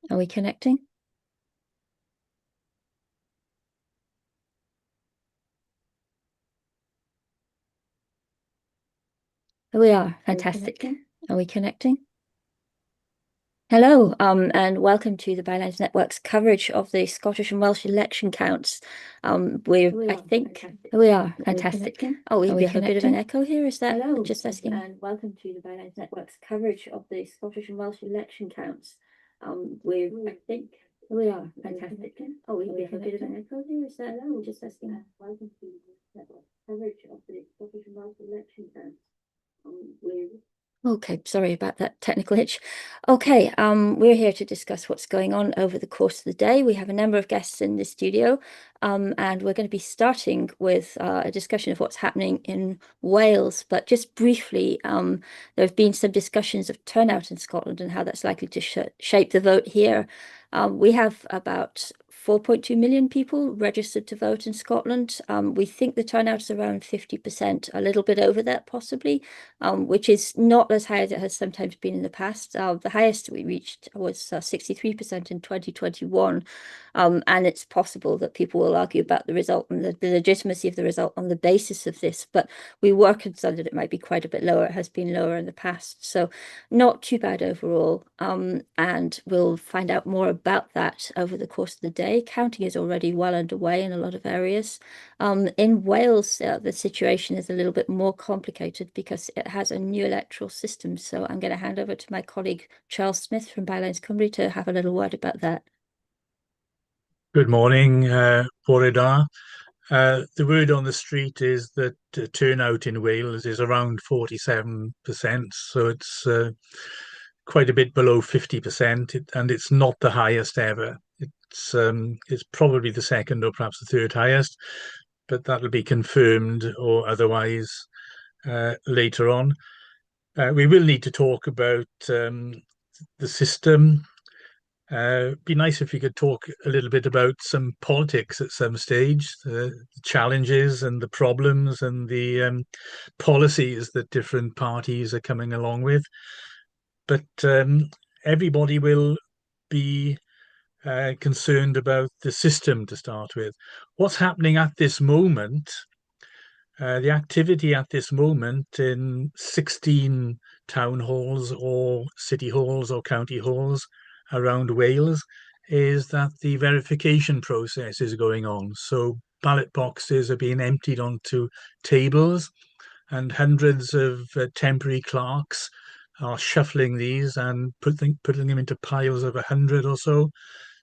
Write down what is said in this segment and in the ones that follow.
Are we connecting? We are. Fantastic. Are we connecting? Hello, and welcome to the Bylines Network's coverage of the Scottish and Welsh election counts. We are fantastic. Oh, we have a bit of an echo here. Is that just asking? And welcome to the Bylines Network's coverage of the Scottish and Welsh election counts. We are fantastic. Oh, we have a bit of an echo here. Is that just asking? Welcome to the network's coverage of the Scottish and Welsh election counts. Okay, sorry about that technical hitch. Okay, we're here to discuss what's going on over the course of the day. We have a number of guests in the studio, and we're going to be starting with a discussion of what's happening in Wales. But just briefly, there have been some discussions of turnout in Scotland and how that's likely to shape the vote here. We have about 4.2 million people registered to vote in Scotland. We think the turnout is around 50%, a little bit over that possibly, which is not as high as it has sometimes been in the past. The highest we reached was 63% in 2021. And it's possible that people will argue about the result and the legitimacy of the result on the basis of this, but we were concerned that it might be quite a bit lower. It has been lower in the past, so not too bad overall. And we'll find out more about that over the course of the day. Counting is already well underway in a lot of areas. In Wales, the situation is a little bit more complicated because it has a new electoral system. So I'm going to hand over to my colleague Charles Smith from Bylines Cymru to have a little word about that. Good morning, bore da. The word on the street is that turnout in Wales is around 47%, so it's quite a bit below 50%, and it's not the highest ever. It's probably the second or perhaps the third highest, but that'll be confirmed or otherwise later on. We will need to talk about the system. Be nice if you could talk a little bit about some politics at some stage, the challenges and the problems and the policies that different parties are coming along with. But everybody will be concerned about the system to start with. What's happening at this moment, the activity at this moment in 16 town halls or city halls or county halls around Wales is that the verification process is going on. So ballot boxes are being emptied onto tables, and hundreds of temporary clerks are shuffling these and putting them into piles of 100 or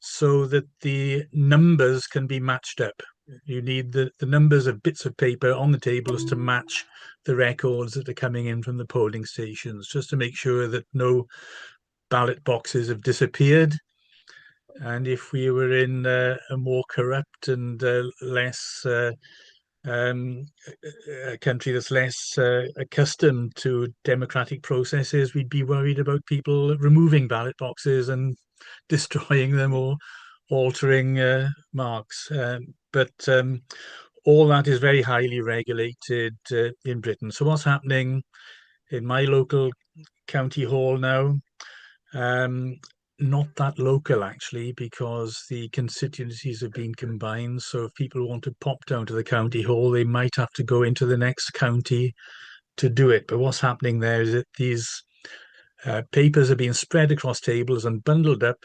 so that the numbers can be matched up. You need the numbers of bits of paper on the tables to match the records that are coming in from the polling stations, just to make sure that no ballot boxes have disappeared. And if we were in a more corrupt and less a country that's less accustomed to democratic processes, we'd be worried about people removing ballot boxes and destroying them or altering marks. But all that is very highly regulated in Britain. So what's happening in my local county hall now? Not that local actually, because the constituencies have been combined. So if people want to pop down to the county hall, they might have to go into the next county to do it. But what's happening there is that these papers are being spread across tables and bundled up.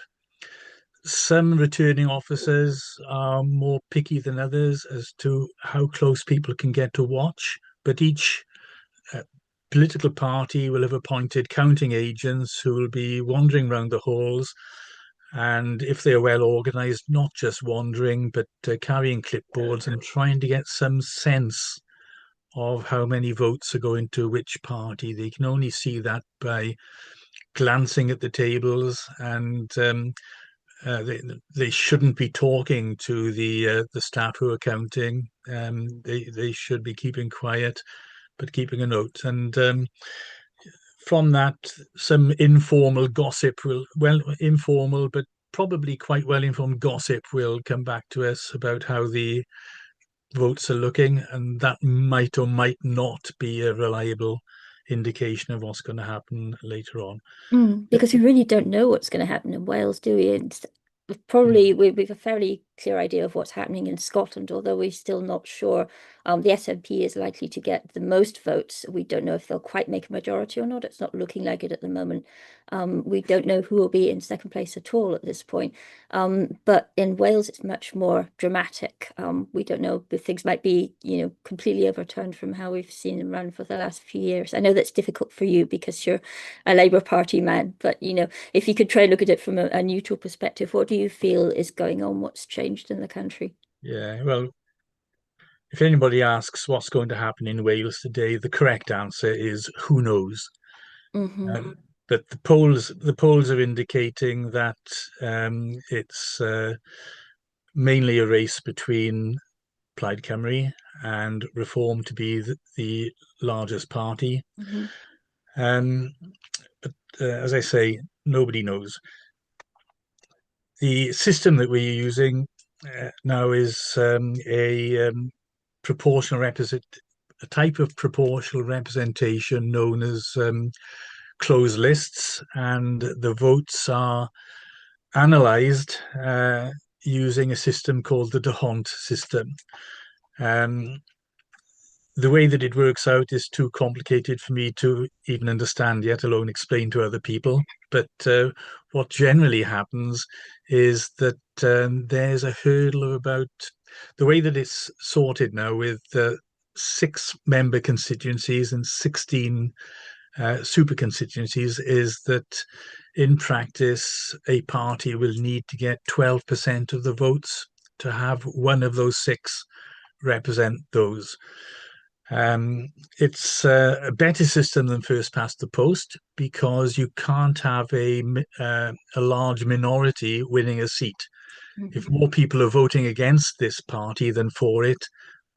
Some returning officers are more picky than others as to how close people can get to watch, but each political party will have appointed counting agents who will be wandering around the halls, and if they're well organized, not just wandering, but carrying clipboards and trying to get some sense of how many votes are going to which party. They can only see that by glancing at the tables, and they shouldn't be talking to the staff who are counting. They should be keeping quiet, but keeping a note. And from that, some informal gossip informal, but probably quite well-informed gossip will come back to us about how the votes are looking, and that might or might not be a reliable indication of what's going to happen later on. Because we really don't know what's going to happen in Wales, do we? And we've a fairly clear idea of what's happening in Scotland, although we're still not sure. The SNP is likely to get the most votes. We don't know if they'll quite make a majority or not. It's not looking like it at the moment. We don't know who will be in second place at all at this point. But in Wales, it's much more dramatic. We don't know if things might be, completely overturned from how we've seen them run for the last few years. I know that's difficult for you because you're a Labour Party man, but if you could try and look at it from a neutral perspective, what do you feel is going on? What's changed in the country? Yeah, well, if anybody asks what's going to happen in Wales today, the correct answer is who knows. Hmm. But the polls are indicating that it's mainly a race between Plaid Cymru and Reform to be the largest party. Hmm. Um, but as I say, nobody knows. The system that we're using now is proportional represent a type of proportional representation known as closed lists, and the votes are analysed using a system called the D'Hondt system. Um, the way that it works out is too complicated for me to even understand, yet alone explain to other people. But what generally happens is that there's a hurdle of about the way that it's sorted now with 6 member constituencies and 16 super constituencies is that in practice, a party will need to get 12% of the votes to have one of those 6 represent those. It's a better system than first past the post because you can't have a large minority winning a seat. If Hmm. more people are voting against this party than for it,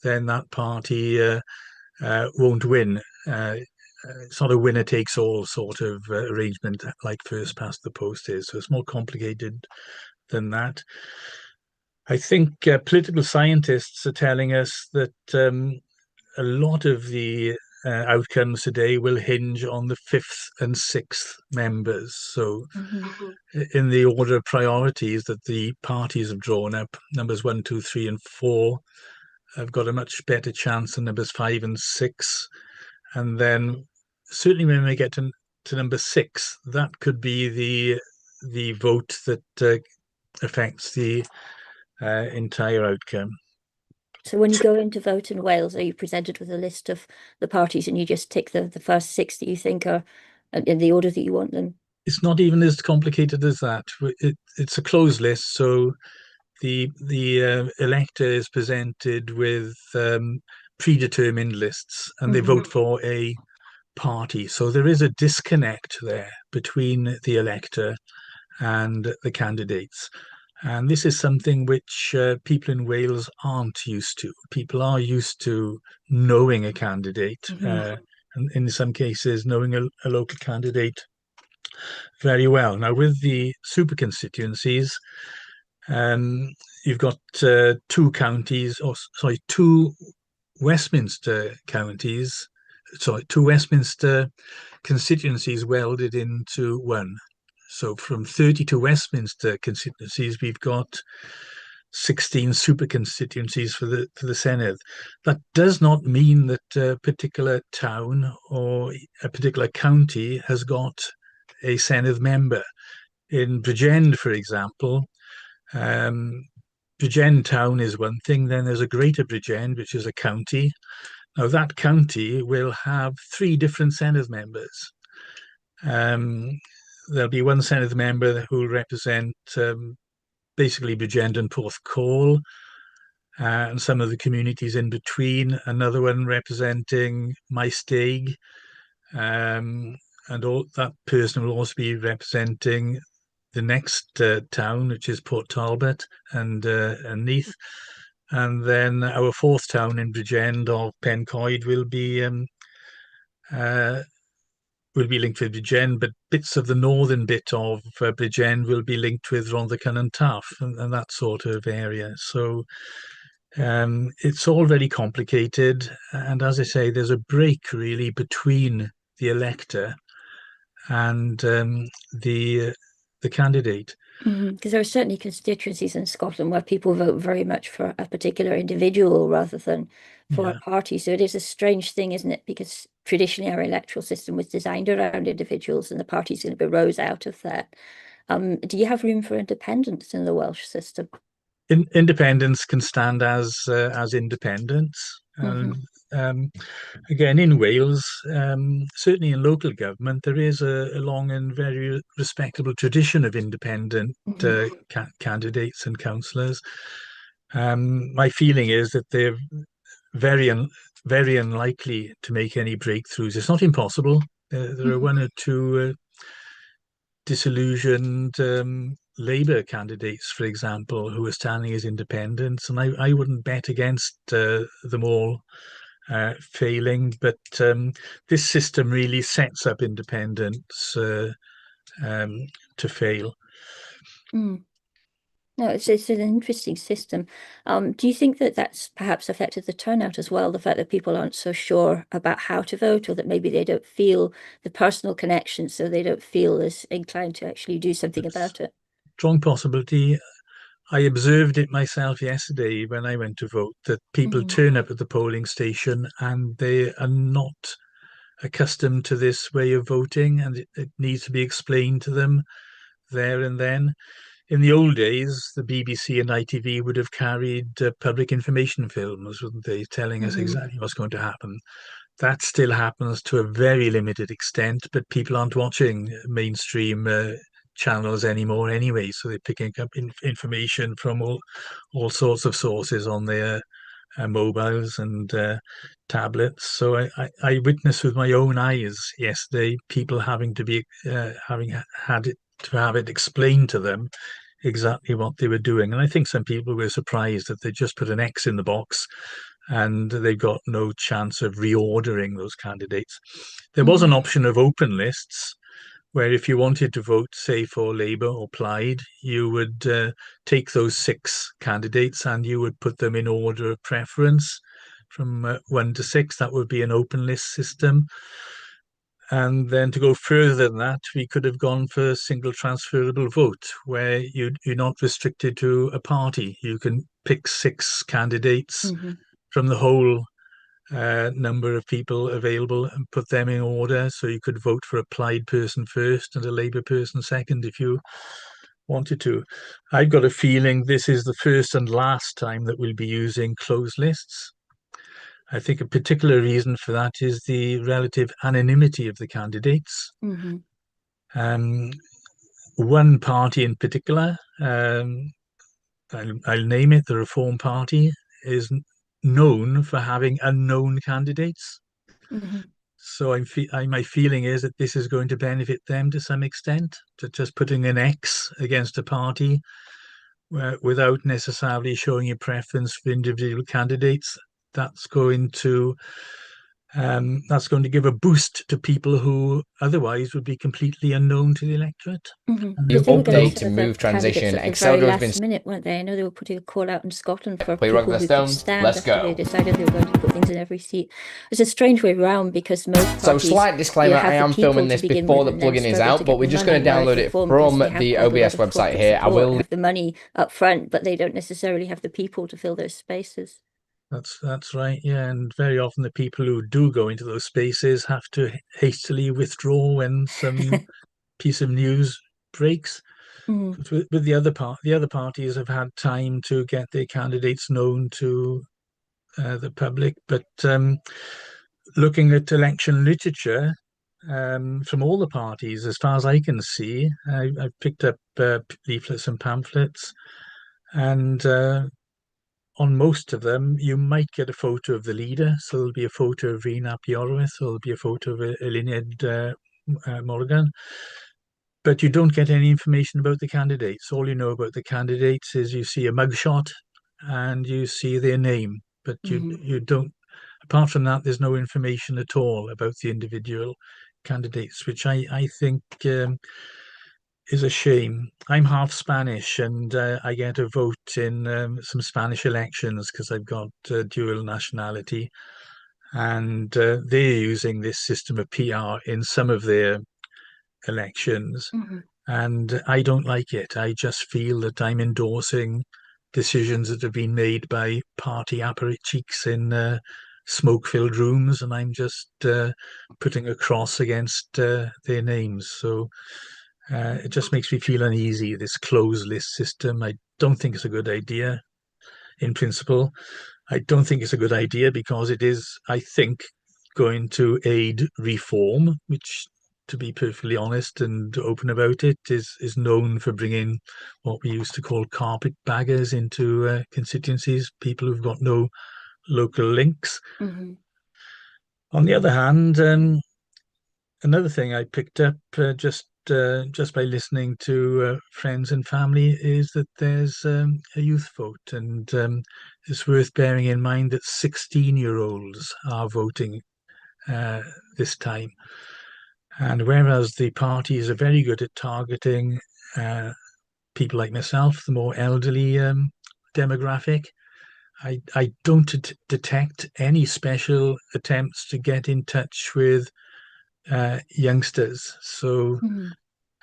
then that party won't win. It's not a winner takes all sort of arrangement like first past the post is. So it's more complicated than that. I think political scientists are telling us that a lot of the outcomes today will hinge on the 5th and 6th members. So, Hmm. in the order of priorities that the parties have drawn up, numbers 1, 2, 3, and 4 have got a much better chance than numbers 5 and 6. And then, certainly, when we get to number 6, that could be the vote that affects the entire outcome. So when you go in to vote in Wales, are you presented with a list of the parties and you just tick the first 6 that you think are in the order that you want them? It's not even as complicated as that. It's a closed list, so the elector is presented with predetermined lists, and they vote for a party. So there is a disconnect there between the elector and the candidates. And this is something which people in Wales aren't used to. People are used to knowing a candidate, Hmm. and in some cases, knowing a local candidate very well. Now, with the super constituencies, um, you've got 2 counties, or sorry, 2 Westminster counties, sorry, 2 Westminster constituencies welded into one. So from 32 Westminster constituencies, we've got 16 super constituencies for the Senedd. That does not mean that a particular town or a particular county has got a Senedd member. In Bridgend, for example, um, Bridgend town is one thing. Then there's a Greater Bridgend, which is a county. Now that county will have 3 different Senedd members. Um, there'll be one Senedd member who will represent basically Bridgend and Porthcawl, and some of the communities in between. Another one representing Maesteg, and all, that person will also be representing the next town, which is Port Talbot and Neath. And then our 4th town in Bridgend of Pencoed uh, will be linked with Bridgend, but bits of the northern bit of Bridgend will be linked with Rhondda and Taff and that sort of area. So it's all very complicated. And as I say, there's a break really between the elector and the candidate. Because there are certainly constituencies in Scotland where people vote very much for a particular individual rather than for a Yeah. party. So it is a strange thing, isn't it? Because traditionally our electoral system was designed around individuals and the party's going to rose out of that. Do you have room for independence in the Welsh system? Independence can stand as independence. And Hmm. um, again, in Wales, certainly in local government, there is a long and very respectable tradition of independent Hmm. candidates and councillors. My feeling is that they're very, very unlikely to make any breakthroughs. It's not impossible. There are Hmm. one or two disillusioned Labour candidates, for example, who are standing as independents, and I wouldn't bet against them all failing. But this system really sets up independents um, to fail. Mm. No, it's an interesting system. Do you think that that's perhaps affected the turnout as well? The fact that people aren't so sure about how to vote, or that maybe they don't feel the personal connection, so they don't feel as inclined to actually do something It's about it. strong possibility. I observed it myself yesterday when I went to vote that people Hmm. turn up at the polling station and they are not accustomed to this way of voting, and it needs to be explained to them there and then. In the old days, the BBC and ITV would have carried public information films, wouldn't they, telling us Hmm. exactly what's going to happen. That still happens to a very limited extent, but people aren't watching mainstream channels anymore anyway, so they're picking up information from all sorts of sources on their mobiles and tablets. So I witnessed with my own eyes yesterday people having to be having had it to have it explained to them exactly what they were doing. And I think some people were surprised that they just put an X in the box and they've got no chance of reordering those candidates. There was an Hmm. option of open lists where if you wanted to vote, say, for Labour or Plaid, you would take those 6 candidates and you would put them in order of preference from 1 to 6. That would be an open list system. And then to go further than that, we could have gone for single transferable vote, where you're not restricted to a party. You can pick 6 candidates Hmm. from the whole number of people available and put them in order. So you could vote for a Plaid person first and a Labour person second if you wanted to. I've got a feeling this is the first and last time that we'll be using closed lists. I think a particular reason for that is the relative anonymity of the candidates. Hmm. Um, one party in particular, I'll name it, the Reform Party, is known for having unknown candidates. Hmm. So my feeling is that this is going to benefit them to some extent, to just putting an X against a party without necessarily showing a preference for individual candidates. That's going to give a boost to people who otherwise would be completely unknown to the electorate. And Because You they were going to update to set up move candidates transition. at the very Excelder has been last minute, weren't they? I know they were putting a call out in Scotland for play Rock people the who could Stones. stand Let's after they go. decided they were going to put things in every seat. It's a strange way round because most So parties, slight disclaimer, I have the am people filming to this begin before with the and then plugin is struggle to out, but get the we're just going money, to whereas download it Reform, because from they have the quite a lot OBS of website corporate here. I support, will have the money up front, but they don't necessarily have the people to fill those spaces. that's right, yeah. And very often the people who do go into those spaces have to hastily withdraw when some piece of news breaks. Mm. With the other parties have had time to get their candidates known to the public. But looking at election literature from all the parties, as far as I can see, I've picked up leaflets and pamphlets, and on most of them, you might get a photo of the leader. So there'll be a photo of Rhun ap Iorwerth, or there'll be a photo of Eluned Morgan. But you don't get any information about the candidates. All you know about the candidates is you see a mugshot and you see their name, but Hmm. you don't. Apart from that, there's no information at all about the individual candidates, which I think is a shame. I'm half Spanish, and I get a vote in some Spanish elections because I've got dual nationality. and they're using this system of PR in some of their elections, Hmm. and I don't like it. I just feel that I'm endorsing decisions that have been made by party apparatchiks in smoke-filled rooms, and I'm just putting a cross against their names. So it just makes me feel uneasy, this closed list system. I don't think it's a good idea in principle. I don't think it's a good idea because it is, I think, going to aid reform, which, to be perfectly honest and open about it, is known for bringing what we used to call carpetbaggers into constituencies, people who've got no local links. Hmm. On the other hand, another thing I picked up just by listening to friends and family is that there's a youth vote, and it's worth bearing in mind that 16-year-olds are voting uh, this time. And whereas the parties are very good at targeting uh, people like myself, the more elderly demographic, I don't detect any special attempts to get in touch with youngsters. So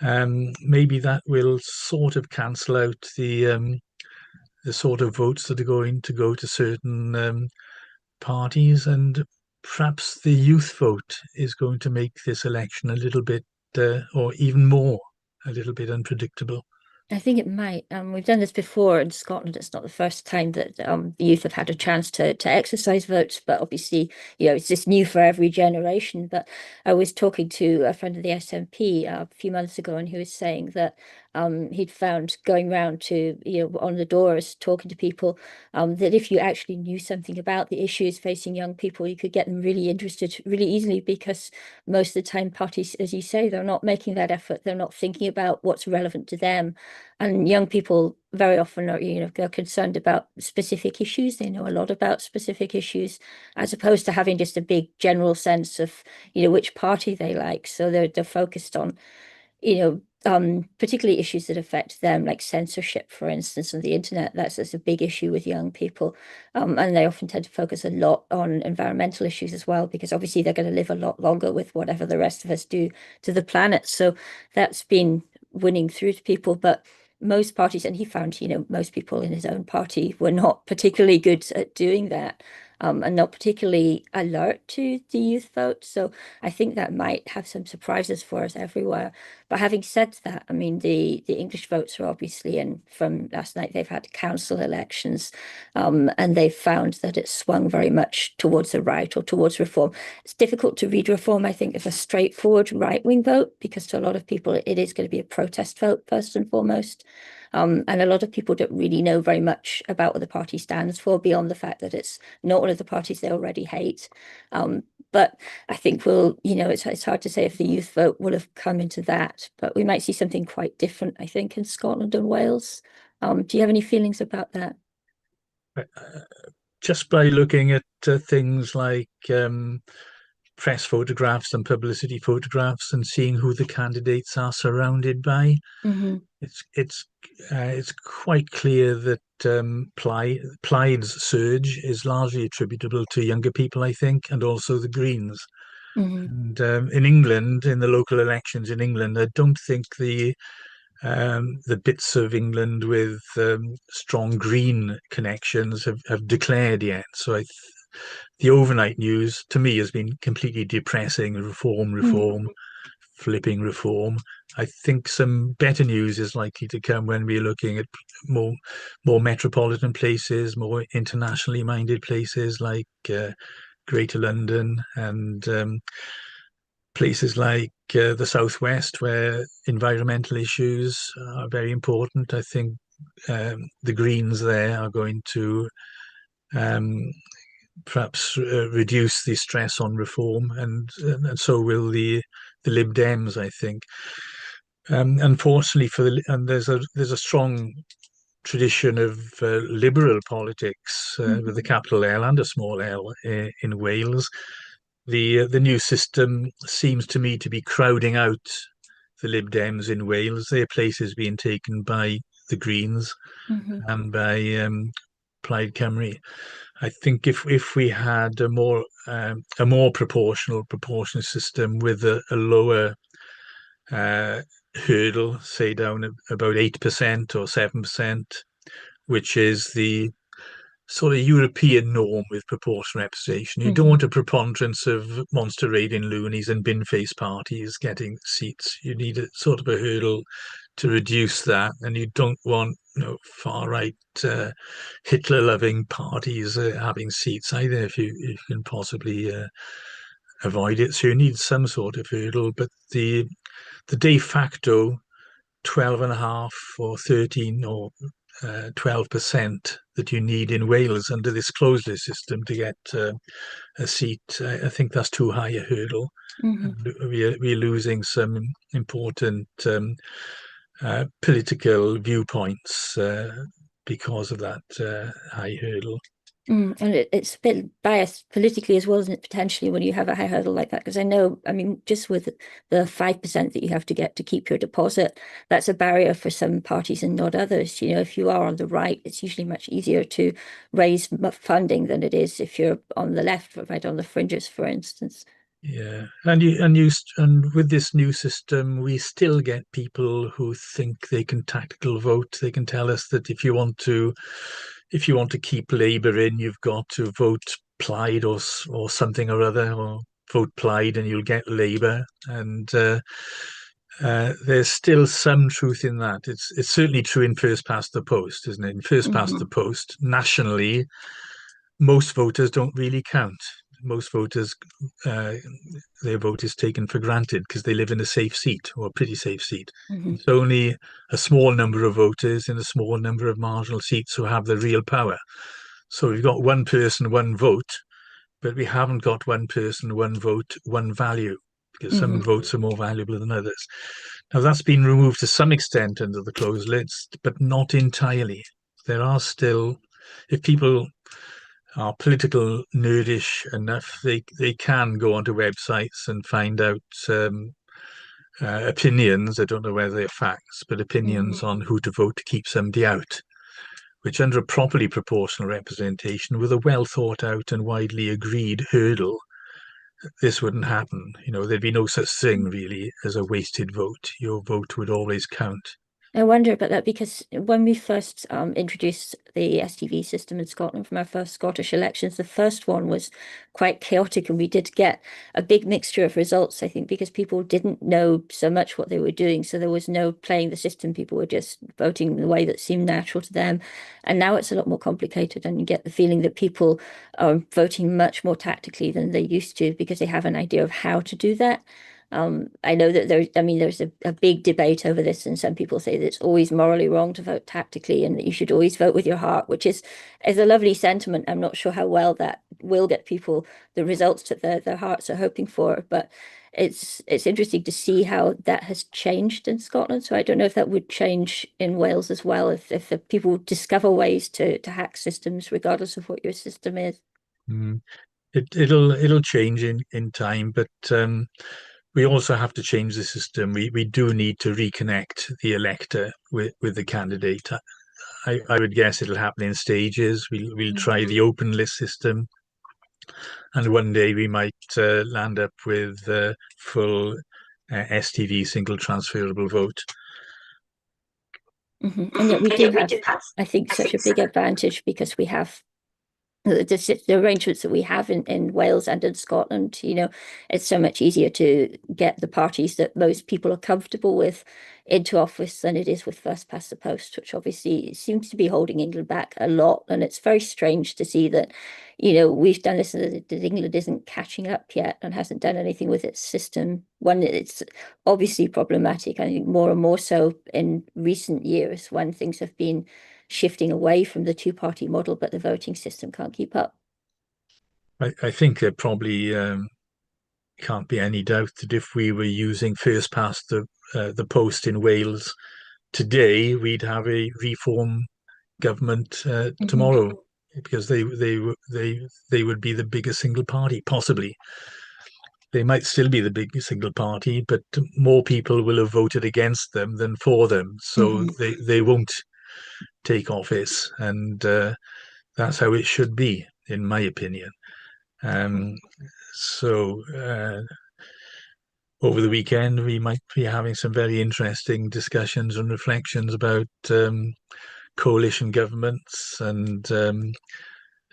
Hmm. maybe that will sort of cancel out the sort of votes that are going to go to certain parties, and perhaps the youth vote is going to make this election a little bit, or even more, a little bit unpredictable. I think it might. We've done this before in Scotland. It's not the first time that the youth have had a chance to exercise votes, but obviously, it's just new for every generation. But I was talking to a friend of the SNP a few months ago, and he was saying that he'd found going round to, on the doors, talking to people, that if you actually knew something about the issues facing young people, you could get them really interested really easily because most of the time parties, as you say, they're not making that effort. They're not thinking about what's relevant to them. And young people very often are, they're concerned about specific issues. They know a lot about specific issues, as opposed to having just a big general sense of, which party they like. So they're focused on, particularly issues that affect them, like censorship, for instance, on the internet. That's a big issue with young people. And they often tend to focus a lot on environmental issues as well, because obviously they're going to live a lot longer with whatever the rest of us do to the planet. So that's been winning through to people. But most parties, and he found, most people in his own party were not particularly good at doing that. And not particularly alert to the youth vote. So I think that might have some surprises for us everywhere. But having said that, I mean, the English votes are obviously in from last night. They've had council elections, and they've found that it's swung very much towards the right or towards reform. It's difficult to read reform, I think, as a straightforward right-wing vote, because to a lot of people, it is going to be a protest vote first and foremost. And a lot of people don't really know very much about what the party stands for beyond the fact that it's not one of the parties they already hate. But I think it's hard to say if the youth vote will have come into that, but we might see something quite different, I think, in Scotland and Wales. Do you have any feelings about that? Uh, Just by looking at things like press photographs and publicity photographs and seeing who the candidates are surrounded by, Hmm. it's quite clear that Plaid's surge is largely attributable to younger people, I think, and also the Greens. Hmm. And in England, in the local elections in England, I don't think the bits of England with strong Green connections have declared yet. So the overnight news to me has been completely depressing. Reform, Mm. reform, flipping reform. I think some better news is likely to come when we're looking at more more metropolitan places, more internationally minded places like Greater London, and places like the Southwest, where environmental issues are very important. I think the Greens there are going to um, perhaps reduce the stress on reform, and so will the Lib Dems, I think. Unfortunately, and there's a strong tradition of liberal politics with a Mhm. capital L and a small L in Wales. The new system seems to me to be crowding out the Lib Dems in Wales. Their place is being taken by the Greens Mhm. and by Plaid Cymru. I think if we had a more proportional system with a lower uh, hurdle, say down about 8% or 7%, which is the sort of European norm with proportional representation. You don't Hmm. want a preponderance of monster raiding loonies and bin face parties getting seats. You need a sort of a hurdle to reduce that, and you don't want far right Hitler loving parties having seats either if you can possibly avoid it. So you need some sort of hurdle, but the de facto 12.5 or 13 or 12% that you need in Wales under this closed list system to get a seat. I think that's too high a hurdle. Hmm. And we're losing some important political viewpoints because of that high hurdle. And it's a bit biased politically as well, isn't it, potentially, when you have a high hurdle like that? Because I know, I mean, just with the 5% that you have to get to keep your deposit, that's a barrier for some parties and not others. If you are on the right, it's usually much easier to raise funding than it is if you're on the left, right on the fringes, for instance. Yeah, and with this new system, we still get people who think they can tactical vote. They can tell us that if you want to keep Labour in, you've got to vote Plaid or something or other, or vote Plaid, and you'll get Labour. And there's still some truth in that. It's certainly true in first past the post, isn't it? In first past the Hmm. post, nationally, most voters don't really count. Most voters, uh, their vote is taken for granted because they live in a safe seat or a pretty safe seat. Hmm. It's only a small number of voters in a small number of marginal seats who have the real power. So we've got one person, one vote, but we haven't got one person, one vote, one value, because some Hmm. votes are more valuable than others. Now, that's been removed to some extent under the closed list, but not entirely. There are still, if people are political nerdish enough, they can go onto websites and find out opinions. I don't know whether they're facts, but Hmm. opinions on who to vote to keep somebody out, which under a properly proportional representation with a well thought out and widely agreed hurdle, this wouldn't happen. There'd be no such thing really as a wasted vote. Your vote would always count. I wonder about that because when we first introduced the STV system in Scotland from our first Scottish elections, the first one was quite chaotic, and we did get a big mixture of results, I think, because people didn't know so much what they were doing. So there was no playing the system. People were just voting in the way that seemed natural to them. And now it's a lot more complicated, and you get the feeling that people are voting much more tactically than they used to because they have an idea of how to do that. I know that there's a big debate over this, and some people say that it's always morally wrong to vote tactically and that you should always vote with your heart, which is a lovely sentiment. I'm not sure how well that will get people the results that their hearts are hoping for, but it's interesting to see how that has changed in Scotland. So I don't know if that would change in Wales as well, if the people discover ways to hack systems regardless of what your system is. Mm. It'll change in time, but we also have to change the system. We do need to reconnect the elector with the candidate. I would guess it'll happen in stages. We'll try the open list system, and one day we might land up with full STV single transferable vote. And yet we do have, I think, such a big advantage because we have the arrangements that we have in Wales and in Scotland. It's so much easier to get the parties that most people are comfortable with into office than it is with first past the post, which obviously seems to be holding England back a lot. And it's very strange to see that, we've done this and that England isn't catching up yet and hasn't done anything with its system. One, it's obviously problematic, I think more and more so in recent years when things have been shifting away from the two-party model, but the voting system can't keep up. I think there probably can't be any doubt that if we were using first past the post in Wales today, we'd have a reform government Hmm. tomorrow because they would be the biggest single party, possibly. They might still be the biggest single party, but more people will have voted against them than for them, so Hmm. they won't take office, and that's how it should be, in my opinion. Um, so over the weekend, we might be having some very interesting discussions and reflections about coalition governments and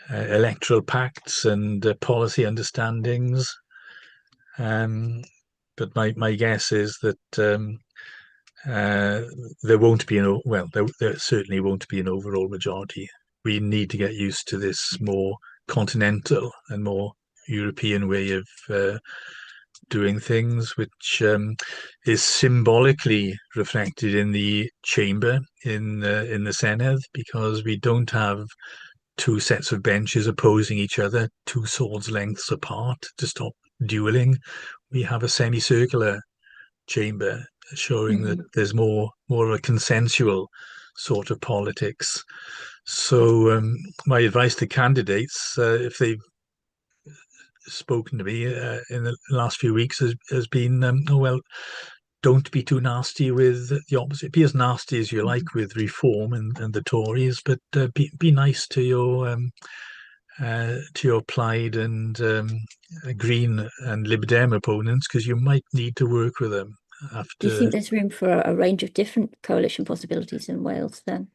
electoral pacts and policy understandings. But my guess is that uh, there won't be there certainly won't be an overall majority. We need to get used to this more continental and more European way of doing things, which is symbolically reflected in the chamber in the Senedd, because we don't have two sets of benches opposing each other, two swords lengths apart to stop dueling. We have a semicircular chamber, showing that there's more of a consensual sort of politics. So my advice to candidates, if they've spoken to me in the last few weeks, has been, oh well, don't be too nasty with the opposite. Be as nasty as you like with Reform and the Tories, but be nice to your Plaid and Green and Lib Dem opponents, because you might need to work with them Do you after. think there's room for a range of different coalition possibilities in Wales then?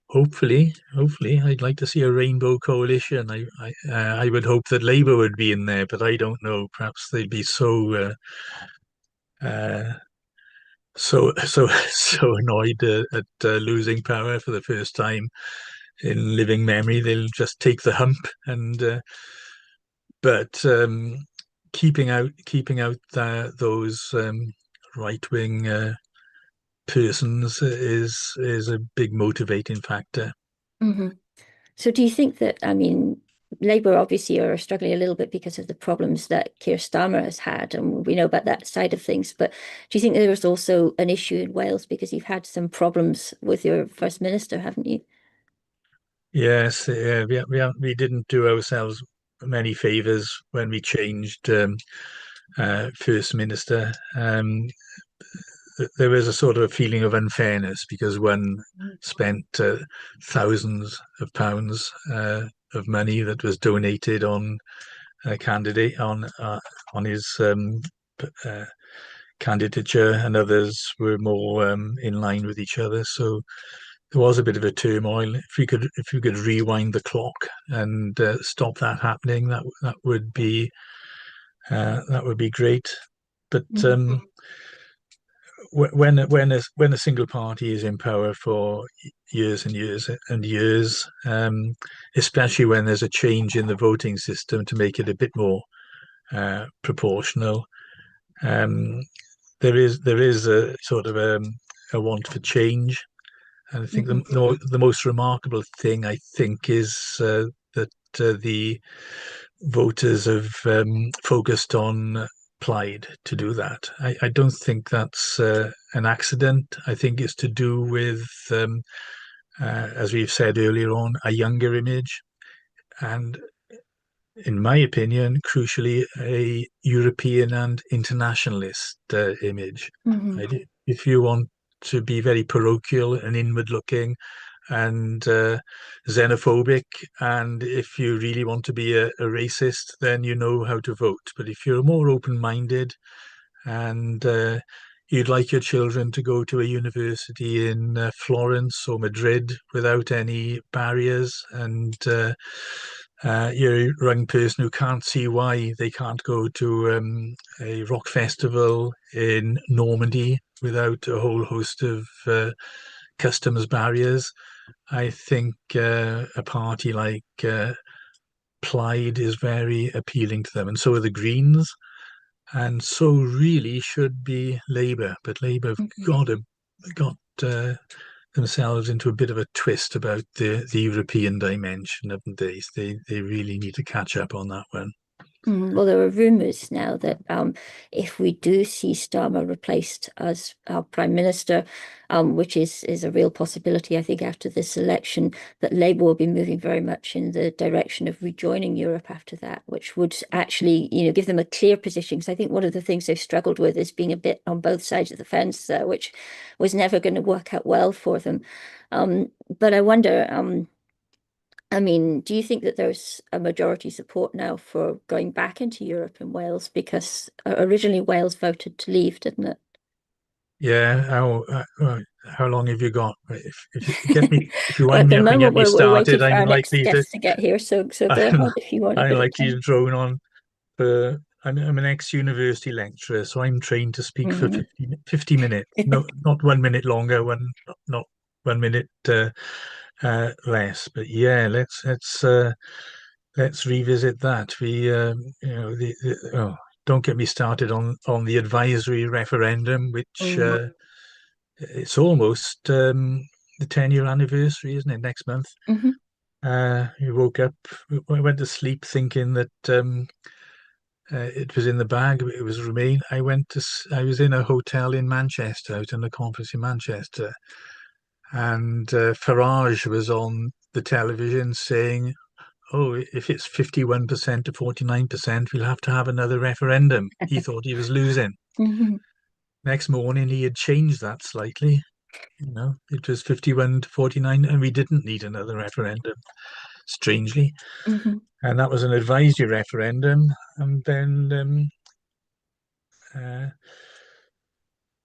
Hopefully, I'd like to see a rainbow coalition. I would hope that Labour would be in there, but I don't know. Perhaps they'd be uh, so annoyed at losing power for the first time in living memory. They'll just take the hump, and but keeping out those right wing persons is a big motivating factor. Hmm. So do you think that, I mean, Labour obviously are struggling a little bit because of the problems that Keir Starmer has had, and we know about that side of things. But do you think there is also an issue in Wales because you've had some problems with your First Minister, haven't you? Yes, we didn't do ourselves many favors when we changed First Minister. There was a sort of a feeling of unfairness because one spent thousands of pounds of money that was donated on a candidate on his uh, candidature, and others were more in line with each other. So there was a bit of a turmoil. If we could rewind the clock and stop that happening, that would be great. But Mhm. when a single party is in power for years and years and years, especially when there's a change in the voting system to make it a bit more proportional, um, there is a sort of a want for change. And I think Mhm. the most remarkable thing, I think, is that the voters have focused on Plaid to do that. I don't think that's an accident. I think it's to do with, as we've said earlier on, a younger image, and in my opinion, crucially, a European and internationalist image. Mhm. If you want to be very parochial and inward looking and xenophobic, and if you really want to be a racist, then you know how to vote. But if you're more open minded and you'd like your children to go to a university in Florence or Madrid without any barriers, and you're a young person who can't see why they can't go to a rock festival in Normandy without a whole host of customs barriers. I think a party like Plaid is very appealing to them, and so are the Greens, and so really should be Labour. But Labour have Mhm. got themselves into a bit of a twist about the European dimension, haven't they? They really need to catch up on that one. Well, there are rumours now that if we do see Starmer replaced as our Prime Minister, which is a real possibility, I think, after this election, that Labour will be moving very much in the direction of rejoining Europe after that, which would actually, give them a clear position. Because I think one of the things they've struggled with is being a bit on both sides of the fence, which was never going to work out well for them. But I wonder. I mean, do you think that there's a majority support now for going back into Europe in Wales? Because originally Wales voted to leave, didn't it? Yeah, how long have you got? If you get me, if you Well, wind at me the up and get moment, me we're waiting started, for I'm our next likely to guest to get here. So go I'm, ahead if you want a I'm bit of likely to time. drone on for. I'm an ex-university lecturer, so I'm trained to speak for Mhm. 50 minutes. No, not 1 minute longer. Not 1 minute less. But yeah, let's revisit that. Don't get me started on the advisory referendum, which Mm, it's almost the 10-year anniversary, isn't it? Next month. mhm, We woke up, I went to sleep thinking that it was in the bag. It was Remain. I was in a hotel in Manchester, out in a conference in Manchester, and Farage was on the television saying, "Oh, if it's 51% to 49%, we'll have to have another referendum." He thought he was losing. mhm, Next morning, he had changed that slightly. It was 51 to 49, and we didn't need another referendum, strangely. mhm. And that was an advisory referendum. And then uh,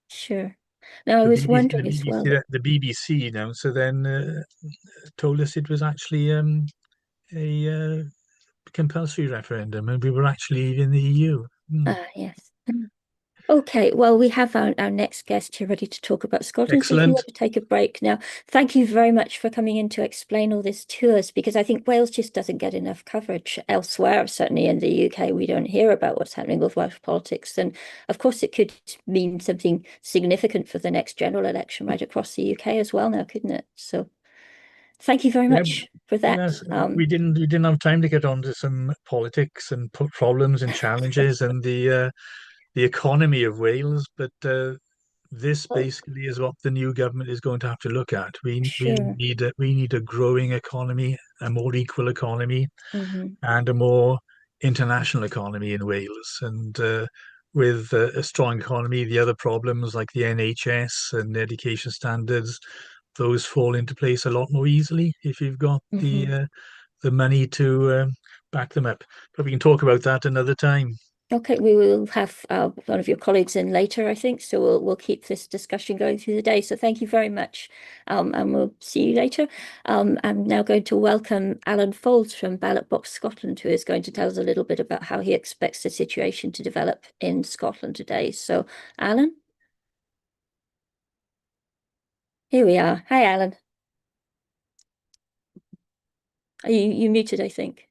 Sure. Now, I the was BBC, the wondering as BBC, well. the BBC so then told us it was actually a compulsory referendum, and we were actually in the EU. Hmm. Ah, yes. Okay, well, we have our next guest here ready to talk about Scotland. So if you want Excellent. to take a break now, thank you very much for coming in to explain all this to us, because I think Wales just doesn't get enough coverage elsewhere. Certainly in the UK, we don't hear about what's happening with Welsh politics. And of course, it could mean something significant for the next general election right across the UK as well now, couldn't it? So thank you very Yeah, much for that. yes, we didn't have time to get on to some politics and problems and challenges and the economy of Wales, but this Oh, basically is what the new government is going to have to look at. sure. We need a growing economy, a more equal economy, Hmm. and a more international economy in Wales. And with a strong economy, the other problems like the NHS and education standards, those fall into place a lot more easily if you've got Hmm. the money to back them up. But we can talk about that another time. Okay, we will have one of your colleagues in later, I think. So we'll keep this discussion going through the day. So thank you very much, and we'll see you later. I'm now going to welcome Alan Folds from Ballot Box Scotland, who is going to tell us a little bit about how he expects the situation to develop in Scotland today. So, Alan, here we are. Hi, Alan. Are you muted, I think?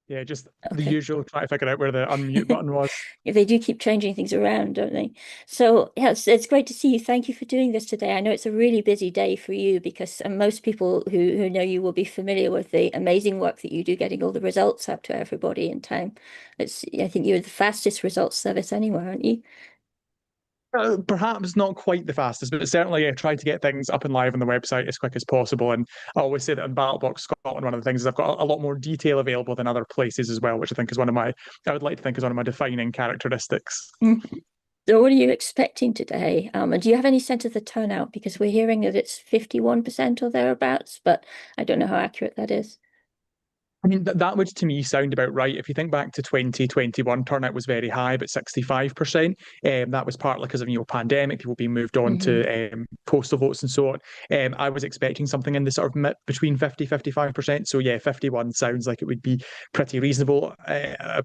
Yeah, just the Okay. usual, trying to figure out where the unmute button was. Yeah, they do keep changing things around, don't they? So, yeah, it's great to see you. Thank you for doing this today. I know it's a really busy day for you because most people who know you will be familiar with the amazing work that you do getting all the results up to everybody in time. I think you're the fastest results service anywhere, aren't you? Perhaps not quite the fastest, but certainly I try to get things up and live on the website as quick as possible. And I always say that on BallotBox Scotland, one of the things is I've got a lot more detail available than other places as well, which I think is I would like to think is one of my defining characteristics. Mm. So what are you expecting today? And do you have any sense of the turnout? Because we're hearing that it's 51% or thereabouts, but I don't know how accurate that is. I mean, that would to me sound about right. If you think back to 2021, turnout was very high, but 65%. That was partly because of pandemic, people being moved on Hmm. to postal votes and so on. I was expecting something in the sort of between 50-55%. So yeah, 51 sounds like it would be pretty reasonable,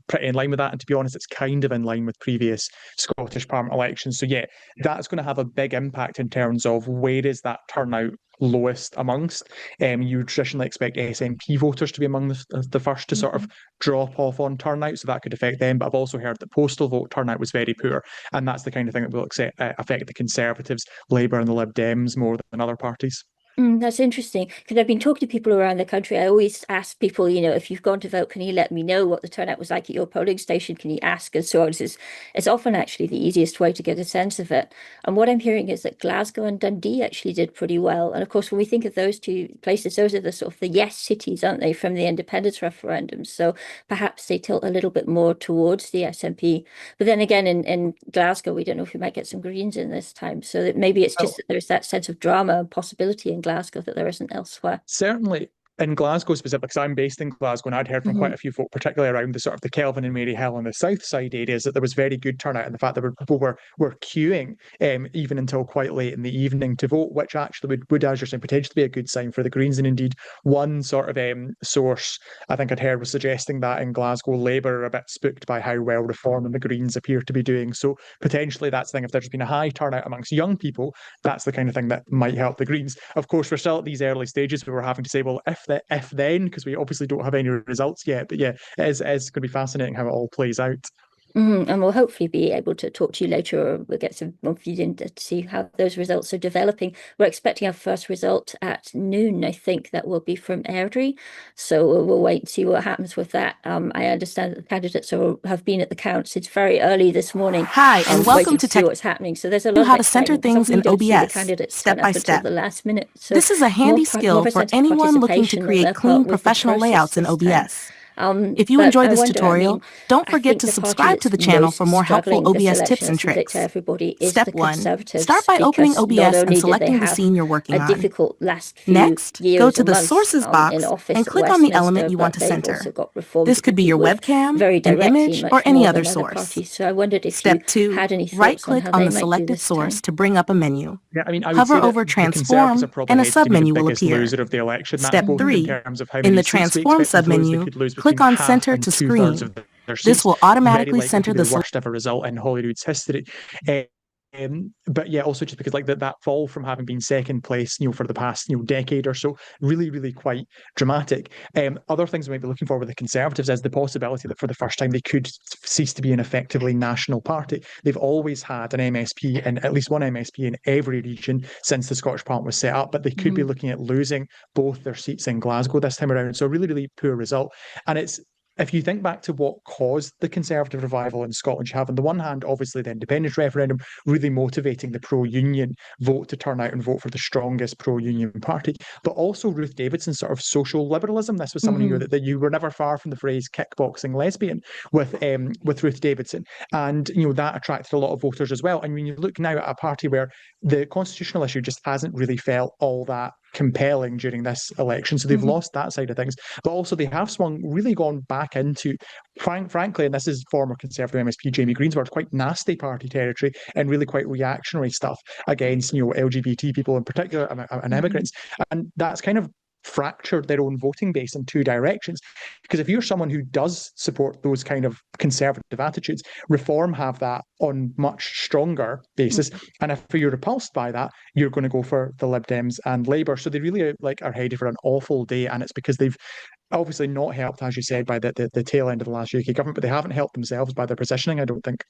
pretty in line with that. And to be honest, it's kind of in line with previous Scottish Parliament elections. So yeah, that's going to have a big impact in terms of where is that turnout lowest amongst. You traditionally expect SNP voters to be among the first to sort of Hmm. drop off on turnout, so that could affect them. But I've also heard that postal vote turnout was very poor, and that's the kind of thing that will affect the Conservatives, Labour, and the Lib Dems more than other parties. That's interesting because I've been talking to people around the country. I always ask people, if you've gone to vote, can you let me know what the turnout was like at your polling station? Can you ask and so on? It's often actually the easiest way to get a sense of it. And what I'm hearing is that Glasgow and Dundee actually did pretty well. And of course, when we think of those two places, those are the sort of the yes cities, aren't they, from the independence referendums? So perhaps they tilt a little bit more towards the SNP. But then again, in Glasgow, we don't know if we might get some Greens in this time. So that maybe it's just Well, that there's that sense of drama and possibility in Glasgow that there isn't elsewhere. certainly in Glasgow specifically, because I'm based in Glasgow, and I'd heard from quite a few folk, particularly around the sort of the Kelvin and Maryhill and the south side areas, that there was very good turnout, and the fact that people were queuing even until quite late in the evening to vote, which actually would, as you're saying, potentially be a good sign for the Greens. And indeed, one sort of source I think I'd heard was suggesting that in Glasgow, Labour are a bit spooked by how well Reform and the Greens appear to be doing. So potentially that's the thing, if there's been a high turnout amongst young people, that's the kind of thing that might help the Greens. Of course, we're still at these early stages where we're having to say, well, if then, because we obviously don't have any results yet. But yeah, it is going to be fascinating how it all plays out. And we'll hopefully be able to talk to you later, or we'll get some more feed to see how those results are developing. We're expecting our first result at noon. I think that will be from Airdrie. So we'll wait and see what happens with that. I understand that the candidates have been at the counts. It's very early this morning. Hi, and welcome to see what's happening. So there's a lot of how to center things in OBS step by step, the last minute. So this is a handy skill for anyone looking to create clean professional layouts in OBS. If you enjoyed this tutorial, don't forget to subscribe to the channel for more helpful OBS tips and tricks. Step 1. Start by opening OBS and selecting the scene you're working on. Next, go to the Sources box and click on the element you want to center. This could be your webcam, an image, or any other source. Step 2. Right-click on the selected source to bring up a menu. Yeah, I mean, hover over Transform, and a submenu will appear. Step 3. In the Transform submenu, click on Center to Screen. This will automatically center the worst ever result in Holyrood's history. But yeah, also just because like that fall from having been second place, for the past decade or so, really quite dramatic. Other things we might be looking for with the Conservatives is the possibility that for the first time they could cease to be an effectively national party. They've always had an MSP, and at least one MSP in every region since the Scottish Parliament was set up, but they could be looking at losing both their seats in Glasgow this time around. So a really poor result. And if you think back to what caused the Conservative revival in Scotland, you have on the one hand, obviously, the independence referendum really motivating the pro-union vote to turn out and vote for the strongest pro-union party, but also Ruth Davidson's sort of social liberalism. This was someone who that you were never far from the phrase kickboxing lesbian with Ruth Davidson, and that attracted a lot of voters as well. And when you look now at a party where the constitutional issue just hasn't really felt all that compelling during this election, so they've lost that side of things, but also they have really gone back into, frankly, and this is former Conservative MSP Jamie Greensward's quite nasty party territory and really quite reactionary stuff against LGBT people in particular and immigrants, and that's kind of fractured their own voting base in two directions. Because if you're someone who does support those kind of conservative attitudes, Reform have that on much stronger basis, and if you're repulsed by that, you're going to go for the Lib Dems and Labour. So they really are headed for an awful day, and it's because they've obviously not helped, as you said, by the tail end of the last UK government, but they haven't helped themselves by their positioning, I don't think.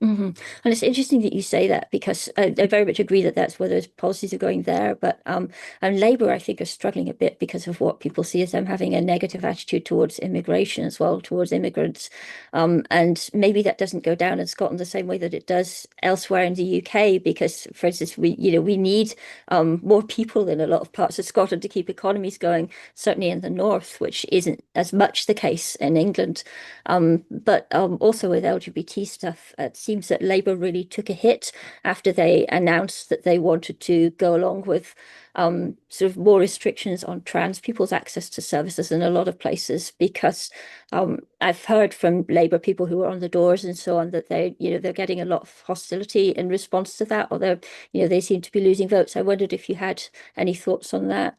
And it's interesting that you say that, because I very much agree that that's where those policies are going there. But and Labour, I think, are struggling a bit because of what people see as them having a negative attitude towards immigration as well, towards immigrants. And maybe that doesn't go down in Scotland the same way that it does elsewhere in the UK, because, for instance, we need more people in a lot of parts of Scotland to keep economies going, certainly in the north, which isn't as much the case in England. But also with LGBT stuff, it seems that Labour really took a hit after they announced that they wanted to go along with sort of more restrictions on trans people's access to services in a lot of places, because I've heard from Labour people who are on the doors and so on that they're getting a lot of hostility in response to that, or they seem to be losing votes. I wondered if you had any thoughts on that.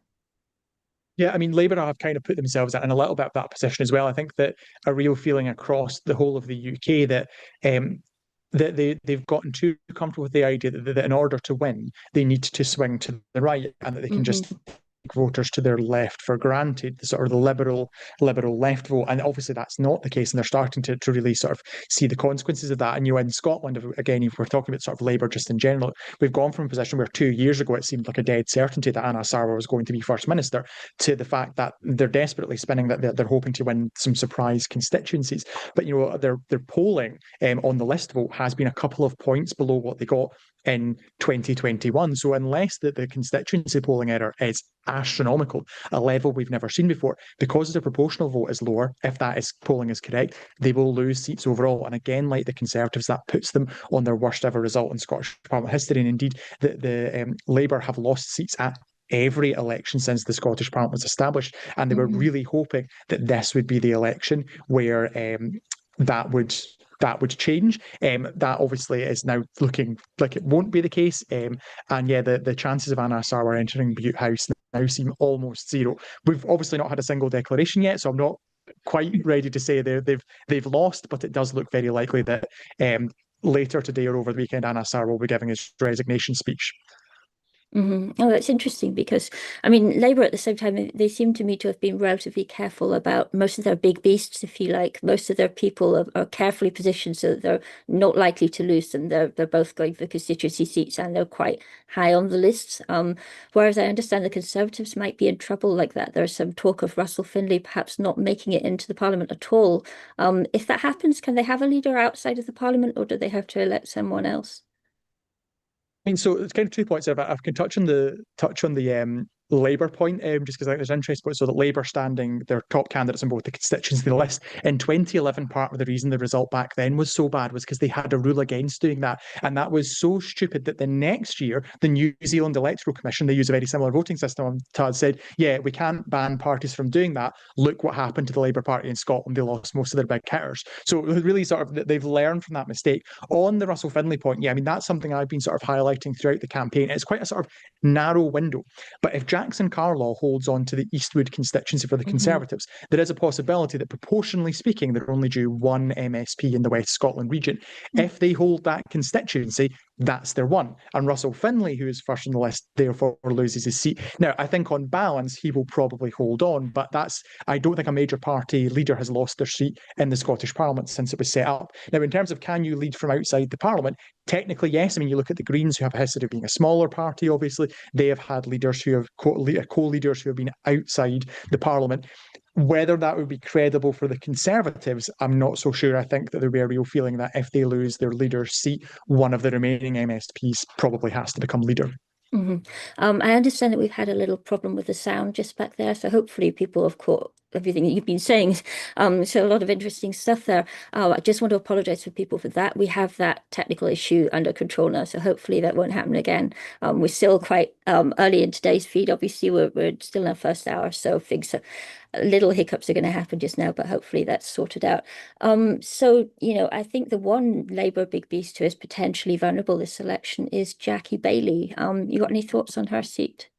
Yeah, I mean, Labour have kind of put themselves in a little bit of that position as well. I think that a real feeling across the whole of the UK that they've gotten too comfortable with the idea that in order to win, they need to swing to the right, and that they can just voters to their left for granted, the sort of the liberal left vote. And obviously that's not the case, and they're starting to really sort of see the consequences of that. And in Scotland, again, if we're talking about sort of Labour just in general, we've gone from a position where 2 years ago it seemed like a dead certainty that Anna Sarwar was going to be First Minister, to the fact that they're desperately spinning that they're hoping to win some surprise constituencies. But their polling on the list vote has been a couple of points below what they got in 2021. So unless the constituency polling error is astronomical, a level we've never seen before, because the proportional vote is lower, if polling is correct, they will lose seats overall. And again, like the Conservatives, that puts them on their worst ever result in Scottish Parliament history. And indeed, the Labour have lost seats at every election since the Scottish Parliament was established, and they were really hoping that this would be the election where that would change. That obviously is now looking like it won't be the case. And yeah, the chances of Anna Sarwar entering Bute House now seem almost zero. We've obviously not had a single declaration yet, so I'm not quite ready to say they've lost, but it does look very likely that later today or over the weekend, Anna Sarwar will be giving his resignation speech. Oh, that's interesting because, I mean, Labour at the same time, they seem to me to have been relatively careful about most of their big beasts, if you like. Most of their people are carefully positioned so that they're not likely to lose them. They're both going for constituency seats and they're quite high on the lists. Whereas I understand the Conservatives might be in trouble like that. There's some talk of Russell Finlay perhaps not making it into the Parliament at all. If that happens, can they have a leader outside of the Parliament or do they have to elect someone else? I mean, so it's kind of 2 points there, but I can touch on the Labour point, just because I think there's interest. But so that Labour standing their top candidates on both the constituency list in 2011, part of the reason the result back then was so bad was because they had a rule against doing that, and that was so stupid that the next year the New Zealand Electoral Commission, they use a very similar voting system, said, yeah, we can't ban parties from doing that. Look what happened to the Labour Party in Scotland; they lost most of their big hitters. So really, sort of, they've learned from that mistake. On the Russell Finlay point, yeah, I mean that's something I've been sort of highlighting throughout the campaign. It's quite a sort of narrow window, but if Jackson Carlaw holds on to the Eastwood constituency for the Conservatives, there is a possibility that, proportionally speaking, they're only due one MSP in the West Scotland region. If they hold that constituency, that's their one. And Russell Finlay, who is first on the list, therefore loses his seat. Now, I think on balance, he will probably hold on, but I don't think a major party leader has lost their seat in the Scottish Parliament since it was set up. Now, in terms of can you lead from outside the Parliament, technically, yes. I mean, you look at the Greens, who have a history of being a smaller party, obviously. They have had leaders who have co-leaders who have been outside the Parliament. Whether that would be credible for the Conservatives, I'm not so sure. I think that there would be a real feeling that if they lose their leader's seat, one of the remaining MSPs probably has to become leader. I understand that we've had a little problem with the sound just back there, so hopefully people have caught everything that you've been saying. So a lot of interesting stuff there. I just want to apologize for people for that. We have that technical issue under control now, so hopefully that won't happen again. We're still quite early in today's feed. Obviously, we're still in our first hour, so things little hiccups are going to happen just now, but hopefully that's sorted out. So, I think the one Labour big beast who is potentially vulnerable this election is Jackie Baillie. You got any thoughts on her seat?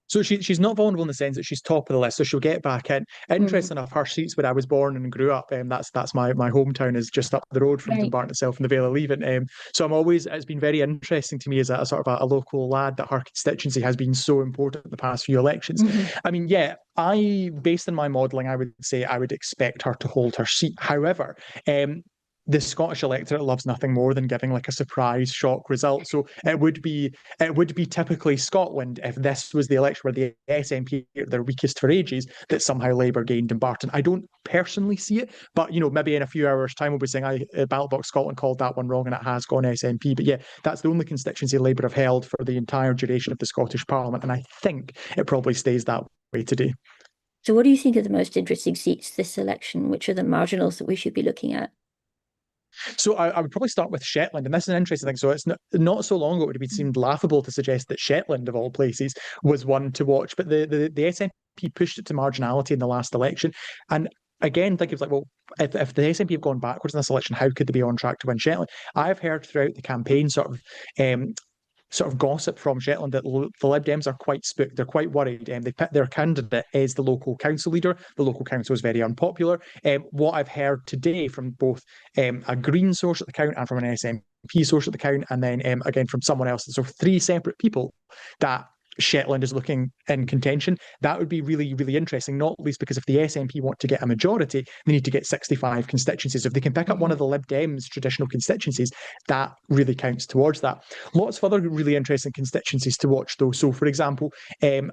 So she's not vulnerable in the sense that she's top of the list, so she'll get back in. Interesting enough, her seat's where I was born and grew up. That's my hometown is just up the road from Dumbarton itself in the Vale of Leven. So it's been very interesting to me as a sort of a local lad that her constituency has been so important in the past few elections. I mean, yeah, based on my modelling, I would say I would expect her to hold her seat. However, the Scottish electorate loves nothing more than giving like a surprise shock result. So it would be typically Scotland if this was the election where the SNP are their weakest for ages, that somehow Labour gained Dumbarton. I don't personally see it, but maybe in a few hours' time we'll be saying Ballot Box Scotland called that one wrong and it has gone SNP. But yeah, that's the only constituency Labour have held for the entire duration of the Scottish Parliament, and I think it probably stays that way today. So what do you think are the most interesting seats this election? Which are the marginals that we should be looking at? So I would probably start with Shetland, and this is an interesting thing. So it's not so long ago it would have seemed laughable to suggest that Shetland, of all places, was one to watch, but the SNP pushed it to marginality in the last election. And again, think of like, well, if the SNP have gone backwards in this election, how could they be on track to win Shetland? I've heard throughout the campaign sort of gossip from Shetland that the Lib Dems are quite spooked. They're quite worried. They picked their candidate as the local council leader. The local council is very unpopular. What I've heard today from both a Green source at the count and from an SNP source at the count, and then again from someone else, so 3 separate people, that Shetland is looking in contention. That would be really, really interesting, not least because if the SNP want to get a majority, they need to get 65 constituencies. If they can pick up one of the Lib Dems' traditional constituencies, that really counts towards that. Lots of other really interesting constituencies to watch, though. So, for example,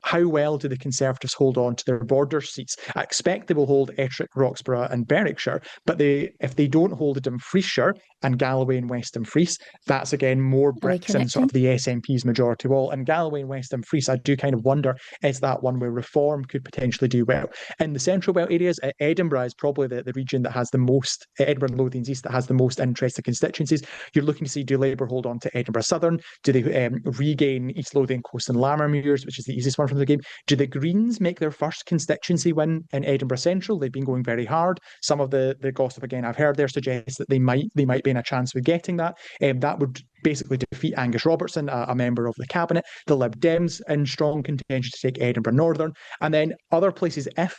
how well do the Conservatives hold on to their border seats? I expect they will hold Ettrick, Roxburgh and Berwickshire, but if they don't hold Dumfriesshire and Galloway and West Dumfries, that's again more bricks in sort of the SNP's majority wall. And Galloway and West Dumfries free. So I do kind of wonder, is that one where Reform could potentially do well? In the central belt areas, Edinburgh is probably the region that has the most, Edinburgh and Lothians East, that has the most interesting constituencies. You're looking to see, do Labour hold on to Edinburgh Southern? Do they regain East Lothian Coast and Lammermuirs, which is the easiest one from the game? Do the Greens make their first constituency win in Edinburgh Central? They've been going very hard. Some of the gossip, again, I've heard there suggests that they might be in a chance with getting that. That would basically defeat Angus Robertson, a member of the cabinet. The Lib Dems in strong contention to take Edinburgh Northern. And then other places, if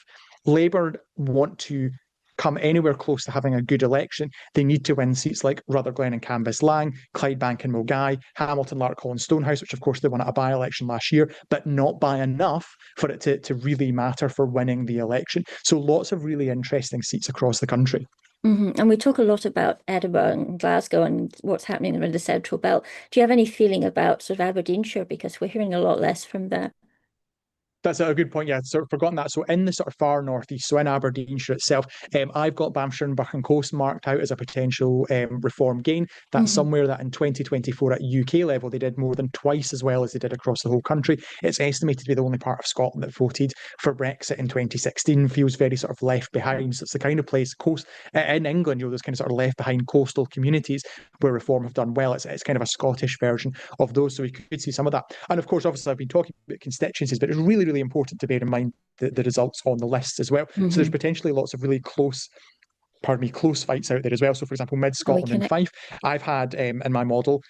Labour want to come anywhere close to having a good election, they need to win seats like Rutherglen and Cambuslang, Clydebank and Milngavie, Hamilton, Larkhall and Stonehouse, which of course they won at a by-election last year, but not by enough for it to really matter for winning the election. So lots of really interesting seats across the country. And we talk a lot about Edinburgh and Glasgow and what's happening in the Central Belt. Do you have any feeling about sort of Aberdeenshire? Because we're hearing a lot less from there. That's a good point. Yeah, sort of forgotten that. So in the sort of far northeast, so in Aberdeenshire itself, I've got Banffshire and Buchan Coast marked out as a potential reform gain. That's somewhere that in 2024 at UK level, they did more than twice as well as they did across the whole country. It's estimated to be the only part of Scotland that voted for Brexit in 2016, feels very sort of left behind. So it's the kind of place, in England, there's kind of sort of left behind coastal communities where reform have done well. It's kind of a Scottish version of those. So we could see some of that. And of course, obviously, I've been talking about constituencies, but it's really important to bear in mind the results on the lists as well. So there's potentially lots of really close fights out there as well. So for example, Mid-Scotland and Fife, I've had in my model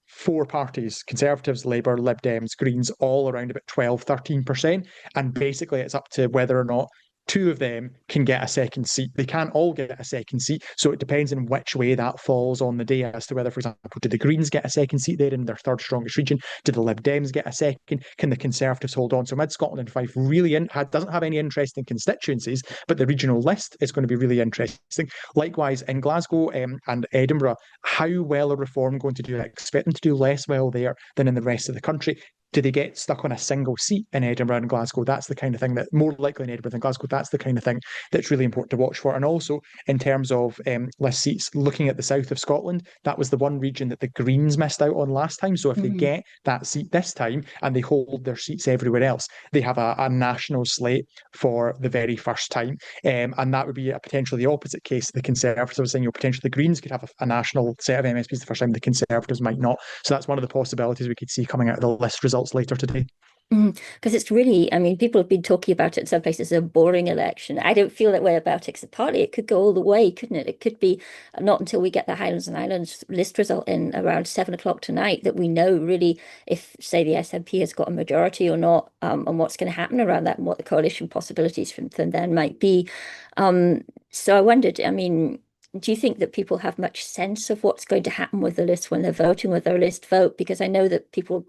4 parties, Conservatives, Labour, Lib Dems, Greens, all around about 12-13%. And basically it's up to whether or not 2 of them can get a second seat. They can't all get a second seat, so it depends on which way that falls on the day as to whether, for example, do the Greens get a second seat there in their third strongest region? Do the Lib Dems get a second? Can the Conservatives hold on? So Mid-Scotland and Fife really doesn't have any interesting constituencies, but the regional list is going to be really interesting. Likewise, in Glasgow and Edinburgh, how well are Reform going to do? I expect them to do less well there than in the rest of the country. Do they get stuck on a single seat in Edinburgh and Glasgow? That's the kind of thing that, more likely in Edinburgh than Glasgow, that's the kind of thing that's really important to watch for. And also, in terms of list seats, looking at the south of Scotland, that was the one region that the Greens missed out on last time. So if they get that seat this time and they hold their seats everywhere else, they have a national slate for the very first time. And that would be potentially the opposite case. The Conservatives were saying, potentially the Greens could have a national set of MSPs the first time, the Conservatives might not. So that's one of the possibilities we could see coming out of the list results later today. Because it's really, I mean, people have been talking about it in some places as a boring election. I don't feel that way about it, because partly it could go all the way, couldn't it? It could be not until we get the Highlands and Islands list result in around 7 o'clock tonight that we know really if, say, the SNP has got a majority or not, and what's going to happen around that and what the coalition possibilities from then might be. So I wondered, I mean, do you think that people have much sense of what's going to happen with the list when they're voting with their list vote? Because I know that people,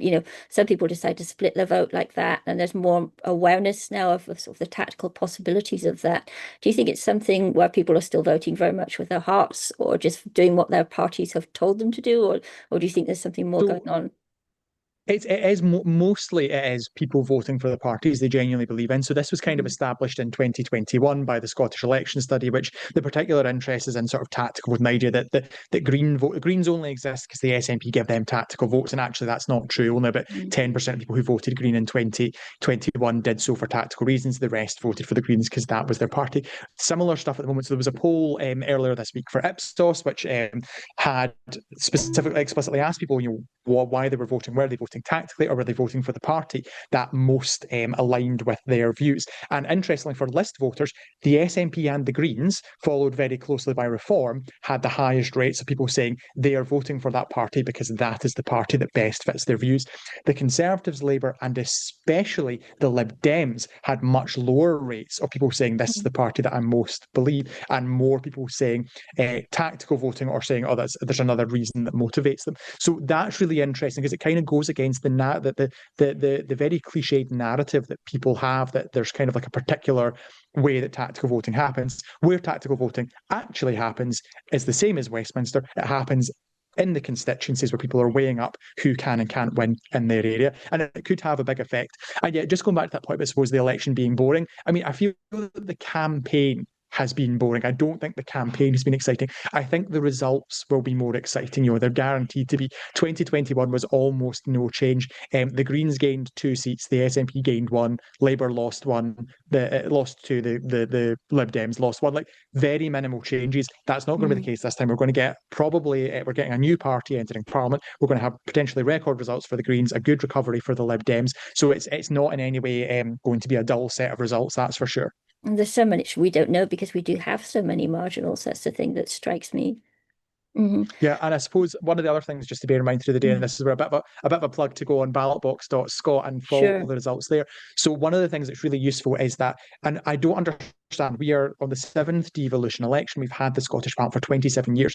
some people decide to split their vote like that, and there's more awareness now of sort of the tactical possibilities of that. Do you think it's something where people are still voting very much with their hearts, or just doing what their parties have told them to do, or do you think there's something more going on? It is mostly people voting for the parties they genuinely believe in. So this was kind of established in 2021 by the Scottish election study, which the particular interest is in sort of tactical, with an idea that Greens only exist because the SNP give them tactical votes, and actually that's not true. Only about 10% of people who voted Green in 2021 did so for tactical reasons. The rest voted for the Greens because that was their party. Similar stuff at the moment. So there was a poll earlier this week for Ipsos, which had specifically explicitly asked people, why they were voting. Were they voting tactically, or were they voting for the party that most aligned with their views? And interestingly, for list voters, the SNP and the Greens, followed very closely by Reform, had the highest rates of people saying they are voting for that party because that is the party that best fits their views. The Conservatives, Labour, and especially the Lib Dems had much lower rates of people saying this is the party that I most believe, and more people saying tactical voting, or saying, there's another reason that motivates them. So that's really interesting, because it kind of goes against the very cliched narrative that people have, that there's kind of like a particular way that tactical voting happens. Where tactical voting actually happens is the same as Westminster. It happens in the constituencies where people are weighing up who can and can't win in their area, and it could have a big effect. And yet, just going back to that point, I suppose the election being boring, I mean, I feel that the campaign has been boring. I don't think the campaign has been exciting. I think the results will be more exciting. They're guaranteed to be. 2021 was almost no change. The Greens gained 2 seats, the SNP gained 1, Labour lost 1, lost to the Lib Dems lost 1. Like, very minimal changes. That's not going to be the case this time. We're going to get we're getting a new party entering Parliament. We're going to have potentially record results for the Greens, a good recovery for the Lib Dems. So it's not in any way going to be a dull set of results, that's for sure. And there's so much we don't know because we do have so many marginals. That's the thing that strikes me. Yeah, and I suppose one of the other things just to bear in mind through the day, and this is where a bit of a plug to go on ballotbox.scot and follow the results there. So one of the things that's really useful is that, and I don't understand, we are on the 7th devolution election. We've had the Scottish Parliament for 27 years.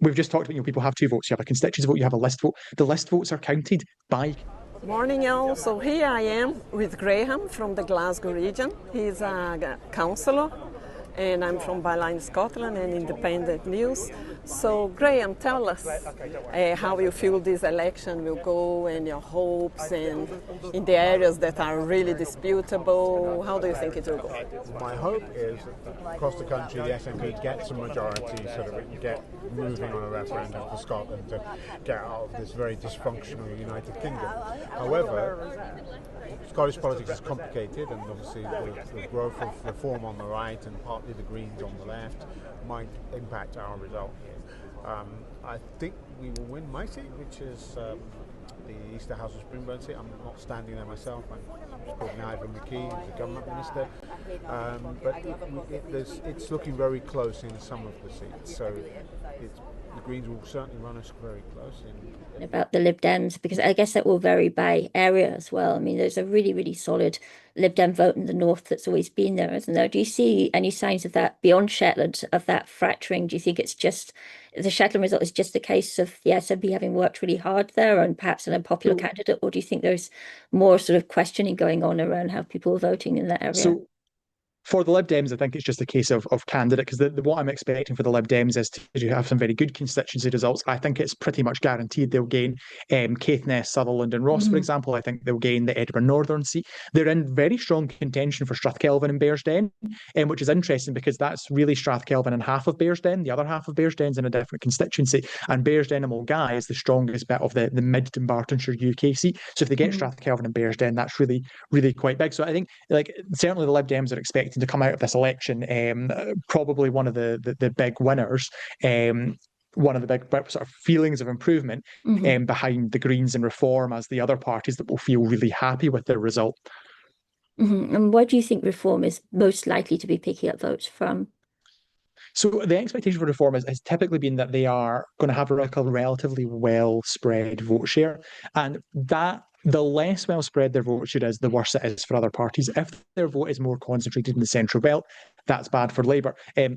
We've just talked about, people have 2 votes. You have a constituency vote, you have a list vote. The list votes are counted by... Morning, all. So here I am with Graham from the Glasgow region. He's a councillor, and I'm from Bylines, Scotland, and Independent News. So, Graham, tell us how you feel this election will go and your hopes, and in the areas that are really disputable, how do you think it will go? My hope is that across the country the SNP gets a majority so that we can get moving on a referendum for Scotland to get out of this very dysfunctional United Kingdom. However, Scottish politics is complicated, and obviously the growth of reform on the right and partly the Greens on the left might impact our result. I think we will win my seat, which is the Easter House of Springburn seat. I'm not standing there myself. I'm supporting Ivan McKee, who's the government minister. But it's looking very close in some of the seats. So the Greens will certainly run us very close. About the Lib Dems, because I guess that will vary by area as well. I mean, there's a really, really solid Lib Dem vote in the north that's always been there, isn't there? Do you see any signs of that beyond Shetland, of that fracturing? Do you think it's just the Shetland result is just the case of the SNP having worked really hard there and perhaps an unpopular candidate, or do you think there's more sort of questioning going on around how people are voting in that area? So, for the Lib Dems, I think it's just a case of candidate, because what I'm expecting for the Lib Dems is to have some very good constituency results. I think it's pretty much guaranteed they'll gain Caithness, Sutherland and Ross, for example. I think they'll gain the Edinburgh Northern seat. They're in very strong contention for Strathkelvin and Bearsden, which is interesting because that's really Strathkelvin and half of Bearsden. The other half of Bearsden's in a different constituency, and Bearsden and Mulgai is the strongest bit of the mid Dumbartonshire UK seat. So if they get Strathkelvin and Bearsden, that's really, really quite big. So I think certainly the Lib Dems are expecting to come out of this election probably one of the big winners, one of the big sort of feelings of improvement behind the Greens and Reform as the other parties that will feel really happy with their result. And where do you think Reform is most likely to be picking up votes from? So the expectation for Reform has typically been that they are going to have a relatively well spread vote share, and that the less well spread their vote share is, the worse it is for other parties. If their vote is more concentrated in the central belt, that's bad for Labour.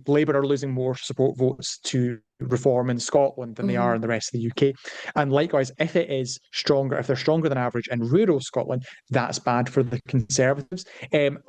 Labour are losing more support votes to Reform in Scotland than they are in the rest of the UK. And likewise, if they're stronger than average in rural Scotland, that's bad for the Conservatives.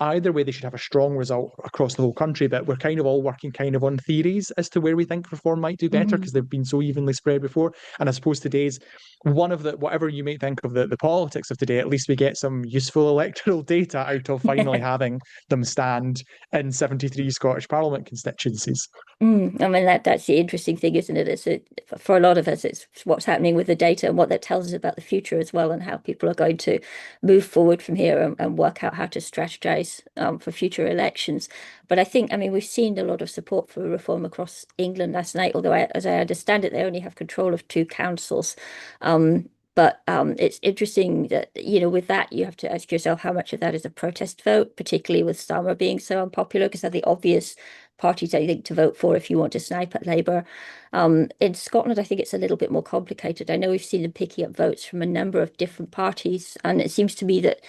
Either way, they should have a strong result across the whole country, but we're kind of all working kind of on theories as to where we think Reform might do better, because they've been so evenly spread before. And I suppose today's one of the, whatever you may think of the politics of today, at least we get some useful electoral data out of finally having them stand in 73 Scottish Parliament constituencies. I mean, that's the interesting thing, isn't it? For a lot of us, it's what's happening with the data and what that tells us about the future as well, and how people are going to move forward from here and work out how to strategize for future elections. But I think, we've seen a lot of support for Reform across England last night, although as I understand it, they only have control of 2 councils. But it's interesting that, with that, you have to ask yourself how much of that is a protest vote, particularly with Cymru being so unpopular, because they're the obvious parties, I think, to vote for if you want to snipe at Labour. In Scotland, I think it's a little bit more complicated. I know we've seen them picking up votes from a number of different parties, and it seems to me that,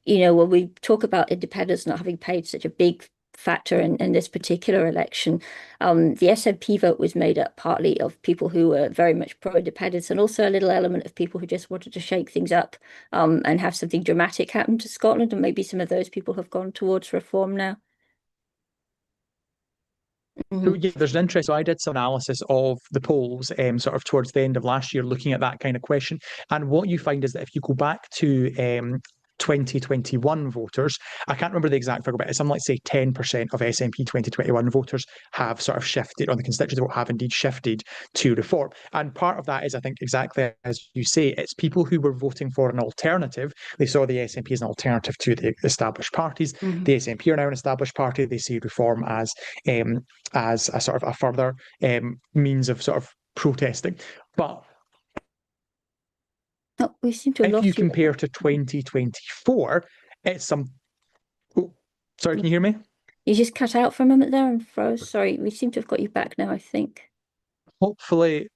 when we talk about independents not having played such a big factor in this particular election, the SNP vote was made up partly of people who were very much pro-independence, and also a little element of people who just wanted to shake things up and have something dramatic happen to Scotland, and maybe some of those people have gone towards Reform now. So, yeah, there's an interest. So I did some analysis of the polls sort of towards the end of last year, looking at that kind of question. And what you find is that if you go back to 2021 voters. I can't remember the exact figure, but it's something like, say, 10% of SNP 2021 voters have sort of shifted, or the constituency vote have indeed shifted to Reform. And part of that is, I think, exactly as you say, it's people who were voting for an alternative. They saw the SNP as an alternative to the established parties. Mm-hmm. The SNP are now an established party. They see Reform as a sort of a further means of sort of protesting. But we seem to have if lost you compare to 2024, it's some... Oh, sorry, can you hear me? You just cut out for a moment there and froze. Sorry, we seem to have got you back now, I think. Hopefully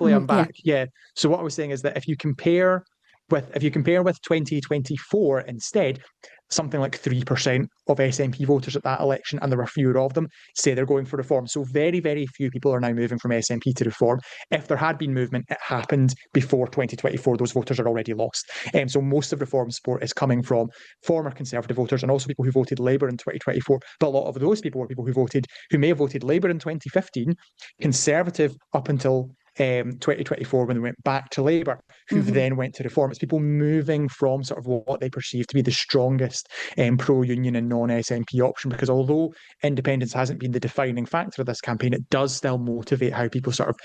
I'm back. Yeah. So what I was saying is that if you compare with 2024 instead, something like 3% of SNP voters at that election, and there were fewer of them, say they're going for Reform. So very, very few people are now moving from SNP to Reform. If there had been movement, it happened before 2024. Those voters are already lost. So most of Reform support is coming from former Conservative voters and also people who voted Labour in 2024. But a lot of those people were people who may have voted Labour in 2015, Conservative up until 2024 when they went back to Labour, who then went to Reform. It's people moving from sort of what they perceive to be the strongest pro-union and non-SNP option, because although independence hasn't been the defining factor of this campaign, it does still motivate how people sort of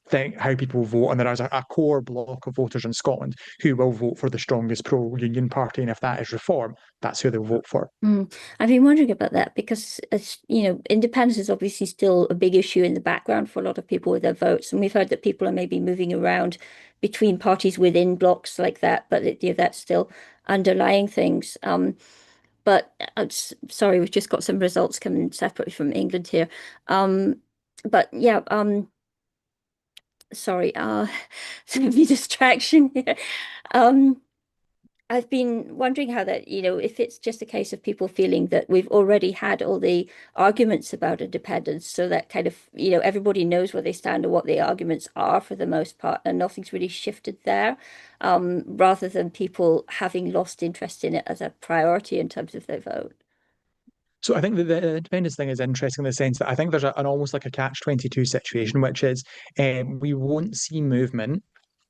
think, how people vote, and there is a core block of voters in Scotland who will vote for the strongest pro-union party, and if that is Reform, that's who they'll vote for. I've been wondering about that because, independence is obviously still a big issue in the background for a lot of people with their votes, and we've heard that people are maybe moving around between parties within blocks like that, but that's still underlying things. But sorry, we've just got some results coming separately from England here. But yeah, sorry, some distraction here. I've been wondering how that, if it's just a case of people feeling that we've already had all the arguments about independence, so that kind of, everybody knows where they stand and what the arguments are for the most part, and nothing's really shifted there, rather than people having lost interest in it as a priority in terms of their vote. So I think that the independence thing is interesting in the sense that I think there's an almost like a catch-22 situation, which is we won't see movement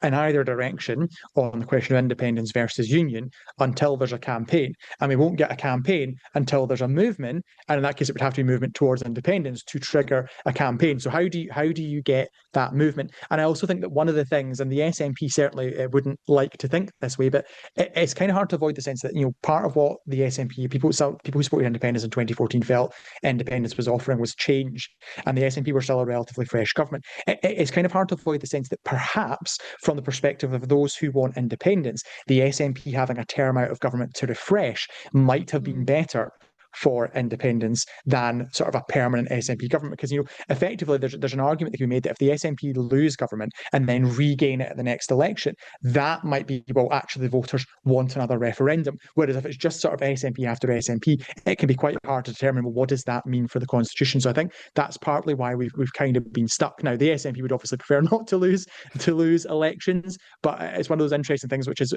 in either direction on the question of independence versus union until there's a campaign, and we won't get a campaign until there's a movement, and in that case it would have to be movement towards independence to trigger a campaign. So how do you get that movement? And I also think that one of the things, and the SNP certainly wouldn't like to think this way, but it's kind of hard to avoid the sense that part of what the SNP people who supported independence in 2014 felt independence was offering was change, and the SNP were still a relatively fresh government. It's kind of hard to avoid the sense that perhaps from the perspective of those who want independence, the SNP having a term out of government to refresh might have been better for independence than sort of a permanent SNP government, because effectively there's an argument that can be made that if the SNP lose government and then regain it at the next election, that might be, well, actually the voters want another referendum, whereas if it's just sort of SNP after SNP, it can be quite hard to determine, well, what does that mean for the constitution? So I think that's partly why we've kind of been stuck. Now the SNP would obviously prefer not to lose elections, but it's one of those interesting things, which is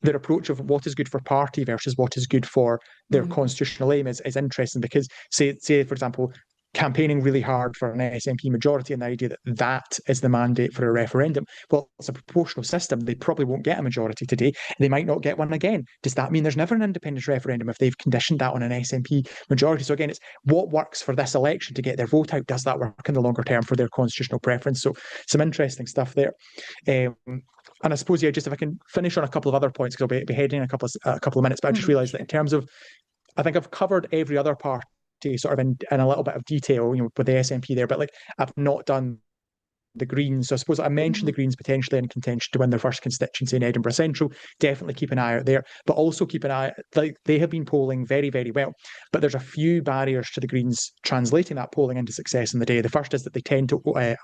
their approach of what is good for party versus what is good for their constitutional aim is interesting, because say for example, campaigning really hard for an SNP majority and the idea that that is the mandate for a referendum. Well, it's a proportional system. They probably won't get a majority today. They might not get one again. Does that mean there's never an independence referendum if they've conditioned that on an SNP majority? So again, it's what works for this election to get their vote out. Does that work in the longer term for their constitutional preference? So some interesting stuff there. And I suppose, just if I can finish on a couple of other points, because I'll be heading in a couple of minutes, but I just realised that in terms of, I think I've covered every other party sort of in a little bit of detail, with the SNP there, but I've not done the Greens. So I suppose I mentioned the Greens potentially in contention to win their first constituency in Edinburgh Central. Definitely keep an eye out there, but also keep an eye, they have been polling very, very well, but there's a few barriers to the Greens translating that polling into success in the day. The first is that they tend to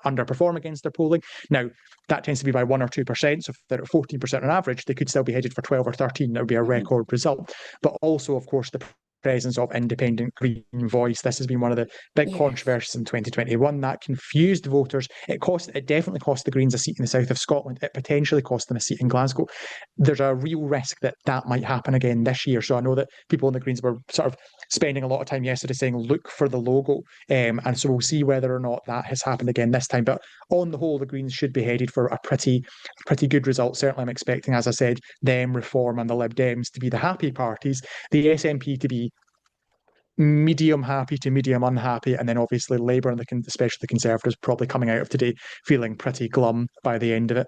underperform against their polling. Now, that tends to be by 1 or 2%, so if they're at 14% on average, they could still be headed for 12 or 13. That would be a record result. But also, of course, the presence of independent Green voice. This has been one of the big controversies in 2021. That confused voters. It definitely cost the Greens a seat in the south of Scotland. It potentially cost them a seat in Glasgow. There's a real risk that that might happen again this year. So I know that people in the Greens were sort of spending a lot of time yesterday saying, look for the logo. And so we'll see whether or not that has happened again this time. But on the whole, the Greens should be headed for a pretty good result. Certainly I'm expecting, as I said, them, Reform and the Lib Dems to be the happy parties, the SNP to be medium happy to medium unhappy, and then obviously Labour and especially the Conservatives probably coming out of today feeling pretty glum by the end of it.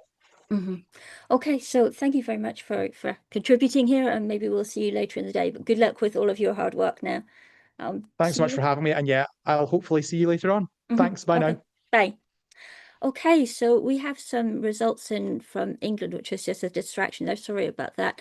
Okay, so thank you very much for contributing here, and maybe we'll see you later in the day. But good luck with all of your hard work now. Thanks so much for having me, and yeah, I'll hopefully see you later on. Thanks, bye now. Bye. Okay, so we have some results in from England, which is just a distraction there. Sorry about that,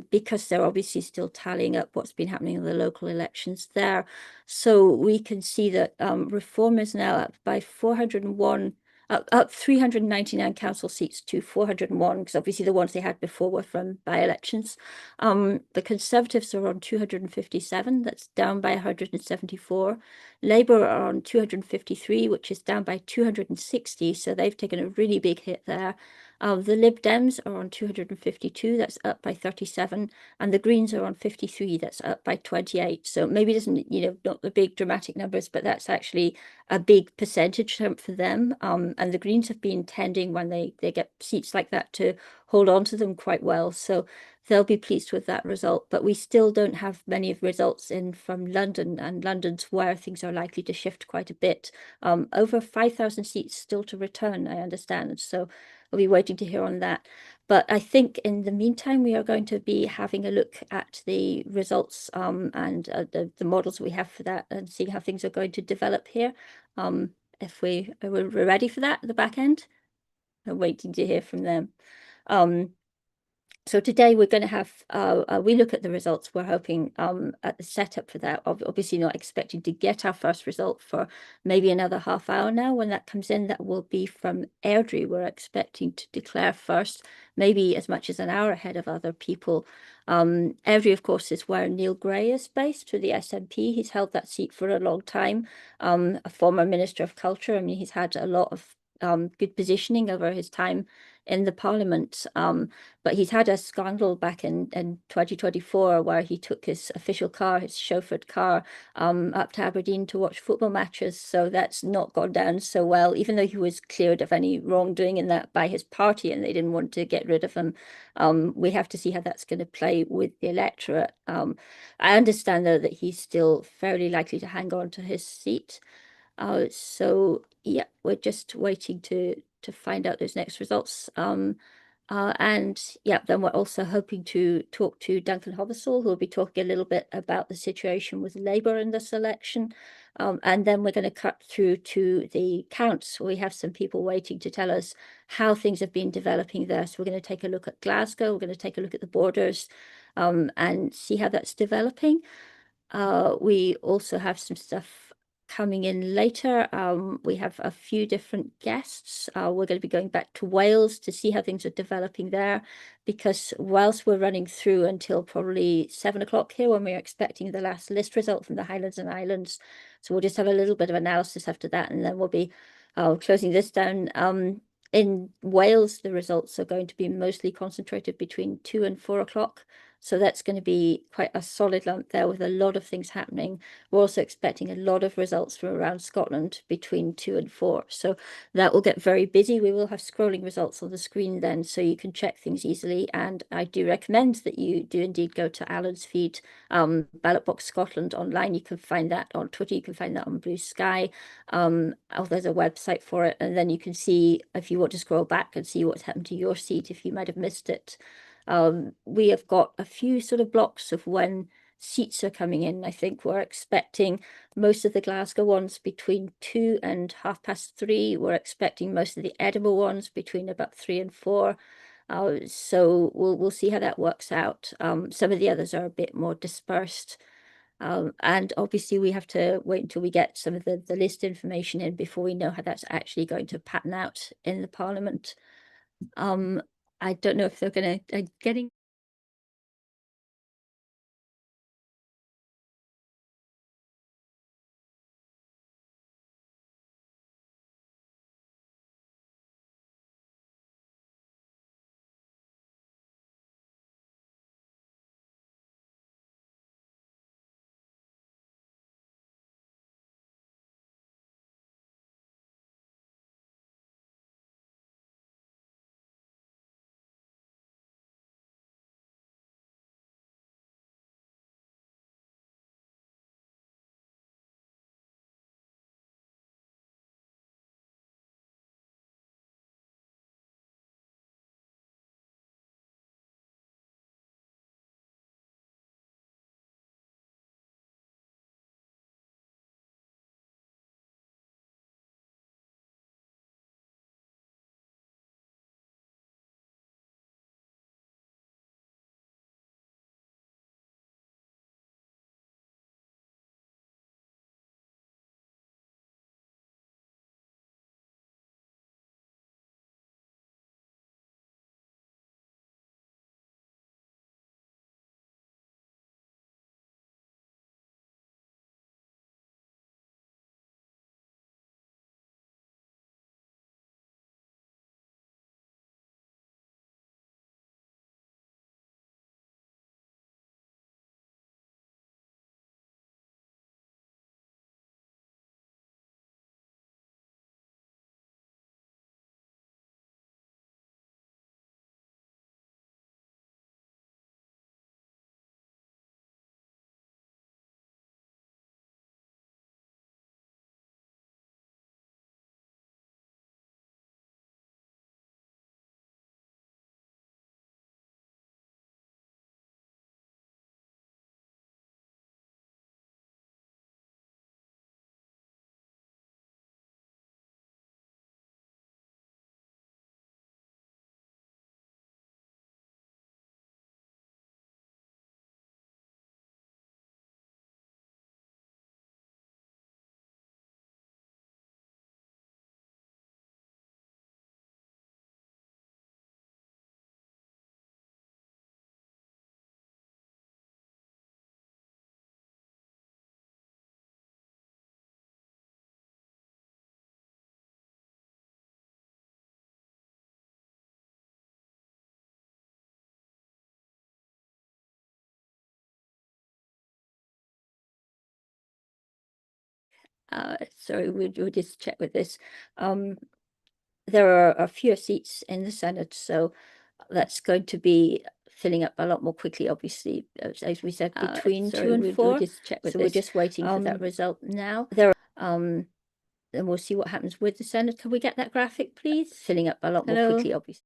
because they're obviously still tallying up what's been happening in the local elections there. So we can see that Reform is now up by 401, up 399 council seats to 401, because obviously the ones they had before were from by-elections. The Conservatives are on 257, that's down by 174. Labour are on 253, which is down by 260, so they've taken a really big hit there. The Lib Dems are on 252, that's up by 37, and the Greens are on 53, that's up by 28. So maybe it isn't, not the big dramatic numbers, but that's actually a big percentage for them. And the Greens have been tending, when they get seats like that, to hold on to them quite well. So they'll be pleased with that result, but we still don't have many results in from London, and London's where things are likely to shift quite a bit. Over 5,000 seats still to return, I understand, so we'll be waiting to hear on that. But I think in the meantime, we are going to be having a look at the results and the models we have for that, and seeing how things are going to develop here. If we're ready for that at the back end, I'm waiting to hear from them. So today we're going to have, we look at the results. We're hoping at the setup for that, obviously not expecting to get our first result for maybe another half hour now. When that comes in, that will be from Airdrie. We're expecting to declare first, maybe as much as an hour ahead of other people. Airdrie, of course, is where Neil Gray is based for the SNP. He's held that seat for a long time, a former Minister of Culture. I mean, he's had a lot of good positioning over his time in the Parliament, but he's had a scandal back in 2024 where he took his official car, his chauffeured car, up to Aberdeen to watch football matches. So that's not gone down so well, even though he was cleared of any wrongdoing in that by his party and they didn't want to get rid of him. We have to see how that's going to play with the electorate. I understand, though, that he's still fairly likely to hang on to his seat. So yeah, we're just waiting to find out those next results. And yeah, then we're also hoping to talk to Duncan Hoversall, who will be talking a little bit about the situation with Labour in this election. And then we're going to cut through to the counts. We have some people waiting to tell us how things have been developing there. So we're going to take a look at Glasgow, we're going to take a look at the borders, and see how that's developing. We also have some stuff coming in later. We have a few different guests. We're going to be going back to Wales to see how things are developing there, because whilst we're running through until probably 7 o'clock here, when we're expecting the last list result from the Highlands and Islands, so we'll just have a little bit of analysis after that, and then we'll be closing this down. In Wales, the results are going to be mostly concentrated between 2 and 4 o'clock. So that's going to be quite a solid lump there with a lot of things happening. We're also expecting a lot of results from around Scotland between 2 and 4. So that will get very busy. We will have scrolling results on the screen then, so you can check things easily. And I do recommend that you do indeed go to Alan's feed, Ballot Box Scotland online. You can find that on Twitter. You can find that on Blue Sky. There's a website for it. And then you can see, if you want to scroll back and see what's happened to your seat, if you might have missed it. We have got a few sort of blocks of when seats are coming in. I think we're expecting most of the Glasgow ones between 2 and 3:30. We're expecting most of the Edinburgh ones between about 3 and 4. So we'll see how that works out. Some of the others are a bit more dispersed. And obviously we have to wait until we get some of the list information in before we know how that's actually going to pattern out in the Parliament. I don't know if they're going to getting sorry, we'll just check with this. There are fewer seats in the Senedd, so that's going to be filling up a lot more quickly, obviously, as we said, between 2 and 4. We'll just check with this. We're just waiting for that result now. Then we'll see what happens with the Senedd. Can we get that graphic, please? Filling up a lot more quickly, obviously.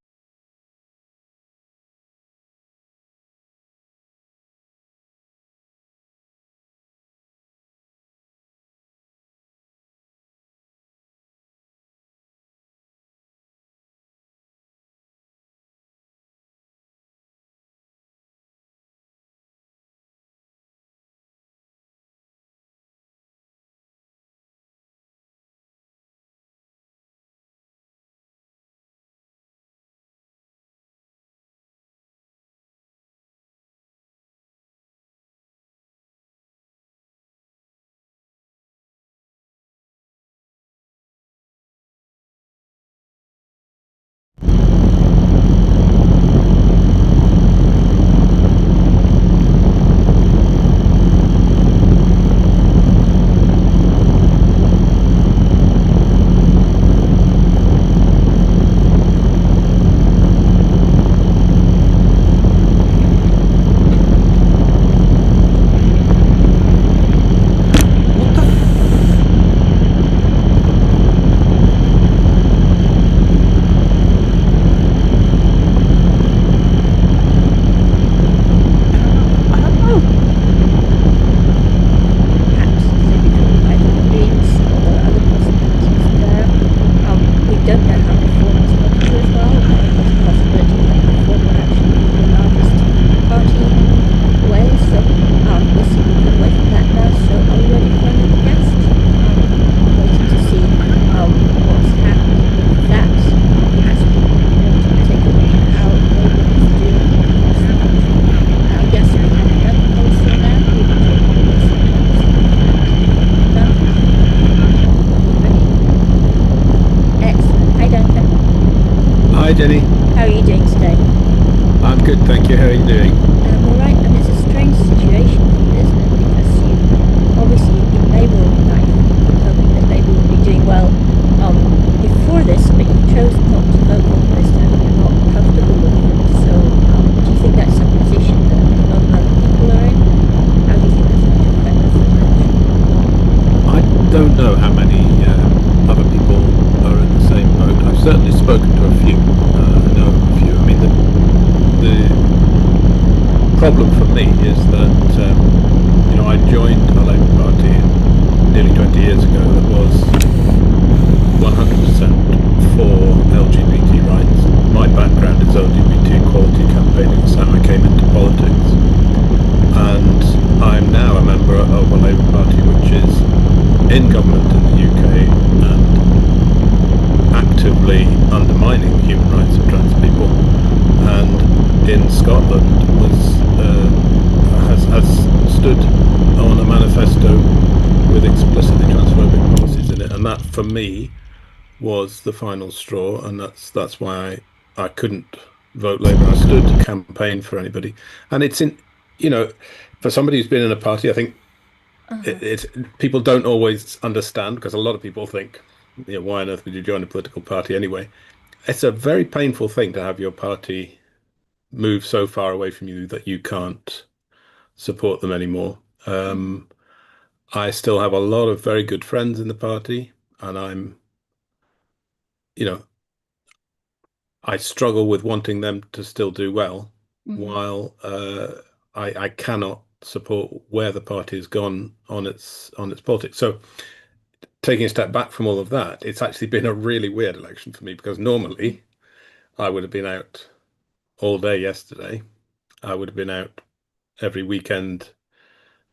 Hi Jenny. How are you doing today? I'm good, thank you. How are you doing? All right, and it's a strange situation for you, isn't it? Because you obviously you've been Labour all your life, hoping that Labour would be doing well before this, but you chose not to vote for them this time. You're not comfortable with them. So do you think that's a position that a lot of other people are in? How do you think that's going to affect the election? I don't know how many other people are in the same boat. I've certainly spoken to a few. I know a few. I mean, the problem for me is that I joined the Labour Party nearly 20 years ago that was 100% for LGBT rights. My background is LGBT equality campaigning, so I came into politics. And I'm now a member of a Labour Party which is in government in the UK and actively undermining human rights of trans people, and in Scotland has stood on a manifesto with explicitly transphobic policies in it, and that for me was the final straw, and that's why I couldn't vote Labour. I stood to campaign for anybody, and it's for somebody who's been in a party, I think people don't always understand, because a lot of people think, why on earth would you join a political party anyway? It's a very painful thing to have your party move so far away from you that you can't support them anymore. I still have a lot of very good friends in the party, and I struggle with wanting them to still do well, while I cannot support where the party has gone on its politics. So taking a step back from all of that, it's actually been a really weird election for me, because normally I would have been out all day yesterday. I would have been out every weekend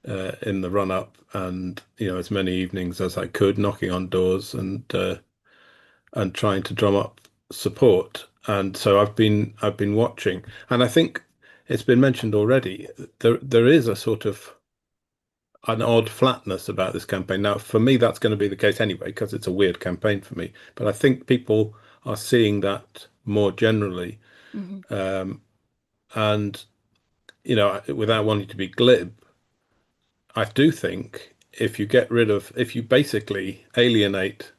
in the run up, and as many evenings as I could, knocking on doors and trying to drum up support. And so I've been watching, and I think it's been mentioned already. There is a sort of an odd flatness about this campaign. Now, for me, that's going to be the case anyway, because it's a weird campaign for me. But I think people are seeing that more generally. And, without wanting to be glib, I do think if you basically alienate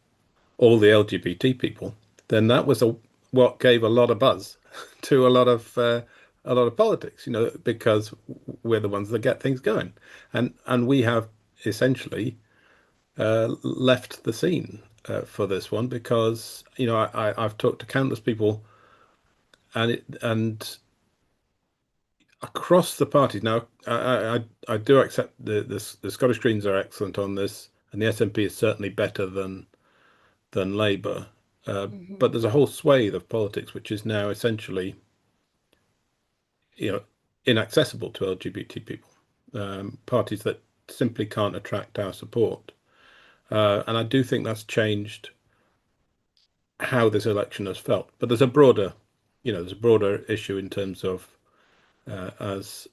all the LGBT people, then that was what gave a lot of buzz to a lot of politics, because we're the ones that get things going, and we have essentially left the scene for this one, because I've talked to countless people, and across the parties now. I do accept the Scottish Greens are excellent on this, and the SNP is certainly better than Labour. But there's a whole swathe of politics which is now essentially, inaccessible to LGBT people. Parties that simply can't attract our support. And I do think that's changed how this election has felt. But there's a broader issue in terms of, as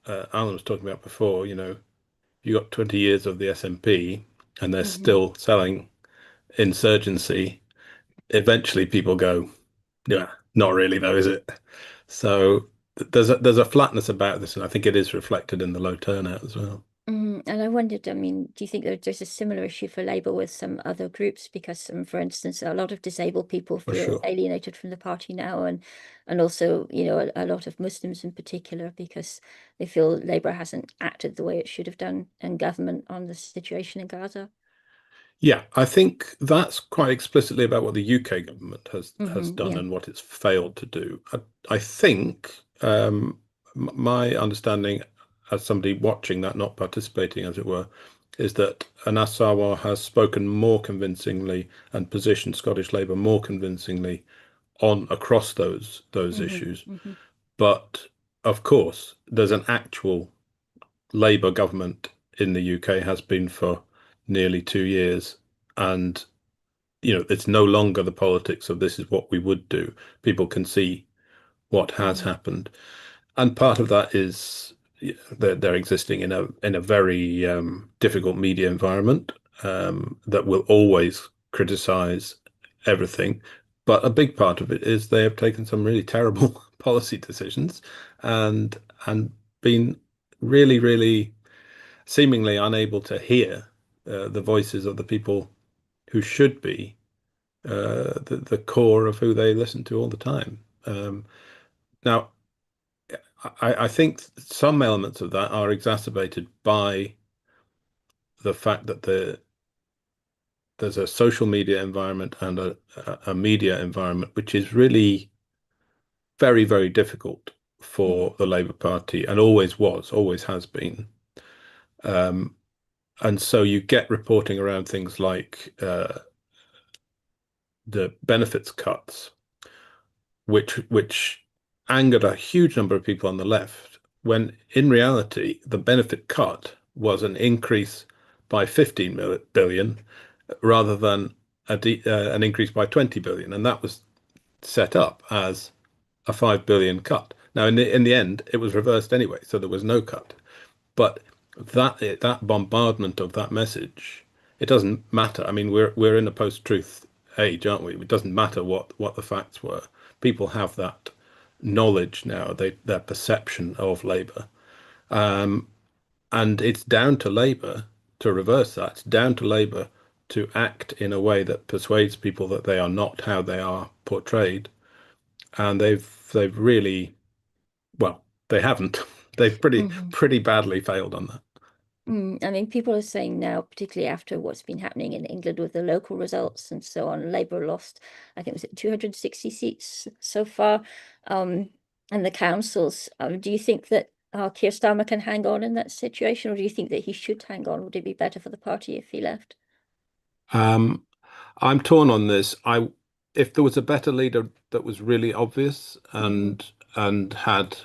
Alan was talking about before, you got 20 years of the SNP and they're still selling insurgency. Eventually people go, yeah, not really though, is it? So there's a flatness about this, and I think it is reflected in the low turnout as well. And I wondered, do you think that there's a similar issue for Labour with some other groups? Because, for instance, a lot of disabled people feel alienated from the party now, and also, a lot of Muslims in particular, because they feel Labour hasn't acted the way it should have done in government on the situation in Gaza. Yeah, I think that's quite explicitly about what the UK government has done and what it's failed to do. I think my understanding, as somebody watching that, not participating as it were, is that Anas Sarwar has spoken more convincingly and positioned Scottish Labour more convincingly across those issues. But of course, there's an actual Labour government in the UK, has been for nearly 2 years, and it's no longer the politics of this is what we would do. People can see what has happened, and part of that is they're existing in a very difficult media environment that will always criticize everything. But a big part of it is they have taken some really terrible policy decisions and been really, really seemingly unable to hear the voices of the people who should be the core of who they listen to all the time. Now, I think some elements of that are exacerbated by the fact that there's a social media environment and a media environment which is really very, very difficult for the Labour Party, and always has been. And so you get reporting around things like the benefits cuts, which angered a huge number of people on the left, when in reality the benefit cut was an increase by 15 billion rather than an increase by 20 billion, and that was set up as a 5 billion cut. Now, in the end, it was reversed anyway, so there was no cut. But that bombardment of that message, it doesn't matter. I mean, we're in a post-truth age, aren't we? It doesn't matter what the facts were. People have that knowledge now, their perception of Labour, and it's down to Labour to reverse that. It's down to Labour to act in a way that persuades people that they are not how they are portrayed, and they've really, well, they haven't. They've pretty badly failed on that. I mean, people are saying now, particularly after what's been happening in England with the local results and so on, Labour lost, I think, was it 260 seats so far, and the councils. Do you think that Keir Starmer can hang on in that situation, or do you think that he should hang on? Would it be better for the party if he left? I'm torn on this. If there was a better leader that was really obvious and had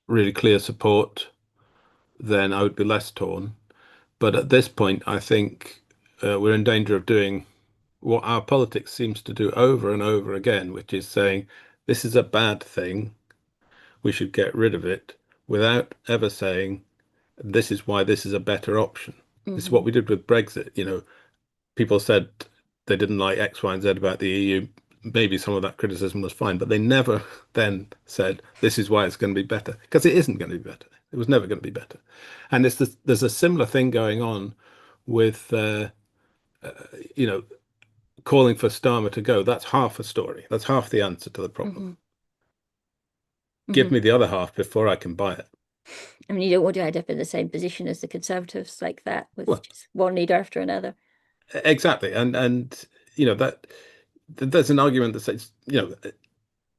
really clear support, then I would be less torn. But at this point, I think we're in danger of doing what our politics seems to do over and over again, which is saying this is a bad thing, we should get rid of it, without ever saying this is why this is a better option. This is what we did with Brexit. People said they didn't like X, Y, and Z about the EU. Maybe some of that criticism was fine, but they never then said this is why it's going to be better, because it isn't going to be better. It was never going to be better. And there's a similar thing going on with calling for Starmer to go. That's half a story. That's half the answer to the problem. Give me the other half before I can buy it. I mean, you don't want to end up in the same position as the Conservatives like that, with just one leader after another. Exactly, and that there's an argument that says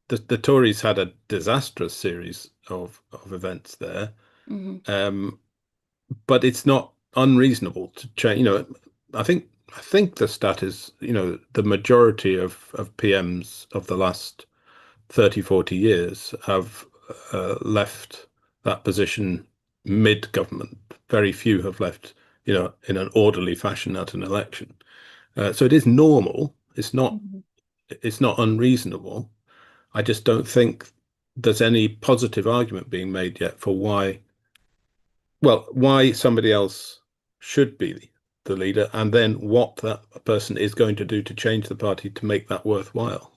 the Tories had a disastrous series of events there, but it's not unreasonable to change. I think the stat is the majority of PMs of the last 30, 40 years have left that position mid-government. Very few have left, in an orderly fashion at an election. So it is normal. It's not unreasonable. I just don't think there's any positive argument being made yet for why somebody else should be the leader, and then what that person is going to do to change the party to make that worthwhile.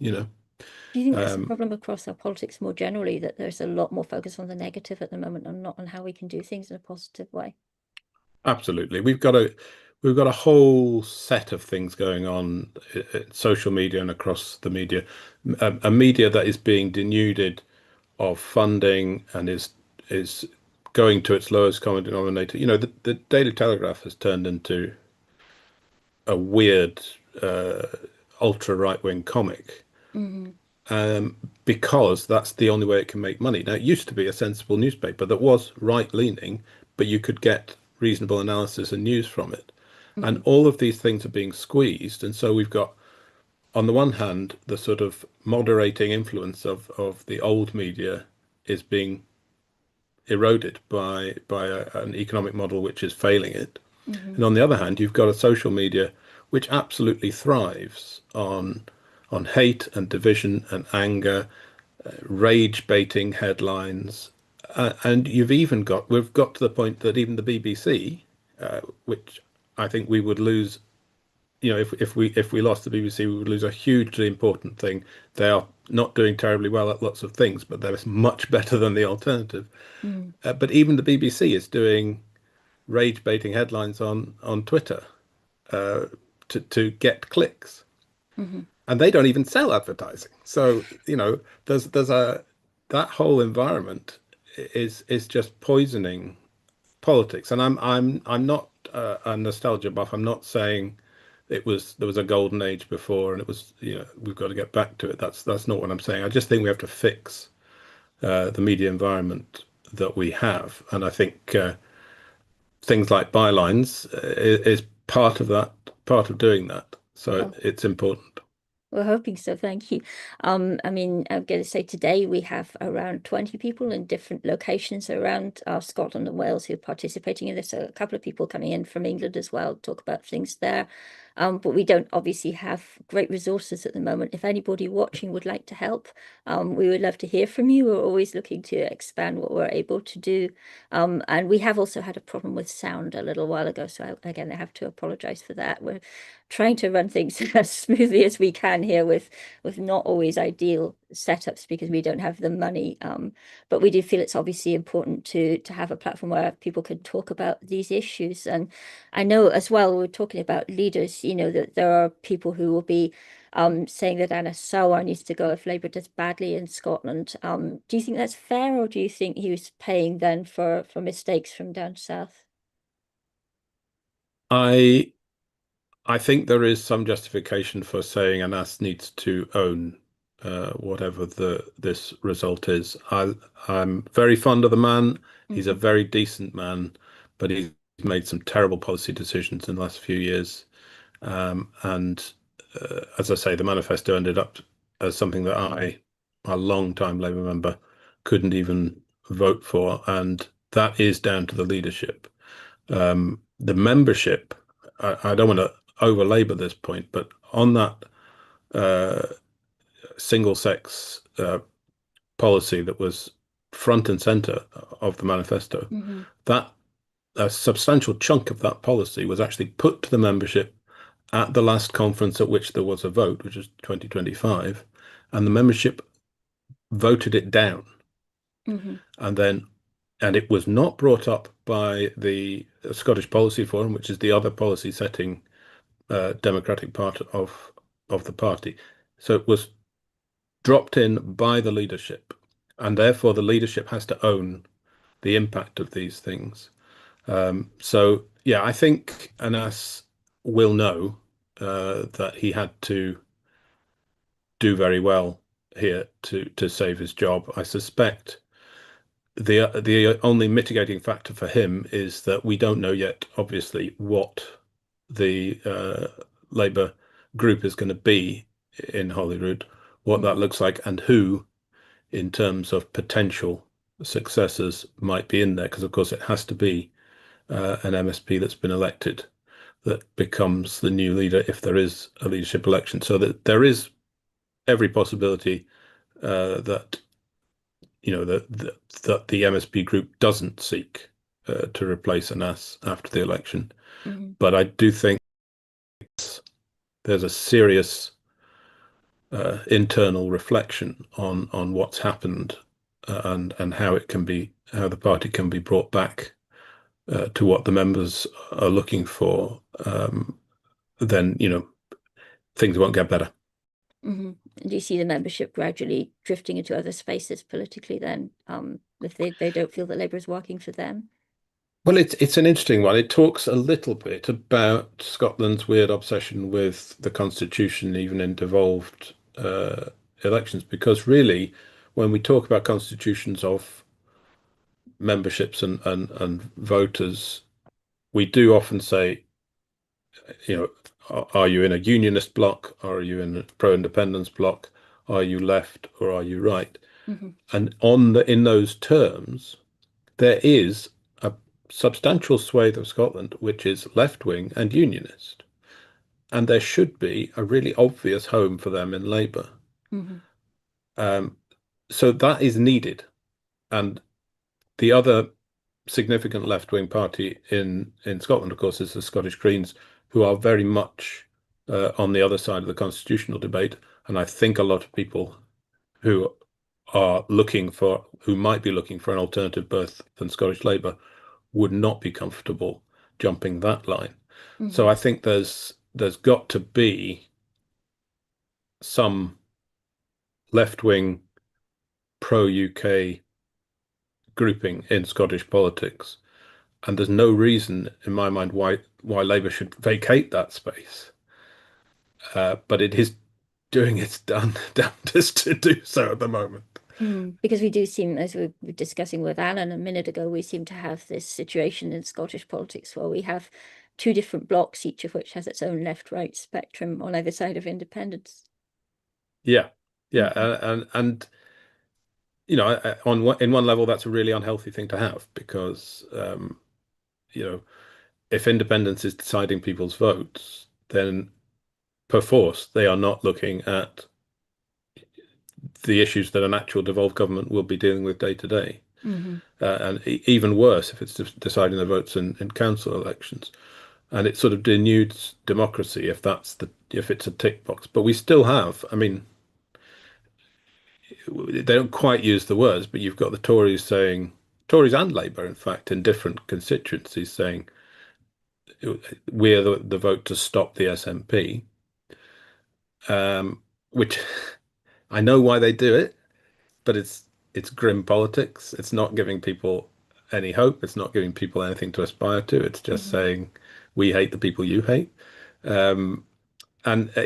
Do you think that's a problem across our politics more generally, that there's a lot more focus on the negative at the moment and not on how we can do things in a positive way? Absolutely. We've got a whole set of things going on in social media and across the media. A media that is being denuded of funding and is going to its lowest common denominator. The Daily Telegraph has turned into a weird ultra right-wing comic. Because that's the only way it can make money. Now, it used to be a sensible newspaper that was right-leaning, but you could get reasonable analysis and news from it. And all of these things are being squeezed. And so we've got, on the one hand, the sort of moderating influence of the old media is being eroded by an economic model which is failing it. And on the other hand, you've got a social media which absolutely thrives on hate and division and anger, rage baiting headlines, and we've got to the point that even the BBC, which I think we would lose, if we lost the BBC, we would lose a hugely important thing. They are not doing terribly well at lots of things, but they're much better than the alternative. But even the BBC is doing rage baiting headlines on Twitter to get clicks. And they don't even sell advertising. So, there's that whole environment is just poisoning politics. And I'm not a nostalgia buff. I'm not saying there was a golden age before and it was, we've got to get back to it. That's not what I'm saying. I just think we have to fix the media environment that we have. And I think things like Bylines is part of doing that. So it's important. We're hoping so. Thank you. I mean, I'm going to say today we have around 20 people in different locations around Scotland and Wales who are participating in this. So a couple of people coming in from England as well, talk about things there. But we don't obviously have great resources at the moment. If anybody watching would like to help, we would love to hear from you. We're always looking to expand what we're able to do. And we have also had a problem with sound a little while ago. So again, I have to apologize for that. We're trying to run things as smoothly as we can here with not always ideal setups because we don't have the money. But we do feel it's obviously important to have a platform where people can talk about these issues. And I know as well, we're talking about leaders, that there are people who will be saying that Anna Sawar needs to go if Labour does badly in Scotland. Do you think that's fair, or do you think he was paying then for mistakes from down south? I think there is some justification for saying Anas needs to own whatever this result is. I'm very fond of the man. He's a very decent man, but he's made some terrible policy decisions in the last few years. And as I say, the manifesto ended up as something that a long-time Labour member, couldn't even vote for, and that is down to the leadership. The membership, I don't want to over-labour this point, but on that single-sex policy that was front and centre of the manifesto, that a substantial chunk of that policy was actually put to the membership at the last conference at which there was a vote, which was 2025, and the membership voted it down. And then and it was not brought up by the Scottish Policy Forum, which is the other policy setting democratic part of the party. So it was dropped in by the leadership, and therefore the leadership has to own the impact of these things. So yeah, I think Anas will know that he had to do very well here to save his job. I suspect the only mitigating factor for him is that we don't know yet, obviously, what the Labour group is going to be in Holyrood, what that looks like, and who, in terms of potential successors, might be in there. Because of course it has to be an MSP that's been elected that becomes the new leader if there is a leadership election. So that there is every possibility that that the MSP group doesn't seek to replace Anas after the election. But I do think there's a serious internal reflection on what's happened and how the party can be brought back to what the members are looking for. Then things won't get better. Do you see the membership gradually drifting into other spaces politically then, if they don't feel that Labour is working for them? Well, it's an interesting one. It talks a little bit about Scotland's weird obsession with the constitution, even in devolved elections, because really, when we talk about constitutions of memberships and voters, we do often say, are you in a unionist bloc? Are you in a pro-independence bloc? Are you left or are you right? And in those terms, there is a substantial swathe of Scotland which is left-wing and unionist, and there should be a really obvious home for them in Labour. So that is needed, and the other significant left-wing party in Scotland, of course, is the Scottish Greens, who are very much on the other side of the constitutional debate. And I think a lot of people who might be looking for an alternative birth than Scottish Labour would not be comfortable jumping that line. So I think there's got to be some left-wing pro-UK grouping in Scottish politics, and there's no reason in my mind why Labour should vacate that space. But it is doing its damnedest to do so at the moment. Because we do seem, as we were discussing with Alan a minute ago, we seem to have this situation in Scottish politics where we have two different blocs, each of which has its own left-right spectrum on either side of independence. Yeah. And in one level, that's a really unhealthy thing to have, because if independence is deciding people's votes, then perforce they are not looking at the issues that an actual devolved government will be dealing with day to day. And even worse if it's deciding the votes in council elections. And it sort of denudes democracy if it's a tick box. But we still have, I mean, they don't quite use the words, but you've got the Tories and Labour, in fact, in different constituencies, saying we're the vote to stop the SNP, which I know why they do it, but it's grim politics. It's not giving people any hope. It's not giving people anything to aspire to. It's just saying we hate the people you hate. And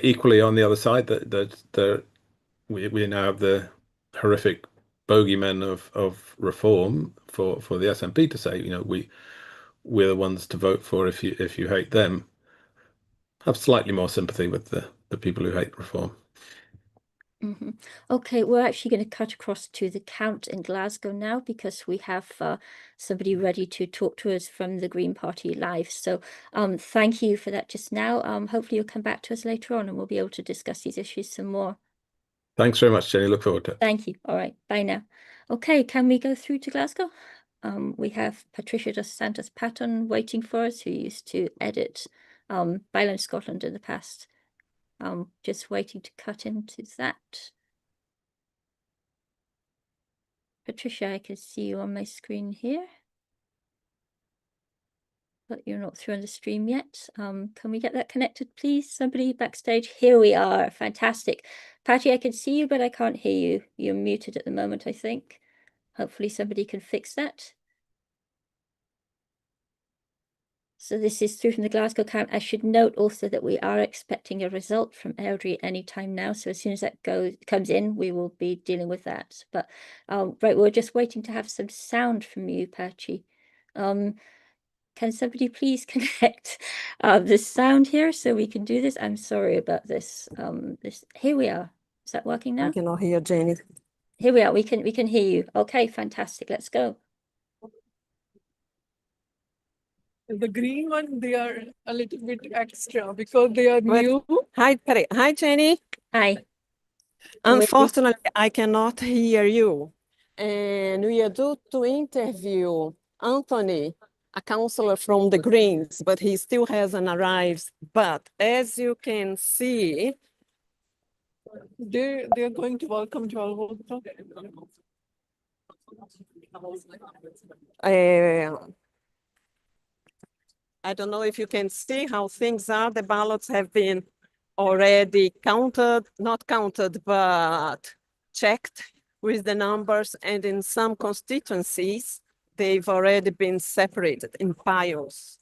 equally on the other side, we now have the horrific bogeymen of reform for the SNP to say, we're the ones to vote for if you hate them. Have slightly more sympathy with the people who hate reform. Okay, we're actually going to cut across to the Count in Glasgow now, because we have somebody ready to talk to us from the Green Party live. So thank you for that just now. Hopefully you'll come back to us later on and we'll be able to discuss these issues some more. Thanks very much, Jenny. Look forward to it. Thank you. All right, bye now. Okay, can we go through to Glasgow? We have Patricia dos Santos Patton waiting for us, who used to edit Bylines Scotland in the past. Just waiting to cut into that. Patricia, I can see you on my screen here, but you're not through on the stream yet. Can we get that connected, please? Somebody backstage. Here we are. Fantastic. Patty, I can see you, but I can't hear you. You're muted at the moment, I think. Hopefully somebody can fix that. So this is through from the Glasgow count. I should note also that we are expecting a result from Airdrie any time now. So as soon as that comes in, we will be dealing with that. But right, we're just waiting to have some sound from you, Patchy. Can somebody please connect the sound here so we can do this? I'm sorry about this. Here we are. Is that working now? I cannot hear Jenny. Here we are. We can hear you. Okay, fantastic. Let's go. The green one, they are a little bit extra because they are new. Hi, Perry. Hi, Jenny. Hi. Unfortunately, I cannot hear you. And we are due to interview Anthony, a councillor from the Greens, but he still hasn't arrived. But as you can see, They are going to welcome 12 o'clock. I don't know if you can see how things are. The ballots have been already counted, not counted, but checked with the numbers. And in some constituencies, they've already been separated in piles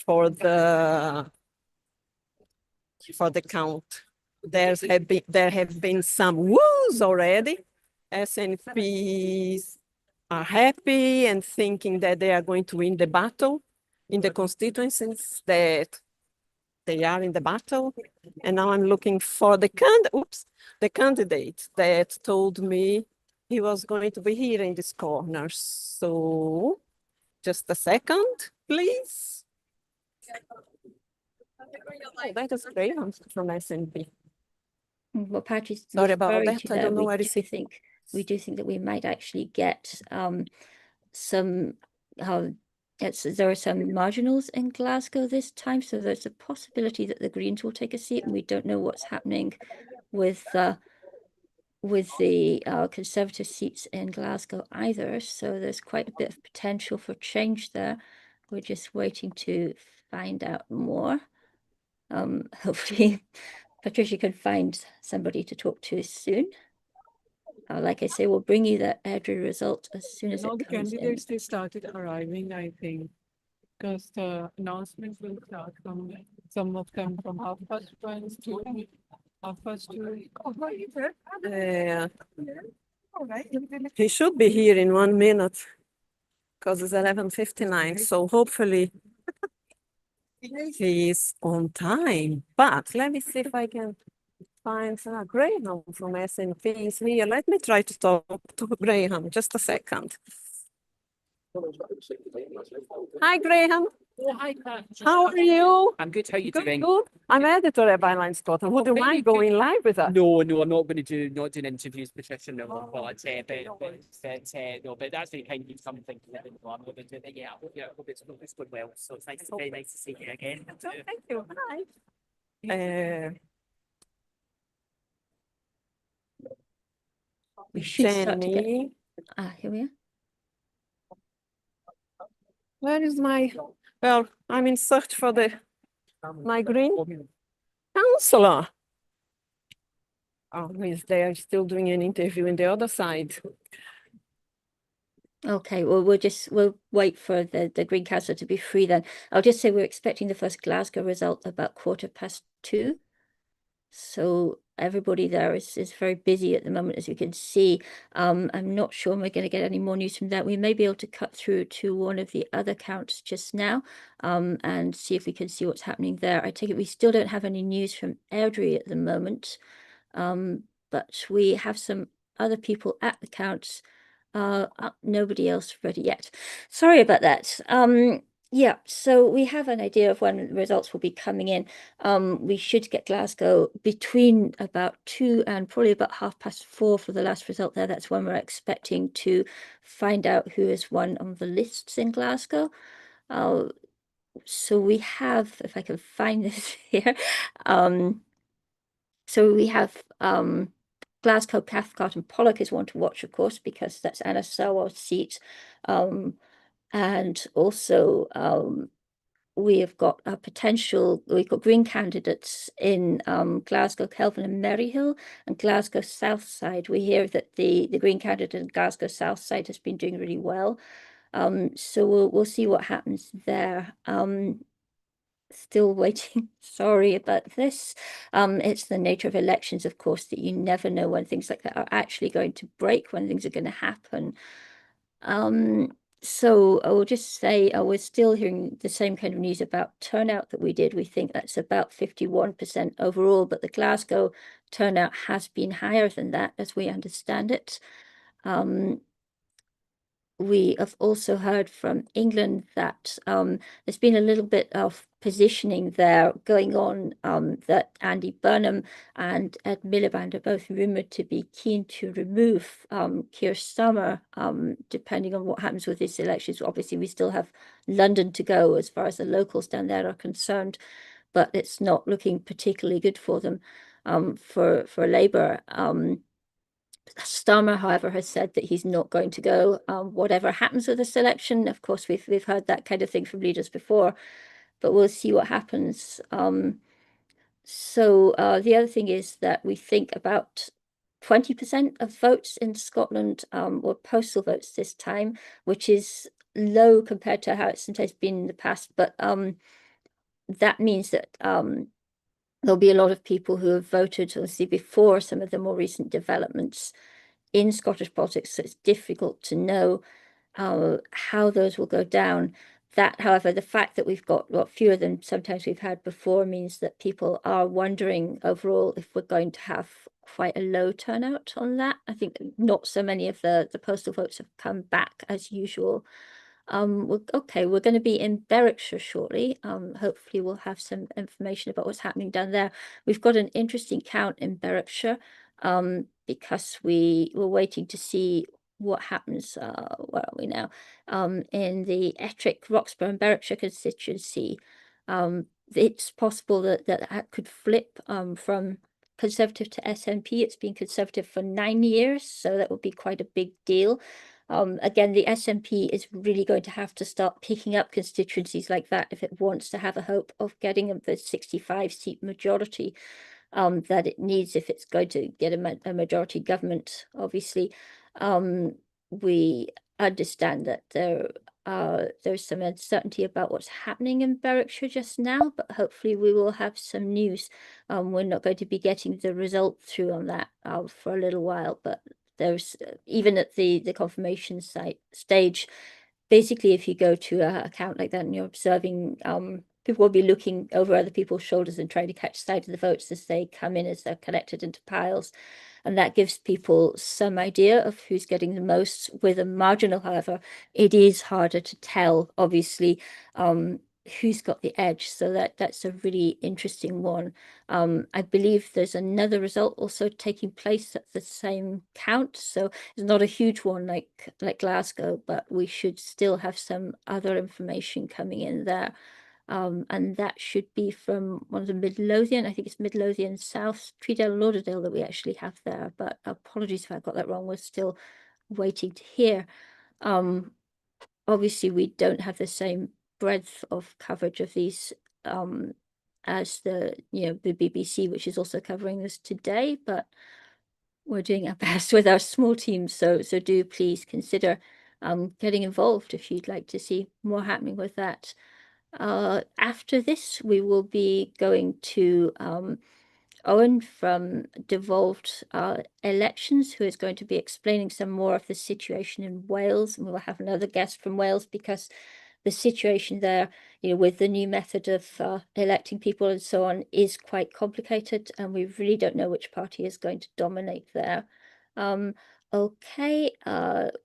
for the count. There have been some woos already. SNPs are happy and thinking that they are going to win the battle in the constituencies that they are in the battle. And now I'm looking for the candidate that told me he was going to be here in this corner. So just a second, please. Oh, that is great. I'm from SNP. Well, Patrick's Sorry about referring that. to I don't know that. where to see. We do think that we might actually get some there are some marginals in Glasgow this time, so there's a possibility that the Greens will take a seat, and we don't know what's happening with the Conservative seats in Glasgow either. So there's quite a bit of potential for change there. We're just waiting to find out more. Hopefully Patricia can find somebody to talk to soon. Like I say, we'll bring you that Airdrie result as soon as it comes in. Now the candidates, they started arriving, I think, because the announcements will start from some of them from 1:30 to 2:30. He should be here in 1 minute because it's 11:59. So hopefully he is on time. But let me see if I can find Graham from SNP is here. Let me try to talk to Graham. Just a second. Hi, Graham. Oh, hi, Pat. How are you? I'm good. How are you doing? Good. I'm editor at Bylines Scotland. Would you mind going live with us? No, I'm not going to do interviews, Patricia. No, but that's very kind of you. Something to I'm not going to do that. Yeah, I hope it's going well. So it's very nice to see you again. Thank you. Hi. We should start to get... Jenny. Here we are. Where is my... Well, I'm in search for my green councillor. Oh, he's there still doing an interview in the other side. Okay, well, we'll wait for the Green Councillor to be free then. I'll just say we're expecting the first Glasgow result about 2:15. So everybody there is very busy at the moment, as you can see. I'm not sure we're going to get any more news from that. We may be able to cut through to one of the other counts just now and see if we can see what's happening there. I take it we still don't have any news from Airdrie at the moment, but we have some other people at the counts. Nobody else ready yet. Sorry about that. Yeah, so we have an idea of when the results will be coming in. We should get Glasgow between about 2 and probably about 4:30 for the last result there. That's when we're expecting to find out who has won on the lists in Glasgow. So we have, if I can find this here, so we have Glasgow, Cathcart and Pollock is one to watch, of course, because that's Anna Sawal's seat. And also we have got a potential, we've got Green candidates in Glasgow, Kelvin and Maryhill, and Glasgow South Side. We hear that the Green candidate in Glasgow South Side has been doing really well. So we'll see what happens there. Still waiting. Sorry about this. It's the nature of elections, of course, that you never know when things like that are actually going to break, when things are going to happen. So I will just say we're still hearing the same kind of news about turnout that we did. We think that's about 51% overall, but the Glasgow turnout has been higher than that, as we understand it. We have also heard from England that there's been a little bit of positioning there going on, that Andy Burnham and Ed Miliband are both rumoured to be keen to remove Keir Starmer, depending on what happens with this election. So obviously, we still have London to go as far as the locals down there are concerned, but it's not looking particularly good for them, for Labour. Starmer, however, has said that he's not going to go, whatever happens with this election. Of course, we've heard that kind of thing from leaders before, but we'll see what happens. So the other thing is that we think about 20% of votes in Scotland were postal votes this time, which is low compared to how it's sometimes been in the past. But that means that there'll be a lot of people who have voted, obviously, before some of the more recent developments in Scottish politics, so it's difficult to know how those will go down. That, however, the fact that we've got fewer than sometimes we've had before means that people are wondering overall if we're going to have quite a low turnout on that. I think not so many of the postal votes have come back as usual. Okay, we're going to be in Berwickshire shortly. Hopefully we'll have some information about what's happening down there. We've got an interesting count in Berwickshire, because we were waiting to see what happens. Where are we now? In the Ettrick, Roxburgh and Berwickshire constituency. It's possible that could flip from Conservative to SNP. It's been Conservative for 9 years, so that would be quite a big deal. Again, the SNP is really going to have to start picking up constituencies like that if it wants to have a hope of getting the 65-seat majority that it needs if it's going to get a majority government. Obviously, we understand that there's some uncertainty about what's happening in Berwickshire just now, but hopefully we will have some news. We're not going to be getting the result through on that for a little while, but there's even at the confirmation stage, basically if you go to a account like that and you're observing, people will be looking over other people's shoulders and trying to catch sight of the votes as they come in, as they're collected into piles. And that gives people some idea of who's getting the most. With a marginal, however, it is harder to tell, obviously, who's got the edge. So that's a really interesting one. I believe there's another result also taking place at the same count. So it's not a huge one like Glasgow, but we should still have some other information coming in there. And that should be from one of the Midlothian, I think it's Midlothian South, Tweedale, Lauderdale that we actually have there. But apologies if I got that wrong. We're still waiting to hear. Obviously, we don't have the same breadth of coverage of these as the BBC, which is also covering this today. But we're doing our best with our small team. So do please consider getting involved if you'd like to see more happening with that. After this, we will be going to Owen from Devolved Elections, who is going to be explaining some more of the situation in Wales. And we'll have another guest from Wales because the situation there, with the new method of electing people and so on, is quite complicated. And we really don't know which party is going to dominate there. Okay,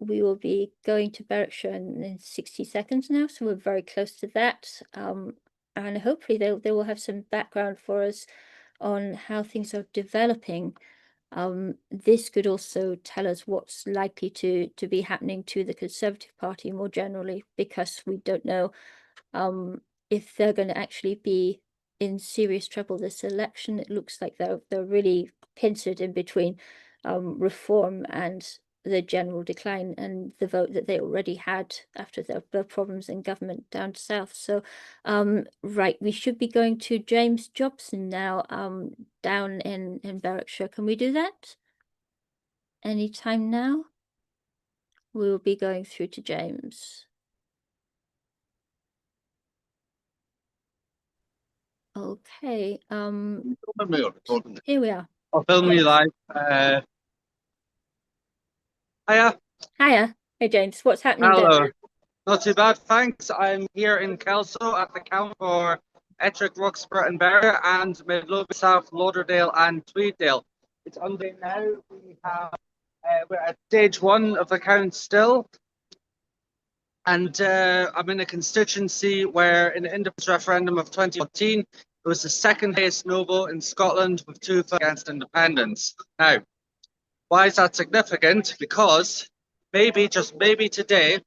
we will be going to Berwickshire in 60 seconds now, so we're very close to that. And hopefully they will have some background for us on how things are developing. This could also tell us what's likely to be happening to the Conservative Party more generally, because we don't know if they're going to actually be in serious trouble this election. It looks like they're really pincered in between reform and the general decline and the vote that they already had after the problems in government down south. So, right, we should be going to James Jobson now, down in Berwickshire. Can we do that? Anytime now? We will be going through to James. Okay. Here we are. I'll film you live. Hiya. Hiya. Hey, James. What's happening Hello. there? Not too bad, thanks. I'm here in Kelso at the count for Ettrick, Roxburgh and Berry and Midlothian, South Lauderdale and Tweeddale. It's under now. We're at stage 1 of the count still. And I'm in a constituency where in the independence referendum of 2014, it was the second highest no vote in Scotland with 2 against independence. Now, why is that significant? Because maybe, just maybe today,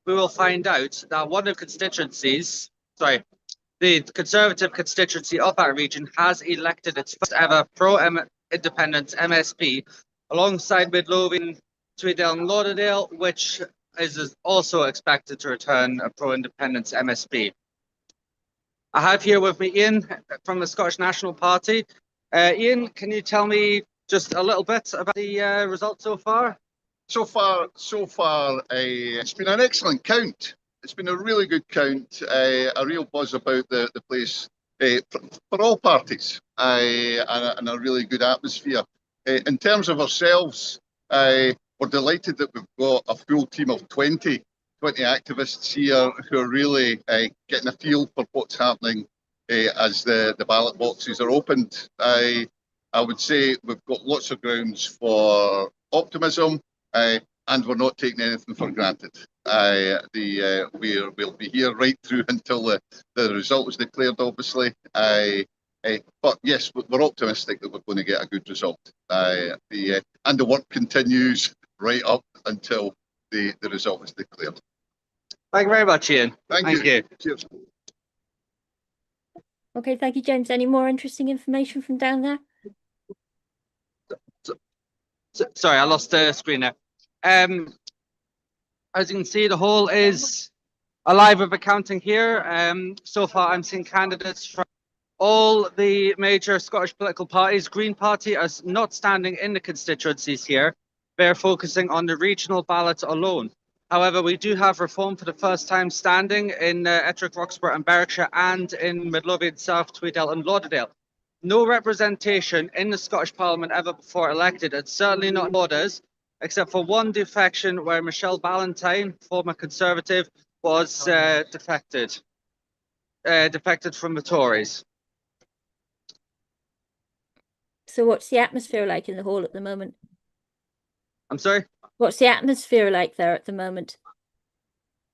we will find out that one of the constituencies, the Conservative constituency of that region has elected its first ever pro-independence MSP alongside Midlothian, Tweeddale and Lauderdale, which is also expected to return a pro-independence MSP. I have here with me Ian from the Scottish National Party. Ian, can you tell me just a little bit about the results so far? So far, it's been an excellent count. It's been a really good count, a real buzz about the place for all parties, and a really good atmosphere. In terms of ourselves, we're delighted that we've got a full team of 20 activists here who are really getting a feel for what's happening as the ballot boxes are opened. I would say we've got lots of grounds for optimism, and we're not taking anything for granted. We'll be here right through until the result is declared, obviously. But yes, we're optimistic that we're going to get a good result. And the work continues right up until the result is declared. Thank you very much, Ian. Thank you. Cheers. Okay, thank you, James. Any more interesting information from down there? Sorry, I lost the screen there. As you can see, the whole is alive with the counting here. So far, I'm seeing candidates from all the major Scottish political parties. Green Party is not standing in the constituencies here. They're focusing on the regional ballot alone. However, we do have Reform for the first time standing in Ettrick, Roxburgh and Berwickshire and in Midlothian, South, Tweeddale and Lauderdale. No representation in the Scottish Parliament ever before elected, and certainly not Borders, except for one defection where Michelle Ballantyne, former Conservative, was defected from the Tories. So what's the atmosphere like in the hall at the moment? I'm sorry? What's the atmosphere like there at the moment?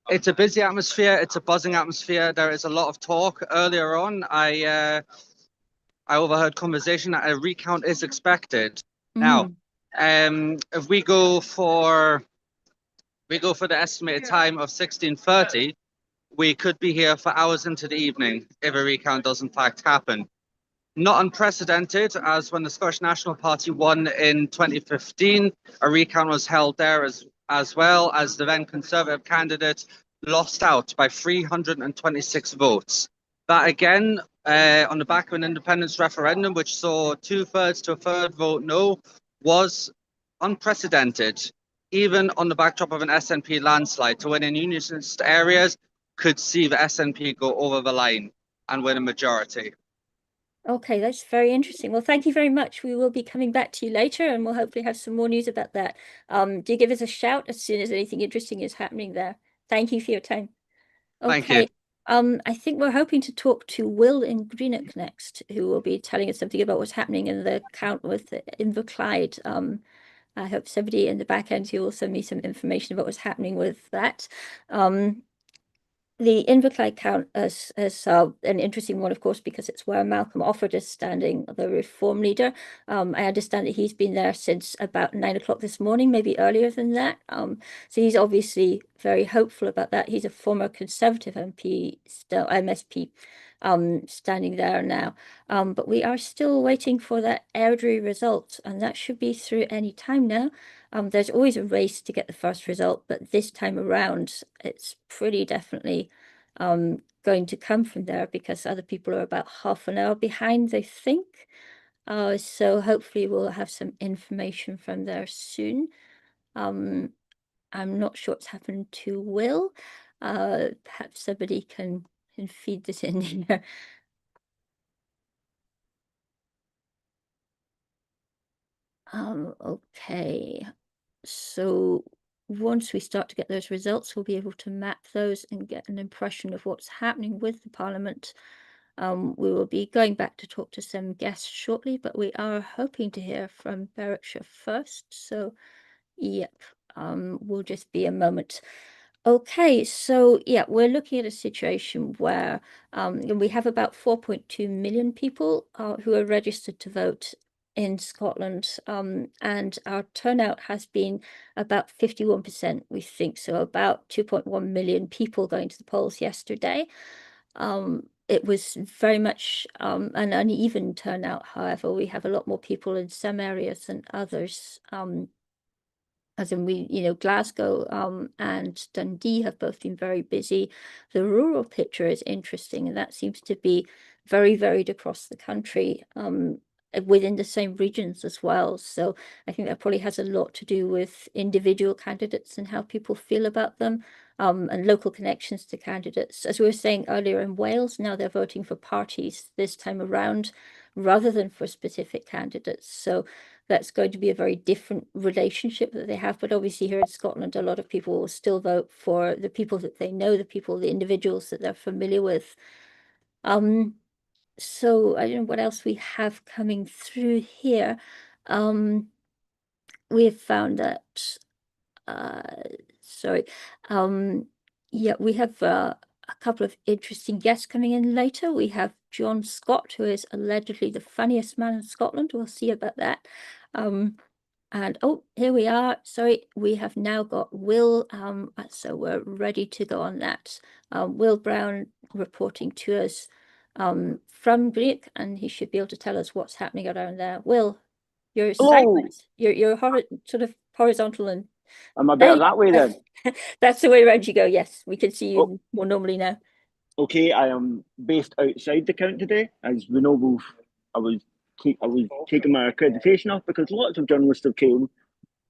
It's a busy atmosphere. It's a buzzing atmosphere. There is a lot of talk. Earlier on, I overheard conversation that a recount is expected. Now, if we go for the estimated time of 16:30, we could be here for hours into the evening if a recount does in fact happen. Not unprecedented, as when the Scottish National Party won in 2015, a recount was held there as well, as the then Conservative candidate lost out by 326 votes. That again, on the back of an independence referendum, which saw 2/3 to a third vote no, was unprecedented, even on the backdrop of an SNP landslide. To win in unionist areas could see the SNP go over the line and win a majority. Okay, that's very interesting. Well, thank you very much. We will be coming back to you later and we'll hopefully have some more news about that. Do give us a shout as soon as anything interesting is happening there. Thank you for your time. Okay. Thank you. I think we're hoping to talk to Will in Greenock next, who will be telling us something about what's happening in the count with Inverclyde. I hope somebody in the back end who will send me some information about what's happening with that. The Inverclyde count is an interesting one, of course, because it's where Malcolm Offord is standing, the Reform leader. I understand that he's been there since about 9 o'clock this morning, maybe earlier than that. So he's obviously very hopeful about that. He's a former Conservative MP, still MSP, standing there now. But we are still waiting for that Airdrie result, and that should be through any time now. There's always a race to get the first result, but this time around, it's pretty definitely going to come from there, because other people are about half an hour behind, I think. So hopefully we'll have some information from there soon. I'm not sure what's happened to Will. Perhaps somebody can feed this in here. Okay. So once we start to get those results, we'll be able to map those and get an impression of what's happening with the Parliament. We will be going back to talk to some guests shortly, but we are hoping to hear from Berwickshire first. So, yep, will just be a moment. Okay, so yeah, we're looking at a situation where we have about 4.2 million people who are registered to vote in Scotland, and our turnout has been about 51%, we think. So about 2.1 million people going to the polls yesterday. It was very much an uneven turnout. However, we have a lot more people in some areas than others. As in Glasgow and Dundee have both been very busy. The rural picture is interesting, and that seems to be very varied across the country, within the same regions as well. So I think that probably has a lot to do with individual candidates and how people feel about them, and local connections to candidates. As we were saying earlier, in Wales, now they're voting for parties this time around rather than for specific candidates. So that's going to be a very different relationship that they have. But obviously here in Scotland, a lot of people will still vote for the people that they know, the individuals that they're familiar with. So I don't know what else we have coming through here. We have found that, yeah, we have a couple of interesting guests coming in later. We have John Scott, who is allegedly the funniest man in Scotland. We'll see about that. And oh, here we are. Sorry, we have now got Will. So we're ready to go on that. Will Brown reporting to us from Greek, and he should be able to tell us what's happening around there. Will, you're sideways. You're sort of horizontal, and I'm a bit that way then. That's the way around you go. Yes, we can see you more normally now. Okay, I am based outside the count today. As we know, I was taking my accreditation off because lots of journalists have came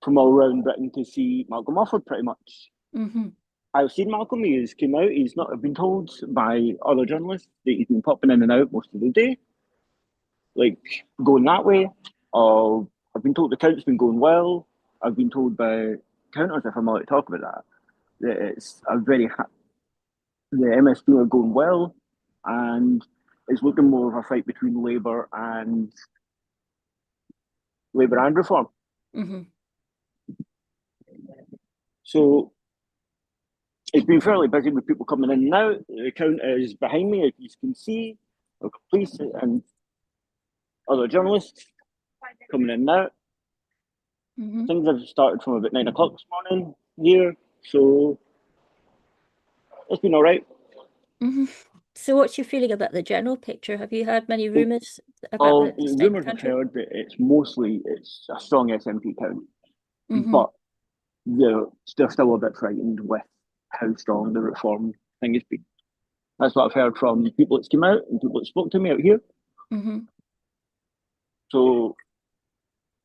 from all around Britain to see Malcolm Offord, pretty much. Mm-hmm. I've seen Malcolm. He has came out. He's not been told by other journalists that he's been popping in and out most of the day, like going that way. I've been told the count's been going well. I've been told by counters, if I'm allowed to talk about that it's a very the MSP are going well, and it's looking more of a fight between Labour and Reform. Mm-hmm. So it's been fairly busy with people coming in and out. The count is behind me, as you can see. Police and other journalists coming in and out. Mm-hmm. Things have started from about 9 o'clock this morning here, so it's been all right. Mm-hmm. So what's your feeling about the general picture? Have you heard many rumours about the state rumours of the country? I've heard that it's a strong SNP count, Mm-hmm. but they're still a bit frightened with how strong the reform thing has been. That's what I've heard from people that came out and people that spoke to me out here. Mm-hmm. So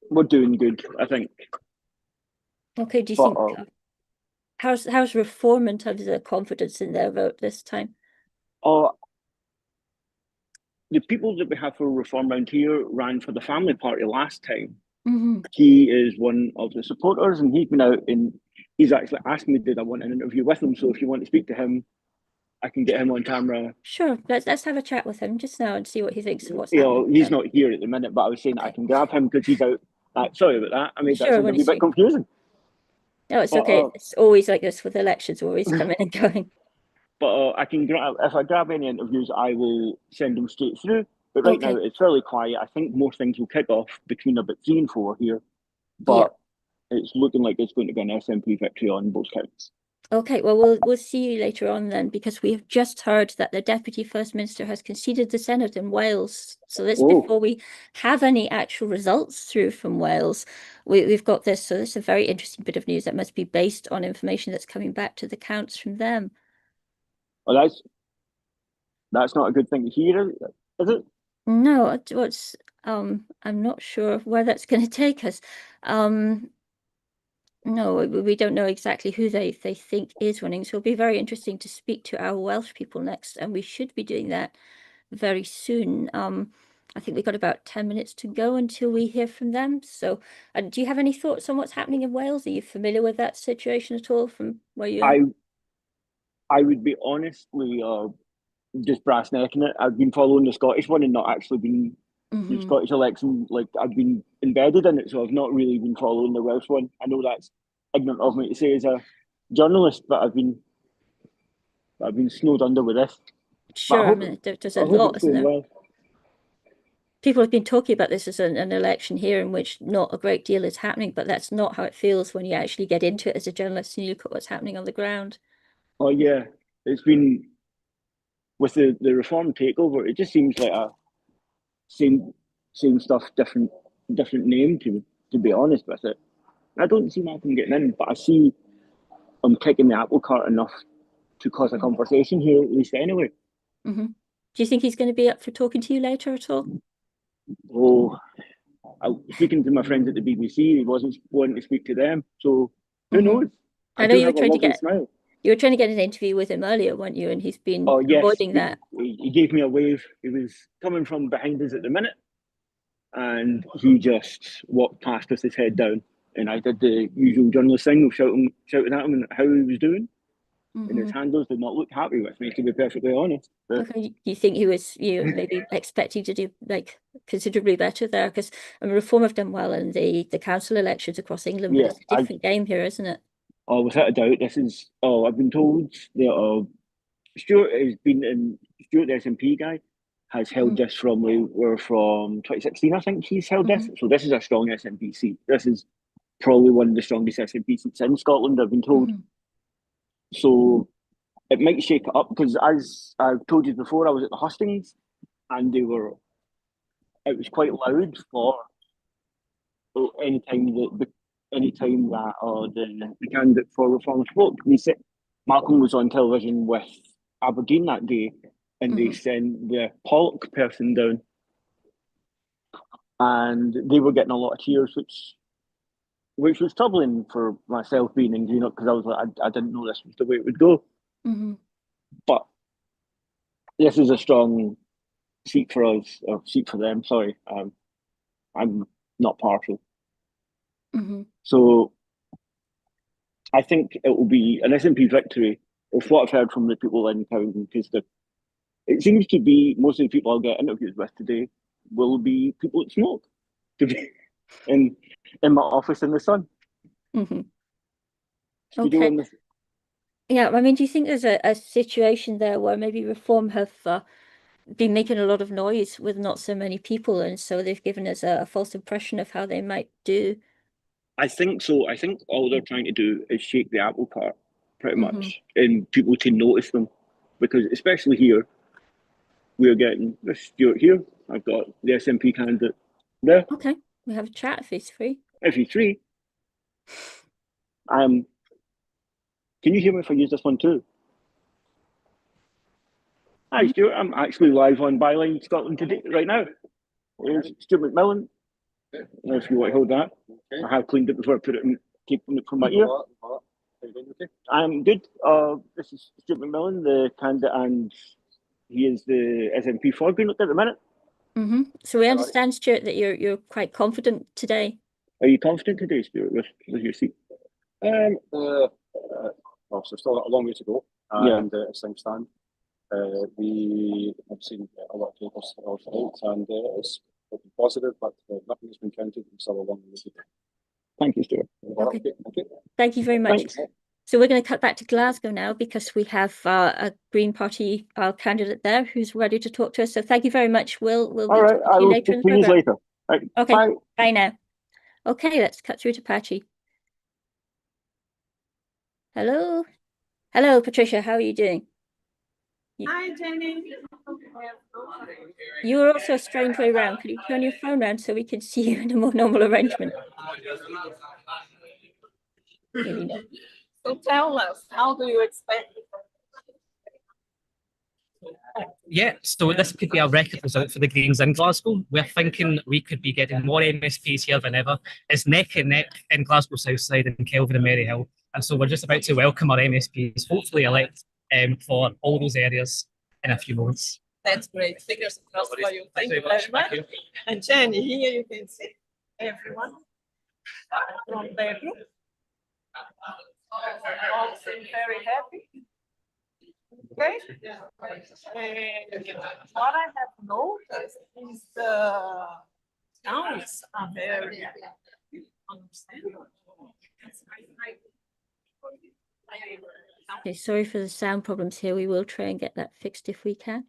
we're doing good, I think. Okay, do you think how's Reform in terms of their confidence in their vote this time? The people that we have for Reform around here ran for the Family Party last time. Mm-hmm. He is one of the supporters, and he's been out and he's actually asked me, did I want an interview with him? So if you want to speak to him, I can get him on camera. Sure, let's have a chat with him just now and see what he thinks of what's happening. He's not here at the minute, but I was saying I can grab him because he's out. Sorry about that. I made that sound a bit confusing. No, it's okay. It's always like this with elections, always coming and going. But I can if I grab any interviews, I will send them straight through. But right now it's fairly quiet. I think most things will kick off between about 3 and 4 here. But it's looking like it's going to be an SNP victory on both counts. Okay, well, we'll see you later on then, because we have just heard that the Deputy First Minister has conceded the Senedd in Wales. So this before we have any actual results through from Wales. We've got this, so this is a very interesting bit of news that must be based on information that's coming back to the counts from them. Well, that's not a good thing to hear, is it? No, what's I'm not sure where that's going to take us. No, we don't know exactly who they think is winning. So it'll be very interesting to speak to our Welsh people next, and we should be doing that very soon. I think we've got about 10 minutes to go until we hear from them. So do you have any thoughts on what's happening in Wales? Are you familiar with that situation at all from where you are? I would be honest with just brass necking it. I've been following the Scottish one and not actually been the Scottish election. Like, I've been embedded in it, so I've not really been following the Welsh one. I know that's ignorant of me to say as a journalist, but I've been snowed under with this. Sure, I mean, there's a lot, isn't there? Well. People have been talking about this as an election here in which not a great deal is happening, but that's not how it feels when you actually get into it as a journalist and you look at what's happening on the ground. Oh yeah, it's been with the reform takeover. It just seems like a same stuff, different name. To be honest with it, I don't see Malcolm getting in, but I see I'm kicking the apple cart enough to cause a conversation here, at least anyway. Do you think he's going to be up for talking to you later at all? Oh, speaking to my friends at the BBC, he wasn't wanting to speak to them. So who knows? I know you were trying to get an interview with him earlier, weren't you? And he's been avoiding that. He gave me a wave. He was coming from behind us at the minute, and he just walked past with his head down. And I did the usual journalist thing of shouting at him and how he was doing. And his handlers did not look happy with me, to be perfectly honest. But okay, you think he was maybe expecting to do like considerably better there? Because Reform have done well in the council elections across England, but it's a different game here, isn't it? Oh, without a doubt, this is. Oh, I've been told that Stuart, the SNP guy, has held this from 2016. I think he's held this. So this is a strong SNP seat. This is probably one of the strongest SNP seats in Scotland, I've been told. So it might shake it up, because as I've told you before, I was at the hustings and it was quite loud for any time that the candidate for Reform spoke. Malcolm was on television with Aberdeen that day, and they sent the Pollock person down, and they were getting a lot of cheers, which was troubling for myself being in Greenock, because I was like, I didn't know this was the way it would go. But this is a strong seat for us, or seat for them, sorry. I'm not partial. So I think it will be an SNP victory, is what I've heard from the people in town, because it seems to be most of the people I'll get interviews with today will be people that smoke, to be in my office in the sun. Okay. Yeah, I mean, do you think there's a situation there where maybe Reform have been making a lot of noise with not so many people, and so they've given us a false impression of how they might do? I think so. I think all they're trying to do is shake the apple cart, pretty much, and people to notice them, because especially here, we're getting Stuart here. I've got the SNP candidate there. Okay, we have a chat if he's free. If he's free. Can you hear me if I use this one too? Hi Stuart, I'm actually live on Bylines Scotland today right now. There's Stuart McMillan. I don't know if you want to hold that. I have cleaned it before I put it in, keeping it from my ear. I'm good. This is Stuart McMillan, the candidate, and he is the SNP for Greenock at the minute. So we understand, Stuart, that you're quite confident today. Are you confident today, Stuart, with your seat? Well, so still got a long way to go, and as things stand, we have seen a lot of papers tonight, and it's positive, but nothing has been counted. We still a long way to go. Thank you, Stuart. Okay. Thank you very much. Thanks. So we're going to cut back to Glasgow now, because we have a Green Party candidate there who's ready to talk to us. So thank you very much. We'll be talking to you later in the program. Later. Right. Okay. Bye now. Okay, let's cut through to Patchy. Hello. Hello, Patricia. How are you doing? Hi, Jenny. You are also a strange way around. Could you turn your phone around so we can see you in a more normal arrangement? Maybe not. So tell us, how do you expect? Yeah, so this could be a record result for the Greens in Glasgow. We're thinking we could be getting more MSPs here than ever. It's neck and neck in Glasgow Southside and Kelvin and Maryhill. And so we're just about to welcome our MSPs, hopefully elect for all those areas in a few months. That's great. Fingers crossed for you. Thank you very much. And Jenny, here you can see everyone from their group. All seem very happy. Okay. And what I have noticed is the sounds are very understandable. Okay, sorry for the sound problems here. We will try and get that fixed if we can.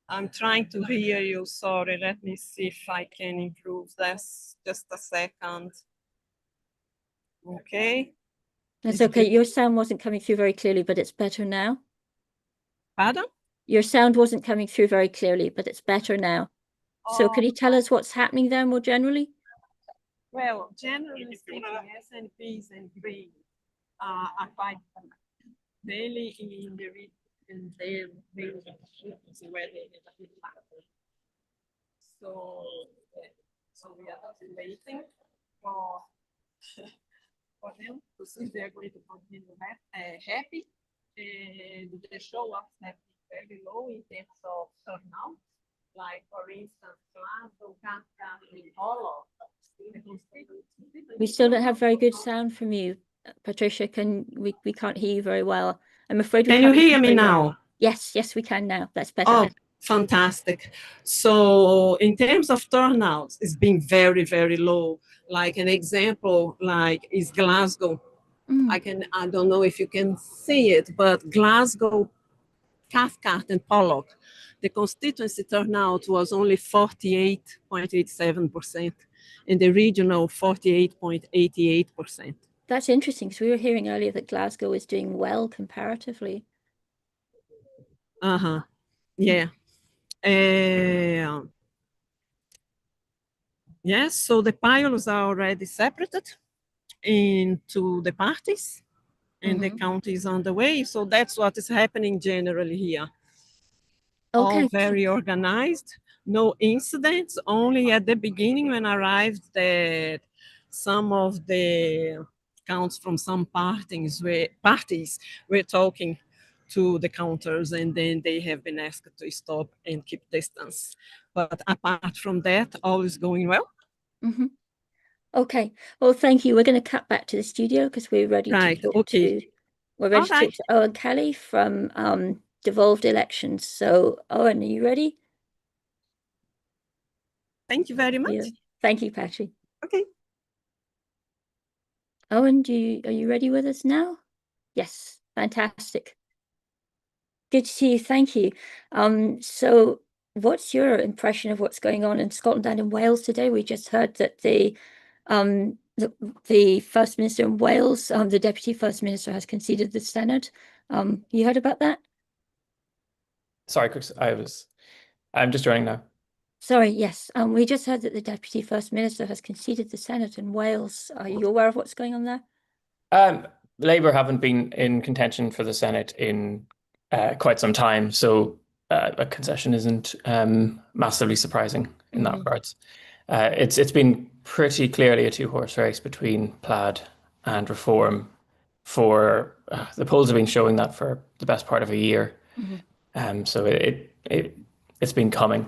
I'm trying to hear you. Sorry, let me see if I can improve this. Just a second. Okay. That's okay. Your sound wasn't coming through very clearly, but it's better now. Pardon? Your sound wasn't coming through very clearly, but it's better now. So could you tell us what's happening there more generally? Well, generally speaking, SNPs and Greens are quite mainly in the region where they have been active. So we are waiting for them to see if they're going to continue happy. And the show ups have been very low in terms of turnout. Like, for instance, Glasgow, and Holyrood. We still don't have very good sound from you, Patricia. We can't hear you very well. I'm afraid we Can you hear me now? Yes, we can now. That's better. Oh, fantastic. So in terms of turnouts, it's been very, very low. Like an example, like is Glasgow. I don't know if you can see it, but Glasgow, Cathcart and Pollock, the constituency turnout was only 48.87%, and the regional 48.88%. That's interesting, because we were hearing earlier that Glasgow is doing well comparatively. Yeah. Yes, so the pilots are already separated into the parties, and the count is on the way. So that's what is happening generally here. Okay. All very organized, no incidents. Only at the beginning when I arrived that some of the counts from some parties were talking to the counters, and then they have been asked to stop and keep distance. But apart from that, all is going well. Okay. Well, thank you. We're going to cut back to the studio because we're ready to talk to Owen Kelly from Devolved Elections. So, Owen, are you ready? Thank you very much. Yeah. Thank you, Patty. Okay. Owen, are you ready with us now? Yes. Fantastic. Good to see you. Thank you. So what's your impression of what's going on in Scotland and in Wales today? We just heard that the First Minister in Wales, the Deputy First Minister, has conceded the Senedd. You heard about that? Sorry, I'm just joining now. Sorry, yes. We just heard that the Deputy First Minister has conceded the Senedd in Wales. Are you aware of what's going on there? Labour haven't been in contention for the Senedd in quite some time, so a concession isn't massively surprising in that regards. It's been pretty clearly a two-horse race between Plaid and Reform. For the polls have been showing that for the best part of a year. So it's been coming.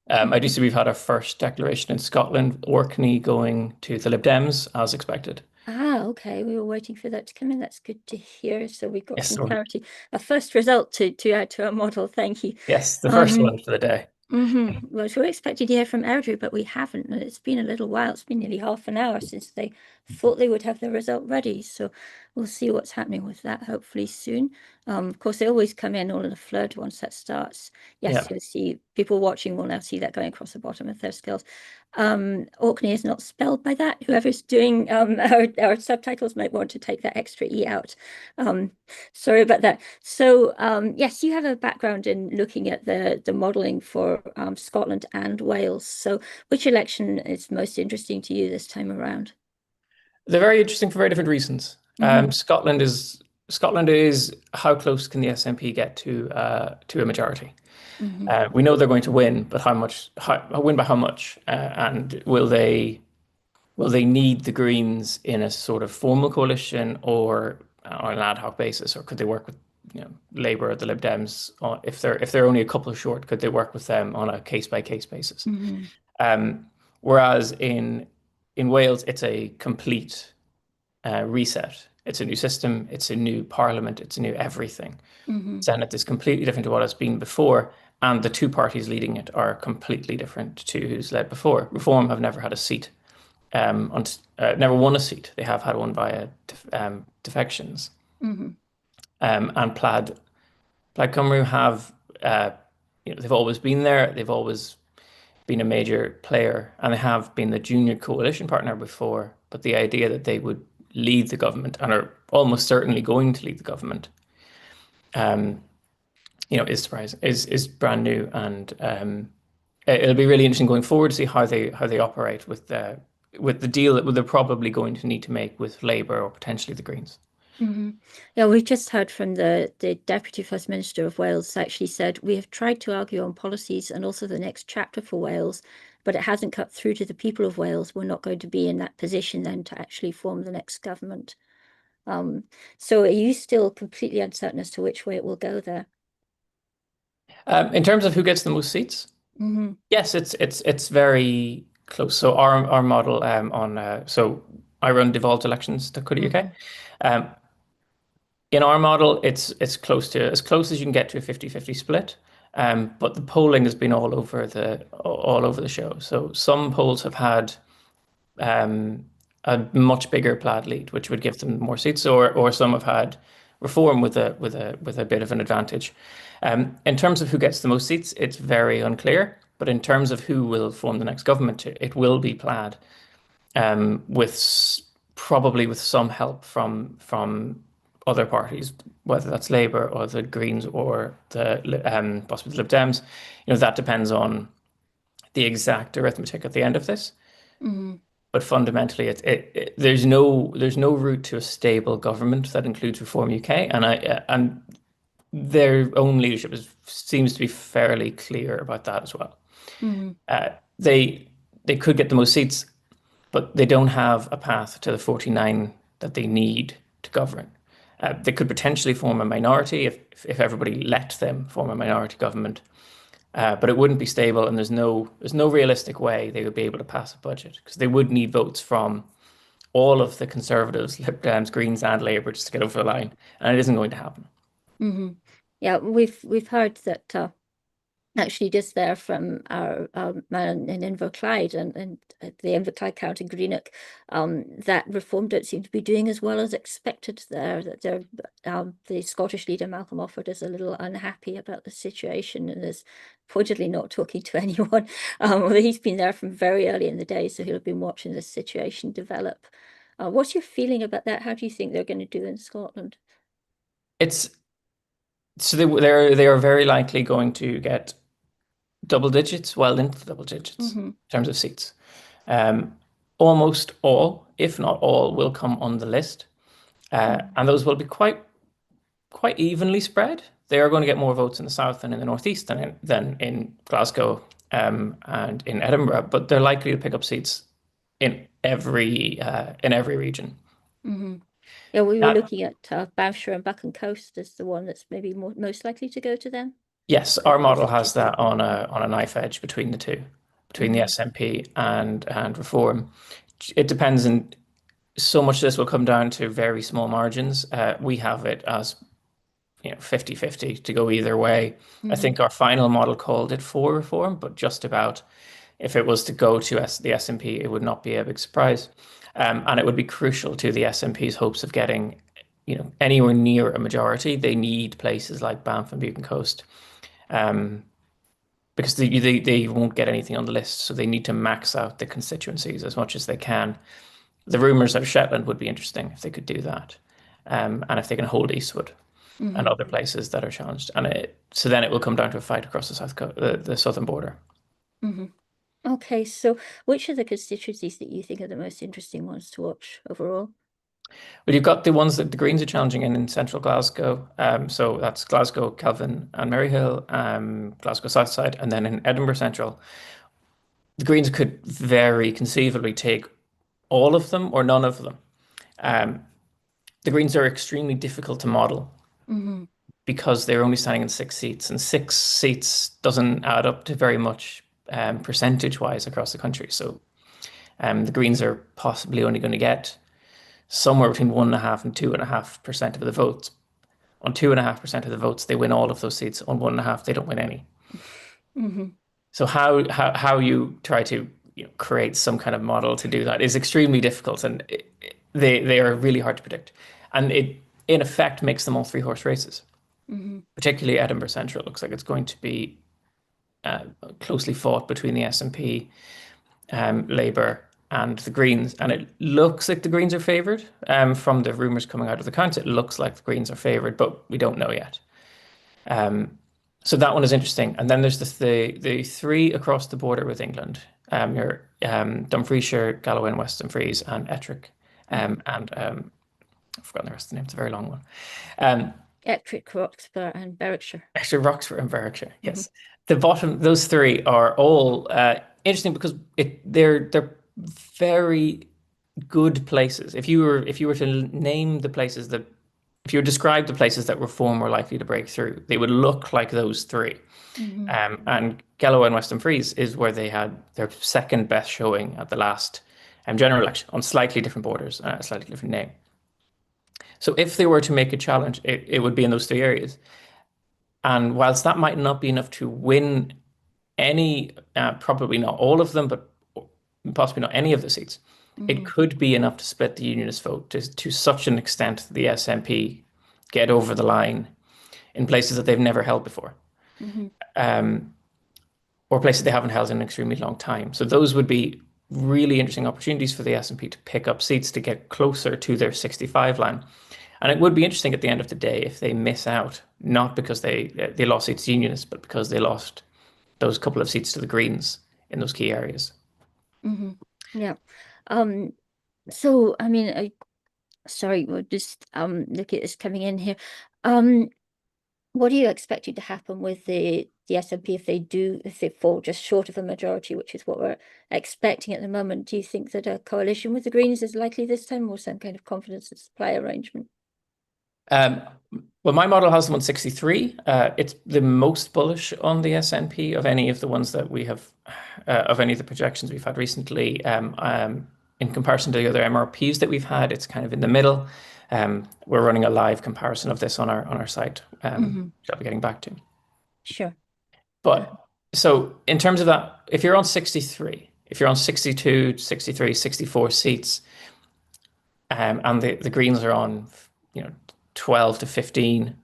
I do see we've had our first declaration in Scotland, Orkney going to the Lib Dems as expected. Okay. We were waiting for that to come in. That's good to hear. So we've got some clarity. A first result to add to our model. Thank you. Yes, the first one for the day. Well, we were expecting to hear from Airdrie, but we haven't. And it's been a little while. It's been nearly half an hour since they thought they would have the result ready. So we'll see what's happening with that hopefully soon. Of course, they always come in all in a flood once that starts. Yes, you'll see people watching will now see that going across the bottom of their skills. Orkney is not spelled by that. Whoever's doing our subtitles might want to take that extra E out. Sorry about that. So yes, you have a background in looking at the modelling for Scotland and Wales. So which election is most interesting to you this time around? They're very interesting for very different reasons. Scotland is how close can the SNP get to a majority? We know they're going to win, but win by how much? And will they need the Greens in a sort of formal coalition or on an ad hoc basis, or could they work with Labour or the Lib Dems? If they're only a couple short, could they work with them on a case by case basis? Whereas in Wales, it's a complete reset. It's a new system. It's a new parliament. It's a new everything. Senedd is completely different to what it's been before, and the two parties leading it are completely different to who's led before. Reform have never had a seat, never won a seat. They have had one via defections. And Plaid Cymru have, they've always been there. They've always been a major player, and they have been the junior coalition partner before. But the idea that they would lead the government and are almost certainly going to lead the government, is surprising, is brand new, and it'll be really interesting going forward to see how they operate with the deal that they're probably going to need to make with Labour or potentially the Greens. Yeah, we just heard from the Deputy First Minister of Wales actually said, we have tried to argue on policies and also the next chapter for Wales, but it hasn't cut through to the people of Wales. We're not going to be in that position then to actually form the next government. So are you still completely uncertain as to which way it will go there? In terms of who gets the most seats, yes, it's very close. So our model so I run devolved elections.co.uk. In our model, it's close to as close as you can get to a 50-50 split. But the polling has been all over the show. So some polls have had a much bigger Plaid lead, which would give them more seats, or some have had Reform with a bit of an advantage. In terms of who gets the most seats, it's very unclear. But in terms of who will form the next government, it will be Plaid, probably with some help from other parties, whether that's Labour or the Greens or possibly the Lib Dems. That depends on the exact arithmetic at the end of this. But fundamentally, there's no route to a stable government that includes Reform UK, and their own leadership seems to be fairly clear about that as well. They could get the most seats, but they don't have a path to the 49 that they need to govern. They could potentially form a minority if everybody let them form a minority government, but it wouldn't be stable, and there's no realistic way they would be able to pass a budget, because they would need votes from all of the Conservatives, Lib Dems, Greens, and Labour just to get over the line, and it isn't going to happen. Yeah, we've heard that. Actually, just there from our man in Inverclyde and the Inverclyde County Greenock, that Reform don't seem to be doing as well as expected there. That the Scottish leader Malcolm Offord is a little unhappy about the situation and is pointedly not talking to anyone. He's been there from very early in the day, so he'll have been watching this situation develop. What's your feeling about that? How do you think they're going to do in Scotland? So they are very likely going to get double digits, well into double digits in terms of seats. Almost all, if not all, will come on the list, and those will be quite evenly spread. They are going to get more votes in the south and in the northeast than in Glasgow and in Edinburgh, but they're likely to pick up seats in every region. Yeah, we were looking at Bowshire and Buchan Coast as the one that's maybe most likely to go to them. Yes, our model has that on a knife edge between the two, between the SNP and Reform. It depends, and so much of this will come down to very small margins. We have it as 50-50 to go either way. I think our final model called it for Reform, but just about if it was to go to the SNP, it would not be a big surprise. And it would be crucial to the SNP's hopes of getting, anywhere near a majority. They need places like Banff and Buchan Coast, because they won't get anything on the list. So they need to max out the constituencies as much as they can. The rumours of Shetland would be interesting if they could do that, and if they can hold Eastwood and other places that are challenged. And so then it will come down to a fight across the southern border. Okay, so which are the constituencies that you think are the most interesting ones to watch overall? Well, you've got the ones that the Greens are challenging in central Glasgow. So that's Glasgow, Kelvin and Maryhill, Glasgow South Side, and then in Edinburgh Central, the Greens could very conceivably take all of them or none of them. The Greens are extremely difficult to model because they're only standing in 6 seats, and 6 seats doesn't add up to very much percentage-wise across the country. So the Greens are possibly only going to get somewhere between 1.5% and 2.5% of the votes. On 2.5% of the votes, they win all of those seats. On 1.5%, they don't win any. So how you try to create some kind of model to do that is extremely difficult, and they are really hard to predict. And it, in effect, makes them all 3-horse races. Particularly Edinburgh Central looks like it's going to be closely fought between the SNP, Labour and the Greens. And it looks like the Greens are favoured. From the rumours coming out of the counts, it looks like the Greens are favoured, but we don't know yet. So that one is interesting. And then there's the 3 across the border with England. Your Dumfriesshire, Galloway and West Dumfries, and Ettrick. And I've forgotten the rest of the name. It's a very long one. Ettrick, Roxburgh and Berwickshire. Ettrick, Roxburgh and Berwickshire, yes. The bottom, those 3 are all interesting because they're very good places. If you were to name the places if you would describe the places that Reform were likely to break through, they would look like those 3. And Galloway and West Dumfries is where they had their second best showing at the last general election on slightly different borders, a slightly different name. So if they were to make a challenge, it would be in those 3 areas. And whilst that might not be enough to win any, probably not all of them, but possibly not any of the seats, it could be enough to split the unionist vote to such an extent that the SNP get over the line in places that they've never held before, or places they haven't held in an extremely long time. So those would be really interesting opportunities for the SNP to pick up seats to get closer to their 65 line. And it would be interesting at the end of the day if they miss out, not because they lost seats to unionists, but because they lost those couple of seats to the Greens in those key areas. Yeah. So, I mean, sorry, we'll just look at this coming in here. What are you expecting to happen with the SNP if they fall just short of a majority, which is what we're expecting at the moment? Do you think that a coalition with the Greens is likely this time, or some kind of confidence and supply arrangement? Well, my model has them on 63. It's the most bullish on the SNP of any of the ones that we have, of any of the projections we've had recently. In comparison to the other MRPs that we've had, it's kind of in the middle. We're running a live comparison of this on our site, which I'll be getting back to. Sure. But so in terms of that, if you're on 63, if you're on 62, 63, 64 seats, and the Greens are on 12 to 15,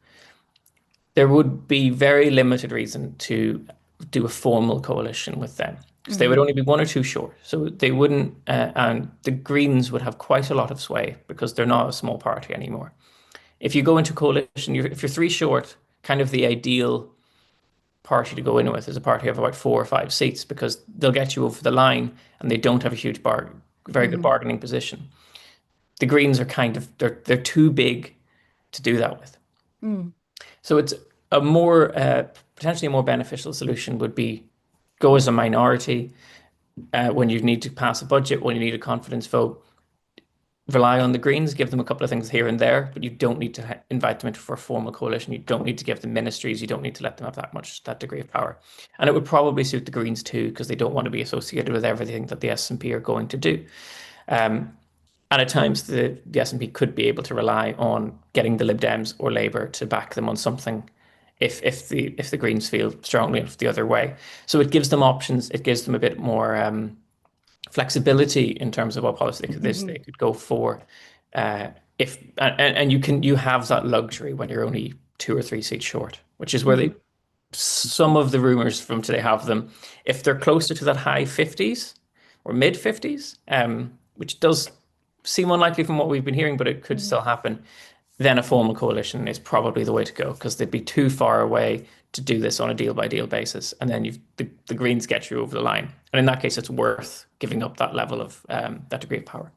there would be very limited reason to do a formal coalition with them, because they would only be 1 or 2 short. So they wouldn't, and the Greens would have quite a lot of sway because they're not a small party anymore. If you go into coalition, if you're 3 short, kind of the ideal party to go in with is a party of about 4 or 5 seats, because they'll get you over the line and they don't have a huge very good bargaining position. The Greens are kind of, they're too big to do that with. So it's a more, potentially a more beneficial solution would be go as a minority when you need to pass a budget, when you need a confidence vote, rely on the Greens, give them a couple of things here and there, but you don't need to invite them into for a formal coalition. You don't need to give them ministries. You don't need to let them have that degree of power. And it would probably suit the Greens too, because they don't want to be associated with everything that the SNP are going to do. And at times, the SNP could be able to rely on getting the Lib Dems or Labour to back them on something if the Greens feel strongly enough the other way. So it gives them options. It gives them a bit more flexibility in terms of what policy they could go for. And you have that luxury when you're only 2 or 3 seats short, which is where some of the rumors from today have them. If they're closer to that high 50s or mid 50s, which does seem unlikely from what we've been hearing, but it could still happen, then a formal coalition is probably the way to go, because they'd be too far away to do this on a deal by deal basis. And then the Greens get you over the line. And in that case, it's worth giving up that level of that degree of power.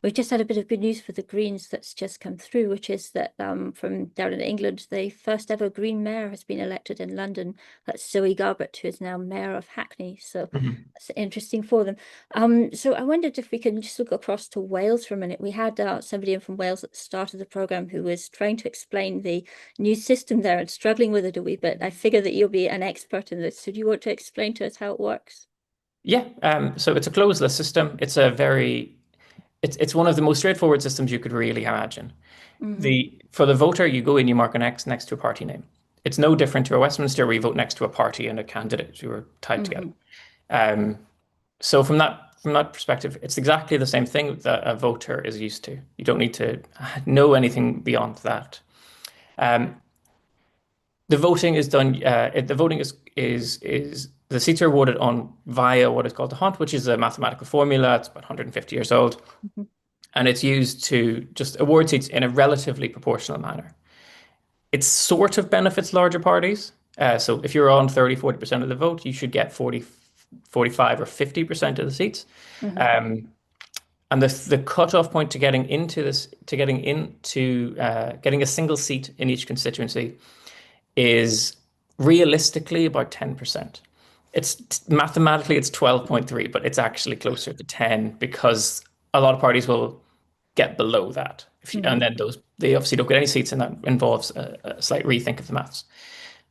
We've just had a bit of good news for the Greens that's just come through, which is that from down in England, the first ever Green mayor has been elected in London. That's Zoe Garbett, who is now mayor of Hackney. So that's interesting for them. So I wondered if we can just look across to Wales for a minute. We had somebody in from Wales at the start of the programme who was trying to explain the new system there and struggling with it a wee bit. I figure that you'll be an expert in this. So do you want to explain to us how it works? Yeah, so it's a closed list system. It's one of the most straightforward systems you could really imagine. For the voter, you go in, you mark an X next to a party name. It's no different to a Westminster where you vote next to a party and a candidate who are tied together. So from that perspective, it's exactly the same thing that a voter is used to. You don't need to know anything beyond that. The voting is done. The voting is the seats are awarded on via what is called the Hunt, which is a mathematical formula. It's about 150 years old, and it's used to just award seats in a relatively proportional manner. It sort of benefits larger parties. So if you're on 30-40% of the vote, you should get 40, 45 or 50% of the seats. And the cutoff point to getting into this, to getting getting a single seat in each constituency, is realistically about 10%. Mathematically it's 12.3, but it's actually closer to 10 because a lot of parties will get below that. And then they obviously don't get any seats, and that involves a slight rethink of the maths.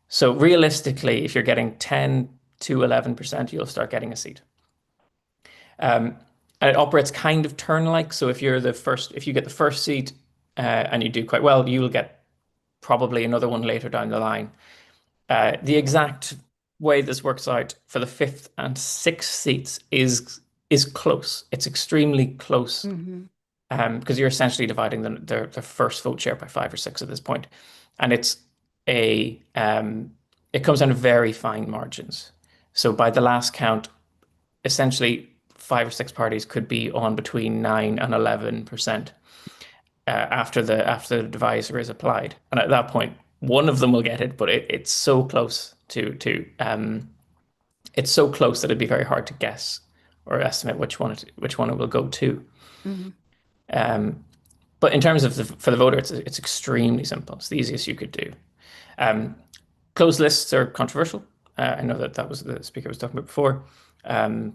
So realistically, if you're getting 10 to 11%, you'll start getting a seat. And it operates kind of turn-like. So if you get the first seat and you do quite well, you will get probably another one later down the line. The exact way this works out for the 5th and 6th seats is close. It's extremely close, because you're essentially dividing the first vote share by 5 or 6 at this point, and it comes down to very fine margins. So by the last count, essentially 5 or 6 parties could be on between 9 and 11%. After the divisor is applied, and at that point, one of them will get it, but it's so close it's so close that it'd be very hard to guess or estimate which one it will go to. But in terms of for the voter, it's extremely simple. It's the easiest you could do. Closed lists are controversial. I know that was the speaker was talking about before,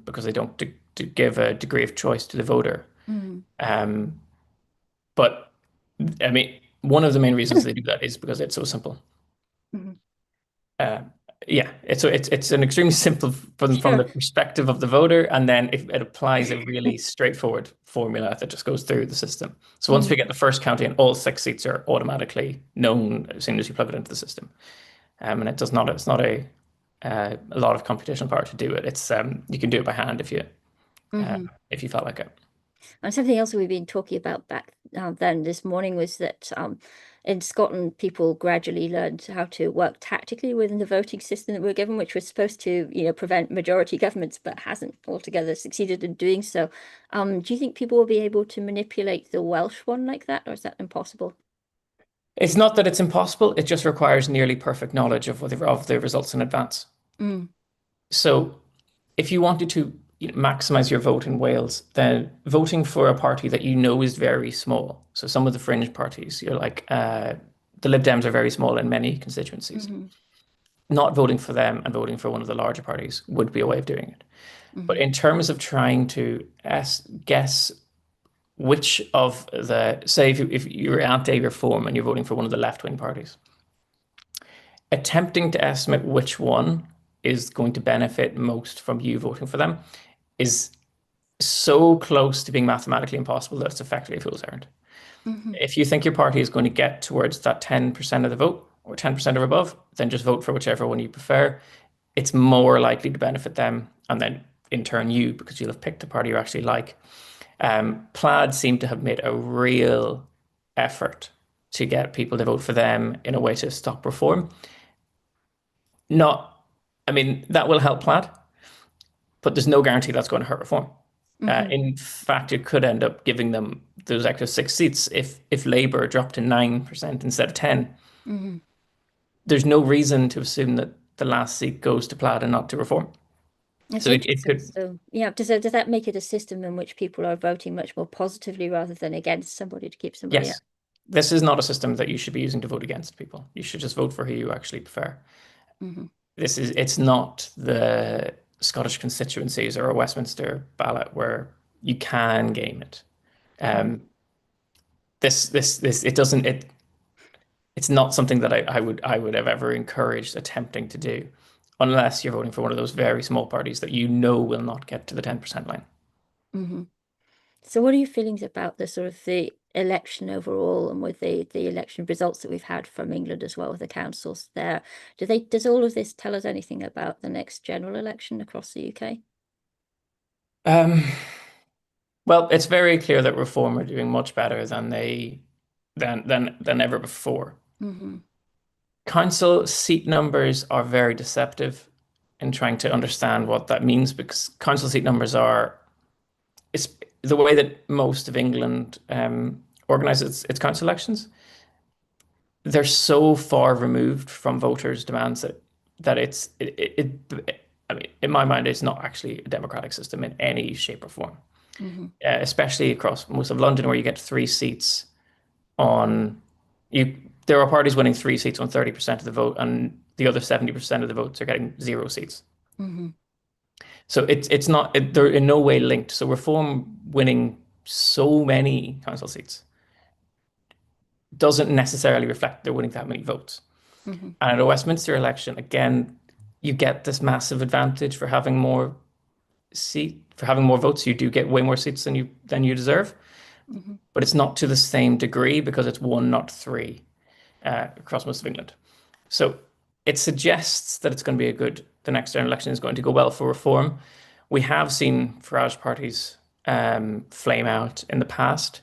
because they don't give a degree of choice to the voter. But I mean, one of the main reasons they do that is because it's so simple. It's an extremely simple from the perspective of the voter, and then it applies a really straightforward formula that just goes through the system. So once we get the first count in, all 6 seats are automatically known as soon as you plug it into the system, and it's not a lot of computational power to do it. It's you can do it by hand if you felt like it. And something else we've been talking about back then this morning was that in Scotland, people gradually learned how to work tactically within the voting system that we're given, which was supposed to, prevent majority governments, but hasn't altogether succeeded in doing so. Do you think people will be able to manipulate the Welsh one like that, or is that impossible? It's not that it's impossible. It just requires nearly perfect knowledge of the results in advance. So if you wanted to maximize your vote in Wales, then voting for a party that is very small. So some of the fringe parties, you're like, the Lib Dems are very small in many constituencies. Not voting for them and voting for one of the larger parties would be a way of doing it. But in terms of trying to guess which of say if you're anti-reform and you're voting for one of the left-wing parties, attempting to estimate which one is going to benefit most from you voting for them is so close to being mathematically impossible that it's effectively a fool's errand. If you think your party is going to get towards that 10% of the vote, or 10% or above, then just vote for whichever one you prefer. It's more likely to benefit them, and then in turn you, because you'll have picked a party you actually like. Plaid seem to have made a real effort to get people to vote for them in a way to stop reform. That will help Plaid, but there's no guarantee that's going to hurt reform. In fact, it could end up giving them those extra 6 seats if Labour dropped to 9% instead of 10%. There's no reason to assume that the last seat goes to Plaid and not to reform. So it could. So yeah, does that make it a system in which people are voting much more positively rather than against somebody to keep somebody Yes. out? This is not a system that you should be using to vote against people. You should just vote for who you actually prefer. It's not the Scottish constituencies or a Westminster ballot where you can game it. It's not something that I would have ever encouraged attempting to do, unless you're voting for one of those very small parties that you know will not get to the 10% line. So what are your feelings about the sort of the election overall, and with the election results that we've had from England as well with the councils there? Does all of this tell us anything about the next general election across the UK? Well, it's very clear that Reform are doing much better than ever before. Council seat numbers are very deceptive in trying to understand what that means, because council seat numbers it's the way that most of England organizes its council elections. They're so far removed from voters' demands that in my mind, it's not actually a democratic system in any shape or form. Especially across most of London, where you get 3 seats there are parties winning 3 seats on 30% of the vote, and the other 70% of the votes are getting 0 seats. So they're in no way linked. So Reform winning so many council seats doesn't necessarily reflect they're winning that many votes. And at a Westminster election, again, you get this massive advantage for having more votes. You do get way more seats than you deserve. But it's not to the same degree, because it's 1, not 3 across most of England. So it suggests that it's going to be the next general election is going to go well for Reform. We have seen Farage parties flame out in the past.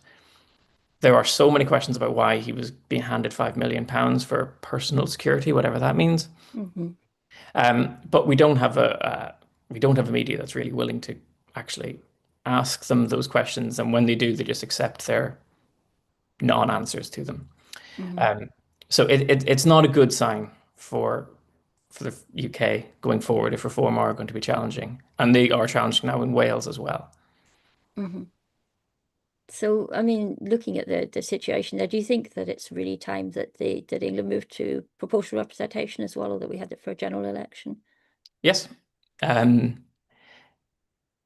There are so many questions about why he was being handed £5 million for personal security, whatever that means. But we don't have a media that's really willing to actually ask them those questions, and when they do, they just accept their non-answers to them. So it's not a good sign for the UK going forward if Reform are going to be challenging, and they are challenging now in Wales as well. So, I mean, looking at the situation there, do you think that it's really time that England moved to proportional representation as well, or that we had it for a general election? Yes.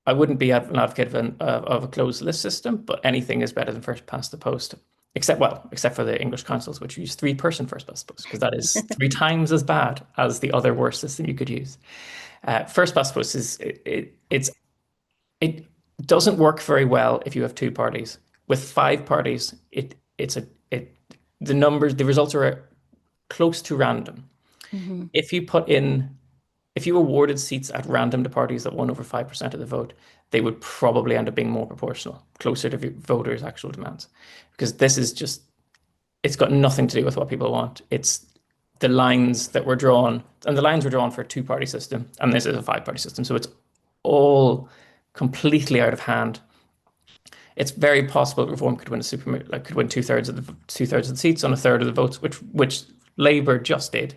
I wouldn't be an advocate of a closed list system, but anything is better than first past the post, except for the English councils, which use 3-person first past the post, because that is 3 times as bad as the other worst system you could use. First past the post it doesn't work very well if you have 2 parties. With 5 parties, the results are close to random. If you awarded seats at random to parties that won over 5% of the vote, they would probably end up being more proportional, closer to voters' actual demands. Because it's got nothing to do with what people want. It's the lines that were drawn, and the lines were drawn for a 2-party system, and this is a 5-party system. So it's all completely out of hand. It's very possible Reform could win could win 2/3 of the seats on 1/3 of the votes, which Labour just did.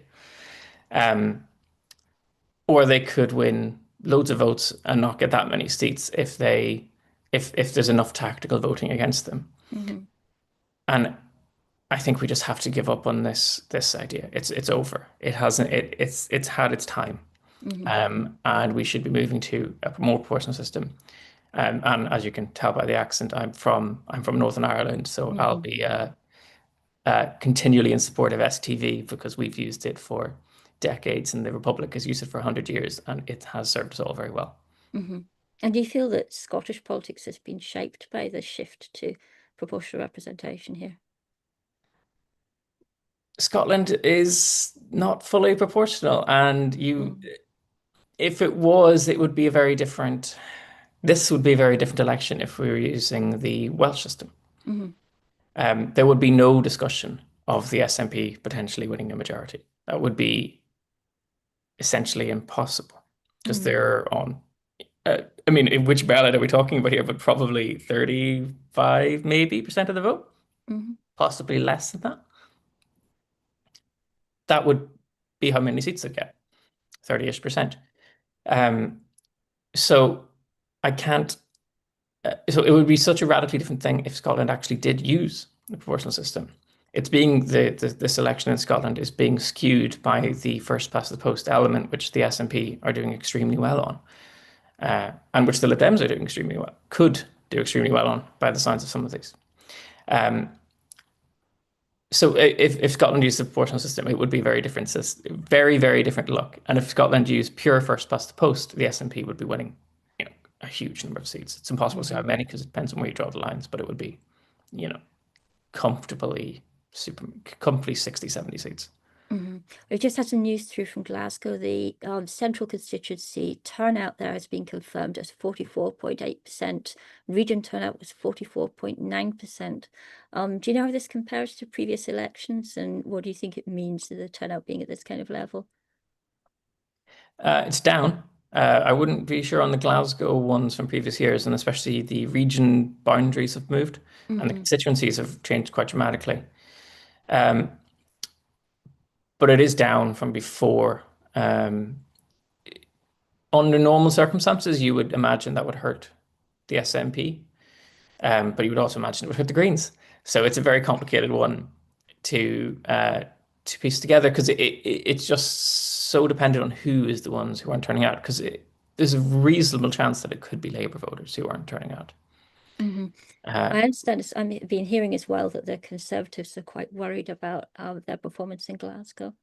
Or they could win loads of votes and not get that many seats if there's enough tactical voting against them. And I think we just have to give up on this idea. It's over. It's had its time. And we should be moving to a more proportional system. And as you can tell by the accent, I'm from Northern Ireland, so I'll be continually in support of STV, because we've used it for decades, and the Republic has used it for 100 years, and it has served us all very well. And do you feel that Scottish politics has been shaped by the shift to proportional representation here? Scotland is not fully proportional, and if it was, it would be a very different. This would be a very different election if we were using the Welsh system. There would be no discussion of the SNP potentially winning a majority. That would be essentially impossible because they're on. I mean, which ballot are we talking about here? But probably 35, maybe % of the vote, possibly less than that. That would be how many seats they get, 30-ish %. So I can't. So it would be such a radically different thing if Scotland actually did use the proportional system. It's being this election in Scotland is being skewed by the first past the post element, which the SNP are doing extremely well on, and which the Lib Dems are doing extremely well, could do extremely well on by the signs of some of these. So if Scotland used the proportional system, it would be very different, very, very different look. And if Scotland used pure first past the post, the SNP would be winning, a huge number of seats. It's impossible to say how many because it depends on where you draw the lines, but it would be, comfortably 60, 70 seats. We've just had some news through from Glasgow. The central constituency turnout there has been confirmed as 44.8%. Region turnout was 44.9%. Do you know how this compares to previous elections, and what do you think it means to the turnout being at this kind of level? It's down. I wouldn't be sure on the Glasgow ones from previous years, and especially the region boundaries have moved and the constituencies have changed quite dramatically. But it is down from before. Under normal circumstances, you would imagine that would hurt the SNP, but you would also imagine it would hurt the Greens. So it's a very complicated one to piece together because it's just so dependent on who is the ones who aren't turning out, because there's a reasonable chance that it could be Labour voters who aren't turning out. I understand. I've been hearing as well that the Conservatives are quite worried about their performance in Glasgow.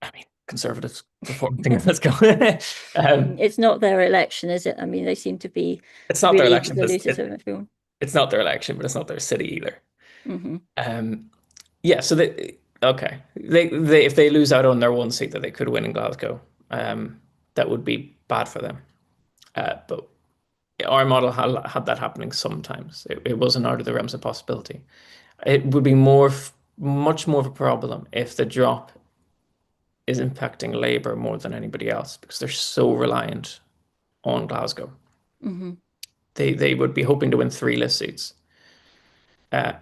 I mean, Conservatives performing in Glasgow. It's not their election, is it? I mean, they seem to be. It's not their election. It's not their election, but it's not their city either. Yeah. So they if they lose out on their one seat that they could win in Glasgow, that would be bad for them. But our model had that happening sometimes. It wasn't out of the realms of possibility. It would be much more of a problem if the drop is impacting Labour more than anybody else, because they're so reliant on Glasgow. They would be hoping to win 3 list seats. And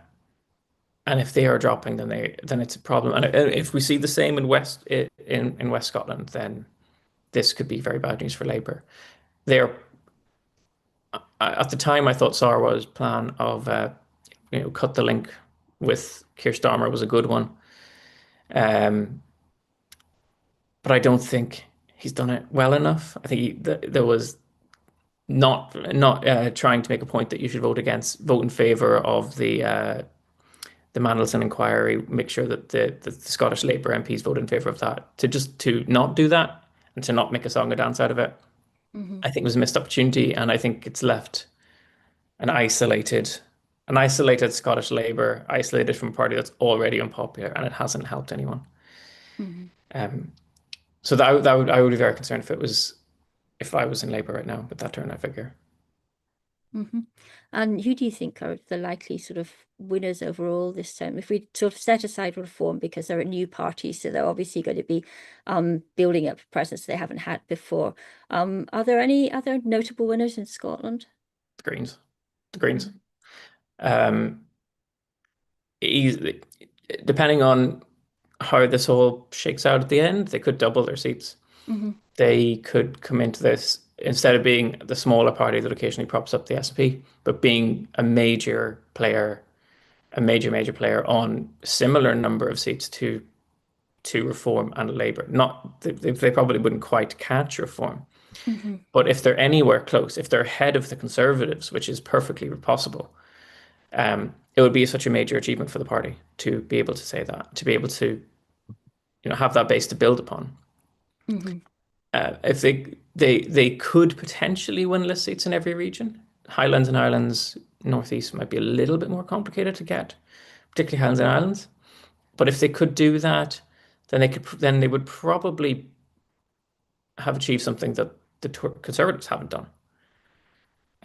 if they are dropping, then it's a problem. And if we see the same in West Scotland, then this could be very bad news for Labour. At the time, I thought Sarwar's plan of cut the link with Keir Starmer was a good one, but I don't think he's done it well enough. I think there was not trying to make a point that you should vote in favour of the Mandelson inquiry. Make sure that the Scottish Labour MPs vote in favour of that. To not do that and to not make a song and dance out of it, I think was a missed opportunity, and I think it's left an isolated Scottish Labour, isolated from a party that's already unpopular, and it hasn't helped anyone. So I would be very concerned if I was in Labour right now with that turnout figure. And who do you think are the likely sort of winners overall this time? If we sort of set aside reform, because they're a new party, so they're obviously going to be building up a presence they haven't had before. Are there any other notable winners in Scotland? The Greens. Depending on how this all shakes out at the end, they could double their seats. They could come into this, instead of being the smaller party that occasionally props up the SNP, but being a major player on a similar number of seats to Reform and Labour. They probably wouldn't quite catch Reform, but if they're anywhere close, if they're ahead of the Conservatives, which is perfectly possible, it would be such a major achievement for the party to be able to say that, to be able to have that base to build upon. If they could potentially win list seats in every region. Highlands and Islands, Northeast might be a little bit more complicated to get, particularly Highlands and Islands. But if they could do that, then they would probably have achieved something that the Conservatives haven't done,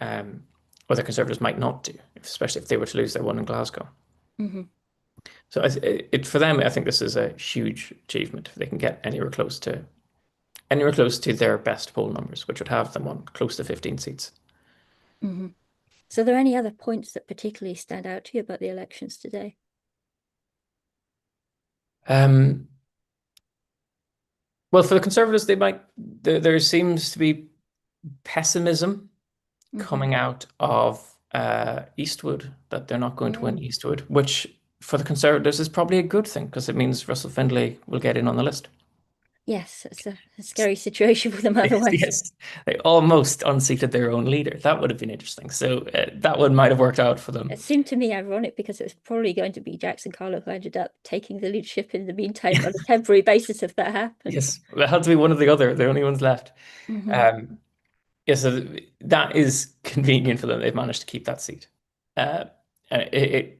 or the Conservatives might not do, especially if they were to lose their one in Glasgow. Mm-hmm. So for them, I think this is a huge achievement if they can get anywhere close to their best poll numbers, which would have them on close to 15 seats. Mm-hmm. So, are there any other points that particularly stand out to you about the elections today? Well, for the Conservatives, there seems to be pessimism coming out of Eastwood, that they're not going to win Eastwood, which for the Conservatives is probably a good thing because it means Russell Findlay will get in on the list. Yes, it's a scary situation for them otherwise. Yes, they almost unseated their own leader. That would have been interesting. So that one might have worked out for them. It seemed to me ironic because it was probably going to be Jackson Carlo who ended up taking the leadership in the meantime on a temporary basis if that happened. Yes, it had to be one or the other. The only ones left. Mm-hmm. So that is convenient for them. They've managed to keep that seat. It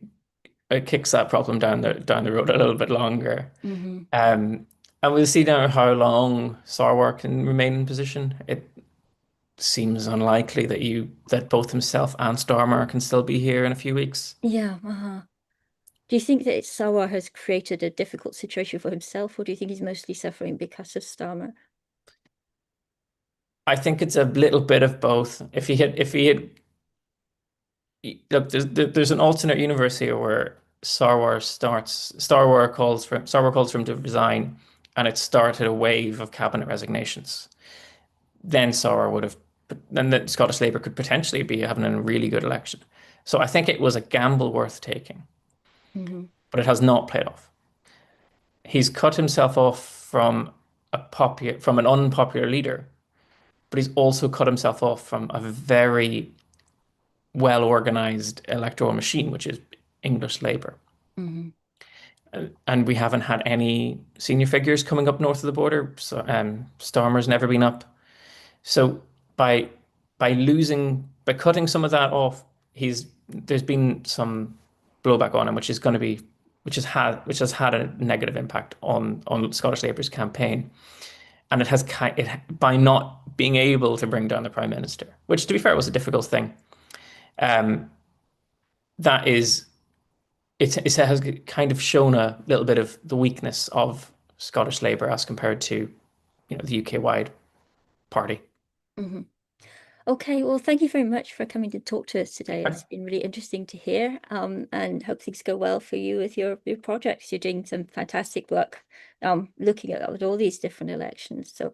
kicks that problem down the road a little bit longer. Mm-hmm. And we'll see now how long Sarwar can remain in position. It seems unlikely that both himself and Starmer can still be here in a few weeks. Yeah. Uh-huh. Do you think that Sarwar has created a difficult situation for himself, or do you think he's mostly suffering because of Starmer? I think it's a little bit of both. If he had look, there's an alternate universe here where Sarwar calls for him to resign, and it started a wave of cabinet resignations. Then the Scottish Labour could potentially be having a really good election. So I think it was a gamble worth taking, but it has not played off. He's cut himself off from an unpopular leader, but he's also cut himself off from a very well-organized electoral machine, which is English Labour. And we haven't had any senior figures coming up north of the border. So Starmer's never been up. So by cutting some of that off, there's been some blowback on him, which has had a negative impact on Scottish Labour's campaign. And by not being able to bring down the Prime Minister, which to be fair was a difficult thing. It has kind of shown a little bit of the weakness of Scottish Labour as compared to, the UK-wide party. Mm-hmm. Okay, well, thank you very much for coming to talk to us today. It's been really interesting to hear, and hope things go well for you with your projects. You're doing some fantastic work, looking at all these different elections. So,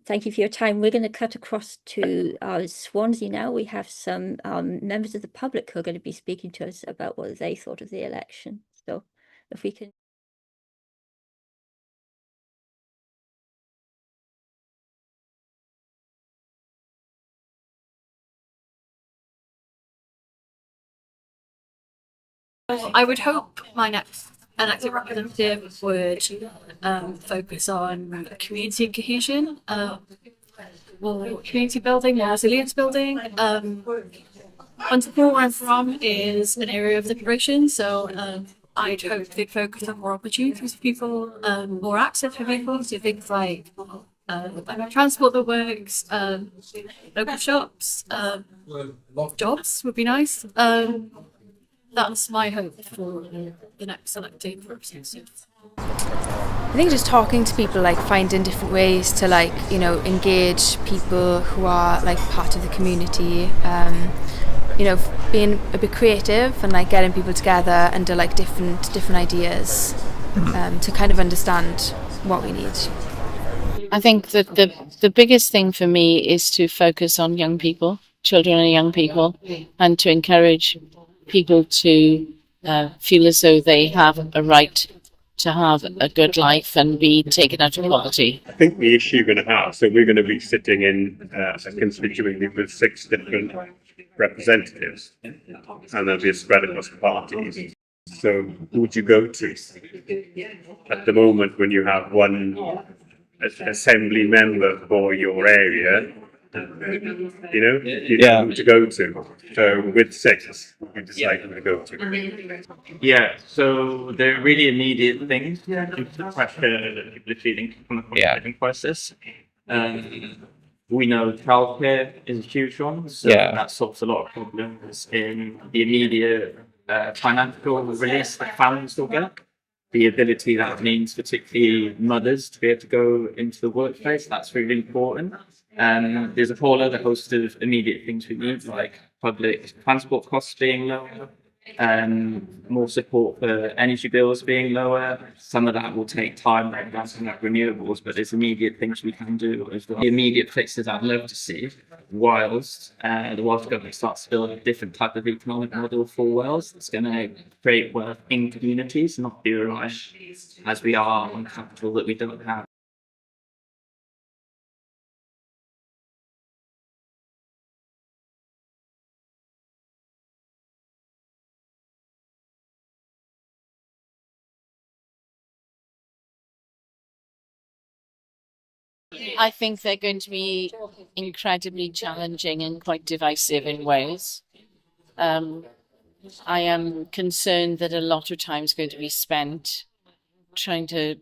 thank you for your time. We're going to cut across to Swansea now. We have some members of the public who are going to be speaking to us about what they thought of the election. So, if we can. I would hope my next elected representative would focus on community cohesion, more community building, more resilience building. Ontario, where I'm from, is an area of liberation, so I'd hope they'd focus on more opportunities for people, more access for people to things like transport that works, local shops, jobs would be nice. That's my hope for the next elected representative. I think just talking to people, finding different ways to engage people who are part of the community, being a bit creative and getting people together under different ideas to kind of understand what we need. I think that the biggest thing for me is to focus on young people, children and young people, and to encourage people to feel as though they have a right to have a good life and be taken out of poverty. I think the issue you're going to have, so we're going to be sitting in a constituency with 6 different representatives, and there'll be a spread across parties. So who would you go to? At the moment, when you have one assembly member for your area, You know who to go to. So with 6, we decide who to go to. Yeah, so the really immediate things due to the pressure that people are feeling from the cost of living crisis. We know childcare is a huge one, so that solves a lot of problems in the immediate financial release that families will get. The ability that means, particularly mothers, to be able to go into the workplace, that's really important. There's a whole other host of immediate things we need, like public transport costs being lower, more support for energy bills being lower. Some of that will take time, like ramping up renewables, but there's immediate things we can do as well. The immediate fixes I'd love to see, whilst the Welsh government starts to build a different type of economic model for Wales that's going to create wealth in communities, not be reliant as we are on capital that we don't have. I think they're going to be incredibly challenging and quite divisive in Wales. I am concerned that a lot of time is going to be spent trying to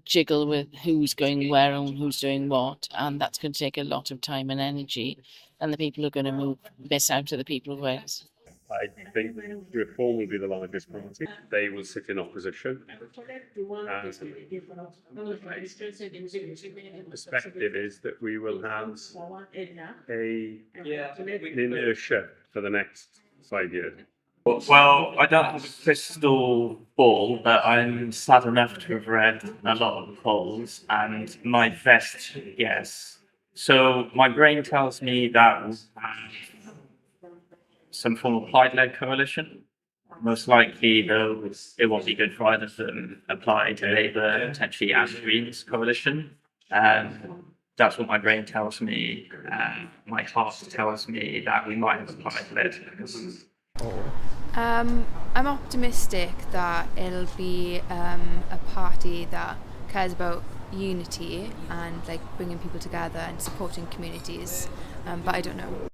jiggle with who's going where and who's doing what, and that's going to take a lot of time and energy, and the people who are going to miss out are the people of Wales. I think Reform will be the largest party. They will sit in opposition. The perspective is that we will have an inertia for the next 5 years. Well, I don't have a crystal ball, but I'm sad enough to have read a lot of the polls, and my best guess. So my brain tells me that we'll have some form of Plaid-led coalition. Most likely, though, it won't be good for either of them. Applied, Labour, potentially and Greens coalition. That's what my brain tells me. My heart tells me that we might have a Plaid-led. I'm optimistic that it'll be a party that cares about unity and like bringing people together and supporting communities, but I don't know.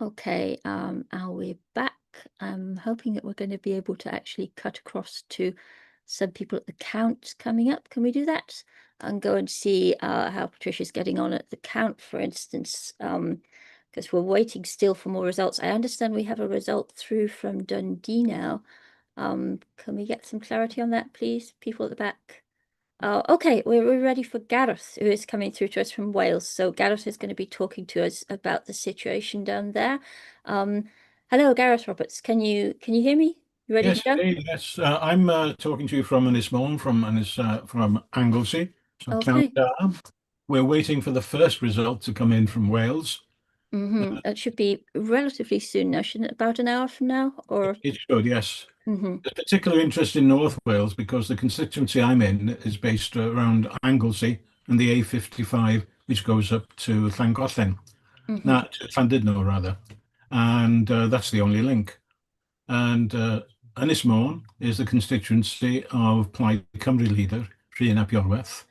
Okay, we're back. I'm hoping that we're going to be able to actually cut across to some people at the count coming up. Can we do that? And go and see how Patricia's getting on at the count, for instance, because we're waiting still for more results. I understand we have a result through from Dundee now. Can we get some clarity on that, please, people at the back? Okay, we're ready for Gareth, who is coming through to us from Wales. So Gareth is going to be talking to us about the situation down there. Hello, Gareth Roberts. Can you hear me? You ready Yes, to go? indeed, yes. I'm talking to you from Ynysmôn, from Anglesey. So Okay. we're waiting for the first result to come in from Wales. That should be relatively soon now, shouldn't it? About an hour from now, or it should, yes. Mm-hmm. There's particular interest in North Wales because the constituency I'm in is based around Anglesey and the A55, which goes up to Llangollen. Mm-hmm. Llandudno, rather. And that's the only link. And Ynysmôn is the constituency of Plaid Cymru leader, Rhun ap Iorwerth.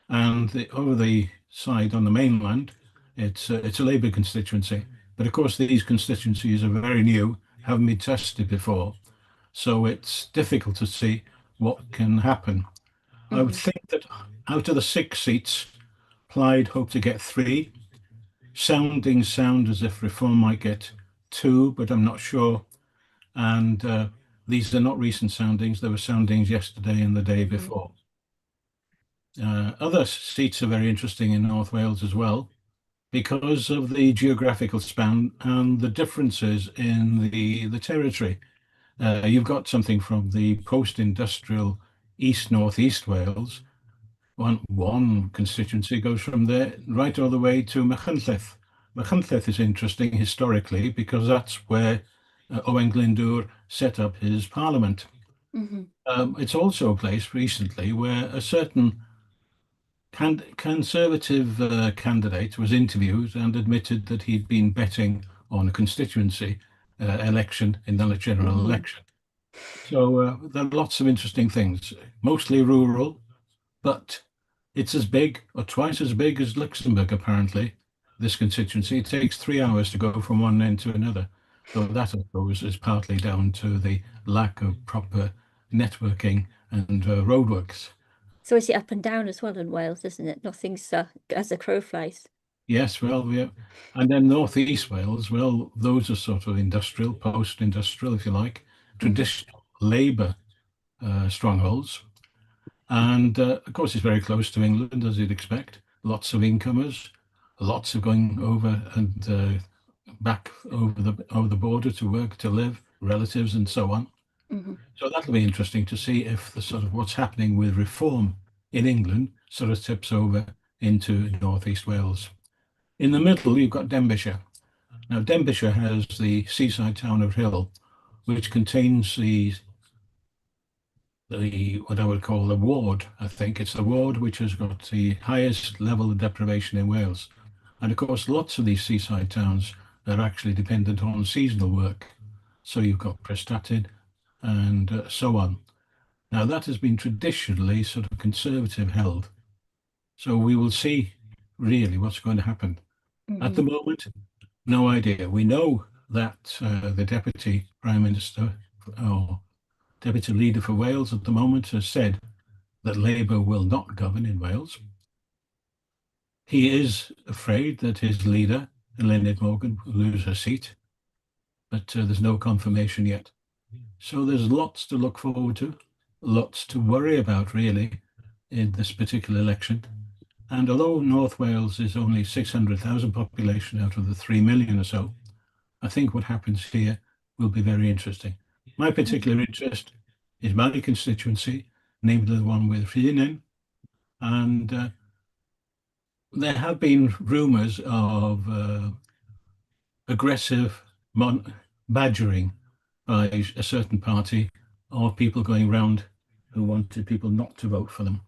And over the side on the mainland, it's a Labour constituency. But of course, these constituencies are very new, haven't been tested before. So it's difficult to see what can happen. I would think that out of the 6 seats, Plaid hope to get 3. Soundings sound as if Reform might get 2, but I'm not sure. And these are not recent soundings. There were soundings yesterday and the day before. Other seats are very interesting in North Wales as well, because of the geographical span and the differences in the territory. You've got something from the post-industrial East-Northeast Wales. One constituency goes from there right all the way to Machynlleth. Machynlleth is interesting historically because that's where Owen Glyndŵr set up his parliament. Mm-hmm. It's also a place recently where a certain Conservative candidate was interviewed and admitted that he'd been betting on a constituency election in the general election. So there are lots of interesting things, mostly rural, but it's as big or twice as big as Luxembourg, apparently, this constituency. It takes 3 hours to go from one end to another. So that, I suppose, is partly down to the lack of proper networking and roadworks. So is it up and down as well in Wales, isn't it? Nothing's as a crow flies. Yes, well, yeah. And then Northeast Wales, well, those are sort of industrial, post-industrial, if you like, traditional Labour strongholds. And of course, it's very close to England, as you'd expect. Lots of incomers, lots of going over and back over the border to work, to live, relatives, and so on. So that'll be interesting to see if the sort of what's happening with reform in England sort of tips over into Northeast Wales. In the middle, you've got Denbighshire. Now, Denbighshire has the seaside town of Hill, which contains the what I would call the ward. I think it's the ward which has got the highest level of deprivation in Wales. And of course, lots of these seaside towns are actually dependent on seasonal work. So you've got Prestatyn and so on. Now, that has been traditionally sort of conservative held. So we will see really what's going to happen. At the moment, no idea. We know that the Deputy Prime Minister or Deputy Leader for Wales at the moment has said that Labour will not govern in Wales. He is afraid that his leader, Eluned Morgan, will lose her seat, but there's no confirmation yet. So there's lots to look forward to, lots to worry about really in this particular election. And although North Wales is only 600,000 population out of the 3 million or so, I think what happens here will be very interesting. My particular interest is my constituency, namely the one with Rhiannon. And there have been rumours of aggressive badgering by a certain party of people going round who wanted people not to vote for them.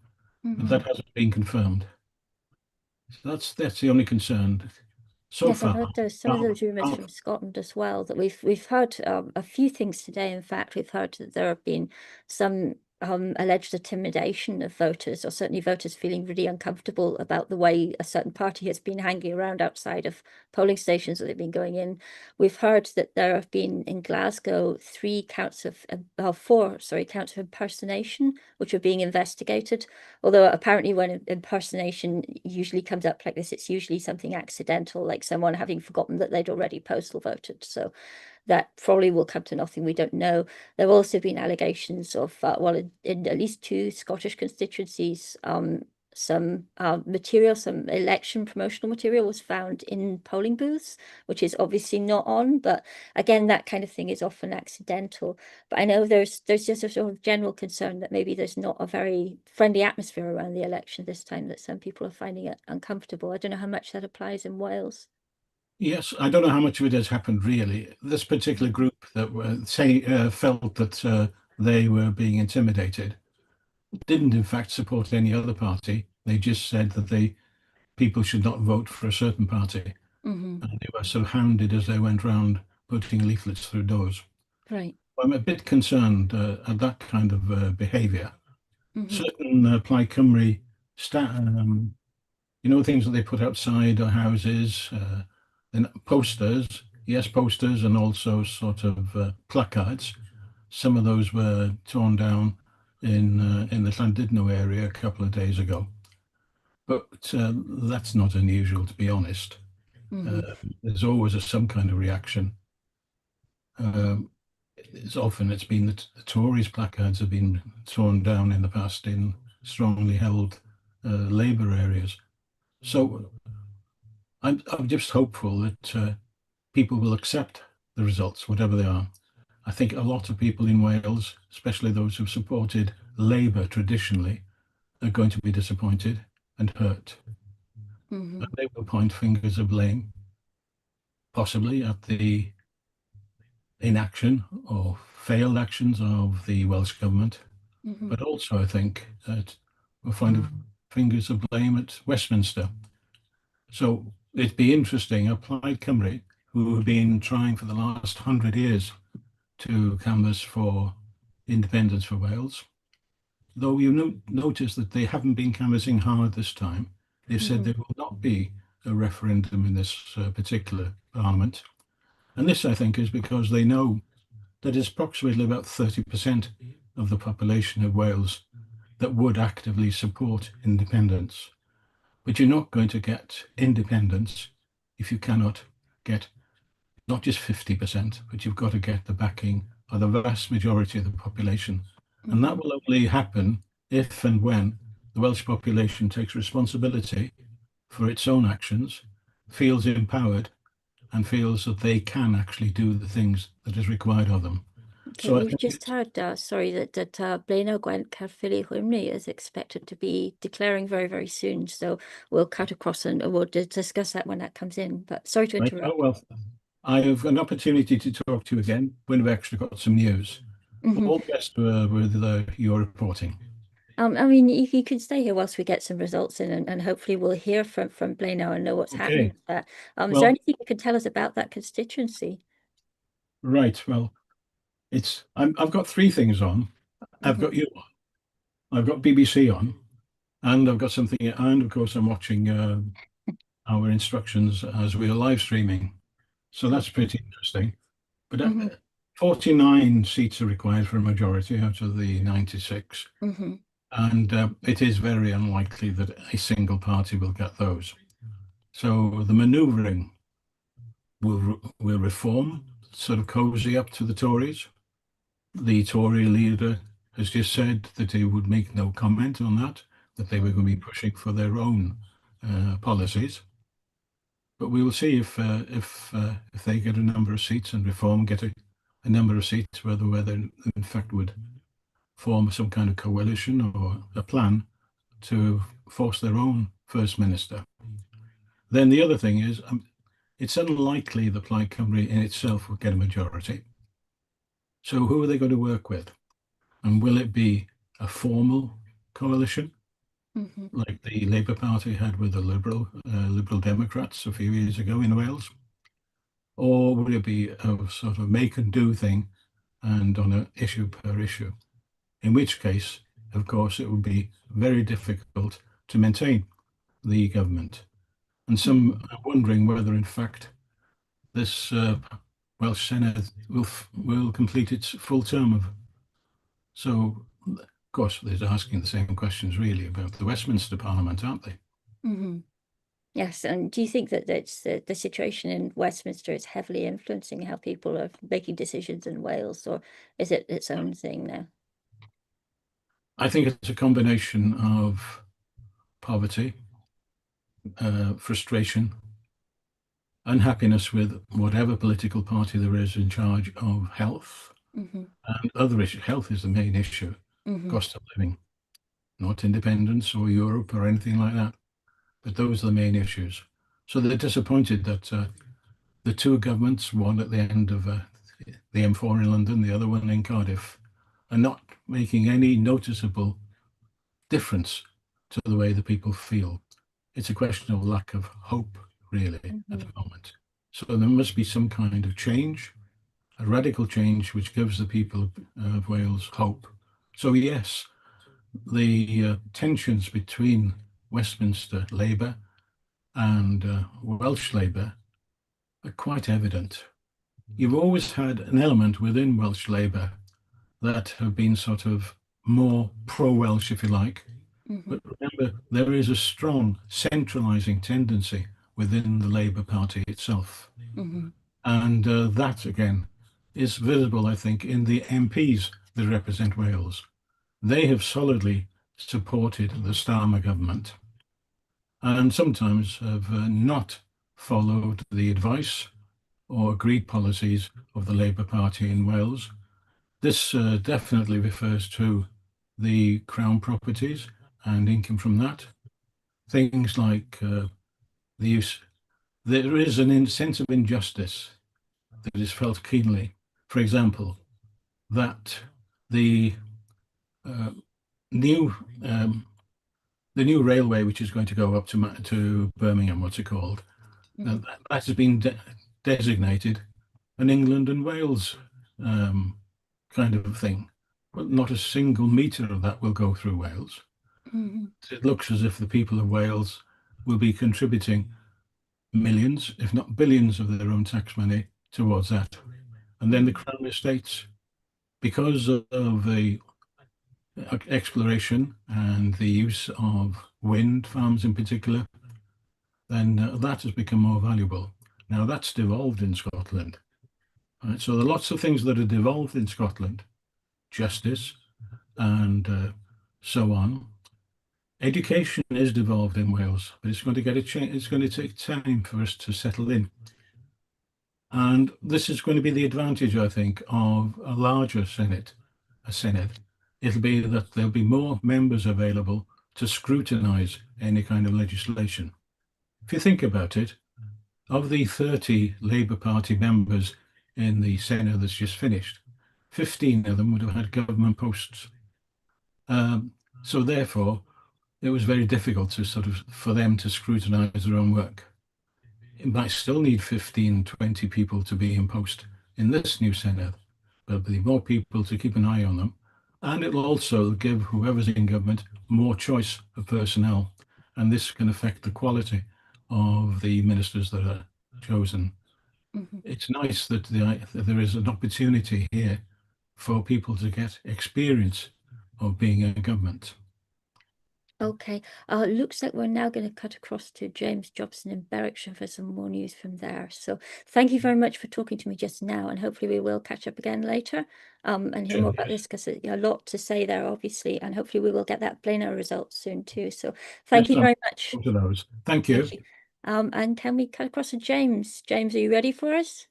But that hasn't been confirmed. So that's the only concern so yes, far. I've heard some of those rumours from Scotland as well. That we've heard a few things today. In fact, we've heard that there have been some alleged intimidation of voters, or certainly voters feeling really uncomfortable about the way a certain party has been hanging around outside of polling stations that they've been going in. We've heard that there have been in Glasgow four counts of impersonation, which are being investigated. Although apparently when impersonation usually comes up like this, it's usually something accidental, like someone having forgotten that they'd already postal voted. So that probably will come to nothing. We don't know. There have also been allegations of, in at least 2 Scottish constituencies, some material, some election promotional material was found in polling booths, which is obviously not on. But again, that kind of thing is often accidental. But I know there's just a sort of general concern that maybe there's not a very friendly atmosphere around the election this time, that some people are finding it uncomfortable. I don't know how much that applies in Wales. Yes, I don't know how much of it has happened really. This particular group that felt that they were being intimidated didn't in fact support any other party. They just said that people should not vote for a certain party. And they were sort of hounded as they went round putting leaflets through doors. Right. I'm a bit concerned at that kind of behaviour. Certain Plaid Cymru things that they put outside our houses, and posters, and also sort of placards. Some of those were torn down in the Llandudno area a couple of days ago. But that's not unusual, to be honest. There's always some kind of reaction. It's been the Tories' placards have been torn down in the past in strongly held Labour areas. So I'm just hopeful that people will accept the results, whatever they are. I think a lot of people in Wales, especially those who've supported Labour traditionally, are going to be disappointed and hurt. And they will point fingers of blame, possibly at the inaction or failed actions of the Welsh government, but also I think that we'll find fingers of blame at Westminster. So it'd be interesting, Plaid Cymru, who have been trying for the last 100 years to canvass for independence for Wales, though you notice that they haven't been canvassing hard this time. They've said there will not be a referendum in this particular parliament. And this, I think, is because they know that it's approximately about 30% of the population of Wales that would actively support independence. But you're not going to get independence if you cannot get not just 50%, but you've got to get the backing of the vast majority of the population. And that will only happen if and when the Welsh population takes responsibility for its own actions, feels empowered, and feels that they can actually do the things that is required of them. Okay, so we've just heard, sorry, that Blaenau Gwent Caerphilly Hwymni is expected to be declaring very, very soon. So we'll cut across and we'll discuss that when that comes in. But sorry to interrupt. Oh, well, I have an opportunity to talk to you again when we've actually got some news. All the best with your reporting. I mean, you can stay here whilst we get some results in, and hopefully we'll hear from Blaenau and know what's happening with that. Is there anything you can tell us about that constituency? Right. Well, I've got three things on. I've got you on. I've got BBC on, and I've got something. And of course, I'm watching our instructions as we are live streaming. So that's pretty interesting. But 49 seats are required for a majority out of the 96. And it is very unlikely that a single party will get those. So the manoeuvring will reform, sort of cozy up to the Tories. The Tory leader has just said that he would make no comment on that they were going to be pushing for their own policies. But we will see if they get a number of seats and Reform get a number of seats, whether they in fact would form some kind of coalition or a plan to force their own First Minister. Then the other thing is, it's unlikely that Plaid Cymru in itself will get a majority. So who are they going to work with? And will it be a formal coalition, like the Labour Party had with the Liberal Democrats a few years ago in Wales? Or would it be a sort of make and do thing and on an issue per issue? In which case, of course, it would be very difficult to maintain the government. And some are wondering whether, in fact, this Welsh Senedd will complete its full term. So, of course, they're asking the same questions really about the Westminster Parliament, aren't they? Yes, and do you think that the situation in Westminster is heavily influencing how people are making decisions in Wales, or is it its own thing now? I think it's a combination of poverty, frustration, unhappiness with whatever political party there is in charge of health, and other issues. Health is the main issue, cost of living, not independence or Europe or anything like that. But those are the main issues. So they're disappointed that the two governments, one at the end of the M4 in London, the other one in Cardiff, are not making any noticeable difference to the way the people feel. It's a question of lack of hope, really, at the moment. So there must be some kind of change, a radical change, which gives the people of Wales hope. So yes, the tensions between Westminster Labour and Welsh Labour are quite evident. You've always had an element within Welsh Labour that have been sort of more pro-Welsh, if you like. But remember, there is a strong centralising tendency within the Labour Party itself. And that, again, is visible, I think, in the MPs that represent Wales. They have solidly supported the Starmer government and sometimes have not followed the advice or agreed policies of the Labour Party in Wales. This definitely refers to the Crown properties and income from that. Things like the use, there is a sense of injustice that is felt keenly for example, that the new railway, which is going to go up to Birmingham, what's it called? That has been designated an England and Wales kind of thing, but not a single metre of that will go through Wales. It looks as if the people of Wales will be contributing millions, if not billions, of their own tax money towards that. And then the Crown Estates, because of the exploration and the use of wind farms in particular, then that has become more valuable. Now that's devolved in Scotland. Right? So there are lots of things that are devolved in Scotland, justice and so on. Education is devolved in Wales, but it's going to get a change. It's going to take time for us to settle in. And this is going to be the advantage, I think, of a larger Senedd. It'll be that there'll be more members available to scrutinise any kind of legislation. If you think about it, of the 30 Labour Party members in the Senedd that's just finished, 15 of them would have had government posts. So therefore, it was very difficult to for them to scrutinise their own work. It might still need 15, 20 people to be in post in this new Senedd, but there'll be more people to keep an eye on them. And it'll also give whoever's in government more choice of personnel. And this can affect the quality of the ministers that are chosen. It's nice that there is an opportunity here for people to get experience of being in government. Okay, looks like we're now going to cut across to James Jobson in Berwickshire for some more news from there. So thank you very much for talking to me just now, and hopefully we will catch up again later and hear more about this, because a lot to say there, obviously, and hopefully we will get that Bylines results soon too. So thank you very much. Thank you. And can we cut across to James? James, are you ready for us?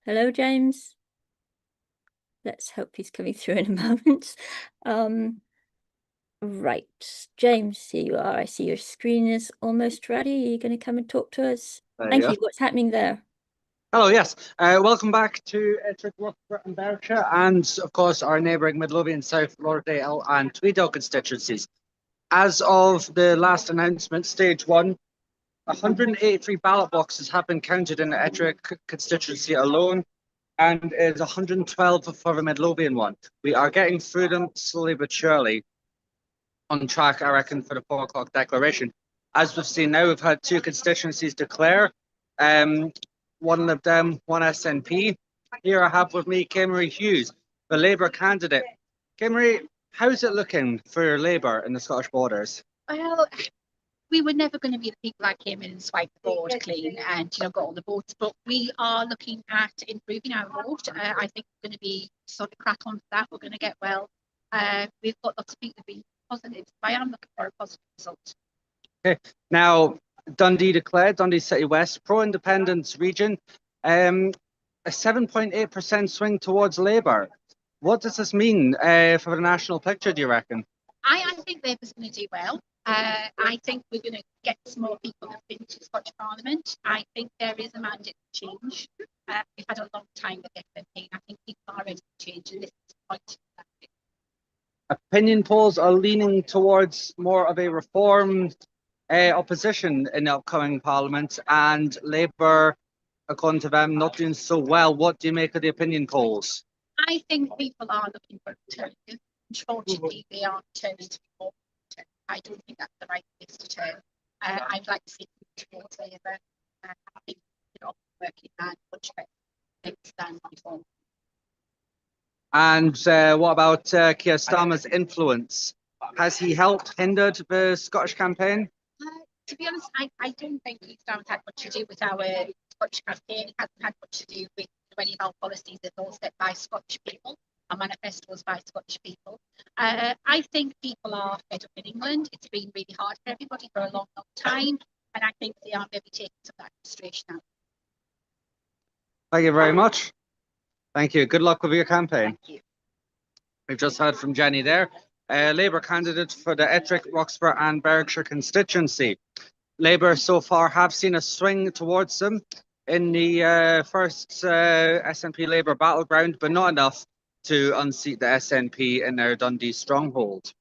Hello, James. Let's hope he's coming through in a moment. Right, James, here you are. I see your screen is almost ready. Are you going to come and talk to us? Thank you. What's happening there? Hello, yes. Welcome back to Ettrick, Roxburgh and Berwickshire, and of course our neighbouring Midlothian, South Lauderdale and Tweedale constituencies. As of the last announcement, stage 1, 183 ballot boxes have been counted in the Ettrick constituency alone, and is 112 for the Midlothian one. We are getting through them slowly but surely. On track, I reckon, for the 4 o'clock declaration. As we've seen now, we've had 2 constituencies declare. One of them, one SNP. Here I have with me Cymru Hughes, the Labour candidate. Cymru, how's it looking for Labour in the Scottish borders? Well, we were never going to be the people that came in and swiped the board clean and got all the votes, but we are looking at improving our vote. I think we're going to be sort of crack on for that. We're going to get well. We've got lots of people being positive. I am looking for a positive result. Okay. Now, Dundee declared, Dundee City West, pro-independence region, a 7.8% swing towards Labour. What does this mean for the national picture, do you reckon? I think Labour's going to do well. I think we're going to get some more people into Scottish Parliament. I think there is a mandate to change. We've had a long time with the campaign. I think people are ready to change, and this is quite. Opinion polls are leaning towards more of a reform opposition in the upcoming Parliament, and Labour, according to them, not doing so well. What do you make of the opinion polls? I think people are looking for alternatives. Unfortunately, they are turning to more. I don't think that's the right place to turn. I'd like to see people towards Labour. I think working hard, much better than reform. And what about Keir Starmer's influence? Has he helped, hindered the Scottish campaign? To be honest, I don't think Keir Starmer's had much to do with our Scottish campaign. It hasn't had much to do with any of our policies. It's all set by Scottish people. Our manifesto was by Scottish people. I think people are fed up in England. It's been really hard for everybody for a long, long time. And I think they are maybe taking some of that frustration out. Thank you very much. Thank you. Good luck with your campaign. Thank you. We've just heard from Jenny there, Labour candidate for the Ettrick, Roxburgh and Berwickshire constituency. Labour so far have seen a swing towards them. in the first SNP Labour battleground, but not enough to unseat the SNP in their Dundee stronghold.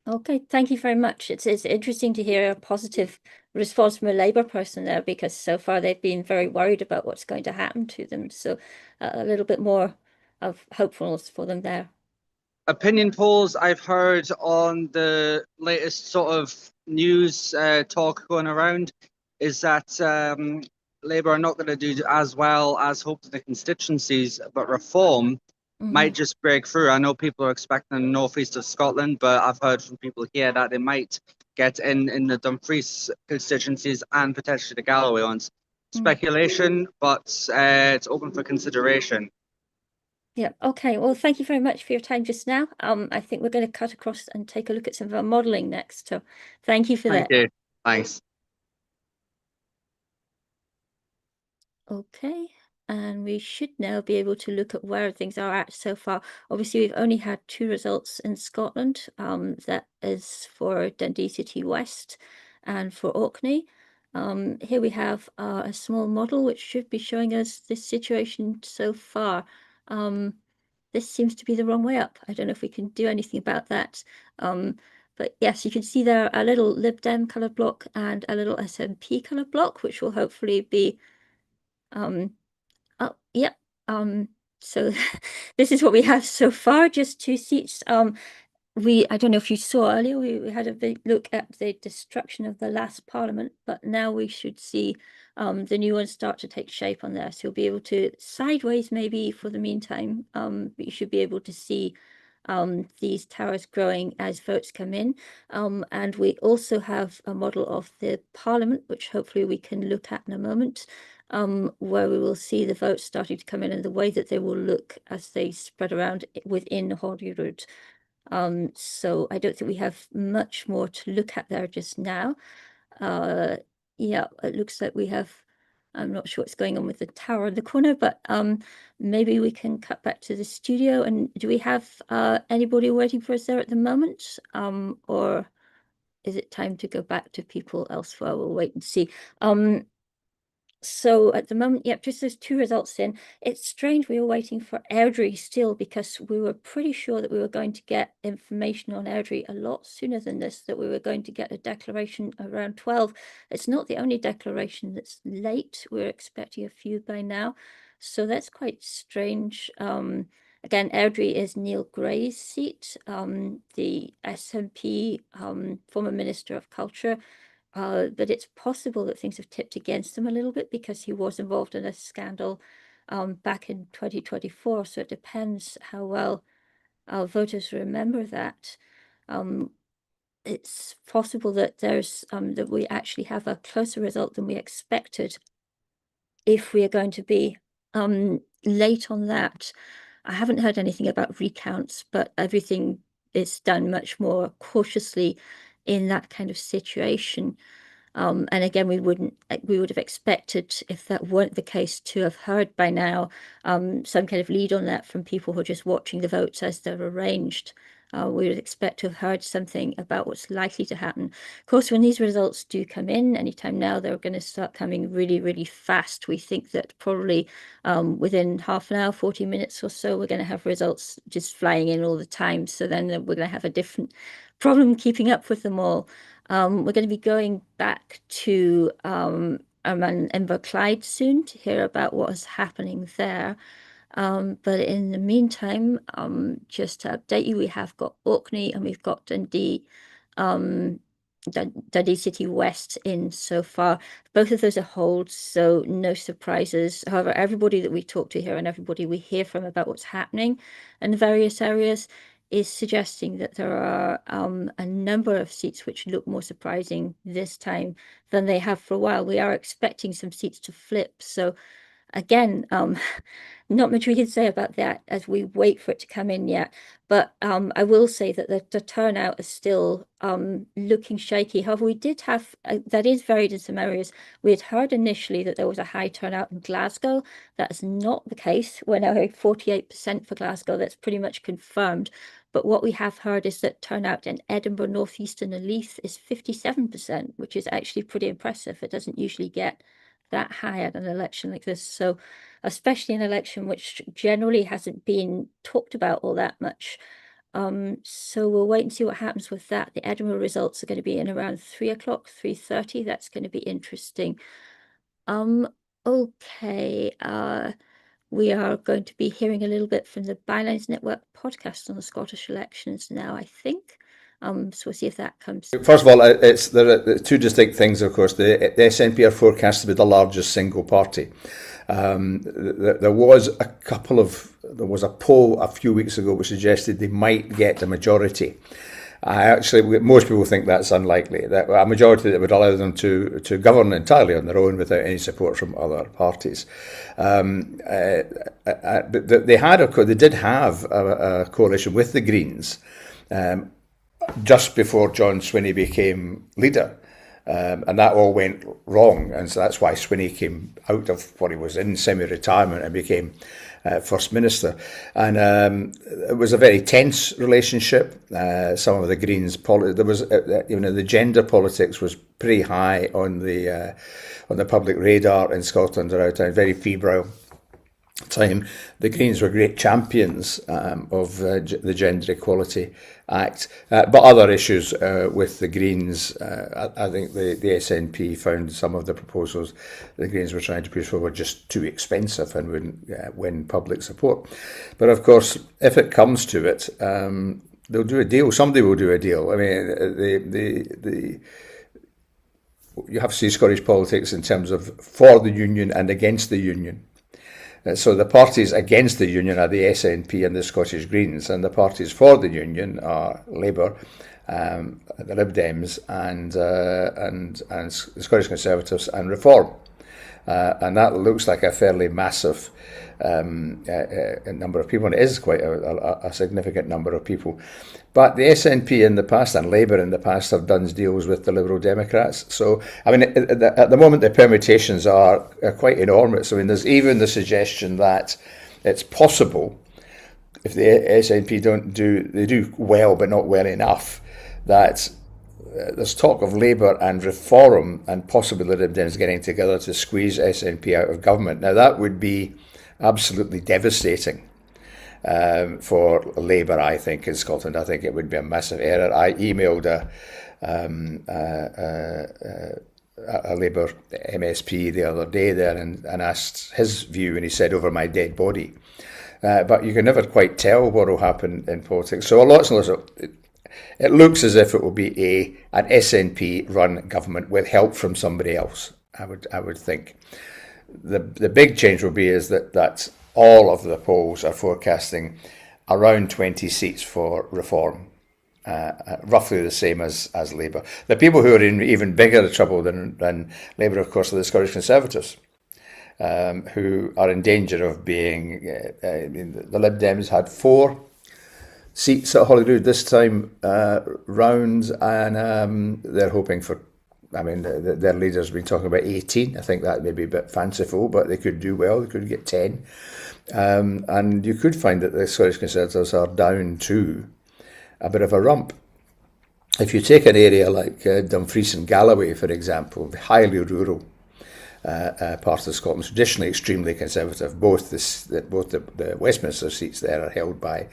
Okay, thank you very much. It's interesting to hear a positive response from a Labour person there, because so far they've been very worried about what's going to happen to them. So a little bit more of hopefulness for them there. Opinion polls I've heard on the latest sort of news talk going around is that Labour are not going to do as well as hoped in the constituencies, but Reform might just break through. I know people are expecting the northeast of Scotland, but I've heard from people here that they might get in the Dumfries constituencies and potentially the Galloway ones. Speculation, but it's open for consideration. Yeah, okay. Well, thank you very much for your time just now. I think we're going to cut across and take a look at some of our modelling next. So thank you for that. Thank you. Thanks. Okay, and we should now be able to look at where things are at so far. Obviously, we've only had 2 results in Scotland. That is for Dundee City West and for Orkney. Here we have a small model which should be showing us this situation so far. This seems to be the wrong way up. I don't know if we can do anything about that. But yes, you can see there a little Lib Dem colour block and a little SNP colour block, which will hopefully be oh, yep. So this is what we have so far, just 2 seats. I don't know if you saw earlier, we had a big look at the destruction of the last parliament, but now we should see the new ones start to take shape on there. So you'll be able to sideways maybe for the meantime, but you should be able to see these towers growing as votes come in. And we also have a model of the parliament, which hopefully we can look at in a moment, where we will see the votes starting to come in and the way that they will look as they spread around within Holyrood. So I don't think we have much more to look at there just now. Yeah, it looks like we have, I'm not sure what's going on with the tower in the corner, but maybe we can cut back to the studio. And do we have anybody waiting for us there at the moment? Or is it time to go back to people elsewhere? We'll wait and see. So at the moment, yep, just those 2 results in. It's strange we were waiting for Airdrie still, because we were pretty sure that we were going to get information on Airdrie a lot sooner than this, that we were going to get a declaration around 12. It's not the only declaration that's late. We're expecting a few by now. So that's quite strange. Again, Airdrie is Neil Gray's seat, the SNP former Minister of Culture. But it's possible that things have tipped against him a little bit, because he was involved in a scandal back in 2024. So it depends how well our voters remember that. It's possible that there's that we actually have a closer result than we expected if we are going to be late on that. I haven't heard anything about recounts, but everything is done much more cautiously in that kind of situation. And again, we would have expected, if that weren't the case, to have heard by now some kind of lead on that from people who are just watching the votes as they're arranged. We would expect to have heard something about what's likely to happen. Of course, when these results do come in anytime now, they're going to start coming really, really fast. We think that probably within half an hour, 40 minutes or so, we're going to have results just flying in all the time. So then we're going to have a different problem keeping up with them all. We're going to be going back to Inverclyde soon to hear about what is happening there. But in the meantime, just to update you, we have got Orkney and we've got Dundee City West in so far. Both of those are holds, so no surprises. However, everybody that we talk to here and everybody we hear from about what's happening in the various areas is suggesting that there are a number of seats which look more surprising this time than they have for a while. We are expecting some seats to flip. So again, not much we can say about that as we wait for it to come in yet. But I will say that the turnout is still looking shaky. However, we did have, that is varied in some areas. We had heard initially that there was a high turnout in Glasgow. That is not the case. We're now at 48% for Glasgow. That's pretty much confirmed. But what we have heard is that turnout in Edinburgh, North Eastern and Leith is 57%, which is actually pretty impressive. It doesn't usually get that high at an election like this. So especially an election which generally hasn't been talked about all that much. So we'll wait and see what happens with that. The Edinburgh results are going to be in around 3 o'clock, 3:30. That's going to be interesting. Okay. We are going to be hearing a little bit from the Bylines Network podcast on the Scottish elections now, I think. So we'll see if that comes. First of all, there are two distinct things, of course. The SNP are forecast to be the largest single party. There was a poll a few weeks ago which suggested they might get a majority. Most people think that's unlikely, that a majority that would allow them to govern entirely on their own without any support from other parties. But they did have a coalition with the Greens just before John Swinney became leader. And that all went wrong, and so that's why Swinney came out of what he was in semi-retirement and became First Minister. And it was a very tense relationship. Some of the Greens, there was the gender politics was pretty high on the public radar in Scotland around time, very febrile time. The Greens were great champions of the Gender Equality Act, but other issues with the Greens, I think the SNP found some of the proposals the Greens were trying to push forward just too expensive and wouldn't win public support. But of course, if it comes to it, they'll do a deal. Somebody will do a deal. I mean, you have to see Scottish politics in terms of for the union and against the union. So the parties against the union are the SNP and the Scottish Greens, and the parties for the union are Labour, the Lib Dems, and the Scottish Conservatives and Reform. And that looks like a fairly massive number of people, and it is quite a significant number of people. But the SNP in the past and Labour in the past have done deals with the Liberal Democrats. So, I mean, at the moment, the permutations are quite enormous. I mean, there's even the suggestion that it's possible, if the SNP they do well, but not well enough, that there's talk of Labour and Reform and possibly the Lib Dems getting together to squeeze SNP out of government. Now, that would be absolutely devastating for Labour, I think, in Scotland. I think it would be a massive error. I emailed a Labour MSP the other day there and asked his view, and he said, over my dead body. But you can never quite tell what will happen in politics. So lots and lots of... It looks as if it will be an SNP-run government with help from somebody else, I would think. The big change will be is that all of the polls are forecasting around 20 seats for Reform, roughly the same as Labour. The people who are in even bigger trouble than Labour, of course, are the Scottish Conservatives, who are in danger of being... the Lib Dems had 4 seats at Holyrood this time round, and they're hoping for... I mean, their leaders have been talking about 18. I think that may be a bit fanciful, but they could do well. They could get 10. And you could find that the Scottish Conservatives are down to a bit of a rump. If you take an area like Dumfries and Galloway, for example, the highly rural part of Scotland, traditionally extremely Conservative. Both the Westminster seats there are held by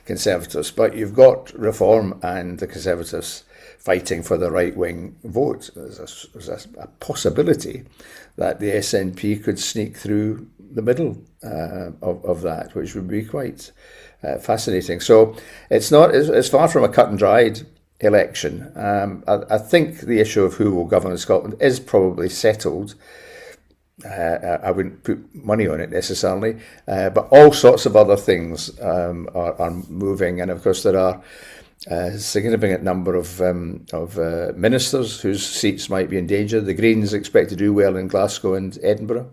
Conservatives, but you've got Reform and the Conservatives fighting for the right-wing vote. There's a possibility that the SNP could sneak through the middle of that, which would be quite fascinating. So it's far from a cut-and-dried election. I think the issue of who will govern Scotland is probably settled. I wouldn't put money on it necessarily, but all sorts of other things are moving, and of course there are a significant number of ministers whose seats might be in danger. The Greens expect to do well in Glasgow and Edinburgh,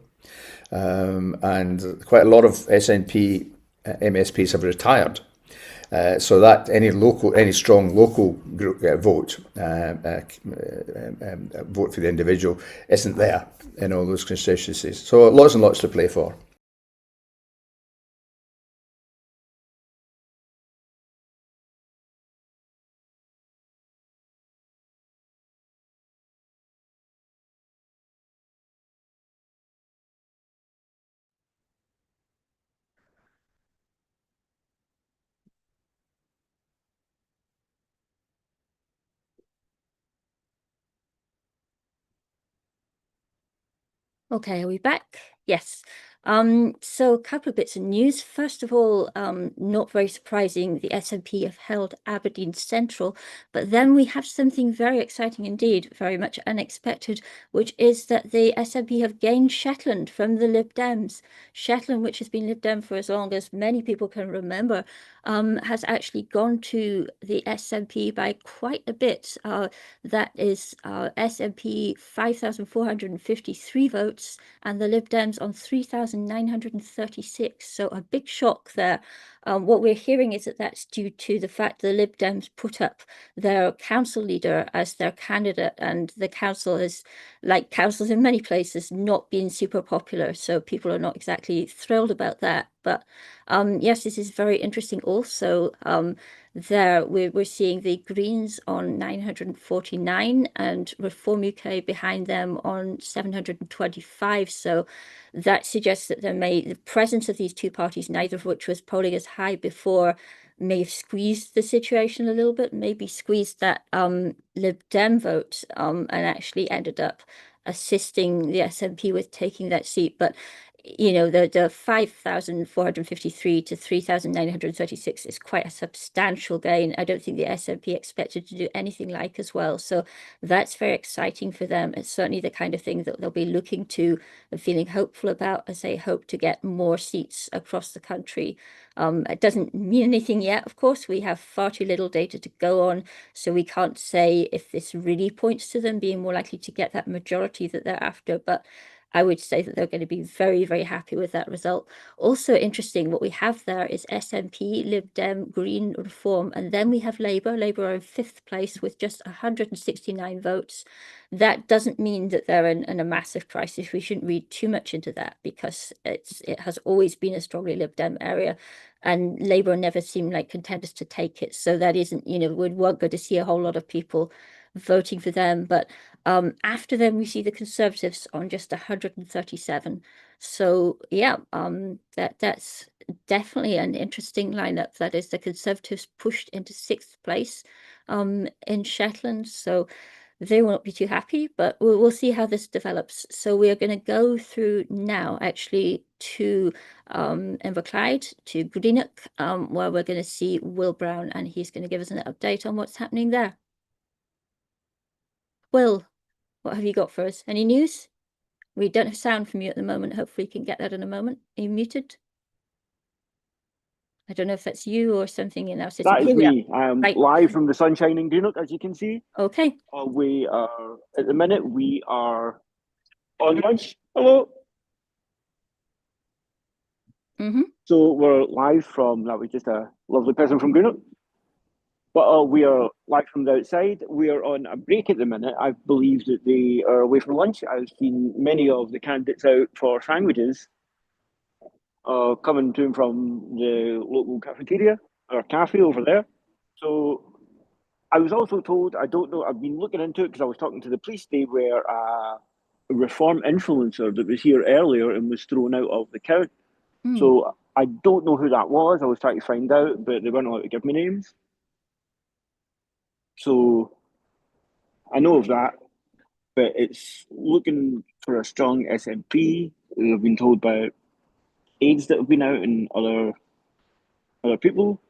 and quite a lot of SNP MSPs have retired. So that any strong local group vote for the individual isn't there in all those constituencies. So lots and lots to play for. Okay, are we back? Yes. So a couple of bits of news. First of all, not very surprising, the SNP have held Aberdeen Central, but then we have something very exciting indeed, very much unexpected, which is that the SNP have gained Shetland from the Lib Dems. Shetland, which has been Lib Dem for as long as many people can remember, has actually gone to the SNP by quite a bit. That is SNP 5,453 votes and the Lib Dems on 3,936. So a big shock there. What we're hearing is that that's due to the fact the Lib Dems put up their council leader as their candidate, and the council is, like councils in many places, not been super popular. So people are not exactly thrilled about that. But yes, this is very interesting also. There we're seeing the Greens on 949 and Reform UK behind them on 725. So that suggests that the presence of these two parties, neither of which was polling as high before, may have squeezed the situation a little bit, maybe squeezed that Lib Dem vote, and actually ended up assisting the SNP with taking that seat. But you know, the 5,453 to 3,936 is quite a substantial gain. I don't think the SNP expected to do anything like as well. So that's very exciting for them. It's certainly the kind of thing that they'll be looking to and feeling hopeful about as they hope to get more seats across the country. It doesn't mean anything yet, of course. We have far too little data to go on, so we can't say if this really points to them being more likely to get that majority that they're after. But I would say that they're going to be very, very happy with that result. Also interesting, what we have there is SNP, Lib Dem, Green, Reform, and then we have Labour. Labour are in 5th place with just 169 votes. That doesn't mean that they're in a massive crisis. We shouldn't read too much into that because it has always been a strongly Lib Dem area, and Labour never seemed like contenders to take it. So that isn't, you know, we weren't going to see a whole lot of people voting for them. But after them, we see the Conservatives on just 137. So yeah, that's definitely an interesting lineup. That is, the Conservatives pushed into 6th place in Shetland. So they won't be too happy, but we'll see how this develops. So we are going to go through now actually to Inverclyde, to Greenock, where we're going to see Will Brown, and he's going to give us an update on what's happening there. Will, what have you got for us? Any news? We don't have sound from you at the moment. Hopefully you can get that in a moment. Are you muted? I don't know if that's you or something in our system. That is me. I am right. live from the sunshine in Greenock, as you can see. Okay. We are, at the minute, we are on lunch. Hello. So we're live from, that was just a lovely person from Greenock. But we are live from the outside. We are on a break at the minute. I believe that they are away for lunch. I've seen many of the candidates out for sandwiches coming to and from the local cafeteria or cafe over there. So I was also told, I don't know, I've been looking into it because I was talking to the police. They were a Reform influencer that was here earlier and was thrown out of the count. So I don't know who that was. I was trying to find out, but they weren't allowed to give me names. So I know of that, but it's looking for a strong SNP. I've been told by aides that have been out and other people.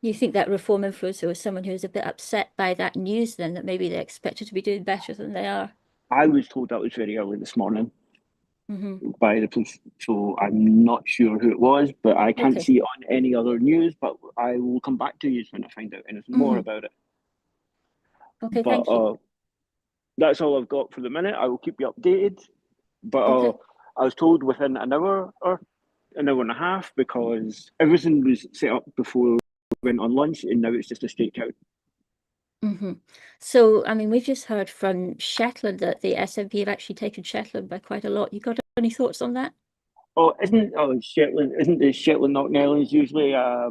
You think that Reform influencer was someone who was a bit upset by that news then, that maybe they expected to be doing better than they are? I was told that was very early this morning by the police, so I'm not sure who it was, but I can't see it on any other news, but I will come back to you when I find out anything more about it. Okay, but, thank you. That's all I've got for the minute. I will keep you updated, but I was told within an hour or an hour and a half because everything was set up before we went on lunch, and now it's just a straight count. So, I mean, we've just heard from Shetland that the SNP have actually taken Shetland by quite a lot. You got any thoughts on that? Isn't the Shetland Northern Islands usually a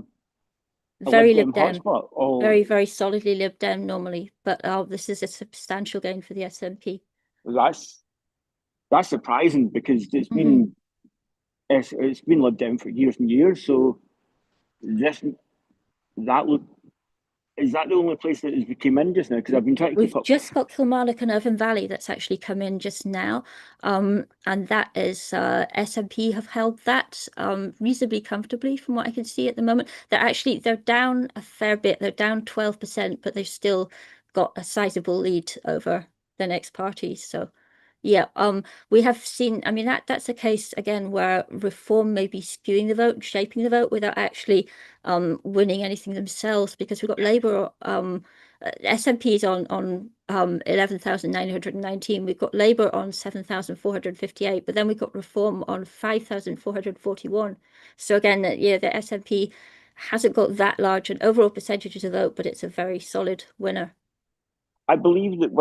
very Lib Lib Dem hotspot? Very, very solidly Lib Dem normally, but this is a substantial gain for the SNP. That's surprising because it's been it's been Lib Dem for years and years. So that look Is that the only place that has came in just now? Because I've been trying to We've keep up. just got Kilmarnock and Irvine Valley that's actually come in just now. And that is SNP have held that reasonably comfortably from what I can see at the moment. They're down a fair bit. They're down 12%, but they've still got a sizable lead over the next party. So yeah, we have seen, I mean, that's a case again where Reform may be skewing the vote, shaping the vote without actually winning anything themselves, because we've got Labour SNP is on 11,919. We've got Labour on 7,458, but then we've got Reform on 5,441. So again, yeah, the SNP hasn't got that large an overall percentage of the vote, but it's a very solid winner. I believe that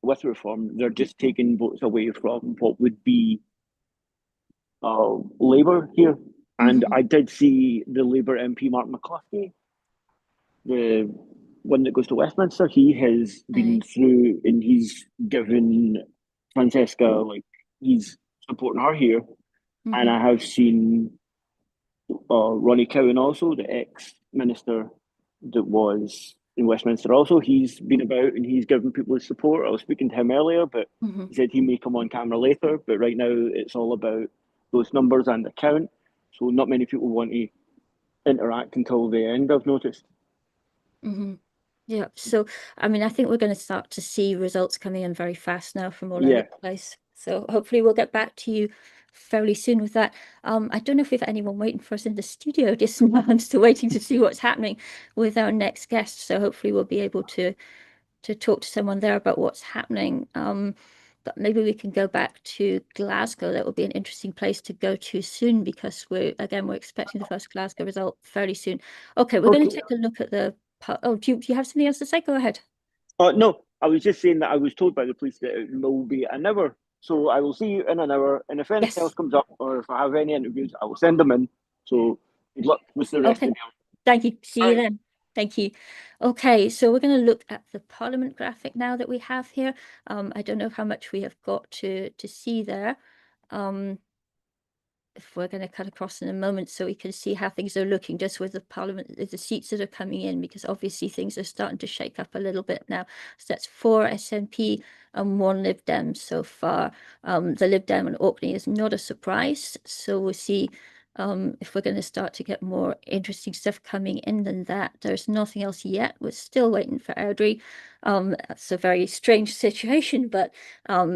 with Reform, they're just taking votes away from what would be Labour here. And I did see the Labour MP, Mark McCluskey, the one that goes to Westminster. He has been through and he's given Francesca, like, he's supporting her here. And I have seen Ronnie Cowan also, the ex-minister that was in Westminster also. He's been about and he's given people his support. I was speaking to him earlier, but he said he may come on camera later. But right now it's all about those numbers and the count. So not many people want to interact until the end, I've noticed. Yeah, so I mean, I think we're going to start to see results coming in very fast now from all over the place. So hopefully we'll get back to you fairly soon with that. I don't know if we've got anyone waiting for us in the studio just now. I'm still waiting to see what's happening with our next guest. So hopefully we'll be able to talk to someone there about what's happening. But maybe we can go back to Glasgow. That will be an interesting place to go to soon, because we're expecting the first Glasgow result fairly soon. Okay, we're going to take a look at the. Oh, do you have something else to say? Go ahead. No, I was just saying that I was told by the police that it will be an hour. So I will see you in an hour. And if anything else comes up, or if I have any interviews, I will send them in. So good luck with the rest of the day. Thank you. See you then. Thank you. Okay, so we're going to look at the Parliament graphic now that we have here. I don't know how much we have got to see there. If we're going to cut across in a moment so we can see how things are looking just with the Parliament, the seats that are coming in, because obviously things are starting to shake up a little bit now. So that's 4 SNP and 1 Lib Dem so far. The Lib Dem in Orkney is not a surprise. So we'll see if we're going to start to get more interesting stuff coming in than that. There's nothing else yet. We're still waiting for Airdrie. That's a very strange situation, but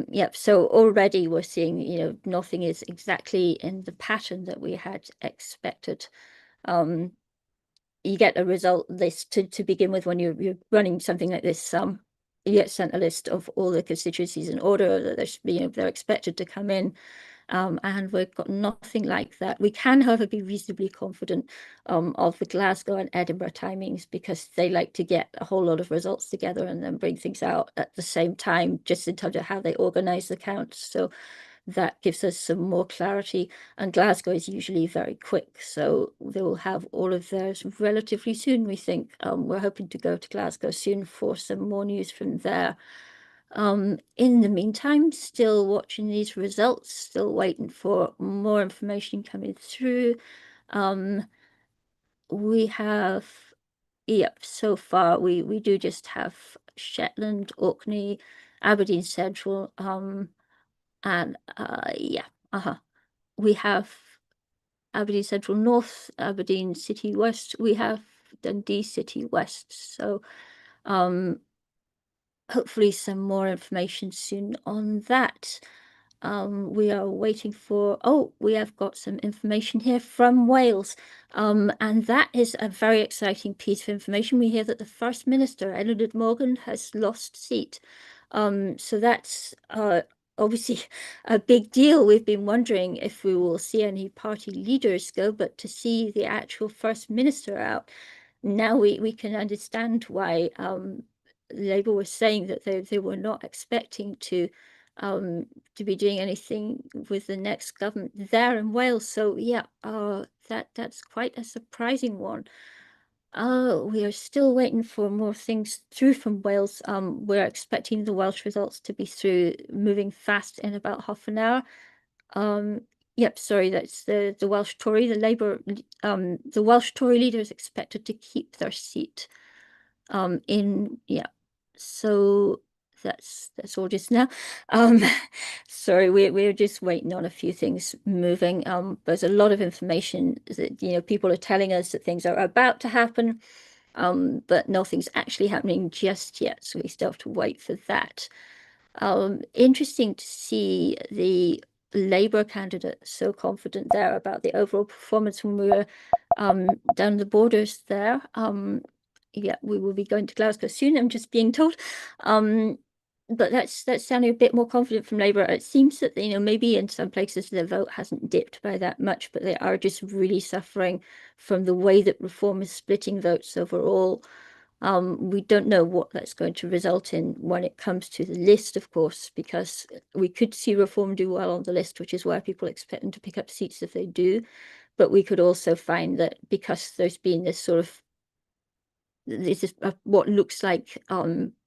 yep. So already we're seeing, nothing is exactly in the pattern that we had expected. You get a result list to begin with when you're running something like this. You get sent a list of all the constituencies in order that they're expected to come in. And we've got nothing like that. We can, however, be reasonably confident of the Glasgow and Edinburgh timings, because they like to get a whole lot of results together and then bring things out at the same time, just in terms of how they organise the counts. So that gives us some more clarity. And Glasgow is usually very quick, so they will have all of theirs relatively soon, we think. We're hoping to go to Glasgow soon for some more news from there. In the meantime, still watching these results, still waiting for more information coming through. We have, yep, so far we do just have Shetland, Orkney, Aberdeen Central, and we have Aberdeen Central North, Aberdeen City West, we have Dundee City West. So hopefully some more information soon on that. We are waiting for, we have got some information here from Wales. And that is a very exciting piece of information. We hear that the First Minister, Eluned Morgan, has lost seat. So that's obviously a big deal. We've been wondering if we will see any party leaders go, but to see the actual First Minister out, now we can understand why Labour was saying that they were not expecting to be doing anything with the next government there in Wales. So yeah, that's quite a surprising one. We are still waiting for more things through from Wales. We're expecting the Welsh results to be through, moving fast in about half an hour. Yep, sorry, that's the Welsh Tory, the Labour, the Welsh Tory leader is expected to keep their seat. So that's all just now. Sorry, we're just waiting on a few things moving. There's a lot of information that people are telling us that things are about to happen, but nothing's actually happening just yet. So we still have to wait for that. Interesting to see the Labour candidate so confident there about the overall performance when we were down the borders there. We will be going to Glasgow soon, I'm just being told. But that's sounding a bit more confident from Labour. It seems that maybe in some places the vote hasn't dipped by that much, but they are just really suffering from the way that Reform is splitting votes overall. We don't know what that's going to result in when it comes to the list, of course, because we could see Reform do well on the list, which is where people expect them to pick up seats if they do. But we could also find that because there's been this what looks like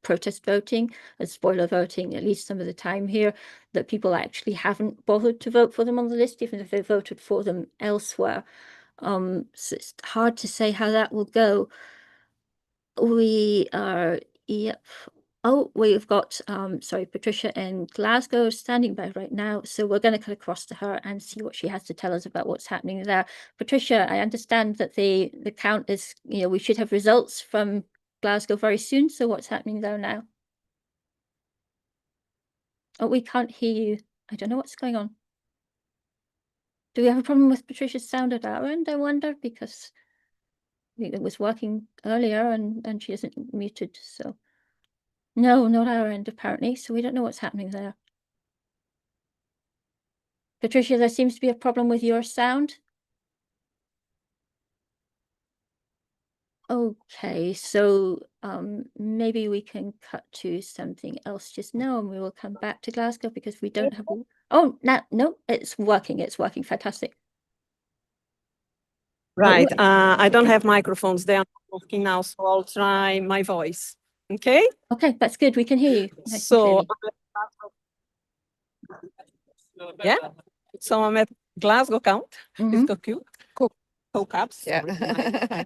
protest voting and spoiler voting, at least some of the time here, that people actually haven't bothered to vote for them on the list, even if they voted for them elsewhere. So it's hard to say how that will go. We are, yep. Oh, we've got, sorry, Patricia in Glasgow standing by right now. So we're going to cut across to her and see what she has to tell us about what's happening there. Patricia, I understand that the count is, we should have results from Glasgow very soon. So what's happening there now? Oh, we can't hear you. I don't know what's going on. Do we have a problem with Patricia's sound at our end, I wonder? Because it was working earlier and she isn't muted, so. No, not our end, apparently, so we don't know what's happening there. Patricia, there seems to be a problem with your sound. Okay, so maybe we can cut to something else just now and we will come back to Glasgow because we don't have... Oh, no, it's working, fantastic. Right, I don't have microphones, they are not working now, so I'll try my voice, okay? Okay, that's good, we can hear you. So, yeah, so I'm at Glasgow Count. It's got cute. Co-caps. Yeah.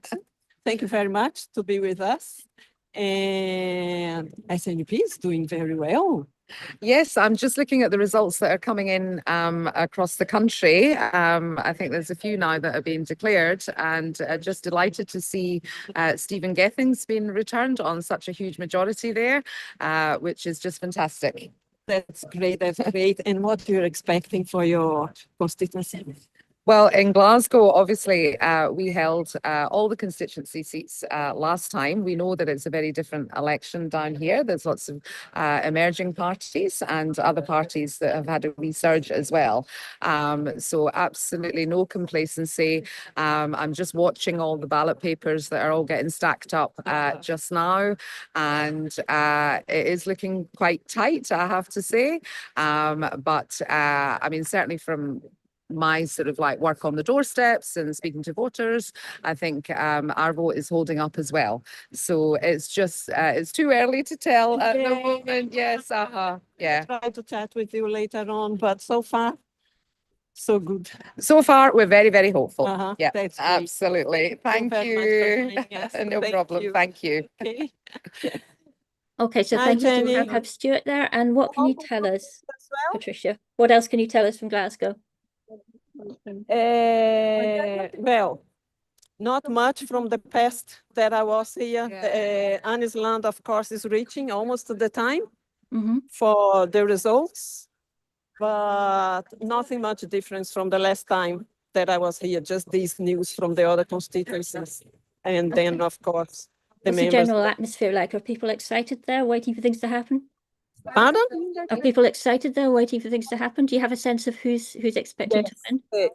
Thank you very much to be with us. And SNP is doing very well. Yes, I'm just looking at the results that are coming in across the country. I think there's a few now that are being declared, and just delighted to see Stephen Gething's been returned on such a huge majority there, which is just fantastic. That's great, that's great. And what you're expecting for your constituency? Well, in Glasgow, obviously, we held all the constituency seats last time. We know that it's a very different election down here. There's lots of emerging parties and other parties that have had a resurge as well. So absolutely no complacency. I'm just watching all the ballot papers that are all getting stacked up just now. And it is looking quite tight, I have to say. But I mean, certainly from my sort of like work on the doorsteps and speaking to voters, I think our vote is holding up as well. So it's just, it's too early to tell at the moment. Yes, yeah. I'll try to chat with you later on, but so far, so good. So far, we're very, very hopeful. Yeah, that's great. absolutely. Thank you. No problem. Thank you. Okay. Okay, so thank you to have Stuart there. And what can you tell us, Patricia? What else can you tell us from Glasgow? Well, not much from the past that I was here. Annie's Land, of course, is reaching almost the time for the results, but nothing much difference from the last time that I was here, just these news from the other constituencies. And then, of course, What's the general atmosphere like? Are people excited there, waiting for things to happen? Pardon? Are people excited there, waiting for things to happen? Do you have a sense of who's expecting to win?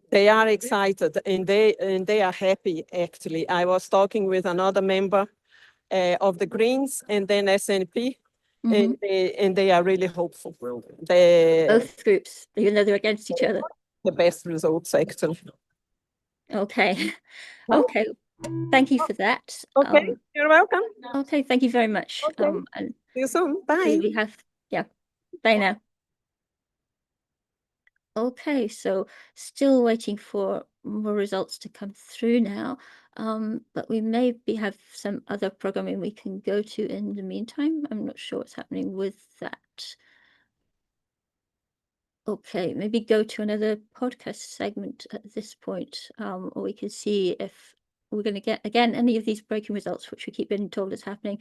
They are excited and they are happy, actually. I was talking with another member of the Greens and then SNP, and they are really hopeful. Both groups, even though they're against each other. The best results, actually. Okay. Okay. Thank you for that. Okay, you're welcome. Okay, thank you very much. Okay. And see you soon. Bye. We have, bye now. Okay, so still waiting for more results to come through now, but we maybe have some other programming we can go to in the meantime. I'm not sure what's happening with that. Okay, maybe go to another podcast segment at this point, or we can see if we're going to get, again, any of these breaking results, which we keep being told is happening.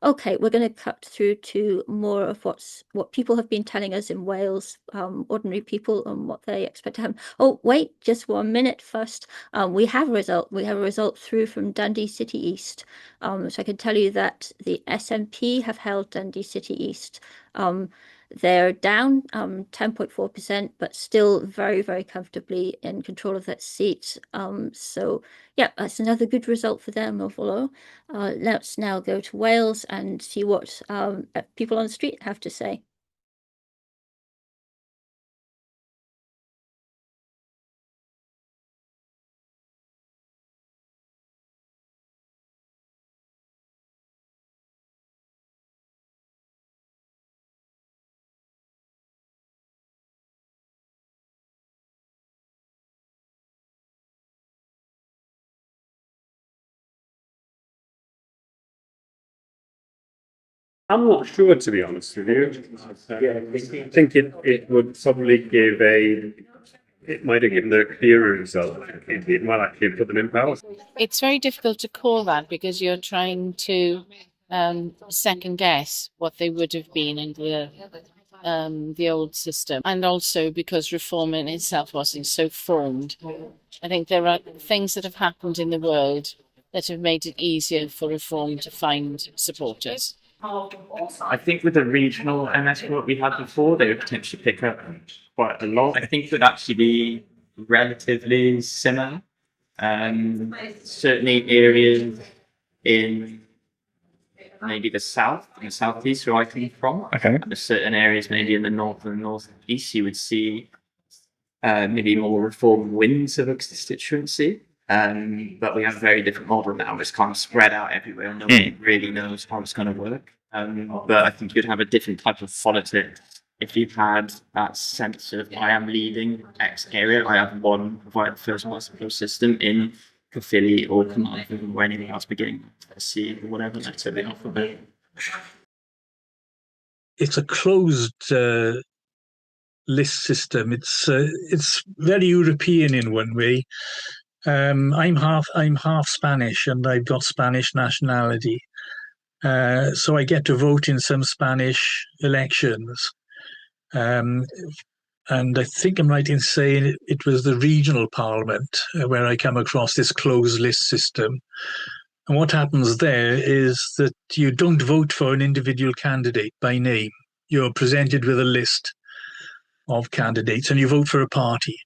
Okay, we're going to cut through to more of what people have been telling us in Wales, ordinary people, and what they expect to happen. Oh, wait, just 1 minute first. We have a result. We have a result through from Dundee City East. So I can tell you that the SNP have held Dundee City East. They're down 10.4%, but still very, very comfortably in control of that seat. So yeah, that's another good result for them overall. Let's now go to Wales and see what people on the street have to say. I'm not sure, to be honest with you. I think it would probably give it might have given a clearer result. It might actually put them in power. It's very difficult to call that because you're trying to second guess what they would have been in the old system, and also because reform in itself wasn't so formed. I think there are things that have happened in the world that have made it easier for reform to find supporters. I think with the regional MS what we had before, they would potentially pick up quite a lot. I think it would actually be relatively similar. Certainly areas in maybe the south and the southeast where I come from. Okay. There's certain areas maybe in the north and northeast you would see maybe more reform wins of a constituency. But we have a very different model now. It's kind of spread out everywhere. Nobody really knows how it's going to work. But I think you'd have a different type of politics if you had that sense of I am leading X area. I have one provider first past the post system in Caerphilly or Carmarthen or anything else beginning with C or whatever letter the alphabet. It's a closed list system. It's very European in one way. I'm half Spanish and I've got Spanish nationality. So I get to vote in some Spanish elections. And I think I'm right in saying it was the regional parliament where I come across this closed list system. And what happens there is that you don't vote for an individual candidate by name. You're presented with a list of candidates and you vote for a party.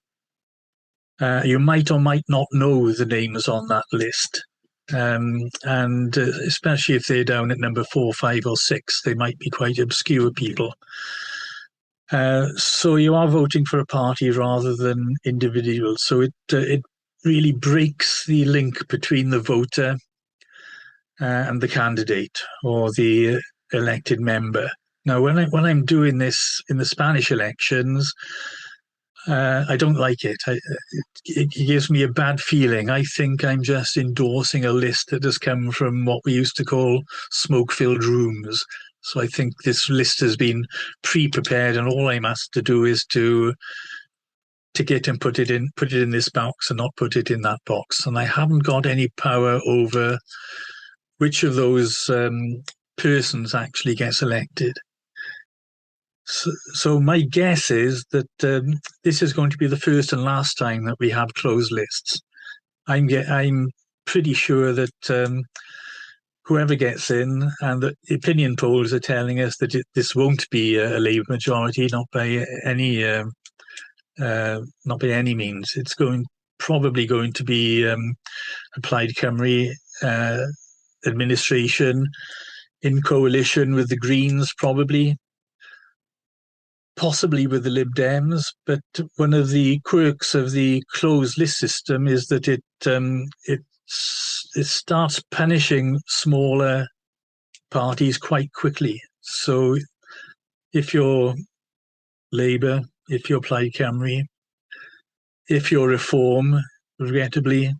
You might or might not know the names on that list. And especially if they're down at number 4, 5 or 6, they might be quite obscure people. So you are voting for a party rather than individuals. So it really breaks the link between the voter and the candidate or the elected member. Now, when I'm doing this in the Spanish elections, I don't like it. It gives me a bad feeling. I think I'm just endorsing a list that has come from what we used to call smoke-filled rooms. So I think this list has been pre-prepared, and all I'm asked to do is to tick and put it in this box and not put it in that box. And I haven't got any power over which of those persons actually gets elected. So my guess is that this is going to be the first and last time that we have closed lists. I'm pretty sure that whoever gets in, and the opinion polls are telling us that this won't be a Labour majority, not by any means. It's probably going to be a Plaid Cymru administration in coalition with the Greens, possibly with the Lib Dems. But one of the quirks of the closed list system is that it starts punishing smaller parties quite quickly. So if you're Labour, if you're Plaid Cymru, if you're Reform, regrettably,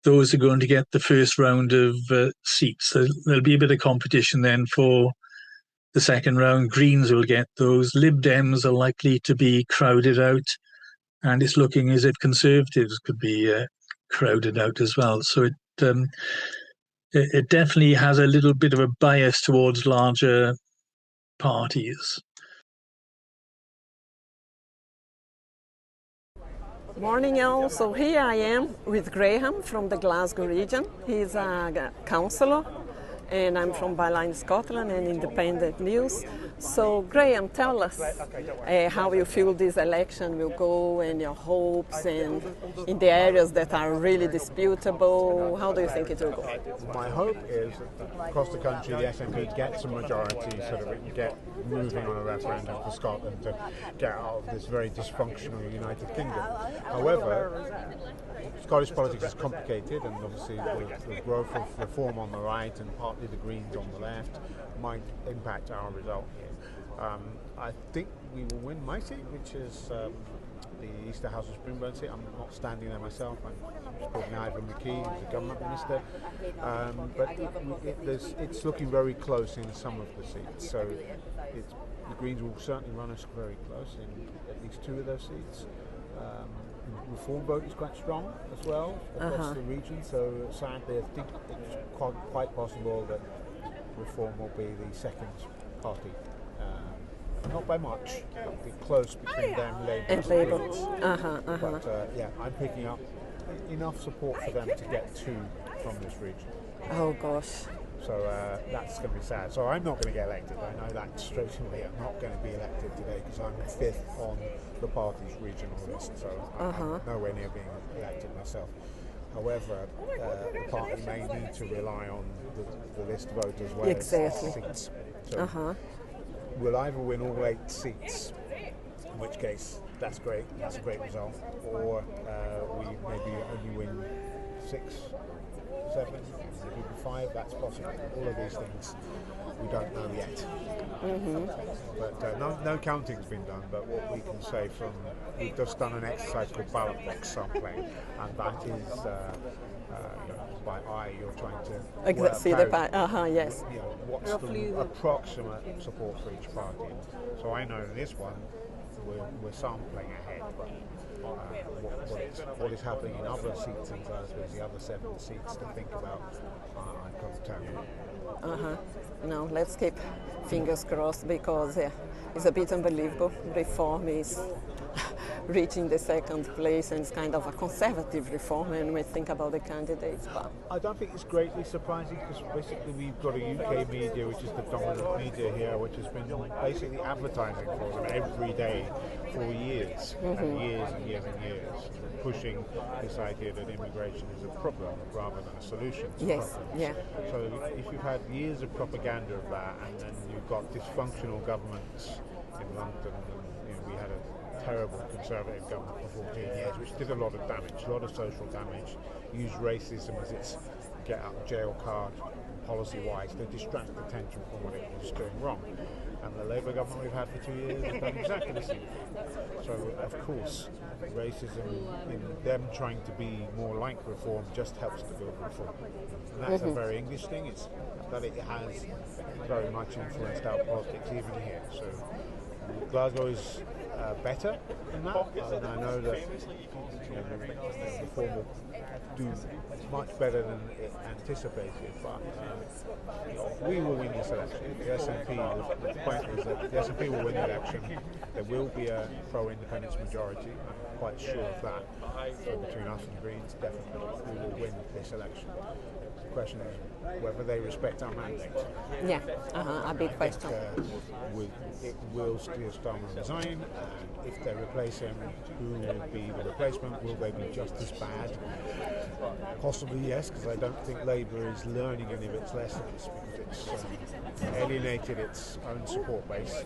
those are going to get the first round of seats. There'll be a bit of competition then for the second round. Greens will get those. Lib Dems are likely to be crowded out, and it's looking as if Conservatives could be crowded out as well. So it definitely has a little bit of a bias towards larger parties. Morning all, so here I am with Graham from the Glasgow region. He's a councillor and I'm from Bylines, Scotland and Independent News. So Graham, tell us how you feel this election will go and your hopes and in the areas that are really disputable, how do you think it will go? My hope is that across the country the SNP gets a majority so that we can get moving on a referendum for Scotland to get out of this very dysfunctional United Kingdom. However, Scottish politics is complicated, and obviously the growth of Reform on the right and partly the Greens on the left might impact our result here. I think we will win my seat, which is the Easter House of Springburn seat. I'm not standing there myself. I'm supporting Ivan McKee, who's the government minister. But it's looking very close in some of the seats. So the Greens will certainly run us very close in at least two of those seats. Reform vote is quite strong as well across the region, so sadly I think it's quite possible that Reform will be the second party. Not by much, it'll be close between them, Labour and Labour. But yeah, I'm picking up enough support for them to get two from this region. Oh gosh. So that's going to be sad. So I'm not going to get elected. I know that straight away. I'm not going to be elected today because I'm fifth on the party's regional list. So I'm nowhere near being elected myself. However, the party may need to rely on the list vote as well as seats. So we'll either win all 8 seats, in which case that's great. That's a great result. Or we maybe only win 6, 7, maybe 5, that's possible. All of these things we don't know yet. But no counting's been done, but what we can say we've just done an exercise called ballot box sampling, and that is by eye you're trying to see the yes. What's the approximate support for each party. So I know in this one we're sampling ahead, but what is happening in other seats in Glasgow, the other 7 seats to think about, I can't tell you. No, let's keep fingers crossed because it's a bit unbelievable. Reform is reaching the second place and it's kind of a conservative Reform when we think about the candidates. But I don't think it's greatly surprising because basically we've got a UK media which is the dominant media here, which has been basically advertising for them every day for years and years and years and years, pushing this idea that immigration is a problem rather than a solution to problems. So if you've had years of propaganda of that and then you've got dysfunctional governments in London, and we had a terrible Conservative government for 14 years, which did a lot of damage, a lot of social damage, used racism as its get-out-jail card policy-wise to distract attention from what it was doing wrong. And the Labour government we've had for 2 years has done exactly the same thing. So, of course, racism in them trying to be more like Reform just helps to build Reform. And that's a very English thing, it's that it has very much influenced our politics even here. So Glasgow is better than that, and I know that Reform will do much better than it anticipated, but we will win this election. The SNP, the point is that the SNP will win the election. There will be a pro-independence majority, I'm quite sure of that. So between us and the Greens, definitely we will win this election. The question is whether they respect our mandate. Yeah, a big question. It will Keir Starmer resign, and if they replace him, who will be the replacement? Will they be just as bad? Possibly yes, because I don't think Labour is learning any of its lessons, because it's alienated its own support base.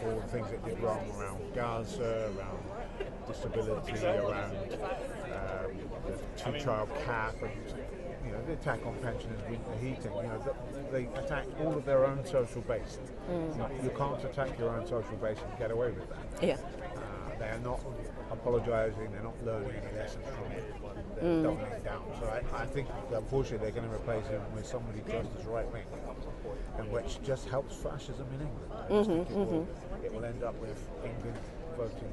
All the things it did wrong around Gaza, around disability, around the 2-child cap, and the attack on pensioners, winter heating. They attacked all of their own social base. You can't attack your own social base and get away with that. They are not a apologising, they're not learning any lessons from it, they're doubling down. So I think, unfortunately, they're going to replace him with somebody just as right wing, and which just helps fascism in England. I just think it will end up with England voting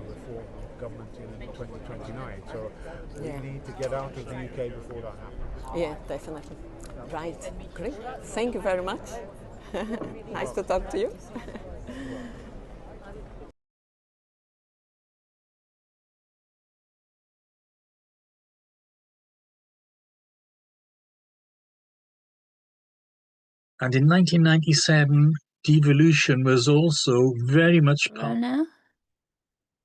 reform government in 2029. So we need to get out of the UK before that happens. Yeah, definitely. Right. Great. Thank you very much. Nice to talk to you. And in 1997, devolution was also very much part. Now?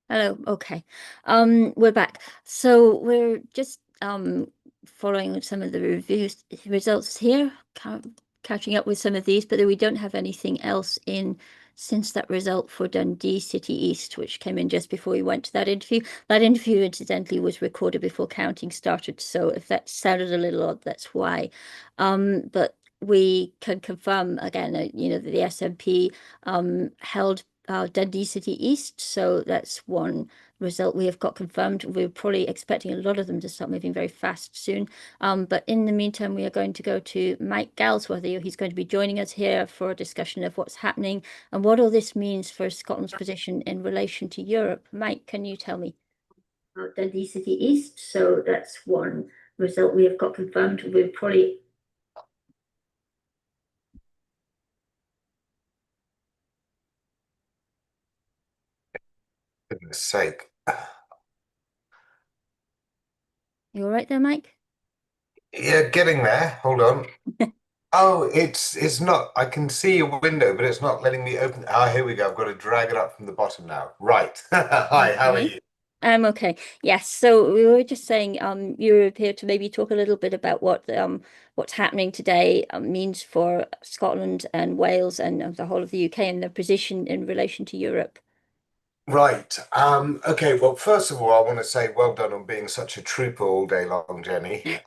Hello. Okay. We're back. So we're just following some of the reviews results here, catching up with some of these, but we don't have anything else in since that result for Dundee City East, which came in just before we went to that interview. That interview, incidentally, was recorded before counting started. So if that sounded a little odd, that's why. But we can confirm again, you know, that the SNP held Dundee City East. So that's one result we have got confirmed. We're probably expecting a lot of them to start moving very fast soon. But in the meantime, we are going to go to Mike Galsworthy. He's going to be joining us here for a discussion of what's happening and what all this means for Scotland's position in relation to Europe. Mike, can you tell me? Dundee City East. So that's one result we have got confirmed. We're probably Goodness sake. You all right there, Mike? Yeah, getting there. Hold on. Oh, it's not. I can see a window, but it's not letting me open. Ah, here we go. I've got to drag it up from the bottom now. Right. Hi, how are you? Okay. Yes. So we were just saying, you're here to maybe talk a little bit about what's happening today means for Scotland and Wales and the whole of the UK and their position in relation to Europe. Right. Okay. Well, first of all, I want to say well done on being such a trooper all day long, Jenny.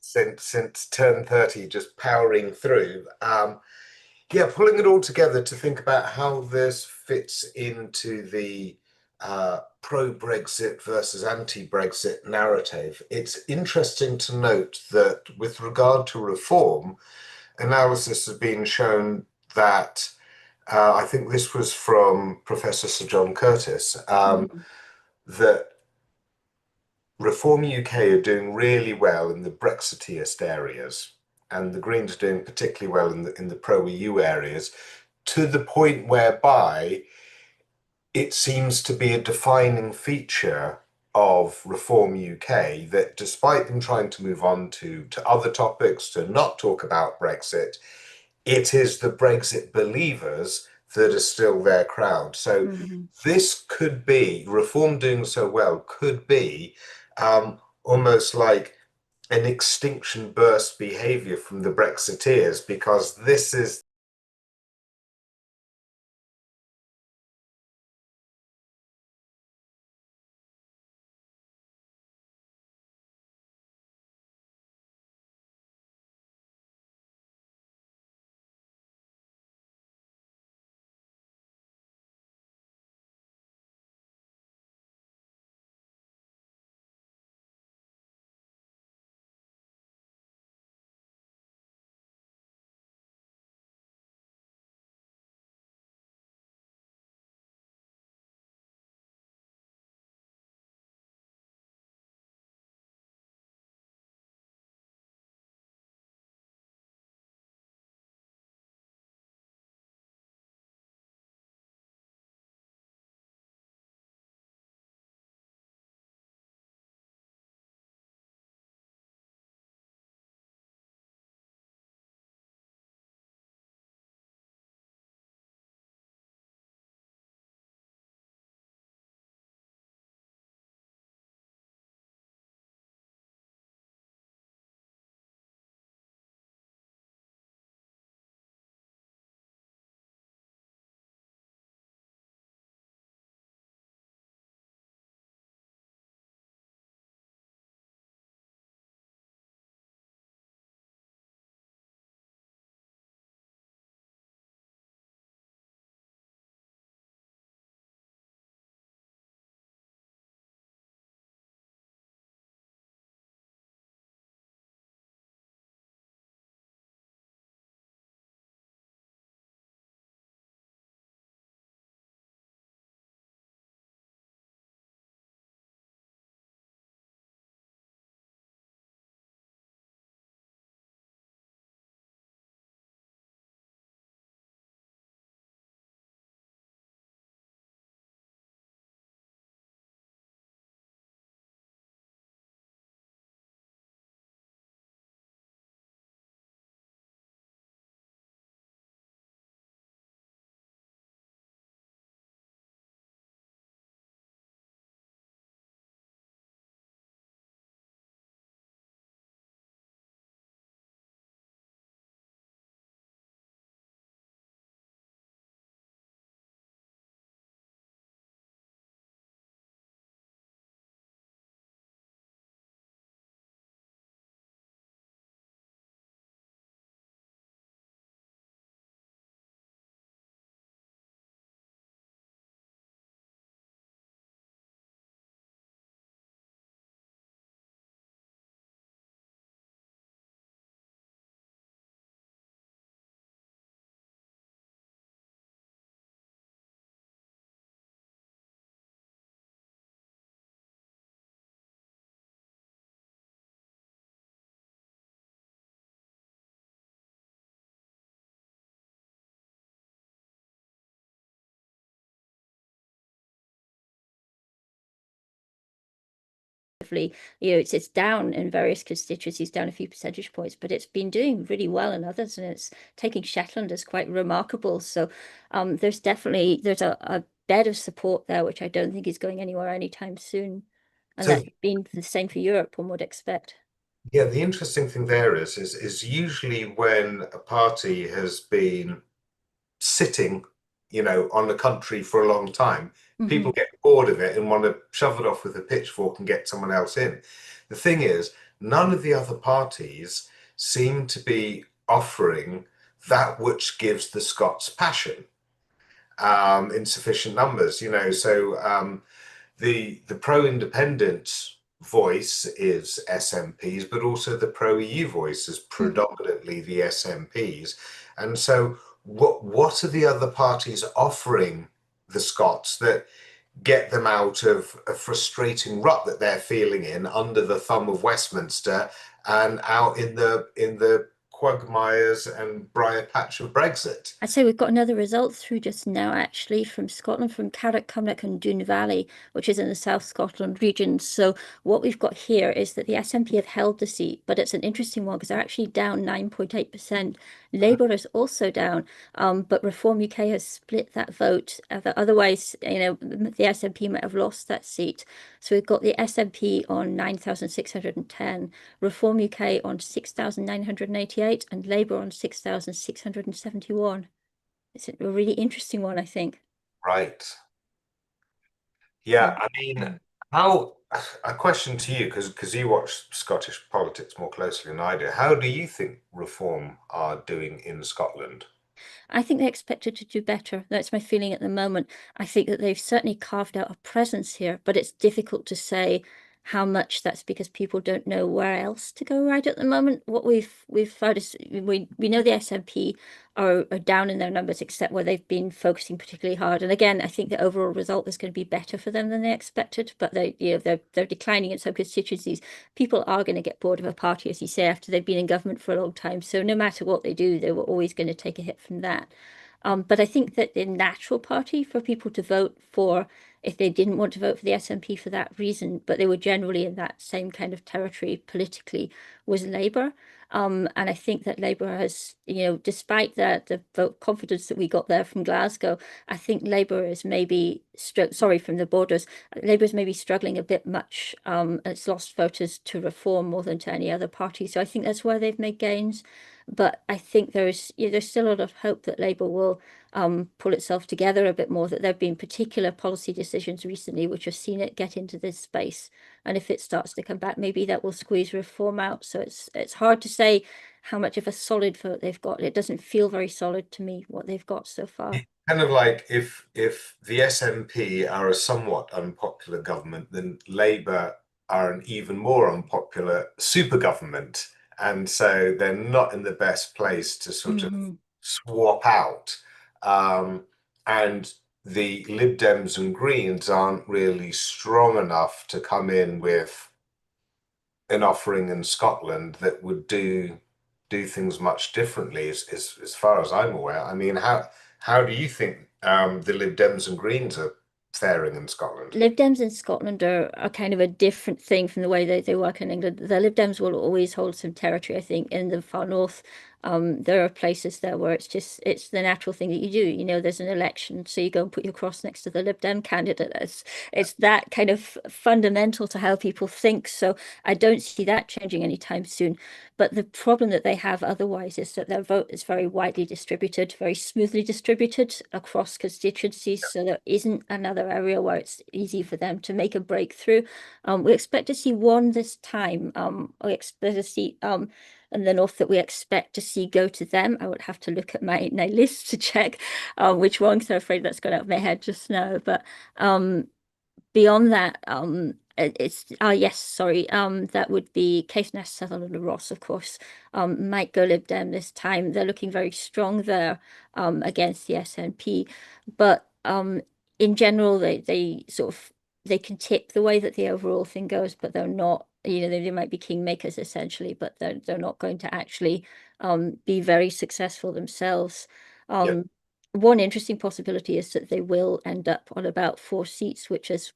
Since turn 30, just powering through. Yeah, pulling it all together to think about how this fits into the pro-Brexit versus anti-Brexit narrative. It's interesting to note that with regard to reform, analysis has been shown that I think this was from Professor Sir John Curtis, that Reform UK are doing really well in the Brexiteerst areas, and the Greens are doing particularly well in the pro-EU areas, to the point whereby it seems to be a defining feature of Reform UK that despite them trying to move on to other topics, to not talk about Brexit, it is the Brexit believers that are still their crowd. So this could be, Reform doing so well, could be almost like an extinction burst behavior from the Brexiteers, because this is it's down in various constituencies, down a few percentage points, but it's been doing really well in others, and it's taking Shetland is quite remarkable. So there's a bed of support there, which I don't think is going anywhere anytime soon. And So, that's been the same for Europe, one would expect. yeah, the interesting thing there is usually when a party has been sitting, on the country for a long time, people get bored of it and want to shove it off with a pitchfork and get someone else in. The thing is, none of the other parties seem to be offering that which gives the Scots passion in sufficient numbers. The pro-independent voice is SNPs, but also the pro-EU voice is predominantly the SNPs. And so what are the other parties offering the Scots that get them out of a frustrating rut that they're feeling in under the thumb of Westminster and out in the quagmires and briar patch of Brexit? I'd say we've got another result through just now, actually, from Scotland, from Carrick, Cumnock and Doon Valley, which is in the South Scotland region. So what we've got here is that the SNP have held the seat, but it's an interesting one because they're actually down 9.8%. Labour is also down, but Reform UK has split that vote. Otherwise, the SNP might have lost that seat. So we've got the SNP on 9,610, Reform UK on 6,988, and Labour on 6,671. It's a really interesting one, I think. Right. Yeah, I mean, a question to you, because you watch Scottish politics more closely than I do. How do you think Reform are doing in Scotland? I think they expected to do better. That's my feeling at the moment. I think that they've certainly carved out a presence here, but it's difficult to say how much that's because people don't know where else to go right at the moment. What we've found is we know the SNP are down in their numbers, except where they've been focusing particularly hard. And again, I think the overall result is going to be better for them than they expected, but they're declining in some constituencies. People are going to get bored of a party, as you say, after they've been in government for a long time. So no matter what they do, they were always going to take a hit from that. But I think that the natural party for people to vote for, if they didn't want to vote for the SNP for that reason, but they were generally in that same kind of territory politically, was Labour. And I think that Labour has, despite the vote confidence that we got there from Glasgow, I think Labour is maybe, from the Borders, Labour is maybe struggling a bit much. It's lost voters to Reform more than to any other party. So I think that's where they've made gains. But I think there's still a lot of hope that Labour will pull itself together a bit more, that there have been particular policy decisions recently which have seen it get into this space. And if it starts to come back, maybe that will squeeze Reform out. So it's hard to say how much of a solid vote they've got. It doesn't feel very solid to me, what they've got so far. Kind of like if the SNP are a somewhat unpopular government, then Labour are an even more unpopular super government. And so they're not in the best place to sort of swap out. And the Lib Dems and Greens aren't really strong enough to come in with an offering in Scotland that would do things much differently, as far as I'm aware. I mean, how do you think the Lib Dems and Greens are faring in Scotland? Lib Dems in Scotland are kind of a different thing from the way they work in England. The Lib Dems will always hold some territory, I think, in the far north. There are places there where it's the natural thing that you do. There's an election, so you go and put your cross next to the Lib Dem candidate. It's that kind of fundamental to how people think. So I don't see that changing anytime soon. But the problem that they have otherwise is that their vote is very widely distributed, very smoothly distributed across constituencies. So there isn't another area where it's easy for them to make a breakthrough. We expect to see one this time. We expect to see in the north that we expect to see go to them. I would have to look at my list to check which one, because I'm afraid that's gone out of my head just now. But beyond that, that would be Caithness, Sutherland and Ross, of course, might go Lib Dem this time. They're looking very strong there against the SNP. But in general, they can tip the way that the overall thing goes, but they're not, they might be kingmakers essentially, but they're not going to actually be very successful themselves. One interesting possibility is that they will end up on about 4 seats, which is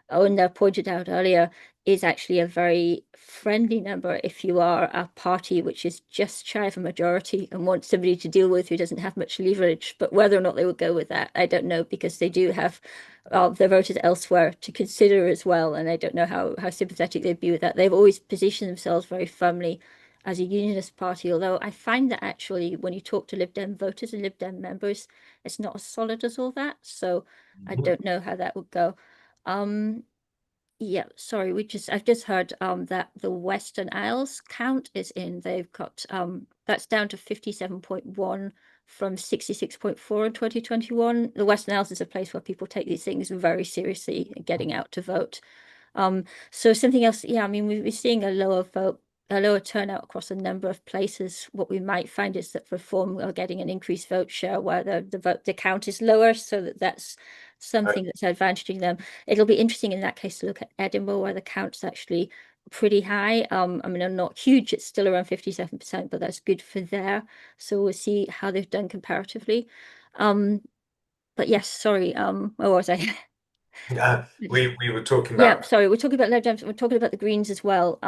Owen pointed out earlier, is actually a very friendly number if you are a party which is just shy of a majority and want somebody to deal with who doesn't have much leverage. But whether or not they would go with that, I don't know, because they do have their voters elsewhere to consider as well. And I don't know how sympathetic they'd be with that. They've always positioned themselves very firmly as a unionist party, although I find that actually when you talk to Lib Dem voters and Lib Dem members, it's not as solid as all that. So I don't know how that would go. Yeah, sorry, I've just heard that the Western Isles count is in. They've got that's down to 57.1 from 66.4 in 2021. The Western Isles is a place where people take these things very seriously, getting out to vote. So something else, yeah, I mean, we're seeing a lower turnout across a number of places. What we might find is that Reform are getting an increased vote share where the count is lower, so that's something that's advantaging them. It'll be interesting in that case to look at Edinburgh, where the count's actually pretty high. I mean, they're not huge, it's still around 57%, but that's good for there. So we'll see how they've done comparatively. But yes, sorry, where was I? We were talking Yeah, about sorry, we're talking about Lib Dems, we're talking about the Greens as well.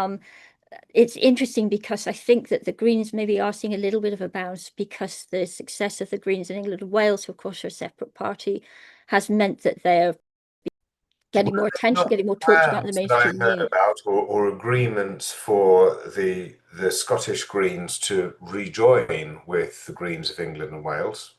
It's interesting because I think that the Greens maybe are seeing a little bit of a bounce because the success of the Greens in England and Wales, who of course are a separate party, has meant that they're getting more attention, getting more talked about in the plans that I mainstream heard news. about or agreements for the Scottish Greens to rejoin with the Greens of England and Wales.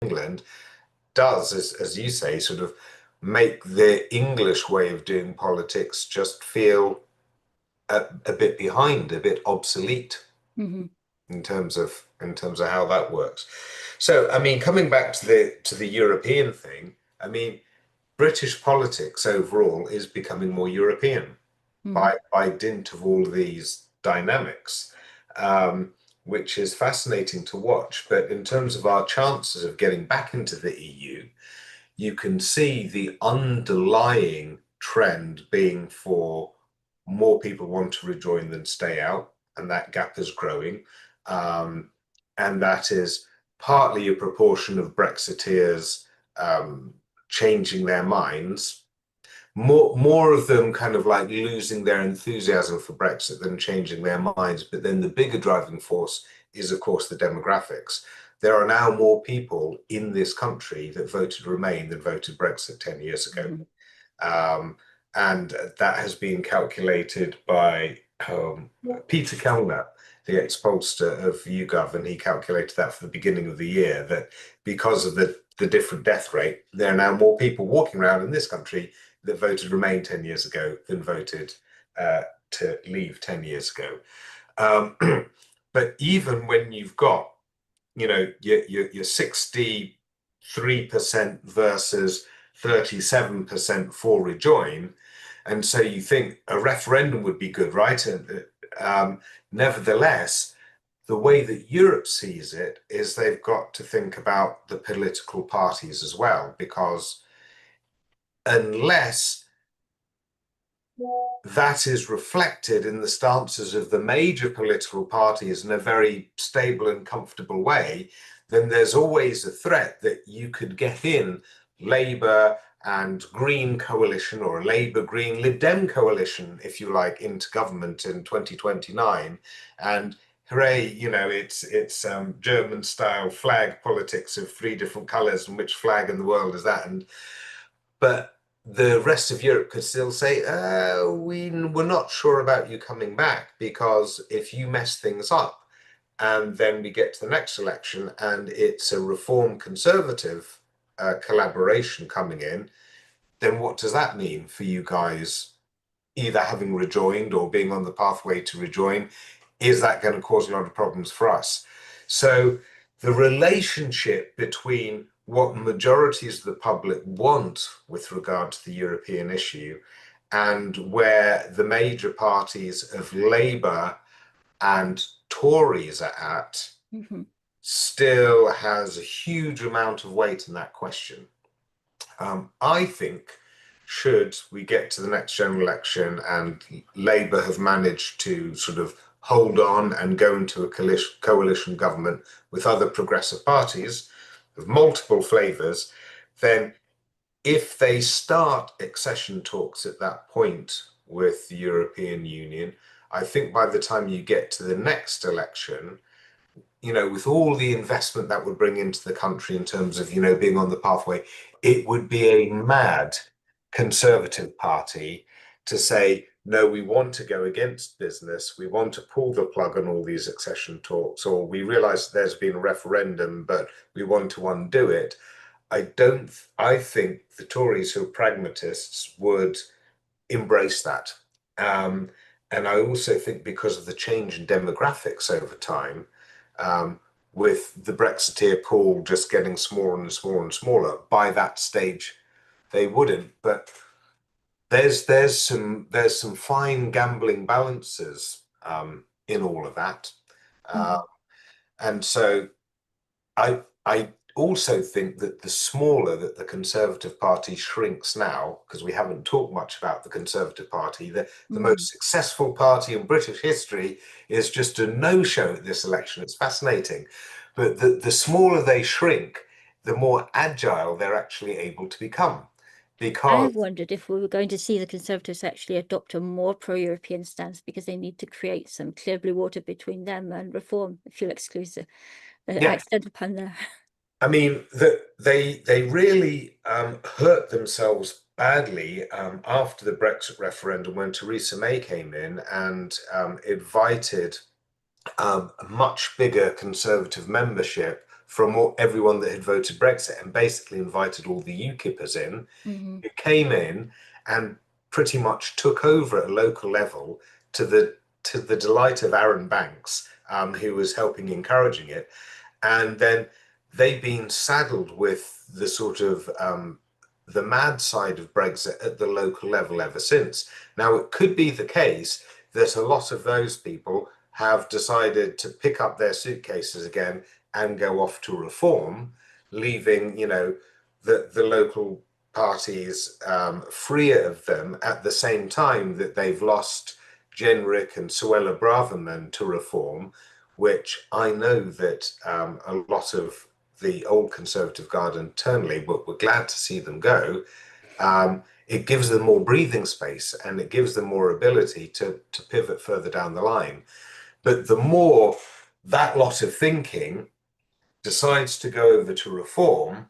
England does, as you say, sort of make the English way of doing politics just feel a bit behind, a bit obsolete in terms of how that works. So, I mean, coming back to the European thing, I mean, British politics overall is becoming more European by dint of all these dynamics, which is fascinating to watch. But in terms of our chances of getting back into the EU, you can see the underlying trend being for more people want to rejoin than stay out, and that gap is growing. And that is partly a proportion of Brexiteers changing their minds, more of them kind of like losing their enthusiasm for Brexit than changing their minds. But then the bigger driving force is, of course, the demographics. There are now more people in this country that voted Remain than voted Brexit 10 years ago. And that has been calculated by Peter Kellner, the ex-pollster of YouGov, and he calculated that for the beginning of the year, that because of the different death rate, there are now more people walking around in this country that voted Remain 10 years ago than voted to leave 10 years ago. But even when you've got, you know, your 63% versus 37% for rejoin, and so you think a referendum would be good, right? And nevertheless, the way that Europe sees it is they've got to think about the political parties as well, because unless that is reflected in the stances of the major political parties in a very stable and comfortable way, then there's always a threat that you could get in Labour and Green coalition, or a Labour Green Lib Dem coalition, if you like, into government in 2029. And hooray, you know, it's German style flag politics of 3 different colours, and which flag in the world is that? But the rest of Europe could still say, we're not sure about you coming back, because if you mess things up and then we get to the next election and it's a reform conservative collaboration coming in, then what does that mean for you guys either having rejoined or being on the pathway to rejoin? Is that going to cause a lot of problems for us? So the relationship between what majorities of the public want with regard to the European issue and where the major parties of Labour and Tories are at still has a huge amount of weight in that question. I think should we get to the next general election and Labour have managed to sort of hold on and go into a coalition government with other progressive parties of multiple flavours, then if they start accession talks at that point with the European Union, I think by the time you get to the next election, you know, with all the investment that would bring into the country in terms of, you know, being on the pathway, it would be a mad Conservative Party to say, no, we want to go against business, we want to pull the plug on all these accession talks, or we realise there's been a referendum, but we want to undo it. I think the Tories, who are pragmatists, would embrace that. And I also think because of the change in demographics over time, with the Brexiteer pool just getting smaller and smaller and smaller, by that stage they wouldn't. But there's some fine gambling balances in all of that. And so I also think that the smaller that the Conservative Party shrinks now, because we haven't talked much about the Conservative Party, the most successful party in British history is just a no-show at this election. It's fascinating. But the smaller they shrink, the more agile they're actually able to become. Because I've wondered if we were going to see the Conservatives actually adopt a more pro-European stance, because they need to create some clear blue water between them and Reform, if you'll excuse the accidental pun there. I mean, they really hurt themselves badly after the Brexit referendum when Theresa May came in and invited a much bigger Conservative membership from everyone that had voted Brexit, and basically invited all the UKIPers in, Mhm. who came in and pretty much took over at a local level to the delight of Aaron Banks, who was helping encouraging it. And then they've been saddled with the sort of the mad side of Brexit at the local level ever since. Now, it could be the case that a lot of those people have decided to pick up their suitcases again and go off to reform, leaving, you know, the local parties freer of them at the same time that they've lost Jenrick and Suella Braverman to reform, which I know that a lot of the old Conservative Guard internally were glad to see them go. It gives them more breathing space and it gives them more ability to pivot further down the line. But the more that lot of thinking decides to go over to reform,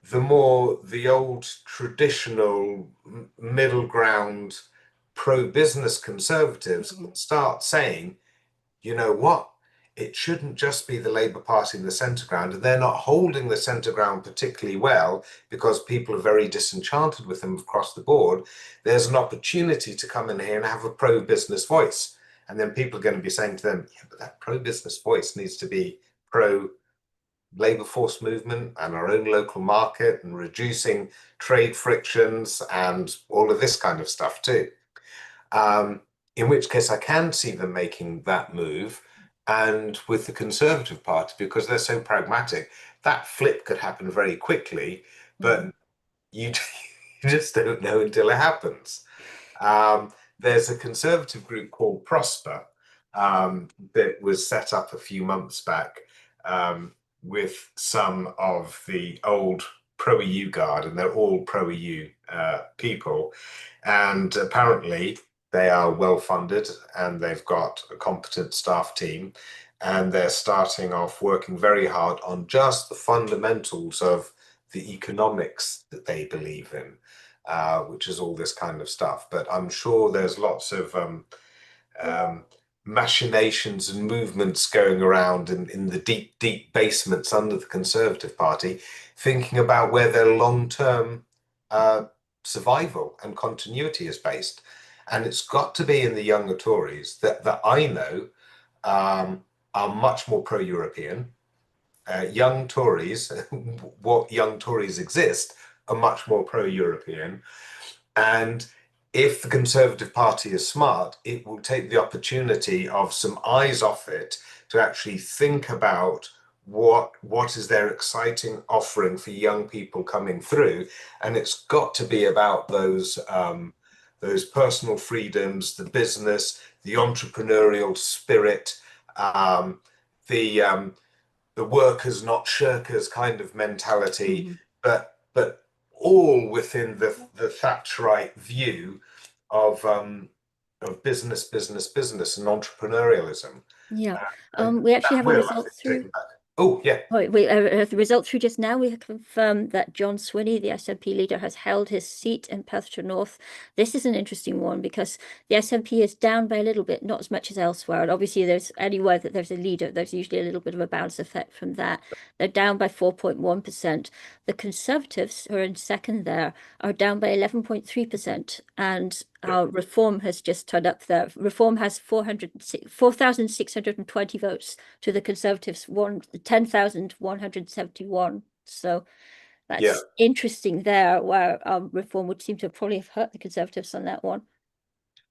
the more the old traditional middle ground pro-business Conservatives start saying, you know what, it shouldn't just be the Labour Party in the centre ground, and they're not holding the centre ground particularly well because people are very disenchanted with them across the board. There's an opportunity to come in here and have a pro-business voice, and then people are going to be saying to them, yeah, but that pro-business voice needs to be pro-labour force movement and our own local market and reducing trade frictions and all of this kind of stuff too. In which case I can see them making that move. And with the Conservative Party, because they're so pragmatic, that flip could happen very quickly, but you just don't know until it happens. There's a Conservative group called Prosper that was set up a few months back with some of the old pro-EU Guard, and they're all pro-EU people. And apparently they are well funded and they've got a competent staff team, and they're starting off working very hard on just the fundamentals of the economics that they believe in, which is all this kind of stuff. But I'm sure there's lots of machinations and movements going around in the deep, deep basements under the Conservative Party, thinking about where their long-term survival and continuity is based. And it's got to be in the younger Tories that I know are much more pro-European. Young Tories, what young Tories exist, are much more pro-European. And if the Conservative Party is smart, it will take the opportunity of some eyes off it to actually think about what is their exciting offering for young people coming through. And it's got to be about those personal freedoms, the business, the entrepreneurial spirit, the workers not shirkers kind of mentality, but all within the Thatcherite view of business, business, business, and entrepreneurialism. Yeah. We actually have a result through. Oh, yeah. Oh, the result through just now, we have confirmed that John Swinney, the SNP leader, has held his seat in Perthshire North. This is an interesting one because the SNP is down by a little bit, not as much as elsewhere. And obviously, there's anywhere that there's a leader, there's usually a little bit of a bounce effect from that. They're down by 4.1%. The Conservatives, who are in second there, are down by 11.3%. And Reform has just turned up there. Reform has 4,620 votes to the Conservatives 10,171. So that's interesting there, where Reform would seem to probably have hurt the Conservatives on that one.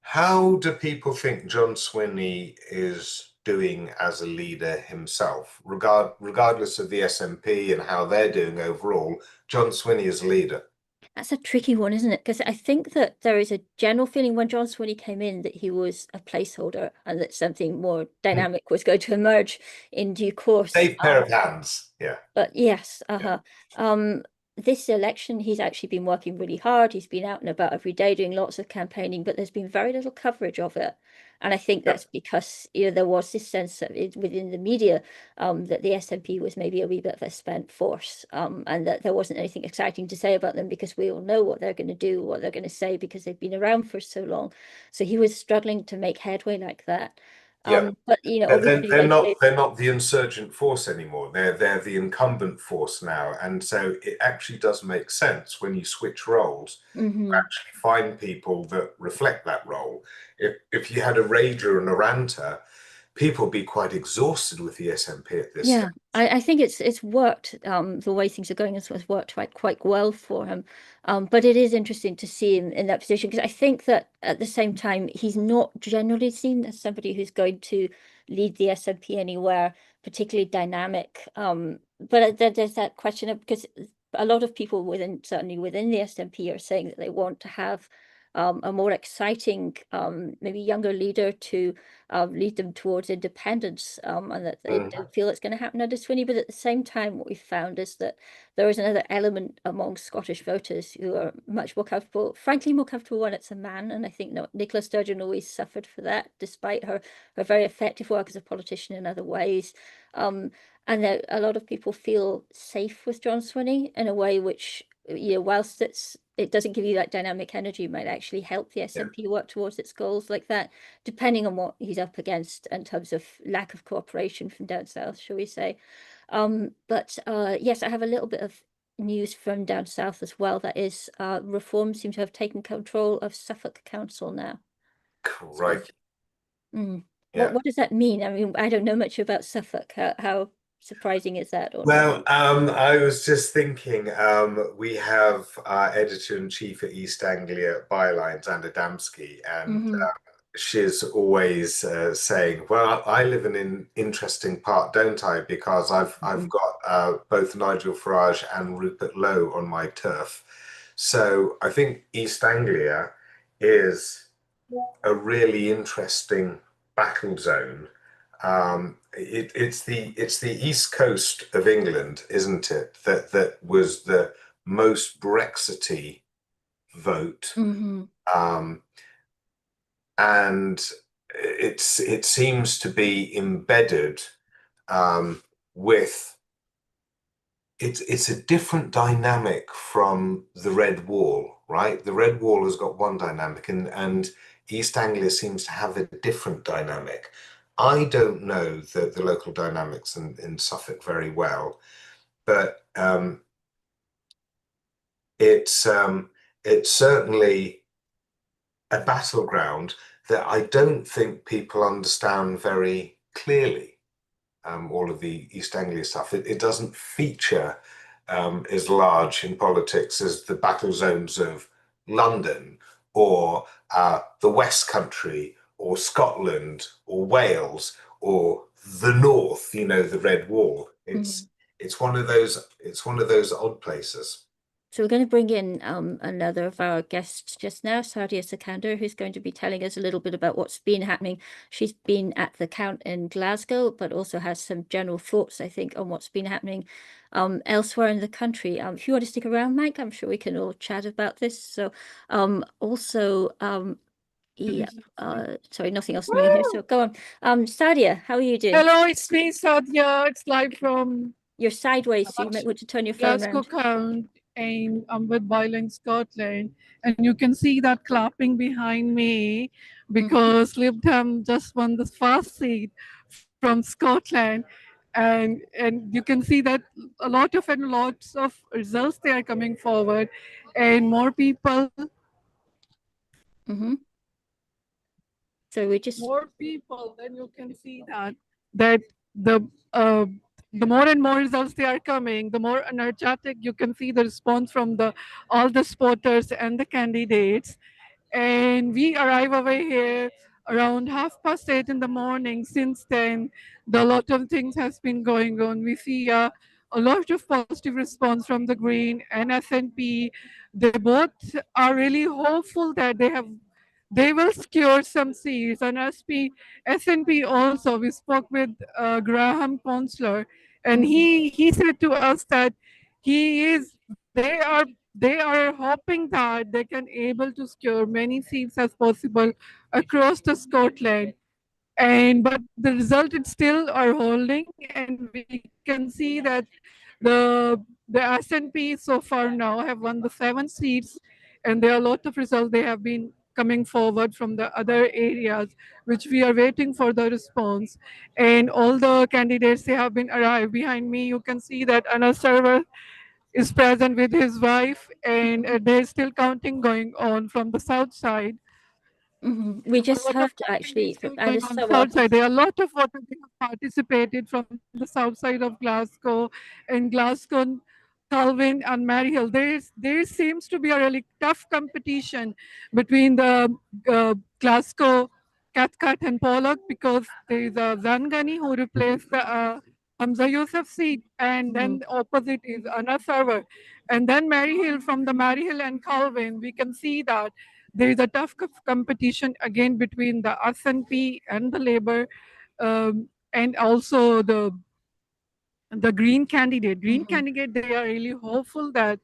How do people think John Swinney is doing as a leader himself, regardless of the SNP and how they're doing overall? John Swinney is a leader. That's a tricky one, isn't it? Because I think that there is a general feeling when John Swinney came in that he was a placeholder and that something more dynamic was going to emerge in due course. Safe pair of hands, yeah. But yes, this election, he's actually been working really hard. He's been out and about every day doing lots of campaigning, but there's been very little coverage of it. And I think that's because there was this sense of within the media that the SNP was maybe a wee bit of a spent force, and that there wasn't anything exciting to say about them because we all know what they're going to do, what they're going to say, because they've been around for so long. So he was struggling to make headway like that. Yeah. But obviously, They're like not say, they're not the insurgent force anymore. They're the incumbent force now, and so it actually does make sense when you switch roles to actually find people that reflect that role. If you had a rager and a ranter, people would be quite exhausted with the SNP at this stage. I think it's worked. The way things are going has worked quite well for him. But it is interesting to see him in that position, because I think that at the same time he's not generally seen as somebody who's going to lead the SNP anywhere particularly dynamic. But there's that question of, because a lot of people certainly within the SNP are saying that they want to have a more exciting, maybe younger leader to lead them towards independence, and that they don't feel it's going to happen under Swinney. But at the same time, what we found is that there is another element among Scottish voters who are much more comfortable, frankly, more comfortable when it's a man. And I think Nicola Sturgeon always suffered for that, despite her very effective work as a politician in other ways. And that a lot of people feel safe with John Swinney in a way which, whilst it doesn't give you that dynamic energy, might actually help the SNP work towards its goals like that, depending on what he's up against in terms of lack of cooperation from down south, shall we say. But yes, I have a little bit of news from down south as well. That is, Reform seem to have taken control of Suffolk Council now. Correct. So, what does that mean? I mean, I don't know much about Suffolk. How surprising is that? Well, I was just thinking, we have our editor-in-chief at East Anglia Bylines, Anna Damsky, and she's always saying, well, I live in an interesting part, don't I? Because I've got both Nigel Farage and Rupert Lowe on my turf. So I think East Anglia is a really interesting battle zone. It's the east coast of England, isn't it? That was the most Brexity vote, and it seems to be embedded with. It's a different dynamic from the Red Wall, right? The Red Wall has got one dynamic, and East Anglia seems to have a different dynamic. I don't know the local dynamics in Suffolk very well, but it's certainly a battleground that I don't think people understand very clearly. All of the East Anglia stuff, it doesn't feature as large in politics as the battle zones of London or the West Country or Scotland or Wales or the North, the Red Wall. It's one of those odd places. So we're going to bring in another of our guests just now, Sadia Sikander, who's going to be telling us a little bit about what's been happening. She's been at the count in Glasgow, but also has some general thoughts, I think, on what's been happening elsewhere in the country. If you want to stick around, Mike, I'm sure we can all chat about this. So sorry, nothing else new here. So go on. Sadia, how are you doing? Hello, it's me, Sadia. It's live from... You're sideways, so you might want to turn your phone around. Glasgow Count, and I'm with Bylines, Scotland. And you can see that clapping behind me because Lib Dem just won the first seat from Scotland. And you can see that lots of results they are coming forward, and more people. So we just more people, then you can see that the more and more results they are coming, the more energetic you can see the response from all the supporters and the candidates. And we arrive over here around 8:30 in the morning. Since then, a lot of things has been going on. We see a lot of positive response from the Green and SNP. They both are really hopeful that they will secure some seats. And SNP also, we spoke with Graham Consular, and he said to us that they are hoping that they can able to secure many seats as possible across the Scotland. But the result is still are holding, and we can see that the SNP so far now have won the 7 seats, and there are a lot of results they have been coming forward from the other areas, which we are waiting for the response. And all the candidates, they have been arrived. Behind me, you can see that another server is present with his wife, and there's still counting going on from the south side. We just heard actually, and it's so South side, there are a lot of voters who have participated from the south side of Glasgow, and Glasgow, Calvin and Maryhill. There seems to be a really tough competition between the Glasgow, Cathcart and Pollock, because there is a Zangani who replaced the Hamza Yusuf seat, and then the opposite is Anna Server. And then Maryhill, from the Maryhill and Calvin, we can see that there is a tough competition again between the SNP and the Labour, and also the Green candidate. Green candidate, they are really hopeful that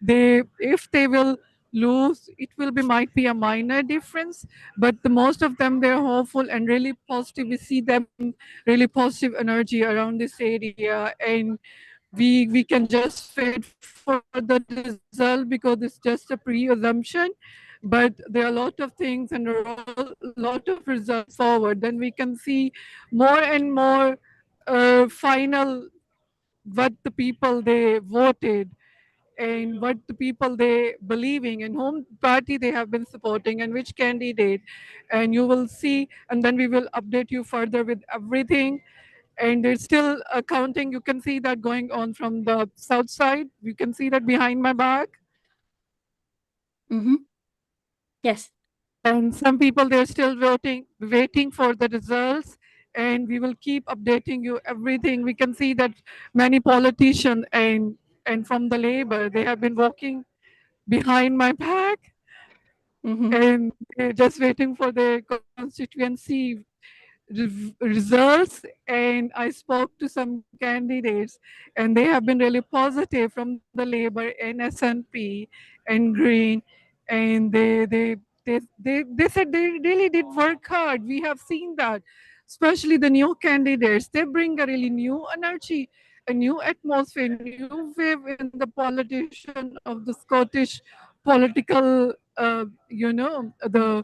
if they will lose, it will be might be a minor difference, but the most of them, they're hopeful and really positive. We see them really positive energy around this area, and we can just wait for the result because it's just a pre-assumption, but there are a lot of things and a lot of results forward. Then we can see more and more final what the people they voted and what the people they believing and whom party they have been supporting and which candidate, and you will see, and then we will update you further with everything. And there's still a counting. You can see that going on from the south side. You can see that behind my back. Yes. And some people, they're still waiting for the results, and we will keep updating you everything. We can see that many politicians and from the Labour, they have been walking behind my back, and they're just waiting for their constituency results. And I spoke to some candidates, and they have been really positive from the Labour and SNP and Green, and they said they really did work hard. We have seen that, especially the new candidates. They bring a really new energy, a new atmosphere, new wave in the politician of the Scottish political, the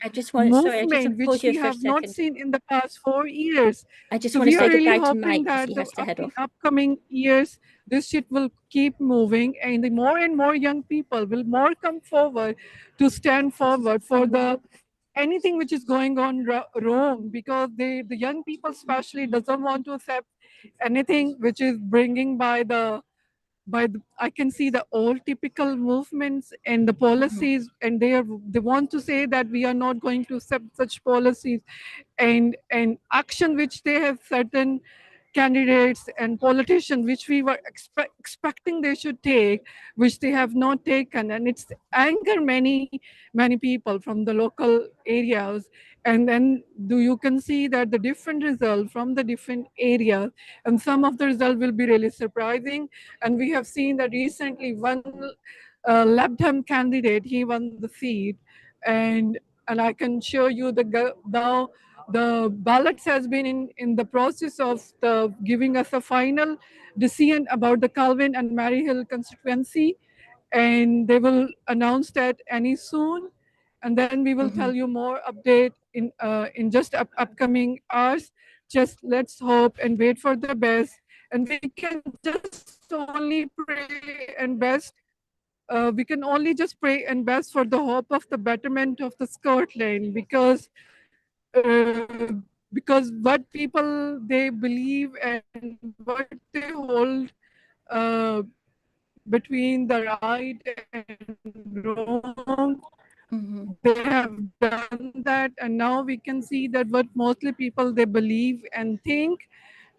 I just want movement, to which pause you we for a have not second. seen in the past 4 years. I just So want to we say are really goodbye to hoping Mike because that he has to head in off. upcoming years, this shit will keep moving, and the more and more young people will more come forward to stand forward for the anything which is going on wrong, because the young people especially doesn't want to accept anything which is bringing by the I can see the old typical movements and the policies, and they want to say that we are not going to accept such policies and action which they have certain candidates and politicians which we were expecting they should take, which they have not taken, and it's anger many people from the local areas. And then you can see that the different result from the different areas, and some of the result will be really surprising. And we have seen that recently one Left Hand candidate, he won the seat, and I can show you now the ballots has been in the process of giving us a final decision about the Calvin and Maryhill constituency, and they will announce that any soon, and then we will tell you more update in just upcoming hours. Just let's hope and wait for the best, and we can just only pray and best. We can only just pray and best for the hope of the betterment of the Scotland, because what people they believe and what they hold between the right and wrong, they have done that, and now we can see that what mostly people they believe and think,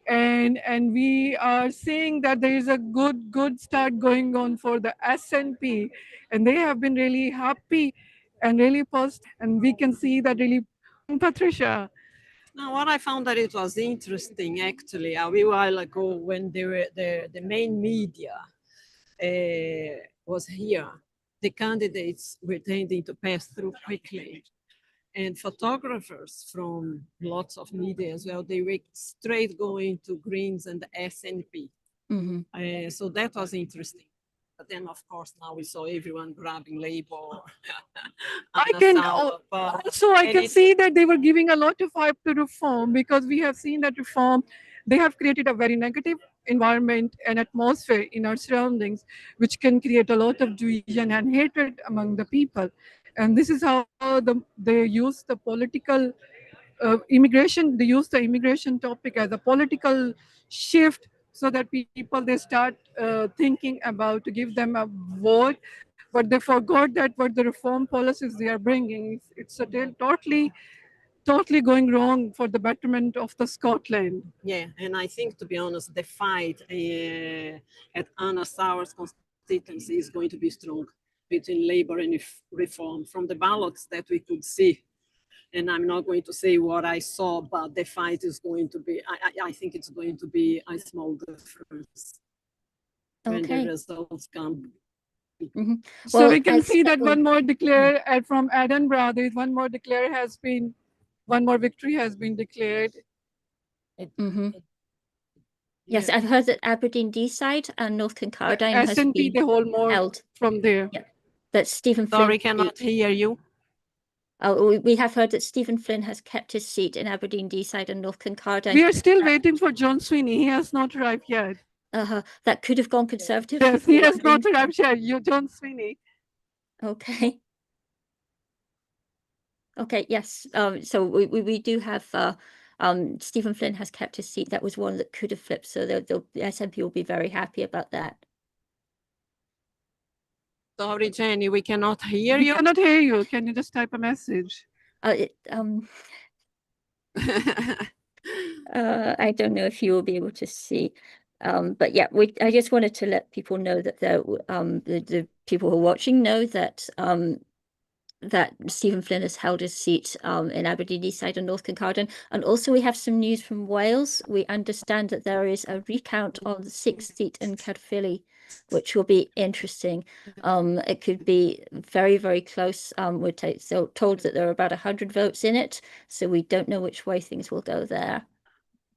and we are seeing that there is a good start going on for the SNP, and they have been really happy and really positive, and we can see that really. Patricia. Now, what I found that it was interesting, actually, a wee while ago when the main media was here, the candidates were tending to pass through quickly. And photographers from lots of media as well, they were straight going to Greens and the SNP. So that was interesting. But then, of course, now we saw everyone grabbing Labour. I can also I can see that they were giving a lot of hype to reform, because we have seen that reform, they have created a very negative environment and atmosphere in our surroundings, which can create a lot of division and hatred among the people. And this is how they use the political immigration. They use the immigration topic as a political shift, so that people they start thinking about to give them a vote, but they forgot that what the reform policies they are bringing, it's a totally going wrong for the betterment of the Scotland. Yeah, and I think, to be honest, the fight at Anna Sauer's constituency is going to be strong between Labour and Reform from the ballots that we could see. And I'm not going to say what I saw, but the fight is going to be, I think it's going to be a small difference when the results come. Mm-hmm. So Well, we can see that one more declare from Edinburgh, there is one more victory has been declared. Mm-hmm. Yes, I've heard that Aberdeen Deeside and North Kincardine has SNP, been they hold more held from there. Yeah, that Stephen Flynn. Sorry, cannot hear you. Oh, we have heard that Stephen Flynn has kept his seat in Aberdeen Deeside and North Kincardine. We are still waiting for John Sweeney. He has not arrived yet. That could have gone Conservative. Yes, he has not arrived yet. You, John Sweeney. Okay. Okay, yes. So we do have Stephen Flynn has kept his seat. That was one that could have flipped, so the SNP will be very happy about that. Sorry, Jenny, we cannot hear We you. cannot hear you. Can you just type a message? I don't know if you will be able to see. But yeah, I just wanted to let people know that the people who are watching know that that Stephen Flynn has held his seat in Aberdeen Deeside and North Kincardine. And also we have some news from Wales. We understand that there is a recount on the 6th seat in Caerphilly, which will be interesting. It could be very, very close. We're told that there are about 100 votes in it, so we don't know which way things will go there.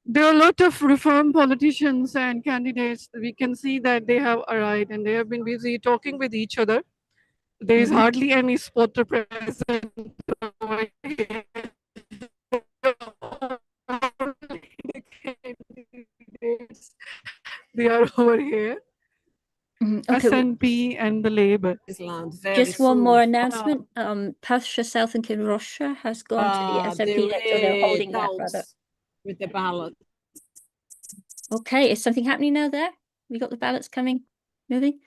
There are a lot of reform politicians and candidates. We can see that they have arrived and they have been busy talking with each other. There is hardly any spotter present over here. They are over here. Okay, SNP and the Labour. Just one more announcement. Perthshire South and Kinrossshire has gone to the SNP next, so they're holding that rather. With the ballot. Okay, is something happening now there? We got the ballots moving?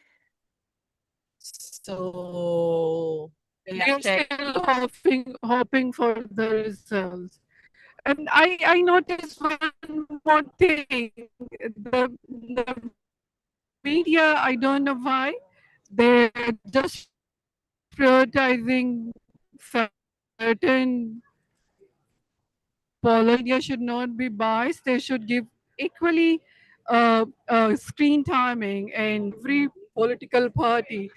So they are still hoping for the results. And I noticed one more thing. The media, I don't know why, they're just prioritizing certain media should not be biased. They should give equally screen timing, and every political party,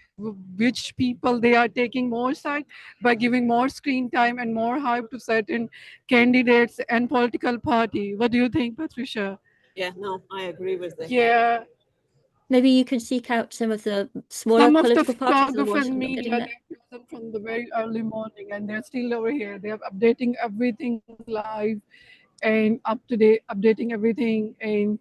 which people they are taking more side by giving more screen time and more hype to certain candidates and political party. What do you think, Patricia? Yeah, no, I agree with that. Yeah. Maybe you can seek out some of the smaller political parties. Some of the media, they're present from the very early morning, and they're still over here. They're updating everything live and up to date, updating everything and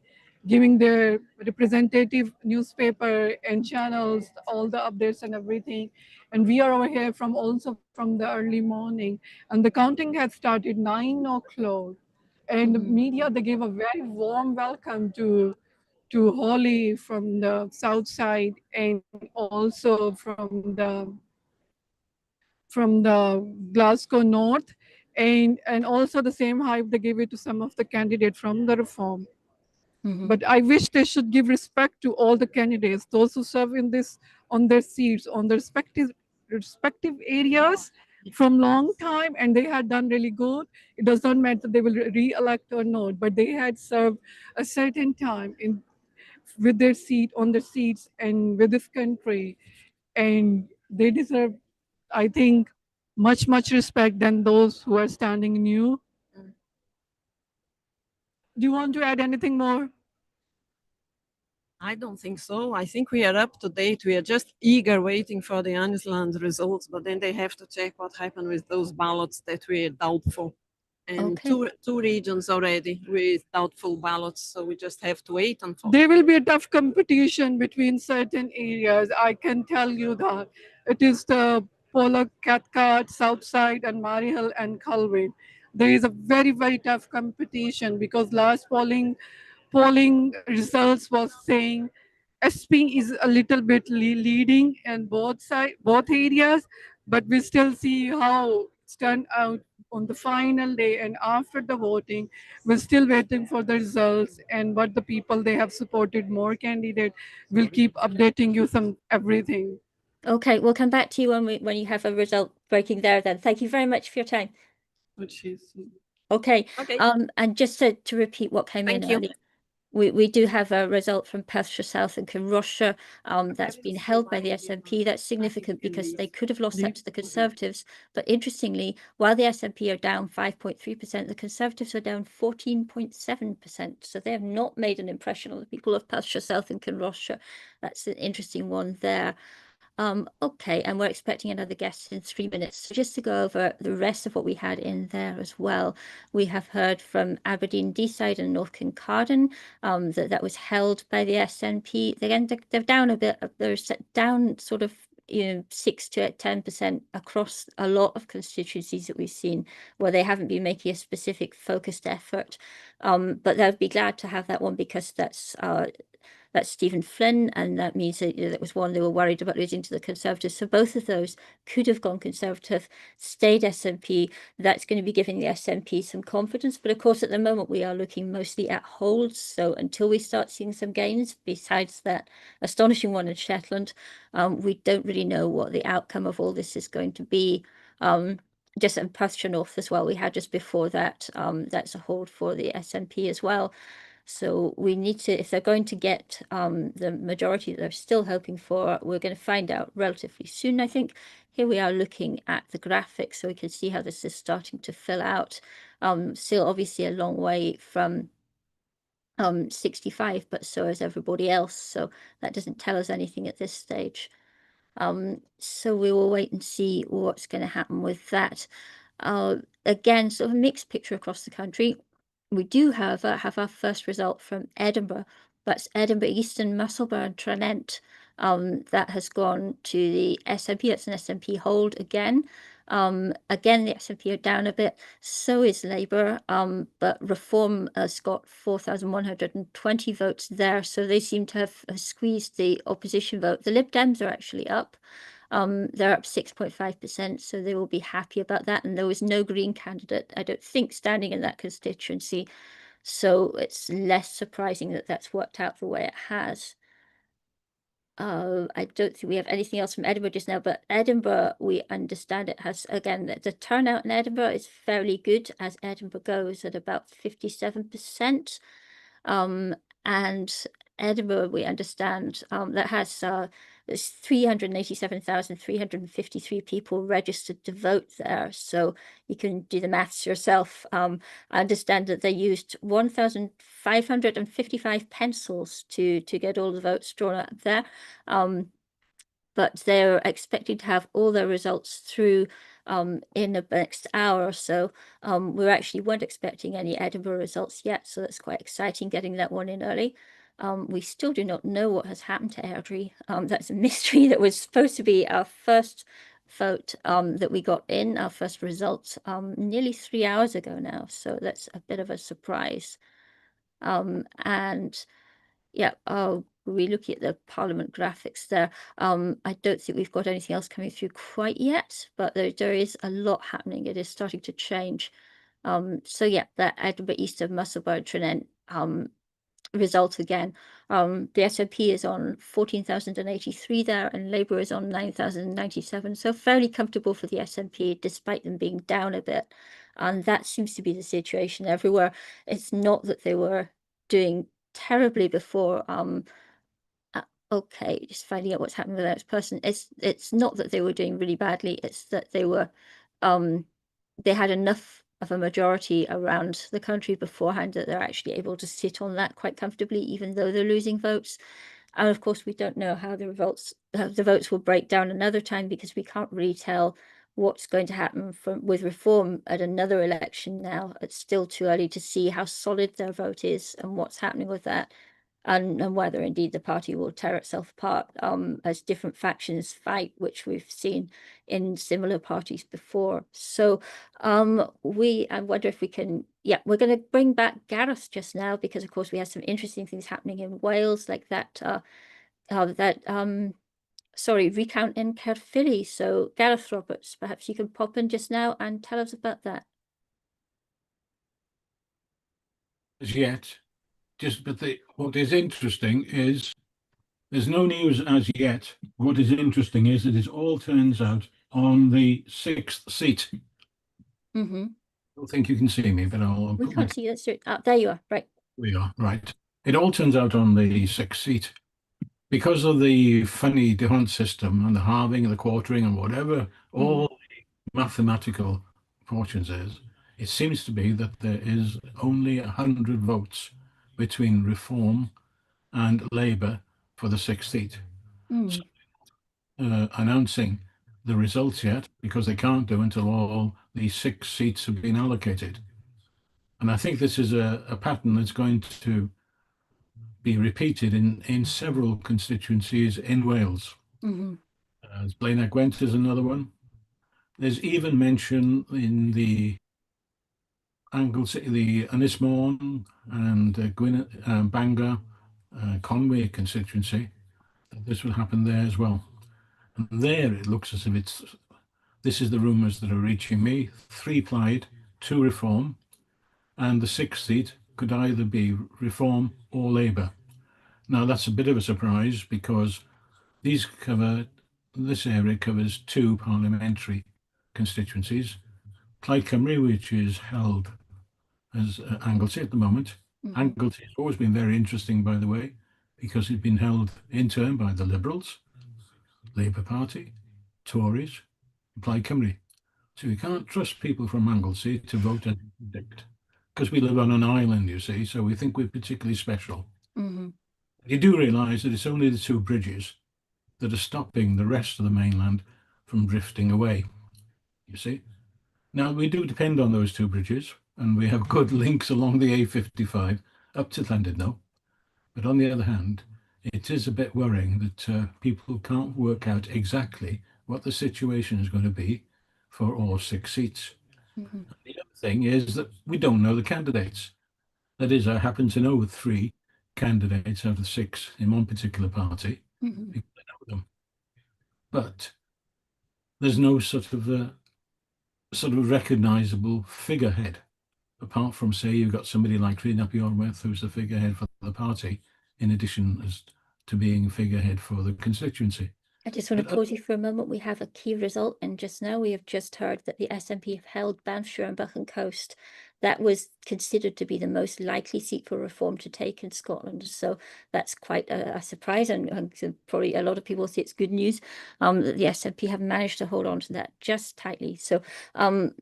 giving their representative newspaper and channels all the updates and everything. And we are over here from the early morning, and the counting has started 9 o'clock. And the media, they gave a very warm welcome to Holly from the south side, and also from the Glasgow North, and also the same hype they gave it to some of the candidates from the Reform. But I wish they should give respect to all the candidates, those who serve in this on their seats, on their respective areas from long time, and they had done really good. It does not matter they will re-elect or not, but they had served a certain time with their seats and with this country, and they deserve, I think, much respect than those who are standing new. Do you want to add anything more? I don't think so. I think we are up to date. We are just eager waiting for the Island results, but then they have to check what happened with those ballots that were doubtful. And Okay. two regions already with doubtful ballots, so we just have to wait. There will be a tough competition between certain areas. I can tell you that it is the Pollock, Cathcart, Southside, and Maryhill and Culwin. There is a very, very tough competition because last polling results was saying SP is a little bit leading in both areas, but we still see how it's turned out on the final day and after the voting. We're still waiting for the results and what the people they have supported more candidate will keep updating you some everything. Okay, we'll come back to you when you have a result breaking there then. Thank you very much for your time. Okay. And just to repeat what came in earlier. We do have a result from Perthshire South and Kinrossshire that's been held by the SNP. That's significant because they could have lost that to the Conservatives. But interestingly, while the SNP are down 5.3%, the Conservatives are down 14.7%. So they have not made an impression on the people of Perthshire South and Kinrossshire. That's an interesting one there. Okay, and we're expecting another guest in 3 minutes. So just to go over the rest of what we had in there as well, we have heard from Aberdeen Deeside and North Kincardine that was held by the SNP. Again, they're down a bit. They're down sort of 6 to 10% across a lot of constituencies that we've seen where they haven't been making a specific focused effort. But they'll be glad to have that one because that's Stephen Flynn, and that means that that was one they were worried about losing to the Conservatives. So both of those could have gone Conservative, stayed SNP. That's going to be giving the SNP some confidence. But of course, at the moment, we are looking mostly at holds. So until we start seeing some gains, besides that astonishing one in Shetland, we don't really know what the outcome of all this is going to be. Just in Perthshire North as well, we had just before that, that's a hold for the SNP as well. So we need to, if they're going to get the majority that they're still hoping for, we're going to find out relatively soon, I think. Here we are looking at the graphics so we can see how this is starting to fill out. Still obviously a long way from 65, but so is everybody else. So that doesn't tell us anything at this stage. So we will wait and see what's going to happen with that. Again, sort of a mixed picture across the country. We do have our first result from Edinburgh. That's Edinburgh East and Musselburgh and Tranent. That has gone to the SNP. That's an SNP hold again. Again, the SNP are down a bit. So is Labour. But Reform has got 4,120 votes there. So they seem to have squeezed the opposition vote. The Lib Dems are actually up. They're up 6.5%, so they will be happy about that. And there was no Green candidate, I don't think, standing in that constituency. So it's less surprising that that's worked out the way it has. I don't think we have anything else from Edinburgh just now, but Edinburgh, we understand it has, again, the turnout in Edinburgh is fairly good as Edinburgh goes at about 57%. And Edinburgh, we understand, that has there's 387,353 people registered to vote there. So you can do the maths yourself. I understand that they used 1,555 pencils to get all the votes drawn up there. But they're expecting to have all their results through in the next hour or so. We actually weren't expecting any Edinburgh results yet, so that's quite exciting getting that one in early. We still do not know what has happened to Airdrie. That's a mystery. That was supposed to be our first vote that we got in, our first results, nearly 3 hours ago now. So that's a bit of a surprise. And yeah, we look at the Parliament graphics there. I don't think we've got anything else coming through quite yet, but there is a lot happening. It is starting to change. So yeah, that Edinburgh East of Musselburgh Tranent result again. The SNP is on 14,083 there, and Labour is on 9,097. So fairly comfortable for the SNP, despite them being down a bit. And that seems to be the situation everywhere. It's not that they were doing terribly before. Okay, just finding out what's happening with the next person. It's not that they were doing really badly. It's that they were they had enough of a majority around the country beforehand, that they're actually able to sit on that quite comfortably, even though they're losing votes. And of course, we don't know how the votes will break down another time, because we can't really tell what's going to happen with Reform at another election now. It's still too early to see how solid their vote is and what's happening with that, and whether indeed the party will tear itself apart as different factions fight, which we've seen in similar parties before. So I wonder if we can, we're going to bring back Gareth just now, because of course we have some interesting things happening in Wales, like that recount in Caerphilly. So Gareth Roberts, perhaps you can pop in just now and tell us about that. As yet, what is interesting is there's no news as yet. What is interesting is that it all turns out on the 6th seat. Mm-hmm. I don't think you can see me, but I'll We can't see you. There you are. Right. We are, right. It all turns out on the 6th seat. Because of the funny D'Hondt system and the halving and the quartering and whatever, all the mathematical fortunes is, it seems to be that there is only 100 votes between Reform and Labour for the 6th seat. So, announcing the results yet, because they can't do until all the 6 seats have been allocated. And I think this is a pattern that's going to be repeated in several constituencies in Wales. Blaenau Gwent is another one. There's even mention in the Anglesey, the Ynys Môn and Bangor, Conwy constituency, that this will happen there as well. And there it looks as if this is the rumours that are reaching me, 3 Plaid, 2 Reform, and the 6th seat could either be Reform or Labour. Now that's a bit of a surprise, because this area covers 2 parliamentary constituencies. Plaid Cymru, which is held as Anglesey at the moment. Anglesey has always been very interesting, by the way, because it's been held in turn by the Liberals, Labour Party, Tories, and Plaid Cymru. So you can't trust people from Anglesey to vote as you predict, because we live on an island, you see, so we think we're particularly special. You do realise that it's only the 2 bridges that are stopping the rest of the mainland from drifting away, you see. Now, we do depend on those 2 bridges, and we have good links along the A55 up to Llandudno. But on the other hand, it is a bit worrying that people can't work out exactly what the situation is going to be for all 6 seats. The other thing is that we don't know the candidates. That is, I happen to know 3 candidates out of 6 in one particular party, because I know them. But there's no sort of recognisable figurehead, apart from, say, you've got somebody like Rhun ap Iorwerth, who's the figurehead for the party, in addition as to being a figurehead for the constituency. I just want to pause you for a moment. We have a key result, and just now we have just heard that the SNP have held Banffshire and Buchan Coast. That was considered to be the most likely seat for Reform to take in Scotland. So that's quite a surprise, and probably a lot of people say it's good news that the SNP have managed to hold on to that just tightly. So,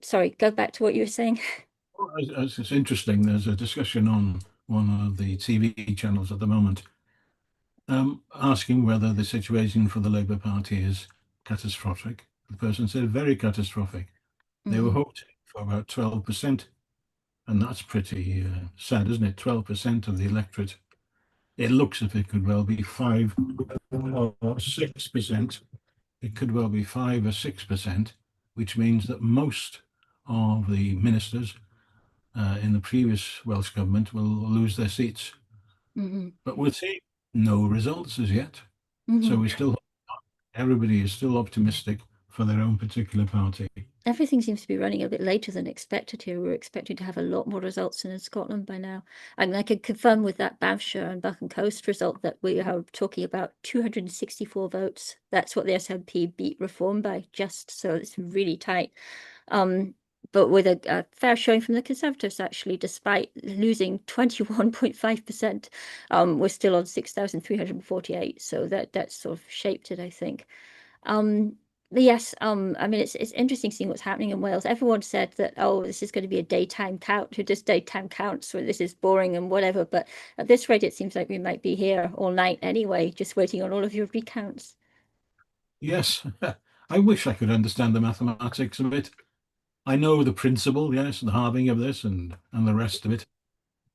sorry, go back to what you were saying. Well, it's interesting. There's a discussion on one of the TV channels at the moment, asking whether the situation for the Labour Party is catastrophic. The person said very catastrophic. They were hoping for about 12%, and that's pretty sad, isn't it? 12% of the electorate. It looks as if it could well be 5 or 6%. It could well be 5 or 6%, which means that most of the ministers in the previous Welsh government will lose their seats. But we'll see. No results as yet. So everybody is still optimistic for their own particular party. Everything seems to be running a bit later than expected here. We were expecting to have a lot more results in Scotland by now. And I can confirm with that Banffshire and Buchan Coast result that we are talking about 264 votes. That's what the SNP beat Reform by, just, so it's really tight. But with a fair showing from the Conservatives, actually, despite losing 21.5%, we're still on 6,348. So that sort of shaped it, I think. Yes, I mean it's interesting seeing what's happening in Wales. Everyone said that, oh, this is going to be a daytime count, who does daytime counts, so this is boring and whatever. But at this rate, it seems like we might be here all night anyway, just waiting on all of your recounts. Yes, I wish I could understand the mathematics of it. I know the principle, yes, the halving of this and the rest of it,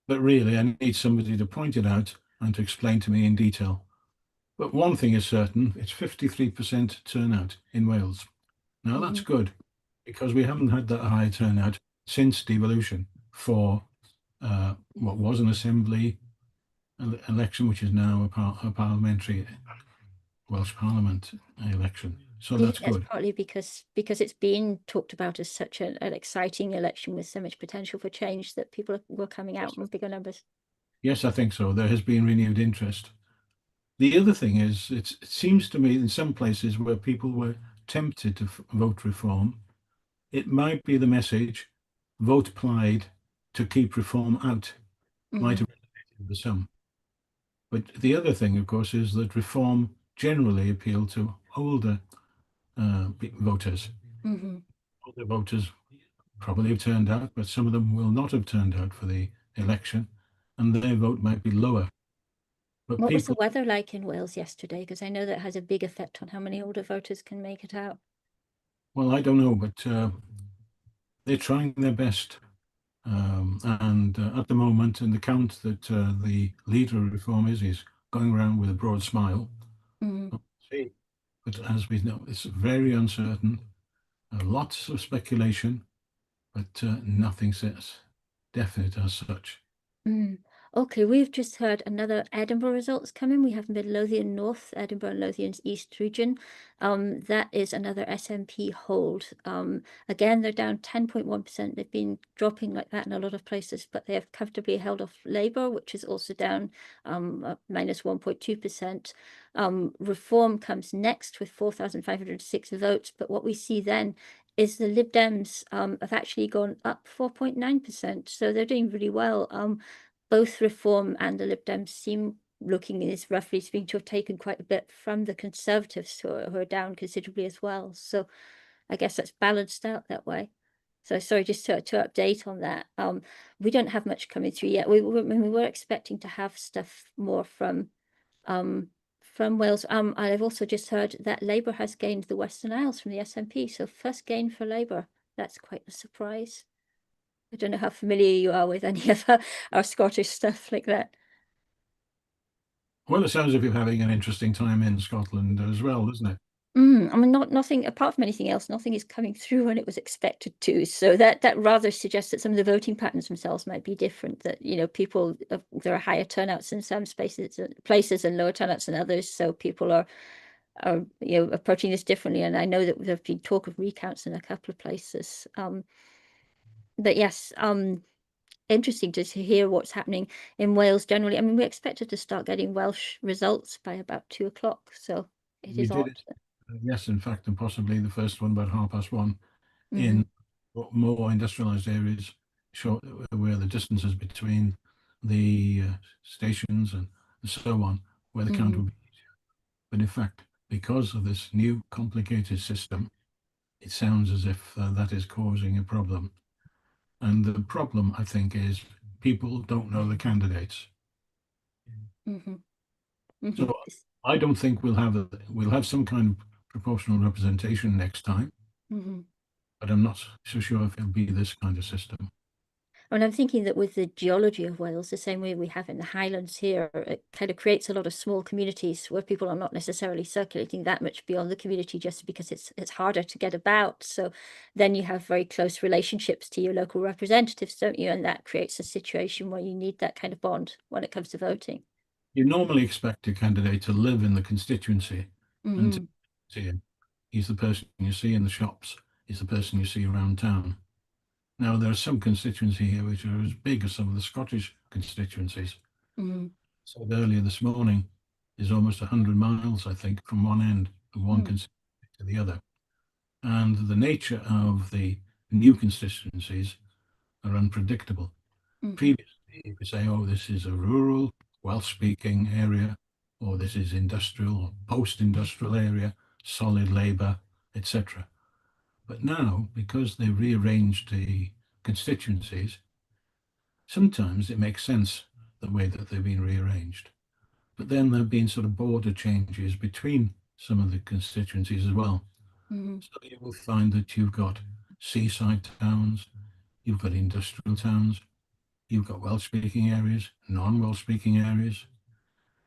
but really I need somebody to point it out and to explain to me in detail. But one thing is certain, it's 53% turnout in Wales. Now that's good because we haven't had that high turnout since devolution for what was an assembly election, which is now a parliamentary Welsh Parliament election. So that's That's good. partly because it's been talked about as such an exciting election with so much potential for change that people were coming out in bigger numbers. Yes, I think so. There has been renewed interest. The other thing is, it seems to me in some places where people were tempted to vote reform, it might be the message, vote Plaid to keep reform out. Might have resonated with some. But the other thing, of course, is that reform generally appealed to older voters. Older voters probably have turned out, but some of them will not have turned out for the election, and their vote might be lower. But What was the people, weather like in Wales yesterday? Because I know that has a big effect on how many older voters can make it out. well, I don't know, but they're trying their best. And at the moment, in the count that the leader of reform is going around with a broad smile. See, but as we know, it's very uncertain. Lots of speculation, but nothing says definite as such. Okay, we've just heard another Edinburgh results coming. We have Midlothian North, Edinburgh and Lothian's East region. That is another SNP hold. Again, they're down 10.1%. They've been dropping like that in a lot of places, but they have comfortably held off Labour, which is also down minus 1.2%. Reform comes next with 4,506 votes, but what we see then is the Lib Dems have actually gone up 4.9%. So they're doing really well. Both Reform and the Lib Dems seem, looking at this roughly speaking, to have taken quite a bit from the Conservatives, who are down considerably as well. So I guess that's balanced out that way. So sorry, just to update on that. We don't have much coming through yet. We were expecting to have stuff more from Wales. I've also just heard that Labour has gained the Western Isles from the SNP. So first gain for Labour. That's quite a surprise. I don't know how familiar you are with any of our Scottish stuff like that. Well, it sounds as if you're having an interesting time in Scotland as well, doesn't it? I mean, nothing apart from anything else, nothing is coming through when it was expected to. So that rather suggests that some of the voting patterns themselves might be different. That people, there are higher turnouts in some places and lower turnouts in others. So people are approaching this differently. And I know that there've been talk of recounts in a couple of places. But yes, interesting to hear what's happening in Wales generally. I mean, we expected to start getting Welsh results by about 2 o'clock. So it is odd. Yes, in fact, and possibly the first one about 1:30 in more industrialized areas, where the distances between the stations and so on, where the count will be easier. But in fact, because of this new complicated system, it sounds as if that is causing a problem. And the problem, I think, is people don't know the candidates. So I don't think we'll have some kind of proportional representation next time, but I'm not so sure if it'll be this kind of system. And I'm thinking that with the geology of Wales, the same way we have in the Highlands here, it kind of creates a lot of small communities where people are not necessarily circulating that much beyond the community just because it's harder to get about. So then you have very close relationships to your local representatives, don't you? And that creates a situation where you need that kind of bond when it comes to voting. You normally expect a candidate to live in the constituency and to see him. He's the person you see in the shops. He's the person you see around town. Now, there are some constituencies here which are as big as some of the Scottish constituencies. So earlier this morning is almost 100 miles, I think, from one end of one constituency to the other. And the nature of the new constituencies are unpredictable. Previously, you could say, oh, this is a rural, Welsh-speaking area, or this is industrial or post-industrial area, solid labour, etc. But now, because they rearranged the constituencies, sometimes it makes sense the way that they've been rearranged. But then there have been sort of border changes between some of the constituencies as well. So you will find that you've got seaside towns, you've got industrial towns, you've got Welsh-speaking areas, non-Welsh-speaking areas,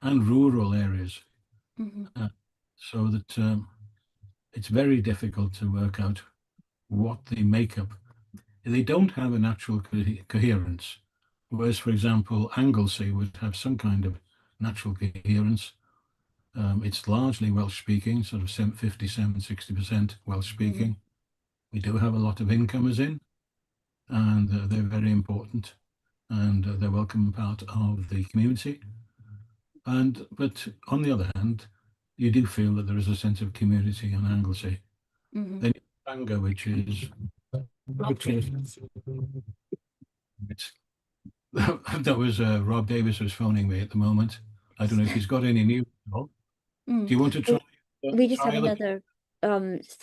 and rural areas. So that it's very difficult to work out what the makeup. They don't have a natural coherence. Whereas, for example, Anglesey would have some kind of natural coherence. It's largely Welsh-speaking, sort of 57-60% Welsh-speaking. We do have a lot of incomers in, and they're very important, and they're a welcome part of the community. But on the other hand, you do feel that there is a sense of community in Anglesey. Then Bangor, which is that was Rob Davis was phoning me at the moment. I don't know if he's got any news. Do you want to try? We just have another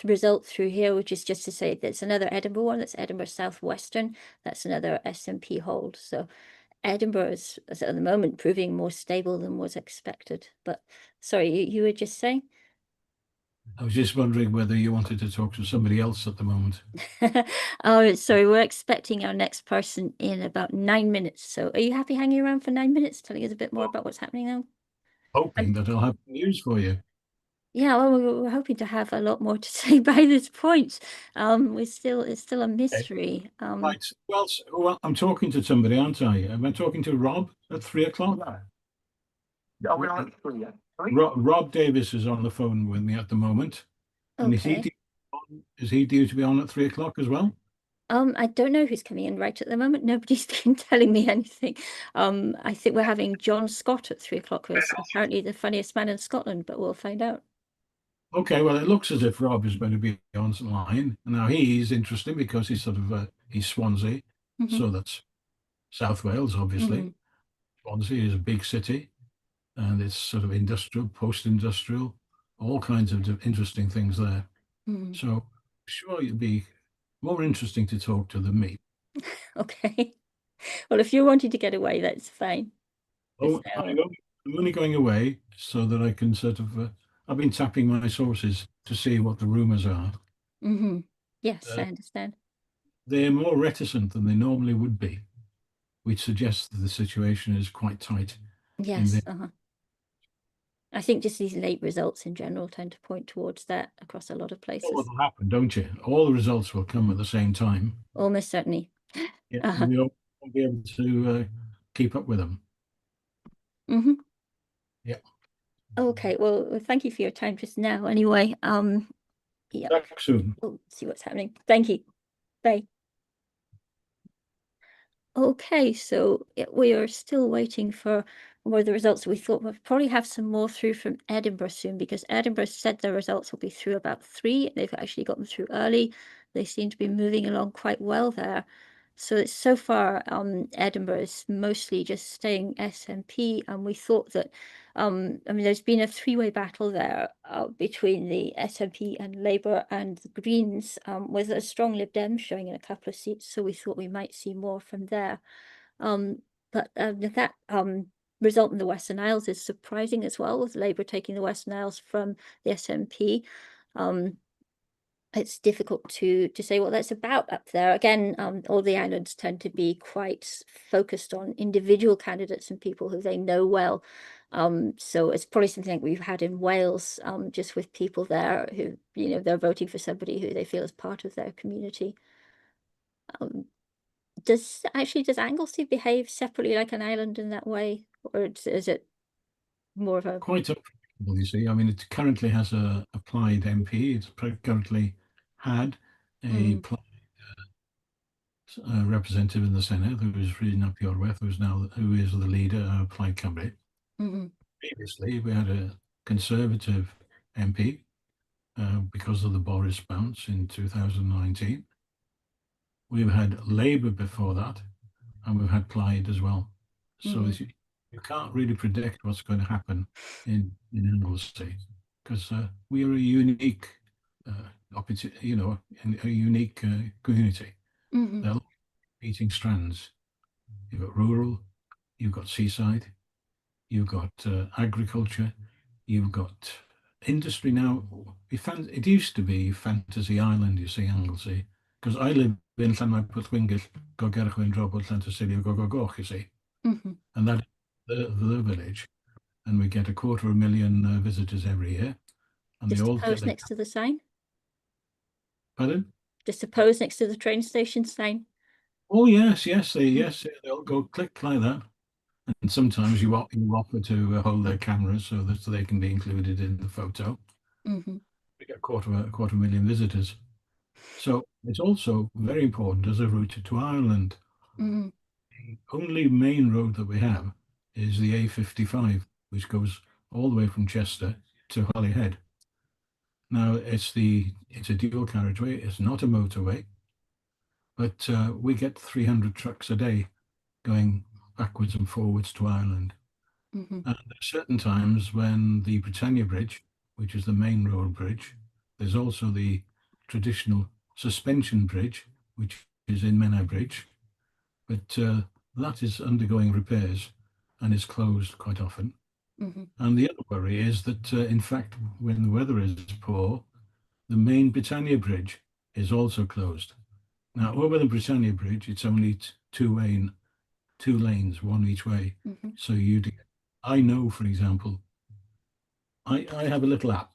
result through here, which is just to say that it's another Edinburgh one. That's Edinburgh Southwestern. That's another SNP hold. So Edinburgh is at the moment proving more stable than was expected. But sorry, you were just saying? I was just wondering whether you wanted to talk to somebody else at the moment. Oh, sorry, we're expecting our next person in about 9 minutes. So are you happy hanging around for 9 minutes, telling us a bit more about what's happening now? Hoping that I'll have news for you. Yeah, well, we're hoping to have a lot more to say by this point. It's still a mystery. Right. Well, I'm talking to somebody, aren't I? Am I talking to Rob at 3 o'clock? Yeah, we're on 3 yet. Rob Davis is on the phone with me at the moment. And Okay. is he due to be on at 3 o'clock as well? I don't know who's coming in right at the moment. Nobody's been telling me anything. I think we're having John Scott at 3 o'clock, who's apparently the funniest man in Scotland, but we'll find out. Okay, well, it looks as if Rob is going to be online. Now, he's interesting because he's sort of, he's Swansea. So that's South Wales, obviously. Swansea is a big city, and it's sort of industrial, post-industrial, all kinds of interesting things there. So sure, it'd be more interesting to talk to than me. Okay. Well, if you're wanting to get away, that's fine. Oh, I'm only going away so that I can sort of, I've been tapping my sources to see what the rumours are. Yes, I understand. They're more reticent than they normally would be, which suggests that the situation is quite tight. Yes. I think just these late results in general tend to point towards that across a lot of places. What will happen, don't you? All the results will come at the same time. Almost certainly. Yeah, and we won't be able to keep up with them. Yeah. Okay, well, thank you for your time just now. Anyway, yeah. Back soon. We'll see what's happening. Thank you. Bye. Okay, so we are still waiting for more of the results. We thought we'll probably have some more through from Edinburgh soon, because Edinburgh said their results will be through about 3. They've actually got them through early. They seem to be moving along quite well there. So it's so far, Edinburgh is mostly just staying SNP, and we thought that, I mean, there's been a 3-way battle there between the SNP and Labour and the Greens, with a strong Lib Dem showing in a couple of seats. So we thought we might see more from there. But that result in the Western Isles is surprising as well, with Labour taking the Western Isles from the SNP. It's difficult to say what that's about up there. Again, all the islands tend to be quite focused on individual candidates and people who they know well. So it's probably something like we've had in Wales, just with people there who, they're voting for somebody who they feel is part of their community. Does Anglesey behave separately like an island in that way, or is it more of a quite unpredictable? You see, I mean, it currently has a applied MP. It's currently had a representative in the Senedd who is Rhys ap Iorwerth, who is the leader of Plaid Cymru. Previously, we had a Conservative MP because of the Boris bounce in 2019. We've had Labour before that, and we've had Plaid as well. So you can't really predict what's going to happen in Anglesey, because we are a unique you know, in a unique community. Mm-hmm. They're competing strands. You've got rural, you've got seaside, you've got agriculture, you've got industry now. It used to be Fantasy Island, you see, Anglesey, because I live in Llanfair Pwllgwyngyll, Gogerchwyn, Drobod, Llantysilio, Gogogoch, you see. Mm-hmm. And that is the village. And we get 250,000 visitors every year. And Just they all suppose get next to the sign? Pardon? Just suppose next to the train station sign? Oh, yes, they'll go click like that. And sometimes you offer to hold their cameras so that they can be included in the photo. Mm-hmm. We get a quarter million visitors. So it's also very important as a route to Ireland. Mm-hmm. The only main road that we have is the A55, which goes all the way from Chester to Holyhead. Now it's a dual carriageway. It's not a motorway, but we get 300 trucks a day going backwards and forwards to Ireland. Mm-hmm. And there are certain times when the Britannia Bridge, which is the main road bridge, there's also the traditional suspension bridge, which is in Menai Bridge, but that is undergoing repairs and is closed quite often. Mm-hmm. And the other worry is that, in fact, when the weather is poor, the main Britannia Bridge is also closed. Now, over the Britannia Bridge, it's only two lanes, one each way. Mm-hmm. So I know, for example, I have a little app,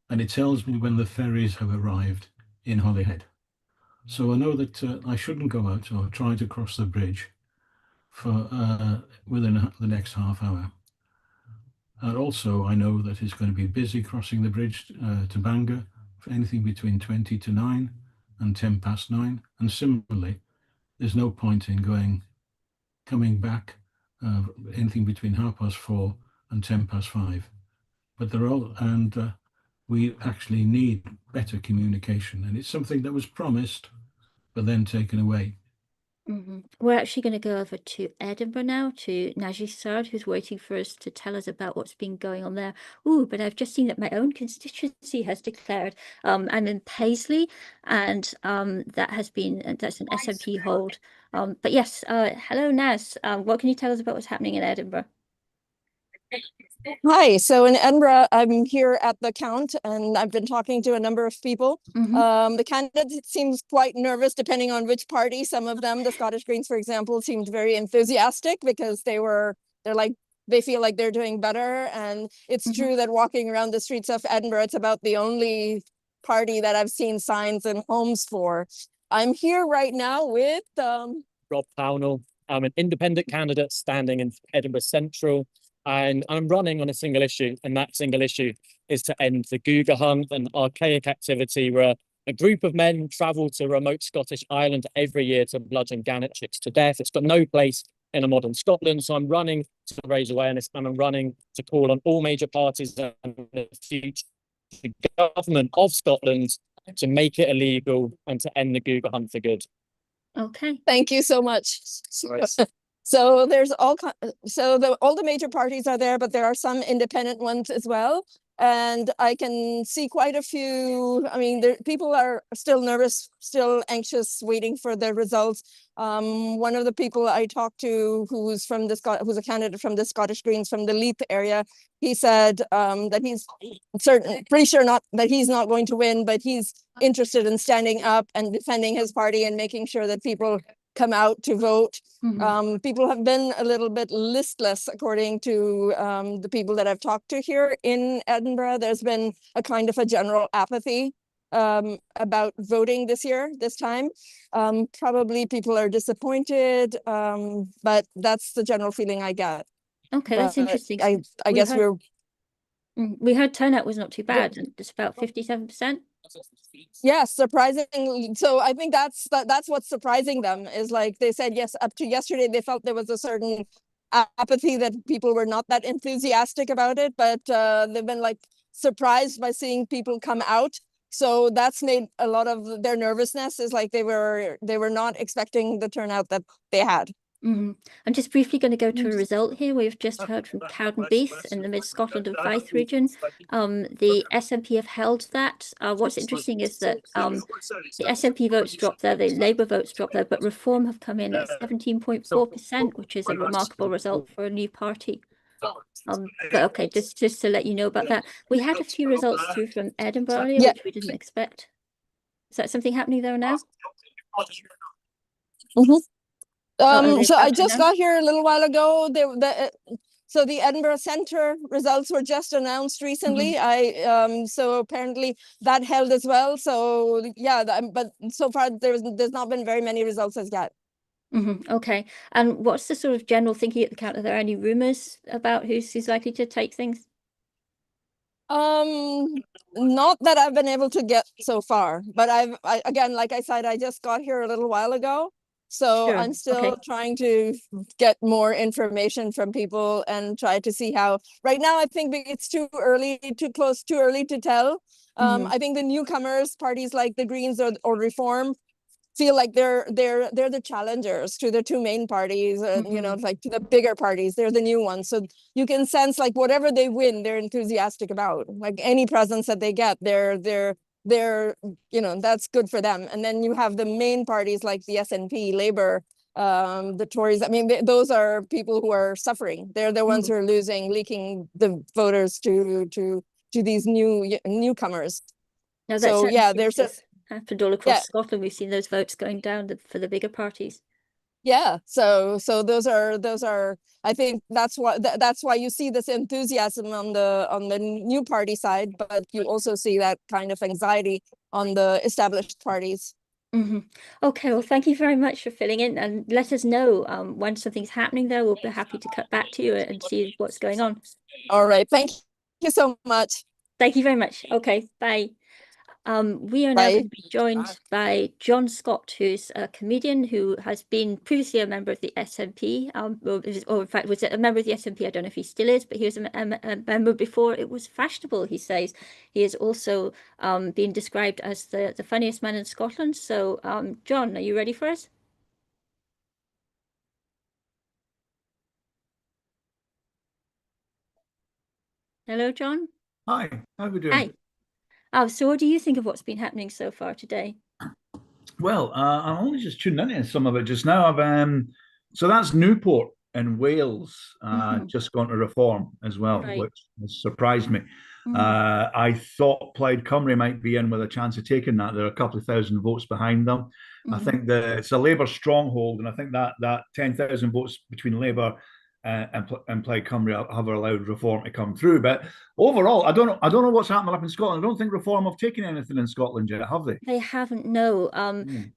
and it tells me when the ferries have arrived in Holyhead. So I know that I shouldn't go out or try to cross the bridge for within the next half hour. And also, I know that it's going to be busy crossing the bridge to Bangor for anything between 20 to 9 and 10 past 9. And similarly, there's no point in coming back anything between 4:30 and 10 past 5. But we actually need better communication. And it's something that was promised, but then taken away. Mm-hmm. We're actually going to go over to Edinburgh now, to Naji Sard, who's waiting for us to tell us about what's been going on there. Ooh, but I've just seen that my own constituency has declared. I'm in Paisley, and that's an SNP hold. But yes, hello, Naz. What can you tell us about what's happening in Edinburgh? Hi, so in Edinburgh, I'm here at the count and I've been talking to a number of people. Mm-hmm. The candidate seems quite nervous depending on which party. Some of them, the Scottish Greens, for example, seemed very enthusiastic because they feel like they're doing better. And it's Mm-hmm. true that walking around the streets of Edinburgh, it's about the only party that I've seen signs and homes for. I'm here right now with Rob Pownell. I'm an independent candidate standing in Edinburgh Central. And I'm running on a single issue, and that single issue is to end the Googa hunt, an archaic activity where a group of men travel to a remote Scottish island every year to bludgeon gannet chicks to death. It's got no place in a modern Scotland, so I'm running to raise awareness, and I'm running to call on all major parties and the future government of Scotland to make it illegal and to end the Googa hunt for good. Okay. Thank you so much. So there's all the major parties are there, but there are some independent ones as well. And I can see quite a few. I mean, people are still nervous, still anxious, waiting for the results. One of the people I talked to, who's a candidate from the Scottish Greens from the Leith area, he said that he's pretty sure that he's not going to win, but he's interested in standing up and defending his party and making sure that people come out to vote. Mm-hmm. People have been a little bit listless, according to the people that I've talked to here in Edinburgh. There's been a kind of a general apathy about voting this time. Probably people are disappointed, but that's the general feeling I get. Okay, that's interesting. I guess we heard turnout was not too bad, it's about 57%. Yes, surprisingly. So I think that's what's surprising them, is like they said, yes, up to yesterday, they felt there was a certain apathy, that people were not that enthusiastic about it, but they've been like surprised by seeing people come out. So that's made a lot of their nervousness, is like they were not expecting the turnout that they had. I'm just briefly going to go to a result here. We've just heard from Cowdenbeath in the Mid Scotland and Fife region. The SNP have held that. What's interesting is that the SNP votes dropped there, the Labour votes dropped there, but Reform have come in at 17.4%, which is a remarkable result for a new party. But okay, just to let you know about that. We had a few results through from Edinburgh earlier, which we didn't expect. Is that something happening there now? So I just got here a little while ago. So the Edinburgh Centre results were just announced recently. So apparently that held as well. So yeah, but so far there's not been very many results as yet. Okay, and what's the sort of general thinking at the count? Are there any rumours about who's likely to take things? Not that I've been able to get so far, but again, like I said, I just got here a little while ago. So Sure. I'm still trying to get more information from people and try to see how. Right now, I think it's too early to tell. I think the newcomers, parties like the Greens or Reform, feel like they're the challengers to the two main parties. You know, like to the bigger parties. They're the new ones. So you can sense like whatever they win, they're enthusiastic about. Like any presents that they get, they're you know, that's good for them. And then you have the main parties like the SNP, Labour, the Tories. I mean, those are people who are suffering. They're the ones who are losing, leaking the voters to these newcomers. No, so yeah, there's happened all across Scotland. We've seen those votes going down for the bigger parties. Yeah, so those are I think that's why you see this enthusiasm on the new party side, but you also see that kind of anxiety on the established parties. Okay, well, thank you very much for filling in, and let us know when something's happening there. We'll be happy to cut back to you and see what's going on. All right, thank you so much. Thank you very much. Okay, bye. We are now going to be joined by John Scott, who's a comedian who has been previously a member of the SNP, or in fact was a member of the SNP. I don't know if he still is, but he was a member before it was fashionable, he says. He has also been described as the funniest man in Scotland. So, John, are you ready for us? Hello, John. Hi, how are we doing? Hi. So what do you think of what's been happening so far today? Well, I'm only just tuning into some of it just now. So that's Newport in Wales, just gone to Reform as well, which has surprised me. I thought Plaid Cymru might be in with a chance of taking that. There are a couple of thousand votes behind them. I think it's a Labour stronghold, and I think that 10,000 votes between Labour and Plaid Cymru have allowed Reform to come through. But overall, I don't know what's happening up in Scotland. I don't think Reform have taken anything in Scotland yet, have they? They haven't, no.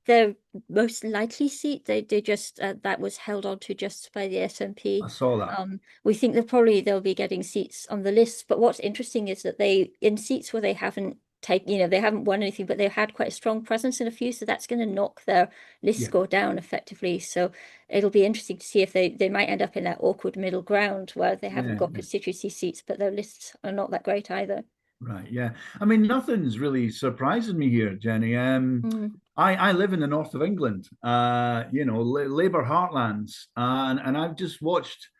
Their most likely seat, they just that was held on to just by the SNP. I saw that. We think they'll be getting seats on the list. But what's interesting is that in seats where they haven't they haven't won anything, but they've had quite a strong presence in a few, so that's going to knock their list score down effectively. So it'll be interesting to see if they might end up in that awkward middle ground where they haven't got constituency seats, but their lists are not that great either. Right, yeah. I mean, nothing's really surprising me here, Jenny. I live in the north of England, Labour heartlands, and I've just watched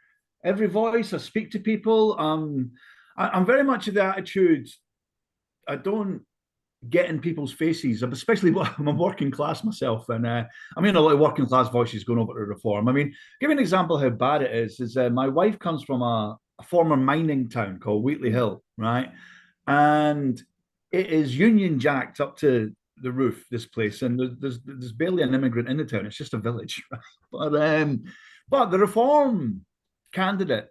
every voice. I speak to people. I'm very much of the attitude, I don't get in people's faces, especially I'm a working class myself, and a lot of working class voices going over to Reform. I mean, give an example how bad it is my wife comes from a former mining town called Wheatley Hill, right? And it is union jacked up to the roof, this place, and there's barely an immigrant in the town. It's just a village. But the Reform candidate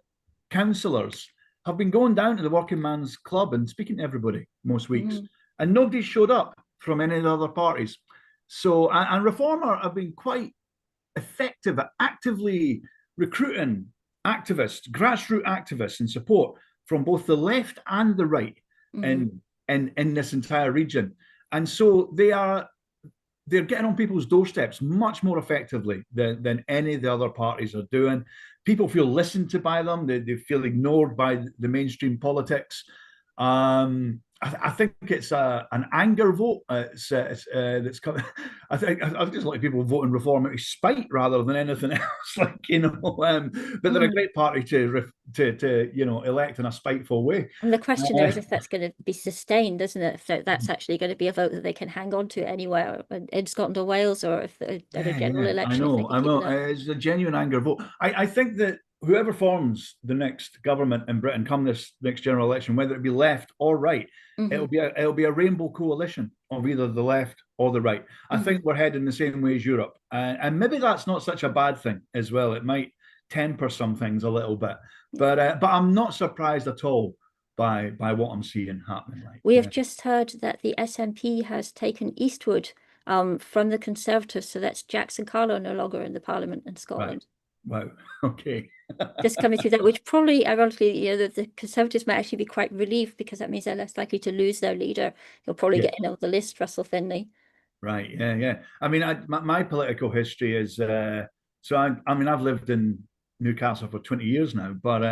councillors have been going down to the working man's club and speaking to everybody most weeks, and nobody showed up from any of the other parties. So, and Reform have been quite effective at actively recruiting activists, grassroots activists, and support from both the left and the right in this entire region. And so they're getting on people's doorsteps much more effectively than any of the other parties are doing. People feel listened to by them. They feel ignored by the mainstream politics. And I think it's an anger vote. That's coming. I just like people voting Reform out of spite rather than anything else. Like but they're a great party to elect in a spiteful way. And the question there is if that's going to be sustained, isn't it? If that's actually going to be a vote that they can hang on to anywhere in Scotland or Wales, or if at a general election. I know. It's a genuine anger vote. I think that whoever forms the next government in Britain come this next general election, whether it be left or right, it'll be a rainbow coalition of either the left or the right. I think we're heading the same way as Europe, and maybe that's not such a bad thing as well. It might temper some things a little bit, but I'm not surprised at all by what I'm seeing happening. We have just heard that the SNP has taken Eastwood from the Conservatives, so that's Jackson Carlo no longer in the Parliament in Scotland. Right. Wow. Okay. Just coming through that, which probably, ironically, the Conservatives might actually be quite relieved because that means they're less likely to lose their leader. He'll probably get in on the list, Russell Finlay. Right. Yeah. I mean, my political history is I've lived in Newcastle for 20 years now, but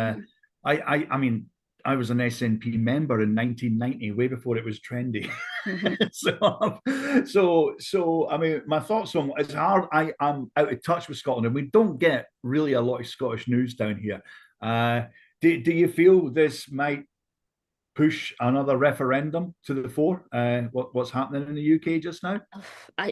I mean, I was an SNP member in 1990, way before it was trendy. So I mean, my thoughts on it's hard. I'm out of touch with Scotland, and we don't get really a lot of Scottish news down here. Do you feel this might push another referendum to the fore? What's happening in the UK just now? I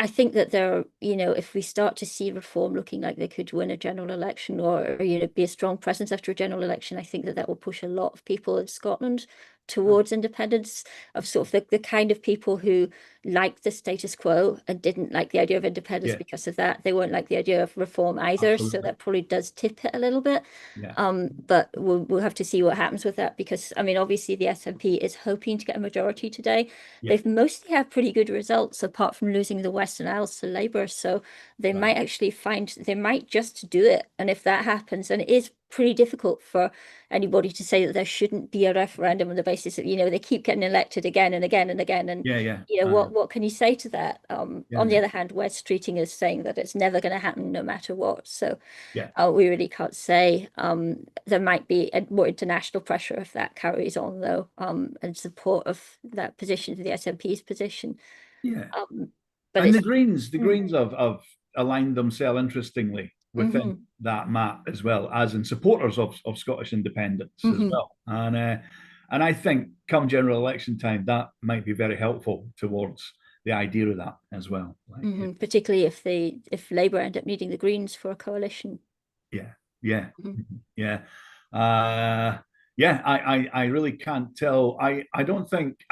think that if we start to see Reform looking like they could win a general election or be a strong presence after a general election, I think that will push a lot of people in Scotland towards independence, of sort of the kind of people who liked the status quo and didn't like the idea of independence because of that. They won't like the idea of Reform either. Absolutely. So that probably does tip it a little bit. But we'll have to see what happens with that, because I mean, obviously the SNP is hoping to get a majority today. They've mostly had pretty good results apart from losing the Western Isles to Labour, so they might actually they might just do it. And if that happens, and it is pretty difficult for anybody to say that there shouldn't be a referendum on the basis that they keep getting elected again and again and again, and what can you say to that? On the other hand, West Streeting is saying that it's never going to happen no matter what, so we really can't say. There might be more international pressure if that carries on, though, in support of that position, the SNP's position. But the Greens have aligned themselves interestingly within that map, as well as in supporters of Scottish independence as well. And I think come general election time, that might be very helpful towards the idea of that as well. Particularly if Labour end up needing the Greens for a coalition. I really can't tell. I don't think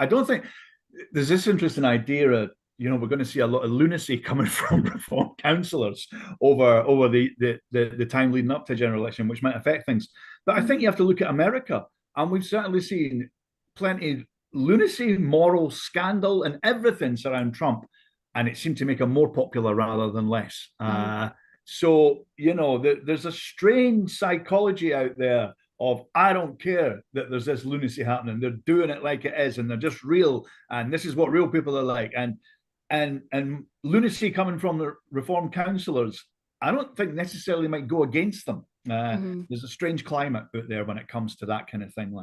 there's this interesting idea of, we're going to see a lot of lunacy coming from Reform councillors over the time leading up to general election, which might affect things. But I think you have to look at America, and we've certainly seen plenty of lunacy, moral scandal, and everything surround Trump, and it seemed to make him more popular rather than less. So there's a strange psychology out there of, I don't care that there's this lunacy happening. They're doing it like it is, and they're just real, and this is what real people are like. And lunacy coming from the Reform councillors, I don't think necessarily might go against them. There's a strange climate out there when it comes to that kind of thing.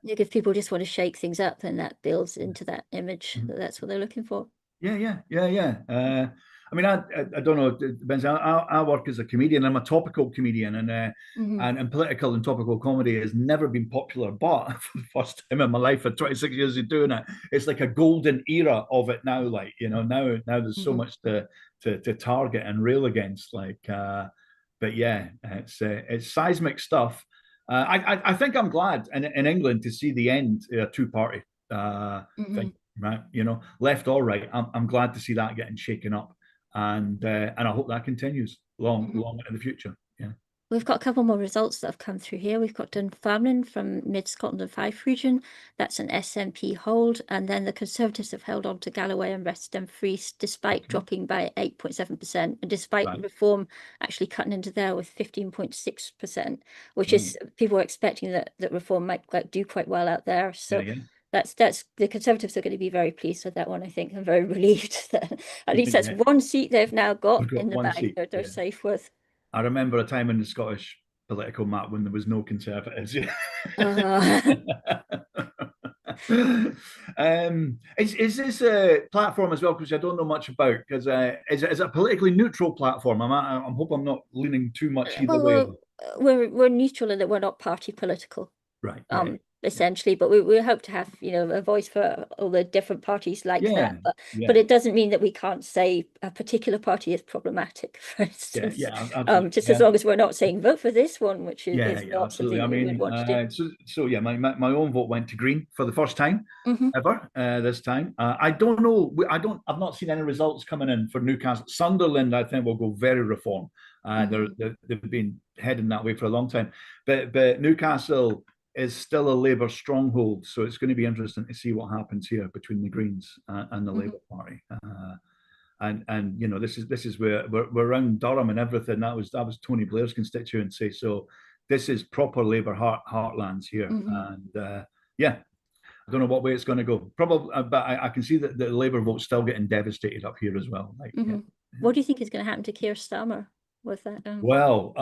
If people just want to shake things up, then that builds into that image that that's what they're looking for. I mean, I don't know. It depends. I work as a comedian. I'm a topical comedian, and political and topical comedy has never been popular. But for the first time in my life, for 26 years of doing it, it's like a golden era of it now. Now there's so much to target and rail against. But yeah, it's seismic stuff. I think I'm glad in England to see the end of a two-party thing. Right, left or right. I'm glad to see that getting shaken up. And I hope that continues long into the future. We've got a couple more results that have come through here. We've got Dunfermline from Mid Scotland and Fife region. That's an SNP hold, and then the Conservatives have held on to Galloway and West Dumfries despite dropping by 8.7%, and despite Reform actually cutting into there with 15.6%, which is people are expecting that Reform might do quite well out there. So. That's the Conservatives are going to be very pleased with that one, I think. I'm very relieved that at least that's one seat they've now got in the bag that they're safe with. I remember a time in the Scottish political map when there was no Conservatives. Is this a platform as well? Because I don't know much about. Because is it a politically neutral platform? I'm hope I'm not leaning too much either way. We're neutral in that we're not party political. Right. Essentially, but we hope to have, you know, a voice for all the different parties like that. But it doesn't mean that we can't say a particular party is problematic, for instance. Just as long as we're not saying vote for this one, which is not absolutely. something I that we mean, would want to do. so yeah, my own vote went to Green for the first time Mhm. ever this time. I don't know. I've not seen any results coming in for Newcastle. Sunderland, I think, will go very Reform. They've been heading that way for a long time. But Newcastle is still a Labour stronghold, so it's going to be interesting to see what happens here between the Greens and the Labour Party. And you know, this is where we're around Durham and everything. That was Tony Blair's constituency, so this is proper Labour heartlands here. And yeah, I don't know what way it's going to go. Probably, but I can see that the Labour vote's still getting devastated up here as well. Like, What do you think is going to happen to Keir Starmer with that? Well,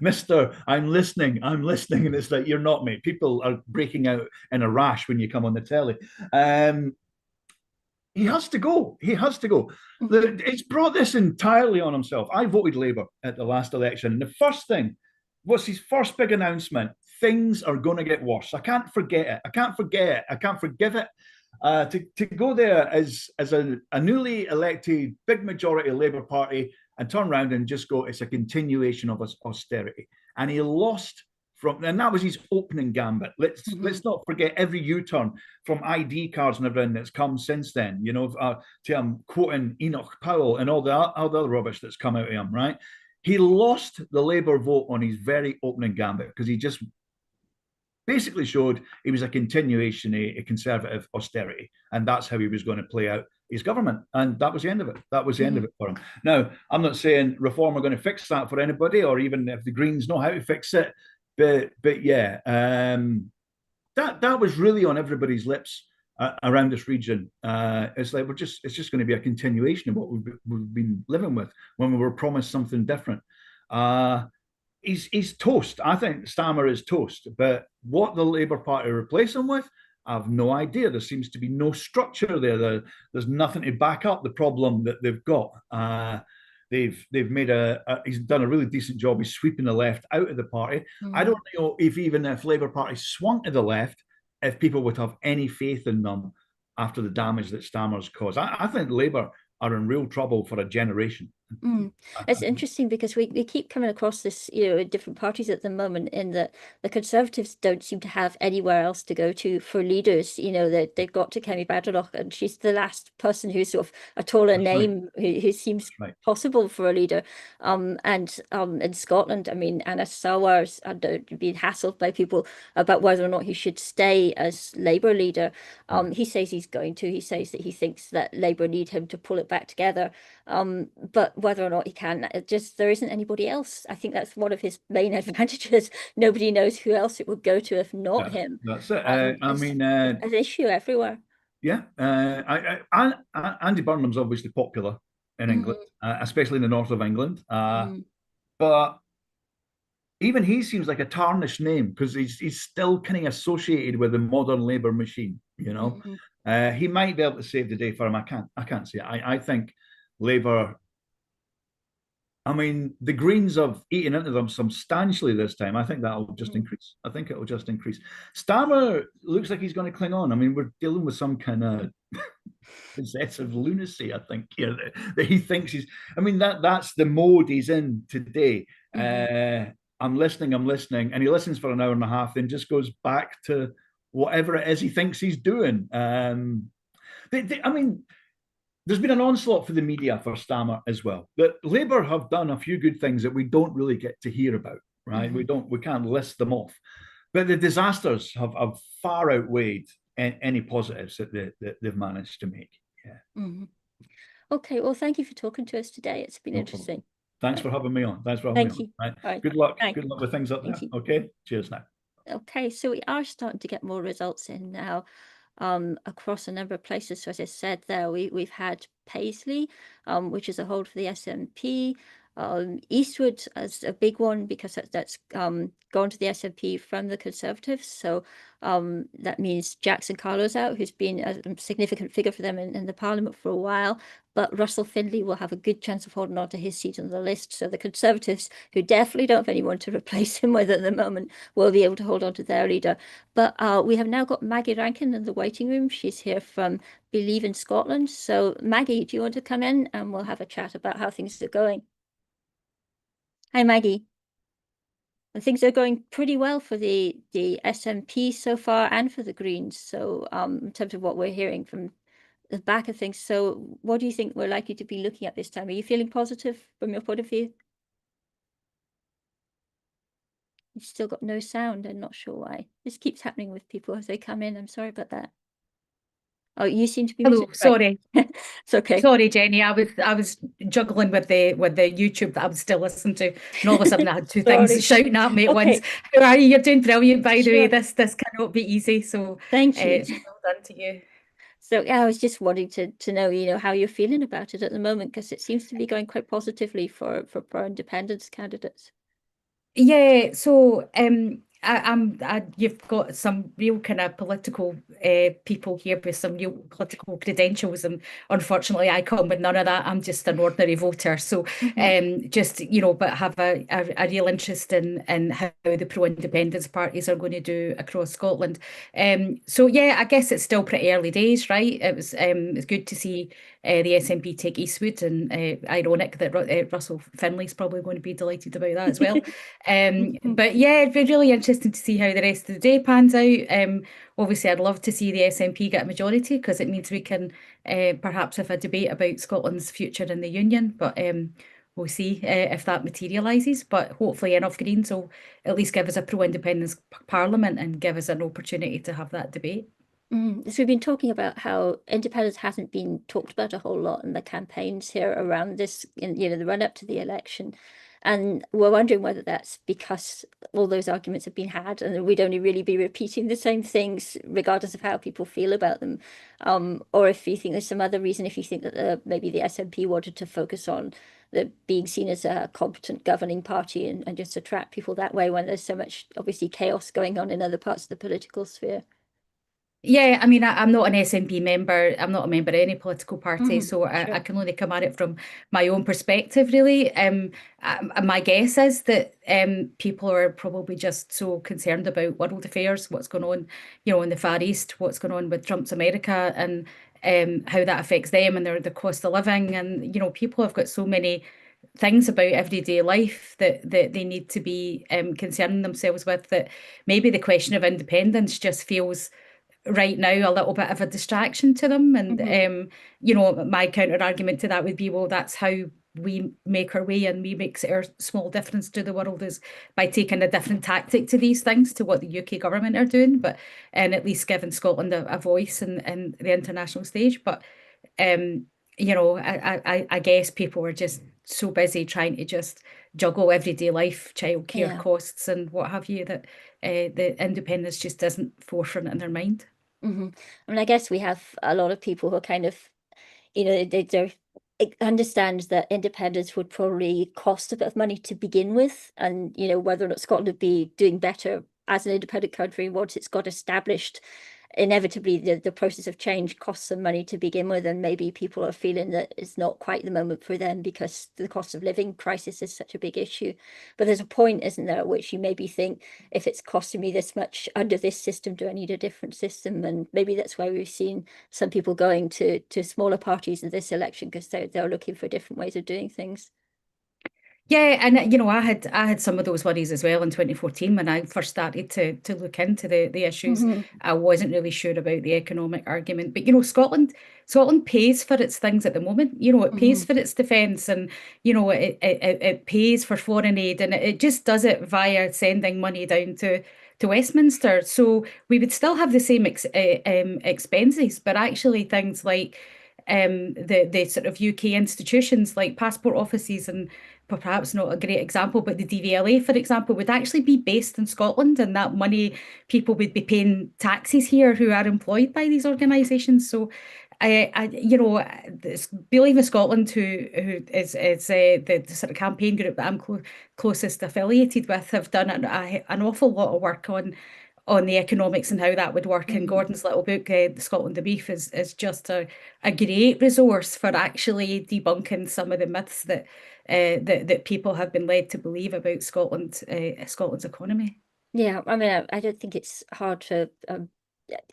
Mister, I'm listening, and it's like, you're not, mate. People are breaking out in a rash when you come on the telly. He has to go. He's brought this entirely on himself. I voted Labour at the last election, and the first thing, what's his first big announcement? Things are going to get worse. I can't forget it. I can't forgive it. To go there as a newly elected big majority Labour Party and turn around and just go, it's a continuation of austerity. And he lost and that was his opening gambit. Let's not forget every U-turn from ID cards and everything that's come since then. You know, quoting Enoch Powell and all the other rubbish that's come out of him, right? He lost the Labour vote on his very opening gambit because he just basically showed he was a continuation of a conservative austerity, and that's how he was going to play out his government, and that was the end of it. That was the end of it for him. Now, I'm not saying Reform are going to fix that for anybody, or even if the Greens know how to fix it, but yeah, that was really on everybody's lips around this region. It's like it's just going to be a continuation of what we've been living with when we were promised something different. He's toast. I think Starmer is toast. But what the Labour Party replace him with, I have no idea. There seems to be no structure there. There's nothing to back up the problem that they've got. They've made he's done a really decent job. He's sweeping the left out of the party. I don't know if Labour Party swung to the left, if people would have any faith in them after the damage that Starmer's caused. I think Labour are in real trouble for a generation. It's interesting because we keep coming across this, you know, in different parties at the moment, in that the Conservatives don't seem to have anywhere else to go to for leaders. You know, that they've got to Kemi Badenoch, and she's the last person who's sort of a taller name who seems possible for a leader. And in Scotland, I mean, Anas Sarwar's being hassled by people about whether or not he should stay as Labour leader. He says he's going to. He says that he thinks that Labour need him to pull it back together. But whether or not he can, there isn't anybody else. I think that's one of his main advantages. Nobody knows who else it would go to if not him. That's it. I mean, an issue everywhere. Yeah, Andy Burnham's obviously popular in England, especially in the north of England. But even he seems like a tarnished name because he's still kind of associated with the modern Labour machine. You know, he might be able to save the day for him. I can't say it. I think Labour. I mean, the Greens have eaten into them substantially this time. I think that'll just increase. I think it'll just increase. Starmer looks like he's going to cling on. I mean, we're dealing with some kind of possessive lunacy, I think, here, that he thinks he's. I mean, that's the mode he's in today. I'm listening, and he listens for an hour and a half, then just goes back to whatever it is he thinks he's doing. I mean, there's been an onslaught for the media for Starmer as well. That Labour have done a few good things that we don't really get to hear about, right? We can't list them off, but the disasters have far outweighed any positives that they've managed to make. Yeah. Okay, well, thank you for talking to us today. It's been interesting. Thanks for having me on. Thank you. Right. Good luck. Thanks. Good luck with things up there. Okay. Cheers now. Okay, so we are starting to get more results in now. Across a number of places. So as I said there, we've had Paisley, which is a hold for the SNP. Eastwood as a big one because that's gone to the SNP from the Conservatives. So that means Jackson Carlo's out, who's been a significant figure for them in the Parliament for a while. But Russell Findlay will have a good chance of holding on to his seat on the list. So the Conservatives, who definitely don't have anyone to replace him with at the moment, will be able to hold on to their leader. But we have now got Maggie Rankin in the waiting room. She's here from Believe in Scotland. So Maggie, do you want to come in and we'll have a chat about how things are going? Hi, Maggie. And things are going pretty well for the SNP so far and for the Greens. So in terms of what we're hearing from the back of things. So what do you think we're likely to be looking at this time? Are you feeling positive from your point of view? You've still got no sound. I'm not sure why. This keeps happening with people as they come in. I'm sorry about that. Oh, you seem to be Hello, muted. sorry. It's okay. Sorry, Jenny. I was juggling with the YouTube that I was still listening to, and all of a sudden I had two things shouting at me at once. How are you? You're doing brilliant, by the way. This cannot be easy. So thank you. So well done to you. So yeah, I was just wanting to know, how you're feeling about it at the moment, because it seems to be going quite positively for pro-independence candidates. Yeah, so you've got some real kind of political people here with some real political credentials, and unfortunately I come with none of that. I'm just an ordinary voter. So just, but have a real interest in how the pro-independence parties are going to do across Scotland. So yeah, I guess it's still pretty early days, right? It's good to see the SNP take Eastwood, and ironic that Russell Finlay's probably going to be delighted about that as well. But yeah, it'd be really interesting to see how the rest of the day pans out. Obviously, I'd love to see the SNP get a majority because it means we can perhaps have a debate about Scotland's future in the Union. But we'll see if that materialises. But hopefully enough Greens will at least give us a pro-independence parliament and give us an opportunity to have that debate. So we've been talking about how independence hasn't been talked about a whole lot in the campaigns here around this, in the run up to the election. And we're wondering whether that's because all those arguments have been had and we'd only really be repeating the same things regardless of how people feel about them. Or if you think there's some other reason, if you think that maybe the SNP wanted to focus on being seen as a competent governing party and just attract people that way when there's so much obviously chaos going on in other parts of the political sphere. Yeah, I mean, I'm not an SNP member. I'm not a member of any political party, so I can only come at it from my own perspective, really. My guess is that people are probably just so concerned about world affairs, what's going on, in the Far East, what's going on with Trump's America, and how that affects them and the cost of living. And, people have got so many things about everyday life that they need to be concerning themselves with, that maybe the question of independence just feels right now a little bit of a distraction to them. And my counter argument to that would be, well, that's how we make our way and we make our small difference to the world, is by taking a different tactic to these things to what the UK government are doing, and at least giving Scotland a voice in the international stage. But I guess people are just so busy trying to just juggle everyday life, childcare costs and what have you, that the independence just isn't forefront in their mind. I mean, I guess we have a lot of people who are kind of, they understand that independence would probably cost a bit of money to begin with, and whether or not Scotland would be doing better as an independent country once it's got established. Inevitably, the process of change costs some money to begin with, and maybe people are feeling that it's not quite the moment for them because the cost of living crisis is such a big issue. But there's a point, isn't there, at which you maybe think, if it's costing me this much under this system, do I need a different system? And maybe that's why we've seen some people going to smaller parties in this election, because they're looking for different ways of doing things. Yeah, and I had some of those worries as well in 2014 when I first started to look into the issues. I wasn't really sure about the economic argument, but Scotland pays for its things at the moment. It pays for its defence, and it pays for foreign aid, and it just does it via sending money down to Westminster. So we would still have the same expenses, but actually things like the sort of UK institutions like passport offices, and perhaps not a great example, but the DVLA, for example, would actually be based in Scotland, and that money, people would be paying taxes here who are employed by these organisations. So you know, Believe in Scotland, who is the sort of campaign group that I'm closest affiliated with, have done an awful lot of work on the economics and how that would work. And Gordon's little book, Scotland the Beef, is just a great resource for actually debunking some of the myths that that people have been led to believe about Scotland's economy. Yeah, I mean, I don't think it's hard to.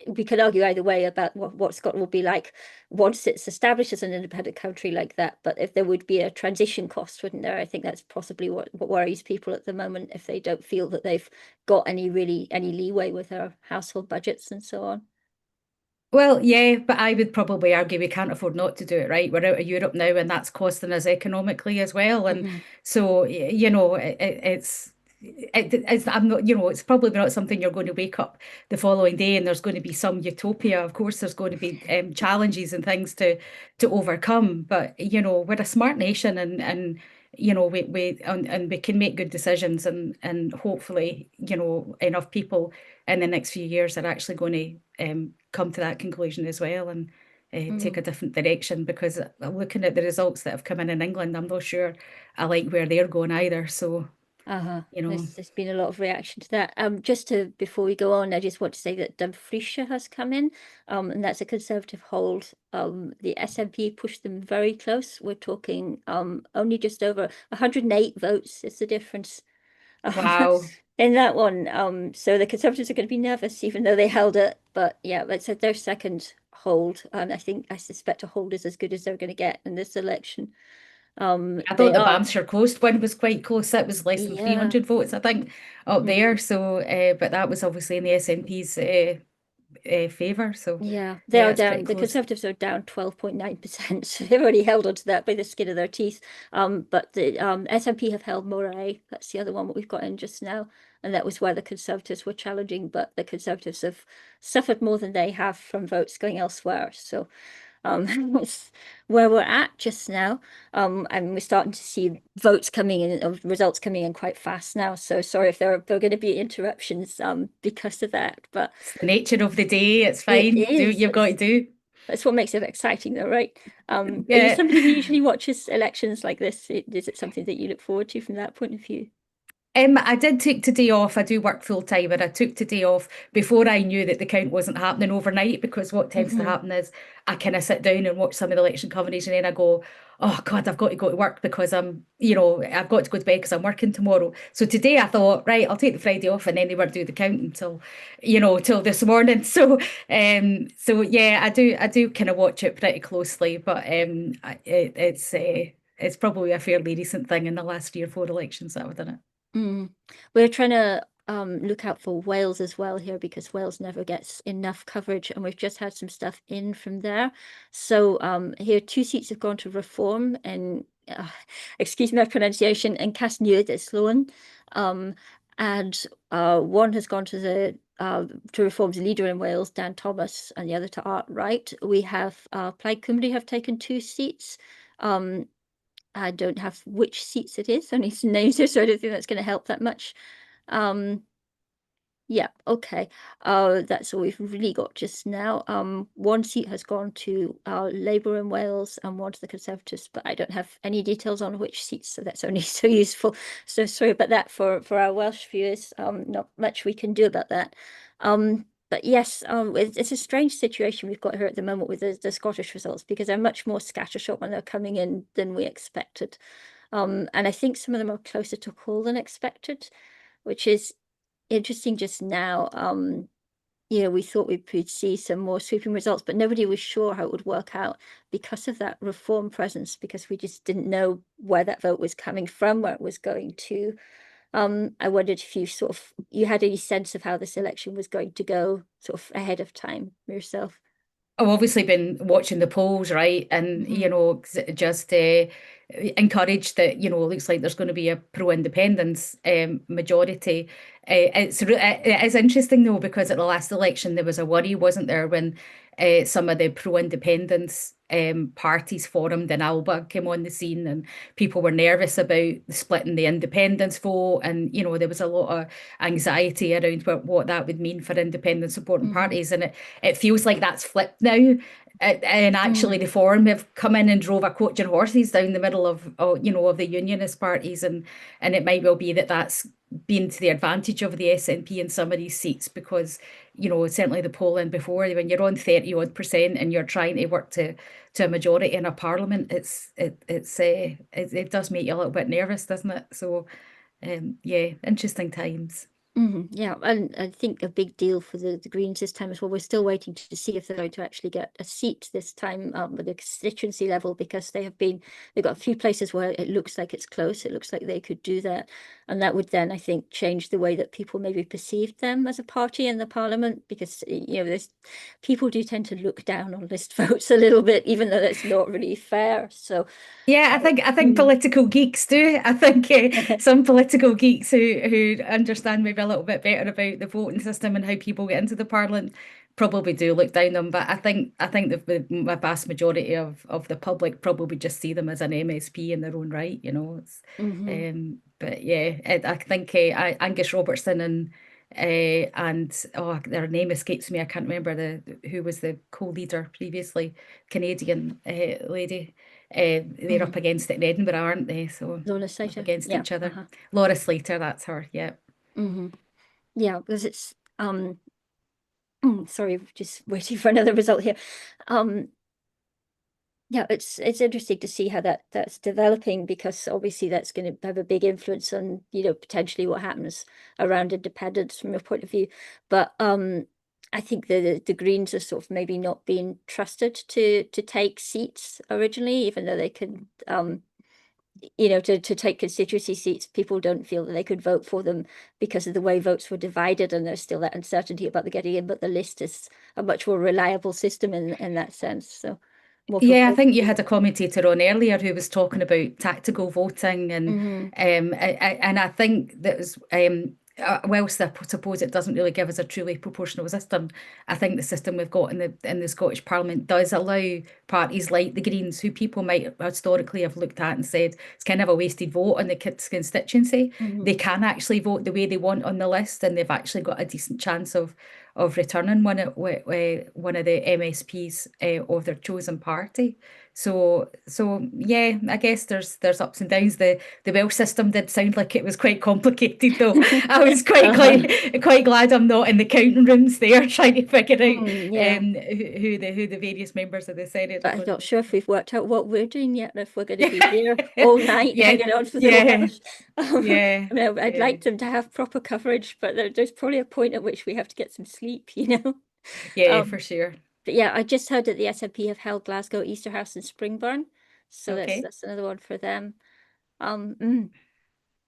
We could argue either way about what Scotland will be like once it's established as an independent country like that. But if there would be a transition cost, wouldn't there? I think that's possibly what worries people at the moment, if they don't feel that they've got any leeway with their household budgets and so on. Well, yeah, but I would probably argue we can't afford not to do it, right? We're out of Europe now, and that's costing us economically as well. And so, you know, it's I'm not, you know, it's probably not something you're going to wake up the following day and there's going to be some utopia. Of course, there's going to be challenges and things to overcome. But you know, we're a smart nation, and you know, we can make good decisions, and hopefully, you know, enough people in the next few years are actually going to come to that conclusion as well, and take a different direction. Because looking at the results that have come in England, I'm not sure I like where they're going either. So. You know, there's been a lot of reaction to that. Before we go on, I just want to say that Dumfriesshire has come in, and that's a Conservative hold. The SNP pushed them very close. We're talking only just over 108 votes is the difference. Wow. In that one. So the Conservatives are going to be nervous, even though they held it. But yeah, it's their second hold, and I suspect a hold is as good as they're going to get in this election. I thought the Banffshire Coast one was quite close. That was less than 300 votes, I think, up there. So, but that was obviously in the SNP's favour. So yeah, they are down. The Conservatives are down 12.9%. So they've already held onto that by the skin of their teeth. But the SNP have held Moray. That's the other one that we've got in just now, and that was where the Conservatives were challenging. But the Conservatives have suffered more than they have from votes going elsewhere. So. Where we're at just now, and we're starting to see votes coming in, results coming in quite fast now. So sorry if there are going to be interruptions because of that, but it's the nature of the day. It's fine. Do what you've got to do. That's what makes it exciting, though, right? Yeah. Are you somebody who usually watches elections like this? Is it something that you look forward to from that point of view? I did take today off. I do work full time, and I took today off before I knew that the count wasn't happening overnight, because what tends to happen is I kind of sit down and watch some of the election coverage, and then I go, oh God, I've got to go to work because you know, I've got to go to bed because I'm working tomorrow. So today I thought, right, I'll take the Friday off, and then they were do the count until, you know, till this morning. So, so yeah, I do kind of watch it pretty closely, but it's probably a fairly recent thing in the last 3 or 4 elections that I've done it. We're trying to look out for Wales as well here, because Wales never gets enough coverage, and we've just had some stuff in from there. So here 2 seats have gone to Reform, and excuse my pronunciation, in Casneud Sloan, and 1 has gone to the to Reform's leader in Wales, Dan Thomas, and the other to Art Wright. We have Plaid Cymru have taken 2 seats. I don't have which seats it is, only some names here, so I don't think that's going to help that much. Yeah, okay. That's all we've really got just now. 1 seat has gone to Labour in Wales and 1 to the Conservatives, but I don't have any details on which seats, so that's only so useful. So sorry about that for our Welsh viewers. Not much we can do about that. But yes, it's a strange situation we've got here at the moment with the Scottish results, because they're much more scattershot when they're coming in than we expected. And I think some of them are closer to call than expected, which is interesting just now. You know, we thought we could see some more sweeping results, but nobody was sure how it would work out because of that Reform presence, because we just didn't know where that vote was coming from, where it was going to. I wondered if you had any sense of how this election was going to go sort of ahead of time yourself. I've obviously been watching the polls, right? And, you know, just encouraged that, you know, it looks like there's going to be a pro-independence majority. It is interesting, though, because at the last election, there was a worry, wasn't there, when some of the pro-independence parties formed in Alba came on the scene, and people were nervous about splitting the independence vote, and there was a lot of anxiety around what that would mean for independent supporting parties, and it feels like that's flipped now. And actually, the Forum have come in and drove a coach and horses down the middle of the unionist parties, and it might well be that that's been to the advantage of the SNP in some of these seats, because certainly the polling before, when you're on 30% and you're trying to work to a majority in a parliament, it does make you a little bit nervous, doesn't it? So yeah, interesting times. Yeah, and I think a big deal for the Greens this time as well. We're still waiting to see if they're going to actually get a seat this time at the constituency level, because they've got a few places where it looks like it's close. It looks like they could do that, and that would then, I think, change the way that people maybe perceived them as a party in the parliament, because people do tend to look down on list votes a little bit, even though that's not really fair. So yeah, I think political geeks do. I think some political geeks who understand maybe a little bit better about the voting system and how people get into the parliament probably do look down them. But I think the vast majority of the public probably just see them as an MSP in their own right. But yeah, I think Angus Robertson and their name escapes me. I can't remember who was the co-leader previously, Canadian lady. They're up against it in Edinburgh, aren't they? So Laura Slater, against each other. Laura Slater, that's her. Yeah. Yeah, because it's sorry, just waiting for another result here. Yeah, it's interesting to see how that's developing, because obviously that's going to have a big influence on potentially what happens around independence from your point of view. But I think the Greens are sort of maybe not being trusted to take seats originally, even though they can to take constituency seats. People don't feel that they could vote for them because of the way votes were divided, and there's still that uncertainty about the getting in. But the list is a much more reliable system in that sense. So. Yeah, I think you had a commentator on earlier who was talking about tactical voting, and I think that was whilst I suppose it doesn't really give us a truly proportional system, I think the system we've got in the Scottish Parliament does allow parties like the Greens, who people might historically have looked at and said it's kind of a wasted vote on the constituency, they can actually vote the way they want on the list, and they've actually got a decent chance of returning one of the MSPs of their chosen party. So yeah, I guess there's ups and downs. The Welsh system did sound like it was quite complicated, though. I was quite glad I'm not in the counting rooms there trying to figure out who the various members of the Senedd. I'm not sure if we've worked out what we're doing yet, if we're going to be here all night hanging on for the Welsh. I mean, I'd like them to have proper coverage, but there's probably a point at which we have to get some sleep, Yeah, for sure. But yeah, I just heard that the SNP have held Glasgow, Easterhouse and Springburn. So that's another one for them.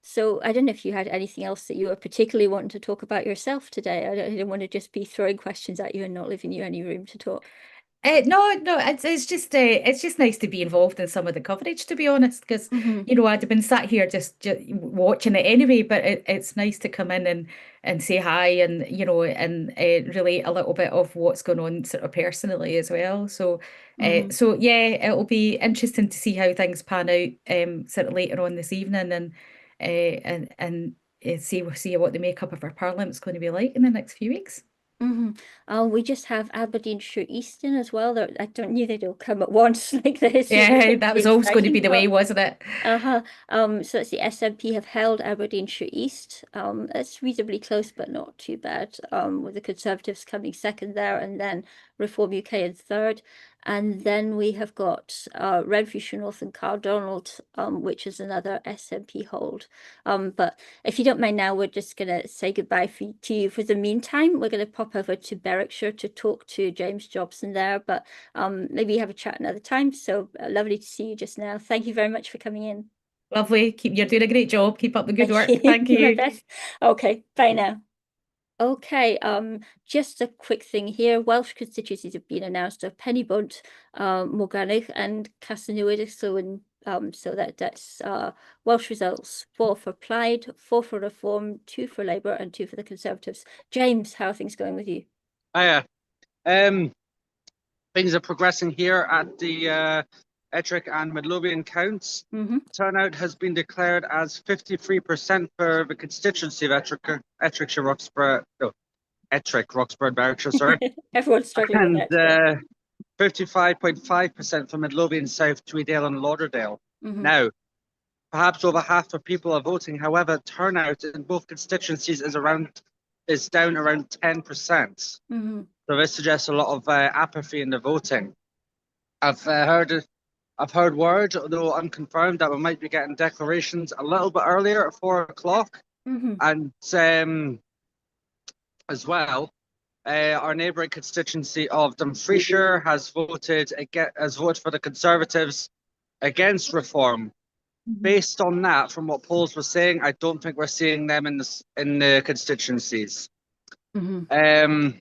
So I don't know if you had anything else that you were particularly wanting to talk about yourself today. I didn't want to just be throwing questions at you and not leaving you any room to talk. No, it's just nice to be involved in some of the coverage, to be honest, because I'd have been sat here just watching it anyway, but it's nice to come in and say hi, and relate a little bit of what's going on sort of personally as well. So so yeah, it'll be interesting to see how things pan out sort of later on this evening, and see what the makeup of our parliament's going to be like in the next few weeks. We just have Aberdeenshire Easton as well. I don't know they'd all come at once like this. Yeah, that was always going to be the way, wasn't it? So it's the SNP have held Aberdeenshire East. It's reasonably close, but not too bad. With the Conservatives coming second there, and then Reform UK in third. And then we have got Renfrewshire North and Cardonald, which is another SNP hold. But if you don't mind now, we're just going to say goodbye to you for the meantime. We're going to pop over to Berwickshire to talk to James Jobson there, but maybe have a chat another time. So lovely to see you just now. Thank you very much for coming in. Lovely. You're doing a great job. Keep up the good work. Thank you. My best. Okay, bye now. Okay, just a quick thing here. Welsh constituencies have been announced of Pennybunt, Morgannwg and Casanewid. So that's Welsh results: 4 for Plaid, 4 for Reform, 2 for Labour and 2 for the Conservatives. James, how are things going with you? Hiya. things are progressing here at the Ettrick and Midlothian counts. Turnout has been declared as 53% for the constituency of Ettrickshire, Roxburgh, Ettrick, Roxburgh, Berkshire, sorry. Everyone's struggling with And that. 55.5% for Midlothian, South Tweedale and Lauderdale. Now, perhaps over half the people are voting. However, turnout in both constituencies is down around 10%. So this suggests a lot of apathy in the voting. I've heard word, although unconfirmed, that we might be getting declarations a little bit earlier at 4 o'clock. And as well, our neighbouring constituency of Dumfriesshire has voted for the Conservatives against reform. Based on that, from what polls were saying, I don't think we're seeing them in the constituencies. I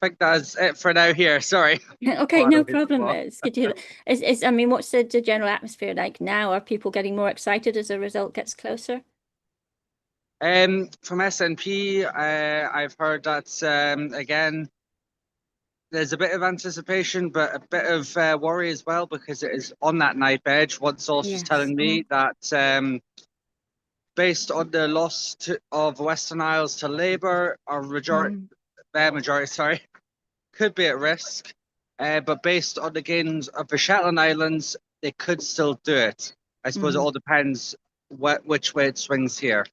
think that's it for now here. Sorry. Okay, no problem. It's good to hear that. I mean, what's the general atmosphere like now? Are people getting more excited as the result gets closer? From SNP, I've heard that again, there's a bit of anticipation, but a bit of worry as well, because it is on that knife edge. One source was telling me that based on the loss of Western Isles to Labour, their majority, sorry, could be at risk. But based on the gains of the Shetland Islands, they could still do it. I suppose it all depends which way it swings here.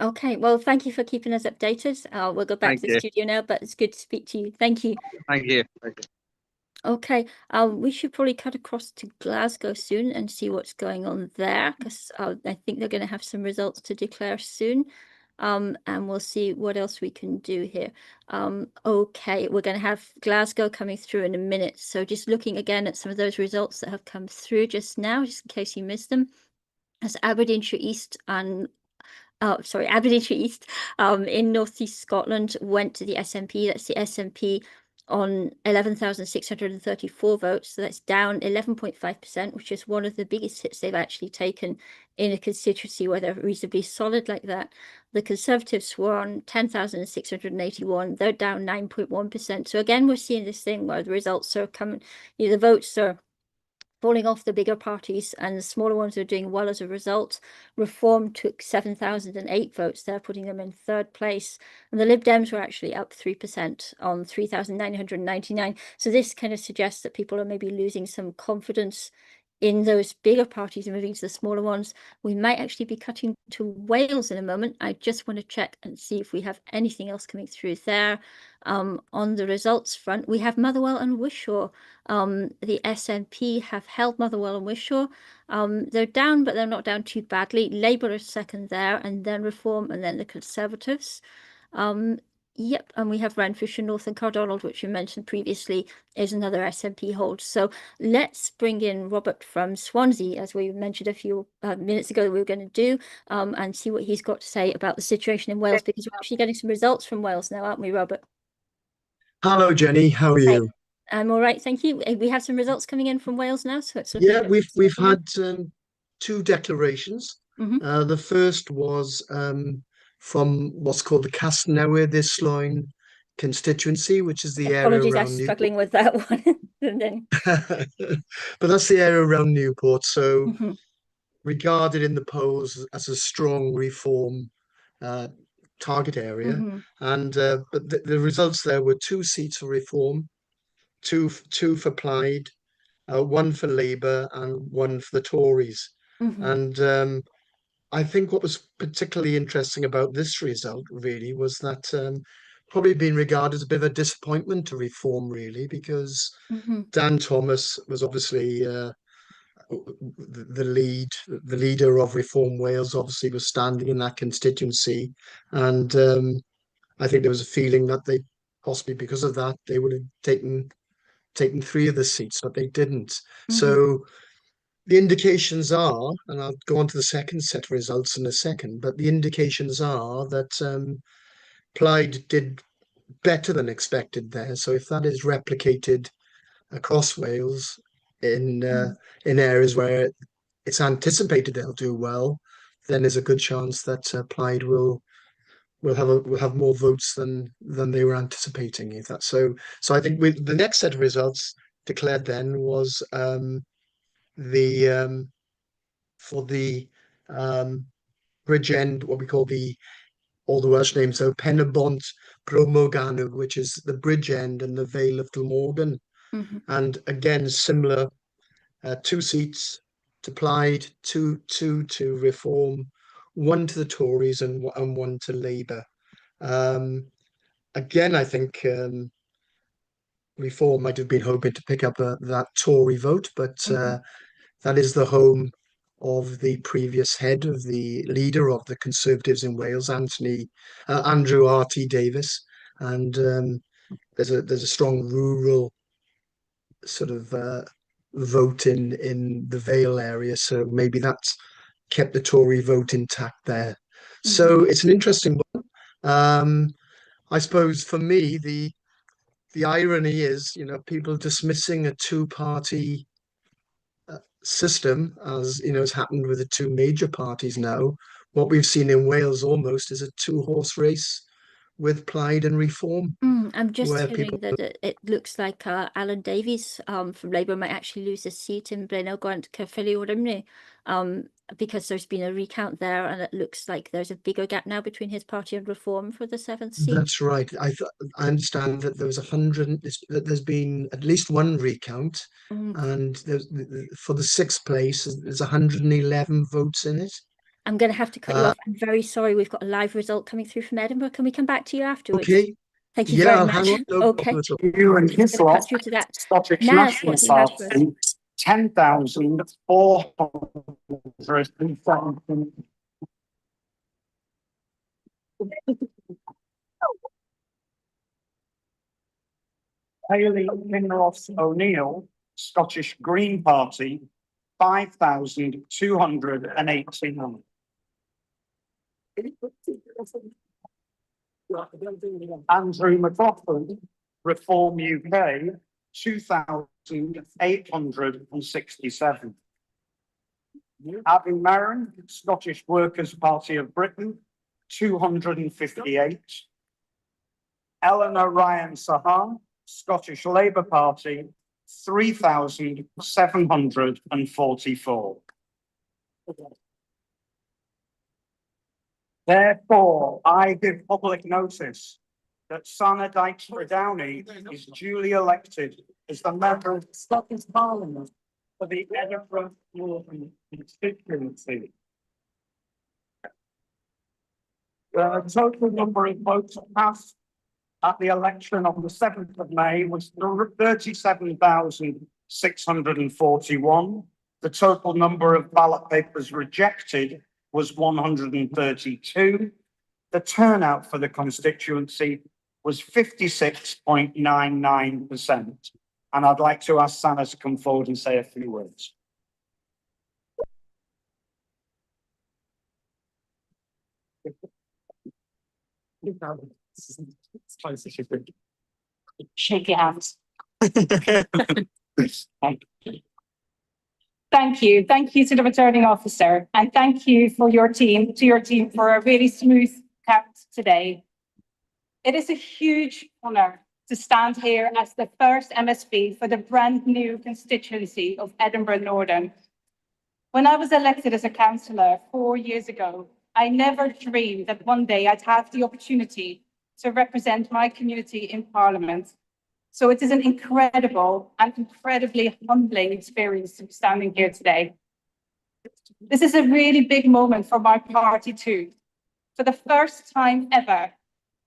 Okay, well, thank you for keeping us updated. We'll go back to the studio now, but it's good to speak to you. Thank you. Thank you. Thank you. Okay, we should probably cut across to Glasgow soon and see what's going on there, because I think they're going to have some results to declare soon. And we'll see what else we can do here. Okay, we're going to have Glasgow coming through in a minute. So just looking again at some of those results that have come through just now, just in case you missed them. As Aberdeenshire East and Aberdeenshire East in North East Scotland went to the SNP. That's the SNP on 11,634 votes. So that's down 11.5%, which is one of the biggest hits they've actually taken in a constituency where they're reasonably solid like that. The Conservatives were on 10,681. They're down 9.1%. So again, we're seeing this thing where the results are coming, the votes are falling off the bigger parties, and the smaller ones are doing well as a result. Reform took 7,008 votes there, putting them in third place. And the Lib Dems were actually up 3% on 3,999. So this kind of suggests that people are maybe losing some confidence in those bigger parties and moving to the smaller ones. We might actually be cutting to Wales in a moment. I just want to check and see if we have anything else coming through there. On the results front, we have Motherwell and Wishaw. The SNP have held Motherwell and Wishaw. They're down, but they're not down too badly. Labour is second there, and then Reform, and then the Conservatives. Yep, and we have Renfrewshire North and Cardonald, which you mentioned previously, is another SNP hold. So let's bring in Robert from Swansea, as we mentioned a few minutes ago that we were going to do, and see what he's got to say about the situation in Wales, because we're actually getting some results from Wales now, aren't we, Robert? Hello, Jenny. How are you? I'm all right, thank you. We have some results coming in from Wales now, so it's looking we've had two declarations. The first was from what's called the Casnewydd Isloin constituency, which is the area around I was struggling with that one. And then... But that's the area around Newport, so regarded in the polls as a strong reform target area. And but the results there were 2 seats for Reform, two for Plaid, 1 for Labour, and 1 for the Tories. And I think what was particularly interesting about this result really was that probably been regarded as a bit of a disappointment to Reform, really, because Dan Thomas was obviously the leader of Reform Wales, obviously was standing in that constituency, and I think there was a feeling that they possibly, because of that, they would have taken 3 of the seats, but they didn't. So the indications are, and I'll go on to the second set of results in a second, but the indications are that Plaid did better than expected there. So if that is replicated across Wales in areas where it's anticipated they'll do well, then there's a good chance that Plaid will we'll have more votes than they were anticipating. If that's so. So I think with the next set of results declared then was the for the Bridge End, what we call all the Welsh names, so Penybont Bro Morgannwg, which is the Bridge End and the Vale of Glamorgan. And again, similar, 2 seats to Plaid, two to Reform, 1 to the Tories and 1 to Labour. Again, I think Reform might have been hoping to pick up that Tory vote, but that is the home of the previous head of the leader of the Conservatives in Wales, Andrew R.T. Davies, and there's a strong rural sort of vote in the Vale area, so maybe that's kept the Tory vote intact there. So it's an interesting one. I suppose for me, the irony is, people dismissing a 2-party system, as has happened with the 2 major parties now. What we've seen in Wales almost is a 2-horse race with Plaid and Reform. I'm just hearing that it looks like Alan Davies from Labour might actually lose a seat in Blaenau Gwent Caerphilly because there's been a recount there, and it looks like there's a bigger gap now between his party and Reform for the 7th seat. That's right. I understand that there was 100. That there's been at least 1 recount, and for the 6th place, there's 111 votes in it. I'm going to have to cut you off. I'm very sorry. We've got a live result coming through from Edinburgh. Can we come back to you afterwards? Okay. Thank you very much. Hang on. No okay. You and his lot, cut through to that. Scottish Naz, Nationalists what are do you have for us? 10,470. Hayley Kinross O'Neill, Scottish Green Party, 5,289. Andrew McLaughlin, Reform UK, 2,867. Abby Merrin, Scottish Workers' Party of Britain, 258. Eleanor Ryan Sahan, Scottish Labour Party, 3,744. Therefore, I give public notice that Sana Dykstra-Downey is duly elected as the member of the Scottish Parliament for the Edinburgh Northern constituency. The total number of votes cast at the election on the 7th of May was 37,641. The total number of ballot papers rejected was 132. The turnout for the constituency was 56.99%. And I'd like to ask Sana to come forward and say a few words. Shake your hands. Thank you. Thank you to the returning officer, and thank you for your team, for a really smooth count today. It is a huge honour to stand here as the first MSP for the brand new constituency of Edinburgh Northern. When I was elected as a councillor 4 years ago, I never dreamed that one day I'd have the opportunity to represent my community in Parliament. So it is an incredible and incredibly humbling experience to be standing here today. This is a really big moment for my party too. For the first time ever,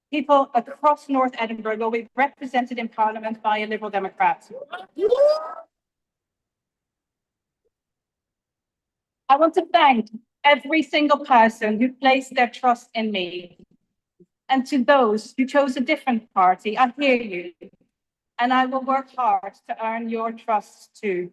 people across North Edinburgh will be represented in Parliament by a Liberal Democrat. I want to thank every single person who placed their trust in me. And to those who chose a different party, I hear you. And I will work hard to earn your trust too.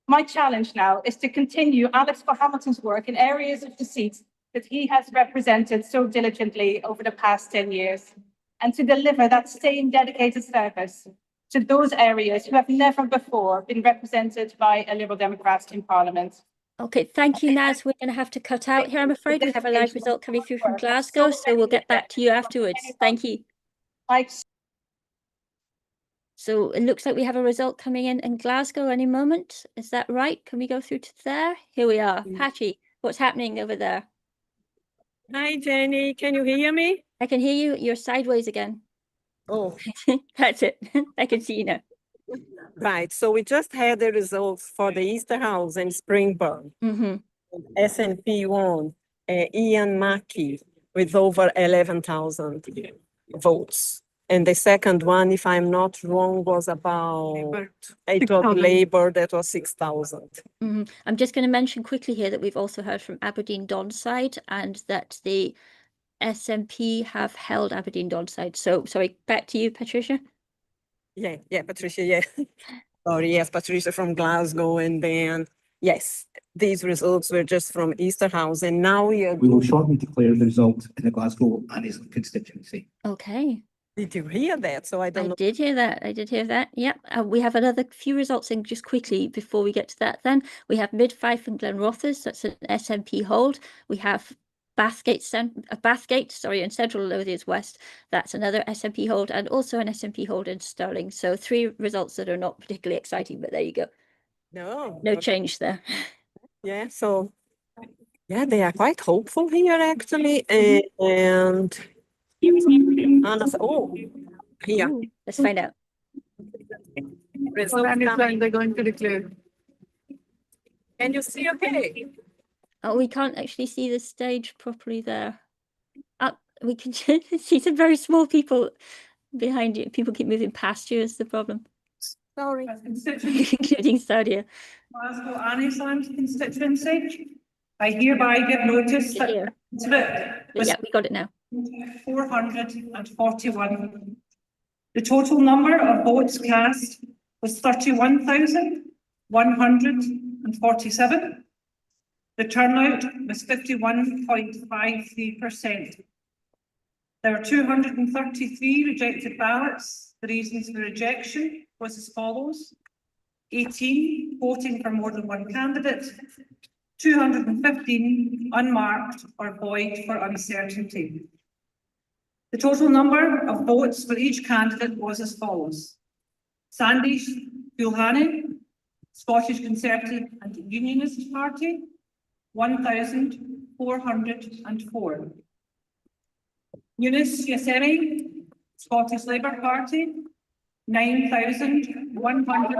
My challenge now is to continue Alex Hamilton's work in areas of the seats that he has represented so diligently over the past 10 years, and to deliver that same dedicated service to those areas who have never before been represented by a Liberal Democrat in Parliament. Okay, thank you, Naz. We're going to have to cut out here, I'm afraid. We have a live result coming through from Glasgow, so we'll get back to you afterwards. Thank you. So it looks like we have a result coming in Glasgow any moment. Is that right? Can we go through to there? Here we are. Patty, what's happening over there? Hi, Jenny. Can you hear me? I can hear you. You're sideways again. Oh, That's it. I can see you now. right. So we just had the results for the Easter House in Springburn. SNP won Ian Mackey with over 11,000 votes. And the second one, if I'm not wrong, was about, it was Labour, that was 6,000. I'm just going to mention quickly here that we've also heard from Aberdeen Donside and that the SNP have held Aberdeen Donside. So, sorry, back to you, Patricia. Yeah, Patricia, yeah. Sorry, yes, Patricia from Glasgow, and then, yes, these results were just from Easter House, and now we will shortly declare the result in the Glasgow and his constituency. Okay. Did you hear that? So I don't know. I did hear that. I did hear that. Yep. We have another few results in just quickly before we get to that. Then we have Mid-Fife and Glenrothes. That's an SNP hold. We have Bathgate, in Central Lothians West. That's another SNP hold, and also an SNP hold in Stirling. So 3 results that are not particularly exciting, but there you go. No change there. Yeah. So yeah, they are quite hopeful here actually, and oh, here. Ooh, let's find out. They're going to declare. Can you see okay? Oh, we can't actually see the stage properly there. We can see some very small people behind you. People keep moving past you is the problem. Sorry. Including Sadia. Glasgow Annisland constituency. I hereby give notice that Yeah, we got it now. 441. The total number of votes cast was 31,147. The turnout was 51.53%. There were 233 rejected ballots. The reasons for rejection was as follows: 18 voting for more than one candidate, 215 unmarked or void for uncertainty. The total number of votes for each candidate was as follows: Sandesh Gulhani, Scottish Conservative and Unionist Party, 1,404. Eunice Yasemi, Scottish Labour Party, 9,100.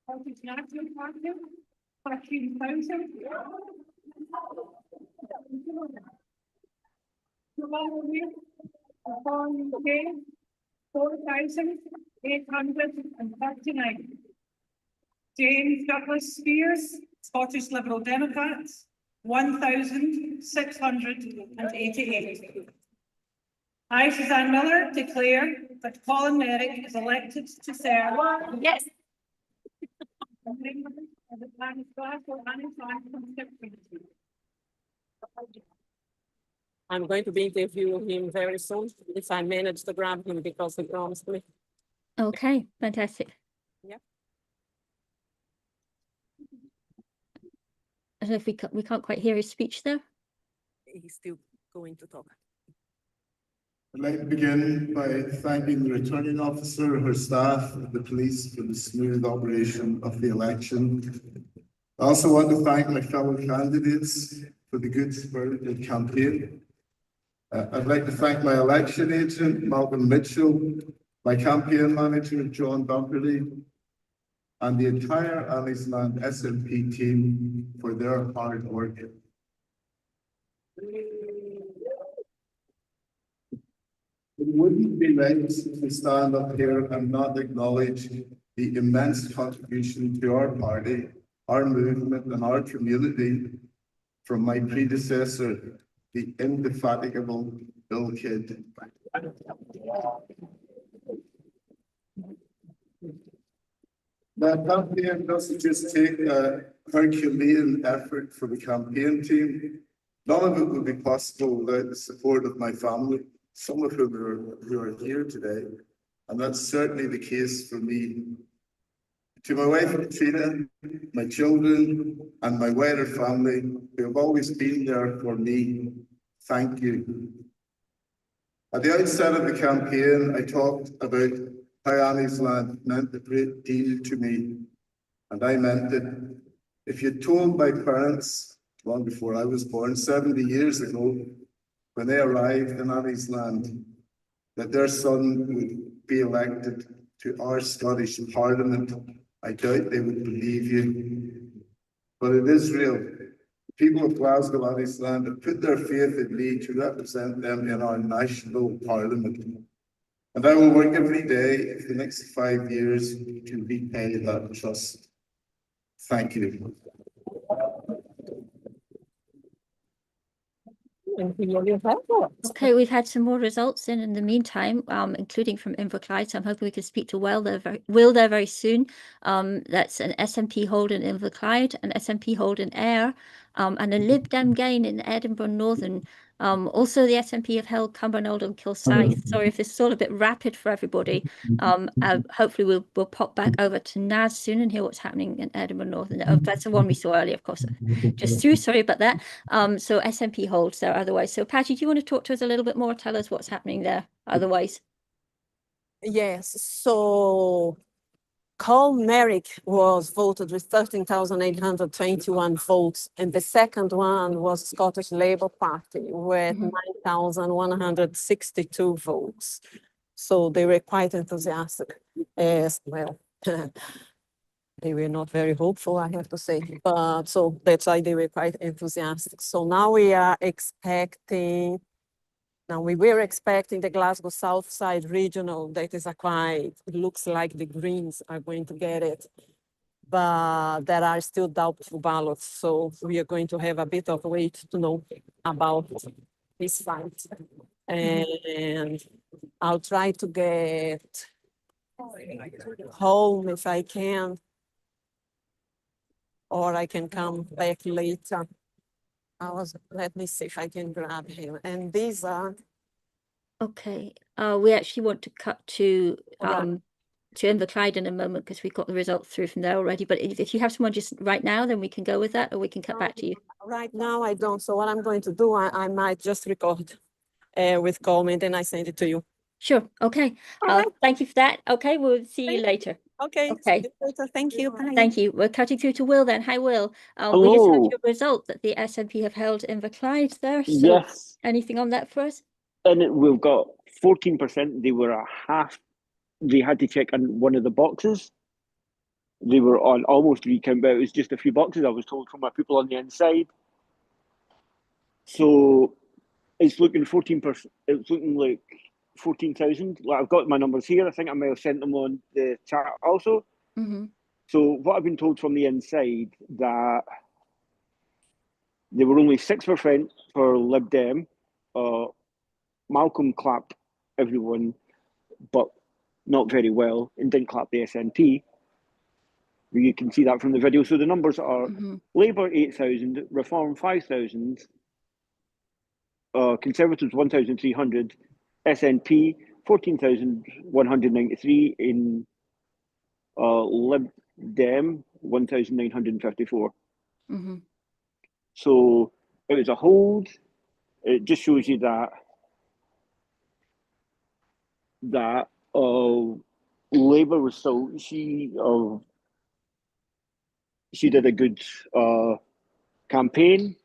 Scottish National Party, 13,000. Upon pay, 4,839. James Douglas Spears, Scottish Liberal Democrats, 1,688. I, Suzanne Miller, declare that Colin Merrick is elected to serve. Yes. I'm going to be interviewing him very soon if I manage to grab him because he promised me. Okay, fantastic. Yeah. I don't know if we can't quite hear his speech there. He's still going to talk. I'd like to begin by thanking the returning officer, her staff, and the police for the smooth operation of the election. I also want to thank my fellow candidates for the good spirited campaign. I'd like to thank my election agent, Malcolm Mitchell, my campaign manager, John Buckley, and the entire Annisland SNP team for their hard work. It wouldn't be right to stand up here and not acknowledge the immense contribution to our party, our movement, and our community from my predecessor, the indefatigable Bill Kidd. That campaign doesn't just take a Herculean effort for the campaign team. None of it would be possible without the support of my family, some of whom are here today. And that's certainly the case for me. To my wife Katrina, my children, and my wider family who have always been there for me, thank you. At the outset of the campaign, I talked about how Annie's Land meant a great deal to me, and I meant it. If you'd told my parents, long before I was born, 70 years ago, when they arrived in Annie's Land, that their son would be elected to our Scottish Parliament, I doubt they would believe you. But it is real. The people of Glasgow, Annie's Land, have put their faith in me to represent them in our national Parliament. And I will work every day for the next 5 years to repay that trust. Thank you. Okay, we've had some more results in the meantime, including from Inverclyde. So I'm hoping we can speak to Will there very soon. That's an SNP hold in Inverclyde, an SNP hold in Ayr, and a Lib Dem gain in Edinburgh Northern. Also, the SNP have held Cumbernauld and Kilsyth. Sorry if this is all a bit rapid for everybody. Hopefully we'll pop back over to Naz soon and hear what's happening in Edinburgh Northern. Oh, that's the one we saw earlier, of course. Just through, sorry about that. So SNP holds there otherwise. So Patty, do you want to talk to us a little bit more? Tell us what's happening there otherwise. Yes, so Carl Merrick was voted with 13,821 votes, and the second one was Scottish Labour Party with 9,162 votes. So they were quite enthusiastic as well. They were not very hopeful, I have to say, but so that's why they were quite enthusiastic. So now we were expecting the Glasgow South Side Regional. That is it looks like the Greens are going to get it, but there are still doubtful ballots. So we are going to have a bit of wait to know about this fight. And I'll try to get home if I can, or I can come back later. Let me see if I can grab him. And these are. Okay. We actually want to cut to Inverclyde in a moment because we've got the results through from there already. But if you have someone just right now, then we can go with that, or we can cut back to you. Right now, I don't. So what I'm going to do, I might just record with Coleman, then I send it to you. Sure. Okay. Thank you for that. Okay. We'll see you later. Okay. Okay. Thank you. Bye. Thank you. We're cutting through to Will then. Hi, Will. We just Hello. had your result that the SNP have held Inverclyde there. So Yes. anything on that for us? And we've got 14%. They were a half. They had to check on one of the boxes. They were on almost recount, but it was just a few boxes, I was told from my people on the inside. So it's looking 14%. It's looking like 14,000. Like, I've got my numbers here. I think I may have sent them on the chat also. So what I've been told from the inside, that they were only 6% for Lib Dem. Malcolm clapped everyone, but not very well, and didn't clap the SNP. You can see that from the video. So the numbers are Labour 8,000, Reform 5,000, Conservatives 1,300, SNP 14,193, in Lib Dem 1,954. So it was a hold. It just shows you that Labour was still, she did a good campaign.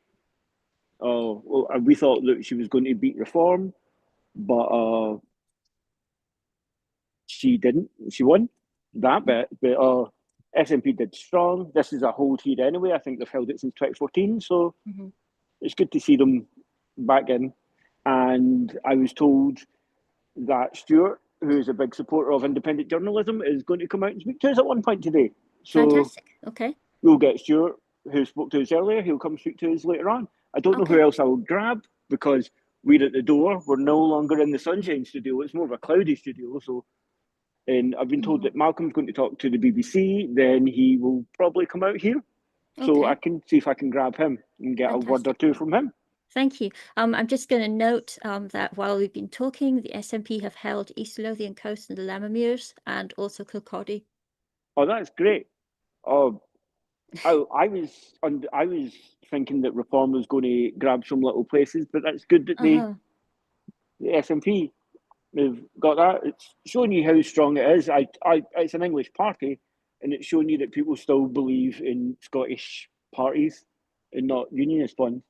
We thought that she was going to beat Reform, but she didn't. She won that bit, but SNP did strong. This is a hold here anyway. I think they've held it since 2014, so it's good to see them back in. And I was told that Stuart, who is a big supporter of independent journalism, is going to come out and speak to us at one point today. So fantastic. Okay. We'll get Stuart, who spoke to us earlier. He'll come speak to us later on. I don't know who else I'll grab, because we're at the door. We're no longer in the sunshine studio. It's more of a cloudy studio. So, and I've been told that Malcolm's going to talk to the BBC. Then he will probably come out here. So I can see if I can grab him and get a word or two from him. Thank you. I'm just going to note that while we've been talking, the SNP have held East Lothian Coast and the Lammermuirs, and also Kilcoddy. Oh, that's great. Oh, I was thinking that Reform was going to grab some little places, but that's good that the SNP have got that. It's showing you how strong it is. It's an English party, and it's showing you that people still believe in Scottish parties and not unionist ones.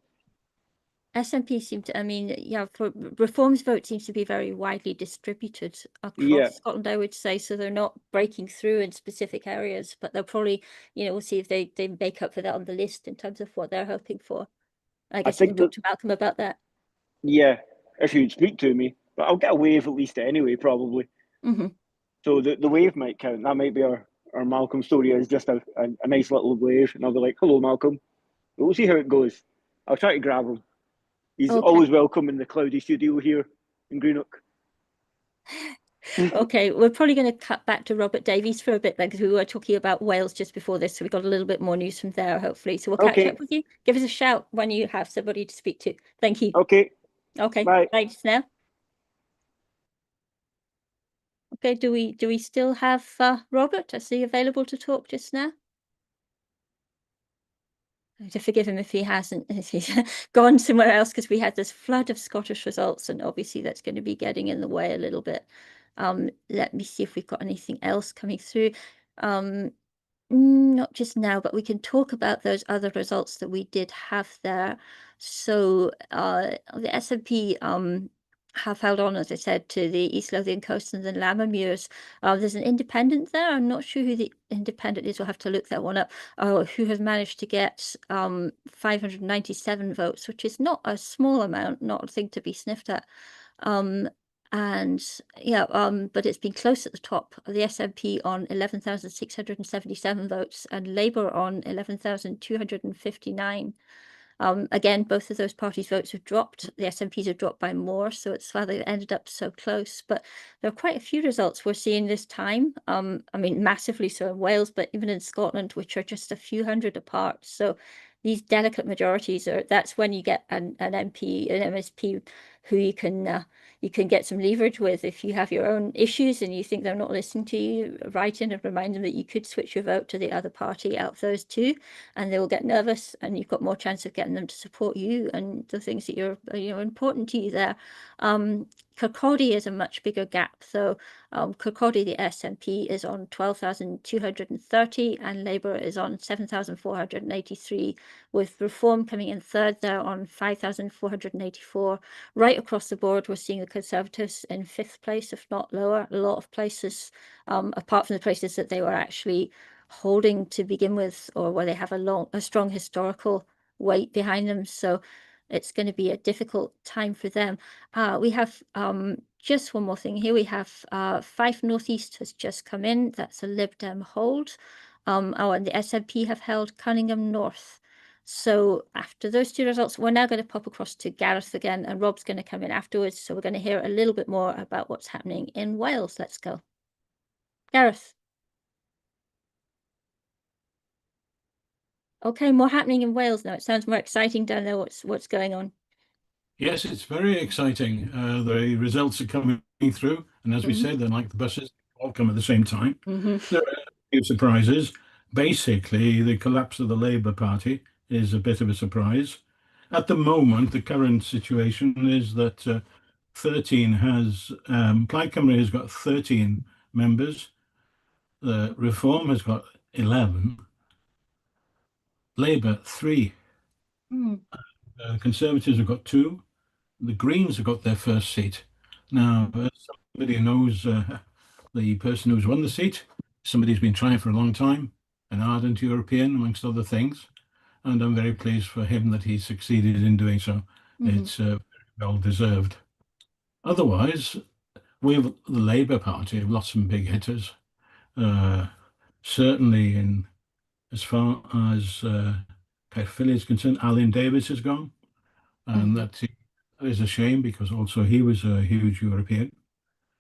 SNP seem to, I mean, yeah, for Reform's vote seems to be very widely distributed Yeah. across Scotland, I would say. So they're not breaking through in specific areas, but they'll probably, we'll see if they make up for that on the list in terms of what they're hoping for. I guess you can talk to Malcolm about that. Yeah, if you'd speak to me, but I'll get a wave at least anyway, probably. So the wave might count. That might be our Malcolm story is just a nice little wave, and I'll be like, "Hello, Malcolm." But we'll see how it goes. I'll try to grab him. He's always welcome in the cloudy studio here in Greenock. Okay, we're probably going to cut back to Robert Davies for a bit then, because we were talking about Wales just before this, so we got a little bit more news from there, hopefully. So we'll catch up with you. Give us a shout when you have somebody to speak to. Thank you. Okay. Okay. Bye. Thanks now. Okay, do we still have Robert? Is he available to talk just now? To forgive him if he hasn't, if he's gone somewhere else, because we had this flood of Scottish results, and obviously that's going to be getting in the way a little bit. Let me see if we've got anything else coming through. Not just now, but we can talk about those other results that we did have there. So the SNP have held on, as I said, to the East Lothian Coast and the Lammermuirs. There's an independent there. I'm not sure who the independent is. We'll have to look that one up. Who has managed to get 597 votes, which is not a small amount, not a thing to be sniffed at. And yeah, but it's been close at the top. The SNP on 11,677 votes and Labour on 11,259. Again, both of those parties' votes have dropped. The SNPs have dropped by more, so it's why they ended up so close. But there are quite a few results we're seeing this time. I mean, massively so in Wales, but even in Scotland, which are just a few hundred apart. So these delicate majorities that's when you get an MP, an MSP who you can get some leverage with. If you have your own issues and you think they're not listening to you, write in and remind them that you could switch your vote to the other party out of those two, and they will get nervous, and you've got more chance of getting them to support you and the things that are important to you there. Kirkcaldy is a much bigger gap. So Kirkcaldy, the SNP, is on 12,230 and Labour is on 7,483, with Reform coming in third there on 5,484. Right across the board, we're seeing the Conservatives in fifth place, if not lower. A lot of places, apart from the places that they were actually holding to begin with, or where they have a strong historical weight behind them. So it's going to be a difficult time for them. We have just one more thing here. We have Fife North East has just come in. That's a Lib Dem hold. And the SNP have held Cunningham North. So after those two results, we're now going to pop across to Gareth again, and Rob's going to come in afterwards. So we're going to hear a little bit more about what's happening in Wales. Let's go. Gareth. Okay, more happening in Wales now. It sounds more exciting down there. What's going on? Yes, it's very exciting. The results are coming through, and as we said, they're like the buses, all come at the same time. There are a few surprises. Basically, the collapse of the Labour Party is a bit of a surprise. At the moment, the current situation is that 13 has Plaid Cymru has got 13 members. Reform has got 11. Labour 3. Conservatives have got 2. The Greens have got their first seat. Now, somebody who knows the person who's won the seat, somebody who's been trying for a long time, an ardent European, amongst other things. And I'm very pleased for him that he succeeded in doing so. It's very well deserved. Otherwise, with the Labour Party, have lost some big hitters. Certainly, in as far as Caerphilly is concerned, Alan Davis has gone. And that is a shame, because also he was a huge European.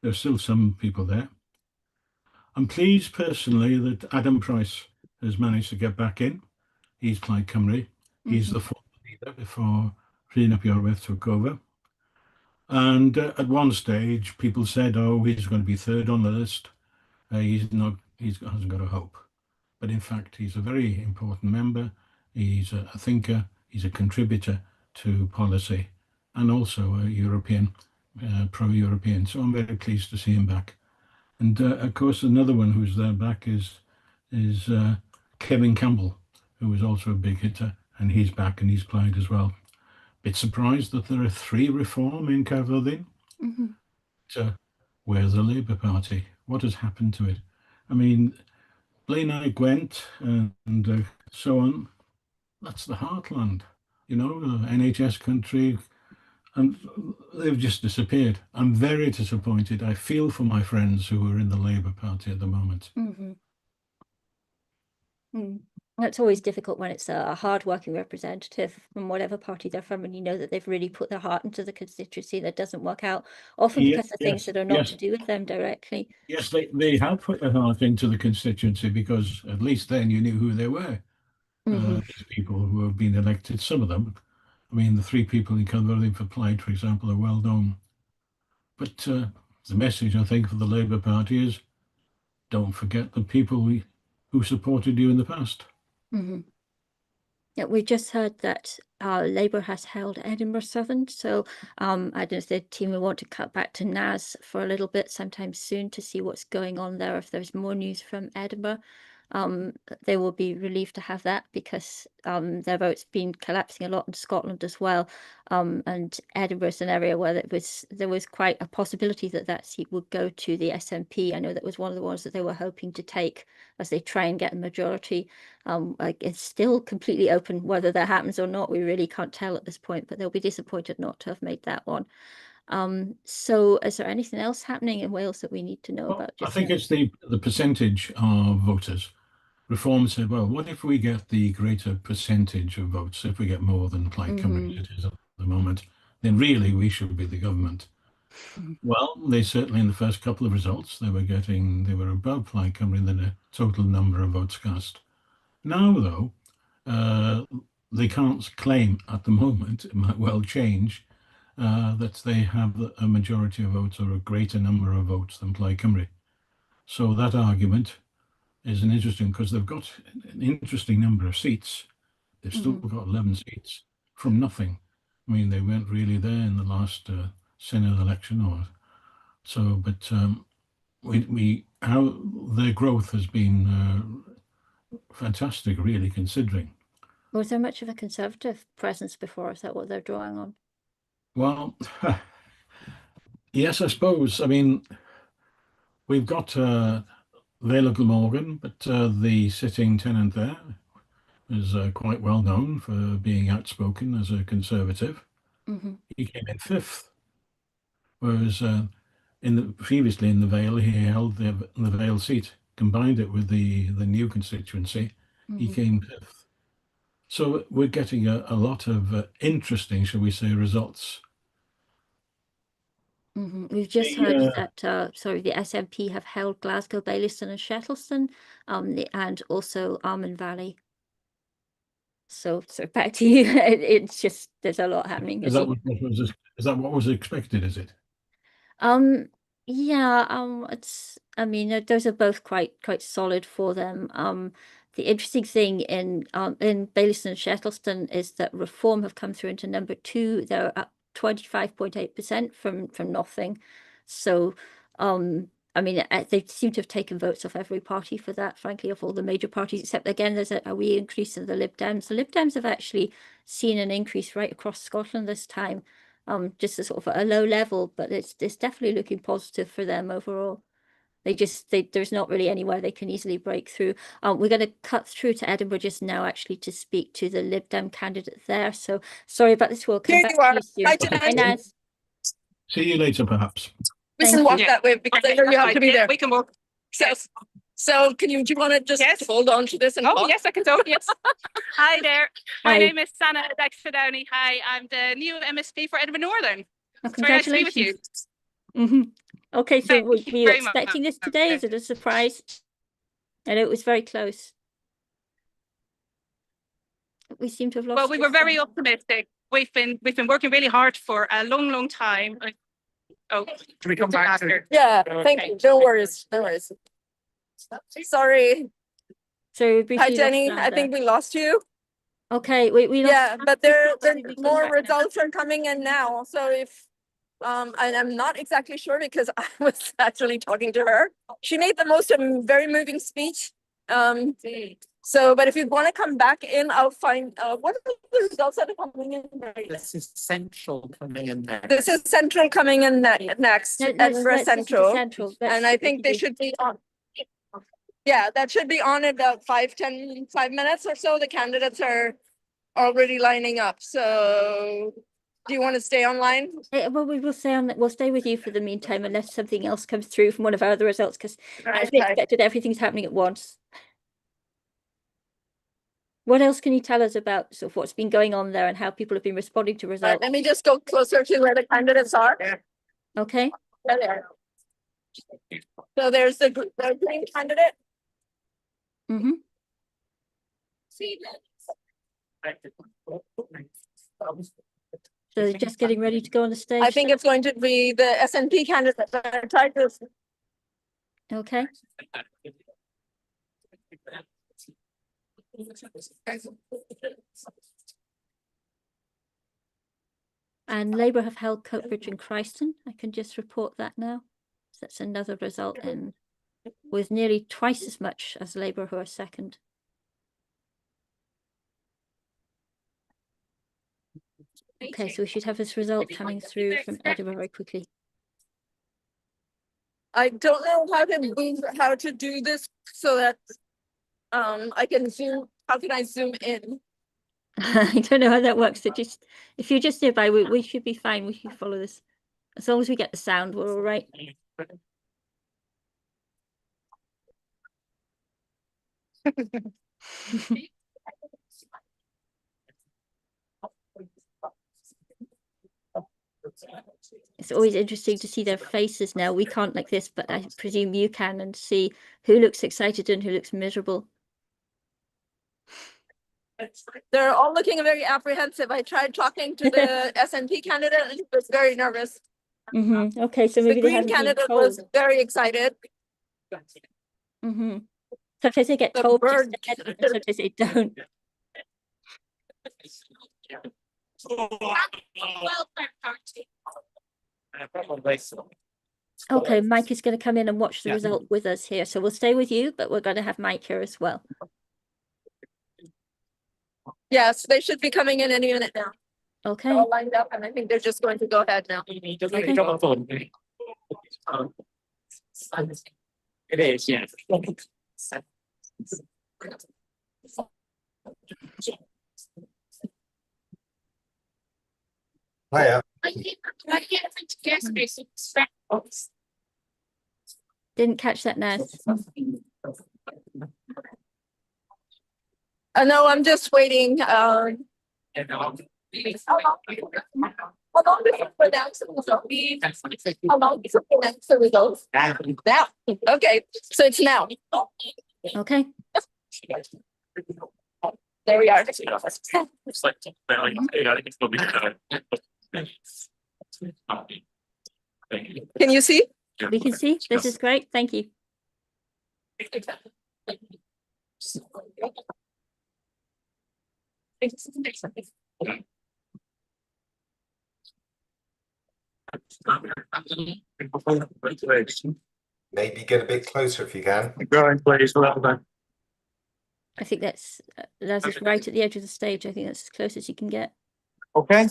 There's still some people there. I'm pleased personally that Adam Price has managed to get back in. He's Plaid Cymru. He's the former leader before Rhun ap Iorwerth took over. And at one stage, people said, oh, he's going to be third on the list. He's not hasn't got a hope. But in fact, he's a very important member. He's a thinker. He's a contributor to policy, and also a European, pro-European. So I'm very pleased to see him back. And of course, another one who's there back is Kevin Campbell, who is also a big hitter, and he's back and he's played as well. Bit surprised that there are 3 reform in Caerphilly. So where's the Labour Party? What has happened to it? I mean, Blaenau Gwent and so on, that's the heartland, you know, the NHS country, and they've just disappeared. I'm very disappointed. I feel for my friends who are in the Labour Party at the moment. It's always difficult when it's a hard-working representative from whatever party they're from, and you know that they've really put their heart into the constituency that doesn't work out, often because of things that are not to do with them directly. Yes, they have put their heart into the constituency, because at least then you knew who they were. These people who have been elected, some of them, I mean, the 3 people in Caerphilly for Plaid, for example, are well known. But the message, I think, for the Labour Party is, don't forget the people who supported you in the past. Yeah, we just heard that Labour has held Edinburgh Southern, so I don't know if the team will want to cut back to Naz for a little bit sometime soon to see what's going on there, if there's more news from Edinburgh. They will be relieved to have that, because their vote's been collapsing a lot in Scotland as well, and Edinburgh's an area where there was quite a possibility that that seat would go to the SNP. I know that was one of the ones that they were hoping to take as they try and get a majority. It's still completely open whether that happens or not. We really can't tell at this point, but they'll be disappointed not to have made that one. So is there anything else happening in Wales that we need to know about? I think it's the percentage of voters. Reform said, well, what if we get the greater percentage of votes? If we get more than Plaid Cymru as it is at the moment, then really we should be the government. Well, they certainly, in the first couple of results, they were above Plaid Cymru in the total number of votes cast. Now, though, they can't claim at the moment, it might well change, that they have a majority of votes or a greater number of votes than Plaid Cymru. So that argument is an interesting, because they've got an interesting number of seats. They've still got 11 seats from nothing. I mean, they weren't really there in the last Senedd election, or so. But how their growth has been fantastic, really, considering. Was there much of a Conservative presence before? Is that what they're drawing on? Well, yes, I suppose. I mean, we've got Vela Glamorgan, but the sitting tenant there is quite well known for being outspoken as a Conservative. He came in 5th, whereas previously in the Vale he held the Vale seat. Combined it with the new constituency, he came 5th. So we're getting a lot of interesting, shall we say, results. We've just heard that the SNP have held Glasgow, Bayliston and Shettleston, and also Armagh Valley. So back to you. It's just, there's a lot happening. Is that what was expected, is it? Yeah, I mean, those are both quite solid for them. The interesting thing in Bayliston and Shettleston is that Reform have come through into number 2. They're up 25.8% from nothing. So I mean, they seem to have taken votes off every party for that, frankly, of all the major parties, except again there's a wee increase in the Lib Dems. The Lib Dems have actually seen an increase right across Scotland this time, just a sort of a low level, but it's definitely looking positive for them overall. There's not really anywhere they can easily break through. We're going to cut through to Edinburgh just now, actually, to speak to the Lib Dem candidate there. So sorry about this. We'll come back to you soon. Hi, Naz. See you later, perhaps. We can walk that way, because I know you have to be there. We can walk. So do you want to just hold on to this? And Oh, yes, I can talk. Yes. Hi there. My Hi. name is Sana Dykes-Downey. Hi, I'm the new MSP for Edinburgh Northern. Oh, It's very nice to be with you. Congratulations. Okay, so Thank were you you very expecting much. this today? Is it a surprise? I know it was very close. We seem to have lost. Well, we were very optimistic. We've been working really hard for a long time. Oh, Can we come back to Yeah, thank you. No worries. No worries. Sorry. So Hi, Jenny. I think we lost you. Okay, we lost. Yeah, but there more results are coming in now. So if and I'm not exactly sure because I was actually talking to her. She made the most very moving speech. So, but if you want to come back in, I'll find what are the results that are coming in right now? This is Central coming in next. This is Central coming in next, Edinburgh let's listen to Central. Central. And I think they should be on. Yeah, that should be on in about 5 minutes or so. The candidates are already lining up. So do you want to stay online? Well, we will stay on. We'll stay with you for the meantime, unless something else comes through from one of our other results. Because as we expected, everything's happening at once. What else can you tell us about sort of what's been going on there and how people have been responding to results? Let me just go closer to where the candidates are. Okay. There. So there's the green candidate. Mm-hmm. So they're just getting ready to go on the stage. I think it's going to be the SNP candidate. I tried this. Okay. And Labour have held Coatbridge and Christon. I can just report that now. So that's another result in with nearly twice as much as Labour, who are second. Okay, so we should have this result coming through from Edinburgh very quickly. I don't know how to do this so that I can zoom. How can I zoom in? I don't know how that works. So just if you're just nearby, we should be fine. We should follow this. As long as we get the sound, we're all right. It's always interesting to see their faces now. We can't like this, but I presume you can, and see who looks excited and who looks miserable. They're all looking very apprehensive. I tried talking to the SNP candidate and he was very nervous. Mm-hmm. Okay, so maybe the green candidate was very excited. Mm-hmm. Sometimes they get told, and sometimes they don't. Okay, Mike is going to come in and watch the result with us here. So we'll stay with you, but we're going to have Mike here as well. Yes, they should be coming in any minute now. Okay. They're all lined up, and I think they're just going to go ahead now. Okay. It is, yes. Hiya. Didn't catch that, Naz. No, I'm just waiting. How long before pronounce the results? How long before pronounce the results? Now. Okay, so it's now. Okay. There we are. Can you see? We can see. This is great. Thank you. Maybe get a bit closer if you can. Growing, please. I think that's just right at the edge of the stage. I think that's as close as you can get. Okay.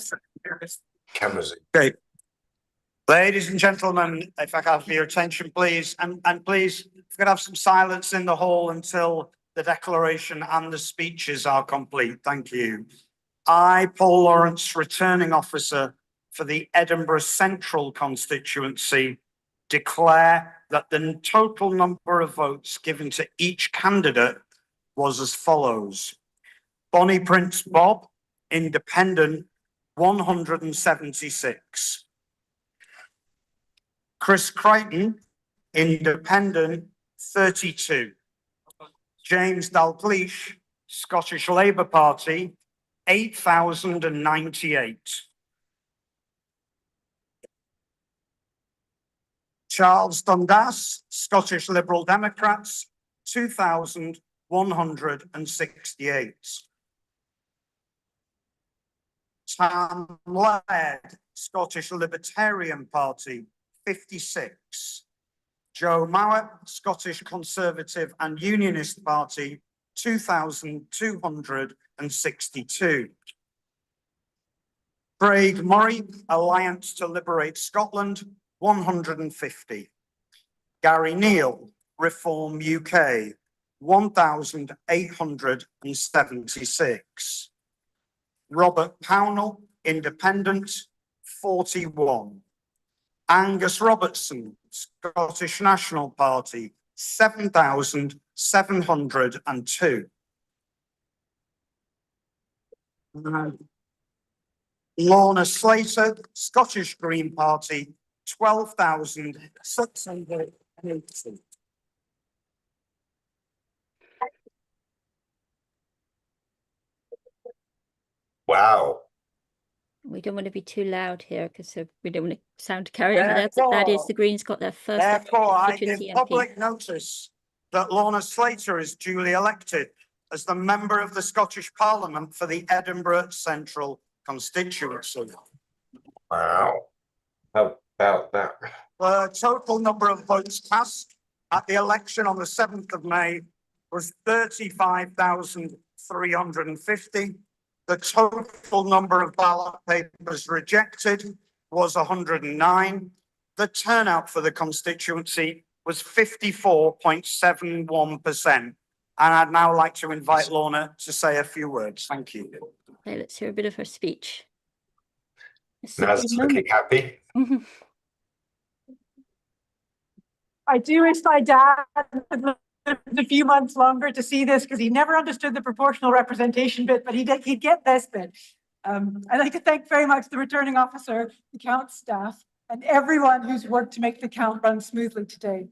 Cameras. Okay. Ladies and gentlemen, if I have your attention, please, and please, if we could have some silence in the hall until the declaration and the speeches are complete. Thank you. I, Paul Lawrence, returning officer for the Edinburgh Central constituency, declare that the total number of votes given to each candidate was as follows. Bonnie Prince Bob, independent, 176. Chris Crichton, independent, 32. James Dalgleish, Scottish Labour Party, 8,098. Charles Dundas, Scottish Liberal Democrats, 2,168. Tam Laird, Scottish Libertarian Party, 56. Joe Mowat, Scottish Conservative and Unionist Party, 2,262. Craig Murray, Alliance to Liberate Scotland, 150. Gary Neal, Reform UK, 1,876. Robert Pownell, Independent, 41. Angus Robertson, Scottish National Party, 7,702. Lorna Slater, Scottish Green Party, 12,680. Wow. We don't want to be too loud here because we don't want to sound to carry over there. But that is the Greens got their first Therefore, I give constituency MP. public notice that Lorna Slater is duly elected as the member of the Scottish Parliament for the Edinburgh Central constituency. Wow. How about that? The total number of votes cast at the election on the 7th of May was 35,350. The total number of ballot papers rejected was 109. The turnout for the constituency was 54.71%. And I'd now like to invite Lorna to say a few words. Thank you. Okay, let's hear a bit of her speech. Naz looking happy. I do wish my dad had lived a few months longer to see this, because he never understood the proportional representation bit, but he'd get this bit. I'd like to thank very much the returning officer, the count staff, and everyone who's worked to make the count run smoothly today.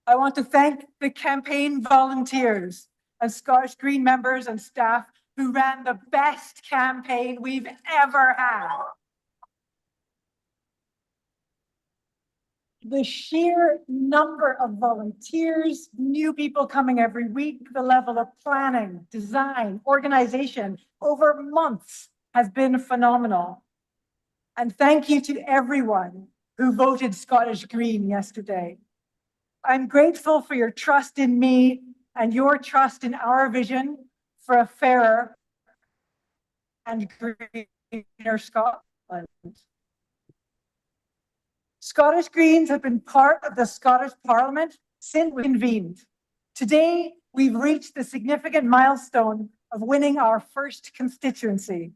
I want to thank the campaign volunteers and Scottish Green members and staff who ran the best campaign we've ever had. The sheer number of volunteers, new people coming every week, the level of planning, design, organization over months has been phenomenal. And thank you to everyone who voted Scottish Green yesterday. I'm grateful for your trust in me and your trust in our vision for a fairer and greener Scotland. Scottish Greens have been part of the Scottish Parliament since we convened. Today, we've reached the significant milestone of winning our first constituency.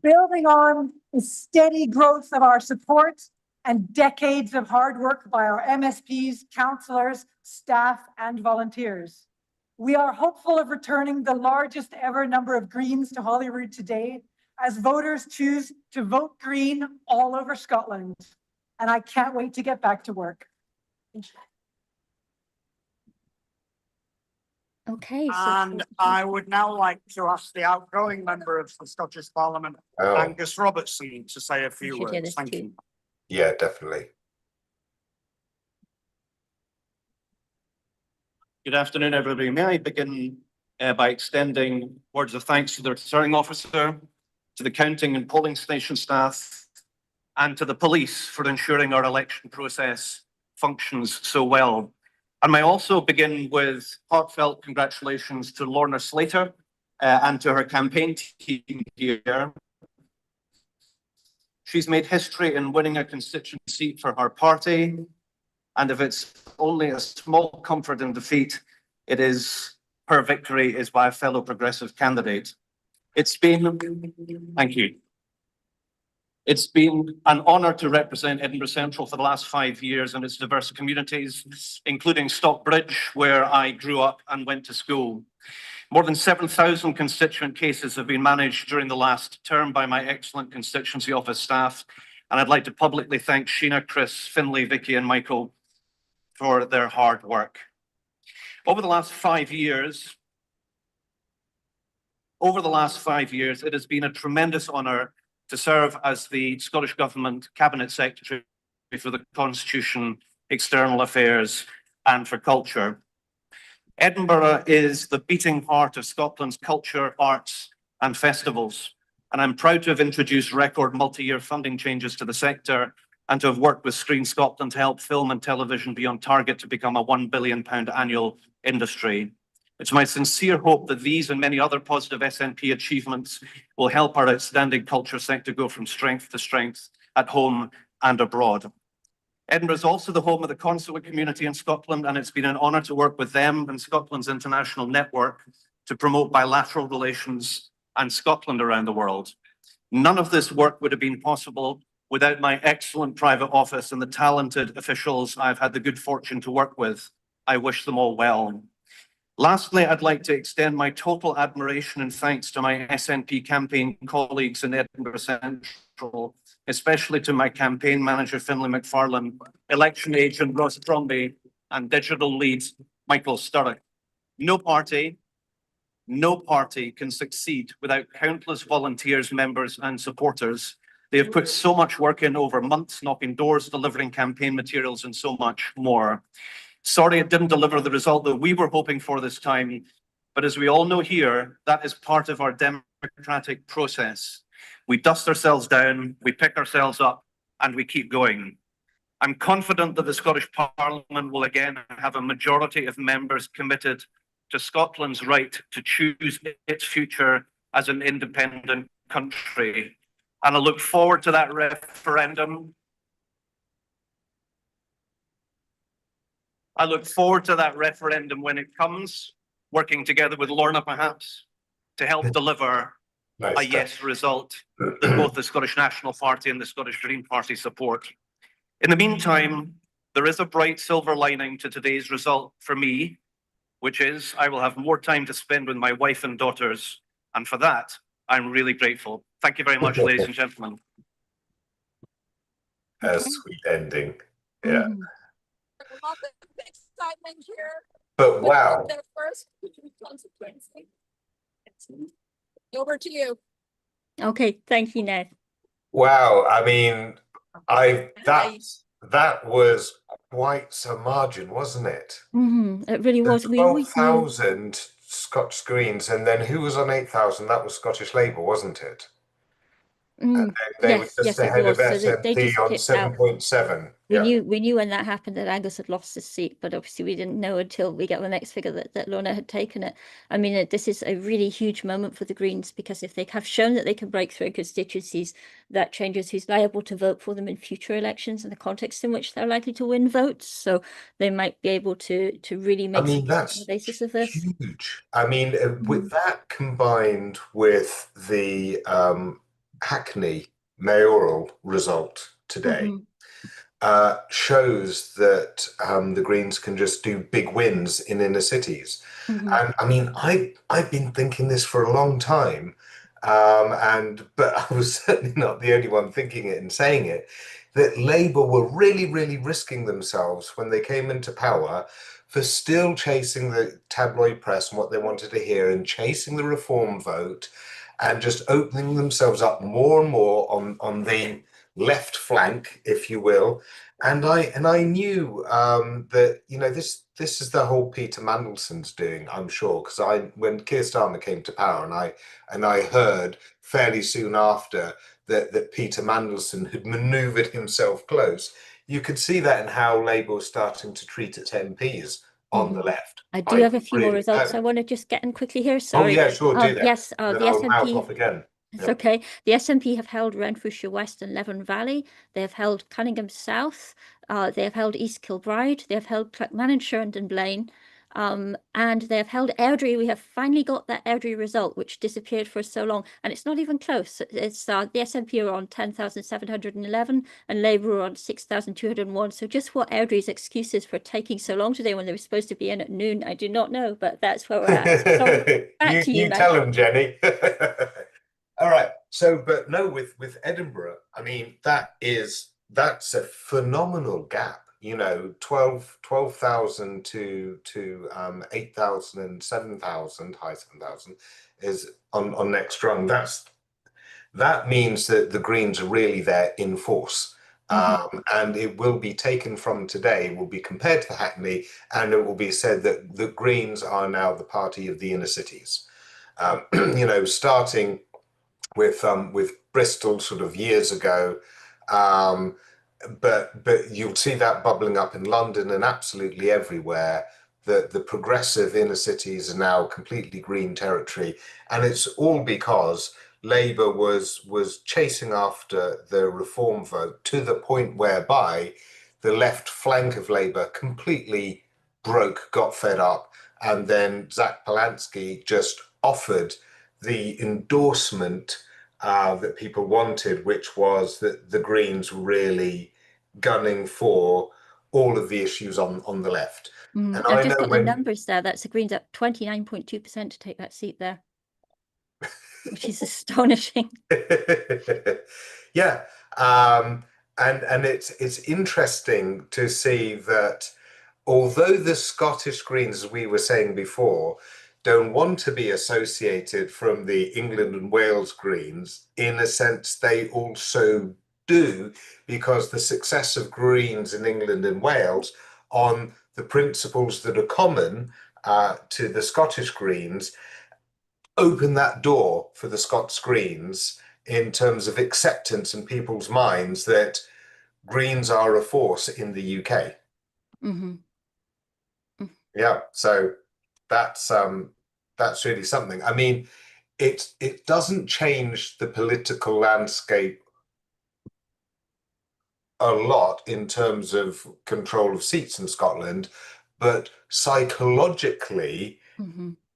Building on the steady growth of our support and decades of hard work by our MSPs, councillors, staff, and volunteers, we are hopeful of returning the largest ever number of Greens to Holyrood today, as voters choose to vote Green all over Scotland. And I can't wait to get back to work. Okay. And I would now like to ask the outgoing member of the Scottish Parliament, Angus Robertson, to say a few words. Thank you. Yeah, definitely. Good afternoon, everybody. May I begin by extending words of thanks to the returning officer, to the counting and polling station staff, and to the police for ensuring our election process functions so well. And may I also begin with heartfelt congratulations to Lorna Slater and to her campaign team here. She's made history in winning a constituency seat for her party, and if it's only a small comfort in defeat, it is her victory is by a fellow Progressive candidate. It's been, thank you. It's been an honour to represent Edinburgh Central for the last 5 years and its diverse communities, including Stockbridge, where I grew up and went to school. More than 7,000 constituent cases have been managed during the last term by my excellent constituency office staff, and I'd like to publicly thank Sheena, Chris, Finlay, Vicky and Michael for their hard work. Over the last 5 years, it has been a tremendous honour to serve as the Scottish Government Cabinet Secretary for the Constitution external affairs, and for culture. Edinburgh is the beating heart of Scotland's culture, arts, and festivals. And I'm proud to have introduced record multi-year funding changes to the sector and to have worked with Screen Scotland to help film and television be on target to become a £1 billion annual industry. It's my sincere hope that these and many other positive SNP achievements will help our outstanding culture sector go from strength to strength at home and abroad. Edinburgh is also the home of the consular community in Scotland, and it's been an honour to work with them and Scotland's international network to promote bilateral relations and Scotland around the world. None of this work would have been possible without my excellent private office and the talented officials I've had the good fortune to work with. I wish them all well. Lastly, I'd like to extend my total admiration and thanks to my SNP campaign colleagues in Edinburgh Central, especially to my campaign manager, Finlay McFarlane, election agent, Ross Crombie, and digital lead, Michael Sturrock. No party can succeed without countless volunteers, members, and supporters. They have put so much work in over months, knocking doors, delivering campaign materials, and so much more. Sorry it didn't deliver the result that we were hoping for this time, but as we all know here, that is part of our democratic process. We dust ourselves down, we pick ourselves up, and we keep going. I'm confident that the Scottish Parliament will again have a majority of members committed to Scotland's right to choose its future as an independent country. And I look forward to that referendum. I look forward to that referendum when it comes, working together with Lorna perhaps, to help deliver a yes result that both the Scottish National Party and the Scottish Green Party support. In the meantime, there is a bright silver lining to today's result for me, which is I will have more time to spend with my wife and daughters. And for that, I'm really grateful. Thank you very much, ladies and gentlemen. A sweet ending. Yeah. But wow. Over to you. Okay, thank you, Ned. Wow, I mean, that was quite some margin, wasn't it? It really was. We always knew 12,000 Scotch Greens, and then who was on 8,000? That was Scottish Labour, wasn't it? And they were just ahead of SNP on 7.7. We knew when that happened that Angus had lost his seat, but obviously we didn't know until we got the next figure that Lorna had taken it. I mean, this is a really huge moment for the Greens, because if they have shown that they can break through constituencies, that changes who's liable to vote for them in future elections and the context in which they're likely to win votes. So they might be able to really make some on the basis of this. Huge. I mean, with that combined with the Hackney mayoral result today, shows that the Greens can just do big wins in inner cities. And I mean, I've been thinking this for a long time, but I was certainly not the only one thinking it and saying it, that Labour were really risking themselves when they came into power for still chasing the tabloid press and what they wanted to hear, and chasing the reform vote, and just opening themselves up more and more on the left flank, if you will. And I knew that, you know, this is the whole Peter Mandelson's doing, I'm sure, because when Keir Starmer came to power, and I heard fairly soon after that Peter Mandelson had manoeuvred himself close, you could see that in how Labour was starting to treat its MPs on the left. I do have a few more results I want to just get in quickly here. Sorry. Oh yeah, sure, do that. Yes, the I'll mouth SNP. off again. It's okay. The SNP have held Renfrewshire West and Leven Valley. They have held Cunningham South. They have held East Kilbride. They have held Clackmannan, and Blaine. And they have held Airdrie. We have finally got that Airdrie result, which disappeared for so long, and it's not even close. It's the SNP are on 10,711 and Labour are on 6,201. So just what Airdrie's excuses for taking so long today when they were supposed to be in at noon, I do not know, but that's where we're at. So back to you, tell them, Jenny. All right. So, but no, with Edinburgh, I mean, that's a phenomenal gap. You know, 12,000 to 8,000 and 7,000, high 7,000 is on next rung. That means that the Greens are really there in force. And it will be taken from today, will be compared to Hackney, and it will be said that the Greens are now the party of the inner cities. You know, starting with Bristol sort of years ago, but you'll see that bubbling up in London and absolutely everywhere. The progressive inner cities are now completely green territory, and it's all because Labour was chasing after the reform vote to the point whereby the left flank of Labour completely broke, got fed up, and then Zach Polanski just offered the endorsement that people wanted, which was that the Greens were really gunning for all of the issues on the left. And I've I just know got the numbers there. That's the Greens at 29.2% to take that seat there, which is astonishing. Yeah, and it's interesting to see that although the Scottish Greens, as we were saying before, don't want to be associated from the England and Wales Greens, in a sense they also do, because the success of Greens in England and Wales on the principles that are common to the Scottish Greens open that door for the Scots Greens in terms of acceptance in people's minds that Greens are a force in the UK. Yeah, so that's really something. I mean, it doesn't change the political landscape a lot in terms of control of seats in Scotland, but psychologically,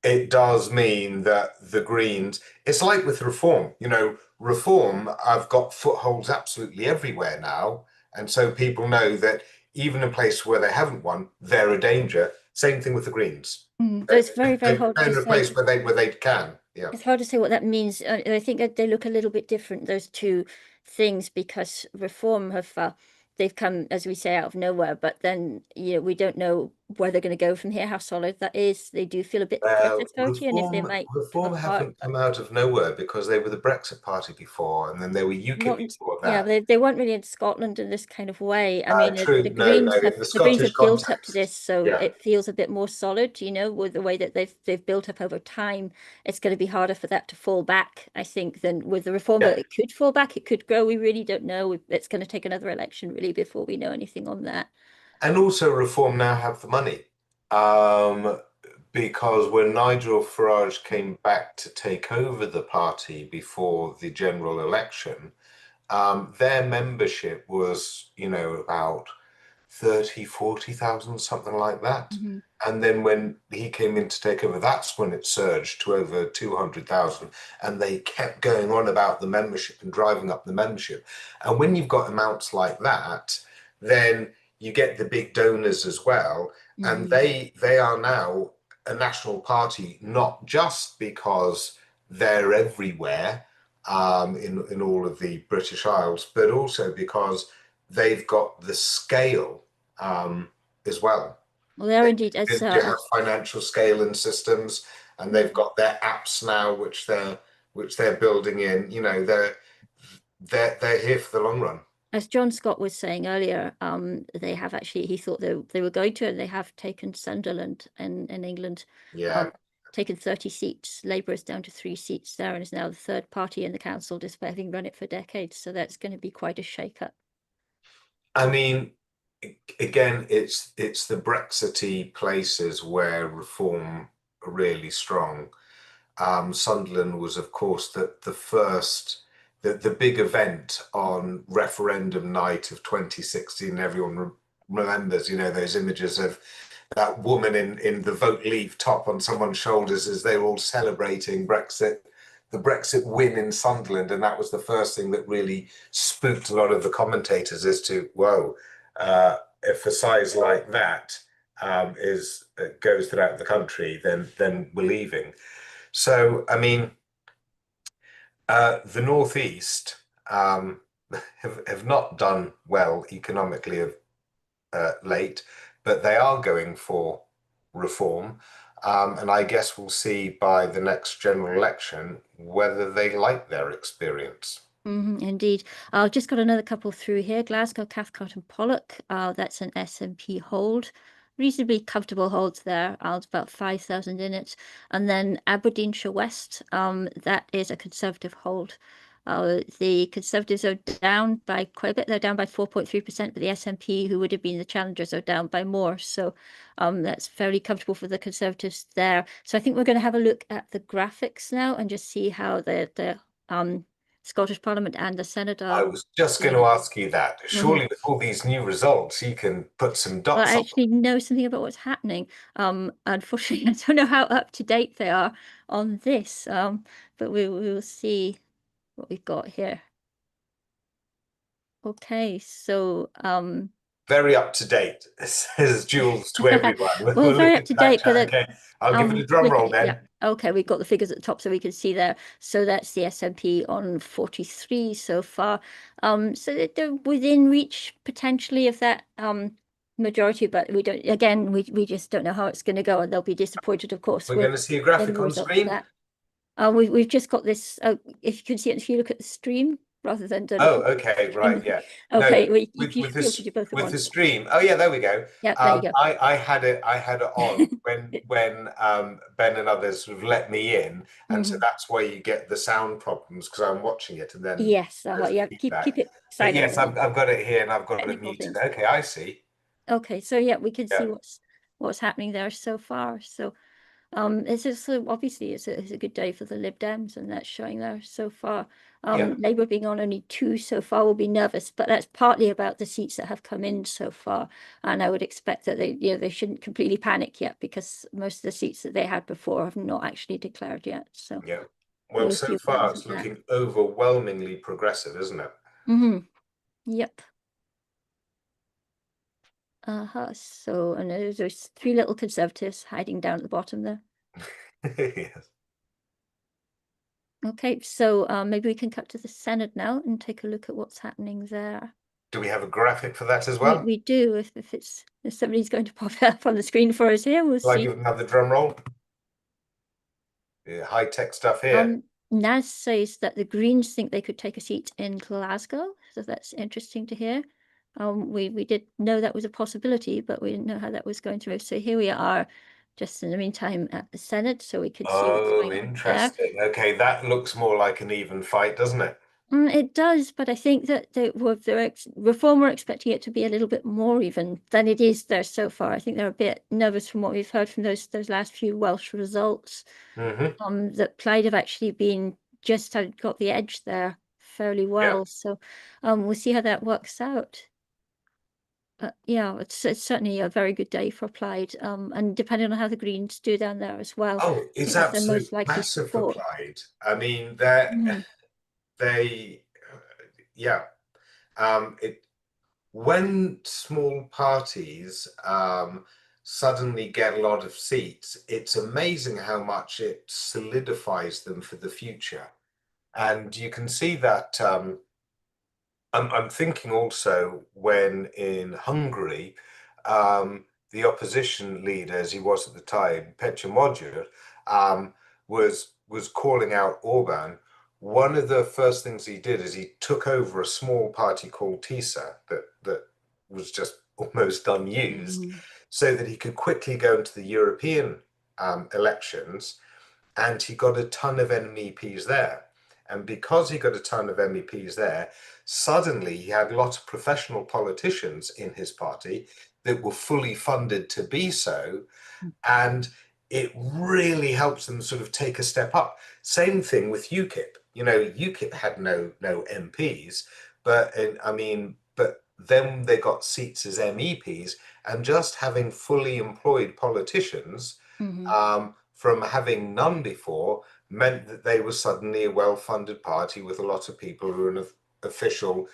it does mean that the Greens, it's like with Reform, you know, Reform, I've got footholds absolutely everywhere now. And so people know that even in a place where they haven't won, they're a danger. Same thing with the Greens. It's very, very hard to in a say. place where they can. Yeah. It's hard to say what that means. I think that they look a little bit different, those two things, because Reform have they've come, as we say, out of nowhere, but then we don't know where they're going to go from here, how solid that is. They do feel a bit threat-authority, and if they might Reform haven't come out of nowhere because they were the Brexit party before, and then they were UKIP before that. Yeah, they weren't really in Scotland in this kind of way. I mean, True. the Greens No, have in the the Greens Scottish have built up to context. this, so Yeah. it feels a bit more solid. With the way that they've built up over time, it's going to be harder for that to fall back, I think, than with the Reform vote. It could fall back, it could grow. We really don't know. It's going to take another election really before we know anything on that. And also, Reform now have the money, because when Nigel Farage came back to take over the party before the general election, their membership was, about 40,000, something like that. And then when he came in to take over, that's when it surged to over 200,000. And they kept going on about the membership and driving up the membership. And when you've got amounts like that, then you get the big donors as well. And they are now a national party, not just because they're everywhere in all of the British Isles, but also because they've got the scale as well. Well, they're indeed. They have financial scale and systems, and they've got their apps now, which they're building in. They're here for the long run. As John Scott was saying earlier, they have actually, he thought they were going to, and they have taken Sunderland in England. Yeah. Taken 30 seats. Labour is down to 3 seats there and is now the third party in the council, despite having run it for decades. So that's going to be quite a shake-up. I mean, again, it's the Brexity places where Reform are really strong. Sunderland was, of course, the first, the big event on referendum night of 2016. Everyone remembers, those images of that woman in the Vote Leave top on someone's shoulders as they were all celebrating Brexit, the Brexit win in Sunderland. And that was the first thing that really spooked a lot of the commentators as to, whoa, if a size like that goes throughout the country, then we're leaving. So, I mean, the Northeast have not done well economically of late, but they are going for reform. And I guess we'll see by the next general election whether they like their experience. Indeed. I've just got another couple through here. Glasgow, Cathcart and Pollock. That's an SNP hold. Reasonably comfortable holds there. About 5,000 in it. And then Aberdeenshire West. That is a Conservative hold. The Conservatives are down by quite a bit. They're down by 4.3%, but the SNP, who would have been the challengers, are down by more. So that's fairly comfortable for the Conservatives there. So I think we're going to have a look at the graphics now and just see how the Scottish Parliament and the Senedd are. I was just going to ask you that. Surely with all these new results, you can put some Well, dots I on. actually know something about what's happening. Unfortunately, I don't know how up to date they are on this, but we will see what we've got here. Okay, so Very up to date, says Jules to everyone. well, very up to date, but okay, I'll give it a drum roll then. Yeah. Okay, we've got the figures at the top so we can see there. So that's the SNP on 43 so far. So they're within reach potentially of that majority, but we don't. Again, we just don't know how it's going to go, and they'll be disappointed, of course. We're going to see a graphic on screen. We've just got this. If you can see it, if you look at the stream rather than. Oh, okay, right, yeah. Okay, no, with the stream. Oh, yeah, there we go. Yeah, there you go. I had it on when Ben and others sort of let me in, and so that's why you get the sound problems because I'm watching it, and then yes, yeah, keep it silent. But yes, I've got it here, and I've got it muted. Okay, I see. Okay, so yeah, we can see what's happening there so far. So it's also obviously it's a good day for the Lib Dems, and that's showing there so far. Labour being on only 2 so far will be nervous, but that's partly about the seats that have come in so far. And I would expect that they shouldn't completely panic yet because most of the seats that they had before have not actually declared yet. So yeah, well, so far it's looking overwhelmingly progressive, isn't it? Yep. So, and there's 3 little Conservatives hiding down at the bottom there. Yes. Okay, so maybe we can cut to the Senedd now and take a look at what's happening there. Do we have a graphic for that as well? We do. If somebody's going to pop up on the screen for us here, we'll see. I give another drum roll? Yeah, high-tech stuff here. Naz says that the Greens think they could take a seat in Glasgow, so that's interesting to hear. We did know that was a possibility, but we didn't know how that was going to move. So here we are, just in the meantime, at the Senedd, so we could see what's going on interesting. There. Okay, that looks more like an even fight, doesn't it? It does, but I think that the Reform were expecting it to be a little bit more even than it is there so far. I think they're a bit nervous from what we've heard from those last few Welsh results. That Plaid have actually got the edge there fairly well. So we'll see how that works out. Yeah, it's certainly a very good day for Plaid, and depending on how the Greens do down there as well. Oh, it's absolutely massive for Plaid. I mean, when small parties suddenly get a lot of seats, it's amazing how much it solidifies them for the future. And you can see that I'm thinking also when in Hungary, the opposition leader, as he was at the time, Petya Magyar, was calling out Orban. One of the first things he did is he took over a small party called TISA that was just almost unused, so that he could quickly go into the European elections, and he got a ton of MEPs there. And because he got a ton of MEPs there, suddenly he had lots of professional politicians in his party that were fully funded to be so. And it really helps them sort of take a step up. Same thing with UKIP. You know, UKIP had no MPs, but then they got seats as MEPs, and just having fully employed politicians from having none before meant that they were suddenly a well-funded party with a lot of people who are in official,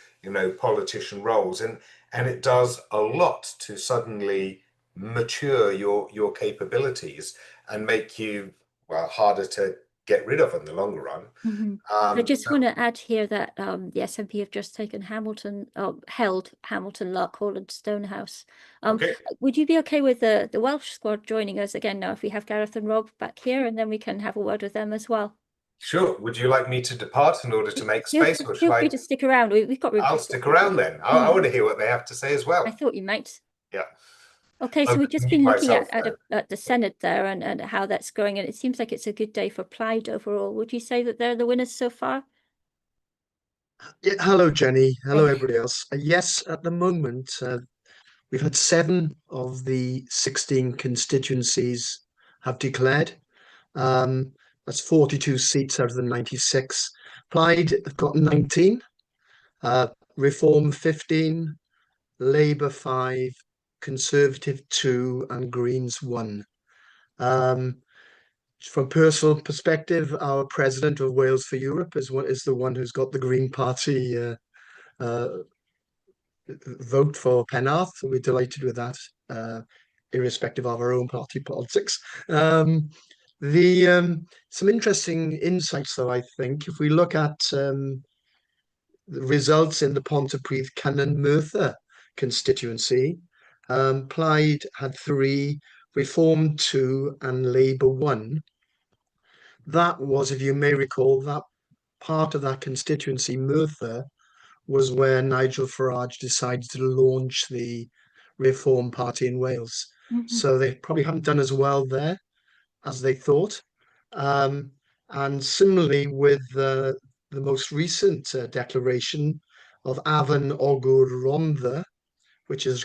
politician roles, and it does a lot to suddenly mature your capabilities and make you harder to get rid of in the longer run. I just want to add here that the SNP have just taken held Hamilton, Larkhall and Stonehouse. Would you be okay with the Welsh squad joining us again now if we have Gareth and Rob back here, and then we can have a word with them as well? Sure. Would you like me to depart in order to make space, or Feel shall free I? to stick around. We've got room. I'll stick around then. I want to hear what they have to say as well. I thought you might. Yeah. Okay, so I'll we've just mute been looking myself at the Senedd there and how that's going, and it seems like it's a good day for Plaid overall. Would you say that they're the winners so far? Yeah, hello, Jenny. Hello, everybody else. Yes, at the moment, we've had 7 of the 16 constituencies have declared. That's 42 seats out of the 96. Plaid have got 19, Reform 15, Labour 5, Conservative 2, and Greens 1. From personal perspective, our president of Wales for Europe is the one who's got the Green Party vote for Penarth. So we're delighted with that, irrespective of our own party politics. Some interesting insights, though, I think. If we look at the results in the Pontypridd Cynon Merthyr constituency, Plaid had 3, Reform 2, and Labour 1. That was, if you may recall, that part of that constituency, Merthyr, was where Nigel Farage decided to launch the Reform Party in Wales. So they probably haven't done as well there as they thought. And similarly with the most recent declaration of Afon Ogur Rhondda, which is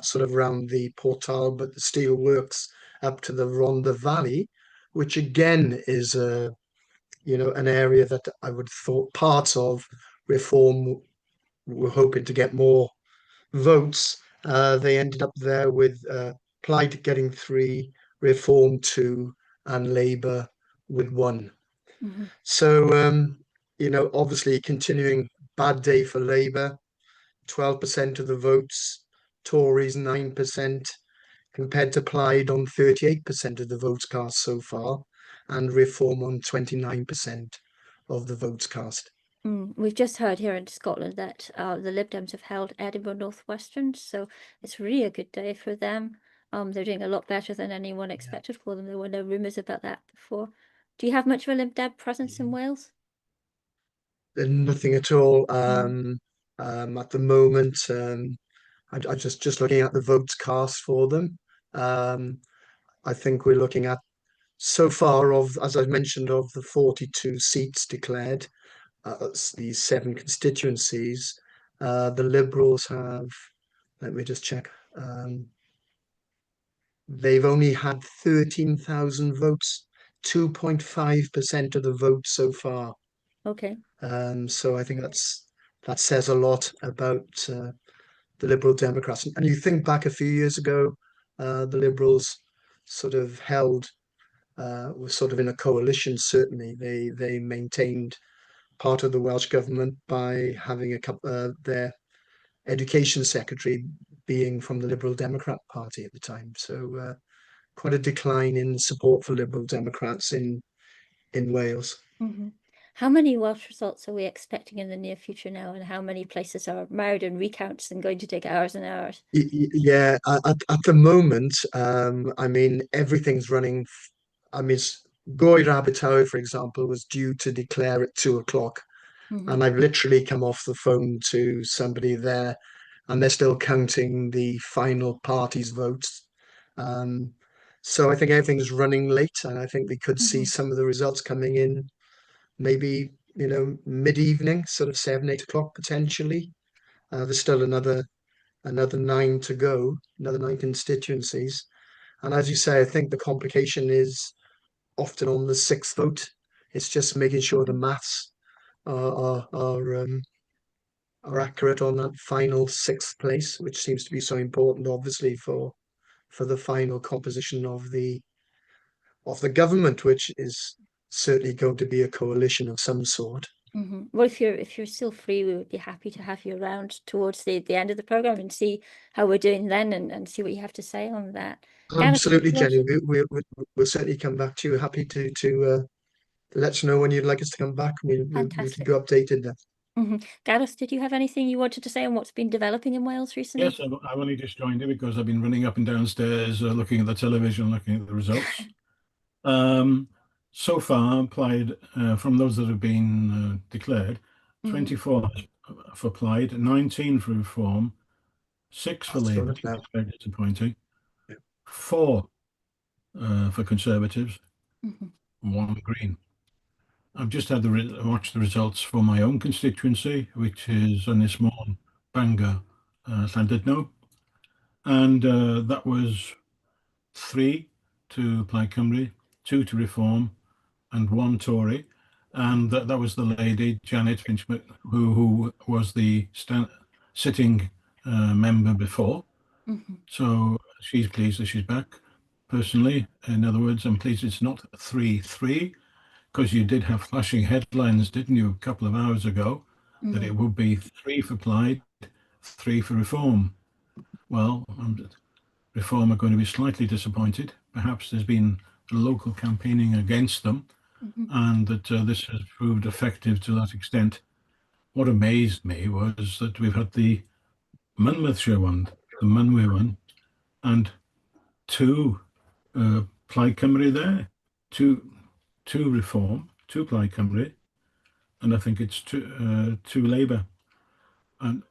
sort of around the Port Talbot, the steel works up to the Rhondda Valley, which again is an area that I would thought parts of Reform were hoping to get more votes. They ended up there with Plaid getting 3, Reform 2, and Labour with 1. So, obviously continuing bad day for Labour, 12% of the votes, Tories 9%, compared to Plaid on 38% of the votes cast so far, and Reform on 29% of the votes cast. We've just heard here in Scotland that the Lib Dems have held Edinburgh Northwestern, so it's really a good day for them. They're doing a lot better than anyone expected for them. There were no rumours about that before. Do you have much of a Lib Dem presence in Wales? Nothing at all. At the moment, I just looking at the votes cast for them. I think we're looking at, so far, as I mentioned, of the 42 seats declared, these 7 constituencies, the Liberals have, let me just check, they've only had 13,000 votes, 2.5% of the vote so far. Okay. So I think that says a lot about the Liberal Democrats. And you think back a few years ago, the Liberals sort of were sort of in a coalition. Certainly, they maintained part of the Welsh government by having a couple their education secretary being from the Liberal Democrat Party at the time. So quite a decline in support for Liberal Democrats in Wales. How many Welsh results are we expecting in the near future now, and how many places are married and recounts and going to take hours and hours? Yeah, at the moment, I mean, everything's running. I mean, Goir Abertawe, for example, was due to declare at 2 o'clock. And I've literally come off the phone to somebody there, and they're still counting the final party's votes. So I think everything's running late, and I think we could see some of the results coming in maybe, mid-evening, sort of 7, 8 o'clock potentially. There's still another 9 to go, another 9 constituencies. And as you say, I think the complication is often on the 6th vote. It's just making sure the maths are accurate on that final 6th place, which seems to be so important, obviously, for the final composition of the government, which is certainly going to be a coalition of some sort. Well, if you're still free, we would be happy to have you around towards the end of the program and see how we're doing then, and see what you have to say on that. Absolutely, Jenny. We'll certainly come back to you. Happy to let us know when you'd like us to come back. We'll keep you updated then. Gareth, did you have anything you wanted to say on what's been developing in Wales recently? Yes, I've only just joined it because I've been running up and downstairs, looking at the television, looking at the results. so far applied from those that have been declared, 24 for Plaid, 19 for Reform, 6 for Labour, very disappointing, 4 for Conservatives, 1 Green. I've just had to watch the results for my own constituency, which is Ynys Môn, Bangor, Llandudno, and that was 3 to Plaid Cymru, 2 to Reform, and 1 Tory, and that was the lady Janet Finchman, who was the sitting member before. So she's pleased that she's back. Personally, in other words, I'm pleased it's not 3-3, because you did have flashing headlines, didn't you, a couple of hours ago, that it would be 3 for Plaid, 3 for Reform. Well, Reform are going to be slightly disappointed. Perhaps there's been local campaigning against them, and that this has proved effective to that extent. What amazed me was that we've had the Monmouthshire one, the Munwy one, and 2 Plaid Cymru there, 2 Reform, 2 Plaid Cymru, and I think it's 2 Labour. And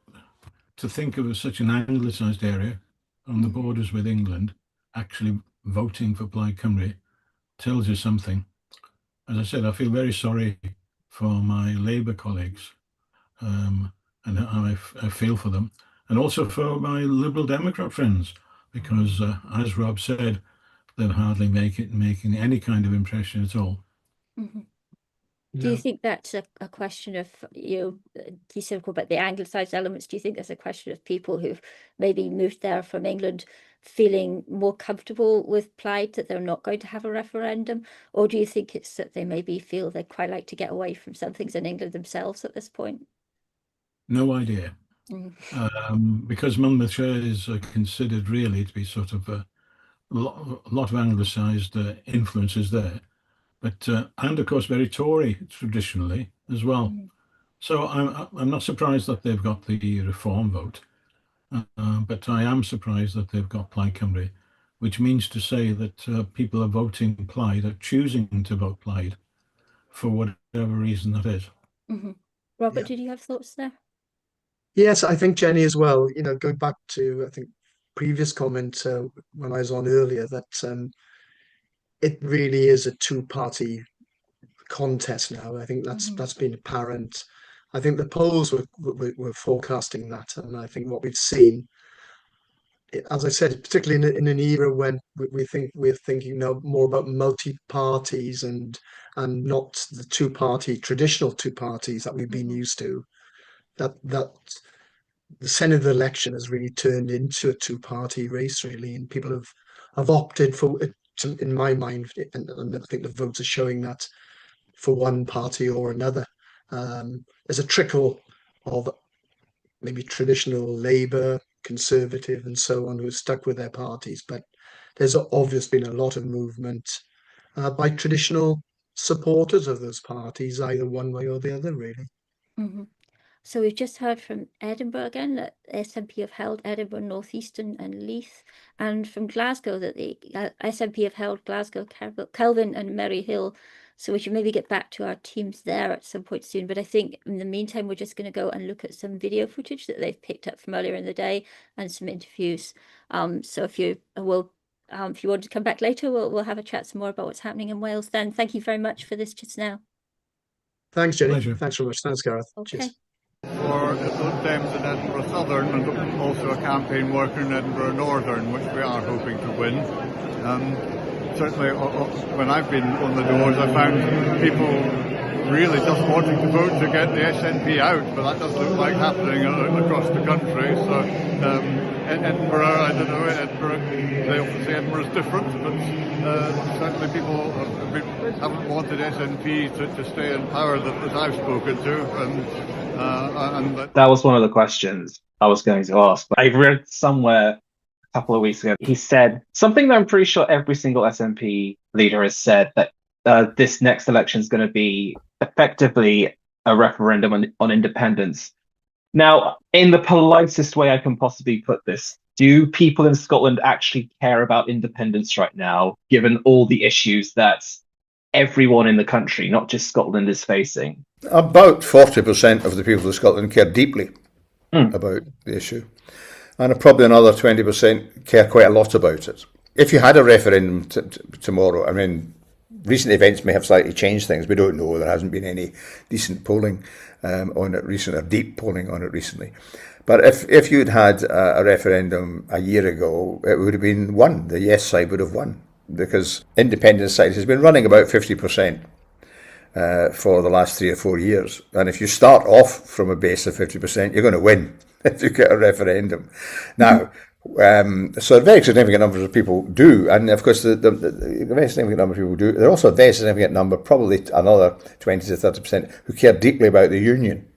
to think of such an anglicised area on the borders with England actually voting for Plaid Cymru tells you something. As I said, I feel very sorry for my Labour colleagues, and I feel for them, and also for my Liberal Democrat friends, because as Rob said, they're hardly making any kind of impression at all. Do you think that's a question of, you said about the anglicised elements, do you think that's a question of people who've maybe moved there from England feeling more comfortable with Plaid, that they're not going to have a referendum? Or do you think it's that they maybe feel they'd quite like to get away from some things in England themselves at this point? No idea. Because Monmouthshire is considered really to be sort of a lot of anglicised influences there. But and of course very Tory traditionally as well. So I'm not surprised that they've got the Reform vote, but I am surprised that they've got Plaid Cymru, which means to say that people are voting Plaid, are choosing to vote Plaid for whatever reason that is. Robert, did you have thoughts there? Yes, I think Jenny as well. You know, going back to I think previous comment when I was on earlier, that it really is a two-party contest now. I think that's been apparent. I think the polls were forecasting that, and I think what we've seen, as I said, particularly in an era when we're thinking now more about multi-parties and not the traditional two parties that we've been used to. That the Senedd election has really turned into a two-party race, really, and people have opted for it. In my mind, and I think the votes are showing that, for one party or another. There's a trickle of maybe traditional Labour, Conservative, and so on who are stuck with their parties, but there's obviously been a lot of movement by traditional supporters of those parties, either one way or the other, really. So we've just heard from Edinburgh again that SNP have held Edinburgh, North Eastern and Leith, and from Glasgow that the SNP have held Glasgow, Kelvin and Merry Hill. So we should maybe get back to our teams there at some point soon. But I think in the meantime, we're just going to go and look at some video footage that they've picked up from earlier in the day and some interviews. So if you want to come back later, we'll have a chat some more about what's happening in Wales then. Thank you very much for this just now. Thanks, Jenny. Pleasure. Thanks very much. Thanks, Gareth. Okay. Cheers. For the Lib Dems in Edinburgh Southern, and also a campaign worker in Edinburgh Northern, which we are hoping to win. Certainly, when I've been on the doors, I found people really just wanting to vote to get the SNP out, but that doesn't look like happening across the country. So Edinburgh, I don't know, they often say Edinburgh is different, but certainly people haven't wanted SNP to stay in power that I've spoken to. That was one of the questions I was going to ask, but I read somewhere a couple of weeks ago, he said something that I'm pretty sure every single SNP leader has said, that this next election is going to be effectively a referendum on independence. Now, in the politest way I can possibly put this, do people in Scotland actually care about independence right now, given all the issues that everyone in the country, not just Scotland, is facing? About 40% of the people of Scotland care deeply about the issue, and probably another 20% care quite a lot about it. If you had a referendum tomorrow, I mean, recent events may have slightly changed things. We don't know. There hasn't been any decent polling on it recently, or deep polling on it recently. But if you'd had a referendum a year ago, it would have been won. The yes side would have won, because independence side has been running about 50% for the last 3 or 4 years. And if you start off from a base of 50%, you're going to win if you get a referendum. Now, so a very significant number of people do, and of course the very significant number of people do. There are also a very significant number, probably another 20 to 30%, who care deeply about the union.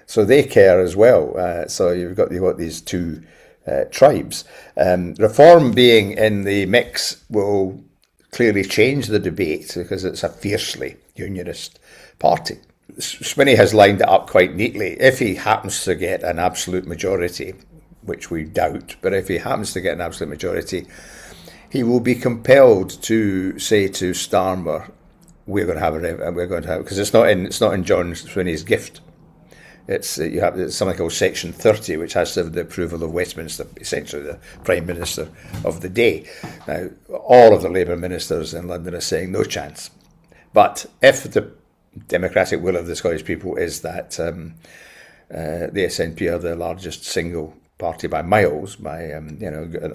So they care as well. So you've got these two tribes. Reform being in the mix will clearly change the debate, because it's a fiercely unionist party. Swinney has lined it up quite neatly. If he happens to get an absolute majority, which we doubt, but if he happens to get an absolute majority, he will be compelled to say to Starmer, "We're going to have because it's not in John Swinney's gift. It's something called Section 30, which has to have the approval of Westminster, essentially the Prime Minister of the day. Now, all of the Labour ministers in London are saying no chance. But if the democratic will of the Scottish people is that the SNP are the largest single party by miles, by a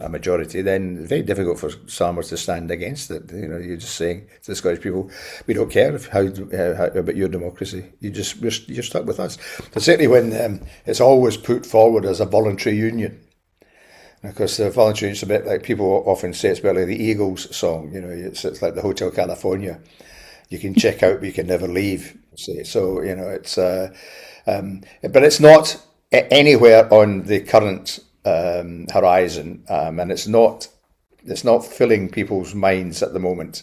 majority, then it's very difficult for Starmer to stand against it. You're just saying to the Scottish people, we don't care how about your democracy. You're stuck with us. But certainly when it's always put forward as a voluntary union. And of course, the voluntary union is a bit like people often say, it's a bit like the Eagles song. It's like the Hotel California. You can check out, but you can never leave. So it's but it's not anywhere on the current horizon, and it's not filling people's minds at the moment,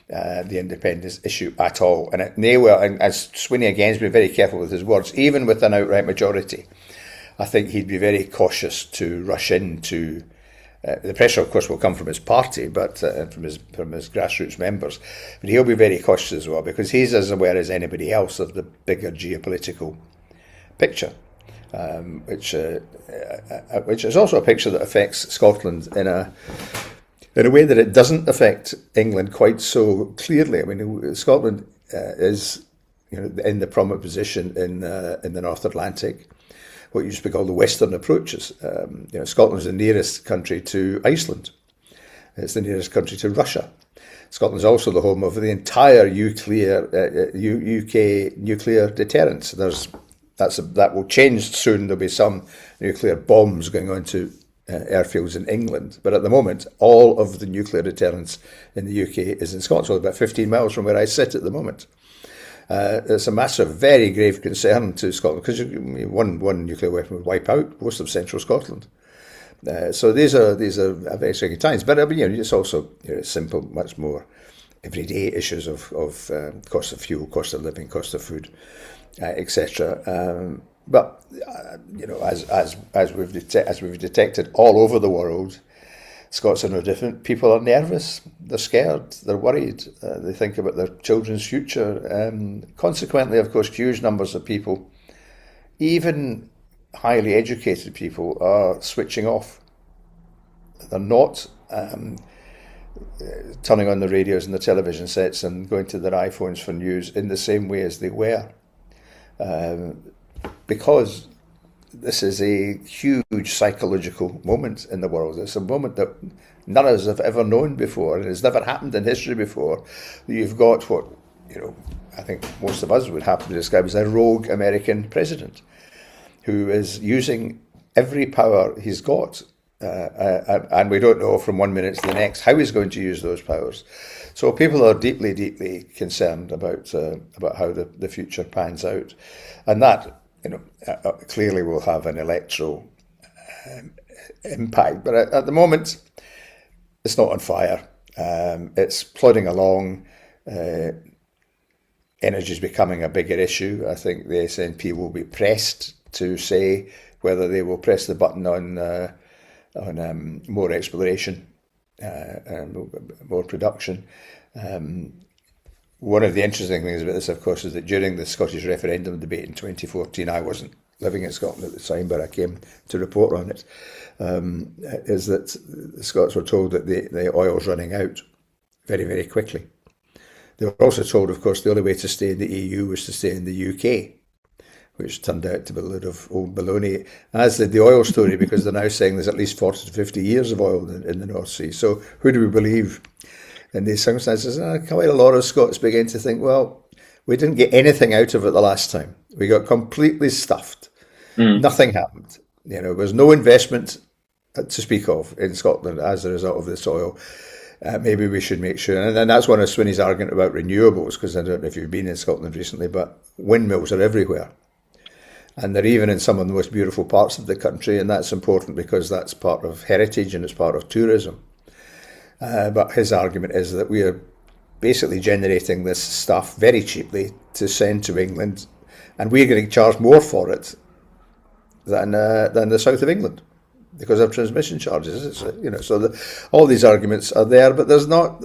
the independence issue at all. And as Swinney again has been very careful with his words, even with an outright majority, I think he'd be very cautious to rush into. The pressure, of course, will come from his party, but from his grassroots members. But he'll be very cautious as well, because he's as aware as anybody else of the bigger geopolitical picture. Which is also a picture that affects Scotland in a way that it doesn't affect England quite so clearly. I mean, Scotland is in the prominent position in the North Atlantic, what used to be called the Western approaches. Scotland's the nearest country to Iceland. It's the nearest country to Russia. Scotland's also the home of the entire UK nuclear deterrence. That will change soon. There'll be some nuclear bombs going onto airfields in England. But at the moment, all of the nuclear deterrence in the UK is in Scotland, so about 15 miles from where I sit at the moment. It's a massive, very grave concern to Scotland, because one nuclear weapon would wipe out most of central Scotland. So these are very tricky times. But it's also simple, much more everyday issues of cost of fuel, cost of living, cost of food, etc. But as we've detected all over the world, Scots are no different. People are nervous, they're scared, they're worried, they think about their children's future. Consequently, of course, huge numbers of people, even highly educated people, are switching off. They're not turning on the radios and the television sets and going to their iPhones for news in the same way as they were. Because this is a huge psychological moment in the world. It's a moment that none of us have ever known before, and it's never happened in history before. You've got what, I think most of us would happily describe as a rogue American president who is using every power he's got. And we don't know from 1 minute to the next how he's going to use those powers. So people are deeply, deeply concerned about how the future pans out. And that, clearly will have an electoral impact. But at the moment, it's not on fire. It's plodding along. Energy is becoming a bigger issue. I think the SNP will be pressed to say whether they will press the button on more exploration, more production. one of the interesting things about this, of course, is that during the Scottish referendum debate in 2014, I wasn't living in Scotland at the time, but I came to report on it, is that the Scots were told that the oil's running out very, very quickly. They were also told, of course, the only way to stay in the EU was to stay in the UK, which turned out to be a load of old baloney, as did the oil story, because they're now saying there's at least 40 to 50 years of oil in the North Sea. So who do we believe in these circumstances? Quite a lot of Scots began to think, well, we didn't get anything out of it the last time. We got completely stuffed. Nothing happened. There was no investment to speak of in Scotland as a result of this oil. Maybe we should make sure, and that's one of Swinney's argument about renewables, because I don't know if you've been in Scotland recently, but windmills are everywhere. And they're even in some of the most beautiful parts of the country, and that's important because that's part of heritage and it's part of tourism. But his argument is that we are basically generating this stuff very cheaply to send to England, and we're going to charge more for it than the south of England because of transmission charges. So all these arguments are there, but it's not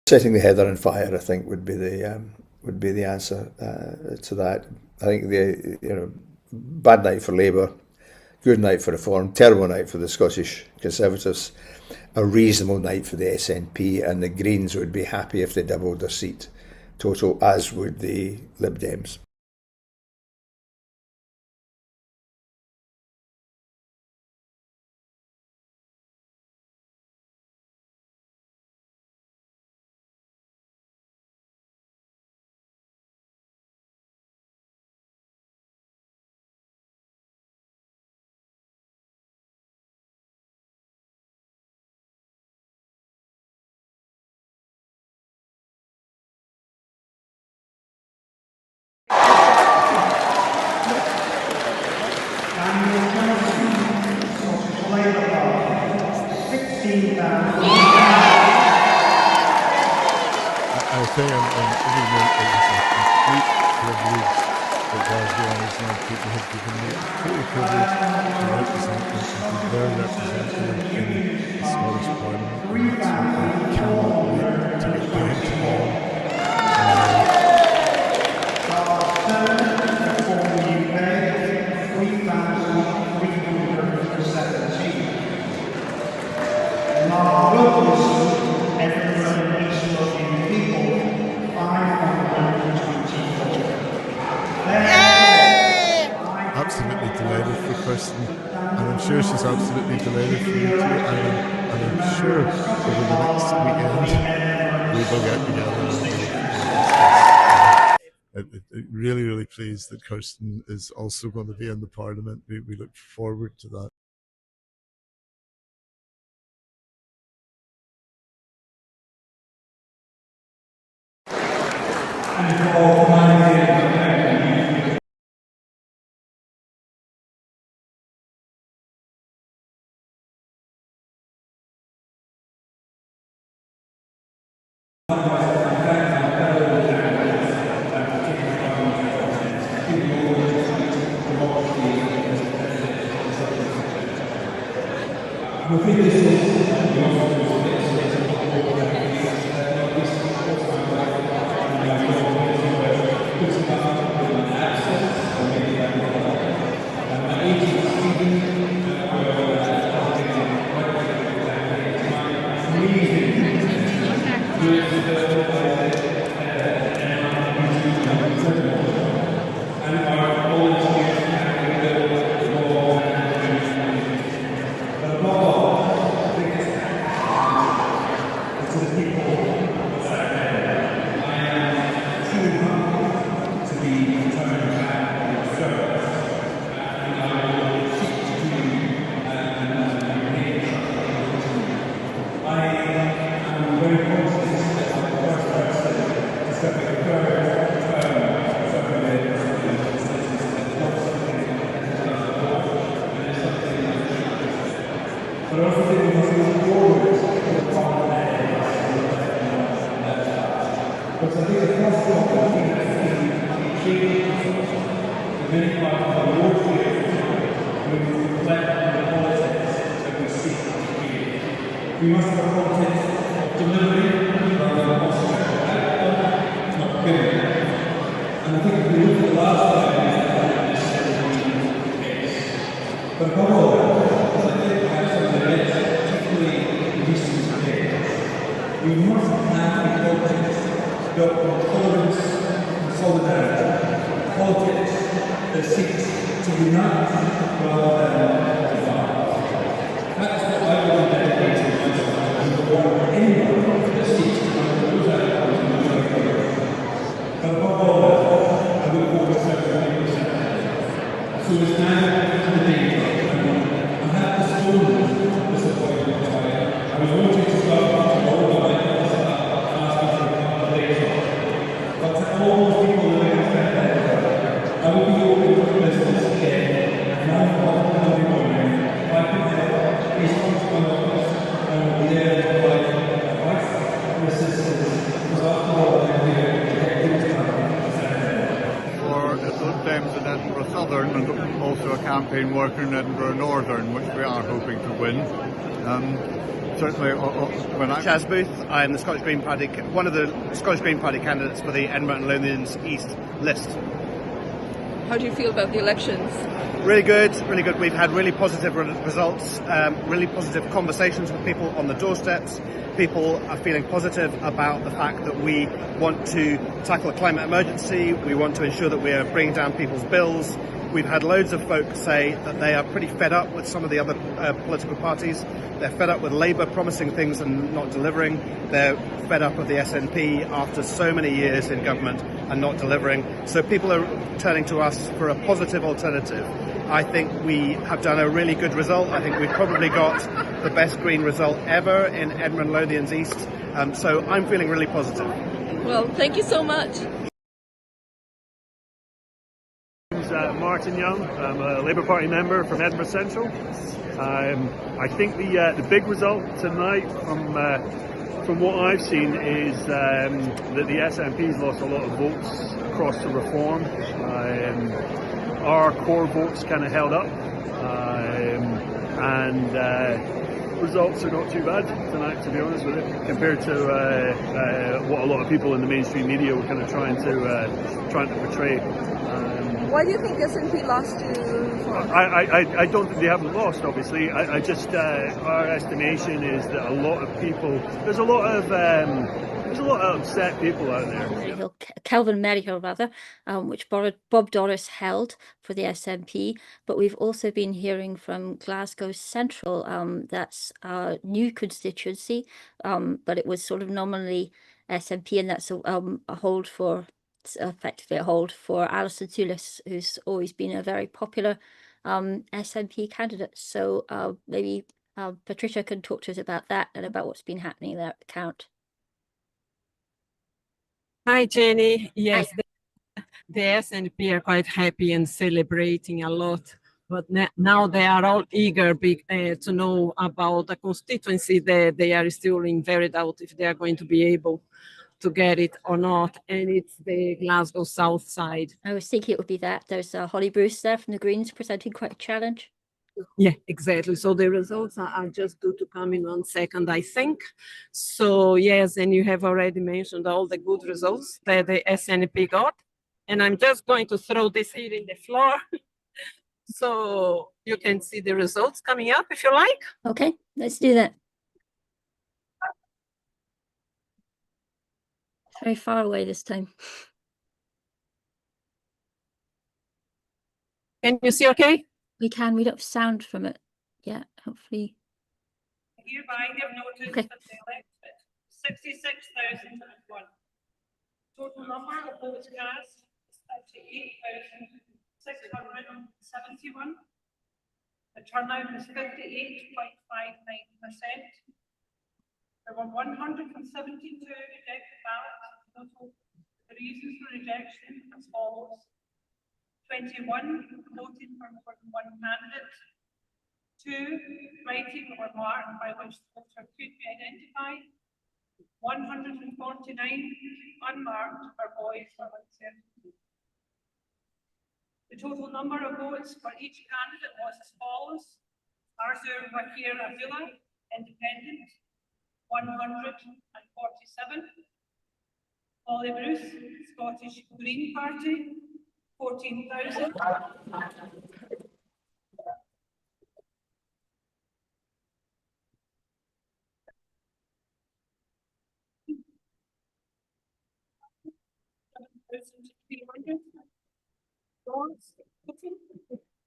setting the heather on fire, I think, would be the answer to that. I think bad night for Labour, good night for Reform, terrible night for the Scottish Conservatives, a reasonable night for the SNP, and the Greens would be happy if they doubled their seat total, as would the Lib Dems. I say I'm complete privilege that Glasgow and its young people have given me. Completely privileged to represent them and be their representative in the Scottish Parliament. And I cannot wait to get down to all. Absolutely delighted for Kirsten, and I'm sure she's absolutely delighted for you too, and I'm sure over the next weekend we will get together and we'll discuss. Really, really pleased that Kirsten is also going to be in the Parliament. We look forward to that. We must have a context of delivery And I think if we look at the last 5 years, that is necessarily the case. But above all that, I think perhaps some of the events, particularly in recent days, we must have a politics built on tolerance and solidarity, politics that seeks to unite rather than divide. That's what I will be dedicating myself to, number one, anyone that seeks to find those outcomes and those outcomes. But above all that, I look forward to serving people Senedd. So it's now to the day. I have postponed this appointment. I was wanting to start tomorrow, but I asked me for a couple of days off. But to all those people living in Senedd, I will be open for business again at 9 o'clock Monday morning. If I can help, please come to my office. I will be there to provide advice and assistance, because after all, I'm here to get things done. For the Lib Dems in Edinburgh Southern, and also a campaign worker in Edinburgh Northern, which we are hoping to win. Certainly, when I... Chas Booth, I am the Scottish Green Party, one of the Scottish Green Party candidates for the Edinburgh and Lothians East list. How do you feel about the elections? Really good, really good. We've had really positive results, really positive conversations with people on the doorsteps. People are feeling positive about the fact that we want to tackle the climate emergency. We want to ensure that we are bringing down people's bills. We've had loads of folk say that they are pretty fed up with some of the other political parties. They're fed up with Labour promising things and not delivering. They're fed up with the SNP after so many years in government and not delivering. So people are turning to us for a positive alternative. I think we have done a really good result. I think we've probably got the best Green result ever in Edinburgh and Lothians East. So I'm feeling really positive. Well, thank you so much. Martin Young. I'm a Labour Party member from Edinburgh Central. I think the big result tonight from what I've seen is that the SNP's lost a lot of votes across the reform. Our core votes kind of held up, and results are not too bad tonight, to be honest with you, compared to what a lot of people in the mainstream media were kind of trying to portray. Why do you think SNP lost to? I don't think they haven't lost, obviously. I just our estimation is that a lot of people, there's a lot of upset people out there. Kelvin Maryhill, rather, which Bob Doris held for the SNP. But we've also been hearing from Glasgow Central, that's a new constituency, but it was sort of nominally SNP, and that's a hold for. It's effectively a hold for Alison Toulis, who's always been a very popular SNP candidate. So maybe Patricia can talk to us about that and about what's been happening there at the count. Hi, Jenny. Yes, the SNP are quite happy and celebrating a lot. But now they are all eager to know about the constituency. They are still in very doubt if they are going to be able to get it or not, and it's the Glasgow South side. I was thinking it would be that. There's Holly Bruce there from the Greens presenting quite a challenge. Yeah, exactly. So the results are just due to come in 1 second, I think. So yes, and you have already mentioned all the good results that the SNP got. And I'm just going to throw this here in the floor so you can see the results coming up if you like. Okay, let's do that. Very far away this time. Can you see okay? We can. We don't have sound from it yet, hopefully. Hereby give notice that they elected 66,001. Total number of votes cast is 38,671. The turnout is 58.59%. There were 172 rejected ballots. Total. The reasons for rejection as follows: 21 voted for more than one candidate. 2 writing or mark by which the voter could be identified. 149 unmarked or void for uncertainty. The total number of votes for each candidate was as follows: Arthur Wakir Abdullah, Independent, 147. Holyrood, Scottish Green Party, 14,000.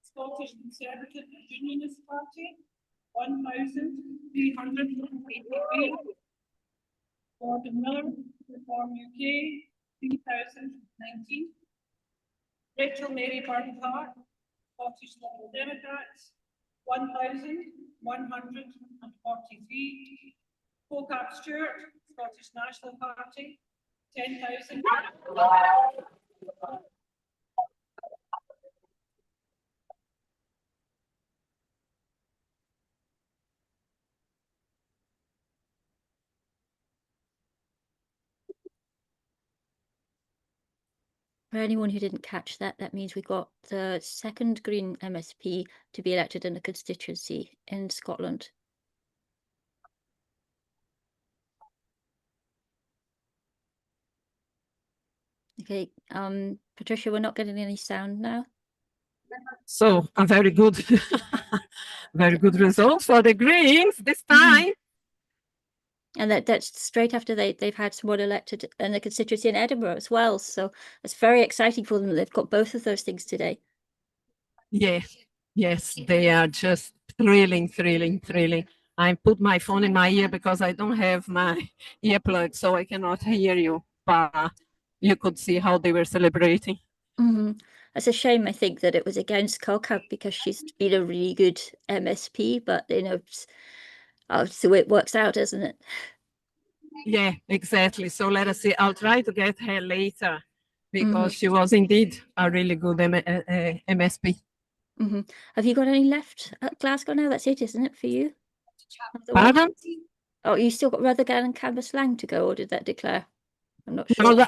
Scottish Conservative Unionist Party, 1,383. Gordon Miller, Reform UK, 3,019. Rachel Mary Bernhardt, Scottish Liberal Democrats, 1,143. Pocock Stewart, Scottish National Party, 10,000. For anyone who didn't catch that, that means we got the second Green MSP to be elected in a constituency in Scotland. Okay, Patricia, we're not getting any sound now. So a very good, very good result for the Greens this time. And that's straight after they've had someone elected in a constituency in Edinburgh as well. So it's very exciting for them. They've got both of those things today. Yeah, yes, they are just thrilling, thrilling, thrilling. I put my phone in my ear because I don't have my earplug, so I cannot hear you. But you could see how they were celebrating. It's a shame, I think, that it was against Colcab because she's been a really good MSP, but you know, it's the way it works out, isn't it? Yeah, exactly. So let us see. I'll try to get her later because she was indeed a really good MSP. Have you got any left at Glasgow now? That's it, isn't it, for you? Pardon? Oh, you still got Rutherglen and Cambuslang to go, or did that declare? I'm not No, sure.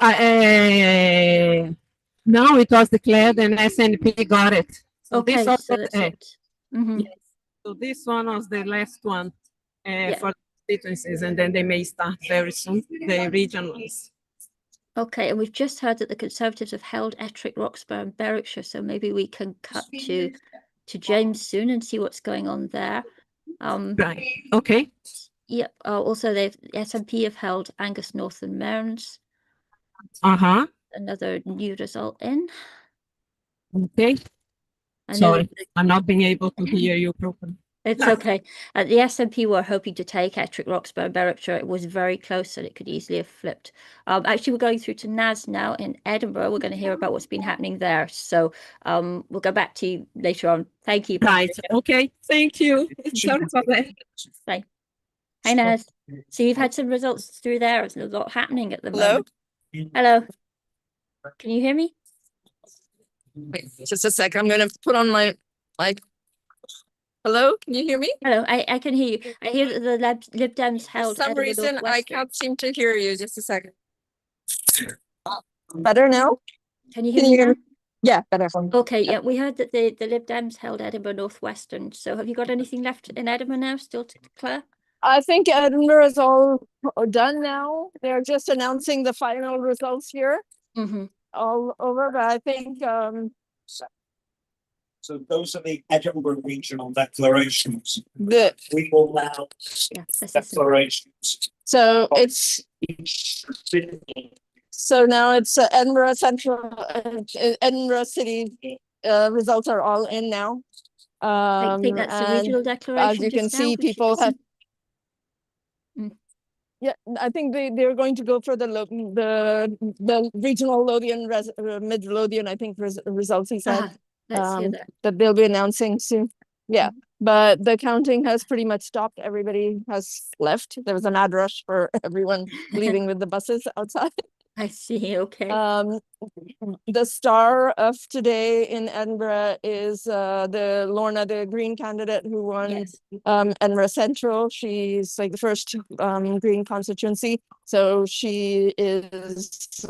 no, it was declared and SNP got it. So Okay, this was so that's it. yes. So this one was the last one Yeah. for constituencies, and then they may start very soon, the regionals. Okay, and we've just heard that the Conservatives have held Ettrick, Roxburgh and Berwickshire, so maybe we can cut to James soon and see what's going on there. Right, okay. Yep, also the SNP have held Angus North and Mearns. Another new result in. Okay. Sorry, I'm not being able to hear you properly. It's okay. The SNP were hoping to take Ettrick, Roxburgh and Berwickshire. It was very close and it could easily have flipped. Actually, we're going through to Naz now in Edinburgh. We're going to hear about what's been happening there. So we'll go back to you later on. Thank you. Right, okay, thank you. Sorry for that. Bye. Hi, Naz. So you've had some results through there. There's a lot happening at the moment. Hello. Can you hear me? Wait, just a sec. I'm going to put on my mic. Hello, can you hear me? Hello, I can hear you. I hear that the Lib Dems held. For some Edinburgh reason, North I Western. can't seem to hear you. Just a second. Better now? Can you hear me now? Yeah, better. Okay, yeah, we heard that the Lib Dems held Edinburgh North Western. So have you got anything left in Edinburgh now still to declare? I think Edinburgh is all done now. They're just announcing the final results here. All over, but I think So those are the Edinburgh regional declarations. We will now declarations. So it's so now it's Edinburgh Central, Edinburgh City results are all in now. I think that's the regional declaration. As you can see, people have. Yeah, I think they're going to go for the regional Lothian, mid Lothian, I think results he said. Let's hear that. That they'll be announcing soon. Yeah, but the counting has pretty much stopped. Everybody has left. There was an ad rush for everyone leaving with the buses outside. I see, okay. The star of today in Edinburgh is the Lorna, the Green candidate who won Edinburgh Central. She's like the first Green constituency. So she is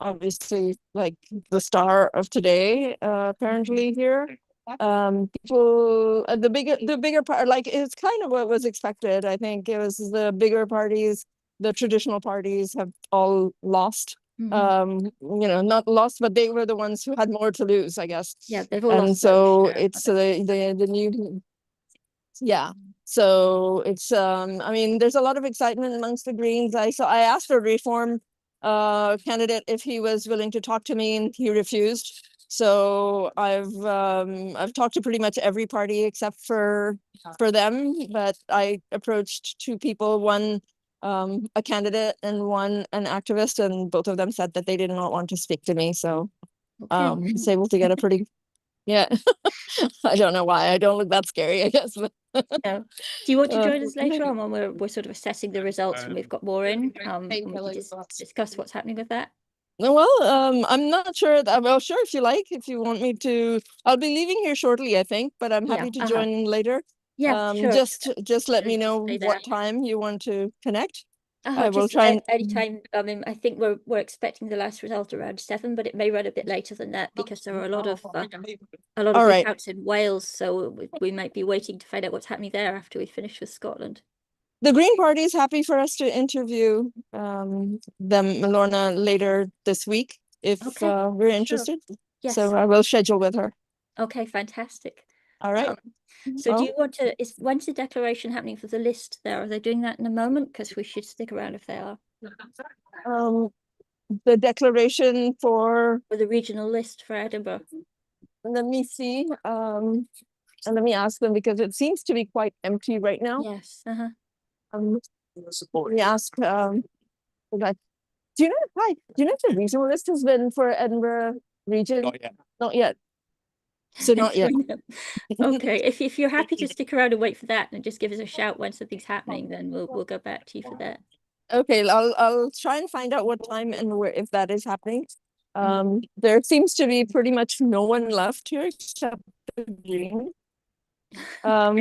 obviously like the star of today, apparently here. People, the bigger part, like it's kind of what was expected. I think it was the bigger parties the traditional parties have all lost. Mhm. Not lost, but they were the ones who had more to lose, I guess. Yeah, they've all And lost so votes. it's the new, yeah. So it's I mean, there's a lot of excitement amongst the Greens. I asked a Reform candidate if he was willing to talk to me, and he refused. So I've talked to pretty much every party except for them, but I approached two people, one a candidate and one an activist, and both of them said that they did not want to speak to me. So I was able to get a pretty yeah. I don't know why. I don't look that scary, I guess. But No. Do you want to join us later on when we're sort of assessing the results and we've got more in? And we can discuss what's happening with that. Well, I'm not sure. Well, sure, if you like, if you want me to, I'll be leaving here shortly, I think, but I'm happy to join later. Yeah, sure. Just let me know Stay there. what time you want to connect. I will Just try and anytime. I mean, I think we're expecting the last result around 7, but it may run a bit later than that because there are a lot of recounts in Wales, so we might be waiting to find out what's happening there after we finish with Scotland. The Green Party is happy for us to interview them, Lorna, later this week if we're interested. Sure. Yes. So I will schedule with her. Okay, fantastic. All right. So do you want to, when's the declaration happening for the list there? Are they doing that in a moment? Because we should stick around if they are. The declaration for the regional list for Edinburgh. Let me see. And let me ask them because it seems to be quite empty right now. Yes. Let me ask that. Do you know if the regional list has been for Edinburgh region? Not yet. Not yet. So not yet. Okay, if you're happy to stick around and wait for that and just give us a shout when something's happening, then we'll go back to you for that. Okay, I'll try and find out what time and where, if that is happening. There seems to be pretty much no one left here except the Green.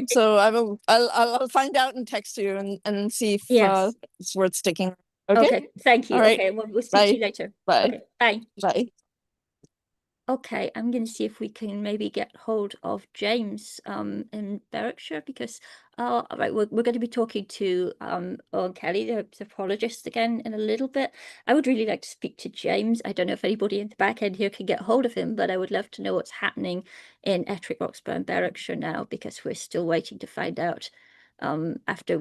So I'll find out and text you and see if it's worth sticking. Okay. Thank you. All right. Okay, we'll speak to you later. Bye. Okay, bye. Bye. Okay, I'm going to see if we can maybe get hold of James in Berwickshire because right, we're going to be talking to Owen Kelly, the apologist, again in a little bit. I would really like to speak to James. I don't know if anybody in the back end here can get hold of him, but I would love to know what's happening in Ettrick, Roxburgh and Berwickshire now because we're still waiting to find out after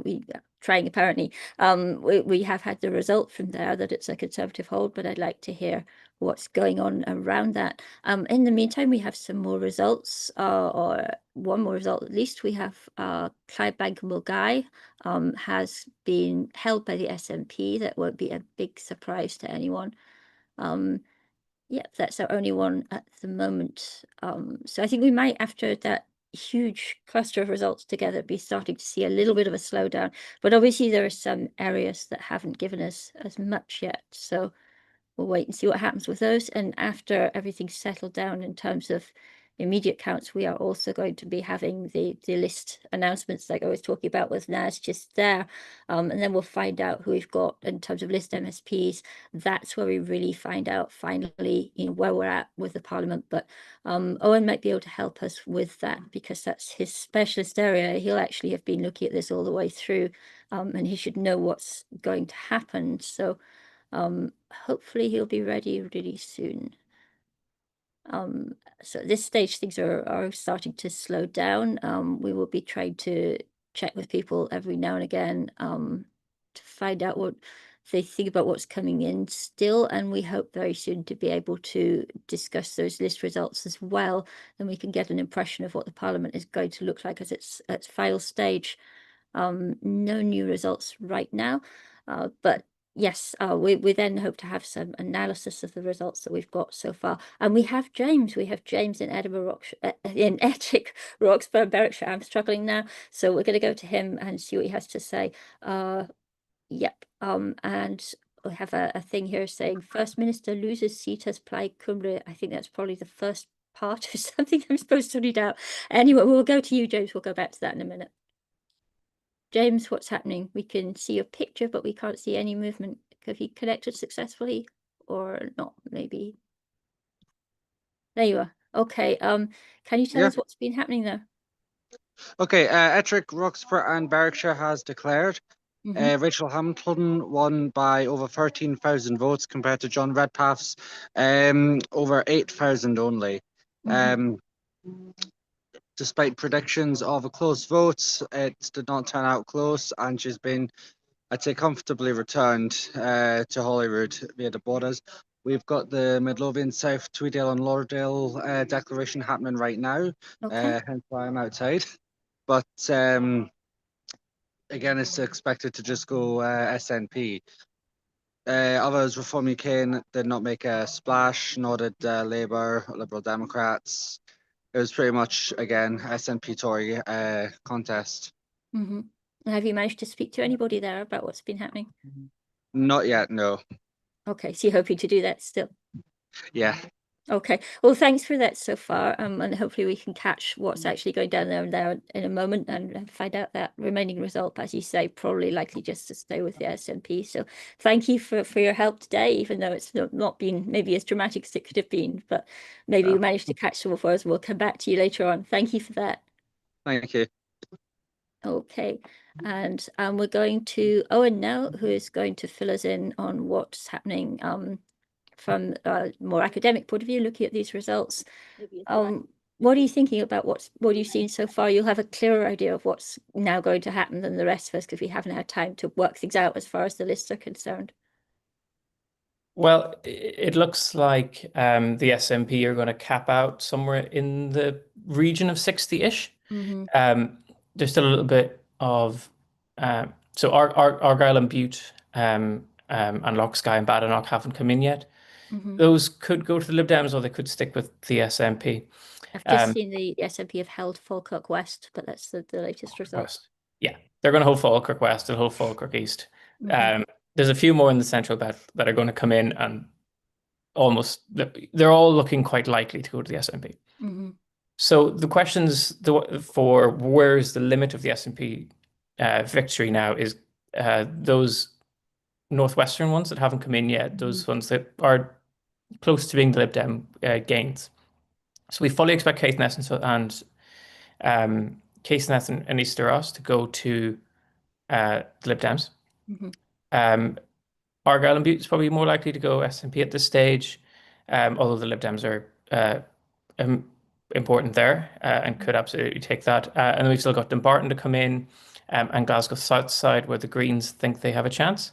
trying apparently. We have had the result from there that it's a Conservative hold, but I'd like to hear what's going on around that. In the meantime, we have some more results, or one more result at least. We have Clydebank and Mulgai has been held by the SNP. That won't be a big surprise to anyone. Yeah, that's our only one at the moment. So I think we might, after that huge cluster of results together, be starting to see a little bit of a slowdown. But obviously there are some areas that haven't given us as much yet. So we'll wait and see what happens with those. And after everything's settled down in terms of immediate counts, we are also going to be having the list announcements like I was talking about with Naz just there. And then we'll find out who we've got in terms of list MSPs. That's where we really find out finally, where we're at with the Parliament. But Owen might be able to help us with that because that's his specialist area. He'll actually have been looking at this all the way through, and he should know what's going to happen. So hopefully he'll be ready really soon. So at this stage things are starting to slow down. We will be trying to check with people every now and again to find out what they think about what's coming in still, and we hope very soon to be able to discuss those list results as well, and we can get an impression of what the Parliament is going to look like as it's at final stage. No new results right now, but yes, we then hope to have some analysis of the results that we've got so far. And we have James. We have James in Edinburgh, in Ettrick, Roxburgh, Berwickshire. I'm struggling now. So we're going to go to him and see what he has to say. Yep. And we have a thing here saying First Minister loses seat as Plaid Cymru. I think that's probably the first part of something I'm supposed to read out. Anyway, we'll go to you, James. We'll go back to that in a minute. James, what's happening? We can see your picture, but we can't see any movement. Have you connected successfully or not? Maybe. There you are. Okay. Can you tell us what's been happening there? Okay, Ettrick, Roxburgh and Berwickshire has declared. Rachel Hamilton won by over 13,000 votes compared to John Redpath's over 8,000 only. Despite predictions of a close vote, it did not turn out close, and she's been, I'd say, comfortably returned to Holyrood via the borders. We've got the Midlothian South Tweeddale and Lauderdale declaration happening right now, hence why I'm outside. But again, it's expected to just go SNP. Others, Reform UK, did not make a splash, nor did Labour, Liberal Democrats. It was pretty much, again, SNP Tory contest. Have you managed to speak to anybody there about what's been happening? Not yet, no. Okay, so you're hoping to do that still? Yeah. Okay, well, thanks for that so far, and hopefully we can catch what's actually going down there in a moment and find out that remaining result, as you say, probably likely just to stay with the SNP. So thank you for your help today, even though it's not been maybe as dramatic as it could have been, but maybe you managed to catch some of us. We'll come back to you later on. Thank you for that. Thank you. Okay, and we're going to Owen now, who is going to fill us in on what's happening from a more academic point of view, looking at these results. What are you thinking about what you've seen so far? You'll have a clearer idea of what's now going to happen than the rest of us, because we haven't had time to work things out as far as the lists are concerned. Well, it looks like the SNP are going to cap out somewhere in the region of 60-ish. There's still a little bit of so Argyll and Bute and Loch Skye and Badenoch haven't come in yet. Those could go to the Lib Dems, or they could stick with the SNP. I've just seen the SNP have held Falkirk West, but that's the latest result. West. Yeah, they're going to hold Falkirk West and hold Falkirk East. There's a few more in the central belt that are going to come in, and they're all looking quite likely to go to the SNP. So the questions for where's the limit of the SNP victory now is those northwestern ones that haven't come in yet, those ones that are close to being the Lib Dem gains. So we fully expect Caithness and East Ross to go to the Lib Dems. Argyll and Bute is probably more likely to go SNP at this stage, although the Lib Dems are important there and could absolutely take that. And then we've still got Dumbarton to come in, and Glasgow South Side, where the Greens think they have a chance.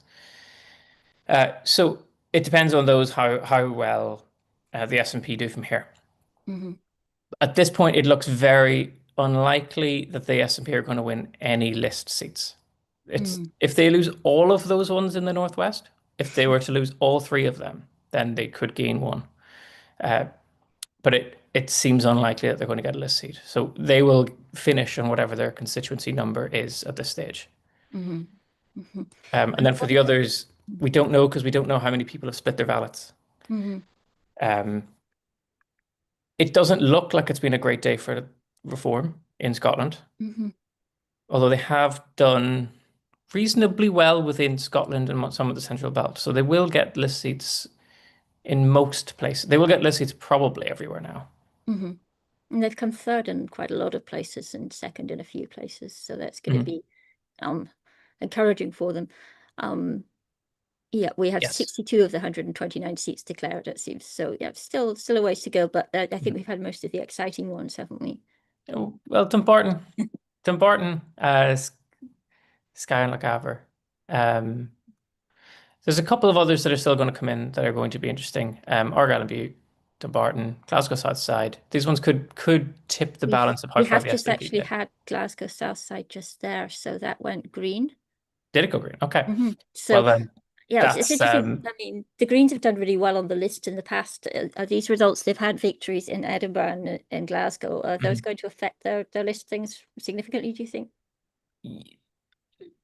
So it depends on those how well the SNP do from here. At this point, it looks very unlikely that the SNP are going to win any list seats. If they lose all of those ones in the Northwest, if they were to lose all three of them, then they could gain one. But it seems unlikely that they're going to get a list seat. So they will finish on whatever their constituency number is at this stage. And then for the others, we don't know, because we don't know how many people have split their ballots. It doesn't look like it's been a great day for reform in Scotland, although they have done reasonably well within Scotland and some of the central belt. So they will get list seats in most places. They will get list seats probably everywhere now. And they've come third in quite a lot of places and second in a few places. So that's going to be encouraging for them. Yeah, we have 62 of the 129 seats declared, it seems. So yeah, still a ways to go, but I think we've had most of the exciting ones, haven't we? Oh, well, Dumbarton, Skye and Lochaber. There's a couple of others that are still going to come in that are going to be interesting. Argyll and Bute, Dumbarton, Glasgow South Side. These ones could tip the balance of how we far have the just SNP actually get. had Glasgow South Side just there, so that went green. Did it go green? Okay. So well then, yeah, it's interesting. I mean, the Greens have done really well on the list in the past. Are these results, they've had victories in Edinburgh and in Glasgow. Are those going to affect their listings significantly, do you think?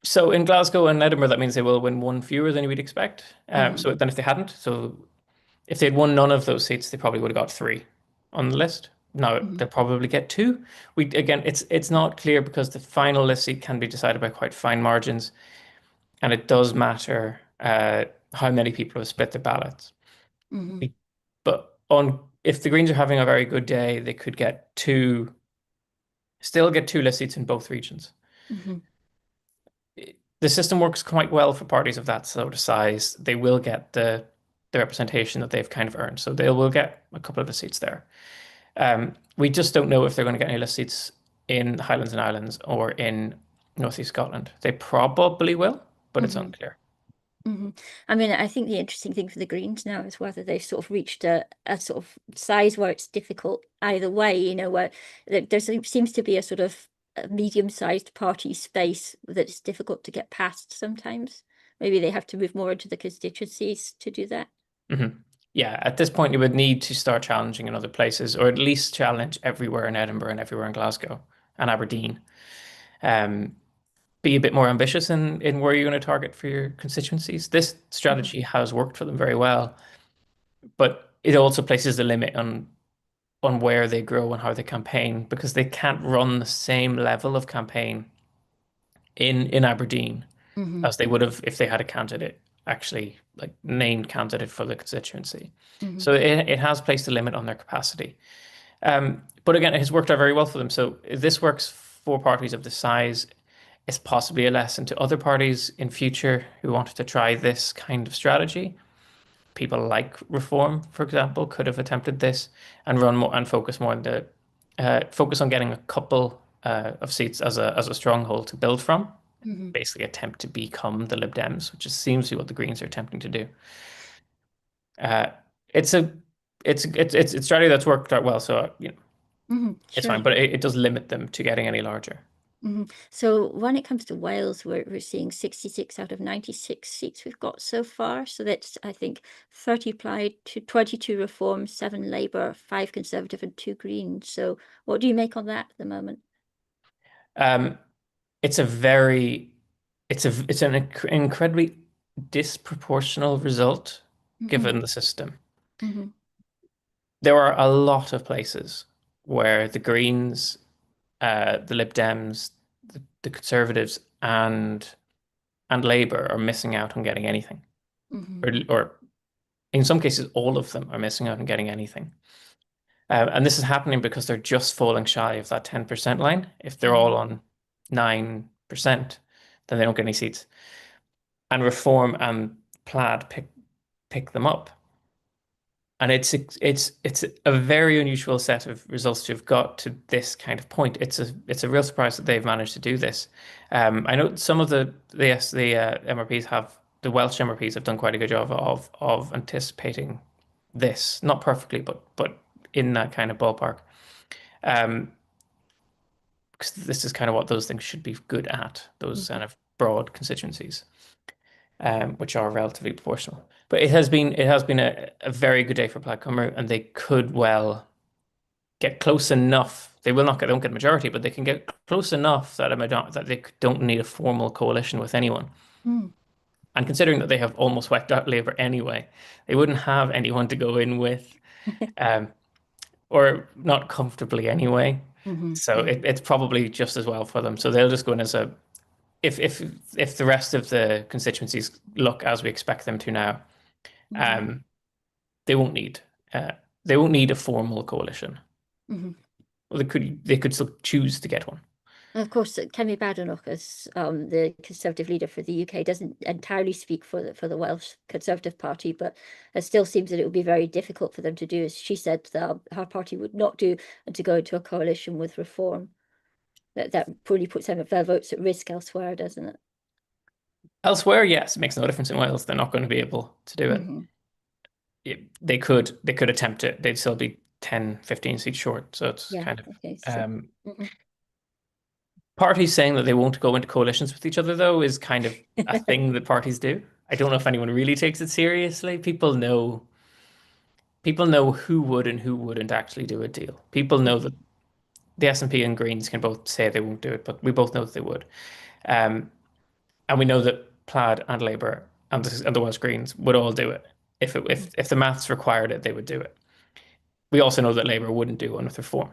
So in Glasgow and Edinburgh, that means they will win one fewer than you would expect. So then if they hadn't, so if they'd won none of those seats, they probably would have got 3 on the list. Now they'll probably get 2. Again, it's not clear, because the final list seat can be decided by quite fine margins, and it does matter how many people have split their ballots. But if the Greens are having a very good day, they could still get 2 list seats in both regions. the system works quite well for parties of that sort of size. They will get the representation that they've kind of earned. So they will get a couple of the seats there. We just don't know if they're going to get any list seats in the Highlands and Islands or in Northeast Scotland. They probably will, but it's unclear. I mean, I think the interesting thing for the Greens now is whether they've sort of reached a sort of size where it's difficult either way, you know, where there seems to be a sort of medium-sized party space that's difficult to get past sometimes. Maybe they have to move more into the constituencies to do that. Yeah, at this point, you would need to start challenging in other places, or at least challenge everywhere in Edinburgh and everywhere in Glasgow and Aberdeen. Be a bit more ambitious in where you're going to target for your constituencies. This strategy has worked for them very well, but it also places the limit on where they grow and how they campaign, because they can't run the same level of campaign in Aberdeen as they would have if they had a candidate, actually like named candidate for the constituency. So it has placed a limit on their capacity. But again, it has worked out very well for them. So if this works for parties of this size, it's possibly a lesson to other parties in future who wanted to try this kind of strategy. People like Reform, for example, could have attempted this and run more and focus more on the focus on getting a couple of seats as a stronghold to build from. Basically, attempt to become the Lib Dems, which just seems to be what the Greens are attempting to do. It's a strategy that's worked out well, so you know, it's fine, but it does limit them to getting any larger. So when it comes to Wales, we're seeing 66 out of 96 seats we've got so far. So that's, I think, 30 Plaid, 22 Reform, 7 Labour, 5 Conservative and 2 Greens. So what do you make on that at the moment? It's an incredibly disproportional result given the system. There are a lot of places where the Greens, the Lib Dems, the Conservatives, and Labour are missing out on getting anything, or in some cases, all of them are missing out on getting anything. And this is happening because they're just falling shy of that 10% line. If they're all on 9%, then they don't get any seats. And Reform and Plaid pick them up. And it's a very unusual set of results to have got to this kind of point. It's a real surprise that they've managed to do this. I know some of the MRPs the Welsh MRPs have done quite a good job of anticipating this, not perfectly, but in that kind of ballpark. Because this is kind of what those things should be good at, those kind of broad constituencies, which are relatively proportional. But it has been a very good day for Plaid Cymru, and they could well get close enough. They don't get a majority, but they can get close enough that they don't need a formal coalition with anyone. And considering that they have almost wiped out Labour anyway, they wouldn't have anyone to go in with, or not comfortably anyway. So it's probably just as well for them. So they'll just go in as if the rest of the constituencies look as we expect them to now, they won't need a formal coalition. Well, they could still choose to get one. And of course, Kemi Badenoch, as the Conservative leader for the UK, doesn't entirely speak for the Welsh Conservative Party, but it still seems that it would be very difficult for them to do, as she said, that her party would not do, and to go into a coalition with Reform. That probably puts some of their votes at risk elsewhere, doesn't it? Elsewhere, yes, it makes no difference in Wales. They're not going to be able to do it. They could attempt it. They'd still be 10, 15 seats short. So it's kind of parties saying that they won't go into coalitions with each other, though, is kind of a thing that parties do. I don't know if anyone really takes it seriously. People know who would and who wouldn't actually do a deal. People know that the SNP and Greens can both say they won't do it, but we both know that they would. And we know that Plaid and Labour and the Welsh Greens would all do it. If the maths required it, they would do it. We also know that Labour wouldn't do one with Reform.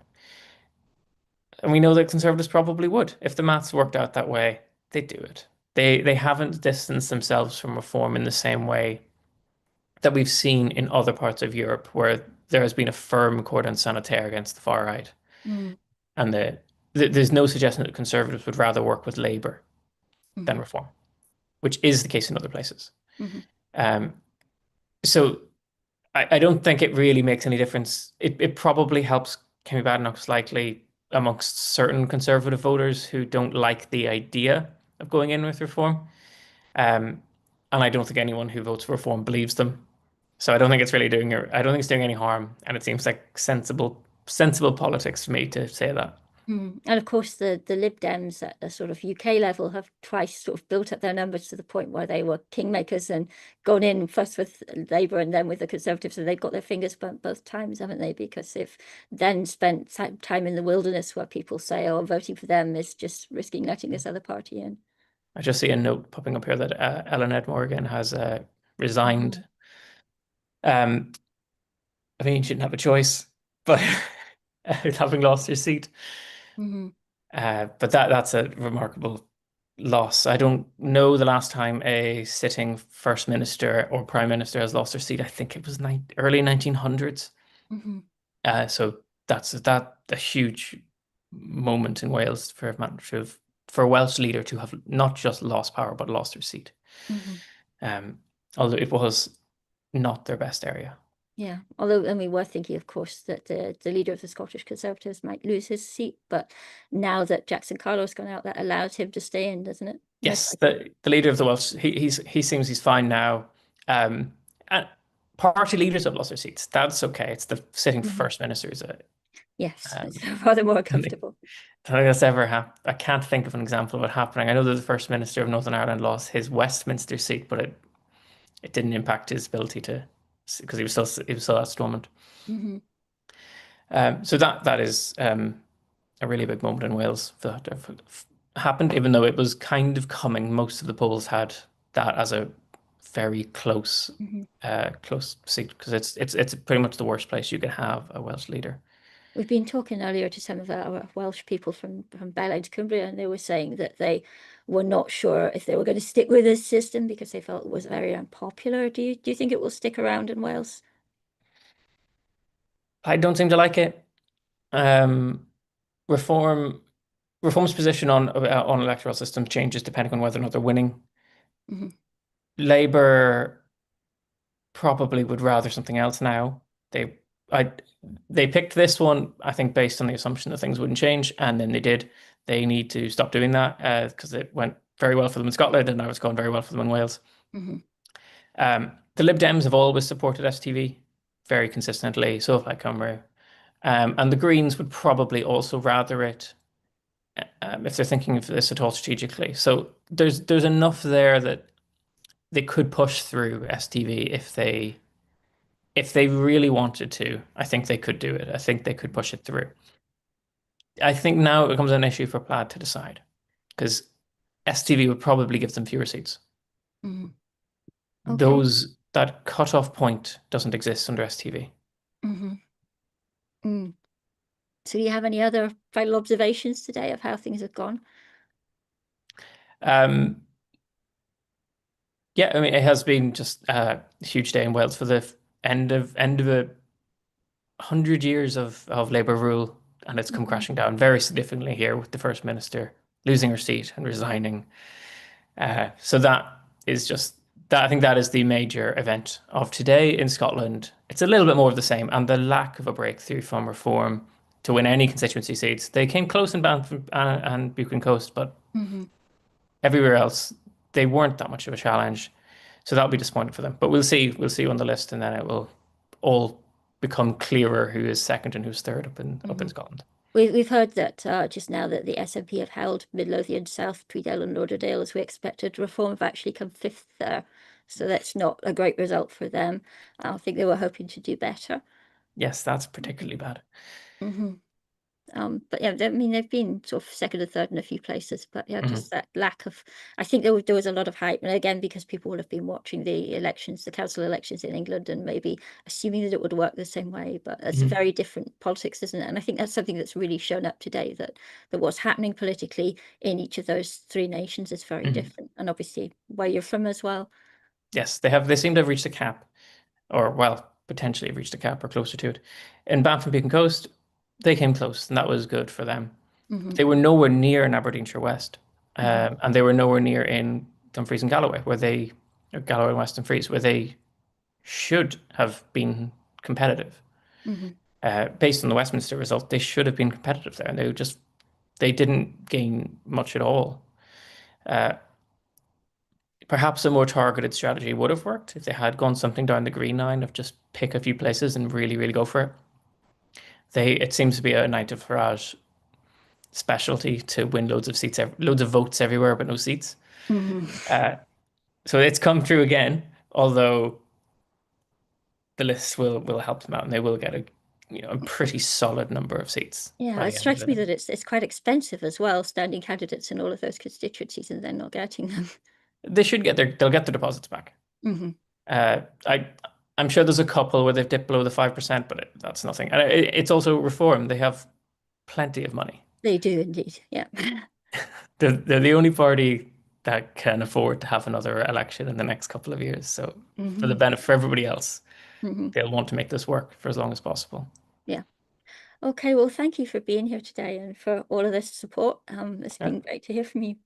And we know that Conservatives probably would. If the maths worked out that way, they'd do it. They haven't distanced themselves from Reform in the same way that we've seen in other parts of Europe, where there has been a firm cordon sanitaire against the far right. And there's no suggestion that Conservatives would rather work with Labour than Reform. which is the case in other places. So I don't think it really makes any difference. It probably helps Kemi Badenoch slightly amongst certain Conservative voters who don't like the idea of going in with reform. And I don't think anyone who votes for reform believes them. So I don't think it's really I don't think it's doing any harm. And it seems like sensible politics for me to say that. And of course, the Lib Dems at a sort of UK level have twice sort of built up their numbers to the point where they were kingmakers and gone in first with Labour and then with the Conservatives, and they've got their fingers burnt both times, haven't they? Because they've then spent time in the wilderness where people say, oh, voting for them is just risking letting this other party in. I just see a note popping up here that Ellen Morgan has resigned. I mean, she didn't have a choice, but having lost her seat. But that's a remarkable loss. I don't know the last time a sitting First Minister or Prime Minister has lost their seat. I think it was early 1900s. So that's a huge moment in Wales for a Welsh leader to have not just lost power but lost their seat. Although it was not their best area. Yeah, although, and we were thinking, of course, that the leader of the Scottish Conservatives might lose his seat, but now that Jackson Carlo's gone out, that allows him to stay in, doesn't it? Yes, the leader of the Welsh, he seems he's fine now. And party leaders have lost their seats. That's okay. It's the sitting First Minister is yes, it's rather more comfortable. I don't think that's ever happened. I can't think of an example of it happening. I know that the First Minister of Northern Ireland lost his Westminster seat, but it didn't impact his ability to, because he was still at Stormont. So that is a really big moment in Wales that happened, even though it was kind of coming. Most of the polls had that as a very close seat, because it's pretty much the worst place you could have a Welsh leader. We've been talking earlier to some of our Welsh people from Bylines, Cumbria, and they were saying that they were not sure if they were going to stick with this system because they felt it was very unpopular. Do you think it will stick around in Wales? I don't seem to like it. Reform's position on electoral system changes depending on whether or not they're winning. Labour probably would rather something else now. They picked this one, I think, based on the assumption that things wouldn't change, and then they did. They need to stop doing that because it went very well for them in Scotland, and now it's gone very well for them in Wales. The Lib Dems have always supported STV very consistently, so have Cymru. And the Greens would probably also rather it if they're thinking of this at all strategically. So there's enough there that they could push through STV if they really wanted to. I think they could do it. I think they could push it through. I think now it becomes an issue for Plaid to decide, because STV would probably give them fewer seats. Okay. That cutoff point doesn't exist under STV. So do you have any other final observations today of how things have gone? Yeah, I mean, it has been just a huge day in Wales for the end of 100 years of Labour rule, and it's come crashing down very significantly here with the First Minister losing her seat and resigning. So that is just that. I think that is the major event of today in Scotland. It's a little bit more of the same, and the lack of a breakthrough from reform to win any constituency seats. They came close in Banff and Buchan Coast, but everywhere else they weren't that much of a challenge. So that'll be disappointing for them. But we'll see on the list, and then it will all become clearer who is second and who's third up in Scotland. We've heard that just now that the SNP have held Midlothian, South, Tweeddale and Lauderdale as we expected. Reform have actually come fifth there. So that's not a great result for them. I think they were hoping to do better. Yes, that's particularly bad. But yeah, I mean, they've been sort of second and third in a few places, but yeah, just that lack of, I think there was a lot of hype, and again, because people will have been watching the elections, the council elections in England, and maybe assuming that it would work the same way, but it's a very different politics, isn't it? And I think that's something that's really shown up today, that what's happening politically in each of those three nations is very different, and obviously where you're from as well. Yes, they seem to have reached a cap, or well, potentially have reached a cap or closer to it. In Banff and Buchan Coast, they came close, and that was good for them. They were nowhere near in Aberdeenshire West, and they were nowhere near in Dumfries and Galloway, or Galloway and West Dumfries, where they should have been competitive. Based on the Westminster result, they should have been competitive there, and they didn't gain much at all. Perhaps a more targeted strategy would have worked if they had gone something down the green line of just pick a few places and really, really go for it. It seems to be a Nigel Farage specialty to win loads of seats, loads of votes everywhere, but no seats. So it's come true again, although the lists will help them out, and they will get a pretty solid number of seats. Yeah, it strikes me that it's quite expensive as well, standing candidates in all of those constituencies and then not getting them. They should they'll get their deposits back. I'm sure there's a couple where they've dipped below the 5%, but that's nothing. And it's also Reform. They have plenty of money. They do indeed, yeah. They're the only party that can afford to have another election in the next couple of years. So for the benefit for everybody else, they'll want to make this work for as long as possible. Yeah. Okay, well, thank you for being here today and for all of this support. It's been great to hear from you.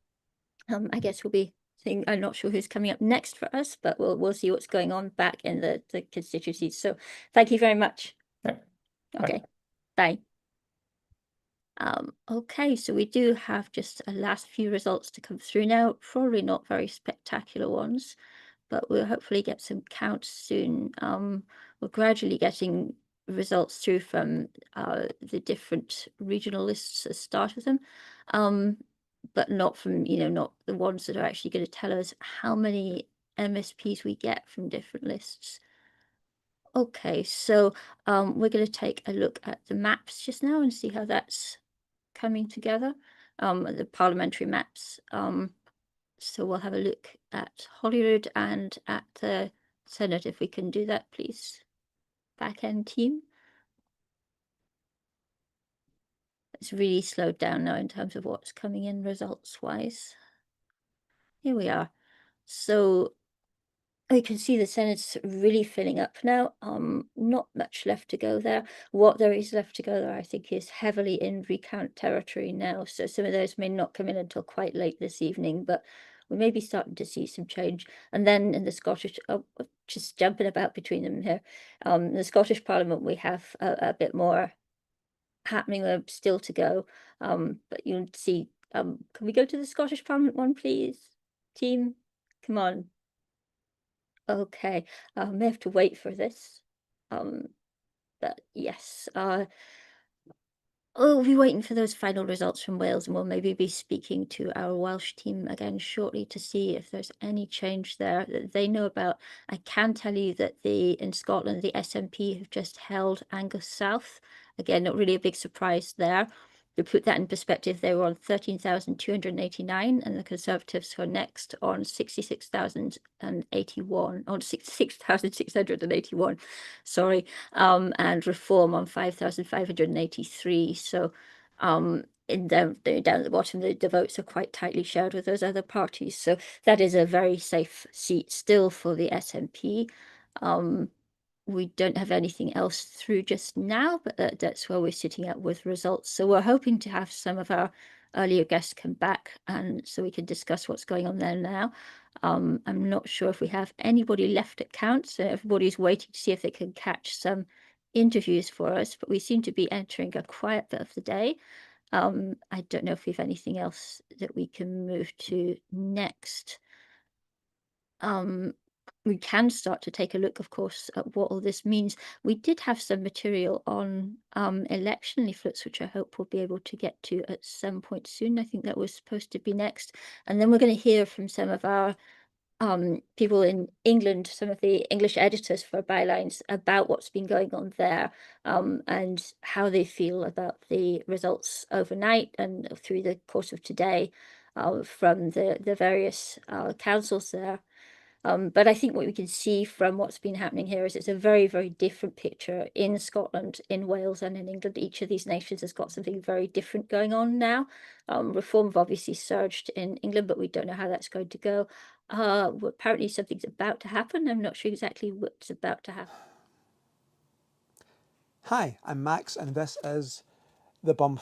I guess we'll be seeing, I'm not sure who's coming up next for us, but we'll see what's going on back in the constituencies. So thank you very much. Okay, bye. Okay, so we do have just a last few results to come through now, probably not very spectacular ones, but we'll hopefully get some counts soon. We're gradually getting results through from the different regional lists as start of them, but not from, not the ones that are actually going to tell us how many MSPs we get from different lists. Okay, so we're going to take a look at the maps just now and see how that's coming together, the parliamentary maps. So we'll have a look at Holyrood and at the Senedd, if we can do that, please. Back end team. It's really slowed down now in terms of what's coming in results wise. Here we are. So we can see the Sened's really filling up now. Not much left to go there. What there is left to go there, I think, is heavily in recount territory now. So some of those may not come in until quite late this evening, but we may be starting to see some change. And then in the Scottish, just jumping about between them here, the Scottish Parliament, we have a bit more happening still to go. But you'll see, can we go to the Scottish Parliament one, please? Team, come on. Okay, I may have to wait for this. But yes, we'll be waiting for those final results from Wales, and we'll maybe be speaking to our Welsh team again shortly to see if there's any change there that they know about. I can tell you that in Scotland, the SNP have just held Angus South. Again, not really a big surprise there. To put that in perspective, they were on 13,289, and the Conservatives were next on 66,081, on 66,681, sorry, and Reform on 5,583. So down at the bottom, the votes are quite tightly shared with those other parties. So that is a very safe seat still for the SNP. We don't have anything else through just now, but that's where we're sitting at with results. So we're hoping to have some of our earlier guests come back, and so we can discuss what's going on there now. I'm not sure if we have anybody left at count, so everybody's waiting to see if they can catch some interviews for us, but we seem to be entering a quiet bit of the day. I don't know if we have anything else that we can move to next. We can start to take a look, of course, at what all this means. We did have some material on election leaflets, which I hope we'll be able to get to at some point soon. I think that was supposed to be next. And then we're going to hear from some of our people in England, some of the English editors for Bylines, about what's been going on there, and how they feel about the results overnight and through the course of today from the various councils there. But I think what we can see from what's been happening here is it's a very, very different picture in Scotland, in Wales, and in England. Each of these nations has got something very different going on now. Reform have obviously surged in England, but we don't know how that's going to go. Apparently something's about to happen. I'm not sure exactly what's about to happen. Hi, I'm Max, and this is The Bump.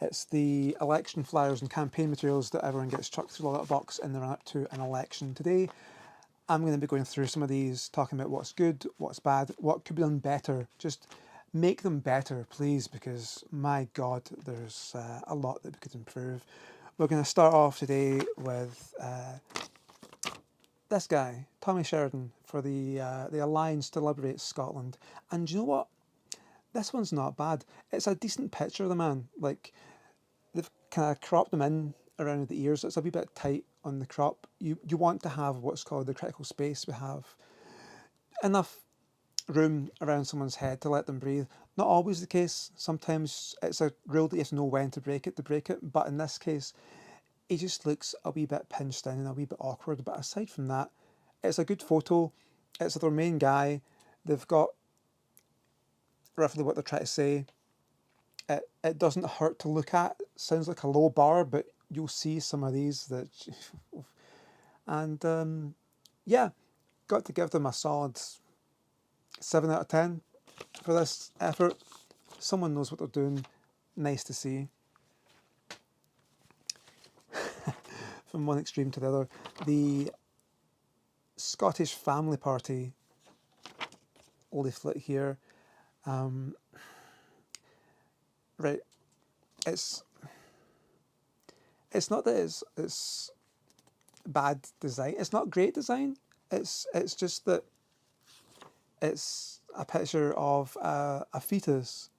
It's the election flyers and campaign materials that everyone gets chucked through a little box in the run up to an election. Today, I'm going to be going through some of these, talking about what's good, what's bad, what could be done better. Just make them better, please, because my God, there's a lot that we could improve. We're going to start off today with this guy, Tommy Sheridan, for the Alliance to Liberate Scotland. And you know what? This one's not bad. It's a decent picture of the man. Like, they've kind of cropped him in around the ears. It's a wee bit tight on the crop. You want to have what's called the critical space. We have enough room around someone's head to let them breathe. Not always the case. Sometimes it's a rule that you have to know when to break it. But in this case, he just looks a wee bit pinched in and a wee bit awkward. But aside from that, it's a good photo. It's their main guy. They've got roughly what they're trying to say. It doesn't hurt to look at. Sounds like a low bar, but you'll see some of these that... And yeah, got to give them a solid 7 out of 10 for this effort. Someone knows what they're doing. Nice to see. From one extreme to the other. The Scottish Family Party leaflet here. Right, it's not that it's bad design. It's not great design. It's just that it's a picture of a fetus,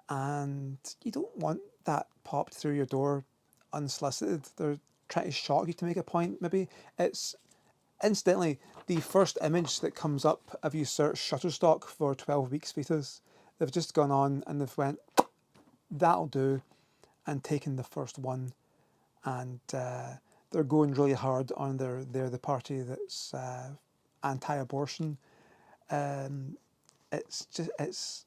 and you don't want that popped through your door unsolicited. They're trying to shock you to make a point. Maybe it's incidentally the first image that comes up if you search Shutterstock for 12 weeks fetus. They've just gone on and they've went, that'll do, and taken the first one, and they're going really hard on they're the party that's anti-abortion. It's just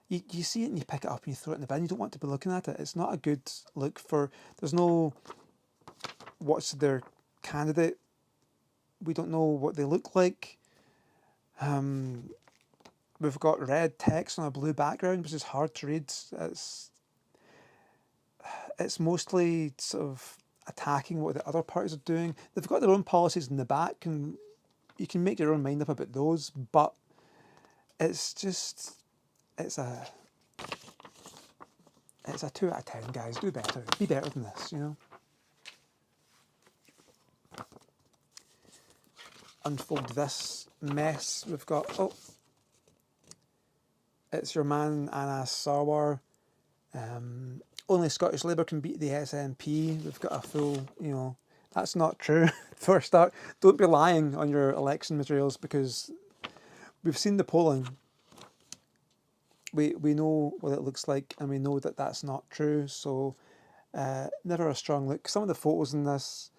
you see it and you pick it up and you throw it in the bin. You don't want to be looking at it. It's not a good look for. There's no what's their candidate. We don't know what they look like. We've got red text on a blue background, which is hard to read. It's mostly sort of attacking what the other parties are doing. They've got their own policies in the back, and you can make your own mind up about those, but it's a 2 out of 10, guys. Do better. Be better than this, you know. Unfold this mess. We've got it's your man Anas Sarwar. Only Scottish Labour can beat the SNP. We've got a full, that's not true. For a start, don't be lying on your election materials, because we've seen the polling. We know what it looks like, and we know that that's not true. So never a strong look. Some of the photos in this,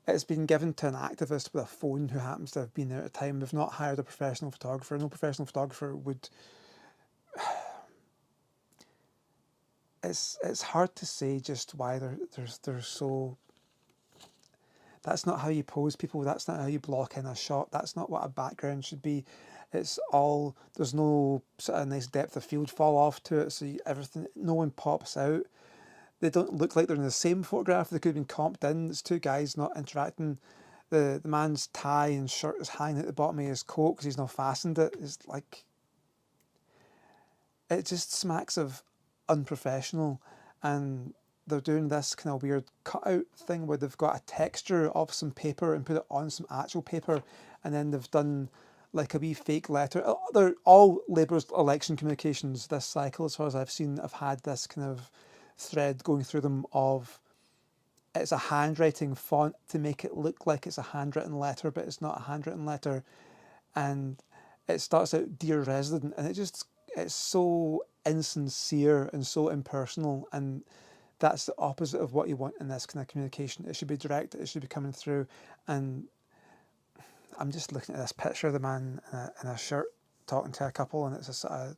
it's been given to an activist with a phone who happens to have been there at the time. We've not hired a professional photographer. No professional photographer would... It's hard to say just why they're so... That's not how you pose people. That's not how you block in a shot. That's not what a background should be. It's all... There's no sort of nice depth of field fall off to it, so everything... No one pops out. They don't look like they're in the same photograph. They could have been comped in. It's two guys not interacting. The man's tie and shirt is hanging at the bottom of his coat because he's not fastened it. It's like... It just smacks of unprofessional, and they're doing this kind of weird cutout thing where they've got a texture of some paper and put it on some actual paper, and then they've done like a wee fake letter. They're all Labour's election communications this cycle, as far as I've seen, have had this kind of thread going through them of it's a handwriting font to make it look like it's a handwritten letter, but it's not a handwritten letter, and it starts out "Dear Resident," and it's so insincere and so impersonal, and that's the opposite of what you want in this kind of communication. It should be direct, it should be coming through, and I'm just looking at this picture of the man in a shirt talking to a couple, and it's a sort of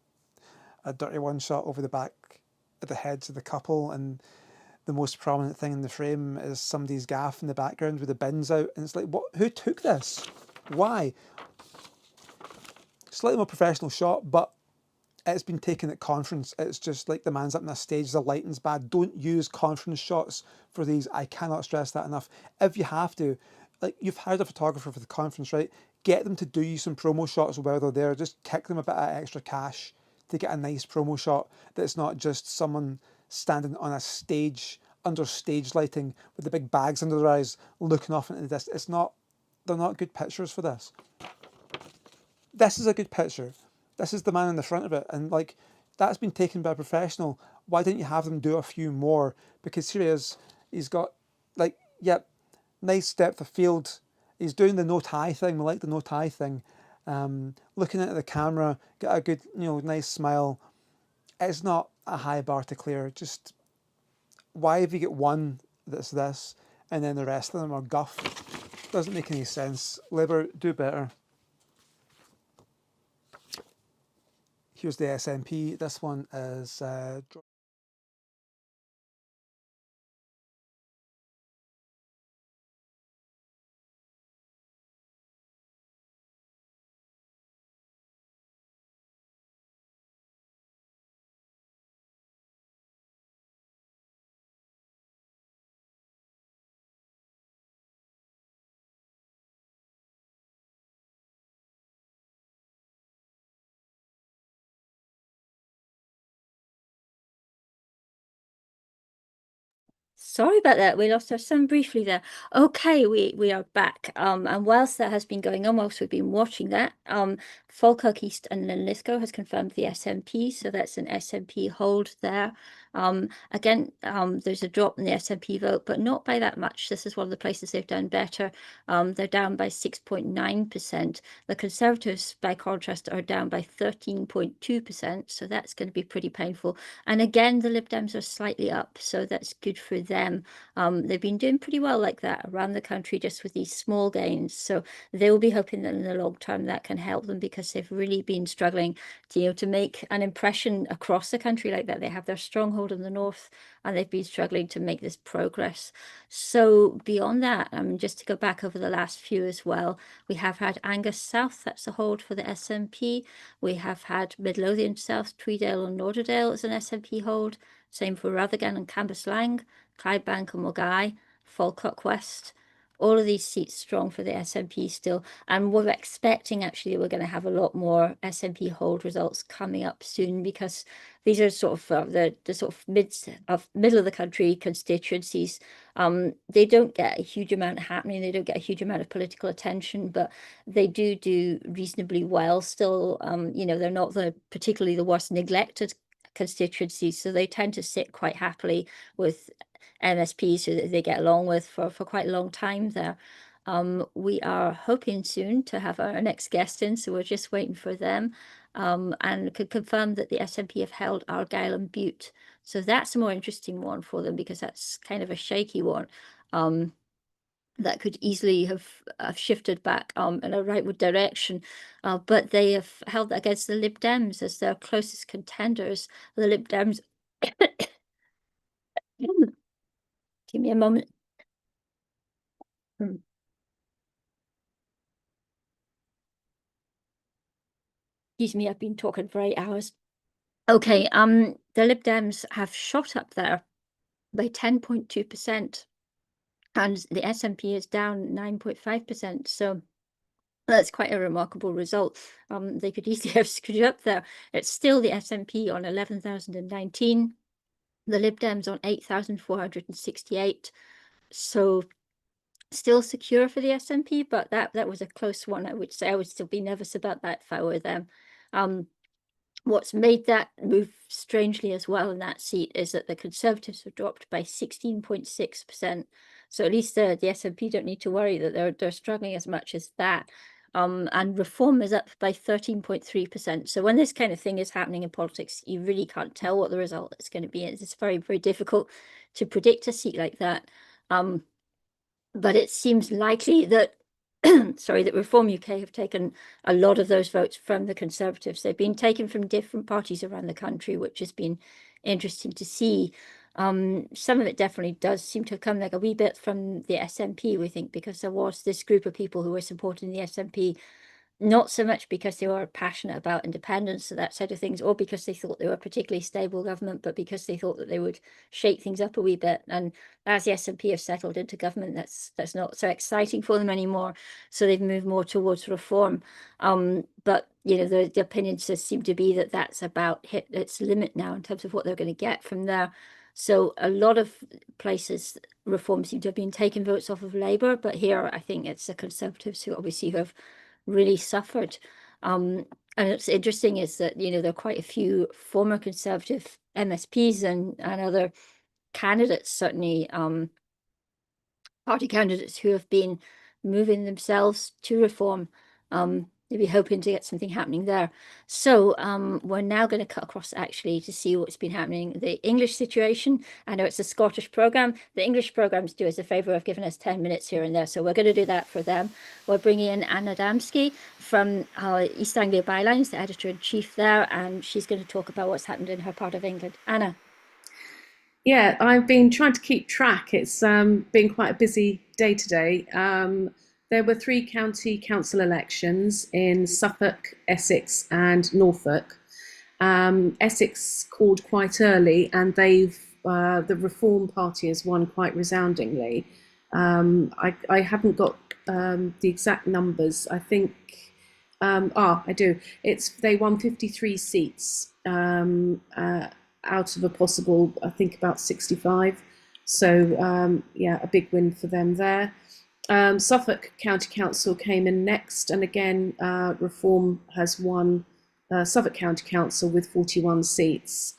a dirty one shot over the back of the heads of the couple, and the most prominent thing in the frame is somebody's gaff in the background with the bins out, and it's like, what? Who took this? Why? Slightly more professional shot, but it's been taken at conference. It's just like the man's up on a stage, the lighting's bad. Don't use conference shots for these. I cannot stress that enough. If you have to, like, you've hired a photographer for the conference, right? Get them to do you some promo shots while they're there. Just kick them a bit of extra cash to get a nice promo shot that's not just someone standing on a stage under stage lighting with the big bags under their eyes looking off into the distance. It's not, they're not good pictures for this. This is a good picture. This is the man in the front of it, and like, that's been taken by a professional. Why didn't you have them do a few more? Because here he is, he's got, like, yep, nice depth of field. He's doing the no tie thing. We like the no tie thing. Looking into the camera, get a good, nice smile. It's not a high bar to clear. Just, why have you got one that's this, and then the rest of them are guff? Doesn't make any sense. Labour, do better. Here's the SNP. This one is Sorry about that. We lost our sound briefly there. Okay, we are back. And whilst that has been going on, whilst we've been watching that, Falkirk East and Linlithgow has confirmed the SNP, so that's an SNP hold there. Again, there's a drop in the SNP vote, but not by that much. This is one of the places they've done better. They're down by 6.9%. The Conservatives, by contrast, are down by 13.2%, so that's going to be pretty painful. And again, the Lib Dems are slightly up, so that's good for them. They've been doing pretty well like that around the country, just with these small gains. So they will be hoping that in the long term that can help them, because they've really been struggling to make an impression across the country like that. They have their stronghold in the north, and they've been struggling to make this progress. So beyond that, just to go back over the last few as well, we have had Angus South, that's a hold for the SNP. We have had Midlothian South, Tweedale and Lauderdale as an SNP hold. Same for Rutherglen and Cambuslang, Clydebank and Mulgai, Falkirk West. All of these seats strong for the SNP still. And we're expecting actually we're going to have a lot more SNP hold results coming up soon, because these are sort of the sort of middle of the country constituencies. They don't get a huge amount happening. They don't get a huge amount of political attention, but they do reasonably well still. They're not particularly the worst neglected constituencies, so they tend to sit quite happily with MSPs who they get along with for quite a long time there. We are hoping soon to have our next guest in, so we're just waiting for them, and could confirm that the SNP have held Argyll and Bute. So that's a more interesting one for them, because that's kind of a shaky one. That could easily have shifted back in a rightward direction. But they have held that against the Lib Dems as their closest contenders. The Lib Dems... Give me a moment. Excuse me, I've been talking for 8 hours. Okay, the Lib Dems have shot up there by 10.2%, and the SNP is down 9.5%. So that's quite a remarkable result. They could easily have screwed up there. It's still the SNP on 11,019, the Lib Dems on 8,468. So still secure for the SNP, but that was a close one. I would say I would still be nervous about that if I were them. What's made that move strangely as well in that seat is that the Conservatives have dropped by 16.6%. So at least the SNP don't need to worry that they're struggling as much as that. And Reform is up by 13.3%. So when this kind of thing is happening in politics, you really can't tell what the result is going to be. It's very, very difficult to predict a seat like that. But it seems likely that that Reform UK have taken a lot of those votes from the Conservatives. They've been taken from different parties around the country, which has been interesting to see. Some of it definitely does seem to have come like a wee bit from the SNP, we think, because there was this group of people who were supporting the SNP not so much because they were passionate about independence and that side of things, or because they thought they were a particularly stable government, but because they thought that they would shake things up a wee bit. And as the SNP have settled into government, that's not so exciting for them anymore. So they've moved more towards reform. But the opinions just seem to be that that's about hit its limit now in terms of what they're going to get from there. So a lot of places, reform seem to have been taking votes off of Labour, but here I think it's the Conservatives who obviously have really suffered. And it's interesting is that, there are quite a few former Conservative MSPs and other candidates, certainly party candidates, who have been moving themselves to reform. Maybe hoping to get something happening there. So we're now going to cut across actually to see what's been happening. The English situation, I know it's a Scottish programme. The English programmes do us a favour of giving us 10 minutes here and there. So we're going to do that for them. We're bringing in Anna Damski from East Anglia Bylines, the editor-in-chief there, and she's going to talk about what's happened in her part of England. Anna. Yeah, I've been trying to keep track. It's been quite a busy day today. There were 3 county council elections in Suffolk, Essex and Norfolk. Essex called quite early, and the Reform Party has won quite resoundingly. I haven't got the exact numbers. I think, I do. They won 53 seats out of a possible, I think, about 65. So, yeah, a big win for them there. Suffolk County Council came in next, and again, Reform has won Suffolk County Council with 41 seats.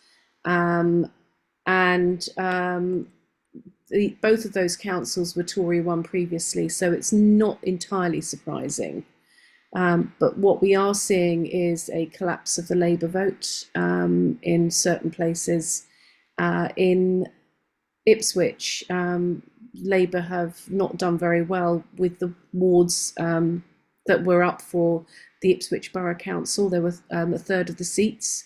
Both of those councils were Tory won previously, so it's not entirely surprising. But what we are seeing is a collapse of the Labour vote in certain places. In Ipswich, Labour have not done very well with the wards that were up for the Ipswich Borough Council. There were a third of the seats,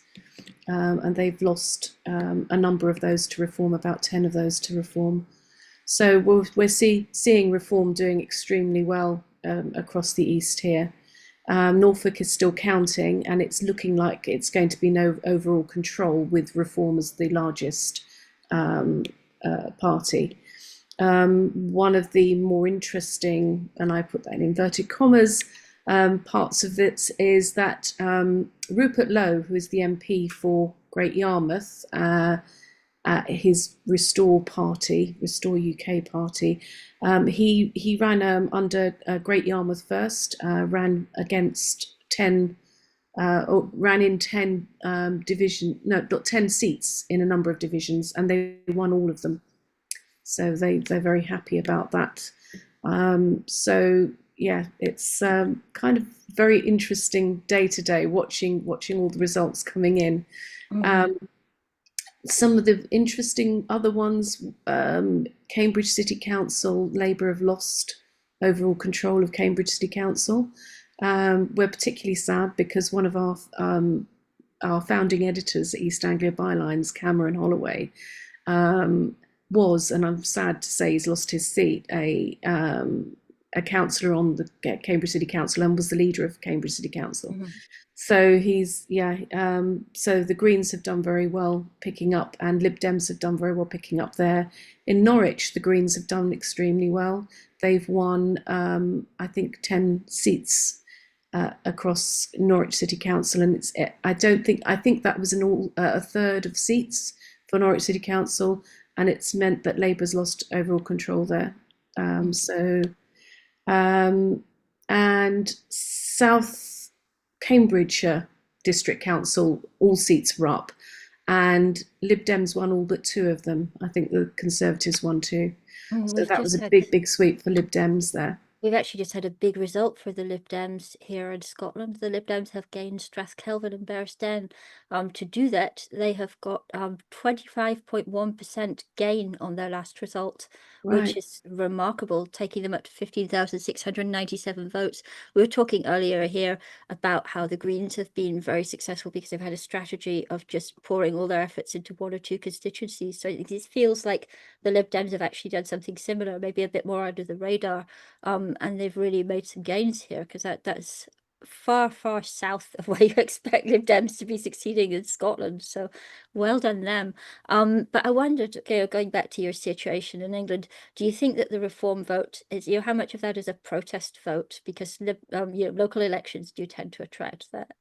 and they've lost a number of those to Reform, about 10 of those to Reform. So we're seeing Reform doing extremely well across the east here. Norfolk is still counting, and it's looking like it's going to be no overall control with Reform as the largest party. One of the more interesting, and I put that in inverted commas, parts of it is that Rupert Lowe, who is the MP for Great Yarmouth, his Restore Party, Restore UK Party, he ran under Great Yarmouth first, ran against 10, ran in 10 10 seats in a number of divisions, and they won all of them. So they're very happy about that. So yeah, it's kind of very interesting day to day watching all the results coming in. Some of the interesting other ones, Cambridge City Council, Labour have lost overall control of Cambridge City Council. We're particularly sad because one of our founding editors at East Anglia Bylines, Cameron Holloway, was, and I'm sad to say he's lost his seat, a councillor on the Cambridge City Council and was the leader of Cambridge City Council. So so the Greens have done very well picking up, and Lib Dems have done very well picking up there. In Norwich, the Greens have done extremely well. They've won, I think, 10 seats across Norwich City Council, and I think that was a third of seats for Norwich City Council, and it's meant that Labour's lost overall control there. And South Cambridgeshire District Council, all seats were up, and Lib Dems won all but 2 of them. I think the Conservatives won 2. So that was a big sweep for Lib Dems there. We've actually just had a big result for the Lib Dems here in Scotland. The Lib Dems have gained Strathkelvin and Bearsden. To do that, they have got 25.1% gain on their last result, which is remarkable, taking them up to 15,697 votes. We were talking earlier here about how the Greens have been very successful because they've had a strategy of just pouring all their efforts into 1 or 2 constituencies. So it feels like the Lib Dems have actually done something similar, maybe a bit more under the radar. And they've really made some gains here, because that's far, far south of where you expect Lib Dems to be succeeding in Scotland. So well done them. But I wondered, okay, going back to your situation in England, do you think that the reform vote is, how much of that is a protest vote? Because local elections do tend to attract that.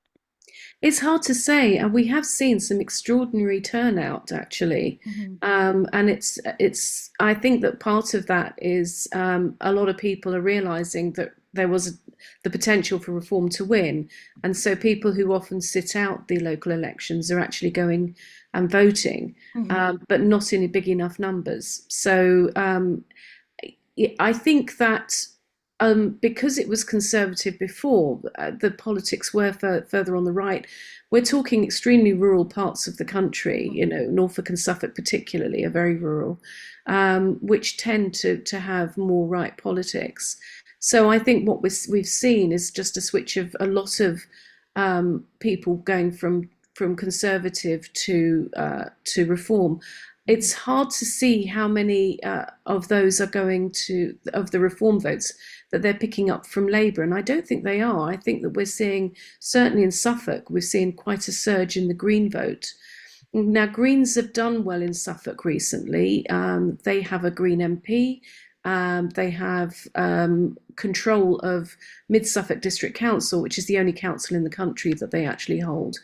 It's hard to say, and we have seen some extraordinary turnout actually, and it's. I think that part of that is a lot of people are realising that there was the potential for reform to win, and so people who often sit out the local elections are actually going and voting, but not in big enough numbers. So I think that. Because it was Conservative before, the politics were further on the right. We're talking extremely rural parts of the country, Norfolk and Suffolk particularly are very rural, which tend to have more right politics. So I think what we've seen is just a switch of a lot of people going from Conservative to Reform. It's hard to see how many of those are going of the Reform votes that they're picking up from Labour, and I don't think they are. I think that we're seeing, certainly in Suffolk, we're seeing quite a surge in the Green vote. Now, Greens have done well in Suffolk recently. They have a Green MP. They have control of Mid Suffolk District Council, which is the only council in the country that they actually hold.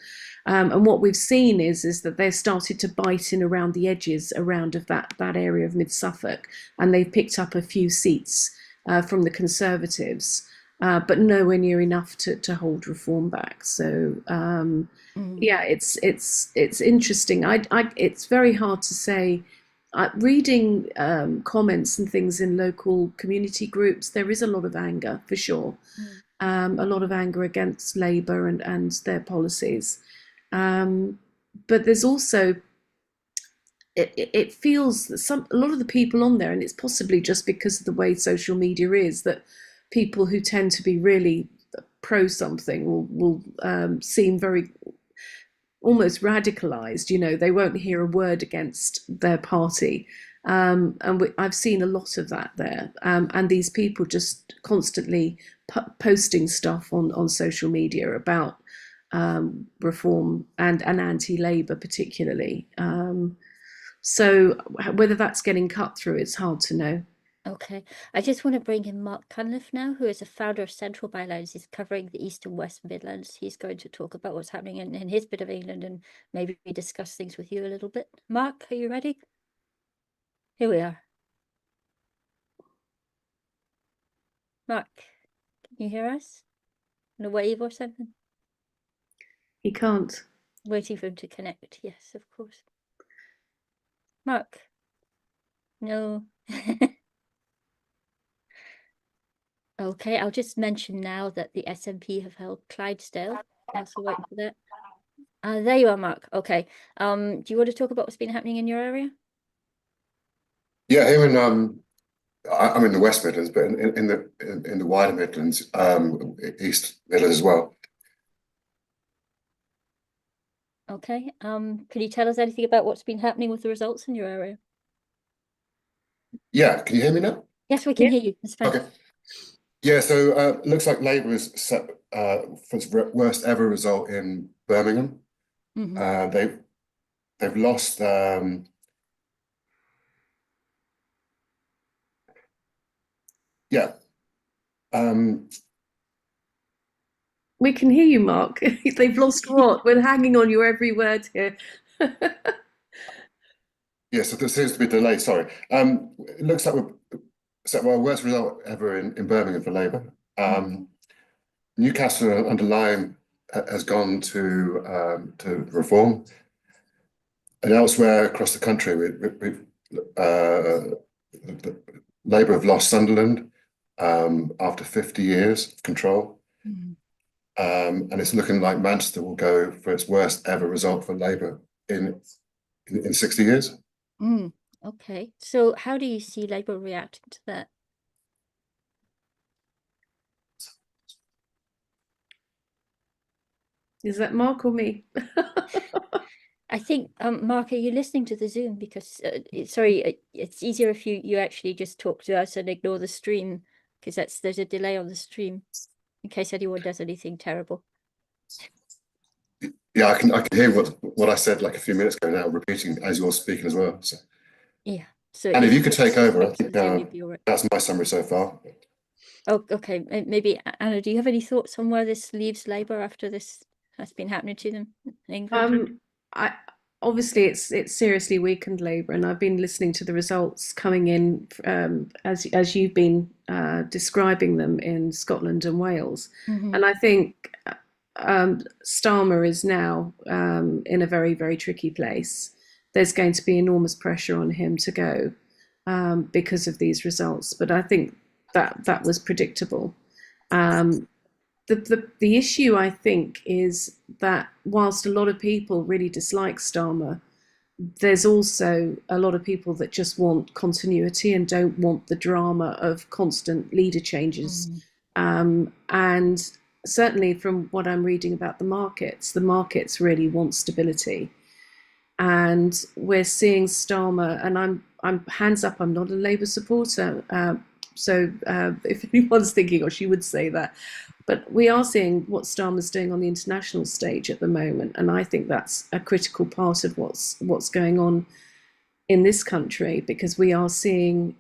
And what we've seen is that they've started to bite in around the edges around of that area of Mid Suffolk, and they've picked up a few seats from the Conservatives, but nowhere near enough to hold Reform back. So yeah, it's interesting. It's very hard to say. Reading comments and things in local community groups, there is a lot of anger for sure. A lot of anger against Labour and their policies. But there's also, it feels that a lot of the people on there, and it's possibly just because of the way social media is, that people who tend to be really pro something will seem very almost radicalized. They won't hear a word against their party. I've seen a lot of that there. And these people just constantly posting stuff on social media about Reform and anti-Labour particularly. So whether that's getting cut through, it's hard to know. Okay, I just want to bring in Mark Cunliffe now, who is a founder of Central Bylines. He's covering the East and West Midlands. He's going to talk about what's happening in his bit of England and maybe discuss things with you a little bit. Mark, are you ready? Here we are. Mark, can you hear us? In a wave or something? He can't. Waiting for him to connect. Yes, of course. Mark. No. Okay, I'll just mention now that the SNP have held Clydesdale. Also waiting for that. There you are, Mark. Okay. Do you want to talk about what's been happening in your area? Yeah, here I'm in the West Midlands, but in the wider Midlands, East Midlands as well. Okay. Can you tell us anything about what's been happening with the results in your area? Yeah, can you hear me now? Yes, we can hear you. It's fine. Okay. Yeah, so looks like Labour is set for its worst ever result in Birmingham. They've lost. Yeah. We can hear you, Mark. They've lost what? We're hanging on your every word here. Yeah, so there seems to be a delay. Sorry. It looks like we're set our worst result ever in Birmingham for Labour. Newcastle under Lyme has gone to Reform, and elsewhere across the country, Labour have lost Sunderland after 50 years of control, and it's looking like Manchester will go for its worst ever result for Labour in 60 years. Okay, so how do you see Labour reacting to that? Is that Mark or me? I think, Mark, are you listening to the Zoom? Because, sorry, it's easier if you actually just talk to us and ignore the stream, because there's a delay on the stream. in case anyone does anything terrible. Yeah, I can hear what I said like a few minutes ago now, repeating as you're speaking as well. So. Yeah. So and if you could take over, I think right. that's my summary so far. Oh, okay. Maybe Anna, do you have any thoughts on where this leaves Labour after this has been happening to them in England? Obviously it's seriously weakened Labour, and I've been listening to the results coming in as you've been describing them in Scotland and Wales, and I think Starmer is now in a very, very tricky place. There's going to be enormous pressure on him to go because of these results, but I think that was predictable. The issue, I think, is that whilst a lot of people really dislike Starmer, there's also a lot of people that just want continuity and don't want the drama of constant leader changes. And certainly from what I'm reading about the markets really want stability. And we're seeing Starmer, and I'm hands up, I'm not a Labour supporter. So if anyone's thinking, or she would say that, but we are seeing what Starmer's doing on the international stage at the moment, and I think that's a critical part of what's going on in this country, because we are seeing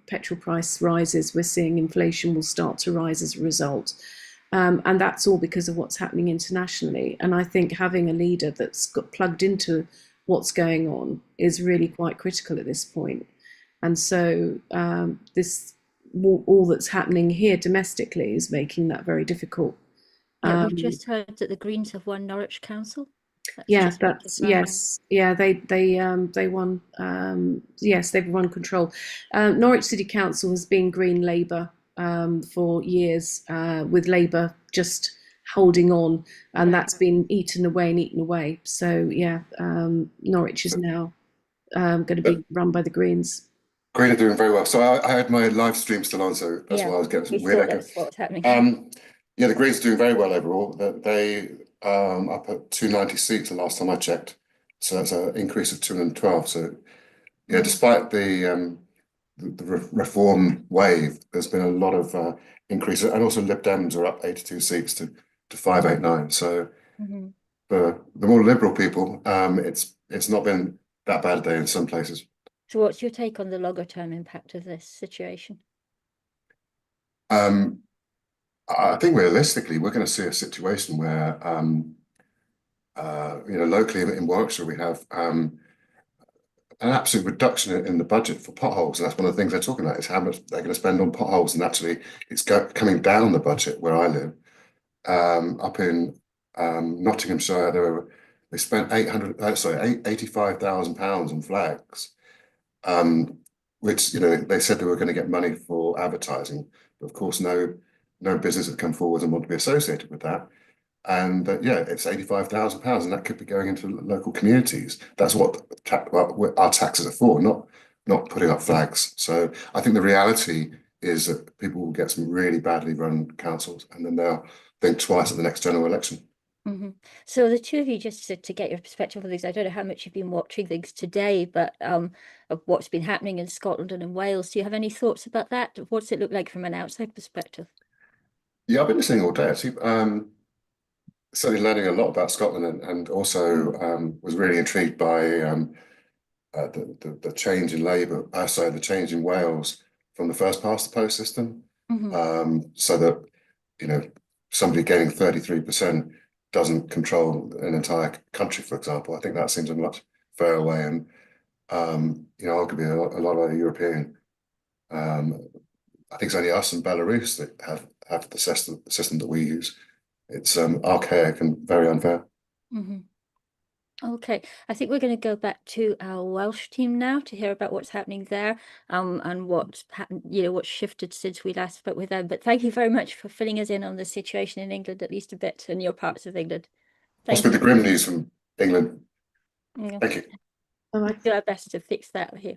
petrol price rises, we're seeing inflation will start to rise as a result, and that's all because of what's happening internationally. And I think having a leader that's got plugged into what's going on is really quite critical at this point. And so all that's happening here domestically is making that very difficult. Yeah, we've just heard that the Greens have won Norwich Council. Yes, they won. Yes, they've won control. Norwich City Council has been Green Labour for years, with Labour just holding on, and that's been eaten away. So yeah, Norwich is now going to be run by the Greens. Green are doing very well. So I had my live stream still on, so that's why I was getting some weird echo. That's what's happening. Yeah, the Greens are doing very well overall. They up at 290 seats the last time I checked, so that's an increase of 212. So yeah, despite the reform wave, there's been a lot of increases, and also Lib Dems are up 82 seats to 589. So for the more liberal people, it's not been that bad a day in some places. So what's your take on the longer term impact of this situation? I think realistically, we're going to see a situation where, locally in Warwickshire, we have an absolute reduction in the budget for potholes. And that's one of the things they're talking about, is how much they're going to spend on potholes. And actually, it's coming down the budget where I live. Up in Nottinghamshire, they spent £85,000 on flags. Which, they said they were going to get money for advertising, but of course no business had come forward and want to be associated with that. And it's £85,000, and that could be going into local communities. That's what our taxes are for, not putting up flags. So I think the reality is that people will get some really badly run councils, and then they'll think twice at the next general election. So the two of you, just to get your perspective on things, I don't know how much you've been watching things today, but of what's been happening in Scotland and in Wales, do you have any thoughts about that? What's it look like from an outside perspective? Yeah, I've been listening all day, actually. Certainly learning a lot about Scotland, and also was really intrigued by the change in Labour, the change in Wales from the first past the post system. So that, somebody getting 33% doesn't control an entire country, for example. I think that seems a much fairer way, and arguably a lot of European. I think it's only us and Belarus that have the system that we use. It's archaic and very unfair. Okay, I think we're going to go back to our Welsh team now to hear about what's happening there, and what's happened, what's shifted since we last spoke with them. But thank you very much for filling us in on the situation in England, at least a bit, in your parts of England. Must be the grim news from England. Thank you. We'll do our best to fix that here.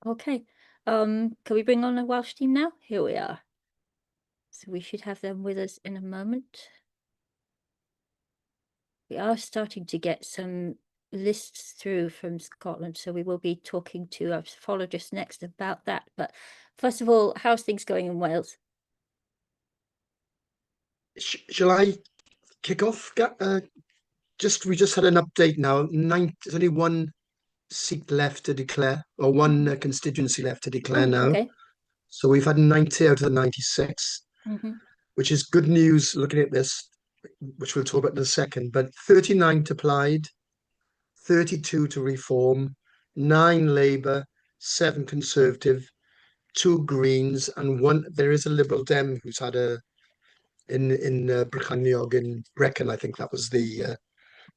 Okay, can we bring on the Welsh team now? Here we are. So we should have them with us in a moment. We are starting to get some lists through from Scotland, so we will be talking to our follow just next about that. But first of all, how's things going in Wales? Shall I kick off? We just had an update now. There's only one seat left to declare, or one constituency left to declare now. Okay. So we've had 90 out of the 96, which is good news looking at this, which we'll talk about in a second. But 39 to Plaid, 32 to Reform, 9 Labour, 7 Conservative, 2 Greens, and one. There is a Liberal Dem who's had a in Brychaniog in Brecon. I think that was the.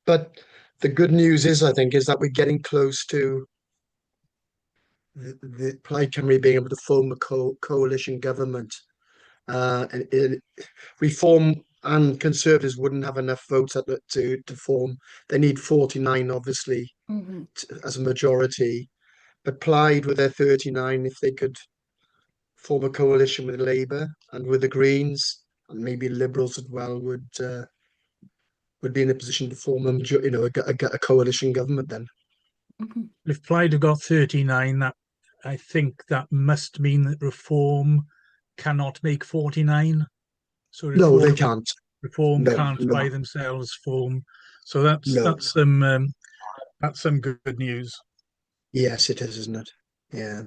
But the good news is, I think, is that we're getting close to the Plaid Cymru being able to form a coalition government. Reform and Conservatives wouldn't have enough votes to form. They need 49, obviously, as a majority. But Plaid, with their 39, if they could form a coalition with Labour and with the Greens and maybe Liberals as well, would be in a position to form a coalition government then. If Plaid have got 39, that I think that must mean that Reform cannot make 49. So Reform, no, they can't. Reform can't by themselves form. So that's some good news. Yes, it is, isn't it? Yeah.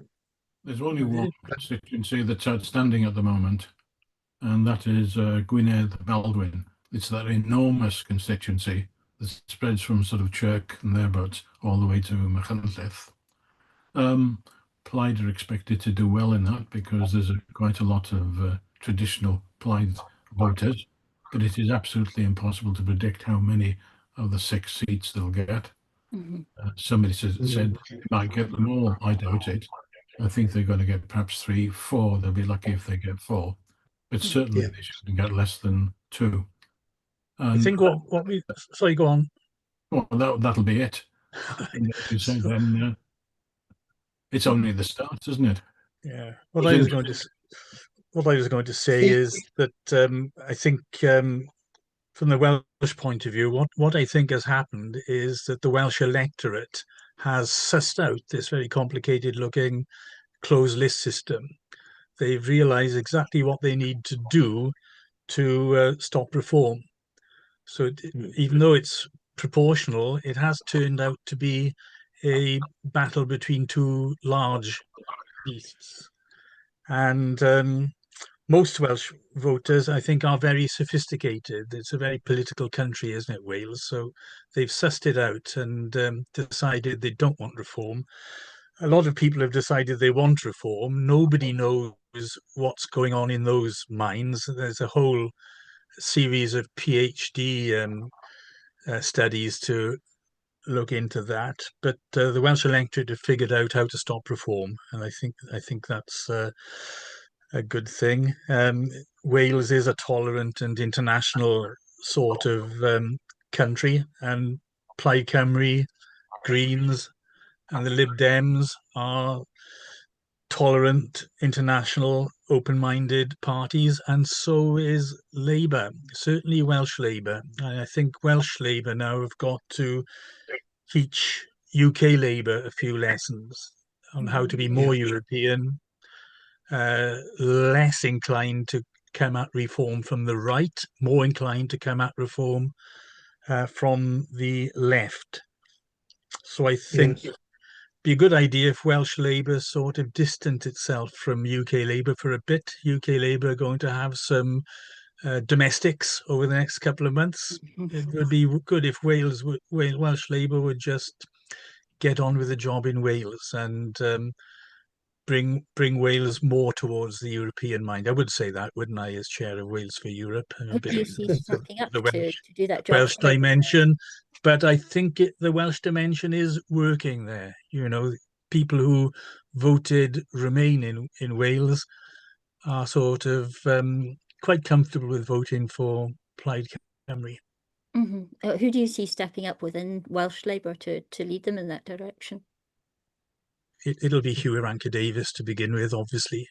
There's only one constituency that's outstanding at the moment, and that is Gwynedd Baldwin. It's that enormous constituency that spreads from sort of Chirk and thereabouts all the way to Machynlleth. Plaid are expected to do well in that because there's quite a lot of traditional Plaid voters, but it is absolutely impossible to predict how many of the 6 seats they'll get. Somebody said they might get them all. I doubt it. I think they're going to get perhaps 3, 4. They'll be lucky if they get 4, but certainly they shouldn't get less than 2. I think what we sorry, go on. Well, that'll be it. And as you say, then it's only the start, isn't it? Yeah. What I was going to say is that I think from the Welsh point of view, what I think has happened is that the Welsh electorate has sussed out this very complicated looking closed list system. They've realised exactly what they need to do to stop reform. So even though it's proportional, it has turned out to be a battle between 2 large beasts. And most Welsh voters, I think, are very sophisticated. It's a very political country, isn't it, Wales? So they've sussed it out and decided they don't want reform. A lot of people have decided they want reform. Nobody knows what's going on in those minds. There's a whole series of PhD studies to look into that. But the Welsh electorate have figured out how to stop reform, and I think that's a good thing. Wales is a tolerant and international sort of country, and Plaid Cymru, Greens, and the Lib Dems are tolerant, international, open-minded parties, and so is Labour, certainly Welsh Labour. And I think Welsh Labour now have got to teach UK Labour a few lessons on how to be more European, less inclined to come at reform from the right, more inclined to come at reform from the left. So I think it'd be a good idea if Welsh Labour sort of distant itself from UK Labour for a bit. UK Labour are going to have some domestics over the next couple of months. It would be good if Welsh Labour would just get on with the job in Wales and bring Wales more towards the European mind. I would say that, wouldn't I, as chair of Wales for Europe? Who do you see stepping up the to do that job? Welsh dimension, but I think the Welsh dimension is working there. You know, people who voted Remain in Wales are sort of quite comfortable with voting for Plaid Cymru. Who do you see stepping up within Welsh Labour to lead them in that direction? It'll be Hugh Ranke-Davies to begin with, obviously.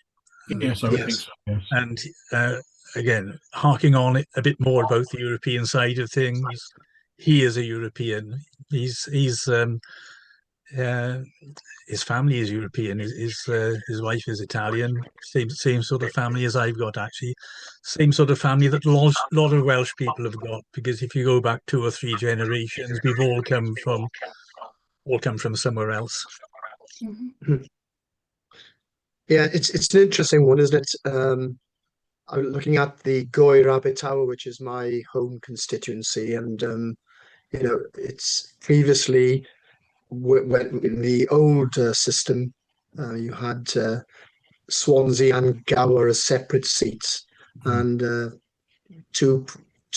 Yes, I would think so, yes. And again, harking on it a bit more about the European side of things, he is a European. He's his family is European. His wife is Italian. Same sort of family as I've got, actually. Same sort of family that lot of Welsh people have got. Because if you go back 2 or 3 generations, we've all come from somewhere else. Yeah, it's an interesting one, isn't it? I'm looking at the Goir Abertawe, which is my home constituency, and it's previously when in the old system, you had Swansea and Gower as separate seats, and two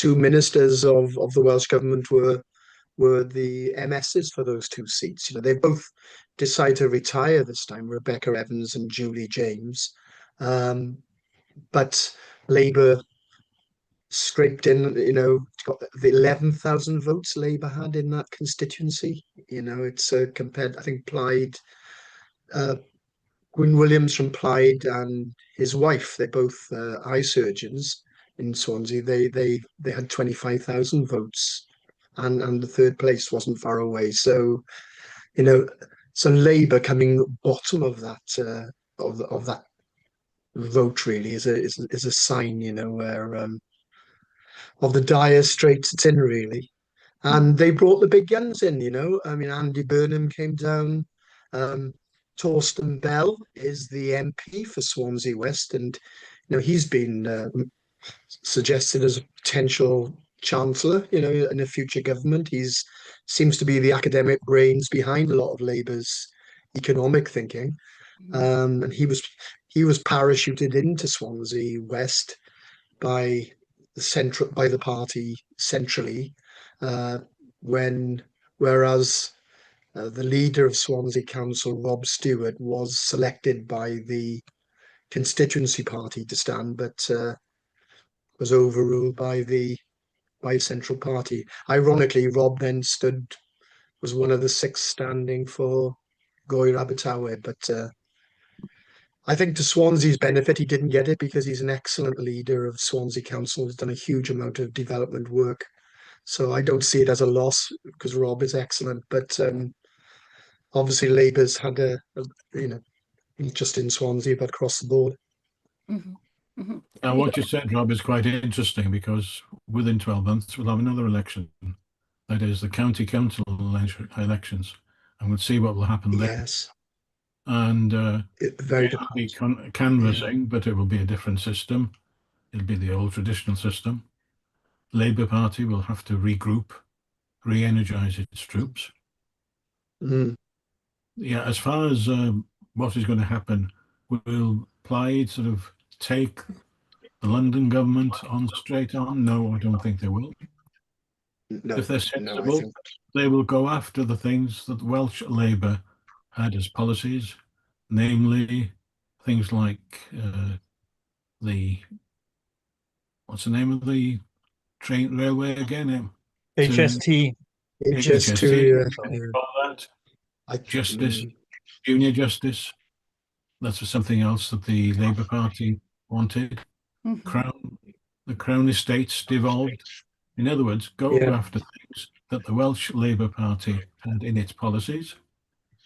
ministers of the Welsh government were the MSs for those 2 seats. They both decided to retire this time, Rebecca Evans and Julie James. But Labour scraped in, got the 11,000 votes Labour had in that constituency. It's compared, I think Plaid, Gwyn Williams from Plaid and his wife, they're both eye surgeons in Swansea. They had 25,000 votes, and the 3rd place wasn't far away. So, so Labour coming bottom of that of that vote really is a sign, where of the dire straits it's in really. And they brought the big guns in, I mean, Andy Burnham came down. Torsten Bell is the MP for Swansea West, and he's been suggested as a potential chancellor, in a future government. He's seems to be the academic brains behind a lot of Labour's economic thinking. And he was parachuted into Swansea West by the party centrally, whereas the leader of Swansea Council, Rob Stewart, was selected by the constituency party to stand, but was overruled by the central party. Ironically, Rob then was one of the 6 standing for Goir Abertawe, but I think to Swansea's benefit, he didn't get it because he's an excellent leader of Swansea Council. He's done a huge amount of development work. So I don't see it as a loss because Rob is excellent. But obviously Labour's had just in Swansea, but across the board. Now, what you said, Rob, is quite interesting because within 12 months, we'll have another election. That is the county council elections. And we'll see what will happen there. Yes. And it'll be canvassing, but it will be a different system. It'll be the old traditional system. Labour Party will have to regroup, re-energise its troops. Yeah, as far as what is going to happen, will Plaid sort of take the London government on straight on? No, I don't think they will. No, if they're sensible, they will go after the things that Welsh Labour had as policies, namely things like what's the name of the train railway again? HST. Justice, junior justice. That's something else that the Labour Party wanted. The Crown Estates devolved. In other words, go after things that the Welsh Labour Party had in its policies,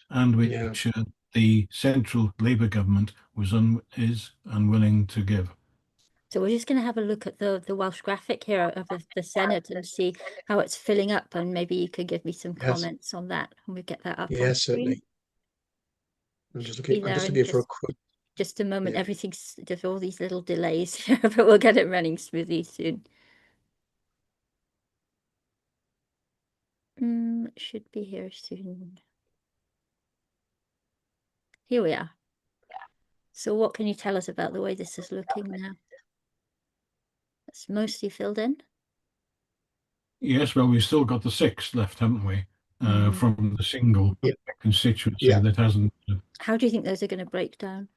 and which the central Labour government is unwilling to give. So we're just going to have a look at the Welsh graphic here of the Senedd and see how it's filling up, and maybe you could give me some comments on that, and we'll get that up. Yeah, certainly. I'm just looking for a quick. Just a moment. Everything's just all these little delays here, but we'll get it running smoothly soon. It should be here soon. Here we are. So what can you tell us about the way this is looking now? It's mostly filled in. Yes, well, we've still got the 6 left, haven't we? From the single constituency that hasn't. How do you think those are going to break down?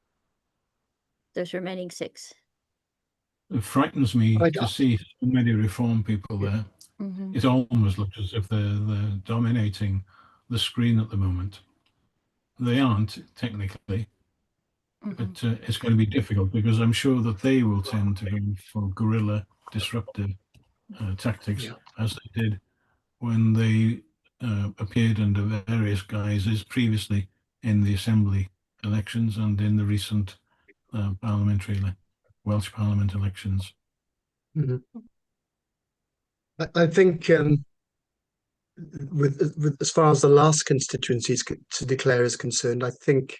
Those remaining 6. It frightens me to see so many Reform people there. It almost looks as if they're dominating the screen at the moment. They aren't technically, but it's going to be difficult because I'm sure that they will tend to go for guerrilla disruptive tactics as they did when they appeared under various guises previously in the Assembly elections and in the recent Welsh Parliament elections. I think with as far as the last constituencies to declare is concerned, I think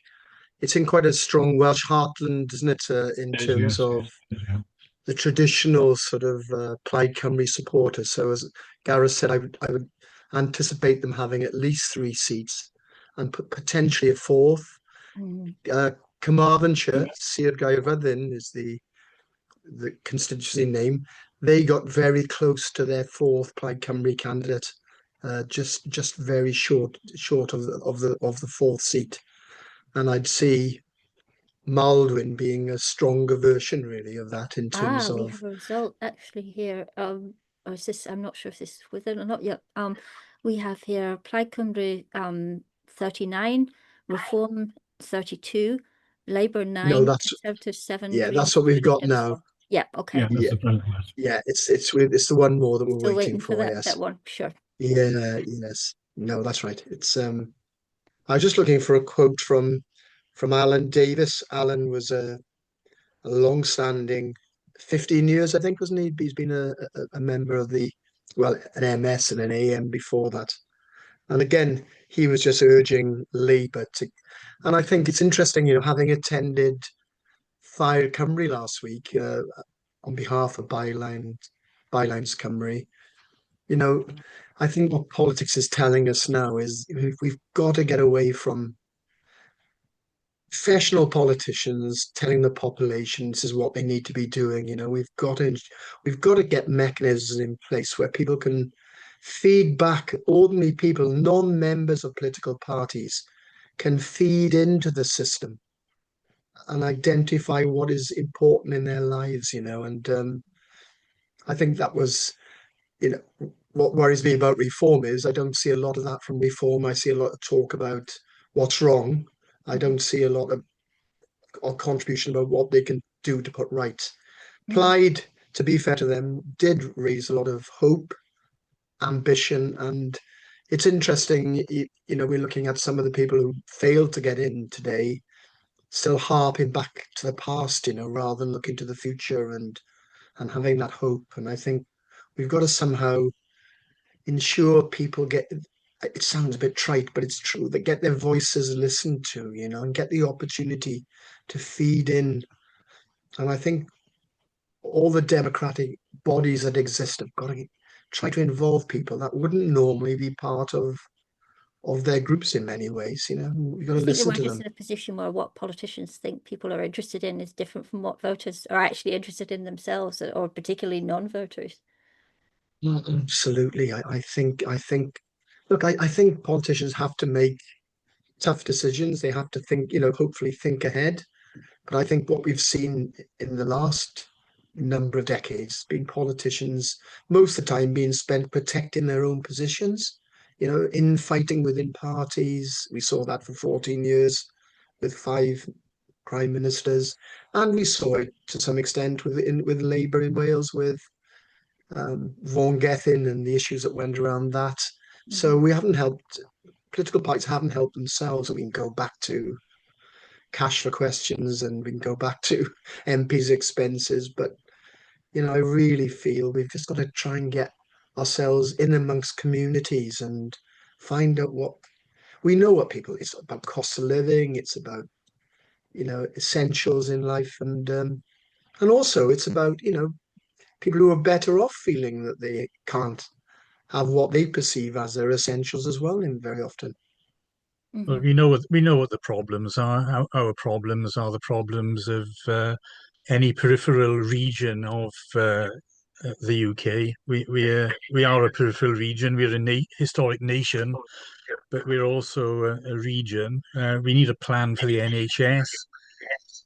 it's in quite a strong Welsh heartland, isn't it, in terms of the traditional sort of Plaid Cymru supporters. So as Gareth said, I would anticipate them having at least 3 seats and potentially a fourth. Carmarthenshire, Sir Gaerfyrddin is the constituency name. They got very close to their fourth Plaid Cymru candidate, just very short of the fourth seat, and I'd see Maldwyn being a stronger version really of that in terms we of. have a result actually here. Or is this, I'm not sure if this is with it or not yet. We have here Plaid Cymru 39, Reform 32, Labour 9, No, that's Conservative 7. yeah, Greens that's what we've got now. 4. Yeah, okay. Yeah, it's the one more that we're Still waiting for for. that, Yes, that one, sure. Yeah, yes, no, that's right. It's I was just looking for a quote from Alan Davis. Alan was a long-standing 15 years, I think, wasn't he? He's been a member of the, well, an MS and an AM before that. And again, he was just urging Labour to, and I think it's interesting, having attended Fire Cymru last week on behalf of Bylines Cymru, I think what politics is telling us now is we've got to get away from professional politicians telling the population this is what they need to be doing. We've got to get mechanisms in place where people can feed back. Ordinary people, non-members of political parties, can feed into the system and identify what is important in their lives. And I think that was, what worries me about reform is I don't see a lot of that from reform. I see a lot of talk about what's wrong. I don't see a lot of contribution about what they can do to put right. Plaid, to be fair to them, did raise a lot of hope, ambition, and it's interesting, we're looking at some of the people who failed to get in today, still harping back to the past, rather than looking to the future and having that hope. And I think we've got to somehow ensure people get, it sounds a bit trite, but it's true, they get their voices listened to, and get the opportunity to feed in. And I think all the democratic bodies that exist have got to try to involve people that wouldn't normally be part of their groups in many ways. We've got to listen to them. Just in a position where what politicians think people are interested in is different from what voters are actually interested in themselves, or particularly non-voters. Absolutely. I think look, I think politicians have to make tough decisions. They have to think, hopefully think ahead. But I think what we've seen in the last number of decades, being politicians, most of the time being spent protecting their own positions, in fighting within parties. We saw that for 14 years with 5 prime ministers. And we saw it to some extent with Labour in Wales with Vaughan Gething and the issues that went around that. So we haven't helped, political parties haven't helped themselves. We can go back to cash for questions and we can go back to MPs' expenses. But, I really feel we've just got to try and get ourselves in amongst communities and find out what we know what people, it's about cost of living, it's about, essentials in life. And also it's about, people who are better off feeling that they can't have what they perceive as their essentials as well, and very often. Well, we know what the problems are. Our problems are the problems of any peripheral region of the UK. We are a peripheral region. We're a historic nation, but we're also a region. We need a plan for the NHS.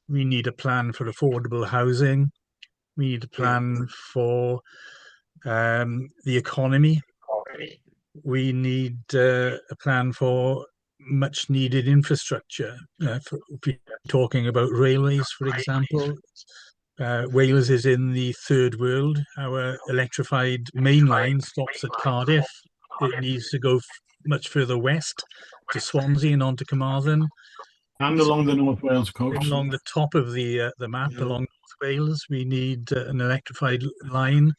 We need a plan for affordable housing. We need a plan for the economy. We need a plan for much needed infrastructure. If we're talking about railways, for example, Wales is in the third world. Our electrified main line stops at Cardiff. It needs to go much further west to Swansea and on to Carmarthen. And along the North Wales coast. Along the top of the map, along North Wales, we need an electrified line.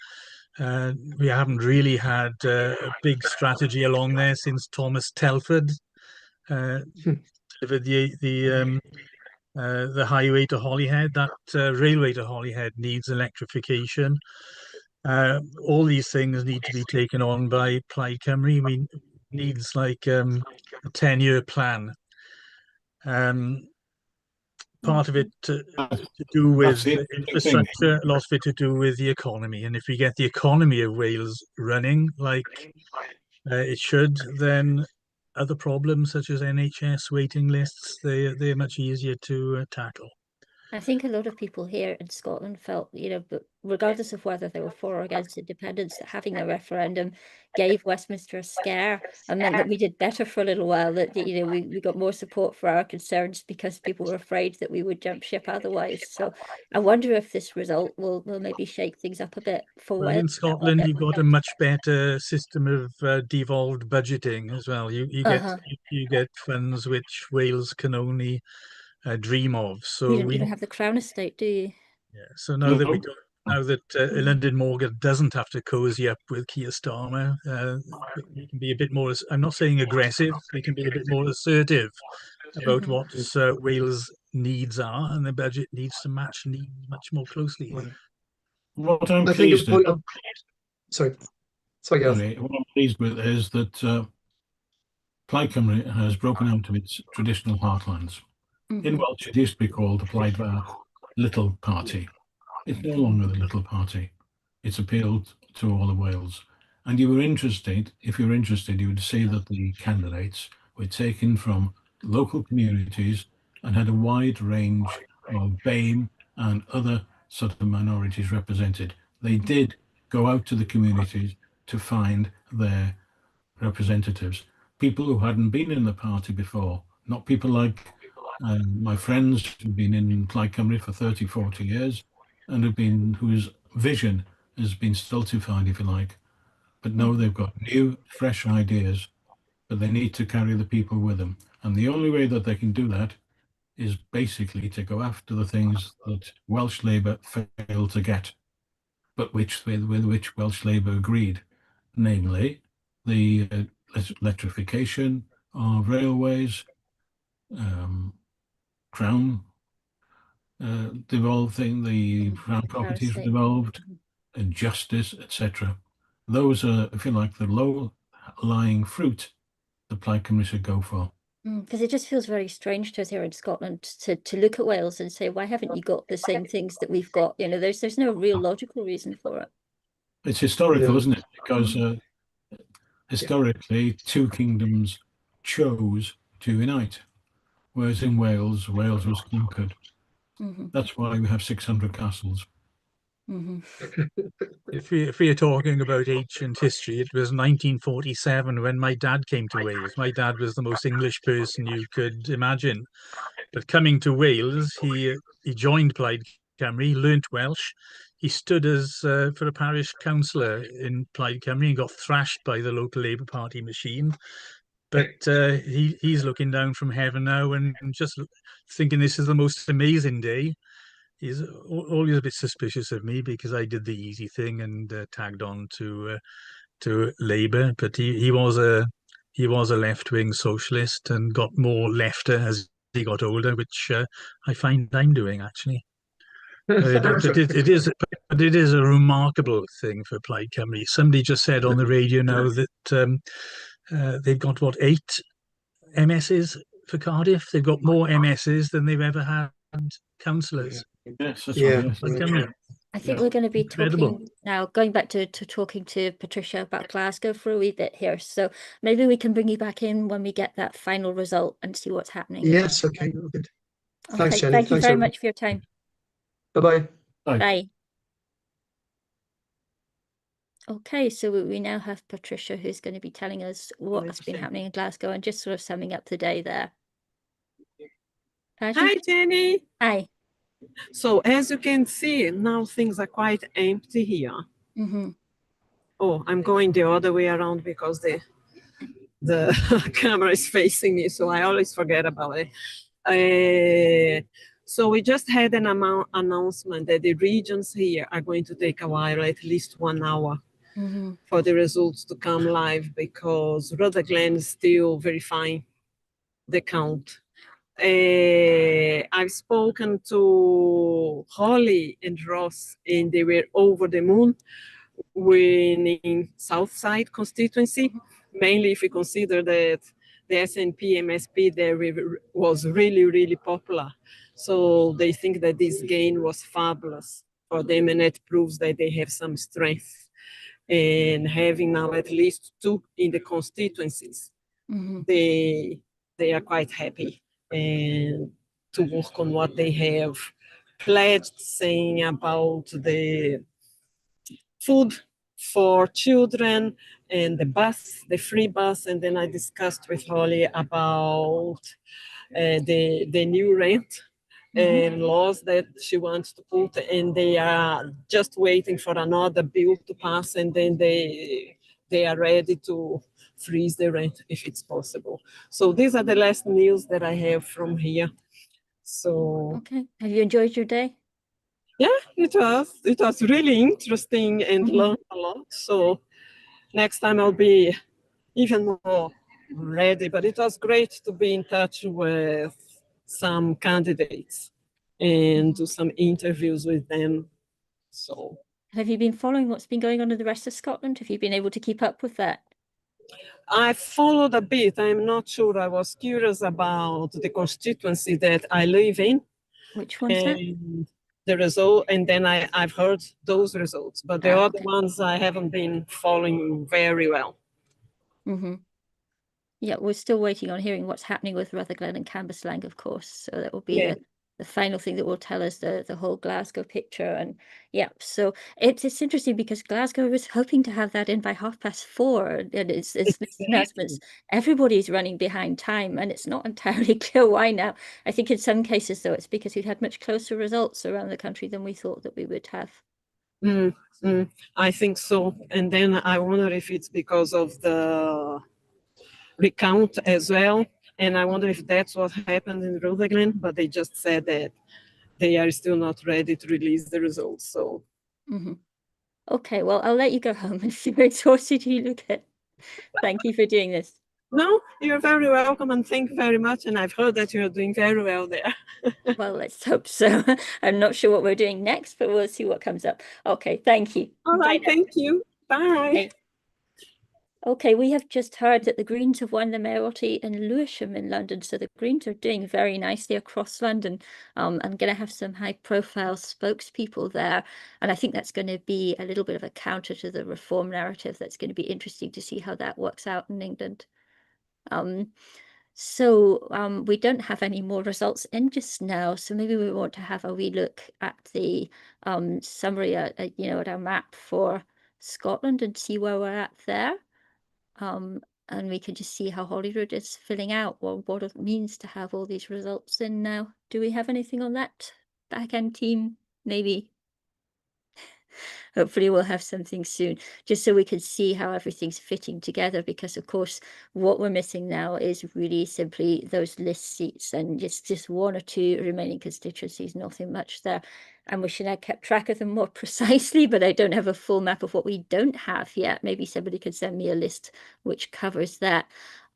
We haven't really had a big strategy along there since Thomas Telford delivered the highway to Holyhead. That railway to Holyhead needs electrification. All these things need to be taken on by Plaid Cymru. We needs like a 10-year plan. Part of it to do with the infrastructure, a lot of it to do with the economy. And if we get the economy of Wales running like it should, then other problems such as NHS waiting lists, they're much easier to tackle. I think a lot of people here in Scotland felt, but regardless of whether they were for or against independence, that having a referendum gave Westminster a scare and meant that we did better for a little while, that, we got more support for our concerns because people were afraid that we would jump ship otherwise. So I wonder if this result will maybe shake things up a bit for Well, Wales. in Scotland, you've got a much better system of devolved budgeting as well. You get funds which Wales can only dream of. So you don't even have the Crown Estate, do you? Yeah. So now that we don't, now that London Morgan doesn't have to cozy up with Keir Starmer, we can be a bit more. I'm not saying aggressive. We can be a bit more assertive about what Wales' needs are, and the budget needs to match needs much more closely. What I'm pleased with, sorry, what I'm pleased with is that Plaid Cymru has broken out of its traditional heartlands. In Welsh, it used to be called the Plaid Fach Little Party. It's no longer the Little Party. It's appealed to all of Wales. And you were interested, if you were interested, you would see that the candidates were taken from local communities and had a wide range of BAME and other sort of minorities represented. They did go out to the communities to find their representatives, people who hadn't been in the party before, not people like my friends who've been in Plaid Cymru for 30, 40 years and whose vision has been stultified, if you like. But no, they've got new, fresh ideas, but they need to carry the people with them. And the only way that they can do that is basically to go after the things that Welsh Labour failed to get, but with which Welsh Labour agreed, namely the electrification of railways, Crown devolving, the Crown properties devolved, and justice, etc. Those are, if you like, the low-lying fruit the Plaid Cymru should go for. Because it just feels very strange to us here in Scotland to look at Wales and say, why haven't you got the same things that we've got? There's no real logical reason for it. It's historical, isn't it? Because historically, two kingdoms chose to unite, whereas in Wales, Wales was conquered. That's why we have 600 castles. If we are talking about ancient history, it was 1947 when my dad came to Wales. My dad was the most English person you could imagine. But coming to Wales, he joined Plaid Cymru, learnt Welsh. He stood as for a parish councillor in Plaid Cymru and got thrashed by the local Labour Party machine. But he's looking down from heaven now and just thinking this is the most amazing day. He's always a bit suspicious of me because I did the easy thing and tagged on to Labour. But he was a left-wing socialist and got more lefter as he got older, which I find I'm doing actually. It is a remarkable thing for Plaid Cymru. Somebody just said on the radio now that they've got 8 MSs for Cardiff. They've got more MSs than they've ever had councillors. Yes, that's right. I think we're going to be talking now, going back to talking to Patricia about Glasgow for a wee bit here. So maybe we can bring you back in when we get that final result and see what's happening. Yes, okay, good. Thanks, Jenny. Thank you very much for your time. Bye-bye. Bye. Okay, so we now have Patricia who's going to be telling us what's been happening in Glasgow and just sort of summing up the day there. Hi, Jenny. Hi. So as you can see, now things are quite empty here. Oh, I'm going the other way around because the the camera is facing me, so I always forget about it. So we just had an announcement that the regions here are going to take a while, at least 1 hour, for the results to come live, because Rutherglen is still verifying the count. I've spoken to Holly and Ross, and they were over the moon winning Southside constituency, mainly if you consider that the SNP MSP there was really, really popular. So they think that this gain was fabulous for them, and it proves that they have some strength. And having now at least 2 in the constituencies, they are quite happy and to work on what they have pledged, saying about the food for children and the bus, the free bus. And then I discussed with Holly about the new rent and laws that she wants to put, and they are just waiting for another bill to pass, and then they are ready to freeze the rent if it's possible. So these are the last news that I have from here. So okay, have you enjoyed your day? Yeah, it was really interesting and learned a lot. So next time I'll be even more ready. But it was great to be in touch with some candidates and do some interviews with them. So have you been following what's been going on in the rest of Scotland? Have you been able to keep up with that? I followed a bit. I'm not sure. I was curious about the constituency that I live in. Which one's that? The result, and then I've heard those results, but the other ones I haven't been following very well. Yeah, we're still waiting on hearing what's happening with Rutherglen and Cambuslang, of course. So that will be the final thing that will tell us the whole Glasgow picture. And yeah, so it's interesting because Glasgow was hoping to have that in by 4:30, and it's announcements. Everybody's running behind time, and it's not entirely clear why now. I think in some cases, though, it's because we've had much closer results around the country than we thought that we would have. I think so. And then I wonder if it's because of the recount as well. And I wonder if that's what happened in Rutherglen, but they just said that they are still not ready to release the results. So, okay, well, I'll let you go home and see how exhausted you look at. Thank you for doing this. No, you're very welcome, and thank you very much. And I've heard that you're doing very well there. Well, let's hope so. I'm not sure what we're doing next, but we'll see what comes up. Okay, thank you. All right, thank you. Bye. Okay. Okay, we have just heard that the Greens have won the mayoralty in Lewisham in London. So the Greens are doing very nicely across London. I'm going to have some high-profile spokespeople there. And I think that's going to be a little bit of a counter to the reform narrative. That's going to be interesting to see how that works out in England. So we don't have any more results in just now. So maybe we want to have a wee look at the summary, at our map for Scotland and see where we're at there. And we can just see how Holyrood is filling out, or what it means to have all these results in now. Do we have anything on that back-end team? Maybe. Hopefully we'll have something soon, just so we can see how everything's fitting together, because of course what we're missing now is really simply those list seats, and just 1 or 2 remaining constituencies, nothing much there. I wish I kept track of them more precisely, but I don't have a full map of what we don't have yet. Maybe somebody could send me a list which covers that.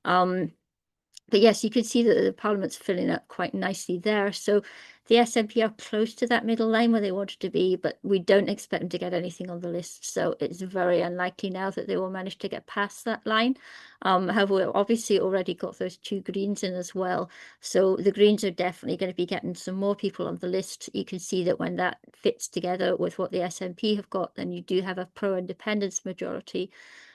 But yes, you can see that the Parliament's filling up quite nicely there. So the SNP are close to that middle line where they wanted to be, but we don't expect them to get anything on the list. So it's very unlikely now that they will manage to get past that line. However, we've obviously already got those 2 Greens in as well. So the Greens are definitely going to be getting some more people on the list. You can see that when that fits together with what the SNP have got, then you do have a pro-independence majority.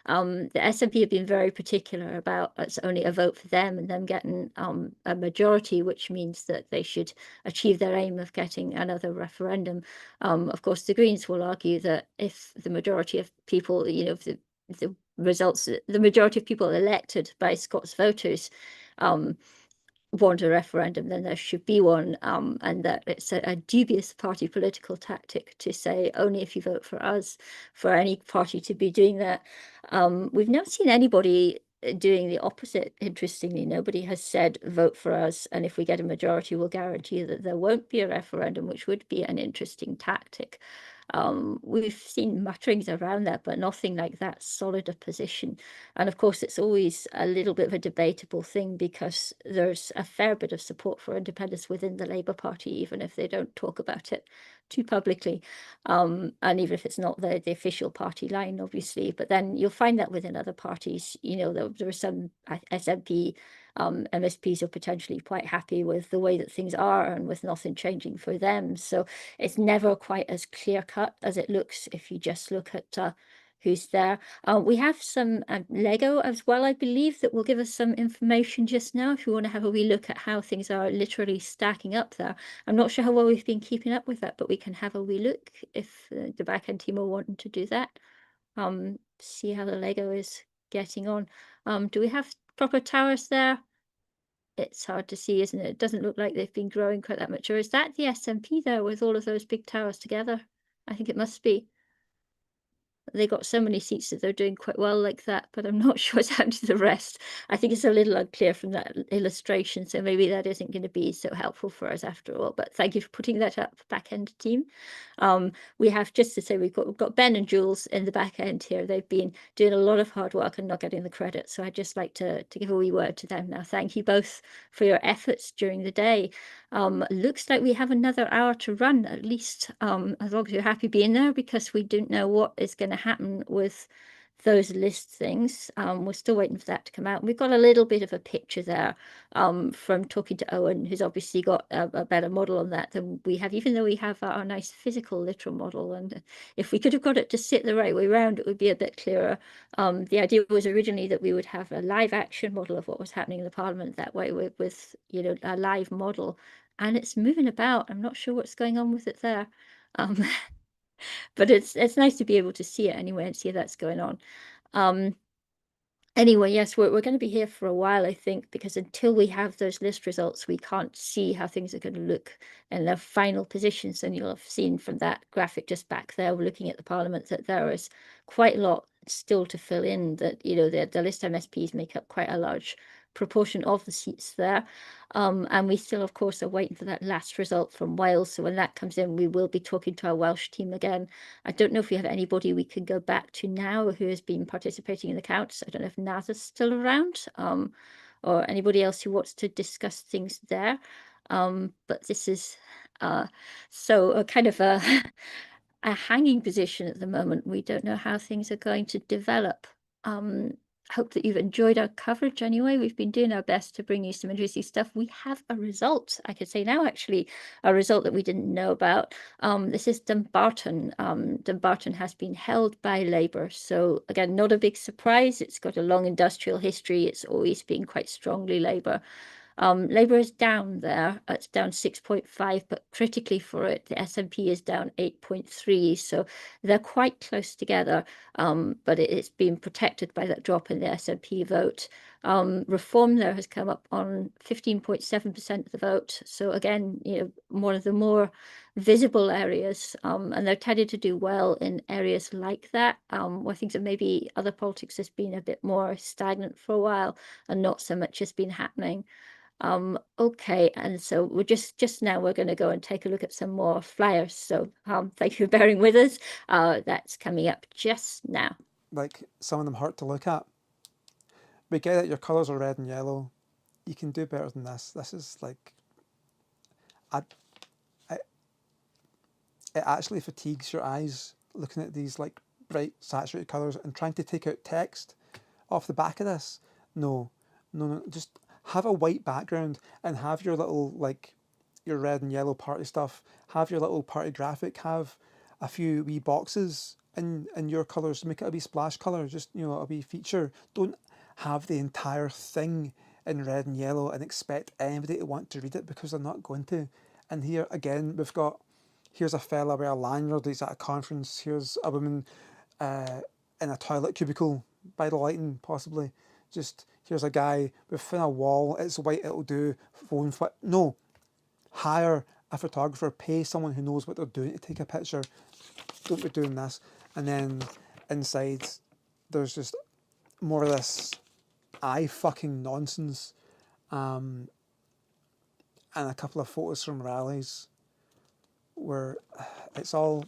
The SNP have been very particular about it's only a vote for them and them getting a majority, which means that they should achieve their aim of getting another referendum. Of course, the Greens will argue that if the majority of people, the results, the majority of people elected by Scots voters want a referendum, then there should be one, and that it's a dubious party political tactic to say only if you vote for us for any party to be doing that. We've never seen anybody doing the opposite. Interestingly, nobody has said vote for us, and if we get a majority, we'll guarantee that there won't be a referendum, which would be an interesting tactic. We've seen mutterings around that, but nothing like that solid a position. And of course, it's always a little bit of a debatable thing, because there's a fair bit of support for independence within the Labour Party, even if they don't talk about it too publicly, and even if it's not the official party line, obviously. But then you'll find that within other parties, you know, there are some SNP MSPs are potentially quite happy with the way that things are and with nothing changing for them. So it's never quite as clear cut as it looks if you just look at who's there. We have some Lego as well, I believe, that will give us some information just now if you want to have a wee look at how things are literally stacking up there. I'm not sure how well we've been keeping up with that, but we can have a wee look if the back-end team are wanting to do that. See how the Lego is getting on. Do we have proper towers there? It's hard to see, isn't it? It doesn't look like they've been growing quite that much. Or is that the SNP there with all of those big towers together? I think it must be. They got so many seats that they're doing quite well like that, but I'm not sure what's happened to the rest. I think it's a little unclear from that illustration, so maybe that isn't going to be so helpful for us after all. But thank you for putting that up, back end team. We have, just to say, we've got Ben and Jules in the back end here. They've been doing a lot of hard work and not getting the credit, so I'd just like to give a wee word to them now. Thank you both for your efforts during the day. Looks like we have another hour to run at least, as long as you're happy being there, because we don't know what is going to happen with those list things. We're still waiting for that to come out. We've got a little bit of a picture there from talking to Owen, who's obviously got a better model on that than we have, even though we have our nice physical literal model. And if we could have got it to sit the right way around, it would be a bit clearer. The idea was originally that we would have a live action model of what was happening in the Parliament that way, with you know, a live model. And it's moving about. I'm not sure what's going on with it there. But it's nice to be able to see it anyway and see that's going on. Anyway, yes, we're going to be here for a while, I think, because until we have those list results, we can't see how things are going to look in their final positions. And you'll have seen from that graphic just back there, we're looking at the Parliament, that there is quite a lot still to fill in, that, you know, the list MSPs make up quite a large proportion of the seats there. And we still, of course, are waiting for that last result from Wales. So when that comes in, we will be talking to our Welsh team again. I don't know if we have anybody we can go back to now who has been participating in the counts. I don't know if Naz is still around, or anybody else who wants to discuss things there. But this is so a kind of a hanging position at the moment. We don't know how things are going to develop. Hope that you've enjoyed our coverage anyway. We've been doing our best to bring you some interesting stuff. We have a result, I could say now, actually, a result that we didn't know about. This is Dumbarton. Dumbarton has been held by Labour. So again, not a big surprise. It's got a long industrial history. It's always been quite strongly Labour. Labour is down there. It's down 6.5, but critically for it, the SNP is down 8.3. So they're quite close together, but it's been protected by that drop in the SNP vote. Reform there has come up on 15.7% of the vote. So again, you know, one of the more visible areas, and they're tended to do well in areas like that, where things have maybe other politics has been a bit more stagnant for a while and not so much has been happening. Okay, and so we're just now we're going to go and take a look at some more flyers. So thank you for bearing with us. That's coming up just now. Like, some of them hurt to look at. We get that your colours are red and yellow. You can do better than this. This is like, it actually fatigues your eyes looking at these like bright saturated colours and trying to take out text off the back of this. No, just have a white background and have your little, like, your red and yellow party stuff, have your little party graphic, have a few wee boxes in your colours, make it a wee splash colour, just, you know, a wee feature. Don't have the entire thing in red and yellow and expect anybody to want to read it, because they're not going to. And here again, we've got, here's a fella with a lanyard, he's at a conference, here's a woman in a toilet cubicle by the lighting, possibly. Just, here's a guy within a wall, it's white, it'll do, phone flip. No, hire a photographer, pay someone who knows what they're doing to take a picture. Don't be doing this. And then inside, there's just more of this eye fucking nonsense, and a couple of photos from rallies where it's all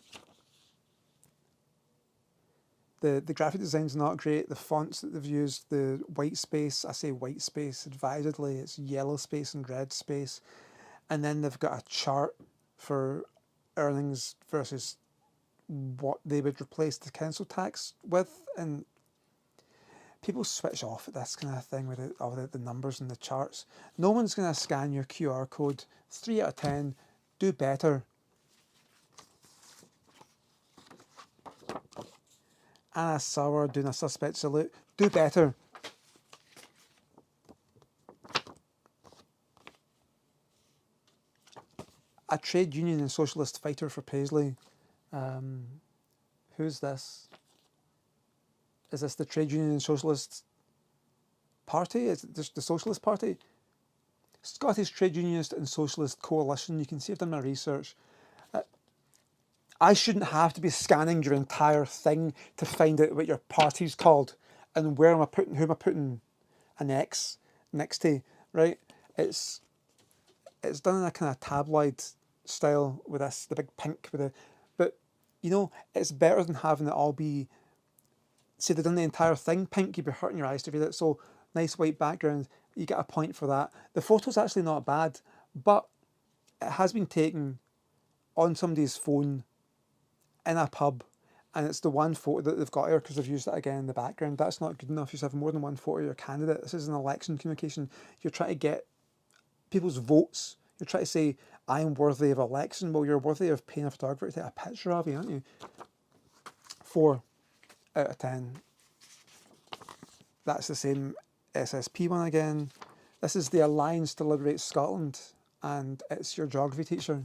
the graphic design's not great. The fonts that they've used, the white space, I say white space advisedly, it's yellow space and red space, and then they've got a chart for earnings versus what they would replace the council tax with, and people switch off at this kind of thing with all the numbers and the charts. No one's going to scan your QR code. 3 out of 10, do better. Anna Sauer doing a suspect salute, do better. A trade union and socialist fighter for Paisley. Who's this? Is this the Trade Union and Socialist Party? Is it just the Socialist Party? Scottish Trade Unionist and Socialist Coalition. You can see I've done my research. I shouldn't have to be scanning your entire thing to find out what your party's called and who am I putting an X next to, right? It's done in a kind of tabloid style with the big pink with but you know, it's better than having it all be, say they've done the entire thing pink, you'd be hurting your eyes to read it. So nice white background, you get a point for that. The photo's actually not bad, but it has been taken on somebody's phone in a pub, and it's the one photo that they've got here because they've used it again in the background. That's not good enough. You should have more than one photo of your candidate. This is an election communication. You're trying to get people's votes. You're trying to say, I am worthy of election. Well, you're worthy of paying a photographer to take a picture of you, aren't you? 4 out of 10. That's the same SSP one again. This is the Alliance to Liberate Scotland, and it's your geography teacher.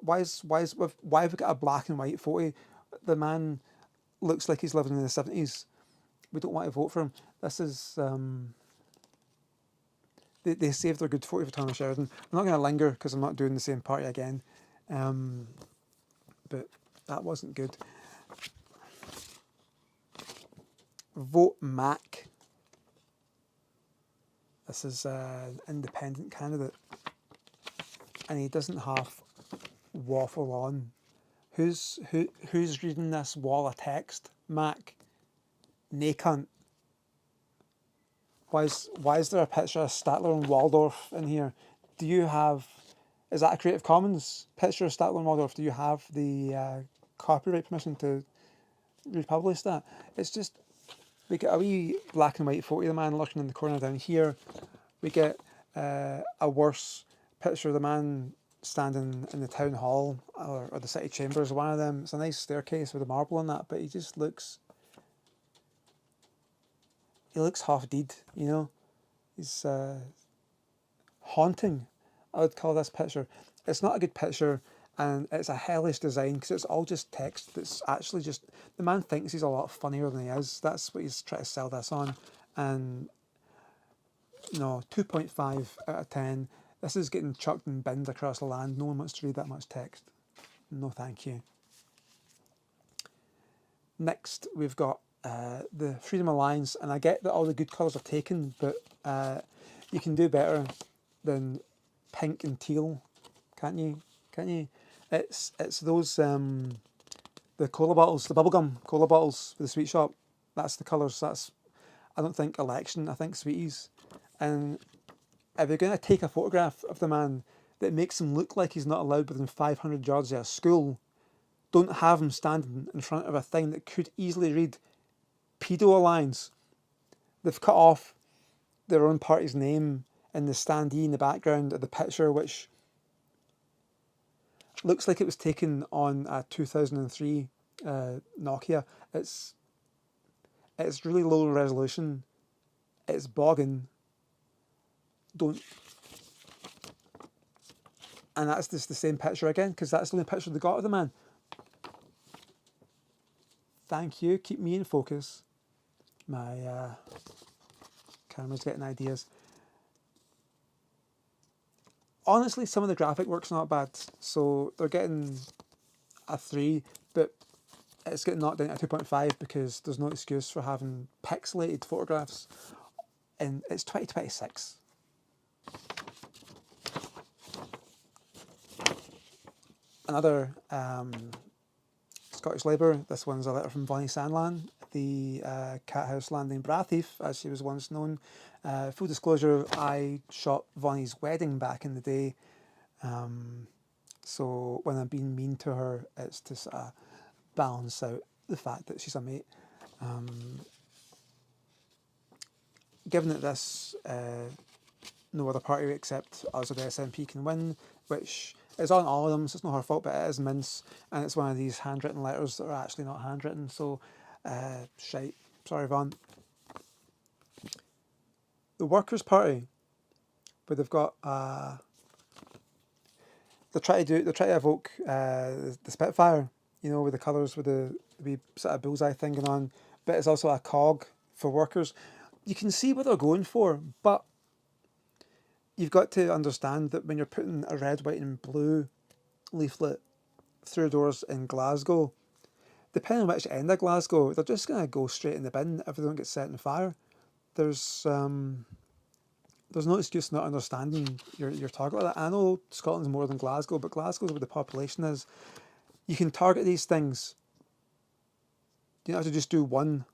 Why have we got a black and white photo? The man looks like he's living in the 70s. We don't want to vote for him. This is they saved their good photo for Thomas Sheridan. I'm not going to linger because I'm not doing the same party again, but that wasn't good. Vote Mac. This is an independent candidate, and he doesn't have waffle on. Who's reading this wall of text? Mac. Nay cunt. Why is there a picture of Statler and Waldorf in here? Do you have? Is that a Creative Commons picture of Statler and Waldorf? Do you have the copyright permission to republish that? It's just, we get a wee black and white photo of the man lurking in the corner down here. We get a worse picture of the man standing in the town hall or the city chambers, one of them. It's a nice staircase with a marble on that, but he just looks, half dead, you know. He's haunting, I would call this picture. It's not a good picture, and it's a hellish design because it's all just text that's actually just, the man thinks he's a lot funnier than he is. That's what he's trying to sell this on. And no, 2.5 out of 10. This is getting chucked and binned across the land. No one wants to read that much text. No thank you. Next, we've got the Freedom Alliance, and I get that all the good colours are taken, but you can do better than pink and teal, can't you? It's those the cola bottles, the bubblegum cola bottles for the sweet shop. That's the colours. That's, I don't think election, I think sweeties. And if you're going to take a photograph of the man that makes him look like he's not allowed within 500 yards of a school, don't have him standing in front of a thing that could easily read Pedo Alliance. They've cut off their own party's name in the standee in the background of the picture, which looks like it was taken on a 2003 Nokia. It's really low resolution. It's bogging. And that's just the same picture again, because that's the only picture they got of the man. Thank you. Keep me in focus. My camera's getting ideas. Honestly, some of the graphic work's not bad, so they're getting a 3, but it's getting knocked down to 2.5 because there's no excuse for having pixelated photographs, and it's 2026. Another Scottish Labour. This one's a letter from Bonnie Sandlan, the cat house landing bra thief, as she was once known. Full disclosure, I shot Bonnie's wedding back in the day. So when I'm being mean to her, it's to sort of balance out the fact that she's a mate. Given that this, no other party except us or the SNP can win, which is on all of them, so it's not her fault, but it is mince, and it's one of these handwritten letters that are actually not handwritten, so shite. Sorry, Von. The Workers' Party, but they've got they're trying to evoke the Spitfire, you know, with the colours, with the wee sort of bullseye thing going on, but it's also a cog for workers. You can see what they're going for, but you've got to understand that when you're putting a red, white and blue leaflet through doors in Glasgow, depending on which end of Glasgow, they're just going to go straight in the bin if they don't get set on fire. There's no excuse not understanding your target like that. I know Scotland's more than Glasgow, but Glasgow's where the population is. You can target these things. You don't have to just do one,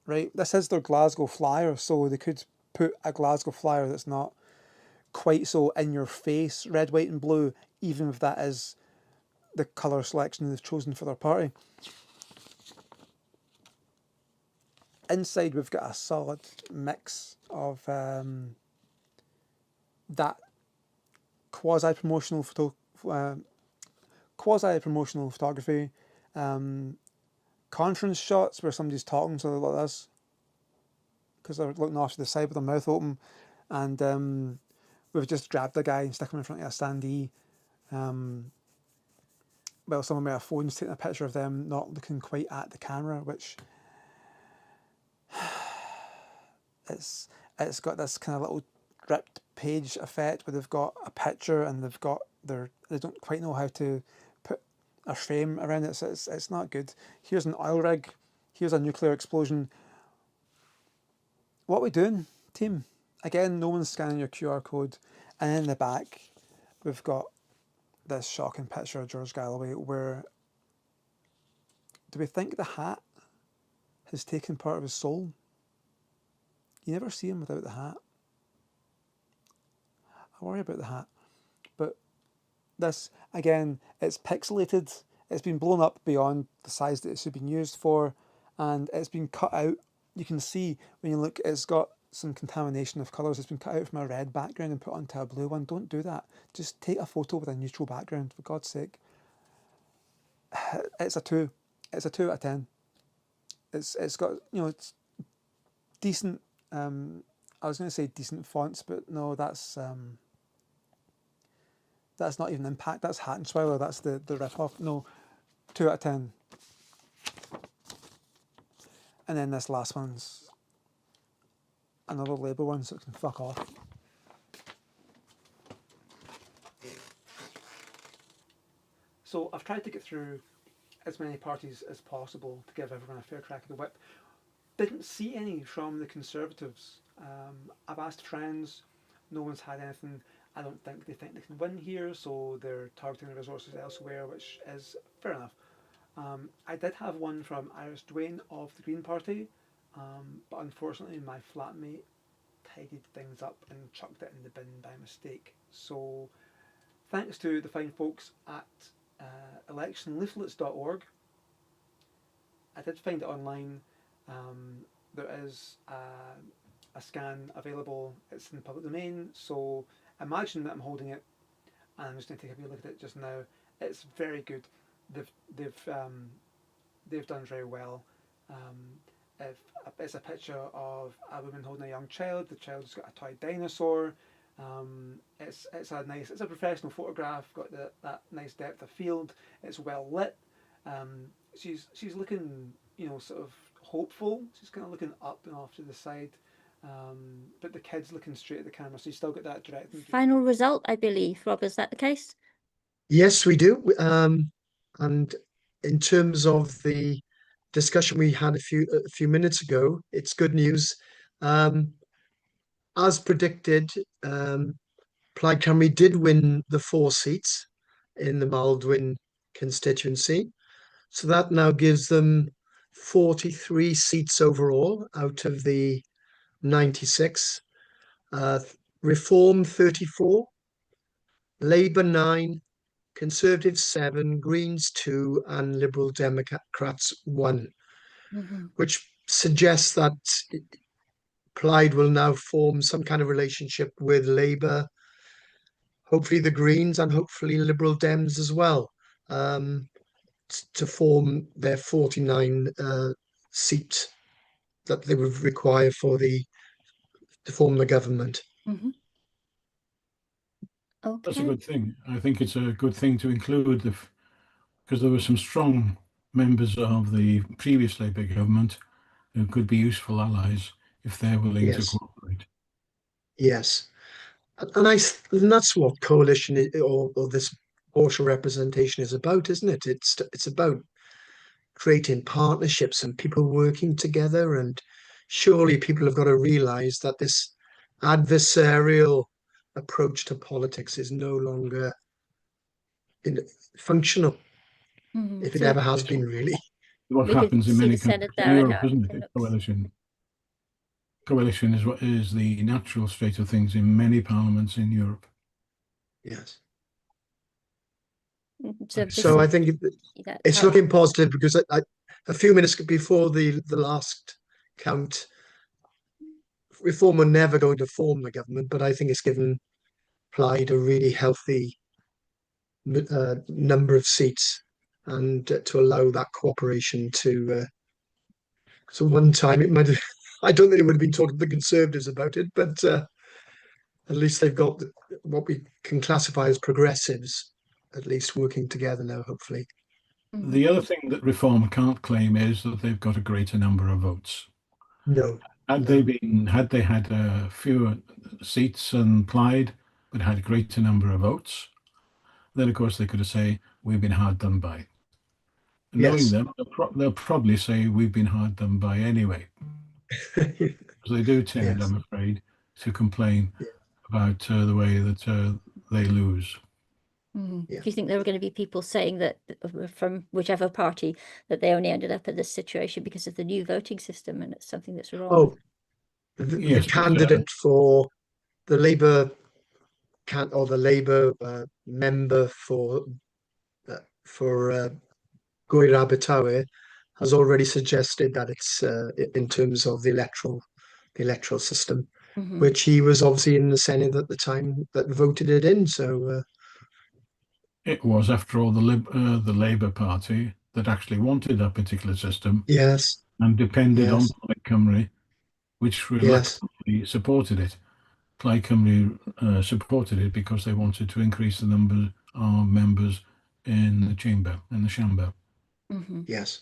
right? This is their Glasgow flyer, so they could put a Glasgow flyer that's not quite so in your face, red, white and blue, even if that is the colour selection they've chosen for their party. Inside we've got a solid mix of that quasi-promotional photography, conference shots where somebody's talking, so like this, because they're looking off to the side with their mouth open, and we've just grabbed a guy and stuck him in front of a standee. Well, someone with a phone's taking a picture of them not looking quite at the camera, which it's got this kind of little dripped page effect where they've got a picture and they don't quite know how to put a frame around it, so it's not good. Here's an oil rig, here's a nuclear explosion. What are we doing, team? Again, no one's scanning your QR code, and in the back we've got this shocking picture of George Galloway where, do we think the hat has taken part of his soul? You never see him without the hat. I worry about the hat. But this, again, it's pixelated. It's been blown up beyond the size that it should have been used for, and it's been cut out. You can see when you look, it's got some contamination of colours. It's been cut out from a red background and put onto a blue one. Don't do that. Just take a photo with a neutral background, for God's sake. It's a 2. It's a 2 out of 10. It's got, you know, it's decent. I was going to say decent fonts, but no, that's not even Impact. That's Hattensweiler. That's the rip-off. No, 2 out of 10. And then this last one's another Labour one, so it can fuck off. So I've tried to get through as many parties as possible to give everyone a fair crack of the whip. Didn't see any from the Conservatives. I've asked friends, no one's had anything. I don't think they can win here, so they're targeting the resources elsewhere, which is fair enough. I did have one from Iris Duane of the Green Party, but unfortunately my flatmate tidied things up and chucked it in the bin by mistake. So thanks to the fine folks at electionleaflets.org. I did find it online. There is a scan available. It's in the public domain, so imagine that I'm holding it and I'm just going to take a wee look at it just now. It's very good. They've done very well. It's a picture of a woman holding a young child. The child's got a toy dinosaur. It's a professional photograph. Got that nice depth of field. It's well lit. She's looking, you know, sort of hopeful. She's kind of looking up and off to the side. But the kid's looking straight at the camera, so you still get that direct. Final result, I believe. Rob, is that the case? Yes, we do. And in terms of the discussion we had a few minutes ago. It's good news. As predicted, Plaid Cymru did win the 4 seats in the Maldwyn constituency. So that now gives them 43 seats overall out of the 96. Reform 34, Labour 9, Conservatives 7, Greens 2, and Liberal Democrats 1, which suggests that Plaid will now form some kind of relationship with Labour, hopefully the Greens, and hopefully Liberal Dems as well, to form their 49 seats that they would require to form the government. Okay. That's a good thing. I think it's a good thing to include because there were some strong members of the previous Labour government who could be useful allies if they're willing to cooperate. Yes. And that's what coalition or this partial representation is about, isn't it? It's about creating partnerships and people working together. And surely people have got to realise that this adversarial approach to politics is no longer functional, if it ever has been, really. What happens in many countries in Europe, isn't it? Coalition is what is the natural state of things in many parliaments in Europe. Yes. So I think it's looking positive, because a few minutes before the last count, Reform were never going to form the government, but I think it's given Plaid a really healthy number of seats, and to allow that cooperation to. So one time it might have, I don't think it would have been talking to the Conservatives about it, but at least they've got what we can classify as progressives, at least working together now, hopefully. The other thing that Reform can't claim is that they've got a greater number of votes. No. Had they had fewer seats and Plaid, but had a greater number of votes, then of course they could have said, we've been hard done by. Knowing them, they'll probably say we've been hard done by anyway. Because they do tend, I'm afraid, to complain about the way that they lose. Do you think there were going to be people saying that from whichever party that they only ended up in this situation because of the new voting system, and it's something that's wrong? Oh, the candidate for the Labour the Labour member for Gwyr Abertawe has already suggested that it's in terms of the electoral system, which he was obviously in the Senedd at the time that voted it in. So it was, after all, the Labour Party that actually wanted that particular system. Yes. And depended on Plaid Cymru, which reluctantly supported it. Plaid Cymru supported it because they wanted to increase the number of members in the chamber, in the chamber. Yes.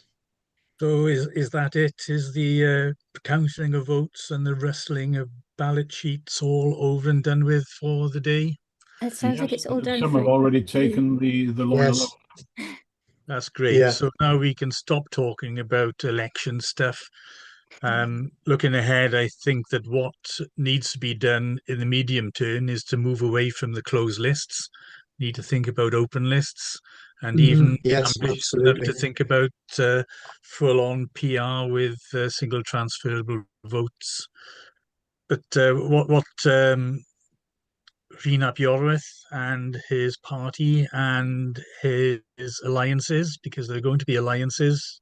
So is that it? Is the counting of votes and the rustling of ballot sheets all over and done with for the day? It sounds like it's all done. Some have already taken the loyal oath. That's great. Yeah. So now we can stop talking about election stuff. Looking ahead, I think that what needs to be done in the medium term is to move away from the closed lists. Need to think about open lists, and even ambitious enough to think about full-on PR with single transferable votes. But what Rhun ap Iorwerth and his party and his alliances, because there are going to be alliances,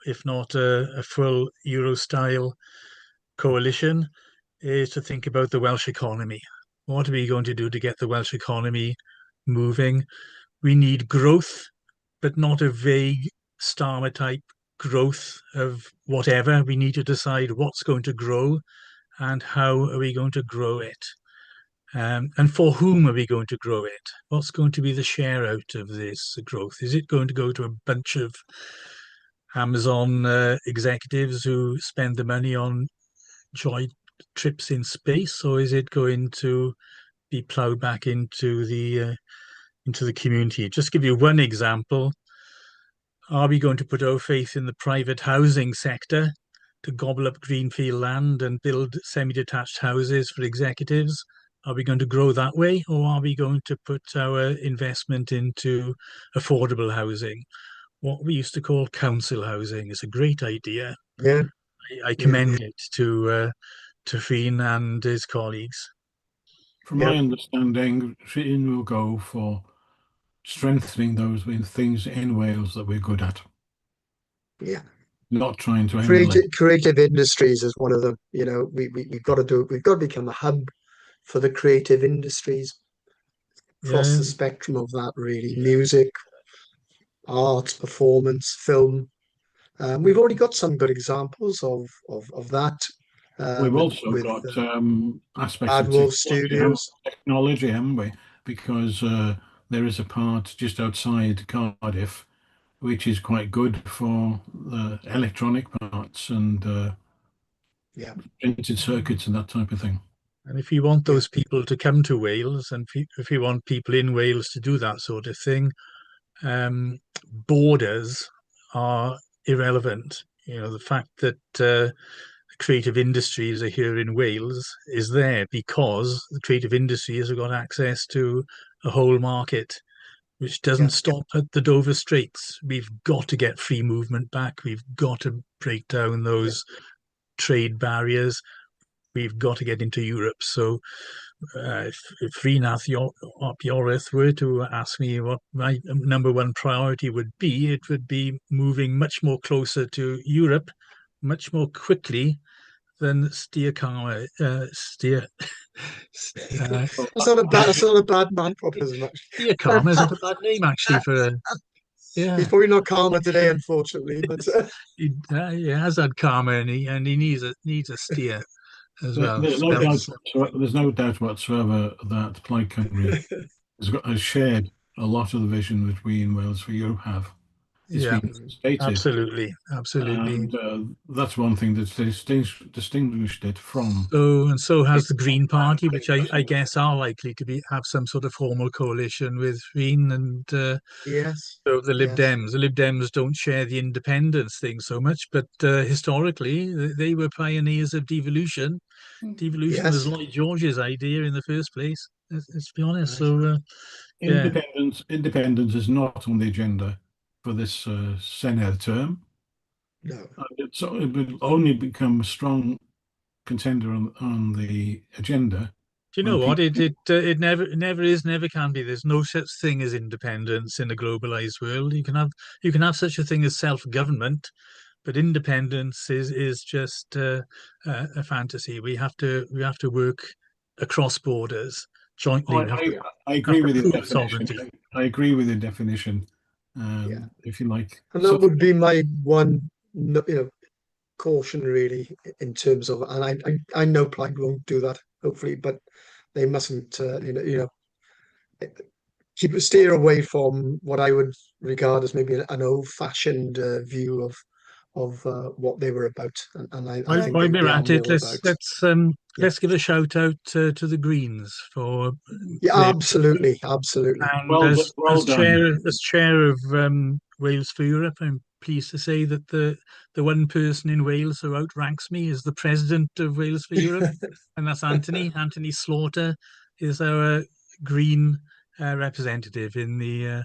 if not a full Euro-style coalition, is to think about the Welsh economy. What are we going to do to get the Welsh economy moving? We need growth, but not a vague Starmer type growth of whatever. We need to decide what's going to grow and how are we going to grow it. And for whom are we going to grow it? What's going to be the share out of this growth? Is it going to go to a bunch of Amazon executives who spend the money on joy trips in space, or is it going to be ploughed back into the community? Just give you one example. Are we going to put our faith in the private housing sector to gobble up greenfield land and build semi-detached houses for executives? Are we going to grow that way, or are we going to put our investment into affordable housing? What we used to call council housing is a great idea. Yeah, I commend it to Finn and his colleagues. From my understanding, Finn will go for strengthening those things in Wales that we're good at. Yeah. Not trying to emulate. Creative industries is one of them. You know, we've got to become a hub for the creative industries across the spectrum of that, really. Music, art, performance, film. We've already got some good examples of that. We've also got aspects of Adwolf Studios. technology, haven't we? Because there is a part just outside Cardiff which is quite good for the electronic parts and printed circuits and that type of thing. And if you want those people to come to Wales, and if you want people in Wales to do that sort of thing, borders are irrelevant. You know, the fact that creative industries are here in Wales is there because the creative industries have got access to a whole market, which doesn't stop at the Dover Straits. We've got to get free movement back. We've got to break down those trade barriers. We've got to get into Europe. So if Rhinath Ap Iorwerth were to ask me what my number one priority would be, it would be moving much more closer to Europe, much more quickly than steer Karma. That's not a bad man proposition, actually. Steer Karma is not a bad name, actually, for a... Yeah. He's probably not Karma today, unfortunately, but he has had Karma, and he needs a steer as well. There's no doubt whatsoever that Plaid Cymru has shared a lot of the vision that we in Wales for Europe have. It's been stated. Absolutely. And that's one thing that's distinguished it from. So has the Green Party, which I guess are likely to have some sort of formal coalition with Green and so the Lib Dems. The Lib Dems don't share the independence thing so much, but historically they were pioneers of devolution. Devolution was Lloyd George's idea in the first place. Let's be honest. So independence is not on the agenda for this Senedd term. No. It will only become a strong contender on the agenda. Do you know what? It never is, never can be. There's no such thing as independence in a globalized world. You can have such a thing as self-government, but independence is just a fantasy. We have to work across borders jointly. I agree with your definition. I agree with your definition. If you like, and that would be my one, caution really in terms of, and I know Plaid won't do that, hopefully, but they mustn't, steer away from what I would regard as maybe an old-fashioned view of what they were about. And I think while we're at it, let's give a shout out to the Greens for absolutely. And as chair of Wales for Europe, I'm pleased to say that the one person in Wales who outranks me is the president of Wales for Europe, and that's Anthony. Anthony Slaughter is our Green representative in the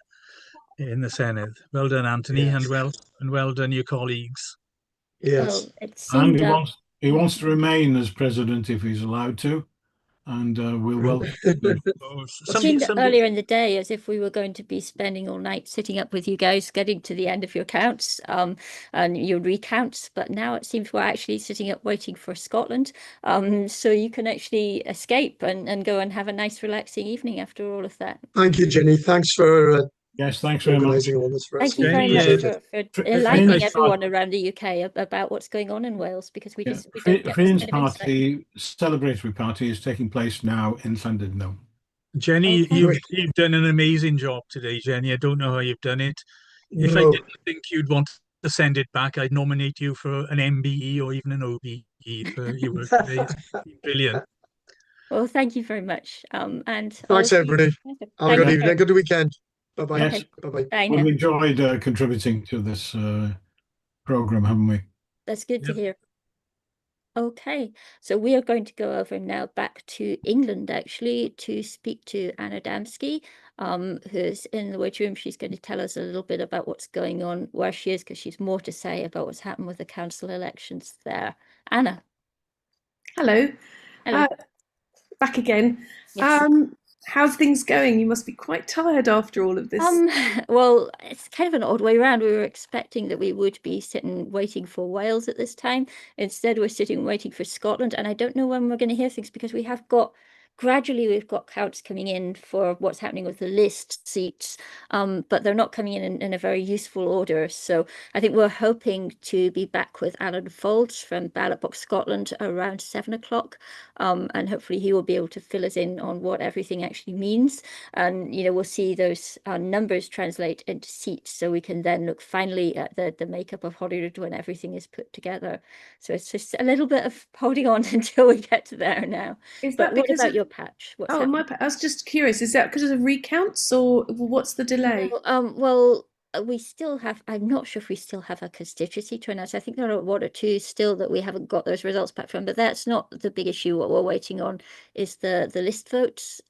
Senedd. Well done, Anthony, and well done your colleagues. Yes, and he wants to remain as president if he's allowed to, and we'll welcome. It seemed earlier in the day as if we were going to be spending all night sitting up with you guys, getting to the end of your counts and your recounts, but now it seems we're actually sitting up waiting for Scotland, so you can actually escape and go and have a nice relaxing evening after all of that. Thank you, Jenny. Thanks for yes, thanks very much. All this for us. Thank you very much for enlightening everyone around the UK about what's going on in Wales, because we don't get Friends Party, celebratory party is taking place now in London now. Jenny, you've done an amazing job today, Jenny. I don't know how you've done it. If I didn't think you'd want to send it back, I'd nominate you for an MBE or even an OBE for your work today. It's brilliant. Well, thank you very much. And thanks, everybody. Have a good evening, good weekend. Bye-bye. Yes. Bye-bye. Bye We've now. enjoyed contributing to this program, haven't we? That's good to hear. Okay, so we are going to go over now back to England, actually, to speak to Anna Damsky, who's in the waiting room. She's going to tell us a little bit about what's going on where she is, because she's more to say about what's happened with the council elections there. Anna. Hello. Hello. Back again. Yes. How's things going? You must be quite tired after all of this. Well, it's kind of an odd way around. We were expecting that we would be sitting waiting for Wales at this time. Instead, we're sitting waiting for Scotland, and I don't know when we're going to hear things, because we have got gradually we've got counts coming in for what's happening with the list seats, but they're not coming in a very useful order. So I think we're hoping to be back with Alan Folds from Ballot Box Scotland around 7 o'clock, and hopefully he will be able to fill us in on what everything actually means. And we'll see those numbers translate into seats, so we can then look finally at the makeup of Holyrood when everything is put together. So it's just a little bit of holding on until we get to there now. But what about your patch? What's happening? I was just curious, is that because of recounts, or what's the delay? Well, we still have, I'm not sure if we still have a constituency to announce. I think there are one or two still that we haven't got those results back from, but that's not the big issue. What we're waiting on is the list votes.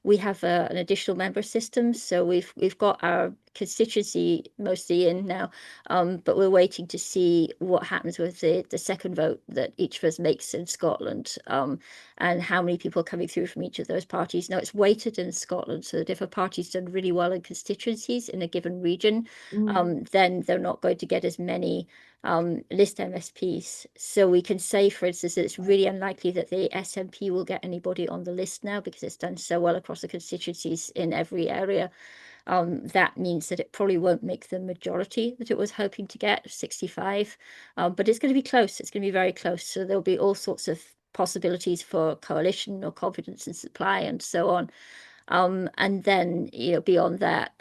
We have an additional member system, so we've got our constituency mostly in now, but we're waiting to see what happens with the second vote that each of us makes in Scotland, and how many people are coming through from each of those parties. Now, it's weighted in Scotland, so that if a party's done really well in constituencies in a given region, then they're not going to get as many list MSPs. So we can say, for instance, that it's really unlikely that the SNP will get anybody on the list now, because it's done so well across the constituencies in every area. That means that it probably won't make the majority that it was hoping to get, 65, but it's going to be close. It's going to be very close. So there'll be all sorts of possibilities for coalition or confidence in supply and so on. And then, beyond that,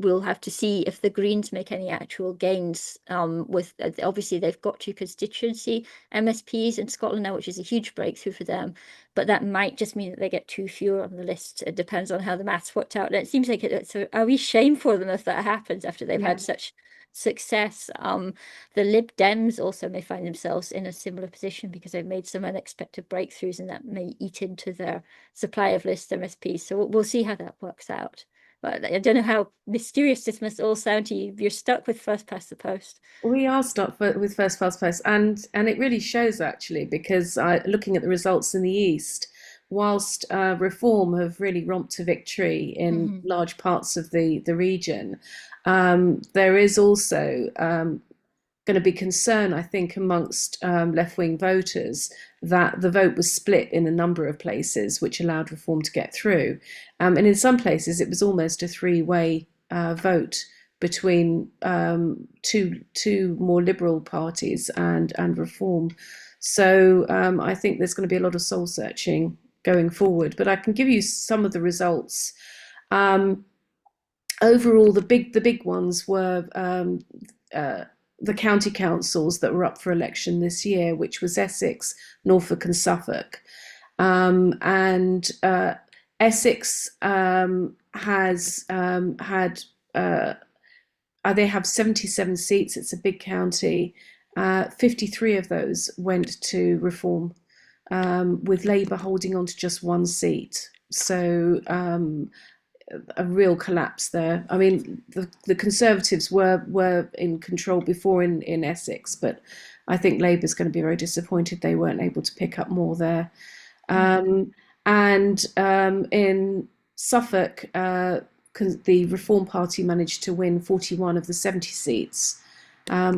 we'll have to see if the Greens make any actual gains, with obviously they've got two constituency MSPs in Scotland now, which is a huge breakthrough for them, but that might just mean that they get two fewer on the list. It depends on how the maths worked out, and it seems like it's a wee shame for them if that happens after they've had such success. The Lib Dems also may find themselves in a similar position, because they've made some unexpected breakthroughs, and that may eat into their supply of list MSPs. So we'll see how that works out. But I don't know how mysterious this must all sound to you. You're stuck with first past the post. We are stuck with first past post, and it really shows, actually, because looking at the results in the East, whilst Reform have really romped to victory in large parts of the region, there is also going to be concern, I think, amongst left-wing voters that the vote was split in a number of places, which allowed Reform to get through. And in some places, it was almost a three-way vote between two more liberal parties and Reform. So I think there's going to be a lot of soul searching going forward. But I can give you some of the results. Overall, the big ones were the county councils that were up for election this year, which was Essex, Norfolk and Suffolk. And Essex has had, they have 77 seats. It's a big county. 53 of those went to Reform, with Labour holding on to just one seat. So a real collapse there. I mean, the Conservatives were in control before in Essex, but I think Labour's going to be very disappointed they weren't able to pick up more there. And in Suffolk, the Reform Party managed to win 41 of the 70 seats.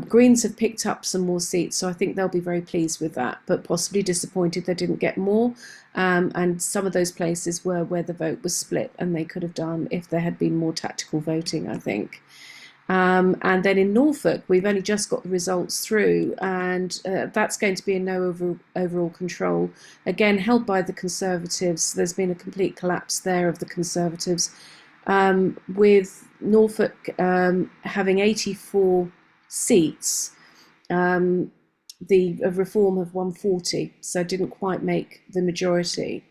Greens have picked up some more seats, so I think they'll be very pleased with that, but possibly disappointed they didn't get more. And some of those places were where the vote was split, and they could have done if there had been more tactical voting, I think. And then in Norfolk, we've only just got the results through, and that's going to be a no overall control. Again, held by the Conservatives. There's been a complete collapse there of the Conservatives, with Norfolk having 84 seats. The Reform have won 40, so didn't quite make the majority.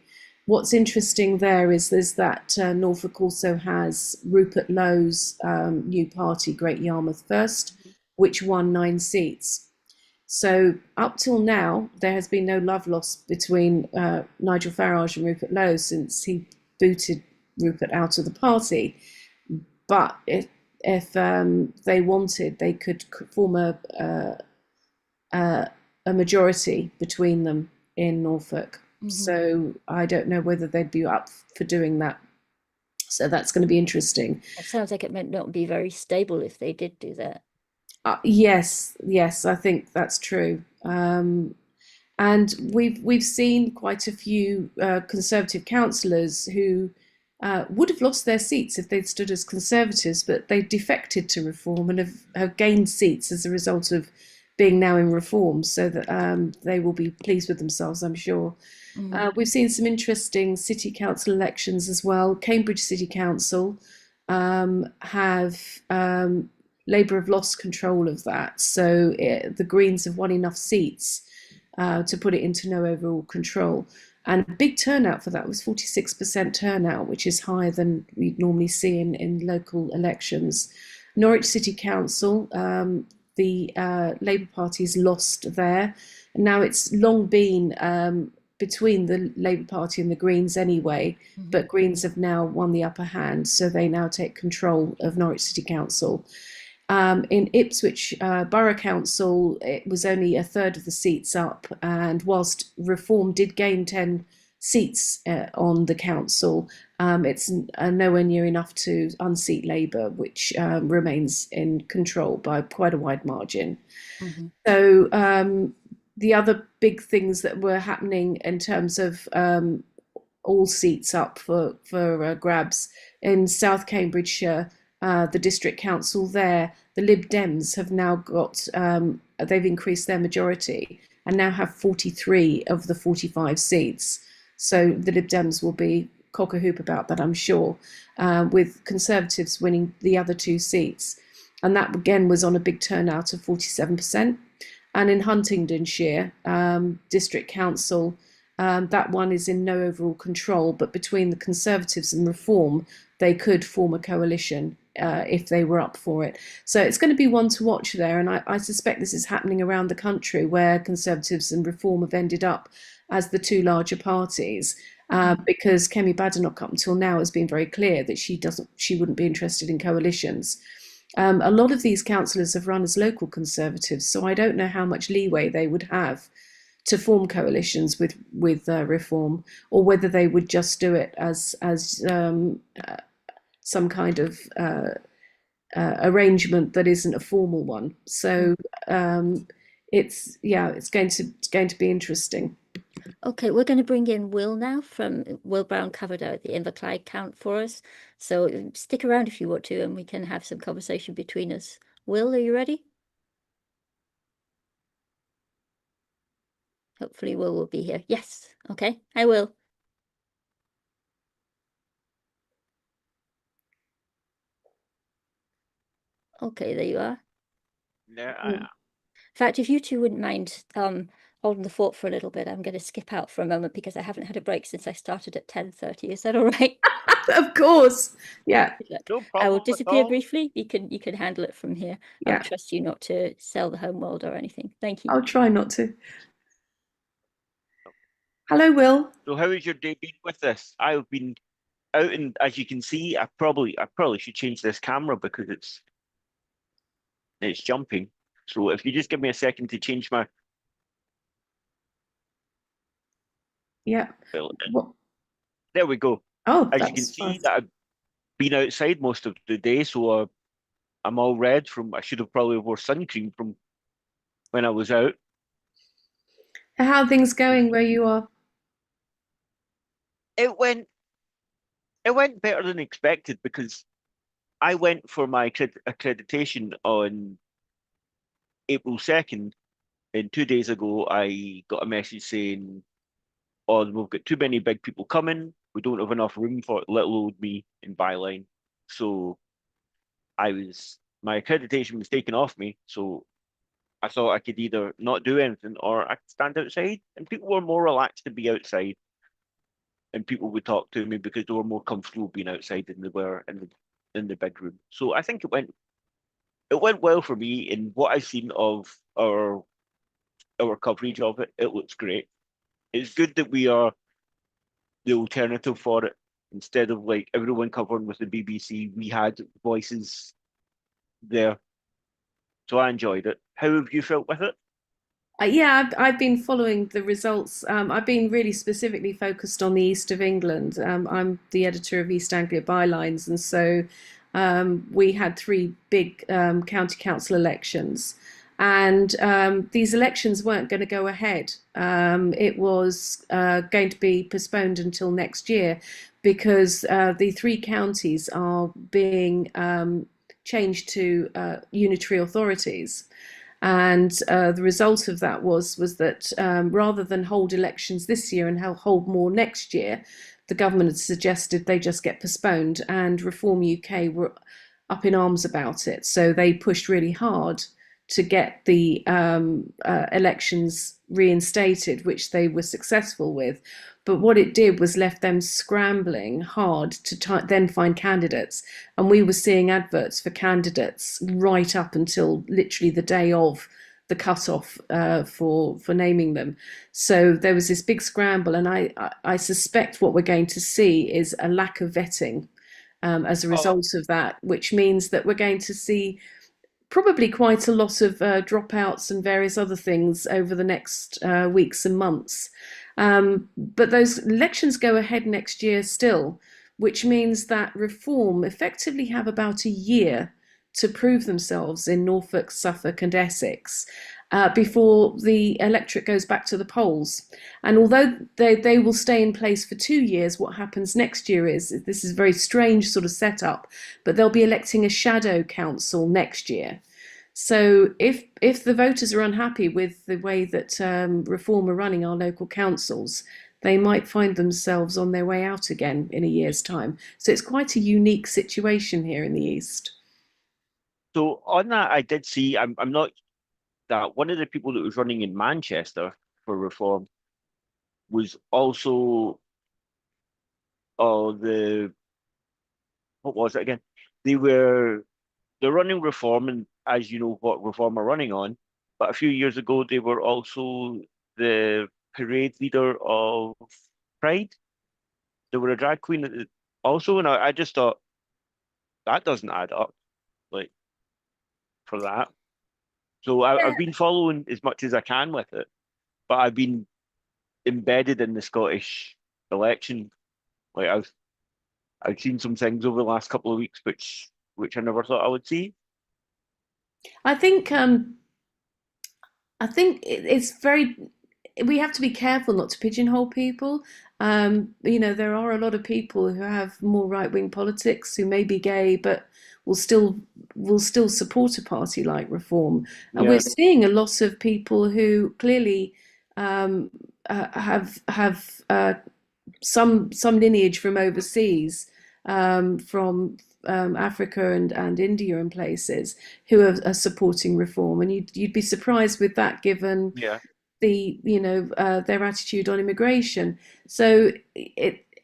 what's interesting there is that Norfolk also has Rupert Lowe's new party, Great Yarmouth First, which won 9 seats. So up till now, there has been no love lost between Nigel Farage and Rupert Lowe since he booted Rupert out of the party. But if they wanted, they could form a majority between them in Norfolk. So I don't know whether they'd be up for doing that. So that's going to be interesting. It sounds like it might not be very stable if they did do that. Yes, I think that's true. And we've seen quite a few Conservative councillors who would have lost their seats if they'd stood as Conservatives, but they defected to Reform and have gained seats as a result of being now in Reform, so that they will be pleased with themselves, I'm sure. We've seen some interesting city council elections as well. Cambridge City Council have Labour have lost control of that, so the Greens have won enough seats to put it into no overall control. And a big turnout for that was 46% turnout, which is higher than we'd normally see in local elections. Norwich City Council, the Labour Party's lost there. And now it's long been between the Labour Party and the Greens anyway, but Greens have now won the upper hand, so they now take control of Norwich City Council. In Ipswich Borough Council, it was only a third of the seats up, and whilst Reform did gain 10 seats on the council, it's nowhere near enough to unseat Labour, which remains in control by quite a wide margin. So the other big things that were happening in terms of all seats up for grabs in South Cambridgeshire, the district council there, the Lib Dems have now got, they've increased their majority and now have 43 of the 45 seats. So the Lib Dems will be cock a hoop about that, I'm sure, with Conservatives winning the other 2 seats. And that again was on a big turnout of 47%. And in Huntingdonshire, district council, that one is in no overall control, but between the Conservatives and Reform, they could form a coalition if they were up for it. So it's going to be one to watch there, and I suspect this is happening around the country where Conservatives and Reform have ended up as the 2 larger parties, because Kemi Badenoch up until now has been very clear that she wouldn't be interested in coalitions. A lot of these councillors have run as local Conservatives, so I don't know how much leeway they would have to form coalitions with Reform, or whether they would just do it as some kind of arrangement that isn't a formal one. So it's going to be interesting. Okay, we're going to bring in Will now. From Will Brown covered out the Inverclyde count for us. So stick around if you want to, and we can have some conversation between us. Will, are you ready? Hopefully Will will be here. Yes. Okay. Hi, Will. Okay, there you are. There I am. In fact, if you two wouldn't mind holding the fort for a little bit, I'm going to skip out for a moment because I haven't had a break since I started at 10:30. Is that all right? Of course. Yeah. No problem. I will disappear briefly. You can handle it from here. Yeah. I'll trust you not to sell the home world or anything. Thank you. I'll try not to. Hello, Will. So how has your day been with this? I've been out, and as you can see, I probably should change this camera because it's jumping. So if you just give me a second to change my there we go. Oh, as you can see that I've been outside most of the day, so I'm all red from. I should have probably wore sun cream from when I was out. How are things going where you are? It went better than expected because I went for my accreditation on April 2nd, and 2 days ago I got a message saying, "Oh, we've got too many big people coming. We don't have enough room for little old me in Byline." So my accreditation was taken off me. So I thought I could either not do anything or I could stand outside, and people were more relaxed to be outside. and people would talk to me because they were more comfortable being outside than they were in the big room. So I think it went well for me. And what I've seen of our coverage of it, it looks great. It's good that we are the alternative for it. Instead of like everyone covering with the BBC, we had voices there. So I enjoyed it. How have you felt with it? Yeah, I've been following the results. I've been really specifically focused on the east of England. I'm the editor of East Anglia Bylines, and so we had three big county council elections. And these elections weren't going to go ahead. It was going to be postponed until next year because the three counties are being changed to unitary authorities. And the result of that was that rather than hold elections this year and hold more next year, the government had suggested they just get postponed, and Reform UK were up in arms about it. So they pushed really hard to get the elections reinstated, which they were successful with. But what it did was left them scrambling hard to then find candidates. And we were seeing adverts for candidates right up until literally the day of the cutoff for naming them. So there was this big scramble, and I suspect what we're going to see is a lack of vetting as a result of that, which means that we're going to see probably quite a lot of dropouts and various other things over the next weeks and months. But those elections go ahead next year still, which means that Reform effectively have about a year to prove themselves in Norfolk, Suffolk and Essex before the electorate goes back to the polls. And although they will stay in place for 2 years, what happens next year is, this is a very strange sort of setup, but they'll be electing a shadow council next year. So if the voters are unhappy with the way that Reform are running our local councils, they might find themselves on their way out again in a year's time. So it's quite a unique situation here in the East. So on that, I did see, I'm not that one of the people that was running in Manchester for Reform was also what was it again? They're running Reform, and as you know what Reform are running on, but a few years ago they were also the parade leader of Pride. They were a drag queen also, and I just thought that doesn't add up, like, for that. So I've been following as much as I can with it, but I've been embedded in the Scottish election. Like I've seen some things over the last couple of weeks which I never thought I would see. I think it's very. We have to be careful not to pigeonhole people. There are a lot of people who have more right-wing politics who may be gay, but will still support a party like Reform. And we're seeing a lot of people who clearly have some lineage from overseas, from Africa and India and places, who are supporting Reform. And you'd be surprised with that, given their attitude on immigration. So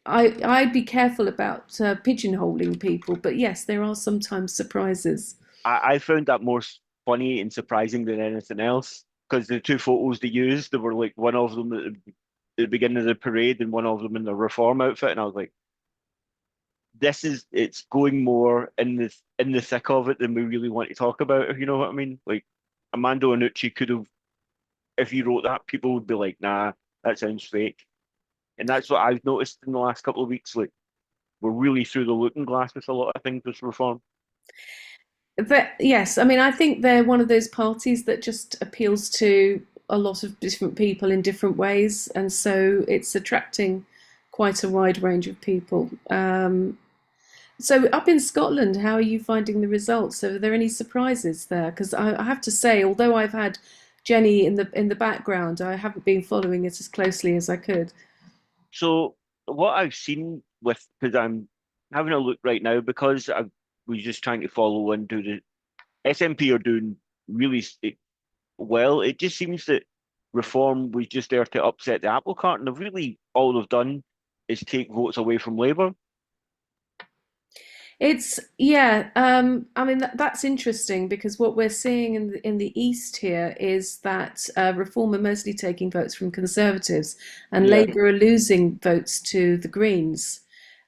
I'd be careful about pigeonholing people, but yes, there are sometimes surprises. I found that more funny and surprising than anything else, because the two photos they used, there were like one of them at the beginning of the parade and one of them in the Reform outfit, and I was like, it's going more in the thick of it than we really want to talk about, if you know what I mean. Like, Armando Iannucci could have, if he wrote that, people would be like, nah, that sounds fake. And that's what I've noticed in the last couple of weeks. Like, we're really through the looking glass with a lot of things with Reform. But yes, I mean, I think they're one of those parties that just appeals to a lot of different people in different ways, and so it's attracting quite a wide range of people. So up in Scotland, how are you finding the results? Are there any surprises there? Because I have to say, although I've had Jenny in the background, I haven't been following it as closely as I could. So what I've seen because I'm having a look right now, because I was just trying to follow and do the SNP are doing really well. It just seems that Reform was just there to upset the apple cart, and really all they've done is take votes away from Labour. It's yeah. I mean that's interesting because what we're seeing in the East here is that Reform are mostly taking votes from Conservatives, and Yeah. Labour are losing votes to the Greens.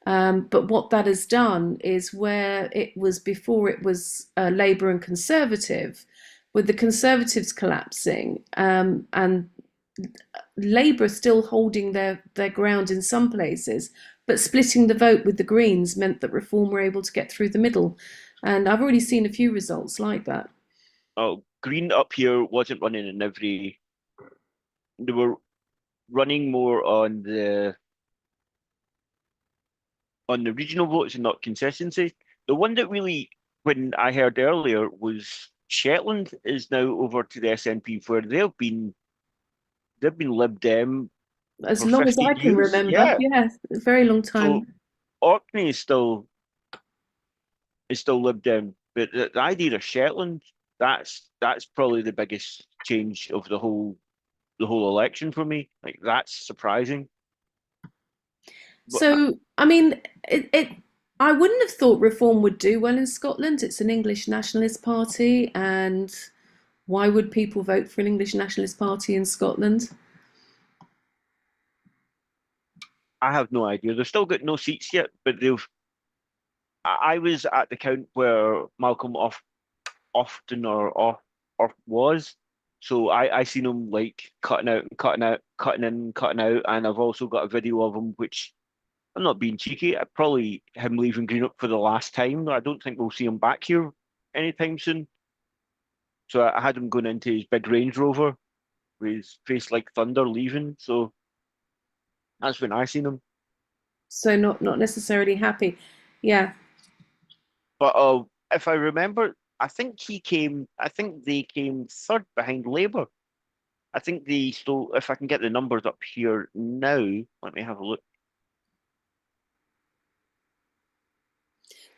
But what that has done is where it was before it was Labour and Conservative, with the Conservatives collapsing and Labour still holding their ground in some places, but splitting the vote with the Greens meant that Reform were able to get through the middle. And I've already seen a few results like that. Oh, Green up here wasn't running in every. They were running more on the regional votes and not consistency. The one that really, when I heard earlier, was Shetland is now over to the SNP, where they've been Lib Dem As for long as 50 I can years. remember, yeah, a very long So time. Orkney is still Lib Dem, but the idea of Shetland, that's probably the biggest change of the whole election for me. Like that's surprising. So, I mean, I wouldn't have thought Reform would do well in Scotland. It's an English nationalist party, and why would people vote for an English nationalist party in Scotland? I have no idea. They've still got no seats yet, but they've. I was at the count where Malcolm often or was, so I seen him like cutting out and cutting out, cutting in, and cutting out, and I've also got a video of him which I'm not being cheeky. Probably him leaving Greenock for the last time. I don't think we'll see him back here anytime soon. So I had him going into his big Range Rover with his face like thunder leaving. So that's when I seen him. So not necessarily happy. Yeah. But if I remember, I think they came third behind Labour. I think they stole. If I can get the numbers up here now, let me have a look.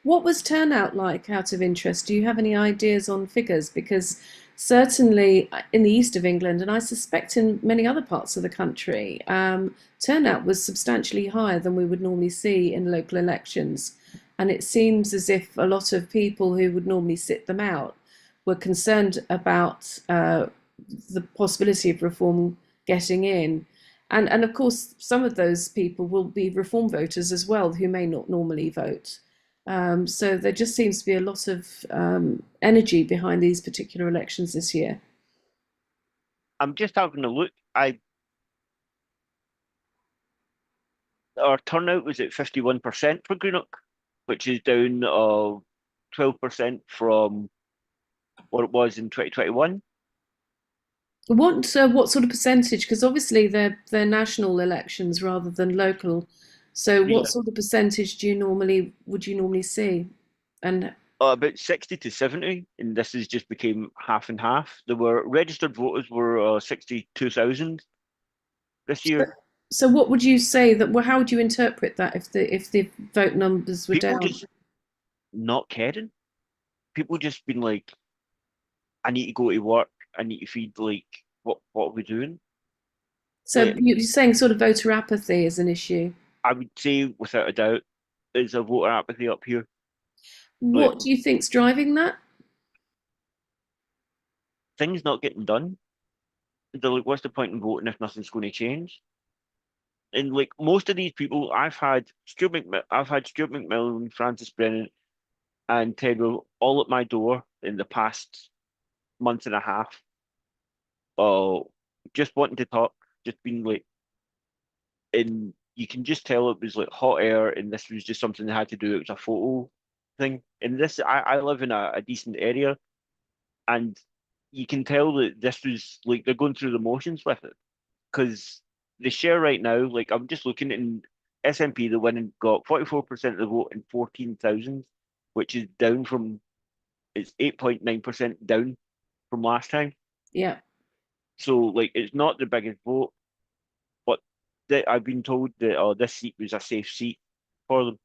What was turnout like, out of interest? Do you have any ideas on figures? Because certainly in the east of England, and I suspect in many other parts of the country, turnout was substantially higher than we would normally see in local elections. And it seems as if a lot of people who would normally sit them out were concerned about the possibility of Reform getting in. And of course, some of those people will be Reform voters as well, who may not normally vote. So there just seems to be a lot of energy behind these particular elections this year. I'm just having a look. Our turnout was at 51% for Greenock, which is down 12% from what it was in 2021. What sort of percentage? Because obviously they're national elections rather than local. So what sort of percentage would you normally see? And about 60 to 70, and this has just became half and half. There were registered voters were 62,000 this year. So what would you say that? Well, how would you interpret that if the vote numbers were People down? just not caring. People just been like, I need to go to work. I need to feed. Like, what are we doing? So Like, you're saying sort of voter apathy is an issue. I would say without a doubt, there's a voter apathy up here. What do you think's driving that? Things not getting done. They're like, what's the point in voting if nothing's going to change? And like most of these people, I've had Stuart McMillan, Francis Brennan, and Ted Will all at my door in the past month and a half. Oh, just wanting to talk, just being like, and you can just tell it was like hot air, and this was just something they had to do. It was a photo thing. And this, I live in a decent area, and you can tell that this was like they're going through the motions with it because the share right now, like I'm just looking in SNP, the winning got 44% of the vote in 14,000, which is down from it's 8.9% down from last time. Yeah. So like it's not the biggest vote, but I've been told that this seat was a safe seat for them.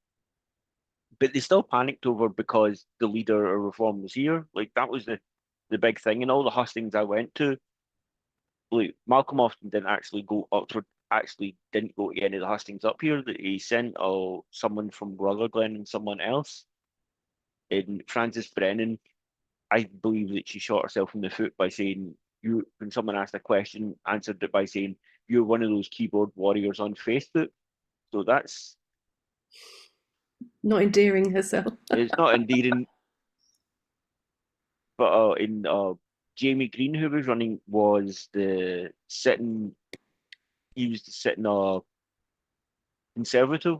But they still panicked over because the leader of Reform was here. Like that was the big thing, and all the hustings I went to. Like Malcolm often didn't actually go Oxford actually didn't go to any of the hustings up here, that he sent someone from Rutherglen and someone else. And Frances Brennan, I believe that she shot herself in the foot by saying, when someone asked a question, answered it by saying, "You're one of those keyboard warriors on Facebook." So that's Not endearing herself. it's not endearing. But Jamie Green, who was running, was the sitting. He was the sitting Conservative,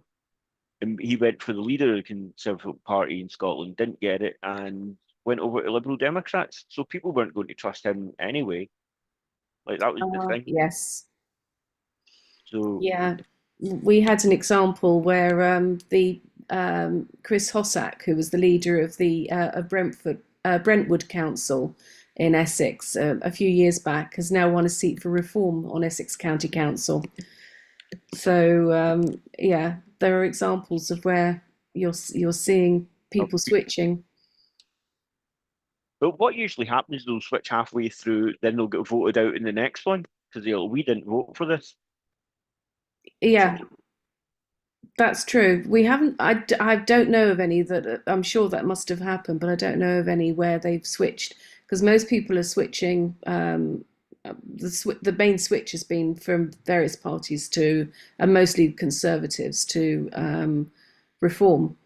and he went for the leader of the Conservative Party in Scotland, didn't get it, and went over to Liberal Democrats. So people weren't going to trust him anyway. Like, that was the thing. Yes. So yeah, we had an example where the Chris Hossack, who was the leader of the of Brentwood Council in Essex a few years back, has now won a seat for Reform on Essex County Council. So yeah, there are examples of where you're seeing people switching. But what usually happens is they'll switch halfway through, then they'll get voted out in the next one because we didn't vote for this. Yeah, that's true. We haven't. I don't know of any that. I'm sure that must have happened, but I don't know of any where they've switched, because most people are switching. The main switch has been from various parties to, and mostly Conservatives to Reform.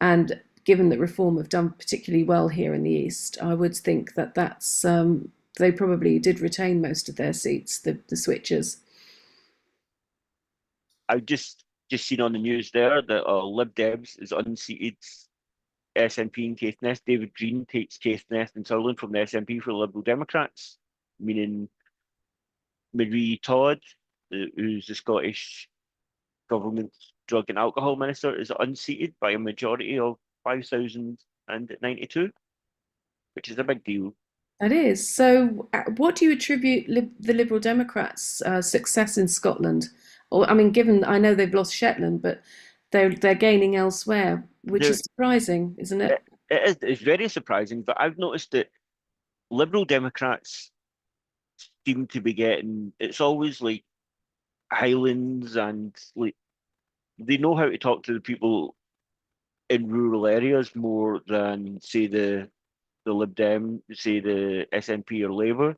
And given that Reform have done particularly well here in the East, I would think that that's they probably did retain most of their seats, the switchers. I've just seen on the news there that Lib Dems is unseated SNP in Caithness. David Green takes Caithness and Sutherland from the SNP for the Liberal Democrats, meaning Marie Todd, who's the Scottish Government's Drug and Alcohol Minister, is unseated by a majority of 5,092, which is a big deal. That is. So, what do you attribute the Liberal Democrats' success in Scotland? Or, I mean, given I know they've lost Shetland, but they're gaining elsewhere, which is surprising, isn't it? It's very surprising, but I've noticed that Liberal Democrats seem to be getting. It's always like Highlands, and like they know how to talk to the people in rural areas more than, say, the Lib Dem, say the SNP or Labour.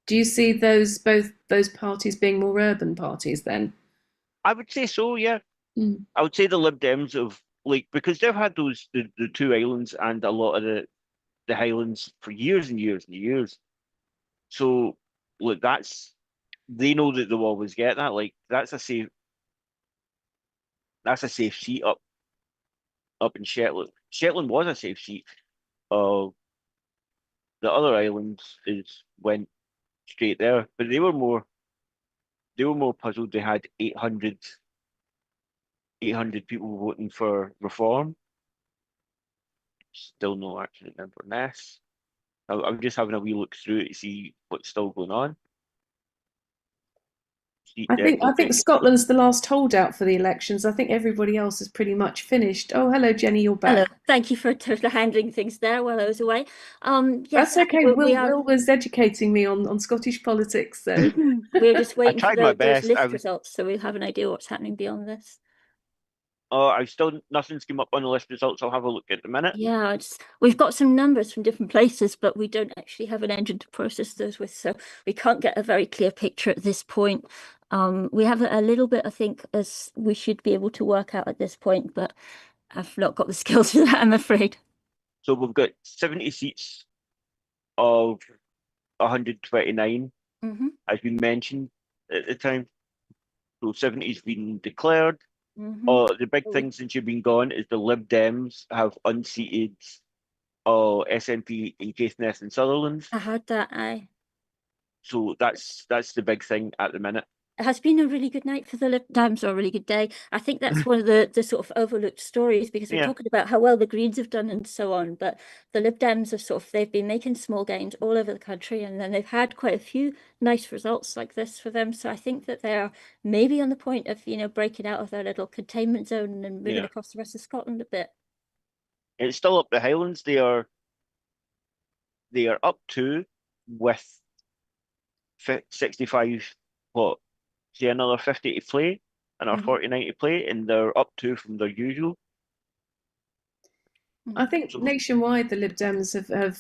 Do you see both those parties being more urban parties then? I would say so, yeah. I would say the Lib Dems have, like, because they've had the two islands and a lot of the Highlands for years and years and years. So, look, they know that they'll always get that. Like, that's a safe seat up in Shetland. Shetland was a safe seat. The other islands went straight there, but they were more puzzled. They had 800 people voting for Reform. Still no actual number in this. I'm just having a wee look through it to see what's still going on. I think Scotland's the last holdout for the elections. I think everybody else is pretty much finished. Oh, hello, Jenny, you're back. Hello, thank you for handling things there while I was away. Yes, that's okay. Will was educating me on Scottish politics, so we're just waiting for those list results, so we'll have an idea what's happening beyond this. Nothing's come up on the list results. I'll have a look at the minute. Yeah, we've got some numbers from different places, but we don't actually have an engine to process those with, so we can't get a very clear picture at this point. We have a little bit, I think, as we should be able to work out at this point, but I've not got the skills for that, I'm afraid. So we've got 70 seats of 129, as we mentioned at the time. So 70's been declared. The big thing since you've been gone is the Lib Dems have unseated SNP in Caithness and Sutherland. I heard that, aye. So that's the big thing at the minute. It has been a really good night for the Lib Dems, or a really good day. I think that's one of the sort of overlooked stories, because we're talking about how well the Greens have done and so on, but the Lib Dems have they've been making small gains all over the country, and then they've had quite a few nice results like this for them. So I think that they are maybe on the point of, breaking out of their little containment zone and moving across the rest of Scotland a bit. It's still up the Highlands. They are up to with 65 say another 50 to play, another 49 to play, and they're up 2 from their usual. I think nationwide the Lib Dems have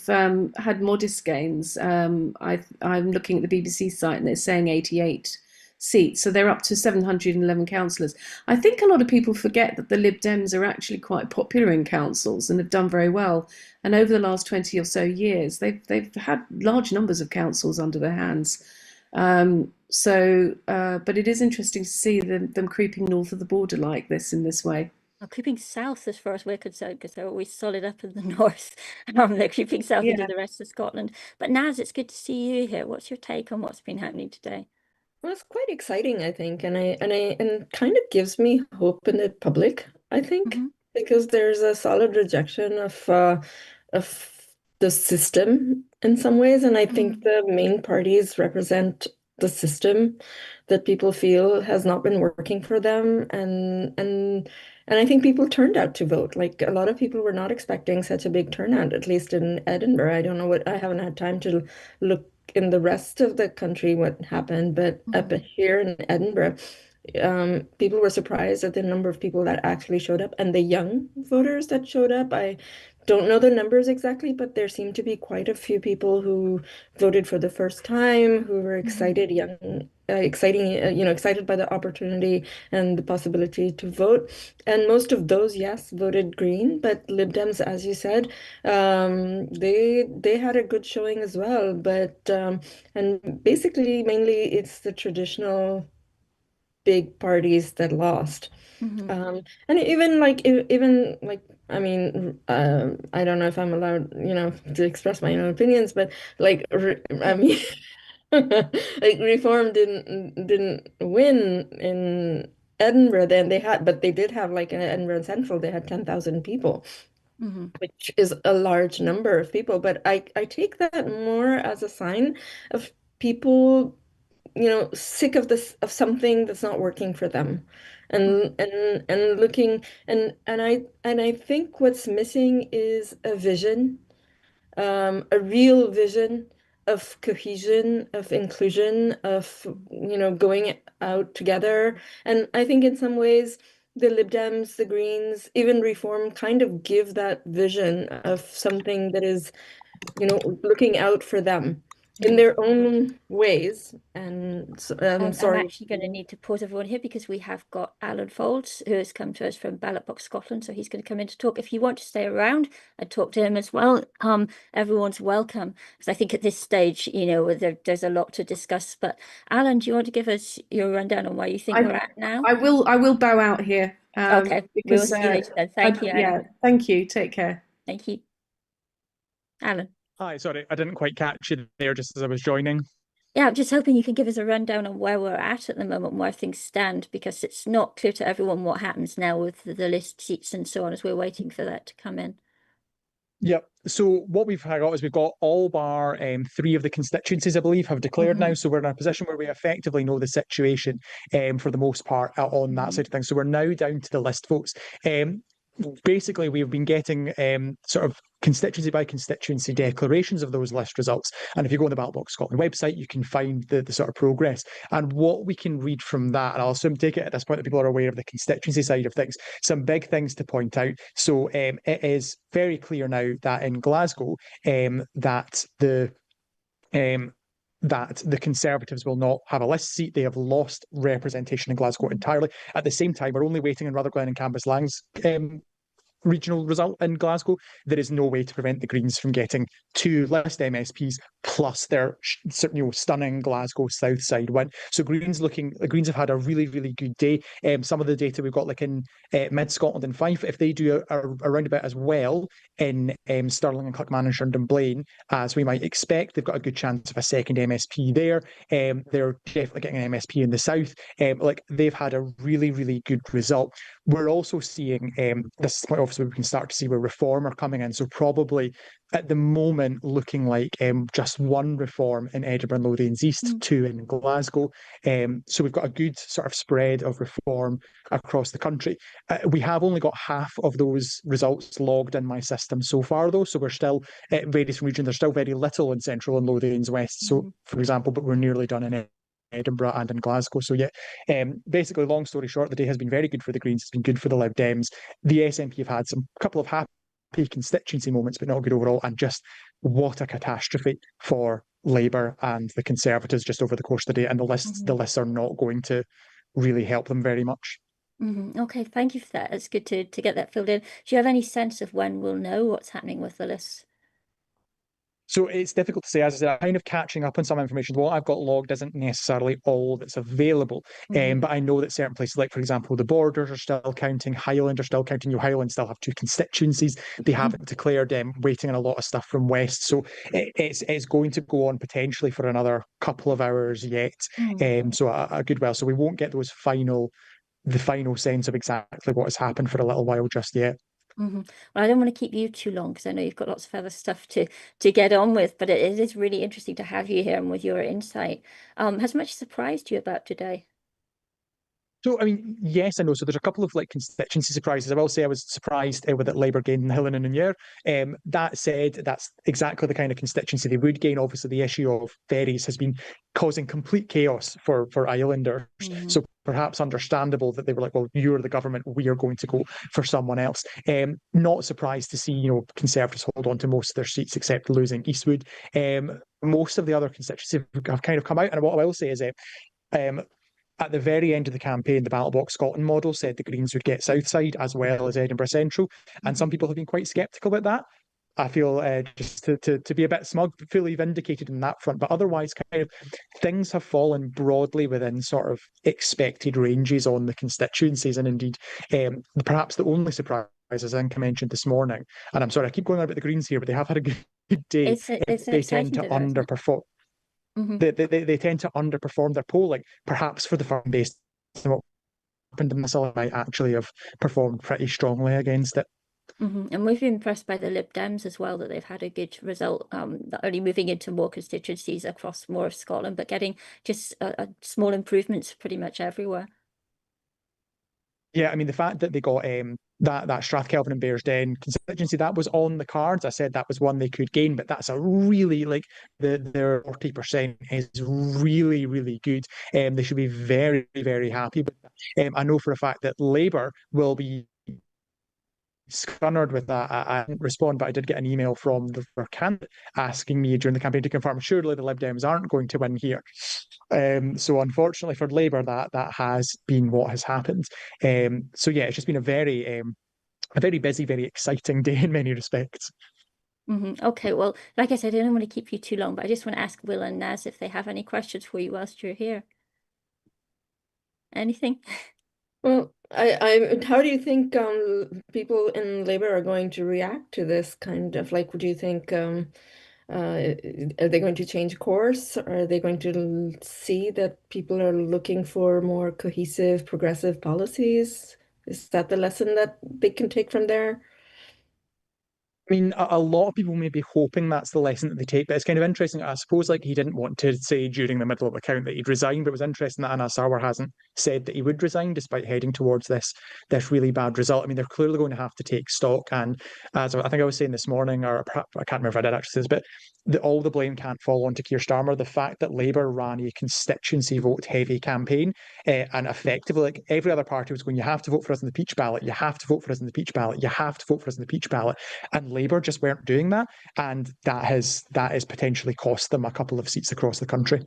had modest gains. I'm looking at the BBC site and it's saying 88 seats, so they're up to 711 councillors. I think a lot of people forget that the Lib Dems are actually quite popular in councils and have done very well. And over the last 20 or so years, they've had large numbers of councils under their hands. But it is interesting to see them creeping north of the border like this in this way. Creeping south as far as we're concerned, because they're always solid up in the north. They're creeping south into the rest of Scotland. But Naz, it's good to see you here. What's your take on what's been happening today? Well, it's quite exciting, I think, and kind of gives me hope in the public, I think, because there's a solid rejection of the system in some ways, and I think the main parties represent the system that people feel has not been working for them, and I think people turned out to vote. Like, a lot of people were not expecting such a big turnout, at least in Edinburgh. I don't know I haven't had time to look in the rest of the country what happened, but up here in Edinburgh, people were surprised at the number of people that actually showed up and the young voters that showed up. I don't know the numbers exactly, but there seemed to be quite a few people who voted for the first time, who were excited, excited by the opportunity and the possibility to vote. And most of those, yes, voted Green, but Lib Dems, as you said, they had a good showing as well. But and basically, mainly it's the traditional big parties that lost. And even like I mean, I don't know if I'm allowed, to express my own opinions, but like I mean, like Reform didn't win in Edinburgh. Then but they did have, like, in Edinburgh Central, they had 10,000 people, which is a large number of people. But I take that more as a sign of people, sick of something that's not working for them, and looking, and I think what's missing is a vision, a real vision of cohesion, of inclusion, of going out together. And I think in some ways the Lib Dems, the Greens, even Reform kind of give that vision of something that is, looking out for them in their own ways. And sorry. I'm actually going to need to pause everyone here because we have got Alan Folds, who has come to us from Ballot Box Scotland, so he's going to come in to talk. If you want to stay around and talk to him as well, everyone's welcome, because I think at this stage, there's a lot to discuss. But Alan, do you want to give us your rundown on where you think we're at now? I will bow out here. Okay, because we'll see you later then. Thank you, Alan. Yeah, thank you. Take care. Thank you. Alan. Hi, sorry, I didn't quite catch you there just as I was joining. Yeah, I'm just hoping you can give us a rundown on where we're at the moment, where things stand, because it's not clear to everyone what happens now with the list seats and so on, as we're waiting for that to come in. Yep. So what we've got is we've got all bar 3 of the constituencies, I believe, have declared now. So we're in a position where we effectively know the situation for the most part on that side of things. So we're now down to the list votes. Basically, we've been getting sort of constituency by constituency declarations of those list results. And if you go on the Ballot Box Scotland website, you can find the sort of progress. And what we can read from that, and I'll assume take it at this point that people are aware of the constituency side of things, some big things to point out. So it is very clear now that in Glasgow, that the Conservatives will not have a list seat. They have lost representation in Glasgow entirely. At the same time, we're only waiting on Rutherglen and Cambuslang's regional result in Glasgow. There is no way to prevent the Greens from getting 2 list MSPs plus their stunning Glasgow South side win. So Greens have had a really, really good day. Some of the data we've got, like in Mid Scotland and Fife, if they do around about as well in Stirling and Clackmannanshire and Dunblane as we might expect, they've got a good chance of a second MSP there. They're definitely getting an MSP in the south. They've had a really, really good result. We're also seeing this is the point obviously we can start to see where Reform are coming in. So probably at the moment looking like just 1 Reform in Edinburgh and Lothians East, 2 in Glasgow. So we've got a good sort of spread of Reform across the country. We have only got half of those results logged in my system so far, though. So we're still at various regions. There's still very little in Central and Lothians West. So, for example, but we're nearly done in Edinburgh and in Glasgow. So yeah, basically, long story short, the day has been very good for the Greens. It's been good for the Lib Dems. The SNP have had some couple of happy constituency moments, but not good overall. And just what a catastrophe for Labour and the Conservatives just over the course of the day. And the lists are not going to really help them very much. Okay, thank you for that. It's good to get that filled in. Do you have any sense of when we'll know what's happening with the lists? So it's difficult to say. As I said, I'm kind of catching up on some information. What I've got logged isn't necessarily all that's available. But I know that certain places, like, for example, the Borders are still counting, Highland are still counting. Highland still have 2 constituencies. They haven't declared waiting on a lot of stuff from West. So it's going to go on potentially for another couple of hours yet. So a good while. So we won't get the final sense of exactly what has happened for a little while just yet. Well, I don't want to keep you too long because I know you've got lots of other stuff to get on with, but it is really interesting to have you here and with your insight. Has much surprised you about today? So, I mean, yes and no. So there's a couple of constituency surprises. I will say I was surprised that Labour gained in Hillen and Nuneer. That said, that's exactly the kind of constituency they would gain. Obviously, the issue of ferries has been causing complete chaos for Islanders. So perhaps understandable that they were like, well, you're the government, we are going to go for someone else. Not surprised to see, Conservatives hold on to most of their seats except losing Eastwood. Most of the other constituencies have kind of come out. And what I will say is at the very end of the campaign, the Ballot Box Scotland model said the Greens would get Southside as well as Edinburgh Central. And some people have been quite sceptical about that. I feel just to be a bit smug, fully vindicated in that front. But otherwise, kind of things have fallen broadly within sort of expected ranges on the constituencies. And indeed, perhaps the only surprise, as I mentioned this morning, and I'm sorry, I keep going on about the Greens here, but they have had a good day. They tend to underperform. They tend to underperform their polling, perhaps for the firm based on what happened in this, might actually have performed pretty strongly against it. And we've been impressed by the Lib Dems as well, that they've had a good result, not only moving into more constituencies across more of Scotland, but getting just small improvements pretty much everywhere. Yeah, I mean, the fact that they got that Strathkelvin and Bearsden constituency, that was on the cards. I said that was one they could gain, but that's a really, their 40% is really, really good. They should be very, very happy with that. I know for a fact that Labour will be scunnered with that. I didn't respond, but I did get an email from the candidate asking me during the campaign to confirm surely the Lib Dems aren't going to win here. So unfortunately for Labour, that has been what has happened. So yeah, it's just been a very busy, very exciting day in many respects. Okay, well, like I said, I don't want to keep you too long, but I just want to ask Will and Naz if they have any questions for you whilst you're here. Anything? Well, how do you think people in Labour are going to react to this kind of do you think are they going to change course? Are they going to see that people are looking for more cohesive, progressive policies? Is that the lesson that they can take from there? I mean, a lot of people may be hoping that's the lesson that they take, but it's kind of interesting. I suppose he didn't want to say during the middle of the count that he'd resign, but it was interesting that Anas Sarwar hasn't said that he would resign despite heading towards this really bad result. I mean, they're clearly going to have to take stock, and as I think I was saying this morning, or perhaps, I can't remember if I did actually say this, but all the blame can't fall onto Keir Starmer. The fact that Labour ran a constituency vote heavy campaign and effectively every other party was going, you have to vote for us in the peach ballot, you have to vote for us in the peach ballot, you have to vote for us in the peach ballot, and Labour just weren't doing that, and that has potentially cost them a couple of seats across the country.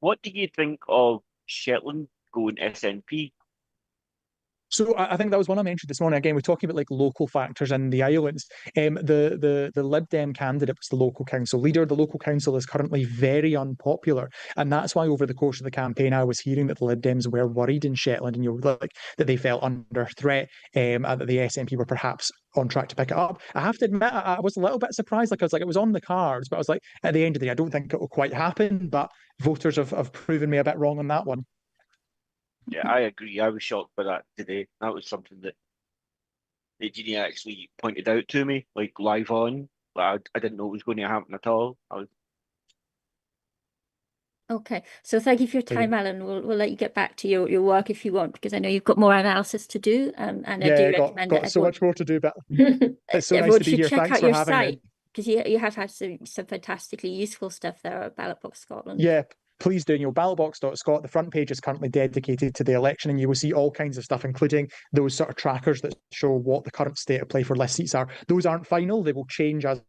What do you think of Shetland going SNP? So I think that was one I mentioned this morning. Again, we're talking about local factors in the islands. The Lib Dem candidate was the local council leader. The local council is currently very unpopular, and that's why over the course of the campaign, I was hearing that the Lib Dems were worried in Shetland, and that they felt under threat, and that the SNP were perhaps on track to pick it up. I have to admit, I was a little bit surprised. I was it was on the cards, but I was at the end of the day, I don't think it will quite happen. But voters have proven me a bit wrong on that one. Yeah, I agree. I was shocked by that today. That was something that Jeannie actually pointed out to me, live on. I didn't know it was going to happen at all. Okay, so thank you for your time, Alan. We'll let you get back to your work if you want, because I know you've got more analysis to do. And I do recommend that so much more to do, but it's so nice to be here. Thanks for having me. Because you have had some fantastically useful stuff there at Ballot Box Scotland. Yeah, please do. Ballotbox.scot, the front page is currently dedicated to the election, and you will see all kinds of stuff, including those sort of trackers that show what the current state of play for list seats are. Those aren't final. They will change as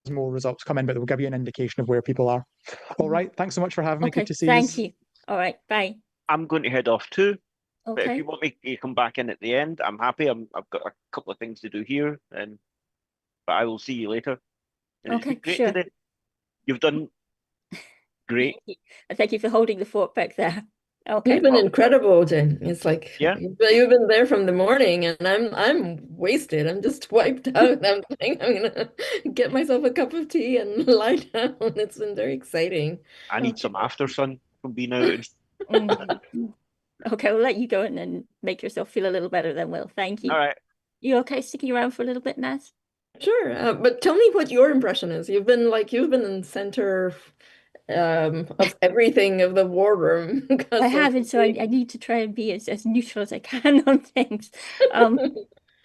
more results come in, but they will give you an indication of where people are. All right. Thanks so much for having me. Good to see you. Thank you. All right. Bye. I'm going to head off too. But if Okay. you want me to come back in at the end, I'm happy. I've got a couple of things to do here, but I will see you later. And it's Okay, been great sure. today. You've done great. Thank you for holding the fort back there. Okay. You've been incredible, Jen. It's like Yeah. you've been there from the morning, and I'm wasted. I'm just wiped out. I'm gonna get myself a cup of tea and lie down. It's been very exciting. I need some after sun from being out. Okay, we'll let you go and then make yourself feel a little better then, Will. Thank you. All right. You okay sticking around for a little bit, Naz? Sure, but tell me what your impression is. You've been in center of everything of the war room. I haven't, so I need to try and be as neutral as I can on things.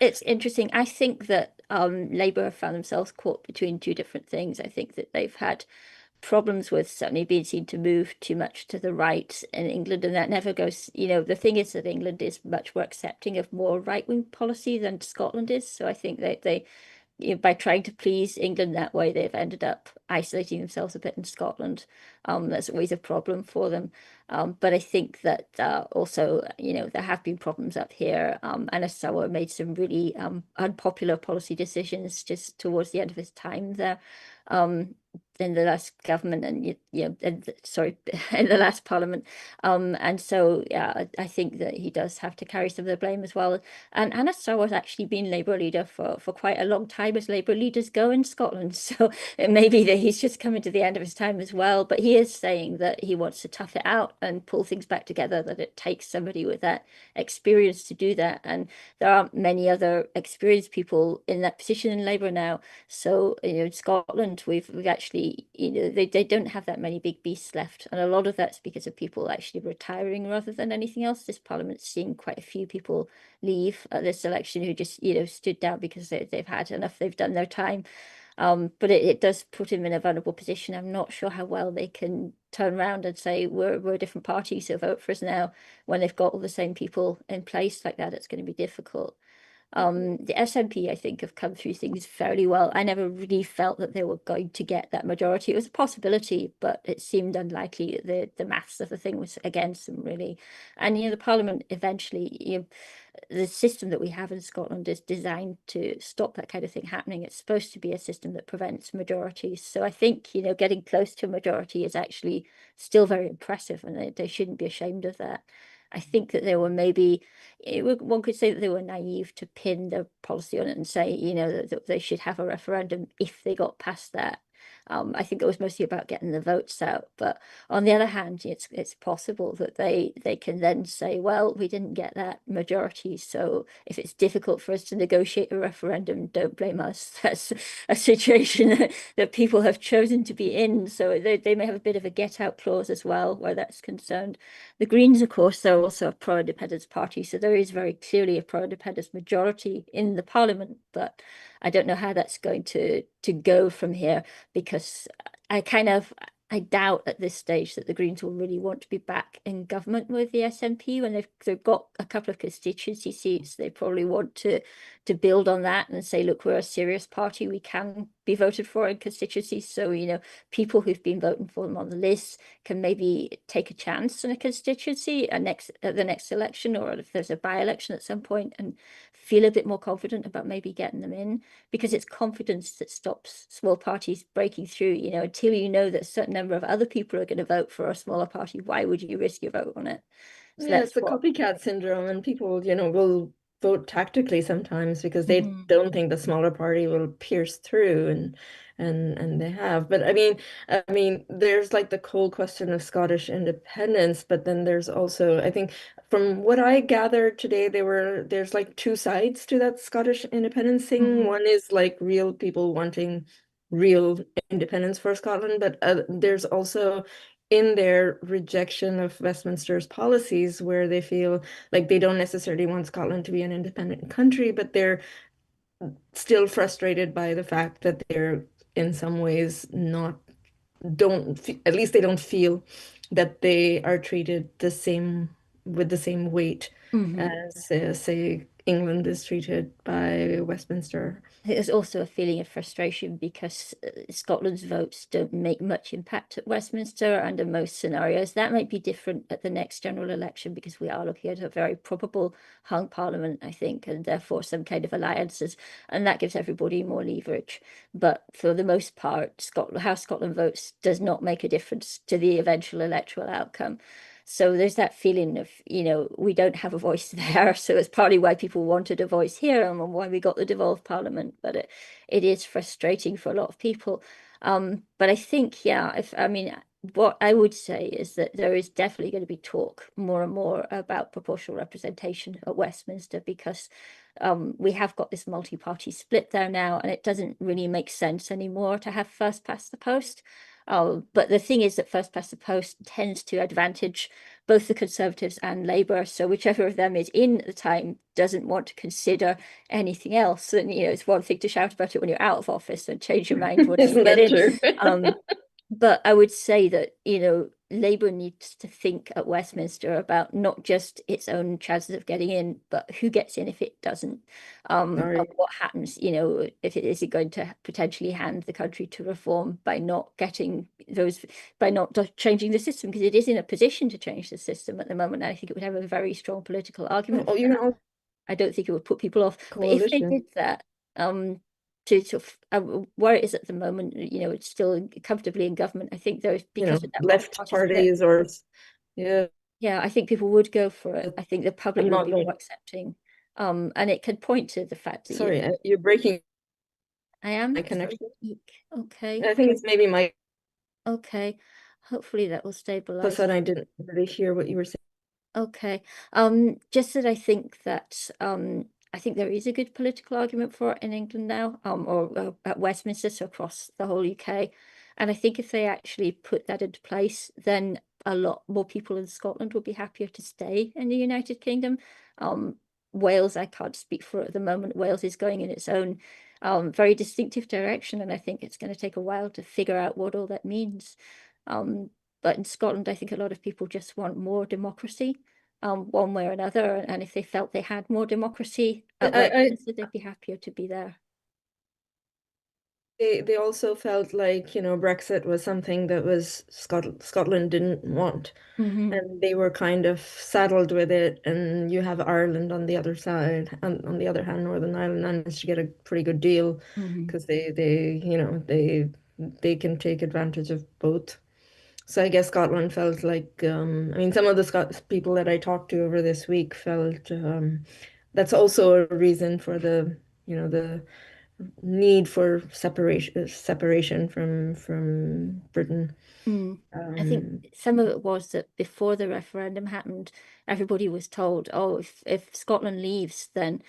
It's interesting. I think that Labour have found themselves caught between two different things. I think that they've had problems with certainly being seen to move too much to the right in England, and that never goes, the thing is that England is much more accepting of more right-wing policy than Scotland is. So I think that they by trying to please England that way, they've ended up isolating themselves a bit in Scotland. That's always a problem for them. But I think that also, there have been problems up here. Anas Sarwar made some really unpopular policy decisions just towards the end of his time there. In the last government and sorry, in the last parliament. And so, yeah, I think that he does have to carry some of the blame as well. And Anas Sarwar's actually been Labour leader for quite a long time, as Labour leaders go in Scotland. So it may be that he's just coming to the end of his time as well. But he is saying that he wants to tough it out and pull things back together, that it takes somebody with that experience to do that. And there aren't many other experienced people in that position in Labour now. So, in Scotland, we've actually, they don't have that many big beasts left. And a lot of that's because of people actually retiring rather than anything else. This parliament's seen quite a few people leave at this election who just, stood down because they've had enough, they've done their time. But it does put him in a vulnerable position. I'm not sure how well they can turn around and say, we're a different party, so vote for us now, when they've got all the same people in place like that. It's going to be difficult. The SNP, I think, have come through things fairly well. I never really felt that they were going to get that majority. It was a possibility, but it seemed unlikely. The maths of the thing was against them, really. And, the Parliament eventually, the system that we have in Scotland is designed to stop that kind of thing happening. It's supposed to be a system that prevents majorities. So I think, getting close to a majority is actually still very impressive, and they shouldn't be ashamed of that. I think that they were maybe, one could say that they were naive to pin their policy on it and say, that they should have a referendum if they got past that. I think it was mostly about getting the votes out. But on the other hand, it's possible that they can then say, well, we didn't get that majority. So if it's difficult for us to negotiate a referendum, don't blame us. That's a situation that people have chosen to be in. So they may have a bit of a get out clause as well, where that's concerned. The Greens, of course, they're also a pro-independence party. So there is very clearly a pro-independence majority in the parliament. But I don't know how that's going to go from here, because I doubt at this stage that the Greens will really want to be back in government with the SNP when they've got a couple of constituency seats. They probably want to build on that and say, look, we're a serious party. We can be voted for in constituencies. So, people who've been voting for them on the list can maybe take a chance in a constituency at the next election, or if there's a by-election at some point, and feel a bit more confident about maybe getting them in, because it's confidence that stops small parties breaking through. Until you know that a certain number of other people are going to vote for a smaller party, why would you risk your vote on it? So Yeah, it's the copycat syndrome, and people, will vote tactically sometimes because they don't think the smaller party will pierce through, and they have. But I mean, there's like the cold question of Scottish independence, but then there's also, I think, from what I gathered today, there's like two sides to that Scottish independence thing. One is like real people wanting real independence for Scotland, but there's also in their rejection of Westminster's policies, where they feel like they don't necessarily want Scotland to be an independent country, but they're still frustrated by the fact that they're in some ways at least they don't feel that they are treated the same with the same weight as say England is treated by Westminster. There's also a feeling of frustration because Scotland's votes don't make much impact at Westminster under most scenarios. That might be different at the next general election because we are looking at a very probable hung parliament, I think, and therefore some kind of alliances, and that gives everybody more leverage. But for the most part, how Scotland votes does not make a difference to the eventual electoral outcome. So there's that feeling of, we don't have a voice there. So it's partly why people wanted a voice here and why we got the devolved parliament. But it is frustrating for a lot of people. But I think, what I would say is that there is definitely going to be talk more and more about proportional representation at Westminster because we have got this multi-party split there now, and it doesn't really make sense anymore to have first past the post. But the thing is that first past the post tends to advantage both the Conservatives and Labour. So whichever of them is in at the time doesn't want to consider anything else. And, it's one thing to shout about it when you're out of office and change your mind once you get in. But I would say that, Labour needs to think at Westminster about not just its own chances of getting in, but who gets in if it doesn't. And what happens, if it is going to potentially hand the country to reform by not changing the system, because it is in a position to change the system at the moment. And I think it would have a very strong political argument. I don't think it would put people off. But if they did that, where it is at the moment, it's still comfortably in government. I think there's because of that left parties or I think people would go for it. I think the public would be more accepting, and it could point to the fact that sorry, you're breaking. I am my connection. Okay, I think it's maybe my. Okay, hopefully that will stabilize. Plus, I didn't really hear what you were saying. Okay, just that I think that I think there is a good political argument for it in England now, or at Westminster, so across the whole UK. And I think if they actually put that into place, then a lot more people in Scotland will be happier to stay in the United Kingdom. Wales, I can't speak for at the moment. Wales is going in its own very distinctive direction, and I think it's going to take a while to figure out what all that means. But in Scotland, I think a lot of people just want more democracy, one way or another. And if they felt they had more democracy at Westminster, they'd be happier to be there. They also felt like, Brexit was something that was Scotland didn't want. And they were kind of saddled with it. And you have Ireland on the other side, and on the other hand, Northern Ireland managed to get a pretty good deal because they can take advantage of both. So I guess Scotland felt like, some of the people that I talked to over this week felt that's also a reason for the need for separation from Britain. I think some of it was that before the referendum happened, everybody was told, oh, if Scotland leaves, then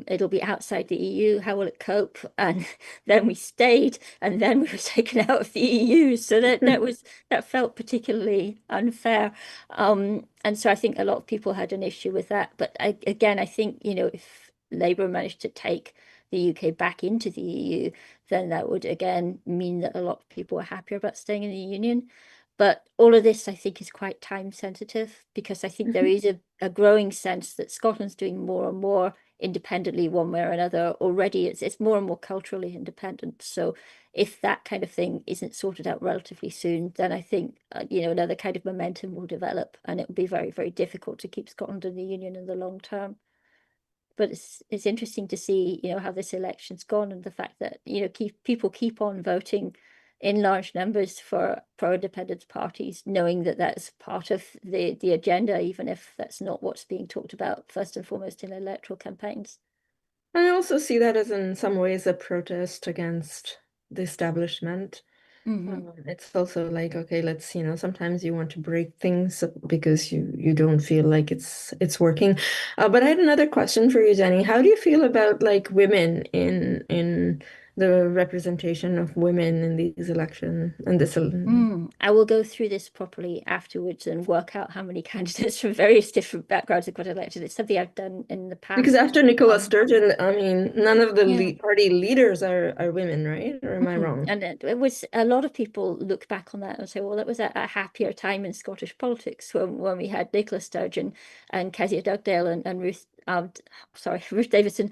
it'll be outside the EU. How will it cope? And then we stayed, and then we were taken out of the EU. So that felt particularly unfair. And so I think a lot of people had an issue with that. But I think, if Labour managed to take the UK back into the EU, then that would again mean that a lot of people are happier about staying in the Union. But all of this, I think, is quite time sensitive because I think there is a growing sense that Scotland's doing more and more independently one way or another already. It's more and more culturally independent. So if that kind of thing isn't sorted out relatively soon, then I think, another kind of momentum will develop, and it will be very, very difficult to keep Scotland in the Union in the long term. But it's interesting to see, how this election's gone and the fact that, people keep on voting in large numbers for pro-independence parties, knowing that that's part of the agenda, even if that's not what's being talked about first and foremost in electoral campaigns. I also see that as in some ways a protest against the establishment. It's also like, okay, let's, sometimes you want to break things because you don't feel like it's working. But I had another question for you, Jenny. How do you feel about like women in the representation of women in these elections and this. I will go through this properly afterwards and work out how many candidates from various different backgrounds have got elected. It's something I've done in the past. Because after Nicola Sturgeon, I mean, none of the Yeah. party leaders are women, right? Or am I wrong? And it was a lot of people look back on that and say, well, it was a happier time in Scottish politics when we had Nicola Sturgeon and Kezia Dugdale and Ruth Davidson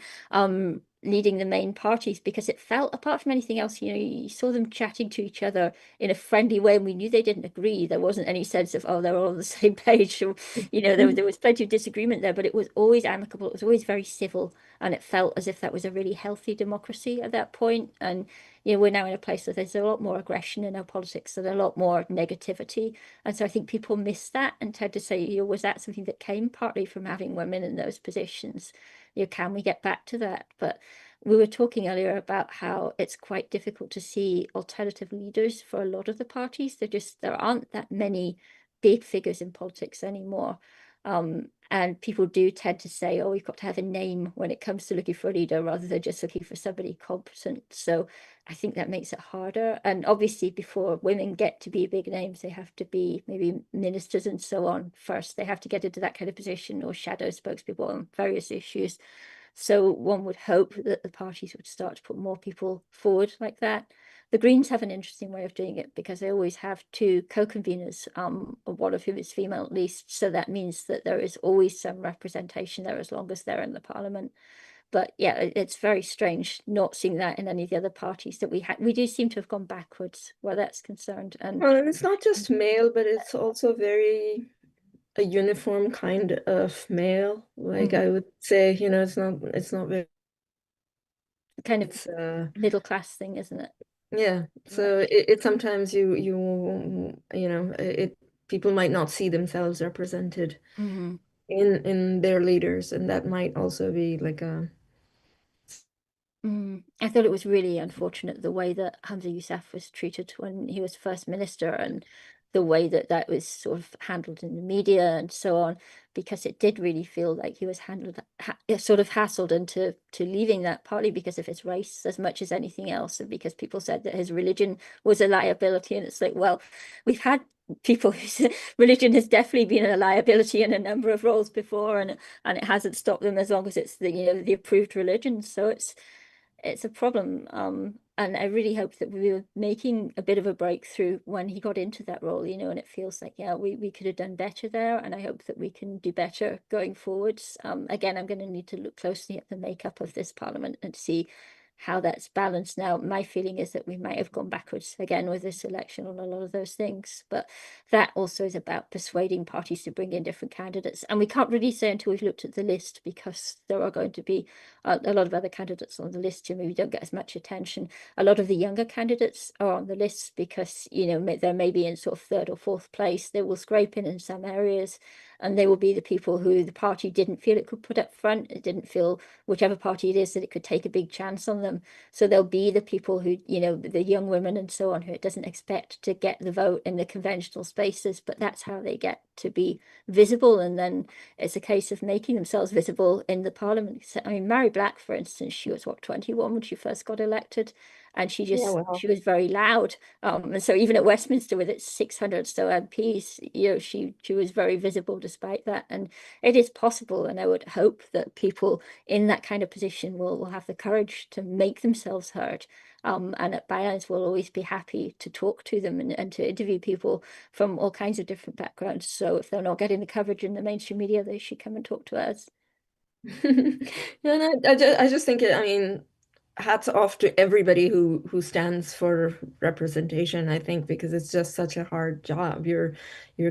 leading the main parties, because it felt, apart from anything else, you saw them chatting to each other in a friendly way, and we knew they didn't agree. There wasn't any sense of, oh, they're all on the same page, or there was plenty of disagreement there, but it was always amicable. It was always very civil, and it felt as if that was a really healthy democracy at that point. And we're now in a place where there's a lot more aggression in our politics and a lot more negativity, and so I think people miss that and tend to say, was that something that came partly from having women in those positions? Can we get back to that? But we were talking earlier about how it's quite difficult to see alternative leaders for a lot of the parties. There aren't that many big figures in politics anymore. And people do tend to say, oh, we've got to have a name when it comes to looking for a leader rather than just looking for somebody competent. So I think that makes it harder. And obviously, before women get to be big names, they have to be maybe ministers and so on first. They have to get into that kind of position, or shadow spokespeople on various issues. So one would hope that the parties would start to put more people forward like that. The Greens have an interesting way of doing it because they always have two co-conveners, one of whom is female at least. So that means that there is always some representation there as long as they're in the parliament. But yeah, it's very strange not seeing that in any of the other parties that we had. We do seem to have gone backwards where that's concerned. And well, it's not just male, but it's also very a uniform kind of male. Like I would say, it's not very kind of middle class thing, isn't it? Yeah. So it sometimes people might not see themselves represented in their leaders, and that might also be like a. I thought it was really unfortunate the way that Hamza Yousaf was treated when he was first minister, and the way that that was sort of handled in the media and so on, because it did really feel like he was sort of hassled into leaving that, partly because of his race as much as anything else, and because people said that his religion was a liability. And it's like, well, we've had people whose religion has definitely been a liability in a number of roles before, and it hasn't stopped them as long as it's the approved religion. So it's a problem. And I really hope that we were making a bit of a breakthrough when he got into that role, and it feels like, yeah, we could have done better there. And I hope that we can do better going forwards. Again, I'm going to need to look closely at the makeup of this parliament and see how that's balanced now. My feeling is that we might have gone backwards again with this election on a lot of those things, but that also is about persuading parties to bring in different candidates. And we can't really say until we've looked at the list, because there are going to be a lot of other candidates on the list who maybe don't get as much attention. A lot of the younger candidates are on the list because, they're maybe in sort of third or fourth place. They will scrape in some areas, and they will be the people who the party didn't feel it could put up front. It didn't feel, whichever party it is, that it could take a big chance on them. So they'll be the people who, the young women and so on, who it doesn't expect to get the vote in the conventional spaces, but that's how they get to be visible. And then it's a case of making themselves visible in the parliament. I mean, Mary Black, for instance, she was 21 when she first got elected, and she was very loud. And so even at Westminster with its 600 so MPs, she was very visible despite that. And it is possible, and I would hope that people in that kind of position will have the courage to make themselves heard. And at Bylines, we'll always be happy to talk to them and to interview people from all kinds of different backgrounds. So if they're not getting the coverage in the mainstream media, they should come and talk to us. I just think I mean, hats off to everybody who stands for representation, I think, because it's just such a hard job. You're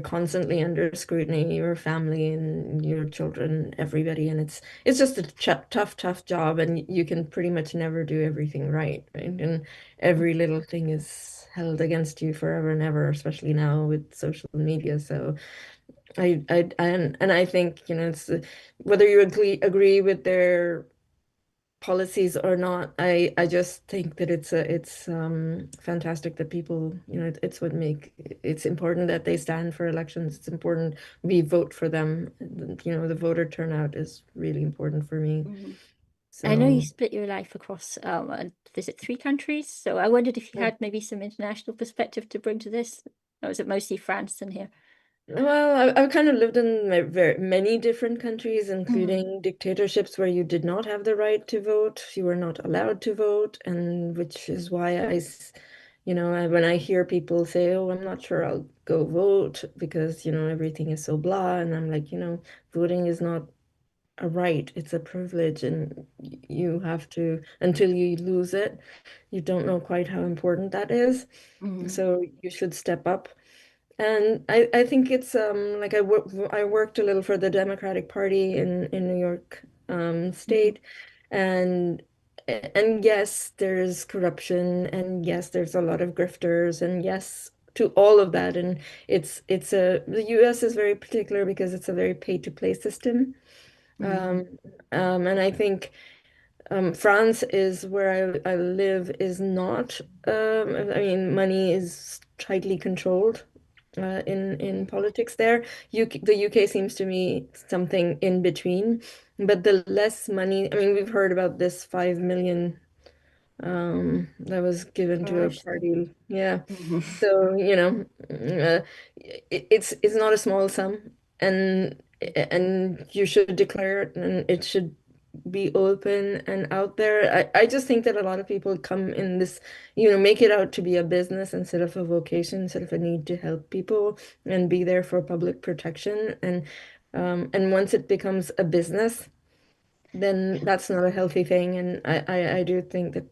constantly under scrutiny, your family and your children, everybody, and it's just a tough job, and you can pretty much never do everything right? And every little thing is held against you forever and ever, especially now with social media. So I think, it's whether you agree with their policies or not, I just think that it's fantastic that people, it's important that they stand for elections. It's important we vote for them. The voter turnout is really important for me. I know you So split your life across, is it 3 countries? So I wondered if you yeah. had maybe some international perspective to bring to this, or is it mostly France in here? Well, I've kind of lived in very many different countries, including dictatorships where you did not have the right to vote. You were not allowed to vote, and which is why when I hear people say, "Oh, I'm not sure I'll go vote because, everything is so blah," and I'm like, voting is not a right, it's a privilege, and you have to, until you lose it, you don't know quite how important that is. So you should step up. And I think it's like I worked a little for the Democratic Party in New York State, and yes, there's corruption, and yes, there's a lot of grifters, and yes to all of that. And the US is very particular because it's a very pay-to-play system. And I think France is where I live is not. I mean, money is tightly controlled in politics there. The UK seems to me something in between, but the less money. I mean, we've heard about this 5 million that was given to a party. Yeah. So, it's not a small sum, and you should declare it, and it should be open and out there. I just think that a lot of people come in this, make it out to be a business instead of a vocation, instead of a need to help people and be there for public protection. And once it becomes a business, then that's not a healthy thing. And I do think that,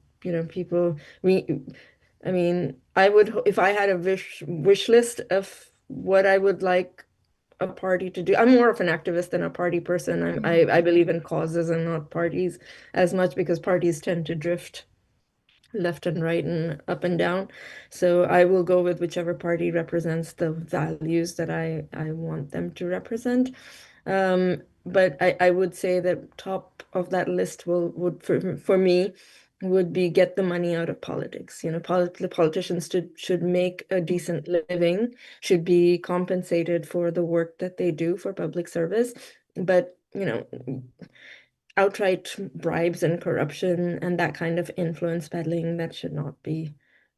people I mean, I would, if I had a wish list of what I would like a party to do. I'm more of an activist than a party person. I believe in causes and not parties as much, because parties tend to drift left and right and up and down. So I will go with whichever party represents the values that I want them to represent. But I would say that top of that list would for me would be get the money out of politics. The politicians should make a decent living, should be compensated for the work that they do for public service. But, outright bribes and corruption and that kind of influence peddling, that should not be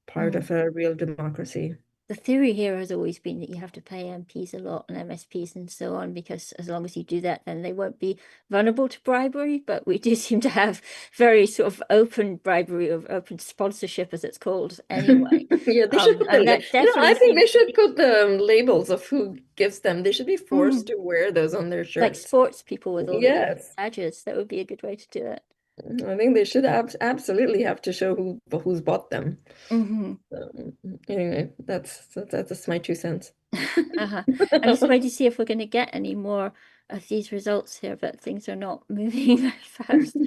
part of a real democracy. The theory here has always been that you have to pay MPs a lot and MSPs and so on, because as long as you do that, then they won't be vulnerable to bribery. But we do seem to have very sort of open bribery, of open sponsorship, as it's called, anyway. Yeah, they should put and the, that definitely I think they seems should put the labels of who gives them. They should be forced to wear those on their like shirts. sports people with all the different Yes. badges. That would be a good way to do it. I think they should absolutely have to show who's bought them. Anyway, that's my 2 cents. I'm just waiting to see if we're going to get any more of these results here, but things are not moving very fast.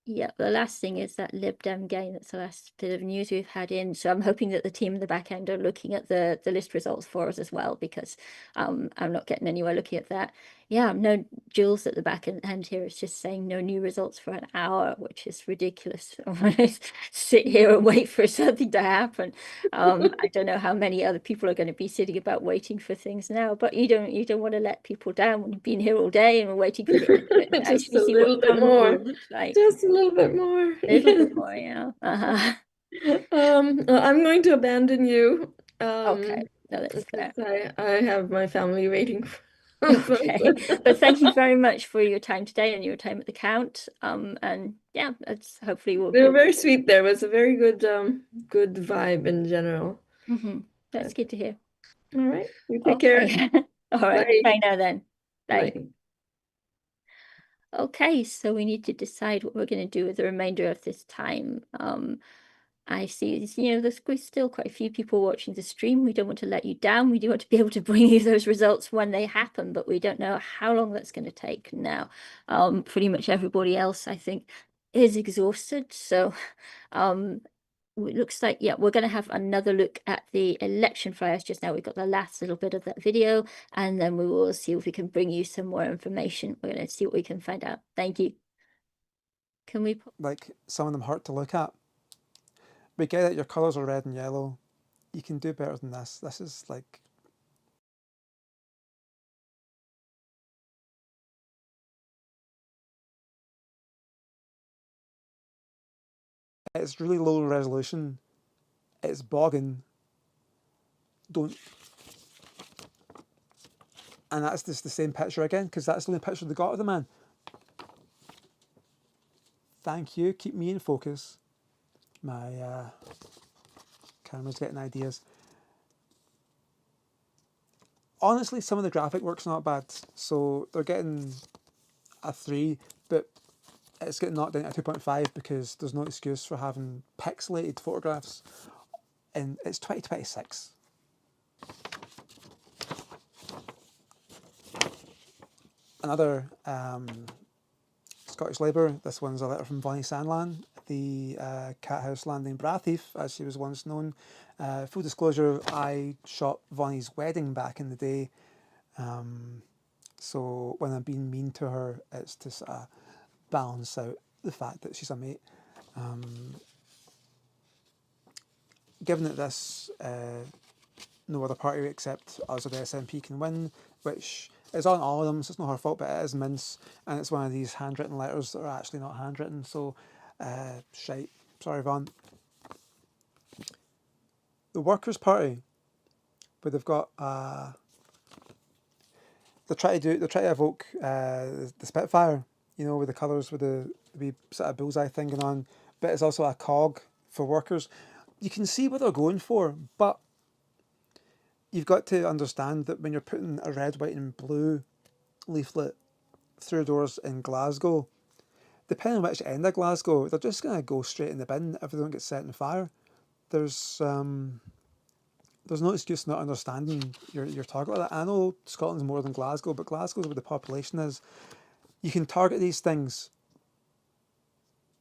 Yeah, the last thing is that Lib Dem gain. That's the last bit of news we've had in. So I'm hoping that the team in the back end are looking at the list results for us as well, because I'm not getting anywhere looking at that. Yeah, no, Jules at the back end here is just saying no new results for an hour, which is ridiculous. I want to sit here and wait for something to happen. I don't know how many other people are going to be sitting about waiting for things now, but you don't want to let people down when you've been here all day and we're waiting for the internet to Just actually a see little what bit Concord more. will look like. Just a little bit more. A little bit more, yeah. I'm going to abandon you. Okay, no, that's fair. Because I have my family waiting for Okay, but thank you very much for your time today and your time at the count. And yeah, that's hopefully They were we'll very sweet. There was a very good good vibe in general. That's good to hear. All right, you take care. Okay. All right, Bye. bye now then. Bye. Bye. Okay, so we need to decide what we're going to do with the remainder of this time. I see, there's still quite a few people watching the stream. We don't want to let you down. We do want to be able to bring you those results when they happen, but we don't know how long that's going to take now. Pretty much everybody else, I think, is exhausted. So it looks like, yeah, we're going to have another look at the election flyers just now. We've got the last little bit of that video, and then we will see if we can bring you some more information. We're going to see what we can find out. Thank you. Can we like some of them hurt to look at? We get that your colours are red and yellow. You can do better than this. This is like It's really low resolution. It's bogging. Don't. And that's just the same picture again, because that's the only picture they got of the man. Thank you. Keep me in focus. My camera's getting ideas. Honestly, some of the graphic work's not bad. So they're getting a 3, but it's getting knocked down to 2.5 because there's no excuse for having pixelated photographs. And it's 2026. Another Scottish Labour. This one's a letter from Bonnie Sandland, the cat house landing bra thief, as she was once known. Full disclosure, I shot Bonnie's wedding back in the day. So when I'm being mean to her, it's to sort of balance out the fact that she's a mate. Given that this no other party except us or the SNP can win, which is on all of them, so it's not her fault, but it is mince, and it's one of these handwritten letters that are actually not handwritten, so shite. Sorry, Vaughn. The Workers' Party, but they've got they're trying to evoke the Spitfire, you know, with the colours, with the wee sort of bullseye thing going on, but it's also a cog for workers. You can see what they're going for, but you've got to understand that when you're putting a red, white and blue leaflet through doors in Glasgow, depending on which end of Glasgow, they're just going to go straight in the bin if they don't get set on fire. There's no excuse not understanding your target like that. I know Scotland's more than Glasgow, but Glasgow's where the population is. You can target these things.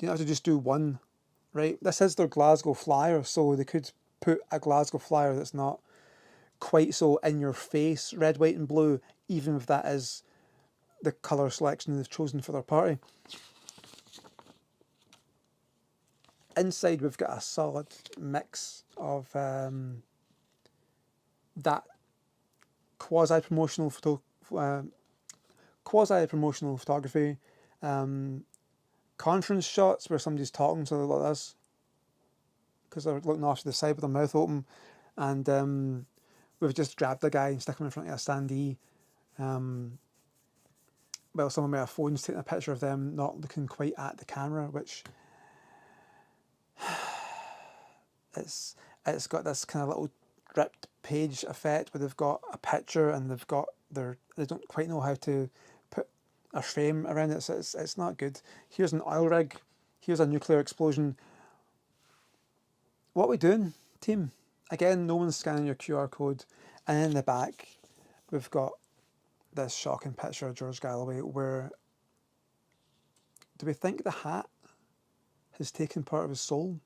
You don't have to just do one, right? This is their Glasgow flyer, so they could put a Glasgow flyer that's not quite so in your face, red, white and blue, even if that is the colour selection they've chosen for their party. Inside we've got a solid mix of that quasi-promotional photography, conference shots where somebody's talking to like this because they're looking off to the side with their mouth open, and we've just grabbed a guy and stuck him in front of a standee. Well, someone with a phone's taking a picture of them not looking quite at the camera, which it's got this kind of little ripped page effect where they've got a picture and they don't quite know how to put a frame around it, so it's not good. Here's an oil rig, here's a nuclear explosion. What are we doing, team? Again, no one's scanning your QR code, and in the back we've got this shocking picture of George Galloway where, do we think the hat has taken part of his soul?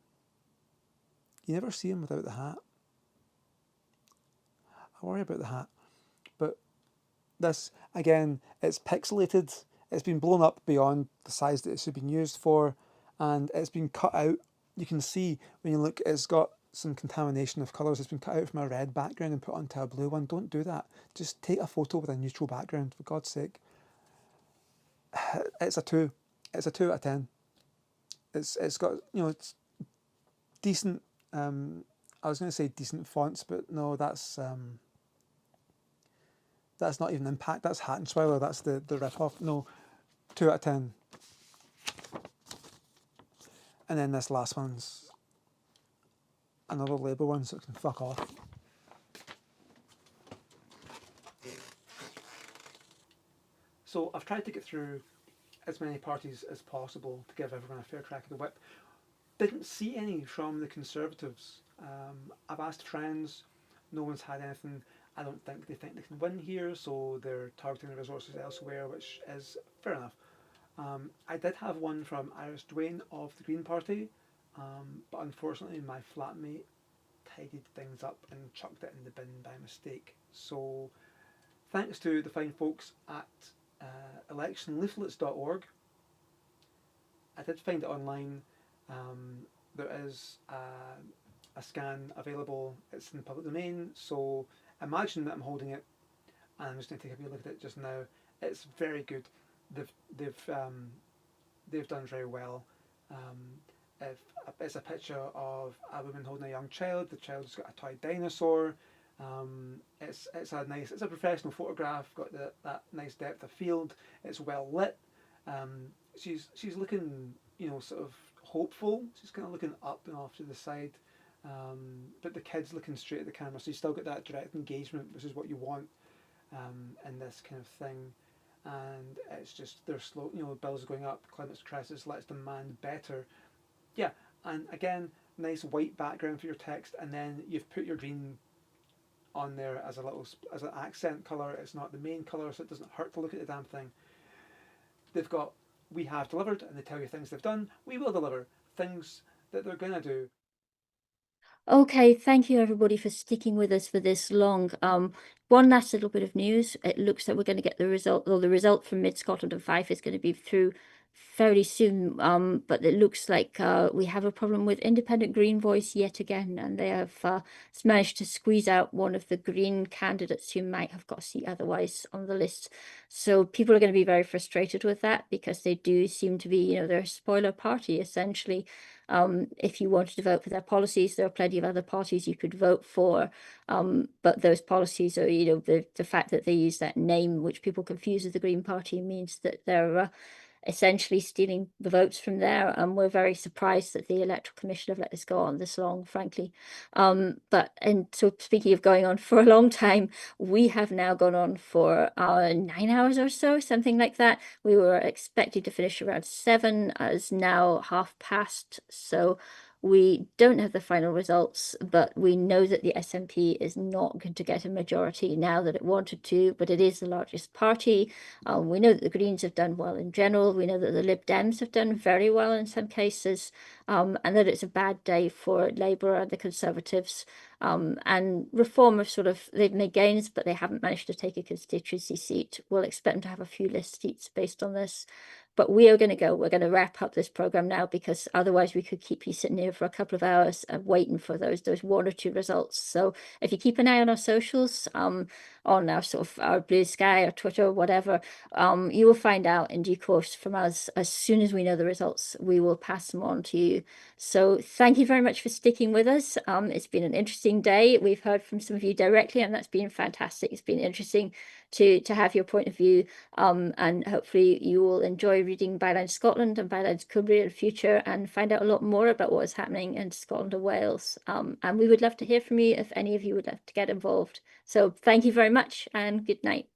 You never see him without the hat. I worry about the hat. But this, again, it's pixelated. It's been blown up beyond the size that it should have been used for, and it's been cut out. You can see when you look, it's got some contamination of colours. It's been cut out from a red background and put onto a blue one. Don't do that. Just take a photo with a neutral background, for God's sake. It's a 2. It's a 2 out of 10. It's got, you know, it's decent. I was going to say decent fonts, but no, that's not even Impact. That's Hattensweiler. That's the rip-off. No, 2 out of 10. And then this last one's another Labour one, so it can fuck off. So I've tried to get through as many parties as possible to give everyone a fair crack of the whip. Didn't see any from the Conservatives. I've asked friends, no one's had anything. I don't think they can win here, so they're targeting the resources elsewhere, which is fair enough. I did have one from Iris Duane of the Green Party, but unfortunately my flatmate tidied things up and chucked it in the bin by mistake. So thanks to the fine folks at electionleaflets.org. I did find it online. There is a scan available. It's in the public domain, so imagine that I'm holding it and I'm just going to take a wee look at it just now. It's very good. They've done very well. if it's a picture of a woman holding a young child, the child's got a toy dinosaur. It's a professional photograph, got that nice depth of field. It's well lit. She's looking, sort of hopeful. She's kind of looking up and off to the side. But the kid's looking straight at the camera, so you still get that direct engagement, which is what you want in this kind of thing. And it's just they're slow, bills are going up, climate crisis, let's demand better. Yeah, and again, nice white background for your text, and then you've put your green on there as an accent colour. It's not the main colour, so it doesn't hurt to look at the damn thing. They've got "we have delivered," and they tell you things they've done. We will deliver things that they're gonna do. Okay, thank you everybody for sticking with us for this long. One last little bit of news. It looks like we're going to get the result, or the result from Mid Scotland and Fife is going to be through fairly soon. But it looks like we have a problem with Independent Green Voice yet again, and they have managed to squeeze out one of the Green candidates who might have got a seat otherwise on the list. So people are going to be very frustrated with that, because they do seem to be, they're a spoiler party essentially. If you wanted to vote for their policies, there are plenty of other parties you could vote for. But those policies are, the fact that they use that name, which people confuse with the Green Party, means that they're essentially stealing the votes from there. And we're very surprised that the Electoral Commission have let this go on this long, frankly. And so speaking of going on for a long time, we have now gone on for 9 hours or so, something like that. We were expected to finish around 7, as now past. So we don't have the final results, but we know that the SNP is not going to get a majority now that it wanted to, but it is the largest party. We know that the Greens have done well in general. We know that the Lib Dems have done very well in some cases, and that it's a bad day for Labour and the Conservatives. And Reform have they've made gains, but they haven't managed to take a constituency seat. We'll expect them to have a few list seats based on this. But we're going to wrap up this program now, because otherwise we could keep you sitting here for a couple of hours and waiting for those 1 or 2 results. So if you keep an eye on our socials, on our our Blue Sky or Twitter or whatever, you will find out in due course from us. As soon as we know the results, we will pass them on to you. So thank you very much for sticking with us. It's been an interesting day. We've heard from some of you directly, and that's been fantastic. It's been interesting to have your point of view, and hopefully you will enjoy reading Bylines Scotland and Bylines Cymru in the future, and find out a lot more about what is happening in Scotland and Wales. And we would love to hear from you if any of you would like to get involved. So thank you very much, and good night.